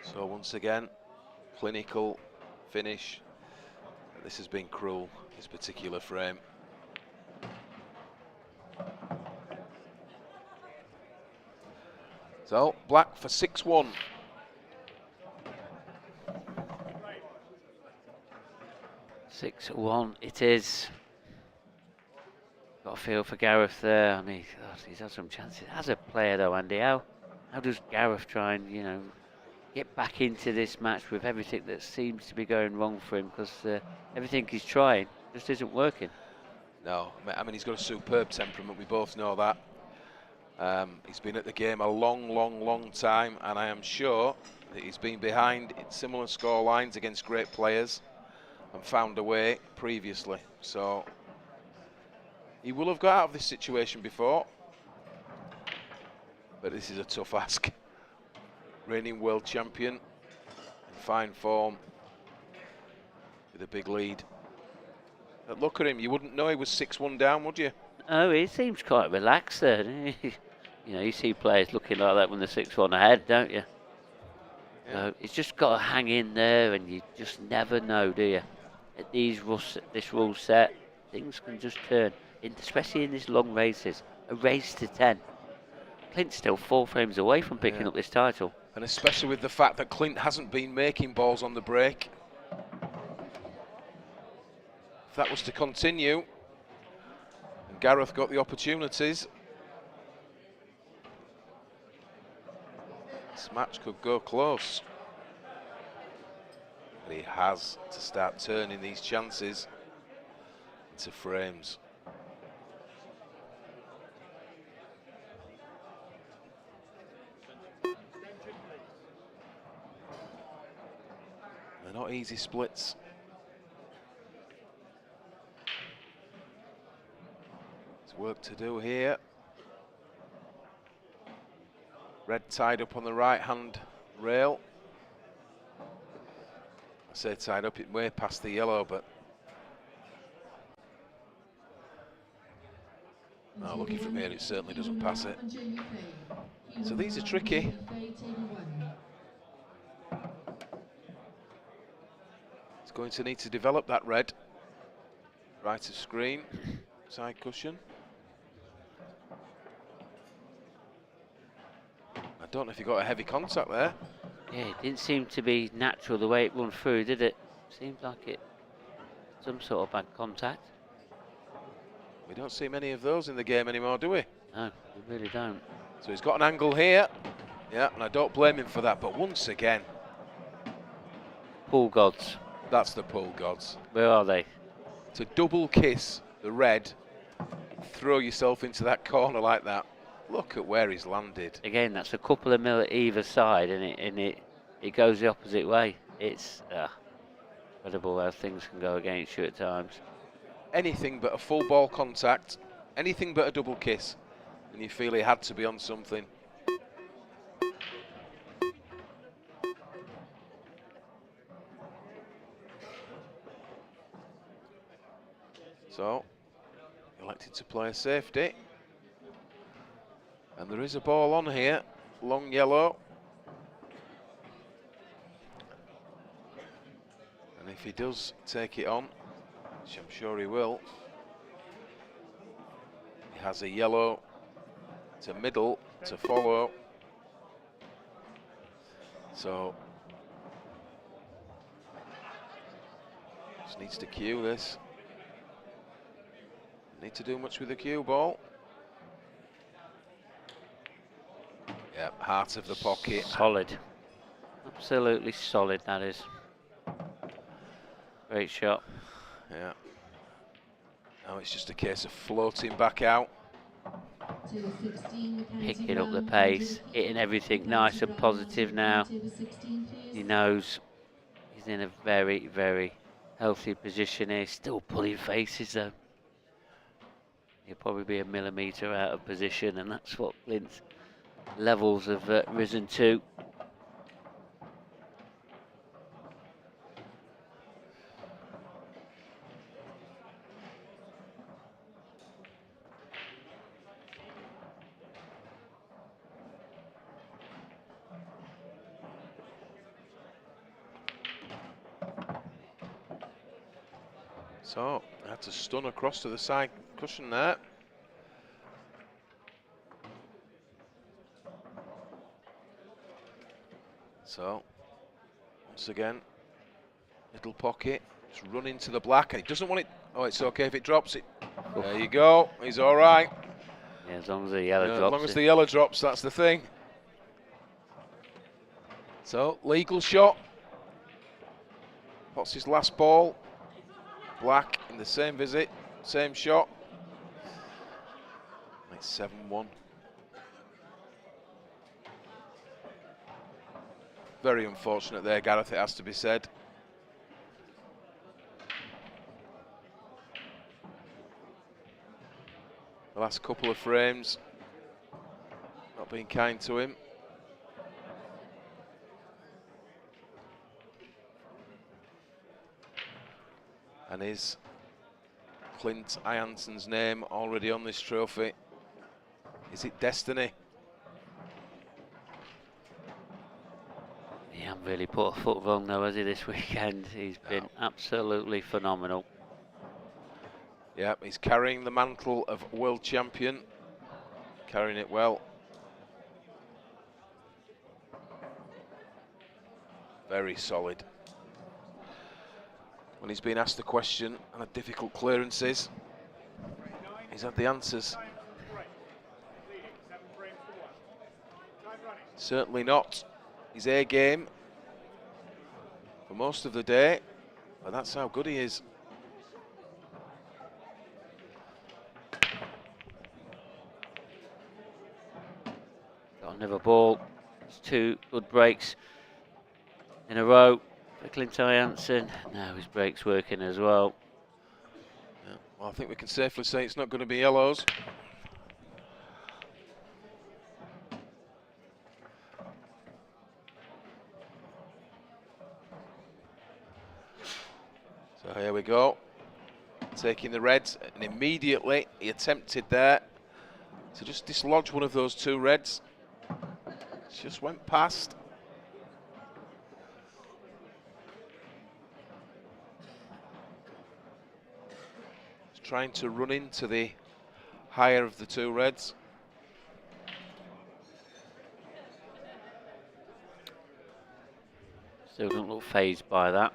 So once again, clinical finish. This has been cruel, this particular frame. So black for 6-1. Six 6-1 it is. Got a feel for Gareth there. I mean, God, he's had some chances. As a player though, Andy, how does Gareth try and, you know, get back into this match with everything that seems to be going wrong for him? Because everything he's trying just isn't working. No, I mean, he's got a superb temperament, we both know that. He's been at the game a long time, and I am sure that he's been behind in similar score lines against great players and found a way previously. So he will have got out of this situation before, but this is a tough ask. Reigning world champion in fine form with a big lead. But look at him, you wouldn't know he was 6-1 down, would you? Oh, he seems quite relaxed there, doesn't he? You know, you see players looking like that when they're 6-1 ahead, don't you? Yeah. So it's just got to hang in there, and you just never know, do you? At this rule set, things can just turn, especially in these long races. A race to 10. Clint's still 4 frames away from picking up this title. And especially with the fact that Clint hasn't been making balls on the break. If that was to continue, and Gareth got the opportunities, this match could go close. But he has to start turning these chances into frames. They're not easy splits. There's work to do here. Red tied up on the right-hand rail. I say tied up, it way past the yellow, but looking from here, it certainly doesn't pass it. So these are tricky. It's going to need to develop that red. Right of screen, side cushion. I don't know if you got a heavy contact there. Yeah, it didn't seem to be natural the way it run through, did it? Seemed like it some sort of bad contact. We don't see many of those in the game anymore, do we? No, we really don't. So he's got an angle here. Yeah, and I don't blame him for that, but once again. Pool gods. That's the pool gods. Where are they? To double kiss the red, throw yourself into that corner like that. Look at where he's landed. Again, that's a couple of mil at either side, and it goes the opposite way. It's incredible how things can go against you at times. Anything but a full ball contact, anything but a double kiss, and you feel he had to be on something. So, elected to play a safety. And there is a ball on here, long yellow. And if he does take it on, which I'm sure he will, he has a yellow to middle to follow. So, just needs to cue this. Need to do much with the cue ball. Yeah, heart of the pocket. Solid. Absolutely solid, that is. Great shot. Yeah. Now it's just a case of floating back out. Picking up the pace, hitting everything nice and positive now. He knows he's in a very, very healthy position here. Still pulling faces though. He'll probably be a millimetre out of position, and that's what Clint's levels have risen to. So, I had to stun across to the side cushion there. So, once again, little pocket, just run into the black, and he doesn't want it. Oh, it's okay if it drops it. There you go, he's all right. Yeah, as long as the yellow drops. As long as the yellow drops, that's the thing. So, legal shot. What's his last ball? Black in the same visit, same shot. It's 7-1. Very unfortunate there, Gareth, it has to be said. The last couple of frames, not being kind to him. And is Clint Ironson's name already on this trophy? Is it destiny? really put a foot wrong though, has he, this weekend? He's been absolutely phenomenal. Yeah, he's carrying the mantle of world champion, carrying it well. Very solid. When he's been asked a question and had difficult clearances, he's had the answers. Certainly not his A game for most of the day, but that's how good he is. Got another ball. It's 2 good breaks in a row for Clint Ironson. Now his break's working as well. Yeah, well, I think we can safely say it's not going to be yellows. So here we go, taking the reds, and immediately he attempted there to just dislodge one of those 2 reds. Just went past. He's trying to run into the higher of the 2 reds. Still don't look phased by that.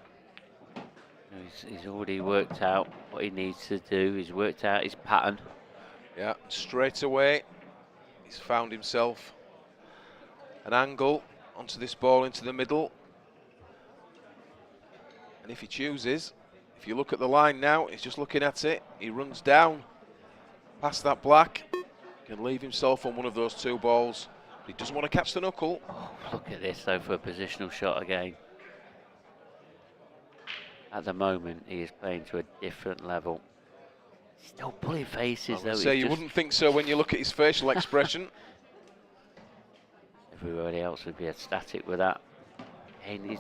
He's already worked out what he needs to do. He's worked out his pattern. Yeah, straight away he's found himself an angle onto this ball into the middle. And if he chooses, if you look at the line now, he's just looking at it. He runs down past that black, can leave himself on one of those 2 balls. But he doesn't want to catch the knuckle. Oh, look at this though for a positional shot again. At the moment, he is playing to a different level. Still pulling faces though. You wouldn't think so when you look at his facial expression. Everybody else would be ecstatic with that. And he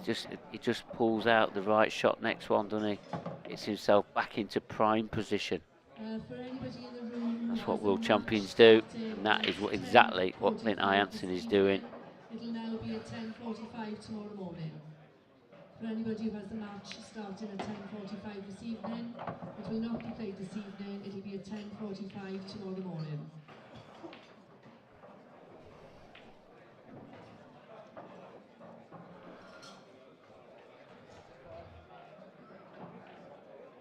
just pulls out the right shot next one, doesn't he? Gets himself back into prime position. That's what world champions do, and that is exactly what Clint Ironson is doing. It'll now be at 10:45 tomorrow morning. For anybody who has the match starting at 10:45 this evening, it will not be played this evening. It'll be at 10:45 tomorrow morning.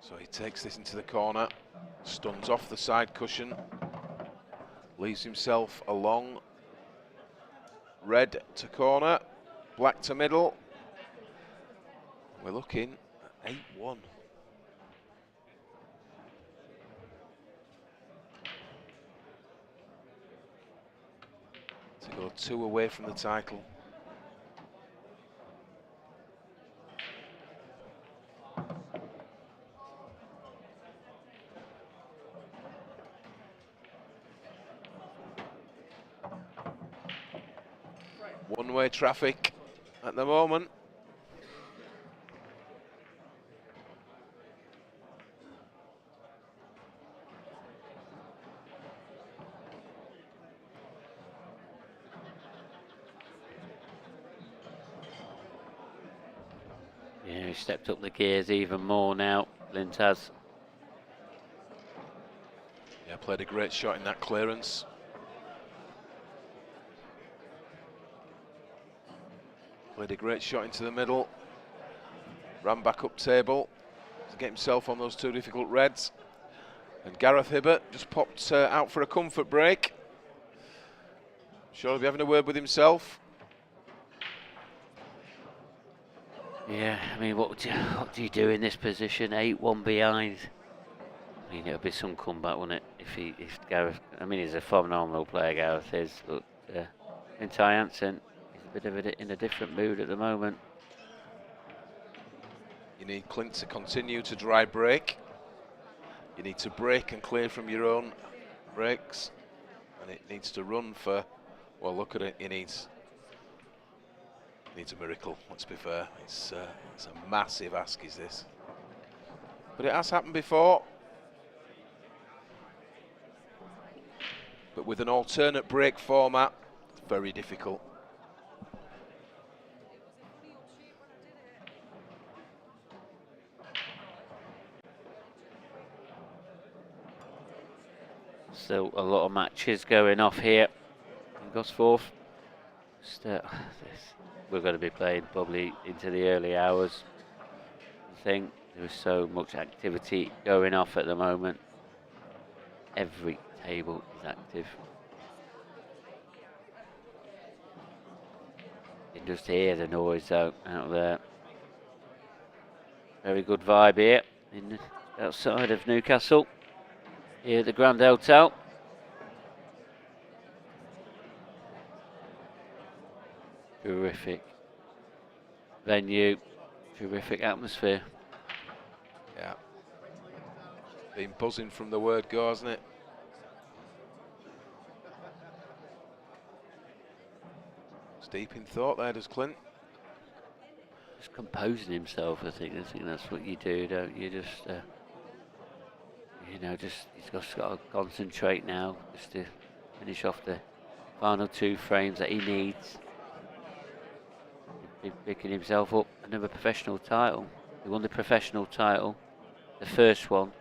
So he takes this into the corner, stuns off the side cushion, leaves himself a long red to corner, black to middle. We're looking at 8-1. To go 2 away from the title. One-way traffic at the moment. Yeah, he stepped up the gears even more now, Clint has. Yeah, played a great shot in that clearance. Played a great shot into the middle. Ran back up table to get himself on those 2 difficult reds. And Gareth Hibbert just popped out for a comfort break. Sure he'll be having a word with himself. Yeah, I mean, what do you do in this position? 8-1 behind. I mean, it'll be some comeback, wouldn't it? If Gareth, I mean, he's a phenomenal player, Gareth is, but Clint Ironson, he's a bit of in a different mood at the moment. You need Clint to continue to dry break. You need to break and clear from your own breaks, and it needs to run for. Well, look at it. He needs a miracle. Let's be fair. It's a massive ask, is this? But it has happened before. But with an alternate break format, it's very difficult. Still a lot of matches going off here in Gosforth. We're going to be playing probably into the early hours. I think there is so much activity going off at the moment. Every table is active. You can just hear the noise out there. Very good vibe here outside of Newcastle, here at the Grand Hotel. Terrific venue, terrific atmosphere. Yeah. Been buzzing from the word go, hasn't it? It's deep in thought there, does Clint? Just composing himself, I think that's what you do, don't you? Just, he's just got to concentrate now, just to finish off the final 2 frames that he needs. He's picking himself up another professional title. He won the professional title, the first one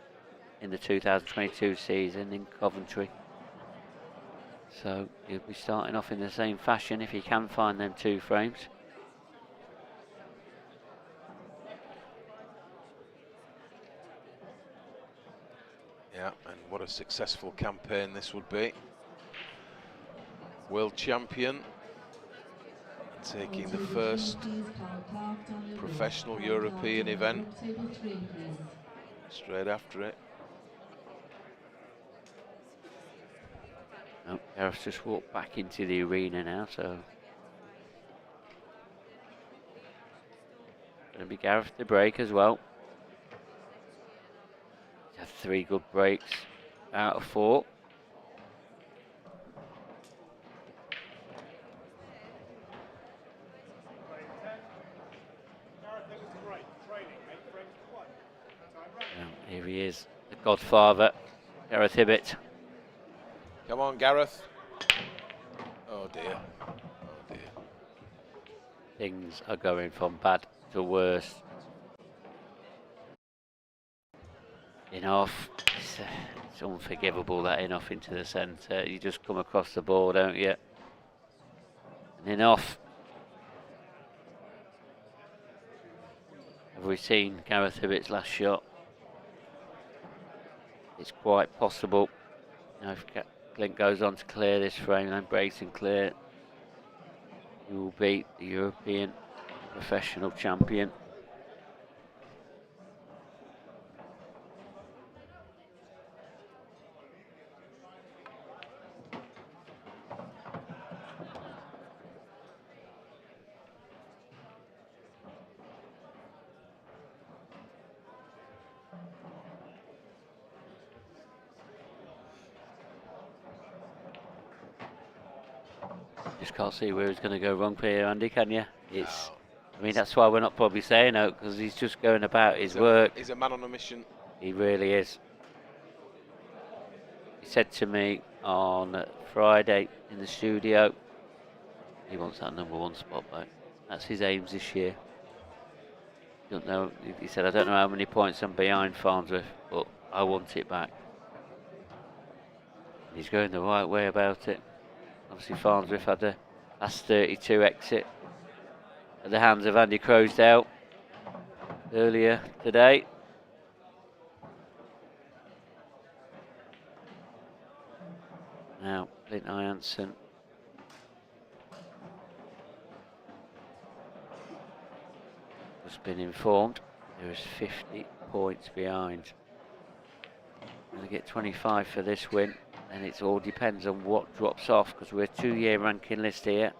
in the 2022 season in Coventry. So he'll be starting off in the same fashion if he can find them 2 frames. Yeah, and what a successful campaign this would be. World champion, taking the first professional European event straight after it. Oh, Gareth's just walked back into the arena now, so going to be Gareth to break as well. He's had 3 good breaks out of 4. Here he is, the godfather, Gareth Hibbert. Come on, Gareth. Oh dear. Oh dear. Things are going from bad to worse. In off, it's unforgivable, that in off into the centre. You just come across the ball, don't you? And in off. Have we seen Gareth Hibbert's last shot? It's quite possible. Now if Clint goes on to clear this frame and breaks and clear, he will beat the European professional champion. Just can't see where he's going to go wrong here, Andy, can you? It's. I mean, that's why we're not probably saying out, because he's just going about his work. He's a man on a mission. He really is. He said to me on Friday in the studio, he wants that #1 spot back. That's his aims this year. Don't know. He said, I don't know how many points I'm behind Farnsworth, but I want it back. He's going the right way about it. Obviously, Farnsworth had the last 32 exit at the hands of Andy Crowsdale earlier today. Now, Clint Ironson. Has been informed there is 50 points behind. Going to get 25 for this win. And it all depends on what drops off, because we're a 2-year ranking list here.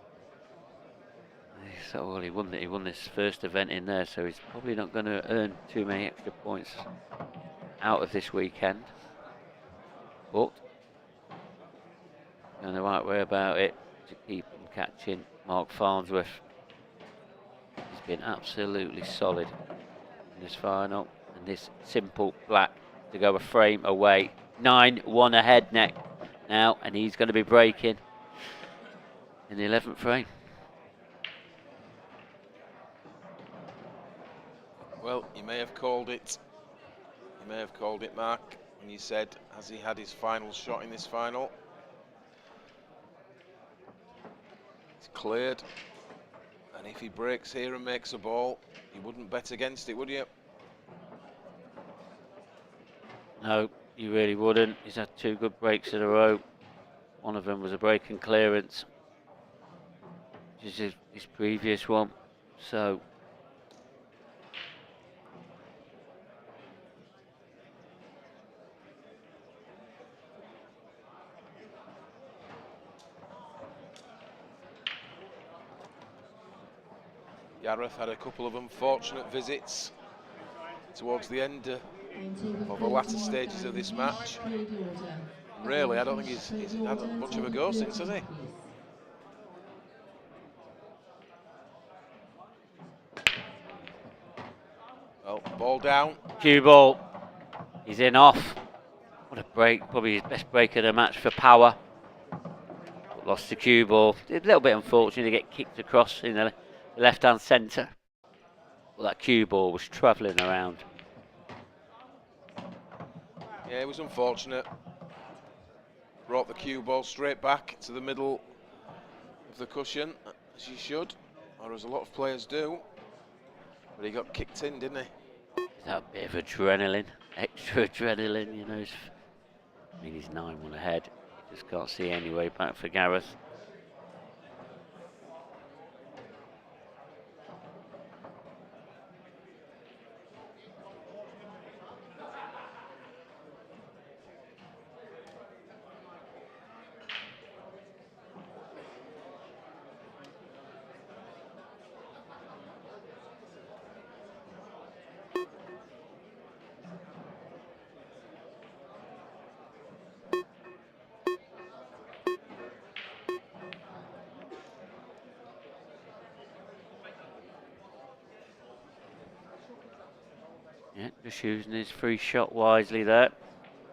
So, well, he won this first event in there, so he's probably not going to earn too many extra points out of this weekend. But going the right way about it to keep him catching Mark Farnsworth. He's been absolutely solid in this final, and this simple black to go a frame away. 9-1 ahead now, and he's going to be breaking in the 11th frame. Well, you may have called it. You may have called it, Mark. when you said, has he had his final shot in this final? It's cleared. And if he breaks here and makes a ball, you wouldn't bet against it, would you? No, you really wouldn't. He's had 2 good breaks in a row. One of them was a break and clearance, which is his previous one. So Gareth had a couple of unfortunate visits towards the end of the latter stages of this match. Really, I don't think he's had much of a go since, has he? Well, ball down. Cue ball. He's in off. What a break. Probably his best break of the match for power. But lost the cue ball. A little bit unfortunate to get kicked across in the left-hand centre. Well, that cue ball was travelling around. Yeah, it was unfortunate. Brought the cue ball straight back to the middle of the cushion, as you should, or as a lot of players do. But he got kicked in, didn't he? That bit of adrenaline, extra adrenaline, you know. I mean, he's 9-1 ahead. You just can't see any way back for Gareth. Yeah, just using his free shot wisely there.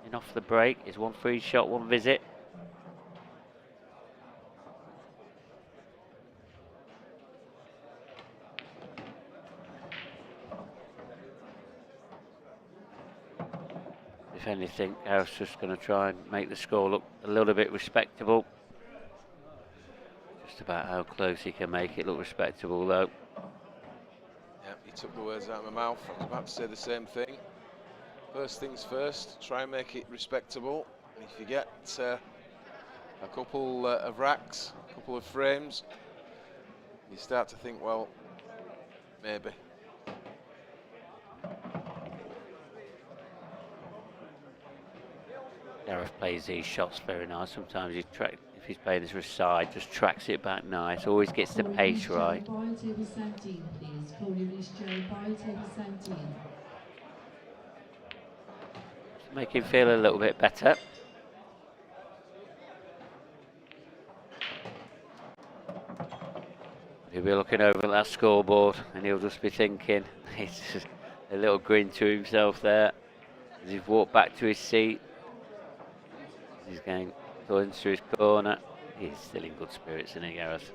In off the break, is 1 free shot, 1 visit. If anything, Gareth's just going to try and make the score look a little bit respectable. Just about how close he can make it look respectable though. He took the words out of my mouth. I was about to say the same thing. First things first, try and make it respectable. And if you get a couple of racks, a couple of frames, you start to think, well, maybe. Gareth plays these shots very nice. Sometimes if he's playing this wrist side, just tracks it back nice. Always gets the pace right. Boyle table 17, please. Ruiz, Boyle table 17. Make him feel a little bit better. He'll be looking over at that scoreboard and he'll just be thinking, it's just a little grin to himself there as he's walked back to his seat. He's going through his corner. He's still in good spirits, isn't he, Gareth?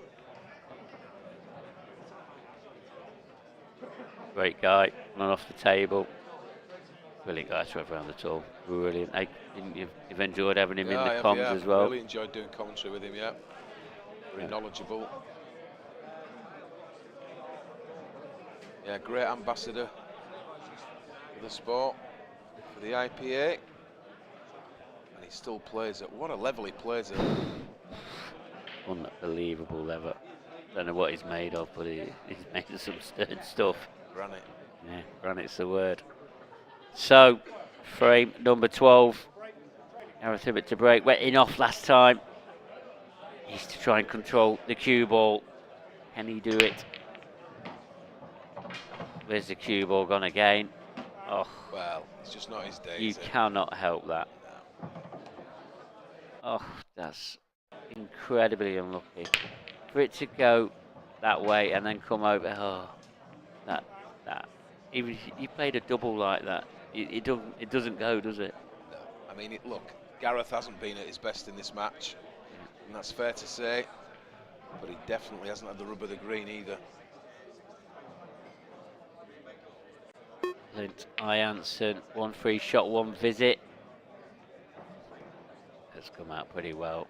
Great guy, running off the table. Brilliant guy to have around the tour. Brilliant. You've enjoyed having him in the comms as well. Really enjoyed doing commentary with him, yeah. Very knowledgeable. Yeah, great ambassador for the sport, for the IPA. And he still plays at, what a level he plays at. Unbelievable level. Don't know what he's made of, but he's made of some stern stuff. Granite. Yeah, granite's the word. So, frame number 12. Gareth Hibbert to break. Went in off last time. He's to try and control the cue ball. Can he do it? Where's the cue ball gone again? Oh, well, it's just not his day. You cannot help that. Oh, that's incredibly unlucky. For it to go that way and then come over, oh, that. Even if you played a double like that, it doesn't go, does it? No. I mean, look, Gareth hasn't been at his best in this match, and that's fair to say, but he definitely hasn't had the rub of the green either. Ironson, 1 free shot, 1 visit. Hibbert's come out pretty well.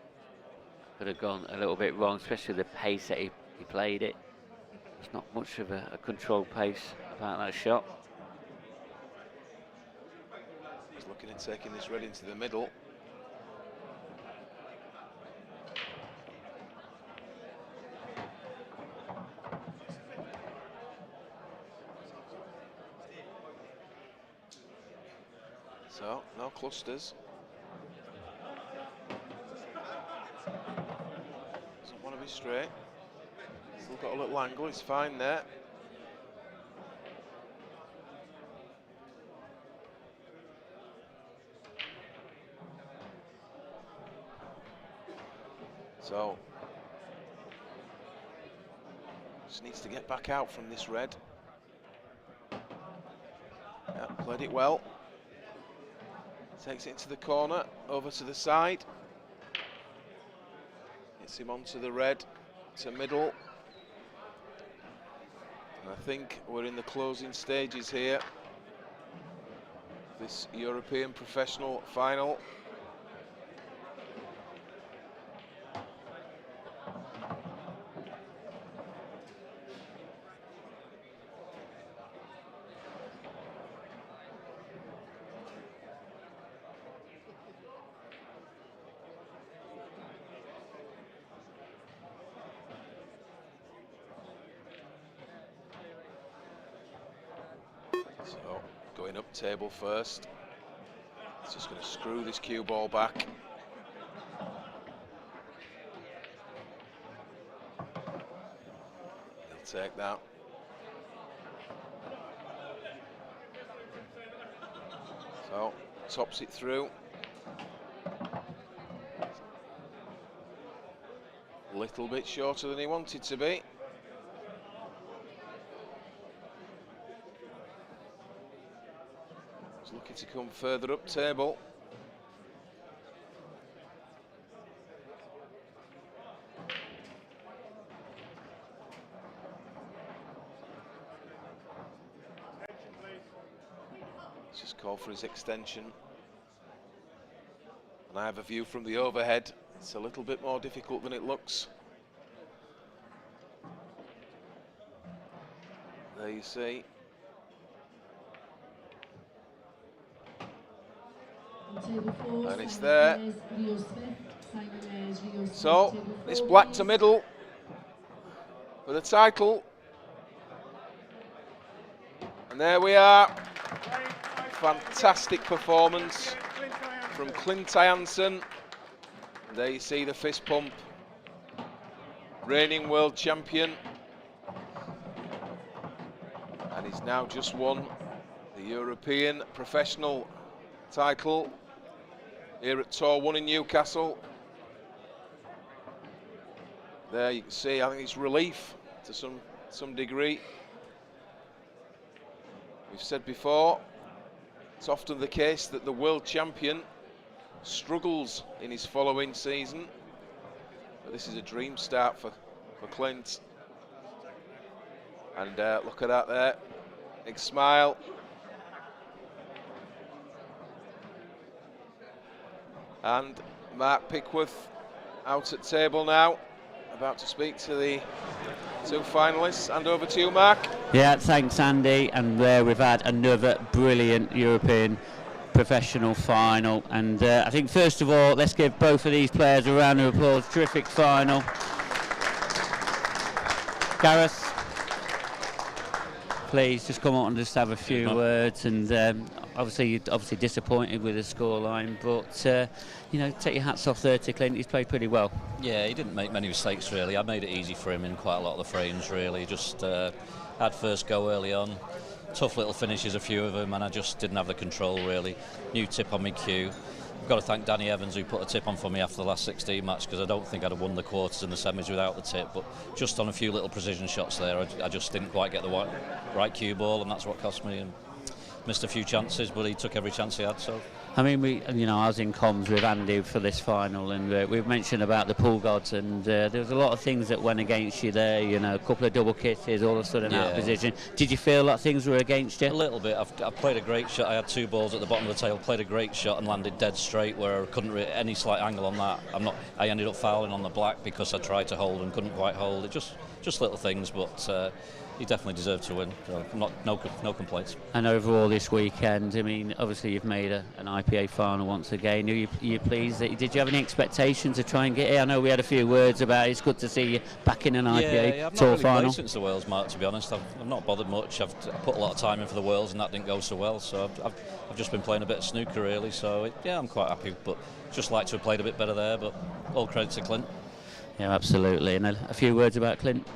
Could have gone a little bit wrong, especially the pace that he played it. There's not much of a controlled pace about that shot. He's looking at taking this red into the middle. So, no clusters. Doesn't want to be straight. Still got a little angle, he's fine there. So, just needs to get back out from this red. Yeah, played it well. Takes it into the corner, over to the side. Gets him onto the red, to middle. And I think we're in the closing stages here. This European Professional Final. So, going up table first. He's just going to screw this cue ball back. He'll take that. So, tops it through. A little bit shorter than he wanted to be. Looking to come further up table. Let's just call for his extension. And I have a view from the overhead. It's a little bit more difficult than it looks. There you see. And it's there. So it's black to middle for the title. And there we are. Fantastic performance from Clint Ironson. And there you see the fist pump. Reigning world champion. And he's now just won the European Professional title here at Tour 1 in Newcastle. There you can see, I think it's relief to some degree. We've said before, it's often the case that the world champion struggles in his following season. But this is a dream start for Clint. And look at that there, big smile. And Mark Pickworth out at table now, about to speak to the two finalists. And over to you, Mark. Yeah, thanks, Andy. And there we've had another brilliant European Professional final. And I think first of all, let's give both of these players a round of applause. Terrific final. Gareth, please just come on and just have a few words. And obviously, you're disappointed with the scoreline, but you know, take your hats off there to Clint. He's played pretty well. Yeah, he didn't make many mistakes really. I made it easy for him in quite a lot of the frames really. Just had first go early on. Tough little finishes, a few of them, and I just didn't have the control really. New tip on my cue. I've got to thank Danny Evans who put a tip on for me after the last 16 match, because I don't think I'd have won the quarters and the semis without the tip, but just on a few little precision shots there, I just didn't quite get the right cue ball, and that's what cost me. And missed a few chances, but he took every chance he had. So. I mean, I was in comms with Andy for this final, and we've mentioned about the pool gods, and there was a lot of things that went against you there. A couple of double kisses, all of a sudden out of position. Did you feel like things were against you? A little bit. I played a great shot. I had 2 balls at the bottom of the table. Played a great shot and landed dead straight, where I couldn't any slight angle on that. I ended up fouling on the black because I tried to hold and couldn't quite hold it. Just little things, but. He definitely deserved to win. So no complaints. And overall this weekend, I mean, obviously you've made an IPA final once again. Are you pleased? Did you have any expectations to try and get here? I know we had a few words about it. It's good to see you back in an IPA I've Tour not really final. played since the Worlds, Mark, to be honest. I've not bothered much. I've put a lot of time in for the Worlds and that didn't go so well. So I've just been playing a bit of snooker really. So I'm quite happy. But just like to have played a bit better there. But all credit to Clint. Yeah, absolutely. And a few words about Clint.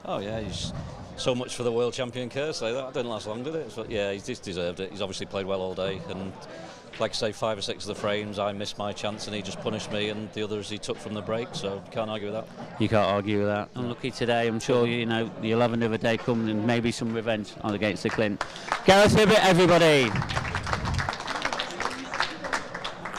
Oh yeah, he's so much for the world champion curse. That didn't last long, did it? But yeah, he's just deserved it. He's obviously played well all day, and like I say, 5 or 6 of the frames I missed my chance and he just punished me, and the others he took from the break, so can't argue with that. You can't argue with that. Unlucky today. I'm sure you'll have another day coming and maybe some revenge against the Clint. Gareth Hibbert, everybody.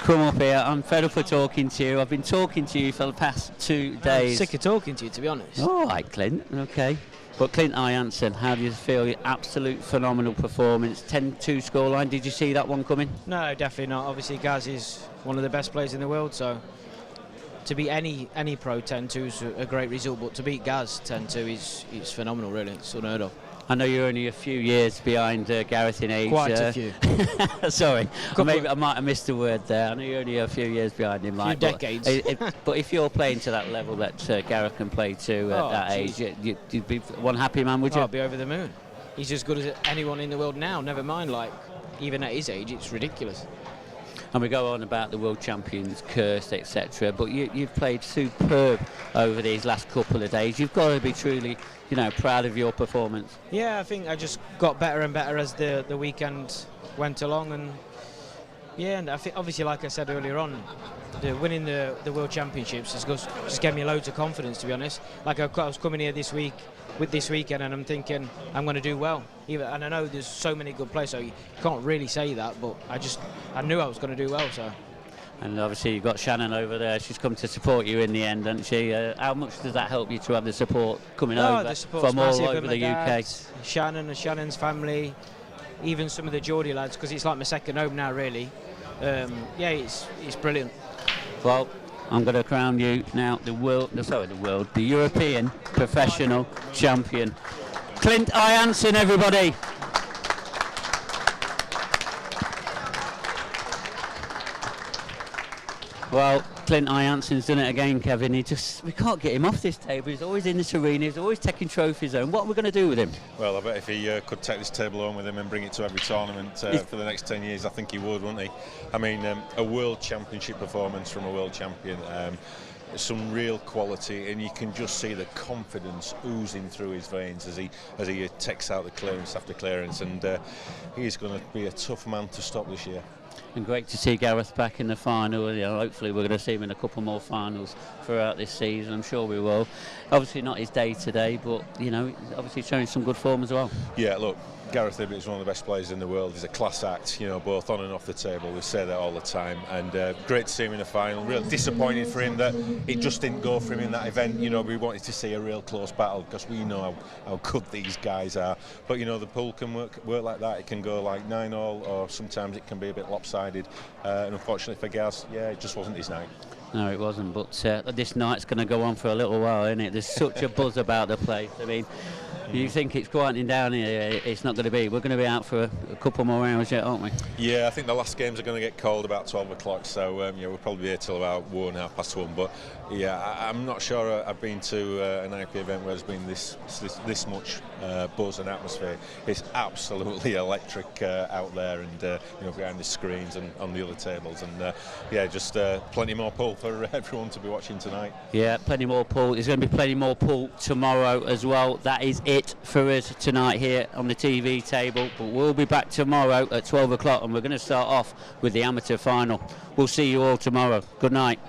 Come up here. I'm fed up for talking to you. I've been talking to you for the past 2 days. I'm sick of talking to you, to be honest. All right, Clint. Okay. But Clint Ironson, how do you feel? Your absolute phenomenal performance. 10-2 scoreline. Did you see that one coming? No, definitely not. Obviously, Gaz is one of the best players in the world, so to beat any pro 10-2 is a great result, but to beat Gaz 10-2 is phenomenal, really. It's unheard of. I know you're only a few years behind Gareth in age. Quite a few. Sorry, I might have missed a word there. I know you're only a few years behind him. A few decades. But if you're playing to that level that Gareth can play to at that age, you'd be one happy man, would you? I'd be over the moon. He's as good as anyone in the world now, never mind, even at his age, it's ridiculous. And we go on about the world champions curse, etc. But you've played superb over these last couple of days. You've got to be truly, proud of your performance. Yeah, I think I just got better and better as the weekend went along, and and I think obviously, like I said earlier on, winning the world championships just gave me loads of confidence. To be honest, I was coming here this weekend, and I'm thinking I'm going to do well. And I know there's so many good players, so you can't really say that, but I knew I was going to do well. So. And obviously you've got Shannon over there. She's come to support you in the end, hasn't she? How much does that help you to have the support coming over from all over the UK? Shannon and Shannon's family, even some of the Geordie lads, because it's like my second home now, really. It's brilliant. Well, I'm going to crown you now the European Professional Champion. Clint Ironson, everybody. Well, Clint Ironson's done it again, Kevin. We can't get him off this table. He's always in this arena. He's always taking trophies home. What are we going to do with him? Well, I bet if he could take this table home with him and bring it to every tournament for the next 10 years, I think he would, wouldn't he? I mean, a world championship performance from a world champion. Some real quality, and you can just see the confidence oozing through his veins as he takes out the clearance after clearance, and he's going to be a tough man to stop this year. And great to see Gareth back in the final. Hopefully we're going to see him in a couple more finals throughout this season. I'm sure we will. Obviously not his day today, but obviously showing some good form as well. Yeah, look, Gareth Hibbert is one of the best players in the world. He's a class act, both on and off the table. We say that all the time. And great to see him in the final. Real disappointed for him that it just didn't go for him in that event. We wanted to see a real close battle because we know how good these guys are. But the pool can work like that. It can go like 9-all, or sometimes it can be a bit lopsided. And unfortunately for Gaz, it just wasn't his night. No, it wasn't. But this night's going to go on for a little while, isn't it? There's such a buzz about the place. I mean, you think it's quieting down here, it's not going to be. We're going to be out for a couple more hours yet, aren't we? Yeah, I think the last games are going to get cold about 12 o'clock, so we'll probably be here till about 1, 1:30. But I'm not sure I've been to an IPA event where there's been this much buzz and atmosphere. It's absolutely electric out there, and behind the screens and on the other tables, and just plenty more pool for everyone to be watching tonight. Yeah, plenty more pool. There's going to be plenty more pool tomorrow as well. That is it for us tonight here on the TV table, but we'll be back tomorrow at 12 o'clock, and we're going to start off with the amateur final. We'll see you all tomorrow. Good night.